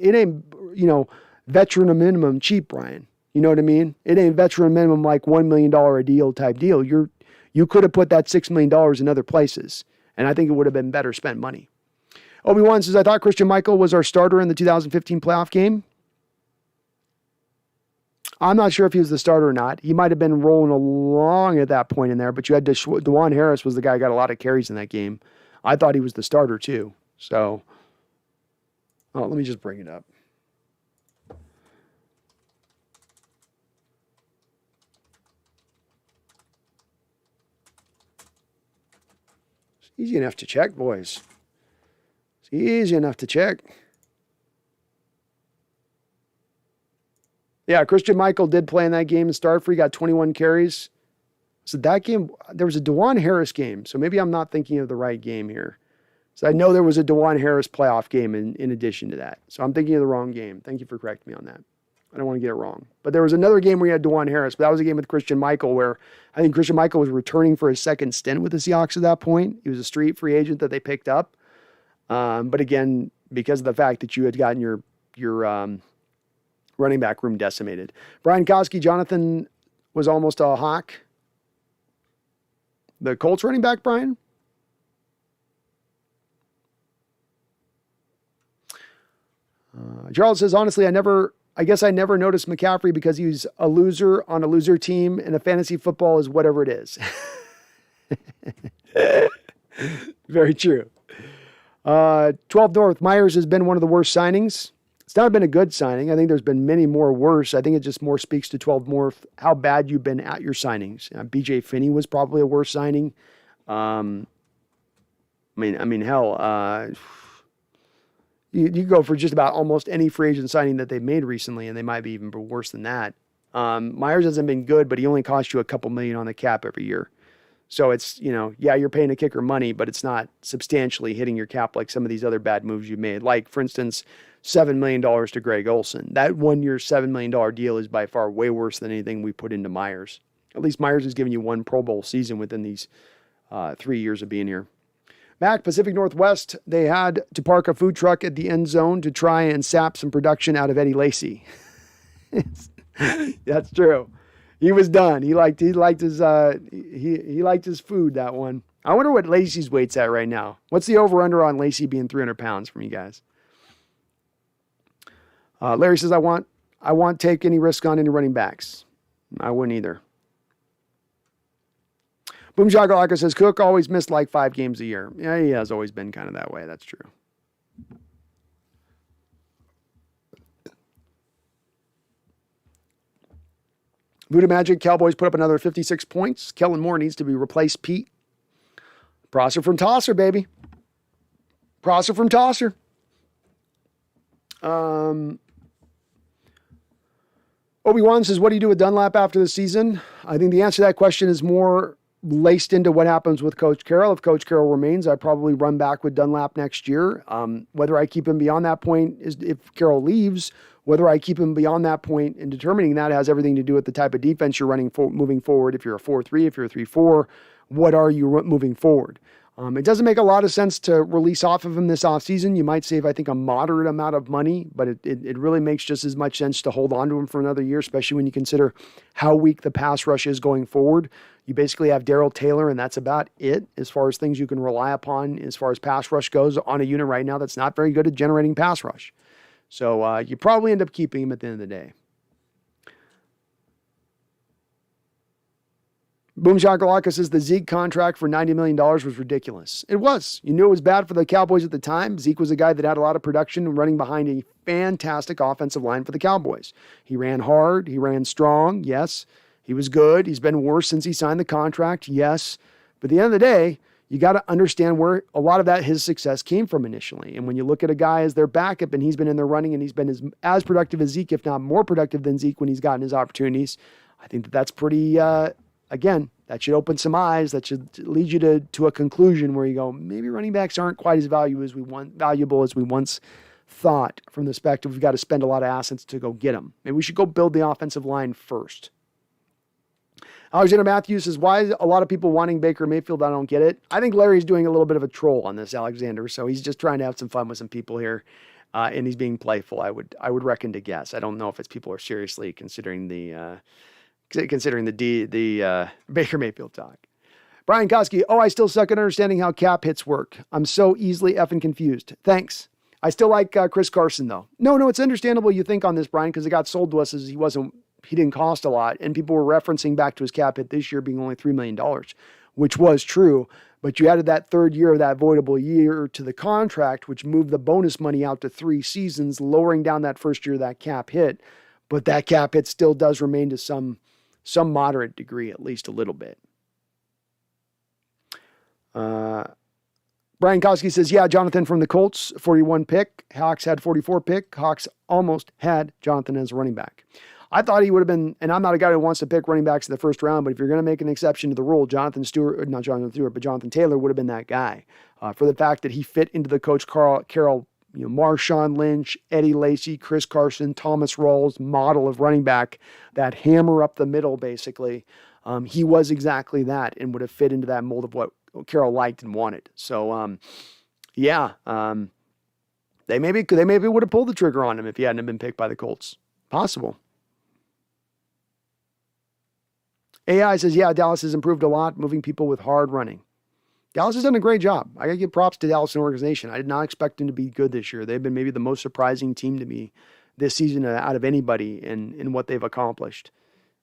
S1: veteran minimum cheap, Brian. You know what I mean? It ain't veteran minimum like $1 million a deal type deal. You could have put that $6 million in other places, and I think it would have been better spent money. Obi-Wan says, I thought Christian Michael was our starter in the 2015 playoff game. I'm not sure if he was the starter or not. He might have been rolling along at that point in there, but you had DeJuan Harris was the guy who got a lot of carries in that game. I thought he was the starter too. So, let me just bring it up. It's easy enough to check, boys. It's easy enough to check. Yeah, Christian Michael did play in that game and start for. He got 21 carries. So that game, there was a DeJuan Harris game. So maybe I'm not thinking of the right game here. So I know there was a DeJuan Harris playoff game in addition to that. So I'm thinking of the wrong game. Thank you for correcting me on that. I don't want to get it wrong. But there was another game where you had DeJuan Harris, but that was a game with Christian Michael where I think Christian Michael was returning for his second stint with the Seahawks at that point. He was a street free agent that they picked up. But again, because of the fact that you had gotten your running back room decimated. Brian Koski, Jonathan was almost a Hawk. The Colts running back, Brian? Charles says, honestly, I guess I never noticed McCaffrey because he's a loser on a loser team, and a fantasy football is whatever it is. Very true. 12 North, Myers has been one of the worst signings. It's not been a good signing. I think there's been many more worse. I think it just more speaks to 12 North, how bad you've been at your signings. BJ Finney was probably a worse signing. Hell, you go for just about almost any free agent signing that they've made recently, and they might be even worse than that. Myers hasn't been good, but he only cost you a couple million on the cap every year. So it's, you're paying a kicker money, but it's not substantially hitting your cap like some of these other bad moves you made. Like, for instance, $7 million to Greg Olsen. That 1 year, $7 million deal is by far way worse than anything we put into Myers. At least Myers has given you one Pro Bowl season within these 3 years of being here. Mac, Pacific Northwest, they had to park a food truck at the end zone to try and sap some production out of Eddie Lacy. That's true. He was done. He liked his food, that one. I wonder what Lacy's weight's at right now. What's the over-under on Lacy being 300 pounds from you guys? Larry says, I want take any risk on any running backs. I wouldn't either. Boom Shakalaka says, Cook always missed like 5 games a year. Yeah, he has always been kind of that way. That's true. Voodoo Magic, Cowboys put up another 56 points. Kellen Moore needs to be replaced. Pete. Prosser from Tosser, baby. Prosser from Tosser. Obi-Wan says, what do you do with Dunlap after the season? I think the answer to that question is more laced into what happens with Coach Carroll. If Coach Carroll remains, I'd probably run back with Dunlap next year. Whether I keep him beyond that point is if Carroll leaves. Whether I keep him beyond that point and determining that has everything to do with the type of defense you're running moving forward. If you're a 4-3, if you're a 3-4, what are you moving forward? It doesn't make a lot of sense to release off of him this offseason. You might save, I think, a moderate amount of money, but it really makes just as much sense to hold on to him for another year, especially when you consider how weak the pass rush is going forward. You basically have Darrell Taylor, and that's about it as far as things you can rely upon as far as pass rush goes on a unit right now that's not very good at generating pass rush. So you probably end up keeping him at the end of the day. Boom Shakalaka says the Zeke contract for $90 million was ridiculous. It was. You knew it was bad for the Cowboys at the time. Zeke was a guy that had a lot of production running behind a fantastic offensive line for the Cowboys. He ran hard. He ran strong. Yes. He was good. He's been worse since he signed the contract. Yes. But at the end of the day, you got to understand where a lot of his success came from initially. And when you look at a guy as their backup and he's been in their running and he's been as productive as Zeke, if not more productive than Zeke when he's gotten his opportunities, I think that's pretty, again, that should open some eyes. That should lead you to a conclusion where you go, maybe running backs aren't quite as valuable as we once thought from the perspective we've got to spend a lot of assets to go get them. Maybe we should go build the offensive line first. Alexander Matthews says, why is a lot of people wanting Baker Mayfield? I don't get it. I think Larry's doing a little bit of a troll on this, Alexander. So he's just trying to have some fun with some people here. And he's being playful, I would reckon to guess. I don't know if it's people are seriously considering the Baker Mayfield talk. Brian Koski, I still suck at understanding how cap hits work. I'm so easily effing confused. Thanks. I still like Chris Carson, though. No, it's understandable you think on this, Brian, because it got sold to us as he didn't cost a lot, and people were referencing back to his cap hit this year being only $3 million, which was true, but you added that third year of that voidable year to the contract, which moved the bonus money out to 3 seasons, lowering down that first year of that cap hit, but that cap hit still does remain to some moderate degree, at least a little bit. Brian Koski says, yeah, Jonathan from the Colts, 41 pick. Hawks had 44 pick. Hawks almost had Jonathan as a running back. I thought he would have been, and I'm not a guy who wants to pick running backs in the first round, but if you're going to make an exception to the rule, Jonathan Taylor would have been that guy for the fact that he fit into the Coach Carroll, Marshawn Lynch, Eddie Lacy, Chris Carson, Thomas Rawls model of running back, that hammer up the middle, basically. He was exactly that and would have fit into that mold of what Carroll liked and wanted. So, they maybe would have pulled the trigger on him if he hadn't been picked by the Colts. Possible. AI says, yeah, Dallas has improved a lot, moving people with hard running. Dallas has done a great job. I got to give props to Dallas and organization. I did not expect them to be good this year. They've been maybe the most surprising team to me this season out of anybody in what they've accomplished.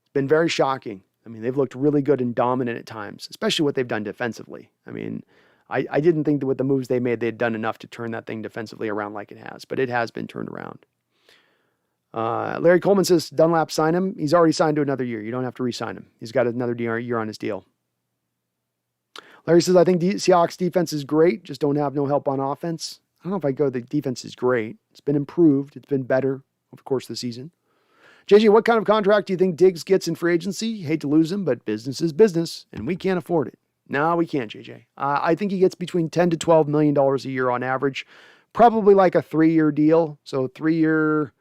S1: It's been very shocking. I mean, they've looked really good and dominant at times, especially what they've done defensively. I mean, I didn't think that with the moves they made, they'd done enough to turn that thing defensively around like it has, but it has been turned around. Larry Coleman says, Dunlap, sign him. He's already signed to another year. You don't have to re-sign him. He's got another year on his deal. Larry says, I think the Seahawks defense is great, just don't have no help on offense. I don't know if I go the defense is great. It's been improved. It's been better over the course of the season. JJ, what kind of contract do you think Diggs gets in free agency? Hate to lose him, but business is business, and we can't afford it. No, we can't, JJ. I think he gets between $10 to $12 million a year on average. Probably like a 3-year deal. So 3-year,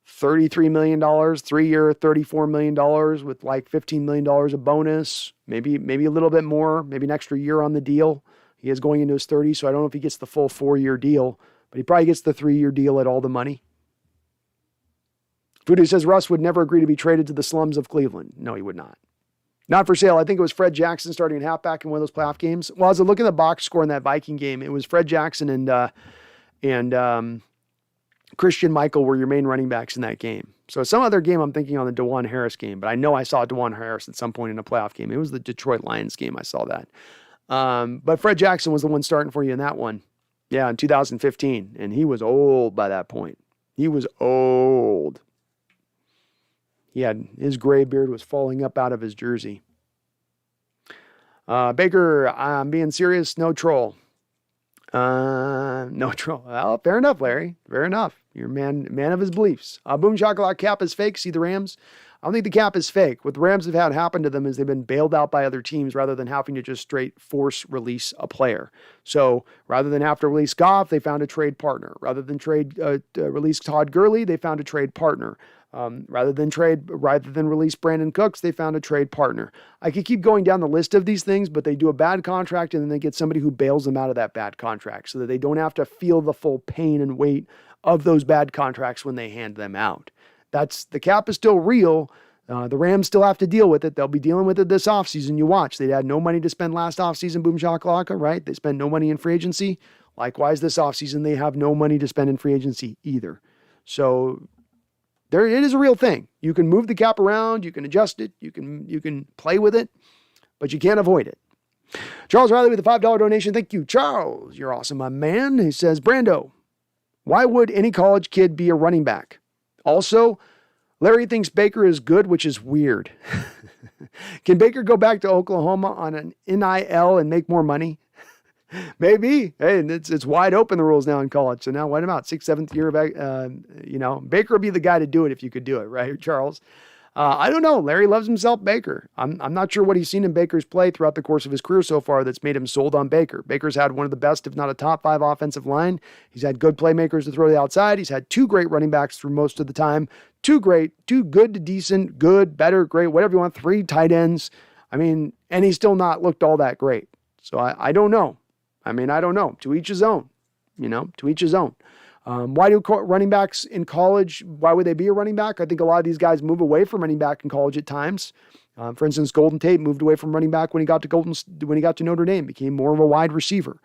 S1: $33 million, 3-year, $34 million with like $15 million of bonus. Maybe a little bit more, maybe an extra year on the deal. He is going into his 30s, so I don't know if he gets the full 4-year deal, but he probably gets the 3-year deal at all the money. Voodoo says Russ would never agree to be traded to the slums of Cleveland. No, he would not. Not for sale. I think it was Fred Jackson starting at halfback in one of those playoff games. Well, as I look at the box score in that Viking game, it was Fred Jackson and Christian Michael were your main running backs in that game. So some other game I'm thinking on the DeJuan Harris game, but I know I saw DeJuan Harris at some point in a playoff game. It was the Detroit Lions game. I saw that. But Fred Jackson was the one starting for you in that one. Yeah, in 2015. And he was old by that point. He was old. His gray beard was falling up out of his jersey. Baker, I'm being serious. No troll. No troll. Well, fair enough, Larry. Fair enough. You're a man of his beliefs. Boom Chocolate cap is fake. See the Rams? I don't think the cap is fake. What the Rams have had happen to them is they've been bailed out by other teams rather than having to just straight force release a player. So rather than have to release Goff, they found a trade partner. Rather than release Todd Gurley, they found a trade partner. Rather than release Brandon Cooks, they found a trade partner. I could keep going down the list of these things, but they do a bad contract and then they get somebody who bails them out of that bad contract so that they don't have to feel the full pain and weight of those bad contracts when they hand them out. The cap is still real. The Rams still have to deal with it. They'll be dealing with it this offseason. You watch. They had no money to spend last offseason, Boom Shakalaka, right? They spent no money in free agency. Likewise, this offseason, they have no money to spend in free agency either. So it is a real thing. You can move the cap around. You can adjust it. You can play with it, but you can't avoid it. Charles Riley with a $5 donation. Thank you, Charles. You're awesome, my man. He says, Brando, why would any college kid be a running back? Also, Larry thinks Baker is good, which is weird. Can Baker go back to Oklahoma on an NIL and make more money? Maybe. Hey, it's wide open, the rules now in college. So now what about 6th, 7th year of, Baker would be the guy to do it if you could do it, right, Charles? I don't know. Larry loves himself Baker. I'm not sure what he's seen in Baker's play throughout the course of his career so far that's made him sold on Baker. Baker's had one of the best, if not a top 5 offensive line. He's had good playmakers to throw to the outside. He's had 2 great running backs through most of the time. 2 good to decent, good, better, great, whatever you want. 3 tight ends. And he's still not looked all that great. So I don't know. I don't know. To each his own. To each his own. Why do running backs in college, why would they be a running back? I think a lot of these guys move away from running back in college at times. For instance, Golden Tate moved away from running back when he got to Notre Dame, became more of a wide receiver.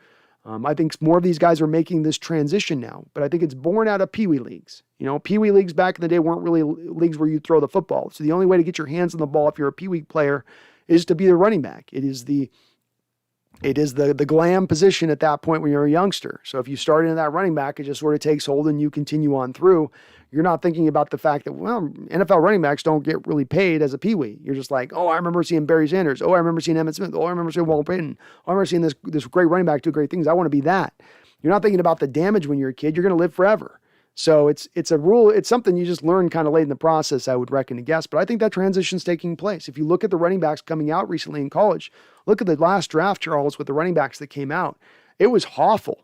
S1: I think more of these guys are making this transition now, but I think it's born out of Pee Wee leagues. Pee Wee leagues back in the day weren't really leagues where you throw the football. So the only way to get your hands on the ball if you're a Pee Wee player is to be the running back. It is the glam position at that point when you're a youngster. So if you start into that running back, it just sort of takes hold and you continue on through. You're not thinking about the fact that, NFL running backs don't get really paid as a peewee. You're just like, I remember seeing Barry Sanders. I remember seeing Emmitt Smith. I remember seeing Walt Payton. I remember seeing this great running back do great things. I want to be that. You're not thinking about the damage when you're a kid. You're going to live forever. So it's a rule. It's something you just learn kind of late in the process, I would reckon to guess. But I think that transition's taking place. If you look at the running backs coming out recently in college, look at the last draft, Charles, with the running backs that came out. It was awful,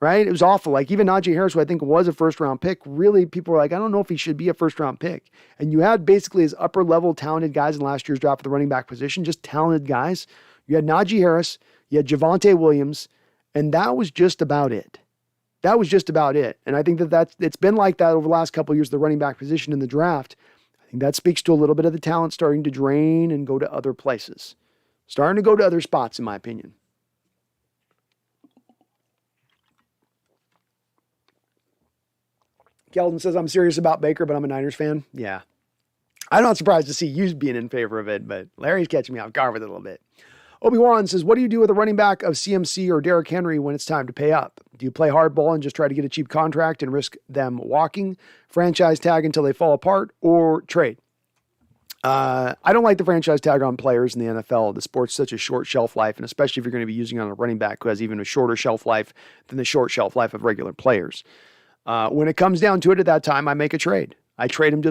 S1: right? It was awful. Like even Najee Harris, who I think was a first-round pick, really people were like, I don't know if he should be a first-round pick. And you had basically his upper-level talented guys in last year's draft for the running back position, just talented guys. You had Najee Harris, you had Javonte Williams, and that was just about it. That was just about it. And I think it's been like that over the last couple of years, the running back position in the draft. I think that speaks to a little bit of the talent starting to drain and go to other places. Starting to go to other spots, in my opinion. Keldon says, I'm serious about Baker, but I'm a Niners fan. Yeah. I'm not surprised to see you being in favor of it, but Larry's catching me off guard with it a little bit. Obi-Wan says, what do you do with a running back of CMC or Derrick Henry when it's time to pay up? Do you play hardball and just try to get a cheap contract and risk them walking, franchise tag until they fall apart, or trade? I don't like the franchise tag on players in the NFL. The sport's such a short shelf life, and especially if you're going to be using on a running back who has even a shorter shelf life than the short shelf life of regular players. When it comes down to it at that time, I make a trade. I trade him to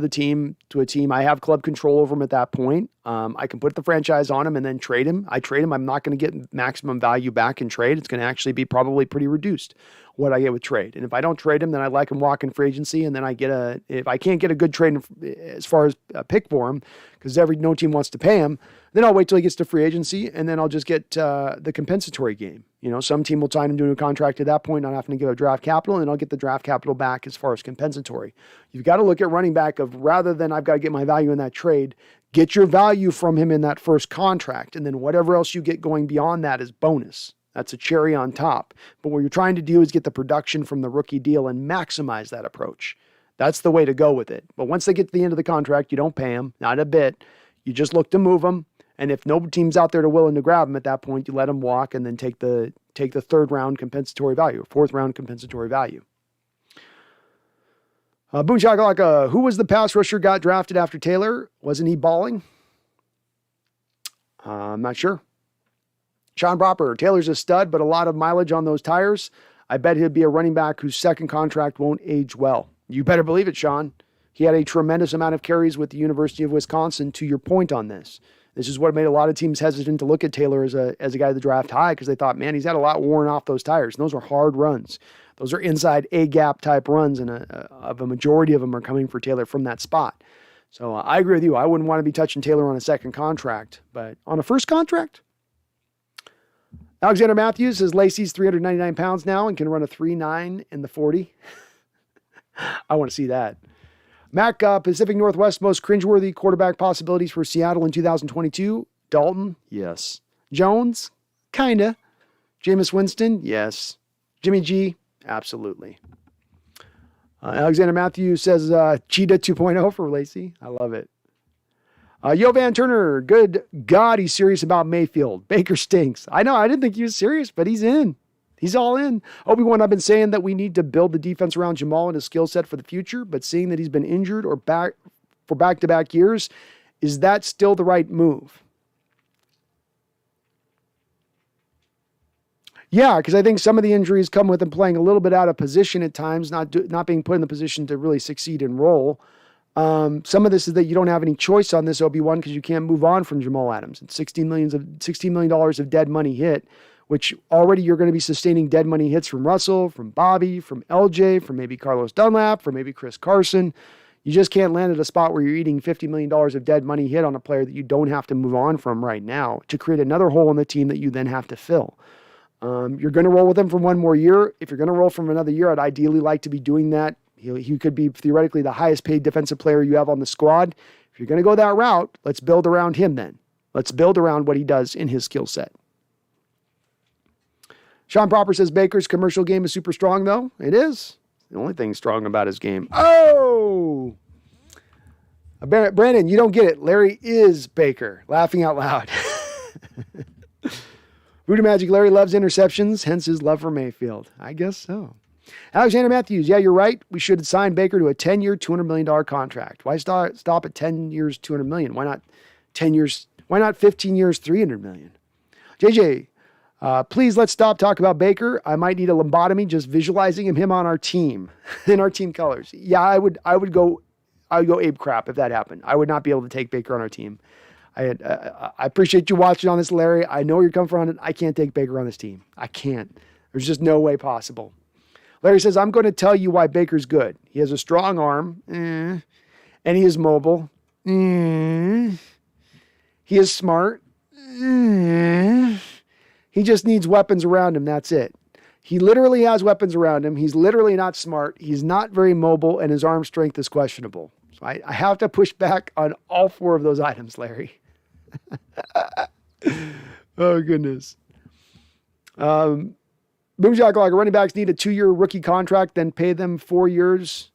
S1: a team. I have club control over him at that point. I can put the franchise on him and then trade him. I trade him. I'm not going to get maximum value back in trade. It's going to actually be probably pretty reduced what I get with trade. And if I don't trade him, then I like him walking free agency. And then if I can't get a good trade as far as a pick for him, because no team wants to pay him, then I'll wait till he gets to free agency and then I'll just get the compensatory game. Some team will sign him to a contract at that point, not having to give up draft capital, and I'll get the draft capital back as far as compensatory. You've got to look at running back of rather than I've got to get my value in that trade, get your value from him in that first contract. And then whatever else you get going beyond that is bonus. That's a cherry on top. But what you're trying to do is get the production from the rookie deal and maximize that approach. That's the way to go with it. But once they get to the end of the contract, you don't pay them, not a bit. You just look to move them. And if no team's out there to willing to grab him at that point, you let him walk and then take the third round compensatory value, fourth round compensatory value. Boom Shakalaka, who was the pass rusher got drafted after Taylor? Wasn't he balling? I'm not sure. Sean Proper, Taylor's a stud, but a lot of mileage on those tires. I bet he'd be a running back whose second contract won't age well. You better believe it, Sean. He had a tremendous amount of carries with the University of Wisconsin, to your point on this. This is what made a lot of teams hesitant to look at Taylor as a guy to draft high, because they thought, man, he's had a lot worn off those tires. And those are hard runs. Those are inside A-gap type runs, and a majority of them are coming for Taylor from that spot. So I agree with you. I wouldn't want to be touching Taylor on a second contract, but on a first contract? Alexander Matthews says Lacey's 399 pounds now and can run a 3.9 in the 40. I want to see that. Mac, Pacific Northwest most cringeworthy quarterback possibilities for Seattle in 2022. Dalton, yes. Jones, kinda. Jameis Winston, yes. Jimmy G, absolutely. Alexander Matthews says Cheetah 2.0 for Lacey. I love it. Yo Van Turner, good God, he's serious about Mayfield. Baker stinks. I know, I didn't think he was serious, but he's in. He's all in. Obi-Wan, I've been saying that we need to build the defense around Jamal and his skill set for the future, but seeing that he's been injured or back for back-to-back years, is that still the right move? Yeah, because I think some of the injuries come with him playing a little bit out of position at times, not being put in the position to really succeed and roll. Some of this is that you don't have any choice on this, Obi-Wan, because you can't move on from Jamal Adams. It's $16 million of dead money hit, which already you're going to be sustaining dead money hits from Russell, from Bobby, from LJ, from maybe Carlos Dunlap, from maybe Chris Carson. You just can't land at a spot where you're eating $50 million of dead money hit on a player that you don't have to move on from right now to create another hole in the team that you then have to fill. You're going to roll with him for one more year. If you're going to roll from another year, I'd ideally like to be doing that. He could be theoretically the highest paid defensive player you have on the squad. If you're going to go that route, let's build around him then. Let's build around what he does in his skill set. Sean Proper says Baker's commercial game is super strong, though. It is. The only thing strong about his game. Oh! Brandon, you don't get it. Larry is Baker. Laughing out loud. Voodoo Magic Larry loves interceptions, hence his love for Mayfield. I guess so. Alexander Matthews, yeah, you're right. We should sign Baker to a 10-year, $200 million contract. Why stop at 10 years, $200 million? Why not 10 years? Why not 15 years, $300 million? JJ, Please let's stop talking about Baker. I might need a lobotomy just visualizing him on our team in our team colors. Yeah, I would go ape crap if that happened. I would not be able to take Baker on our team. I appreciate you watching on this, Larry. I know where you're coming from. I can't take Baker on this team. I can't. There's just no way possible. Larry says, I'm going to tell you why Baker's good. He has a strong arm, and he is mobile. He is smart. He just needs weapons around him. That's it. He literally has weapons around him. He's literally not smart. He's not very mobile, and his arm strength is questionable. So I have to push back on all four of those items, Larry. Oh, goodness. Boomjack like running backs need a 2-year rookie contract, then pay them 4 years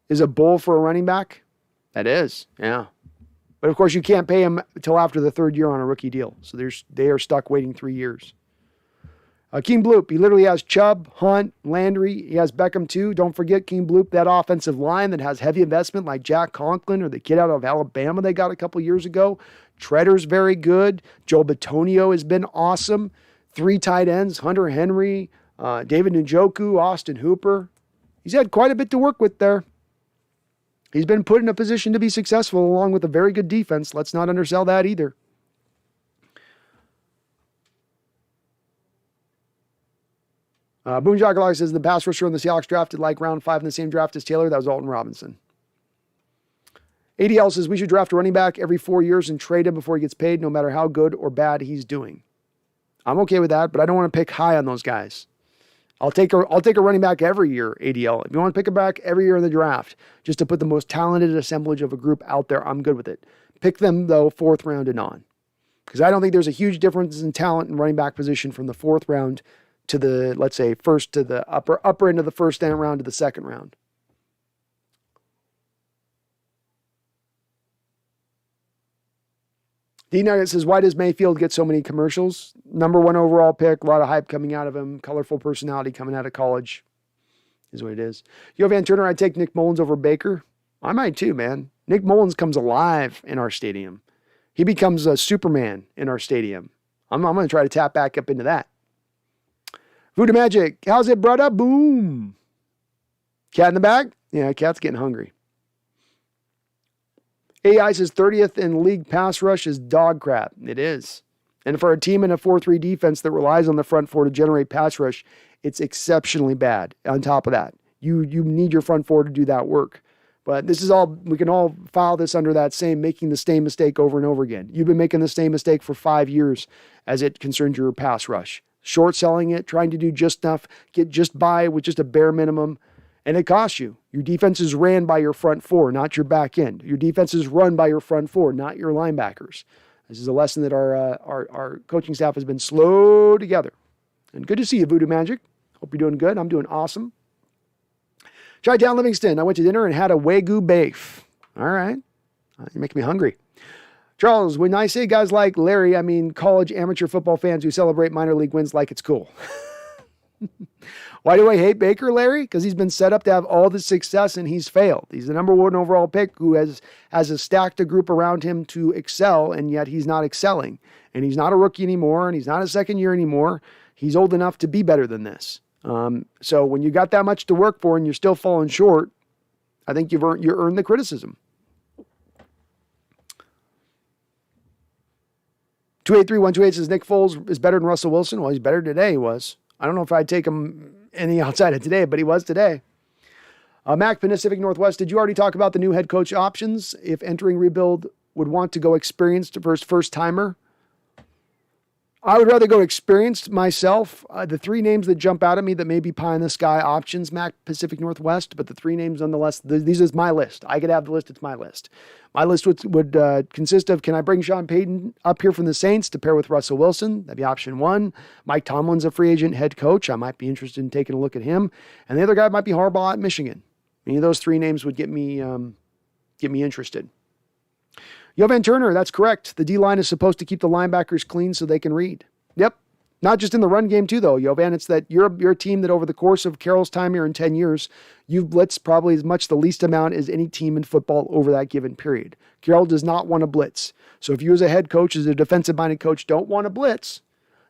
S1: is a bull for a running back. That is, yeah. But of course, you can't pay him until after the 3rd year on a rookie deal. So they are stuck waiting 3 years. King Bloop, he literally has Chubb, Hunt, Landry. He has Beckham too. Don't forget King Bloop, that offensive line that has heavy investment like Jack Conklin or the kid out of Alabama they got a couple years ago. Treader's very good. Joe Bitonio has been awesome. 3 tight ends, Hunter Henry, David Njoku, Austin Hooper. He's had quite a bit to work with there. He's been put in a position to be successful along with a very good defense. Let's not undersell that either. Boone Jockalock says the pass rusher on the Seahawks drafted like round 5 in the same draft as Taylor. That was Alton Robinson. ADL says we should draft a running back every 4 years and trade him before he gets paid, no matter how good or bad he's doing. I'm okay with that, but I don't want to pick high on those guys. I'll take a running back every year, ADL. If you want to pick a back every year in the draft, just to put the most talented assemblage of a group out there, I'm good with it. Pick them, though, 4th round and on. Because I don't think there's a huge difference in talent in running back position from the 4th round to the, let's say, first to the upper end of the first round to the 2nd round. D Nugget says, why does Mayfield get so many commercials? Number 1 overall pick, a lot of hype coming out of him, colorful personality coming out of college is what it is. Yo, Van Turner, I'd take Nick Mullins over Baker. I might too, man. Nick Mullins comes alive in our stadium. He becomes a Superman in our stadium. I'm going to try to tap back up into that. Voodoo Magic, how's it, brother? Boom. Cat in the bag? Yeah, cat's getting hungry. AI says 30th in league pass rush is dog crap. It is. And for a team in a 4-3 defense that relies on the front 4 to generate pass rush, it's exceptionally bad. On top of that, you need your front 4 to do that work. But this is all, we can all file this under that same making the same mistake over and over again. You've been making the same mistake for 5 years as it concerns your pass rush. Short selling it, trying to do just enough, get just by with just a bare minimum, and it costs you. Your defense is ran by your front 4, not your back end. Your defense is run by your front 4, not your linebackers. This is a lesson that our coaching staff has been slow together. And good to see you, Voodoo Magic. Hope you're doing good. I'm doing awesome. Chi-Town Livingston. I went to dinner and had a Wagyu beef. All right. You're making me hungry. Charles, when I say guys like Larry, I mean college amateur football fans who celebrate minor league wins like it's cool. Why do I hate Baker, Larry? Because he's been set up to have all the success and he's failed. He's the number 1 overall pick who has a stacked a group around him to excel, and yet he's not excelling. And he's not a rookie anymore, and he's not a 2nd year anymore. He's old enough to be better than this. So when you got that much to work for and you're still falling short, I think you earned the criticism. 283128 says Nick Foles is better than Russell Wilson. Well, he's better today. He was. I don't know if I'd take him any outside of today, but he was today. Mac, Pacific Northwest, did you already talk about the new head coach options? If entering rebuild would want to go experienced versus first timer? I would rather go experienced myself. The 3 names that jump out at me that may be pie in the sky options, Mac, Pacific Northwest, but the 3 names nonetheless, these is my list. I could have the list. It's my list. My list would consist of, can I bring Sean Payton up here from the Saints to pair with Russell Wilson? That'd be option 1. Mike Tomlin's a free agent head coach. I might be interested in taking a look at him. And the other guy might be Harbaugh at Michigan. Any of those 3 names would get me interested. Jovan Turner, that's correct. The D-line is supposed to keep the linebackers clean so they can read. Yep. Not just in the run game too, though, Jovan. It's that you're a team that over the course of Carroll's time here in 10 years, you've blitzed probably as much the least amount as any team in football over that given period. Carroll does not want to blitz. So if you as a head coach, as a defensive-minded coach, don't want to blitz,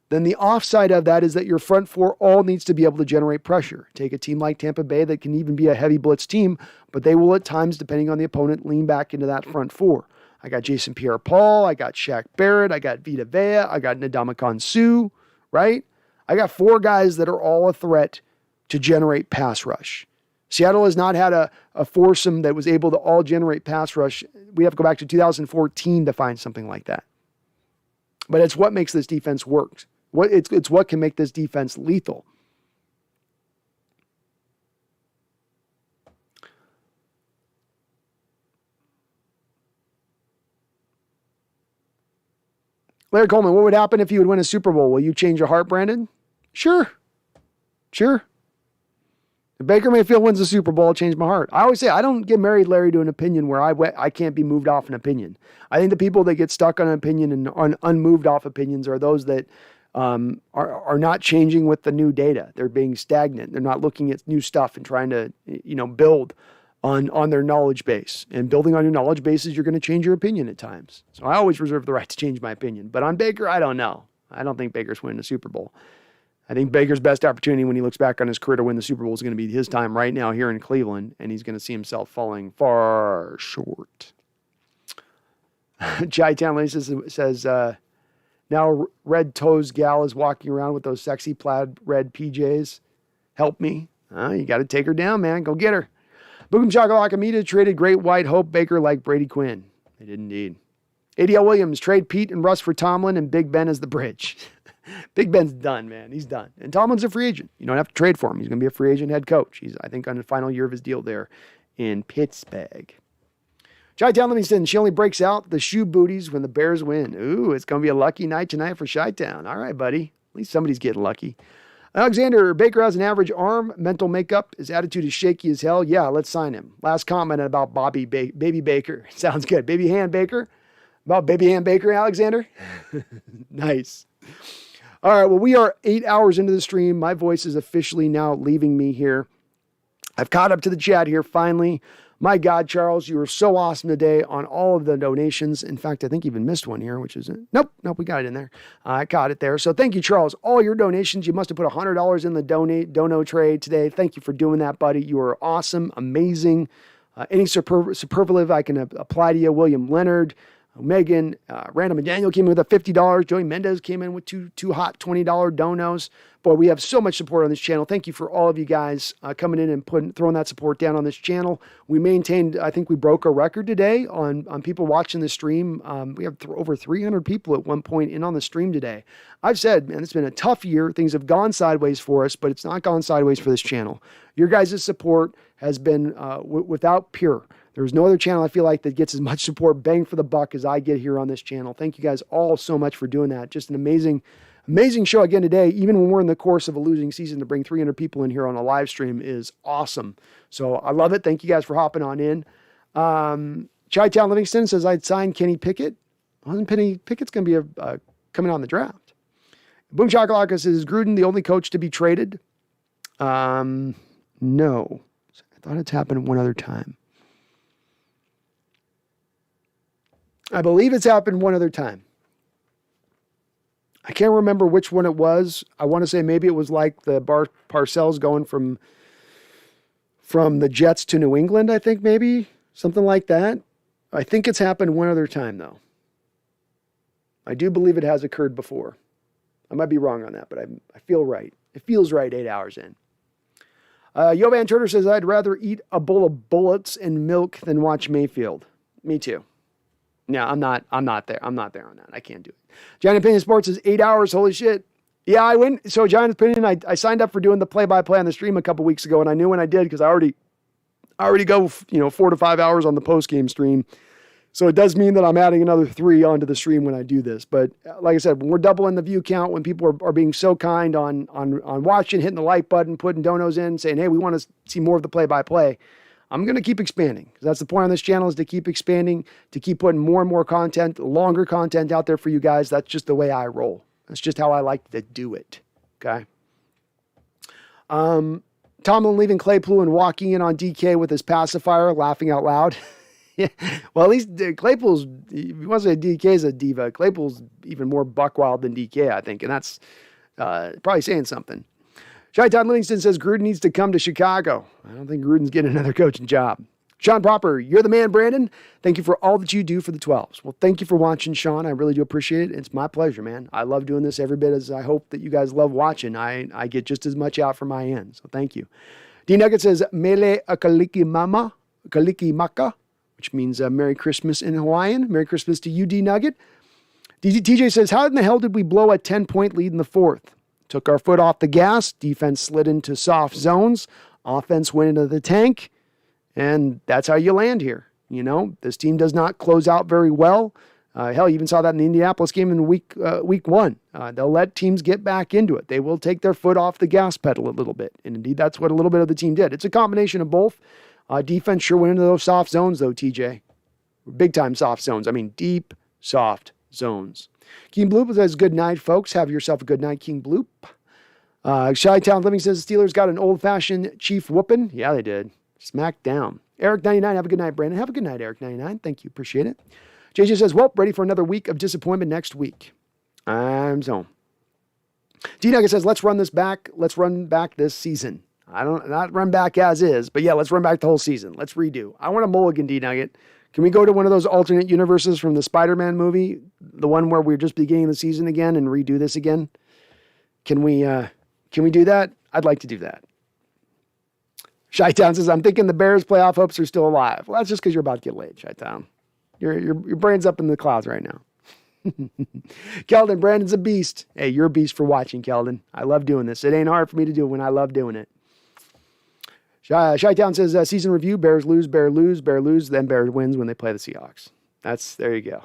S1: then the offside of that is that your front four all needs to be able to generate pressure. Take a team like Tampa Bay that can even be a heavy blitz team, but they will at times, depending on the opponent, lean back into that front four. I got Jason Pierre-Paul, I got Shaq Barrett, I got Vita Vea, I got Ndamukong Suh, right? I got 4 guys that are all a threat to generate pass rush. Seattle has not had a foursome that was able to all generate pass rush. We have to go back to 2014 to find something like that. But it's what makes this defense work. It's what can make this defense lethal. Larry Coleman, what would happen if you would win a Super Bowl? Will you change your heart, Brandon? Sure. If Baker Mayfield wins the Super Bowl, I'll change my heart. I always say I don't get married, Larry, to an opinion where I can't be moved off an opinion. I think the people that get stuck on an opinion and on unmoved off opinions are those that are not changing with the new data. They're being stagnant. They're not looking at new stuff and trying to build on their knowledge base. And building on your knowledge bases, you're going to change your opinion at times. So I always reserve the right to change my opinion. But on Baker, I don't know. I don't think Baker's winning the Super Bowl. I think Baker's best opportunity when he looks back on his career to win the Super Bowl is going to be his time right now here in Cleveland, and he's going to see himself falling far short. Jai Townley says now Red Toes Gal is walking around with those sexy plaid red PJs. Help me. You got to take her down, man. Go get her. Boogum Chakalakamita traded Great White Hope Baker like Brady Quinn. They did indeed. ADL Williams, trade Pete and Russ for Tomlin and Big Ben as the bridge. Big Ben's done, man. He's done. And Tomlin's a free agent. You don't have to trade for him. He's going to be a free agent head coach. He's, I think, on the final year of his deal there in Pittsburgh. Chi-Town Livingston, she only breaks out the shoe booties when the Bears win. Ooh, it's going to be a lucky night tonight for Chi-Town. All right, buddy. At least somebody's getting lucky. Alexander, Baker has an average arm, mental makeup. His attitude is shaky as hell. Yeah, let's sign him. Last comment about Baby Baker. Sounds good. Baby Hand Baker. About Baby Hand Baker, Alexander? Nice. All right, well, we are 8 hours into the stream. My voice is officially now leaving me here. I've caught up to the chat here finally. My God, Charles, you were so awesome today on all of the donations. In fact, I think you even missed one here, which is, nope, we got it in there. I caught it there. So thank you, Charles. All your donations, you must have put $100 in the dono tray today. Thank you for doing that, buddy. You are awesome, amazing. Any superlative I can apply to you. William Leonard, Megan, Random and Daniel came in with a $50. Joey Mendez came in with two hot $20 donos. Boy, we have so much support on this channel. Thank you for all of you guys coming in and throwing that support down on this channel. We maintained, I think we broke a record today on people watching the stream. We have over 300 people at one point in on the stream today. I've said, man, it's been a tough year. Things have gone sideways for us, but it's not gone sideways for this channel. Your guys' support has been without peer. There's no other channel I feel like that gets as much support, bang for the buck, as I get here on this channel. Thank you guys all so much for doing that. Just an amazing show again today. Even when we're in the course of a losing season, to bring 300 people in here on a live stream is awesome. So I love it. Thank you guys for hopping on in. Chi-Town Livingston says I'd sign Kenny Pickett. Wasn't Kenny Pickett's going to be coming out in the draft. Boom Chakalaka says, Gruden the only coach to be traded? No. I thought it's happened one other time. I believe it's happened one other time. I can't remember which one it was. I want to say maybe it was like the Parcells going from the Jets to New England, I think maybe. Something like that. I think it's happened one other time, though. I do believe it has occurred before. I might be wrong on that, but I feel right. It feels right 8 hours in. Yovan Turner says, I'd rather eat a bowl of bullets and milk than watch Mayfield. Me too. No, I'm not there. I'm not there on that. I can't do it. Giant Opinion Sports is 8 hours. Holy shit. Yeah, I went. So Giant Opinion, I signed up for doing the play-by-play on the stream a couple weeks ago, and I knew when I did because I already go 4 to 5 hours on the post-game stream. So it does mean that I'm adding another 3 onto the stream when I do this. But like I said, when we're doubling the view count, when people are being so kind on watching, hitting the like button, putting donos in, saying, hey, we want to see more of the play-by-play, I'm going to keep expanding, because that's the point on this channel, is to keep expanding, to keep putting more and more content, longer content out there for you guys. That's just the way I roll. That's just how I like to do it. Okay. Tomlin leaving Claypool and walking in on DK with his pacifier, laughing out loud. Yeah. Well, at least Claypool's, if you want to say DK's a diva, Claypool's even more buck wild than DK, I think. And that's probably saying something. Shy-Town Livingston says Gruden needs to come to Chicago. I don't think Gruden's getting another coaching job. Sean Proper, you're the man, Brandon. Thank you for all that you do for the 12s. Well, thank you for watching, Sean. I really do appreciate it. It's my pleasure, man. I love doing this every bit as I hope that you guys love watching. I get just as much out from my end, so thank you. D Nugget says, Mele Akaliki Mama, Akaliki Maka, which means Merry Christmas in Hawaiian. Merry Christmas to you, D Nugget. TJ says, how in the hell did we blow a 10-point lead in the fourth? Took our foot off the gas. Defense slid into soft zones. Offense went into the tank. And that's how you land here. You know, this team does not close out very well. Hell, you even saw that in the Indianapolis game in week one. They'll let teams get back into it. They will take their foot off the gas pedal a little bit. And indeed, that's what a little bit of the team did. It's a combination of both. Defense sure went into those soft zones, though, TJ. Big time soft zones. I mean, deep, soft zones. King Bloop says, good night, folks. Have yourself a good night, King Bloop. Chi-Town Living says, Steelers got an old-fashioned chief whooping. Yeah, they did. Smack down. Eric99, have a good night, Brandon. Have a good night, Eric99. Thank you. Appreciate it. JJ says, well, ready for another week of disappointment next week. I'm so. D-Nugget says, let's run this back. Let's run back this season. Not run back as is, but yeah, let's run back the whole season. Let's redo. I want a mulligan, D-Nugget. Can we go to one of those alternate universes from the Spider-Man movie? The one where we're just beginning the season again and redo this again? Can we do that? I'd like to do that. Chi-Town says, I'm thinking the Bears' playoff hopes are still alive. Well, that's just because you're about to get laid, Chi-Town. Your brain's up in the clouds right now. Keldon, Brandon's a beast. Hey, you're a beast for watching, Keldon. I love doing this. It ain't hard for me to do when I love doing it. Chi-Town says, season review, Bears lose, Bear lose, Bear lose, then Bears wins when they play the Seahawks. There you go.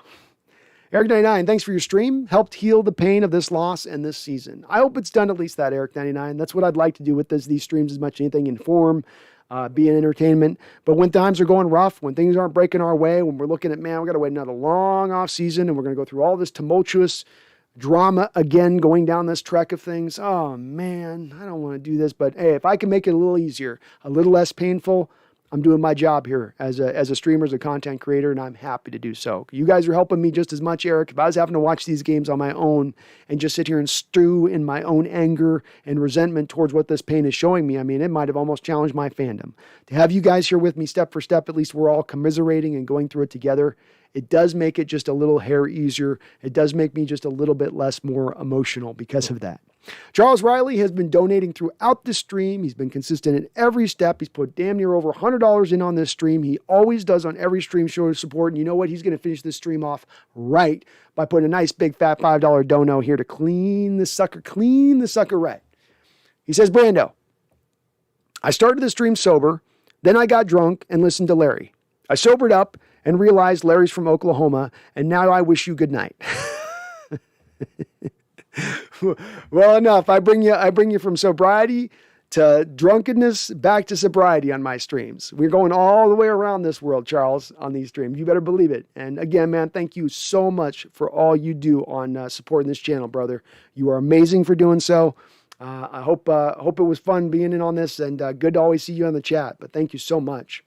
S1: Eric99, thanks for your stream. Helped heal the pain of this loss and this season. I hope it's done at least that, Eric99. That's what I'd like to do with these streams as much as anything, inform, be an entertainment. But when times are going rough, when things aren't breaking our way, when we're looking at, man, we got to wait another long off season and we're going to go through all this tumultuous drama again, going down this trek of things. Oh, man, I don't want to do this. But, hey, if I can make it a little easier, a little less painful, I'm doing my job here as a streamer, as a content creator, and I'm happy to do so. You guys are helping me just as much, Eric. If I was having to watch these games on my own and just sit here and stew in my own anger and resentment towards what this pain is showing me, I mean, it might have almost challenged my fandom. To have you guys here with me step for step, at least we're all commiserating and going through it together, it does make it just a little hair easier. It does make me just a little bit less more emotional because of that. Charles Riley has been donating throughout the stream. He's been consistent in every step. He's put damn near over $100 in on this stream. He always does on every stream show support. And you know what? He's going to finish this stream off right by putting a nice big fat $5 dono here to clean the sucker right. He says, Brando, I started the stream sober. Then I got drunk and listened to Larry. I sobered up and realized Larry's from Oklahoma. And now I wish you good night. Well enough. I bring you from sobriety to drunkenness back to sobriety on my streams. We're going all the way around this world, Charles, on these streams. You better believe it. And again, man, thank you so much for all you do on supporting this channel, brother. You are amazing for doing so. I hope it was fun being in on this, and good to always see you on the chat. But thank you so much.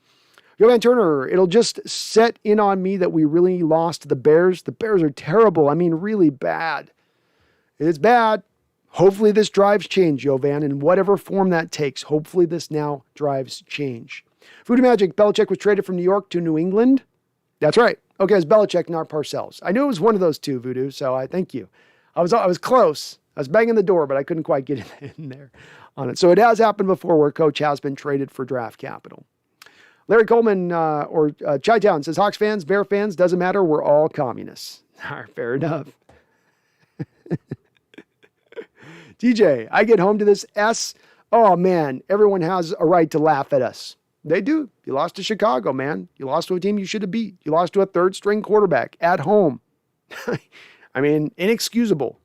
S1: Yo, Van Turner, it'll just set in on me that we really lost the Bears. The Bears are terrible. I mean, really bad. It's bad. Hopefully this drives change, Jovan, in whatever form that takes. Hopefully this now drives change. Voodoo Magic, Belichick was traded from New York to New England. That's right. Okay, it's Belichick, not Parcells. I knew it was one of those two, Voodoo, so I thank you. I was close. I was banging the door, but I couldn't quite get in there on it. So it has happened before where coach has been traded for draft capital. Larry Coleman or Chi-Town says, Hawks fans, Bear fans, doesn't matter. We're all communists. All right, fair enough. DJ, I get home to this S. Oh, man, everyone has a right to laugh at us. They do. You lost to Chicago, man. You lost to a team you should have beat. You lost to a third-string quarterback at home. I mean, inexcusable.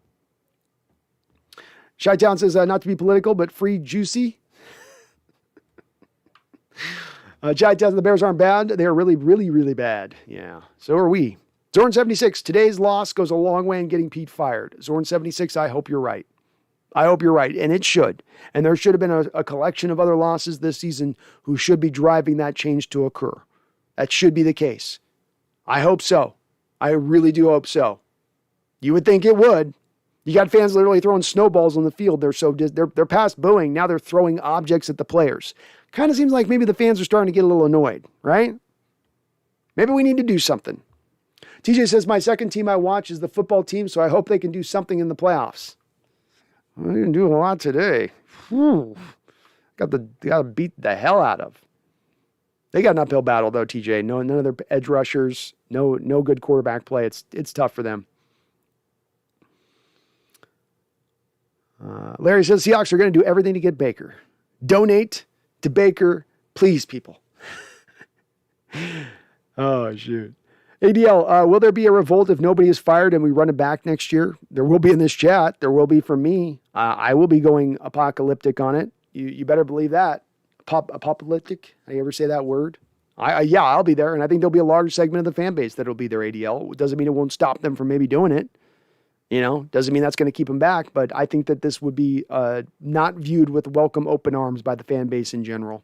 S1: Chi-Town says, not to be political, but free Juicy. Chi-Town, the Bears aren't bad. They are really, really, really bad. Yeah, so are we. Zorn76, today's loss goes a long way in getting Pete fired. Zorn76, I hope you're right. I hope you're right, and it should. And there should have been a collection of other losses this season who should be driving that change to occur. That should be the case. I hope so. I really do hope so. You would think it would. You got fans literally throwing snowballs on the field. They're past booing. Now they're throwing objects at the players. Kind of seems like maybe the fans are starting to get a little annoyed, right? Maybe we need to do something. TJ says, my second team I watch is the football team, so I hope they can do something in the playoffs. Well, they didn't do a lot today. Whew. Got to beat the hell out of. They got an uphill battle, though, TJ. No, none of their edge rushers, no good quarterback play. It's tough for them. Larry says, Seahawks are going to do everything to get Baker. Donate to Baker, please, people. Oh, shoot. ADL, will there be a revolt if nobody is fired and we run it back next year? There will be in this chat. There will be from me. I will be going apocalyptic on it. You better believe that. Apocalyptic? Did I ever say that word? Yeah, I'll be there. And I think there'll be a large segment of the fan base that'll be there, ADL. It doesn't mean it won't stop them from maybe doing it. Doesn't mean that's going to keep them back. But I think that this would be not viewed with welcome open arms by the fan base in general.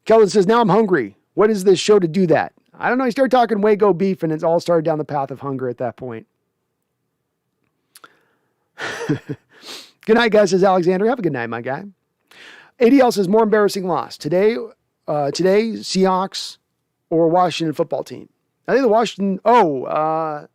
S1: Kellen says, now I'm hungry. What is this show to do that? I don't know. You start talking Wago beef and it's all started down the path of hunger at that point. Good night, guys, says Alexander. Have a good night, my guy. ADL says more embarrassing loss. Today, Seahawks or Washington football team. I think the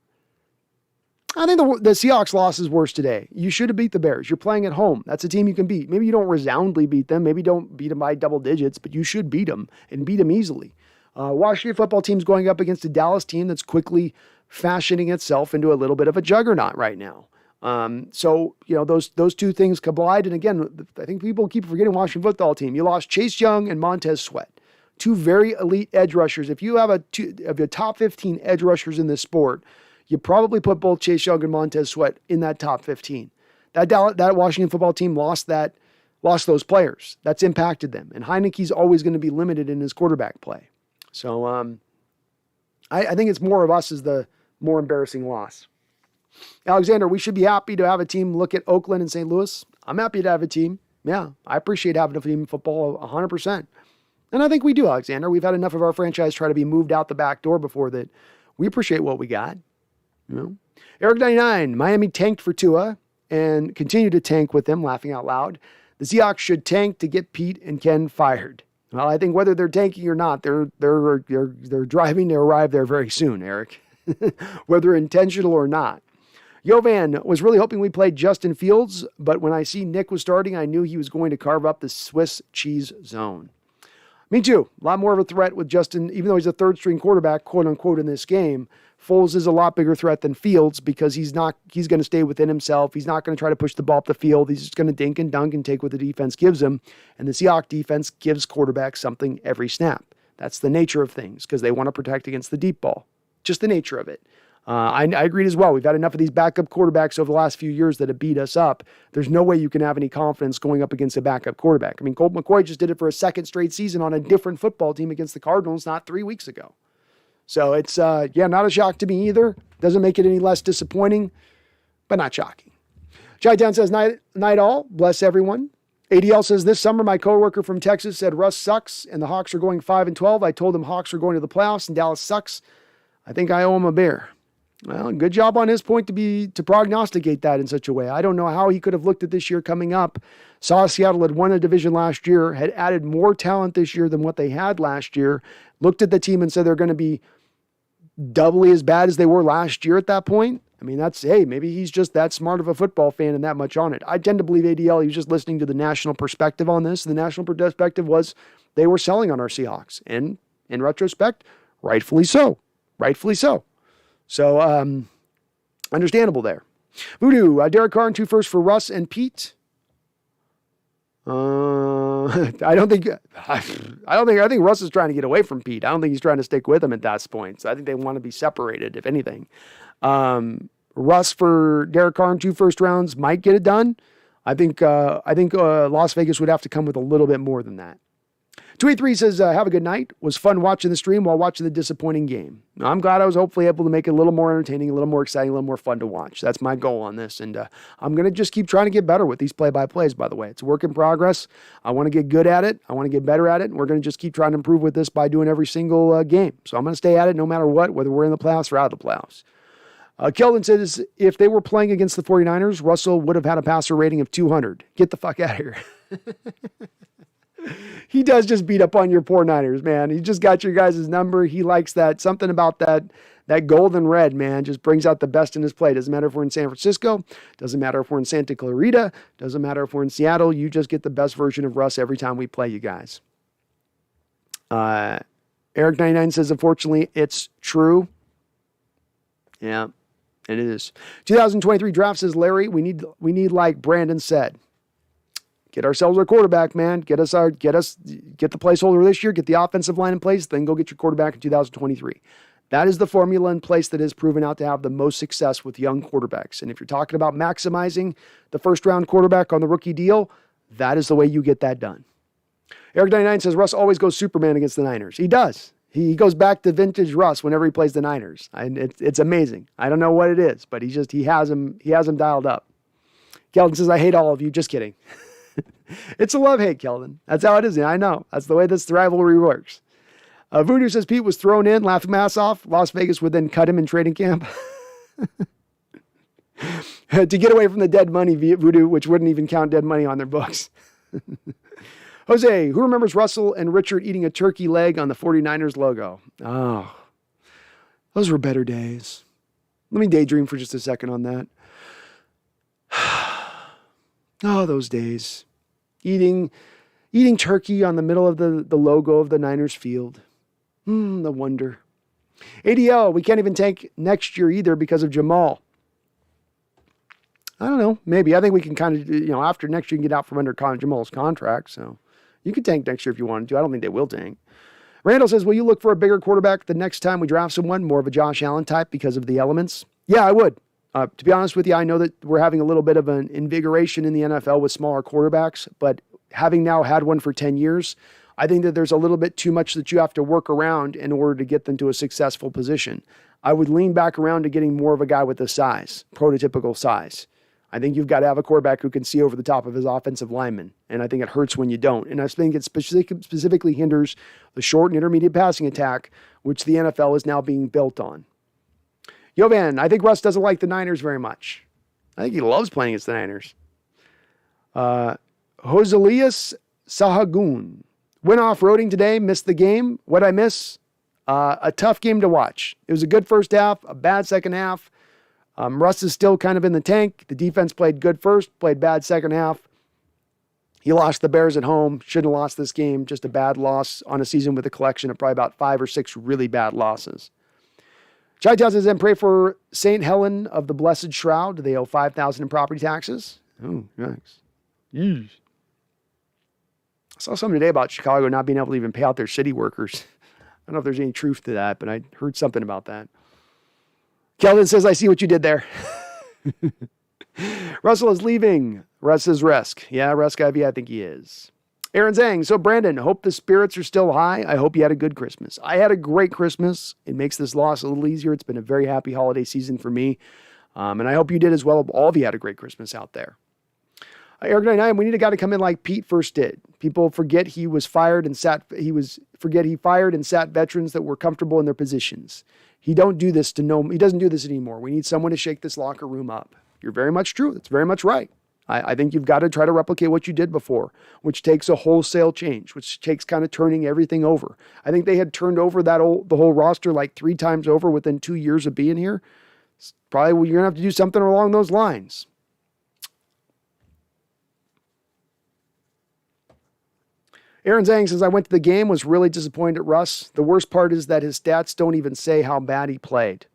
S1: Seahawks loss is worse today. You should have beat the Bears. You're playing at home. That's a team you can beat. Maybe you don't resoundingly beat them. Maybe don't beat them by double digits, but you should beat them and beat them easily. Washington football team's going up against a Dallas team that's quickly fashioning itself into a little bit of a juggernaut right now. Those two things collide. And again, I think people keep forgetting Washington football team. You lost Chase Young and Montez Sweat, two very elite edge rushers. If you have of your top 15 edge rushers in this sport, you probably put both Chase Young and Montez Sweat in that top 15. That Washington football team lost those players. That's impacted them. And Heineke's always going to be limited in his quarterback play. So I think it's more of us as the more embarrassing loss. Alexander, we should be happy to have a team look at Oakland and St. Louis. I'm happy to have a team. Yeah, I appreciate having a team in football 100%. And I think we do, Alexander. We've had enough of our franchise try to be moved out the back door before that. We appreciate what we got. Eric 99, Miami tanked for Tua and continue to tank with them, laughing out loud. The Seahawks should tank to get Pete and Ken fired. Well, I think whether they're tanking or not, they're driving to arrive there very soon, Eric, whether intentional or not. Jovan was really hoping we played Justin Fields, but when I see Nick was starting, I knew he was going to carve up the Swiss cheese zone. Me too. A lot more of a threat with Justin, even though he's a third-string quarterback, quote-unquote, in this game. Foles is a lot bigger threat than Fields because he's going to stay within himself. He's not going to try to push the ball up the field. He's just going to dink and dunk and take what the defense gives him. And the Seahawks defense gives quarterbacks something every snap. That's the nature of things because they want to protect against the deep ball. Just the nature of it. I agreed as well. We've had enough of these backup quarterbacks over the last few years that have beat us up. There's no way you can have any confidence going up against a backup quarterback. I mean, Colt McCoy just did it for a second straight season on a different football team against the Cardinals not 3 weeks ago. So it's, not a shock to me either. Doesn't make it any less disappointing, but not shocking. Chi-Town says, night all. Bless everyone. ADL says, this summer, my coworker from Texas said Russ sucks and the Hawks are going 5-12. I told him Hawks are going to the playoffs and Dallas sucks. I think I owe him a beer. Well, good job on his point to prognosticate that in such a way. I don't know how he could have looked at this year coming up. Saw Seattle had won a division last year, had added more talent this year than what they had last year, looked at the team and said they're going to be doubly as bad as they were last year at that point. I mean, maybe he's just that smart of a football fan and that much on it. I tend to believe ADL, he was just listening to the national perspective on this. The national perspective was they were selling on our Seahawks. And in retrospect, rightfully so. Rightfully so. So, understandable there. Voodoo, Derek Carr and 2 firsts for Russ and Pete. I think Russ is trying to get away from Pete. I don't think he's trying to stick with him at that point. So I think they want to be separated, if anything. Russ for Derek Carr and 2 first rounds might get it done. I think Las Vegas would have to come with a little bit more than that. Tweet 3 says, have a good night. Was fun watching the stream while watching the disappointing game. I'm glad I was hopefully able to make it a little more entertaining, a little more exciting, a little more fun to watch. That's my goal on this. And I'm going to just keep trying to get better with these play-by-plays, by the way. It's a work in progress. I want to get good at it. I want to get better at it. And we're going to just keep trying to improve with this by doing every single game. So I'm going to stay at it no matter what, whether we're in the playoffs or out of the playoffs. Keldon says, if they were playing against the 49ers, Russell would have had a passer rating of 200. Get the fuck out of here. He does just beat up on your poor Niners, man. He just got your guys' number. He likes that. Something about that golden red, man, just brings out the best in his play. Doesn't matter if we're in San Francisco. Doesn't matter if we're in Santa Clarita. Doesn't matter if we're in Seattle. You just get the best version of Russ every time we play you guys. Eric99 says, unfortunately, it's true. Yeah, it is. 2023 draft says, Larry, we need like Brandon said. Get ourselves our quarterback, man. Get the placeholder this year, get the offensive line in place, then go get your quarterback in 2023. That is the formula in place that has proven out to have the most success with young quarterbacks. And if you're talking about maximizing the first-round quarterback on the rookie deal, that is the way you get that done. Eric99 says, Russ always goes Superman against the Niners. He does. He goes back to vintage Russ whenever he plays the Niners. And it's amazing. I don't know what it is, but he has him dialed up. Keldon says, I hate all of you. Just kidding. It's a love-hate, Keldon. That's how it is. I know. That's the way this rivalry works. Voodoo says Pete was thrown in, laughing my ass off. Las Vegas would then cut him in training camp. To get away from the dead money, Voodoo, which wouldn't even count dead money on their books. Jose, who remembers Russell and Richard eating a turkey leg on the 49ers logo? Oh, those were better days. Let me daydream for just a second on that. Oh, those days. Eating turkey on the middle of the logo of the Niners field. The wonder. ADL, we can't even tank next year either because of Jamal. I don't know. Maybe. I think we can kind of, after next year, you can get out from under Jamal's contract. So you could tank next year if you wanted to. I don't think they will tank. Randall says, will you look for a bigger quarterback the next time we draft someone, more of a Josh Allen type because of the elements? Yeah, I would. To be honest with you, I know that we're having a little bit of an invigoration in the NFL with smaller quarterbacks, but having now had one for 10 years, I think that there's a little bit too much that you have to work around in order to get them to a successful position. I would lean back around to getting more of a guy with the size, prototypical size. I think you've got to have a quarterback who can see over the top of his offensive lineman, and I think it hurts when you don't. And I think it specifically hinders the short and intermediate passing attack, which the NFL is now being built on. Yovan, I think Russ doesn't like the Niners very much. I think he loves playing against the Niners. Joselias Sahagun. Went off-roading today, missed the game. What'd I miss? A tough game to watch. It was a good first half, a bad second half. Russ is still kind of in the tank. The defense played good first, played bad second half. He lost the Bears at home. Shouldn't have lost this game. Just a bad loss on a season with a collection of probably about 5 or 6 really bad losses. Chai tells us then pray for St. Helen of the Blessed Shroud. Do they owe $5,000 in property taxes? Oh, yikes. Yeesh. I saw something today about Chicago not being able to even pay out their city workers. I don't know if there's any truth to that, but I heard something about that. Keldon says, I see what you did there. Russell is leaving. Russ is Rusk. Yeah, Rusk Ivy, I think he is. Aaron Zhang. So, Brandon, hope the spirits are still high. I hope you had a good Christmas. I had a great Christmas. It makes this loss a little easier. It's been a very happy holiday season for me. And I hope you did as well. All of you had a great Christmas out there. Eric 99, we need a guy to come in like Pete first did. People forget he fired and sat veterans that were comfortable in their positions. He doesn't do this anymore. We need someone to shake this locker room up. You're very much true. That's very much right. I think you've got to try to replicate what you did before, which takes a wholesale change, which takes kind of turning everything over. I think they had turned over the whole roster like 3 times over within 2 years of being here. Probably you're going to have to do something along those lines. Aaron Zhang says, I went to the game, was really disappointed at Russ. The worst part is that his stats don't even say how bad he played.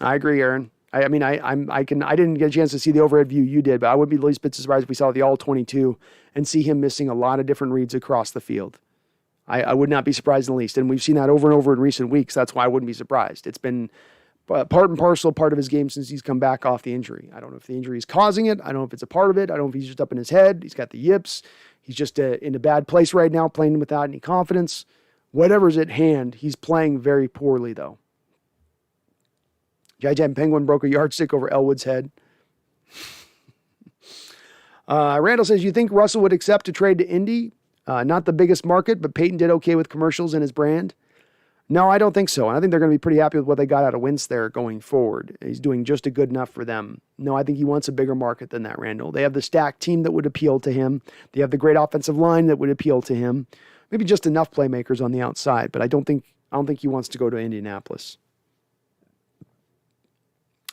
S1: I agree, Aaron. I didn't get a chance to see the overhead view you did, but I wouldn't be the least bit surprised if we saw the all 22 and see him missing a lot of different reads across the field. I would not be surprised in the least. And we've seen that over and over in recent weeks. That's why I wouldn't be surprised. It's been part and parcel part of his game since he's come back off the injury. I don't know if the injury is causing it. I don't know if it's a part of it. I don't know if he's just up in his head. He's got the yips. He's just in a bad place right now, playing without any confidence. Whatever's at hand, he's playing very poorly, though. Giant Penguin broke a yardstick over Elwood's head. Randall says, you think Russell would accept a trade to Indy? Not the biggest market, but Peyton did okay with commercials and his brand. No, I don't think so. And I think they're going to be pretty happy with what they got out of Wentz there going forward. He's doing just a good enough for them. No, I think he wants a bigger market than that, Randall. They have the stacked team that would appeal to him. They have the great offensive line that would appeal to him. Maybe just enough playmakers on the outside, but I don't think he wants to go to Indianapolis.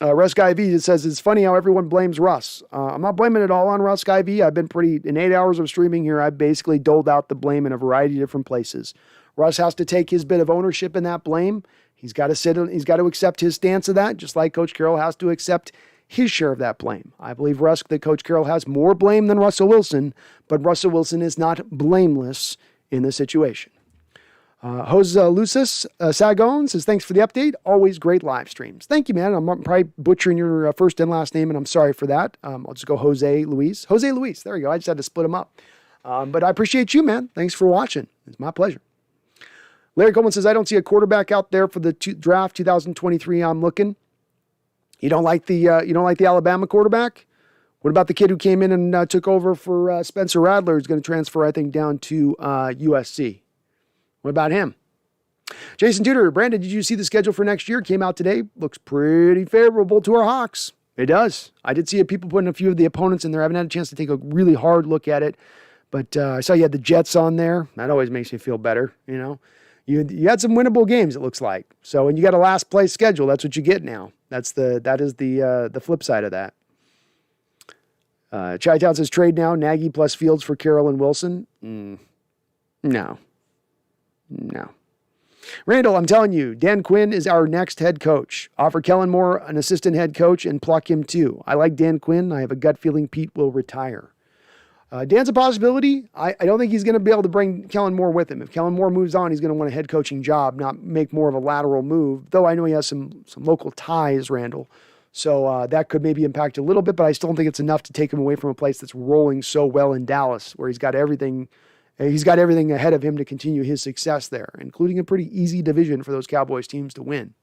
S1: Russ Guy V says, it's funny how everyone blames Russ. I'm not blaming it all on Russ Guy V. I've been in 8 hours of streaming here, I've basically doled out the blame in a variety of different places. Russ has to take his bit of ownership in that blame. He's got to accept his stance of that, just like Coach Carroll has to accept his share of that blame. I believe that Coach Carroll has more blame than Russell Wilson, but Russell Wilson is not blameless in the situation. Jose Lucis Sagon says, thanks for the update. Always great live streams. Thank you, man. I'm probably butchering your first and last name, and I'm sorry for that. I'll just go Jose Luis. Jose Luis. There you go. I just had to split them up. But I appreciate you, man. Thanks for watching. It's my pleasure. Larry Coleman says, I don't see a quarterback out there for the draft 2023. I'm looking. You don't like the Alabama quarterback? What about the kid who came in and took over for Spencer Rattler, who's going to transfer, I think, down to USC? What about him? Jason Tudor, Brandon, did you see the schedule for next year? Came out today. Looks pretty favorable to our Hawks. It does. I did see people putting a few of the opponents in there. I haven't had a chance to take a really hard look at it, but I saw you had the Jets on there. That always makes me feel better, you know. You had some winnable games, it looks like. So, and you got a last place schedule. That's what you get now. That is the flip side of that. Chi-Town says trade now, Nagy plus Fields for Carroll and Wilson. No. Randall, I'm telling you, Dan Quinn is our next head coach. Offer Kellen Moore an assistant head coach and pluck him too. I like Dan Quinn. I have a gut feeling Pete will retire. Dan's a possibility. I don't think he's going to be able to bring Kellen Moore with him. If Kellen Moore moves on, he's going to want a head coaching job, not make more of a lateral move, though I know he has some local ties, Randall. So that could maybe impact a little bit, but I still don't think it's enough to take him away from a place that's rolling so well in Dallas, where he's got everything ahead of him to continue his success there, including a pretty easy division for those Cowboys teams to win.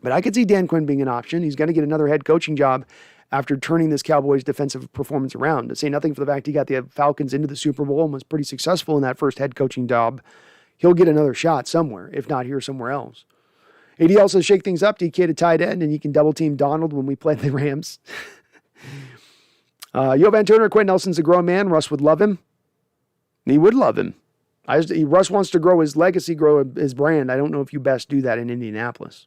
S1: But I could see Dan Quinn being an option. He's going to get another head coaching job after turning this Cowboys defensive performance around. To say nothing for the fact he got the Falcons into the Super Bowl and was pretty successful in that first head coaching job. He'll get another shot somewhere, if not here, somewhere else. ADL says shake things up, DK to tight end, and you can double team Donald when we play the Rams. Yo Van Turner, Quentin Nelson's a grown man. Russ would love him. He would love him. Russ wants to grow his legacy, grow his brand. I don't know if you best do that in Indianapolis.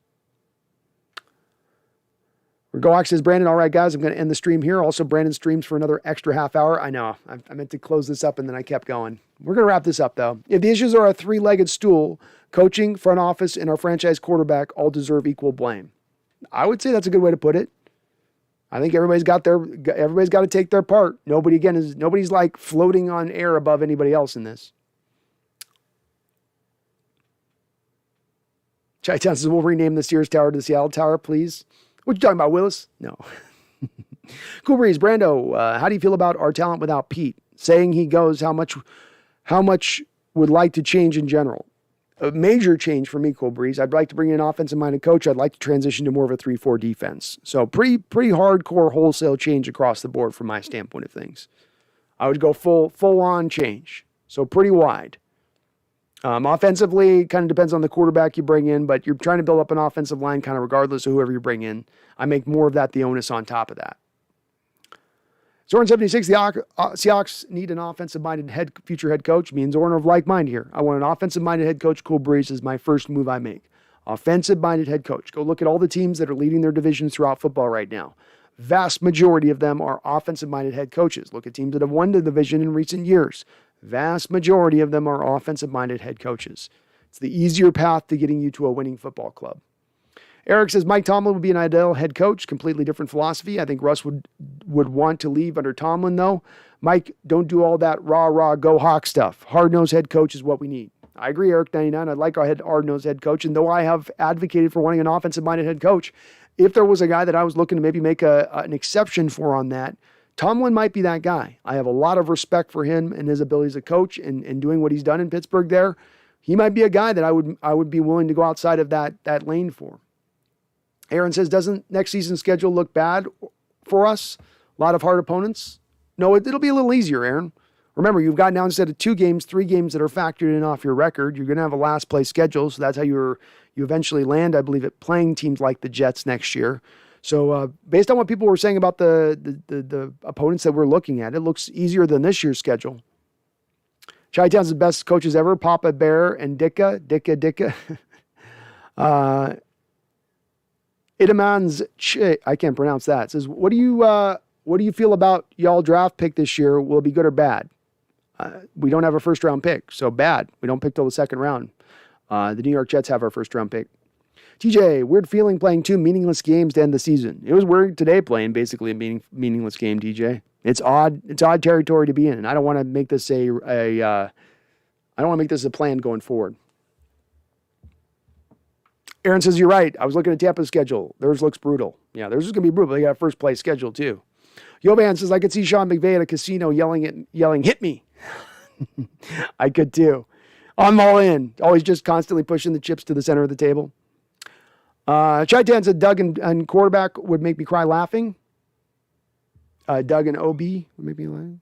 S1: Regoak says, Brandon, all right, guys, I'm going to end the stream here. Also, Brandon streams for another extra half hour. I know. I meant to close this up, and then I kept going. We're going to wrap this up, though. If the issues are a three-legged stool, coaching, front office, and our franchise quarterback all deserve equal blame. I would say that's a good way to put it. I think everybody's got to take their part. Nobody's like floating on air above anybody else in this. Chi-Town says, we'll rename the Sears Tower to the Seattle Tower, please. What you talking about, Willis? No. Cool Breeze, Brando, how do you feel about our talent without Pete? Saying he goes, how much would like to change in general? A major change for me, Cool Breeze. I'd like to bring in an offensive-minded coach. I'd like to transition to more of a 3-4 defense. So pretty hardcore wholesale change across the board from my standpoint of things. I would go full-on change. So pretty wide. Offensively, kind of depends on the quarterback you bring in, but you're trying to build up an offensive line kind of regardless of whoever you bring in. I make more of that the onus on top of that. Zorn76, the Seahawks need an offensive-minded future head coach. Me and Zorn are of like mind here. I want an offensive-minded head coach. Cool Breeze is my first move I make. Offensive-minded head coach. Go look at all the teams that are leading their divisions throughout football right now. Vast majority of them are offensive-minded head coaches. Look at teams that have won the division in recent years. Vast majority of them are offensive-minded head coaches. It's the easier path to getting you to a winning football club. Eric says Mike Tomlin would be an ideal head coach. Completely different philosophy. I think Russ would want to leave under Tomlin, though. Mike, don't do all that rah-rah, go Hawk stuff. Hard-nosed head coach is what we need. I agree, Eric 99. I'd like our hard-nosed head coach. And though I have advocated for wanting an offensive-minded head coach, if there was a guy that I was looking to maybe make an exception for on that, Tomlin might be that guy. I have a lot of respect for him and his ability as a coach and doing what he's done in Pittsburgh there. He might be a guy that I would be willing to go outside of that lane for. Aaron says, doesn't next season's schedule look bad for us? A lot of hard opponents? No, it'll be a little easier, Aaron. Remember, you've got now instead of 2 games, 3 games that are factored in off your record. You're going to have a last place schedule, so that's how you eventually land, I believe, at playing teams like the Jets next year. So based on what people were saying about the opponents that we're looking at, it looks easier than this year's schedule. Chi-Town's the best coaches ever, Papa Bear and Dicka. Idaman's, I can't pronounce that. It says, what do you feel about y'all draft pick this year? Will it be good or bad? We don't have a first round pick, so bad. We don't pick till the second round. The New York Jets have our first round pick. TJ, weird feeling playing 2 meaningless games to end the season. It was weird today playing basically a meaningless game, TJ. It's odd territory to be in. I don't want to make this I don't want to make this a plan going forward. Aaron says, you're right. I was looking at Tampa's schedule. Theirs looks brutal. Yeah, theirs is going to be brutal. They got a first place schedule too. Yovan says, I could see Sean McVay at a casino yelling, hit me. I could too. I'm all in. Always just constantly pushing the chips to the center of the table. Chi-Tan said Doug and quarterback would make me cry laughing. Doug and OB would make me laugh.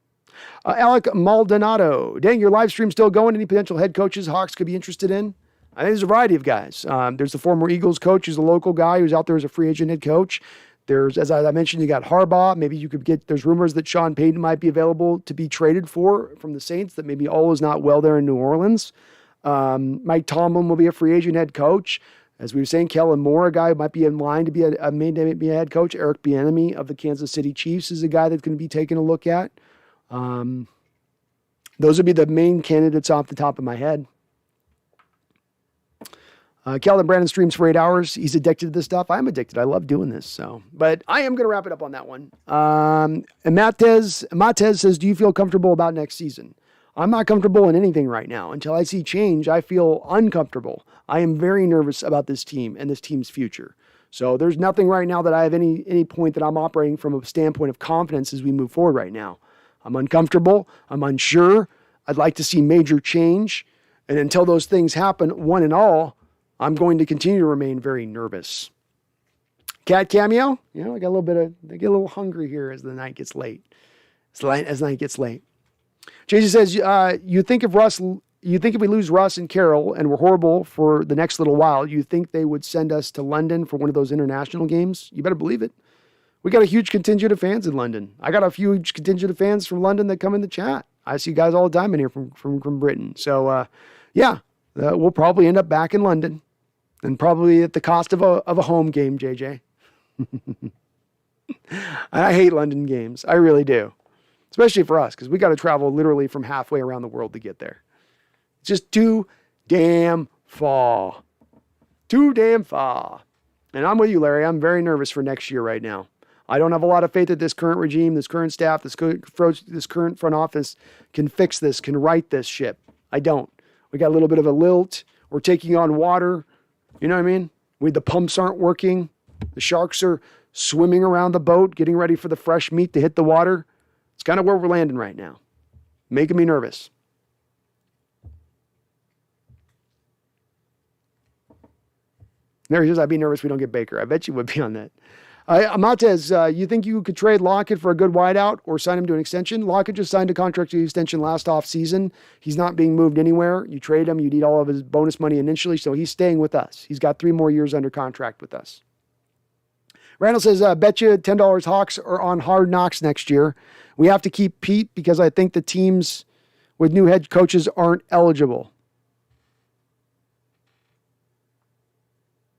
S1: Alec Maldonado. Dang, your live stream still going? Any potential head coaches Hawks could be interested in? I think there's a variety of guys. There's the former Eagles coach who's a local guy who's out there as a free agent head coach. There's, as I mentioned, you got Harbaugh. Maybe you could there's rumors that Sean Payton might be available to be traded from the Saints, that maybe all is not well there in New Orleans. Mike Tomlin will be a free agent head coach. As we were saying, Kellen Moore, a guy who might be in line to be a head coach. Eric Bieniemy of the Kansas City Chiefs is a guy that's going to be taken a look at. Those would be the main candidates off the top of my head. Calvin Brandon streams for 8 hours. He's addicted to this stuff. I'm addicted. I love doing this. But I am going to wrap it up on that one. And Matez says, do you feel comfortable about next season? I'm not comfortable in anything right now. Until I see change, I feel uncomfortable. I am very nervous about this team and this team's future. So there's nothing right now that I have any point that I'm operating from a standpoint of confidence as we move forward right now. I'm uncomfortable. I'm unsure. I'd like to see major change. And until those things happen, one and all, I'm going to continue to remain very nervous. Cat cameo? I get a little hungry here as the night gets late. As night gets late. JC says, you think if we lose Russ and Carroll and we're horrible for the next little while, you think they would send us to London for one of those international games? You better believe it. We got a huge contingent of fans in London. I got a huge contingent of fans from London that come in the chat. I see guys all the time in here from Britain. So, we'll probably end up back in London, and probably at the cost of a home game, JJ. I hate London games. I really do. Especially for us, because we got to travel literally from halfway around the world to get there. It's just too damn far. Too damn far. And I'm with you, Larry. I'm very nervous for next year right now. I don't have a lot of faith that this current regime, this current staff, this current front office can fix this, can right this ship. I don't. We got a little bit of a lilt. We're taking on water. You know what I mean? The pumps aren't working. The sharks are swimming around the boat, getting ready for the fresh meat to hit the water. It's kind of where we're landing right now. Making me nervous. There he says, I'd be nervous we don't get Baker. I bet you would be on that. Amatez, you think you could trade Lockett for a good wideout or sign him to an extension? Lockett just signed a contract extension last off season. He's not being moved anywhere. You trade him, you need all of his bonus money initially, so he's staying with us. He's got 3 more years under contract with us. Randall says, bet you $10 Hawks are on Hard Knocks next year. We have to keep Pete because I think the teams with new head coaches aren't eligible.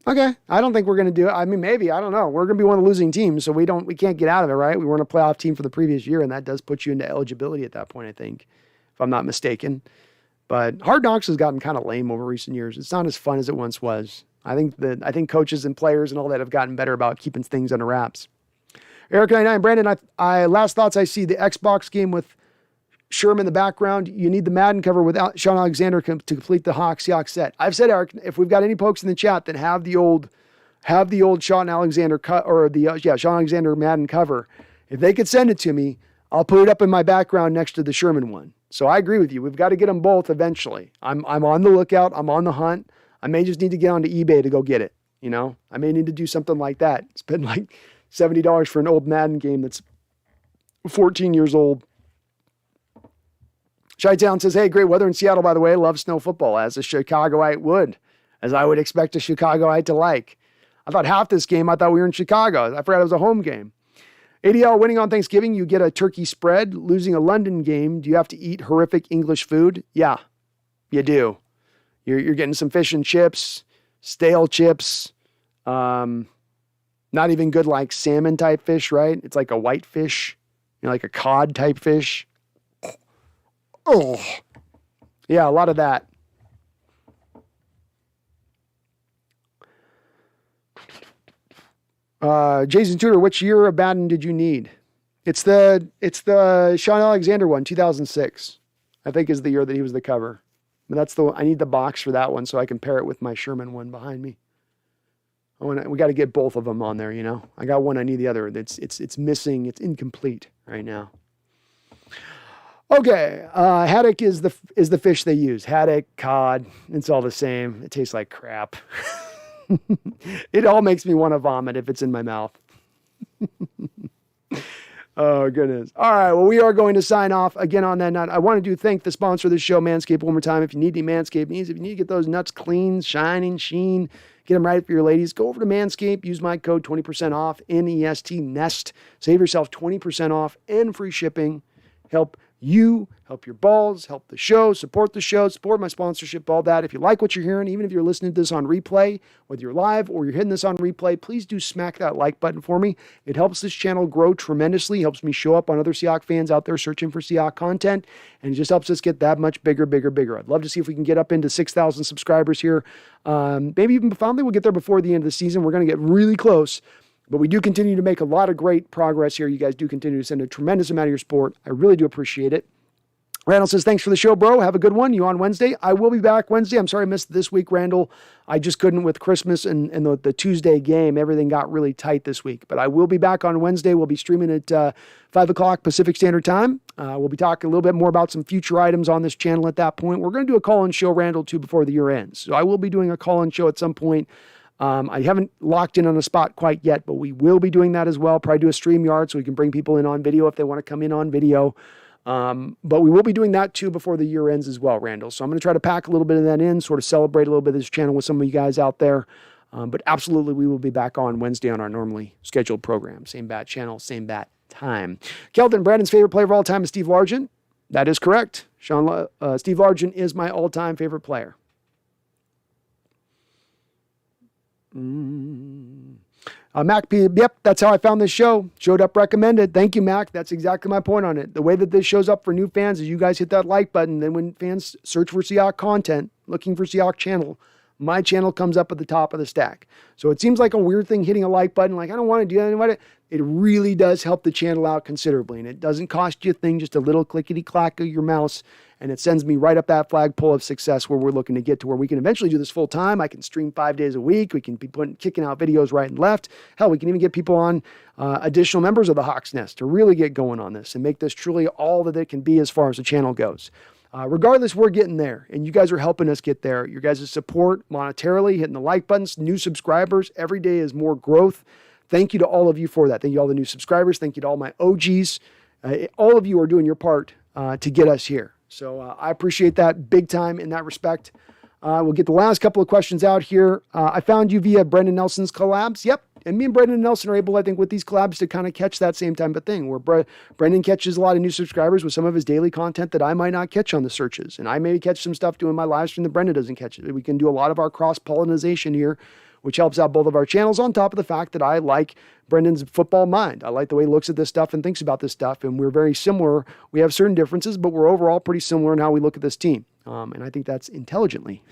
S1: Okay. I don't think we're going to do it. I mean, maybe. I don't know. We're going to be one of the losing teams, so we can't get out of it, right? We weren't a playoff team for the previous year, and that does put you into eligibility at that point, I think, if I'm not mistaken. But Hard Knocks has gotten kind of lame over recent years. It's not as fun as it once was. I think coaches and players and all that have gotten better about keeping things under wraps. Eric 99, Brandon, I last thoughts I see the Xbox game with Sherm in the background. You need the Madden cover without Sean Alexander to complete the Seahawks set. I've said, Eric, if we've got any folks in the chat that have the old Sean Alexander Sean Alexander Madden cover, if they could send it to me, I'll put it up in my background next to the Sherman one. So I agree with you. We've got to get them both eventually. I'm on the lookout. I'm on the hunt. I may just need to get onto eBay to go get it. You know, I may need to do something like that. Spend like $70 for an old Madden game that's 14 years old. Chi-Town says, hey, great weather in Seattle, by the way. Love snow football, as a Chicagoite would, as I would expect a Chicagoite to like. I thought half this game, I thought we were in Chicago. I forgot it was a home game. ADL, winning on Thanksgiving, you get a turkey spread. Losing a London game, do you have to eat horrific English food? Yeah, you do. You're getting some fish and chips, stale chips, not even good like salmon type fish, right? It's like a white fish, like a cod type fish. Oh, yeah, a lot of that. Jason Tudor, which year of Madden did you need? It's the Sean Alexander one, 2006, I think is the year that he was the cover. But I need the box for that one so I can pair it with my Sherman one behind me. We got to get both of them on there, I got one, I need the other. It's missing, it's incomplete right now. Okay, haddock is the fish they use. Haddock, cod, it's all the same. It tastes like crap. It all makes me want to vomit if it's in my mouth. Oh, goodness. All right, well, we are going to sign off again on that note. I want to thank the sponsor of the show, Manscaped, one more time. If you need any Manscaped needs, if you need to get those nuts clean, shining, sheen, get them right for your ladies, go over to Manscaped, use my code 20% off, NEST. Save yourself 20% off and free shipping. Help you, help your balls, help the show, support my sponsorship, all that. If you like what you're hearing, even if you're listening to this on replay, whether you're live or you're hitting this on replay, please do smack that like button for me. It helps this channel grow tremendously, helps me show up on other Seahawks fans out there searching for Seahawks content, and it just helps us get that much bigger. I'd love to see if we can get up into 6,000 subscribers here. Maybe even finally we'll get there before the end of the season. We're going to get really close. But we do continue to make a lot of great progress here. You guys do continue to send a tremendous amount of your support. I really do appreciate it. Randall says, thanks for the show, bro. Have a good one. You on Wednesday? I will be back Wednesday. I'm sorry I missed this week, Randall. I just couldn't with Christmas and the Tuesday game. Everything got really tight this week. But I will be back on Wednesday. We'll be streaming at 5 o'clock Pacific Standard Time. We'll be talking a little bit more about some future items on this channel at that point. We're going to do a call-in show, Randall, too, before the year ends. So I will be doing a call-in show at some point. I haven't locked in on a spot quite yet, but we will be doing that as well. Probably do a StreamYard so we can bring people in on video if they want to come in on video. But we will be doing that too before the year ends as well, Randall. So I'm going to try to pack a little bit of that in, sort of celebrate a little bit of this channel with some of you guys out there. But absolutely, we will be back on Wednesday on our normally scheduled program. Same bat channel, same bat time. Kelton, Brandon's favorite player of all time is Steve Largent. That is correct. Steve Largent is my all-time favorite player. Mac P, yep, that's how I found this show. Showed up recommended. Thank you, Mac. That's exactly my point on it. The way that this shows up for new fans is you guys hit that like button. Then when fans search for Seahawks content, looking for Seahawks channel, my channel comes up at the top of the stack. So it seems like a weird thing hitting a like button. Like, I don't want to do that. It really does help the channel out considerably. And it doesn't cost you a thing, just a little clickety-clack of your mouse. And it sends me right up that flagpole of success where we're looking to get to where we can eventually do this full time. I can stream 5 days a week. We can be kicking out videos right and left. Hell, we can even get people on additional members of the Hawks Nest to really get going on this and make this truly all that it can be as far as the channel goes. Regardless, we're getting there, and you guys are helping us get there. Your guys' support monetarily, hitting the like buttons, new subscribers. Every day is more growth. Thank you to all of you for that. Thank you to all the new subscribers. Thank you to all my OGs. All of you are doing your part to get us here. So I appreciate that big time in that respect. We'll get the last couple of questions out here. I found you via Brendan Nelson's collabs. Yep. And me and Brendan Nelson are able, I think, with these collabs to kind of catch that same type of thing where Brendan catches a lot of new subscribers with some of his daily content that I might not catch on the searches. And I maybe catch some stuff doing my live stream that Brendan doesn't catch it. We can do a lot of our cross-pollination here, which helps out both of our channels, on top of the fact that I like Brendan's football mind. I like the way he looks at this stuff and thinks about this stuff. And we're very similar. We have certain differences, but we're overall pretty similar in how we look at this team. And I think that's intelligently.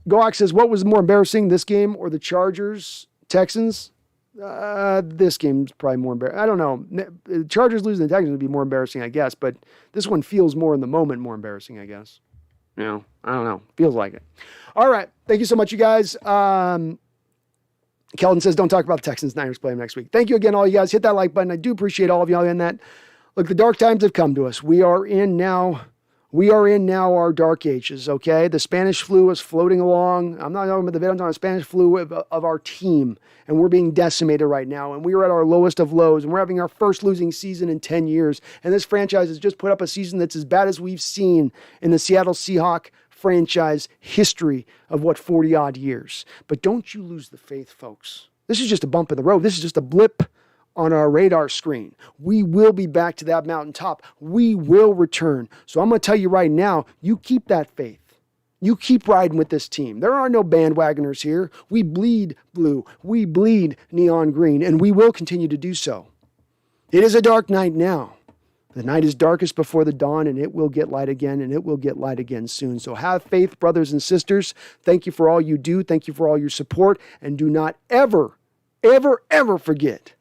S1: Goak says, what was more embarrassing, this game or the Chargers, Texans? This game's probably more embarrassing. I don't know. The Chargers losing the Texans would be more embarrassing, I guess, but this one feels more in the moment more embarrassing, I guess. You know, I don't know. Feels like it. All right. Thank you so much, you guys. Kelvin says, don't talk about the Texans. Niners play them next week. Thank you again, all you guys. Hit that like button. I do appreciate all of y'all in that. Look, the dark times have come to us. We are in now our dark ages, okay? The Spanish flu is floating along. I'm not talking about the vid, I'm talking about Spanish flu of our team, and we're being decimated right now, and we are at our lowest of lows, and we're having our first losing season in 10 years, and this franchise has just put up a season that's as bad as we've seen in the Seattle Seahawks franchise history of, 40-odd years. But don't you lose the faith, folks. This is just a bump in the road. This is just a blip on our radar screen. We will be back to that mountaintop. We will return. So I'm going to tell you right now, you keep that faith. You keep riding with this team. There are no bandwagoners here. We bleed blue. We bleed neon green, and we will continue to do so. It is a dark night now. The night is darkest before the dawn, and it will get light again, and it will get light again soon. So have faith, brothers and sisters. Thank you for all you do. Thank you for all your support, and do not ever, ever, ever forget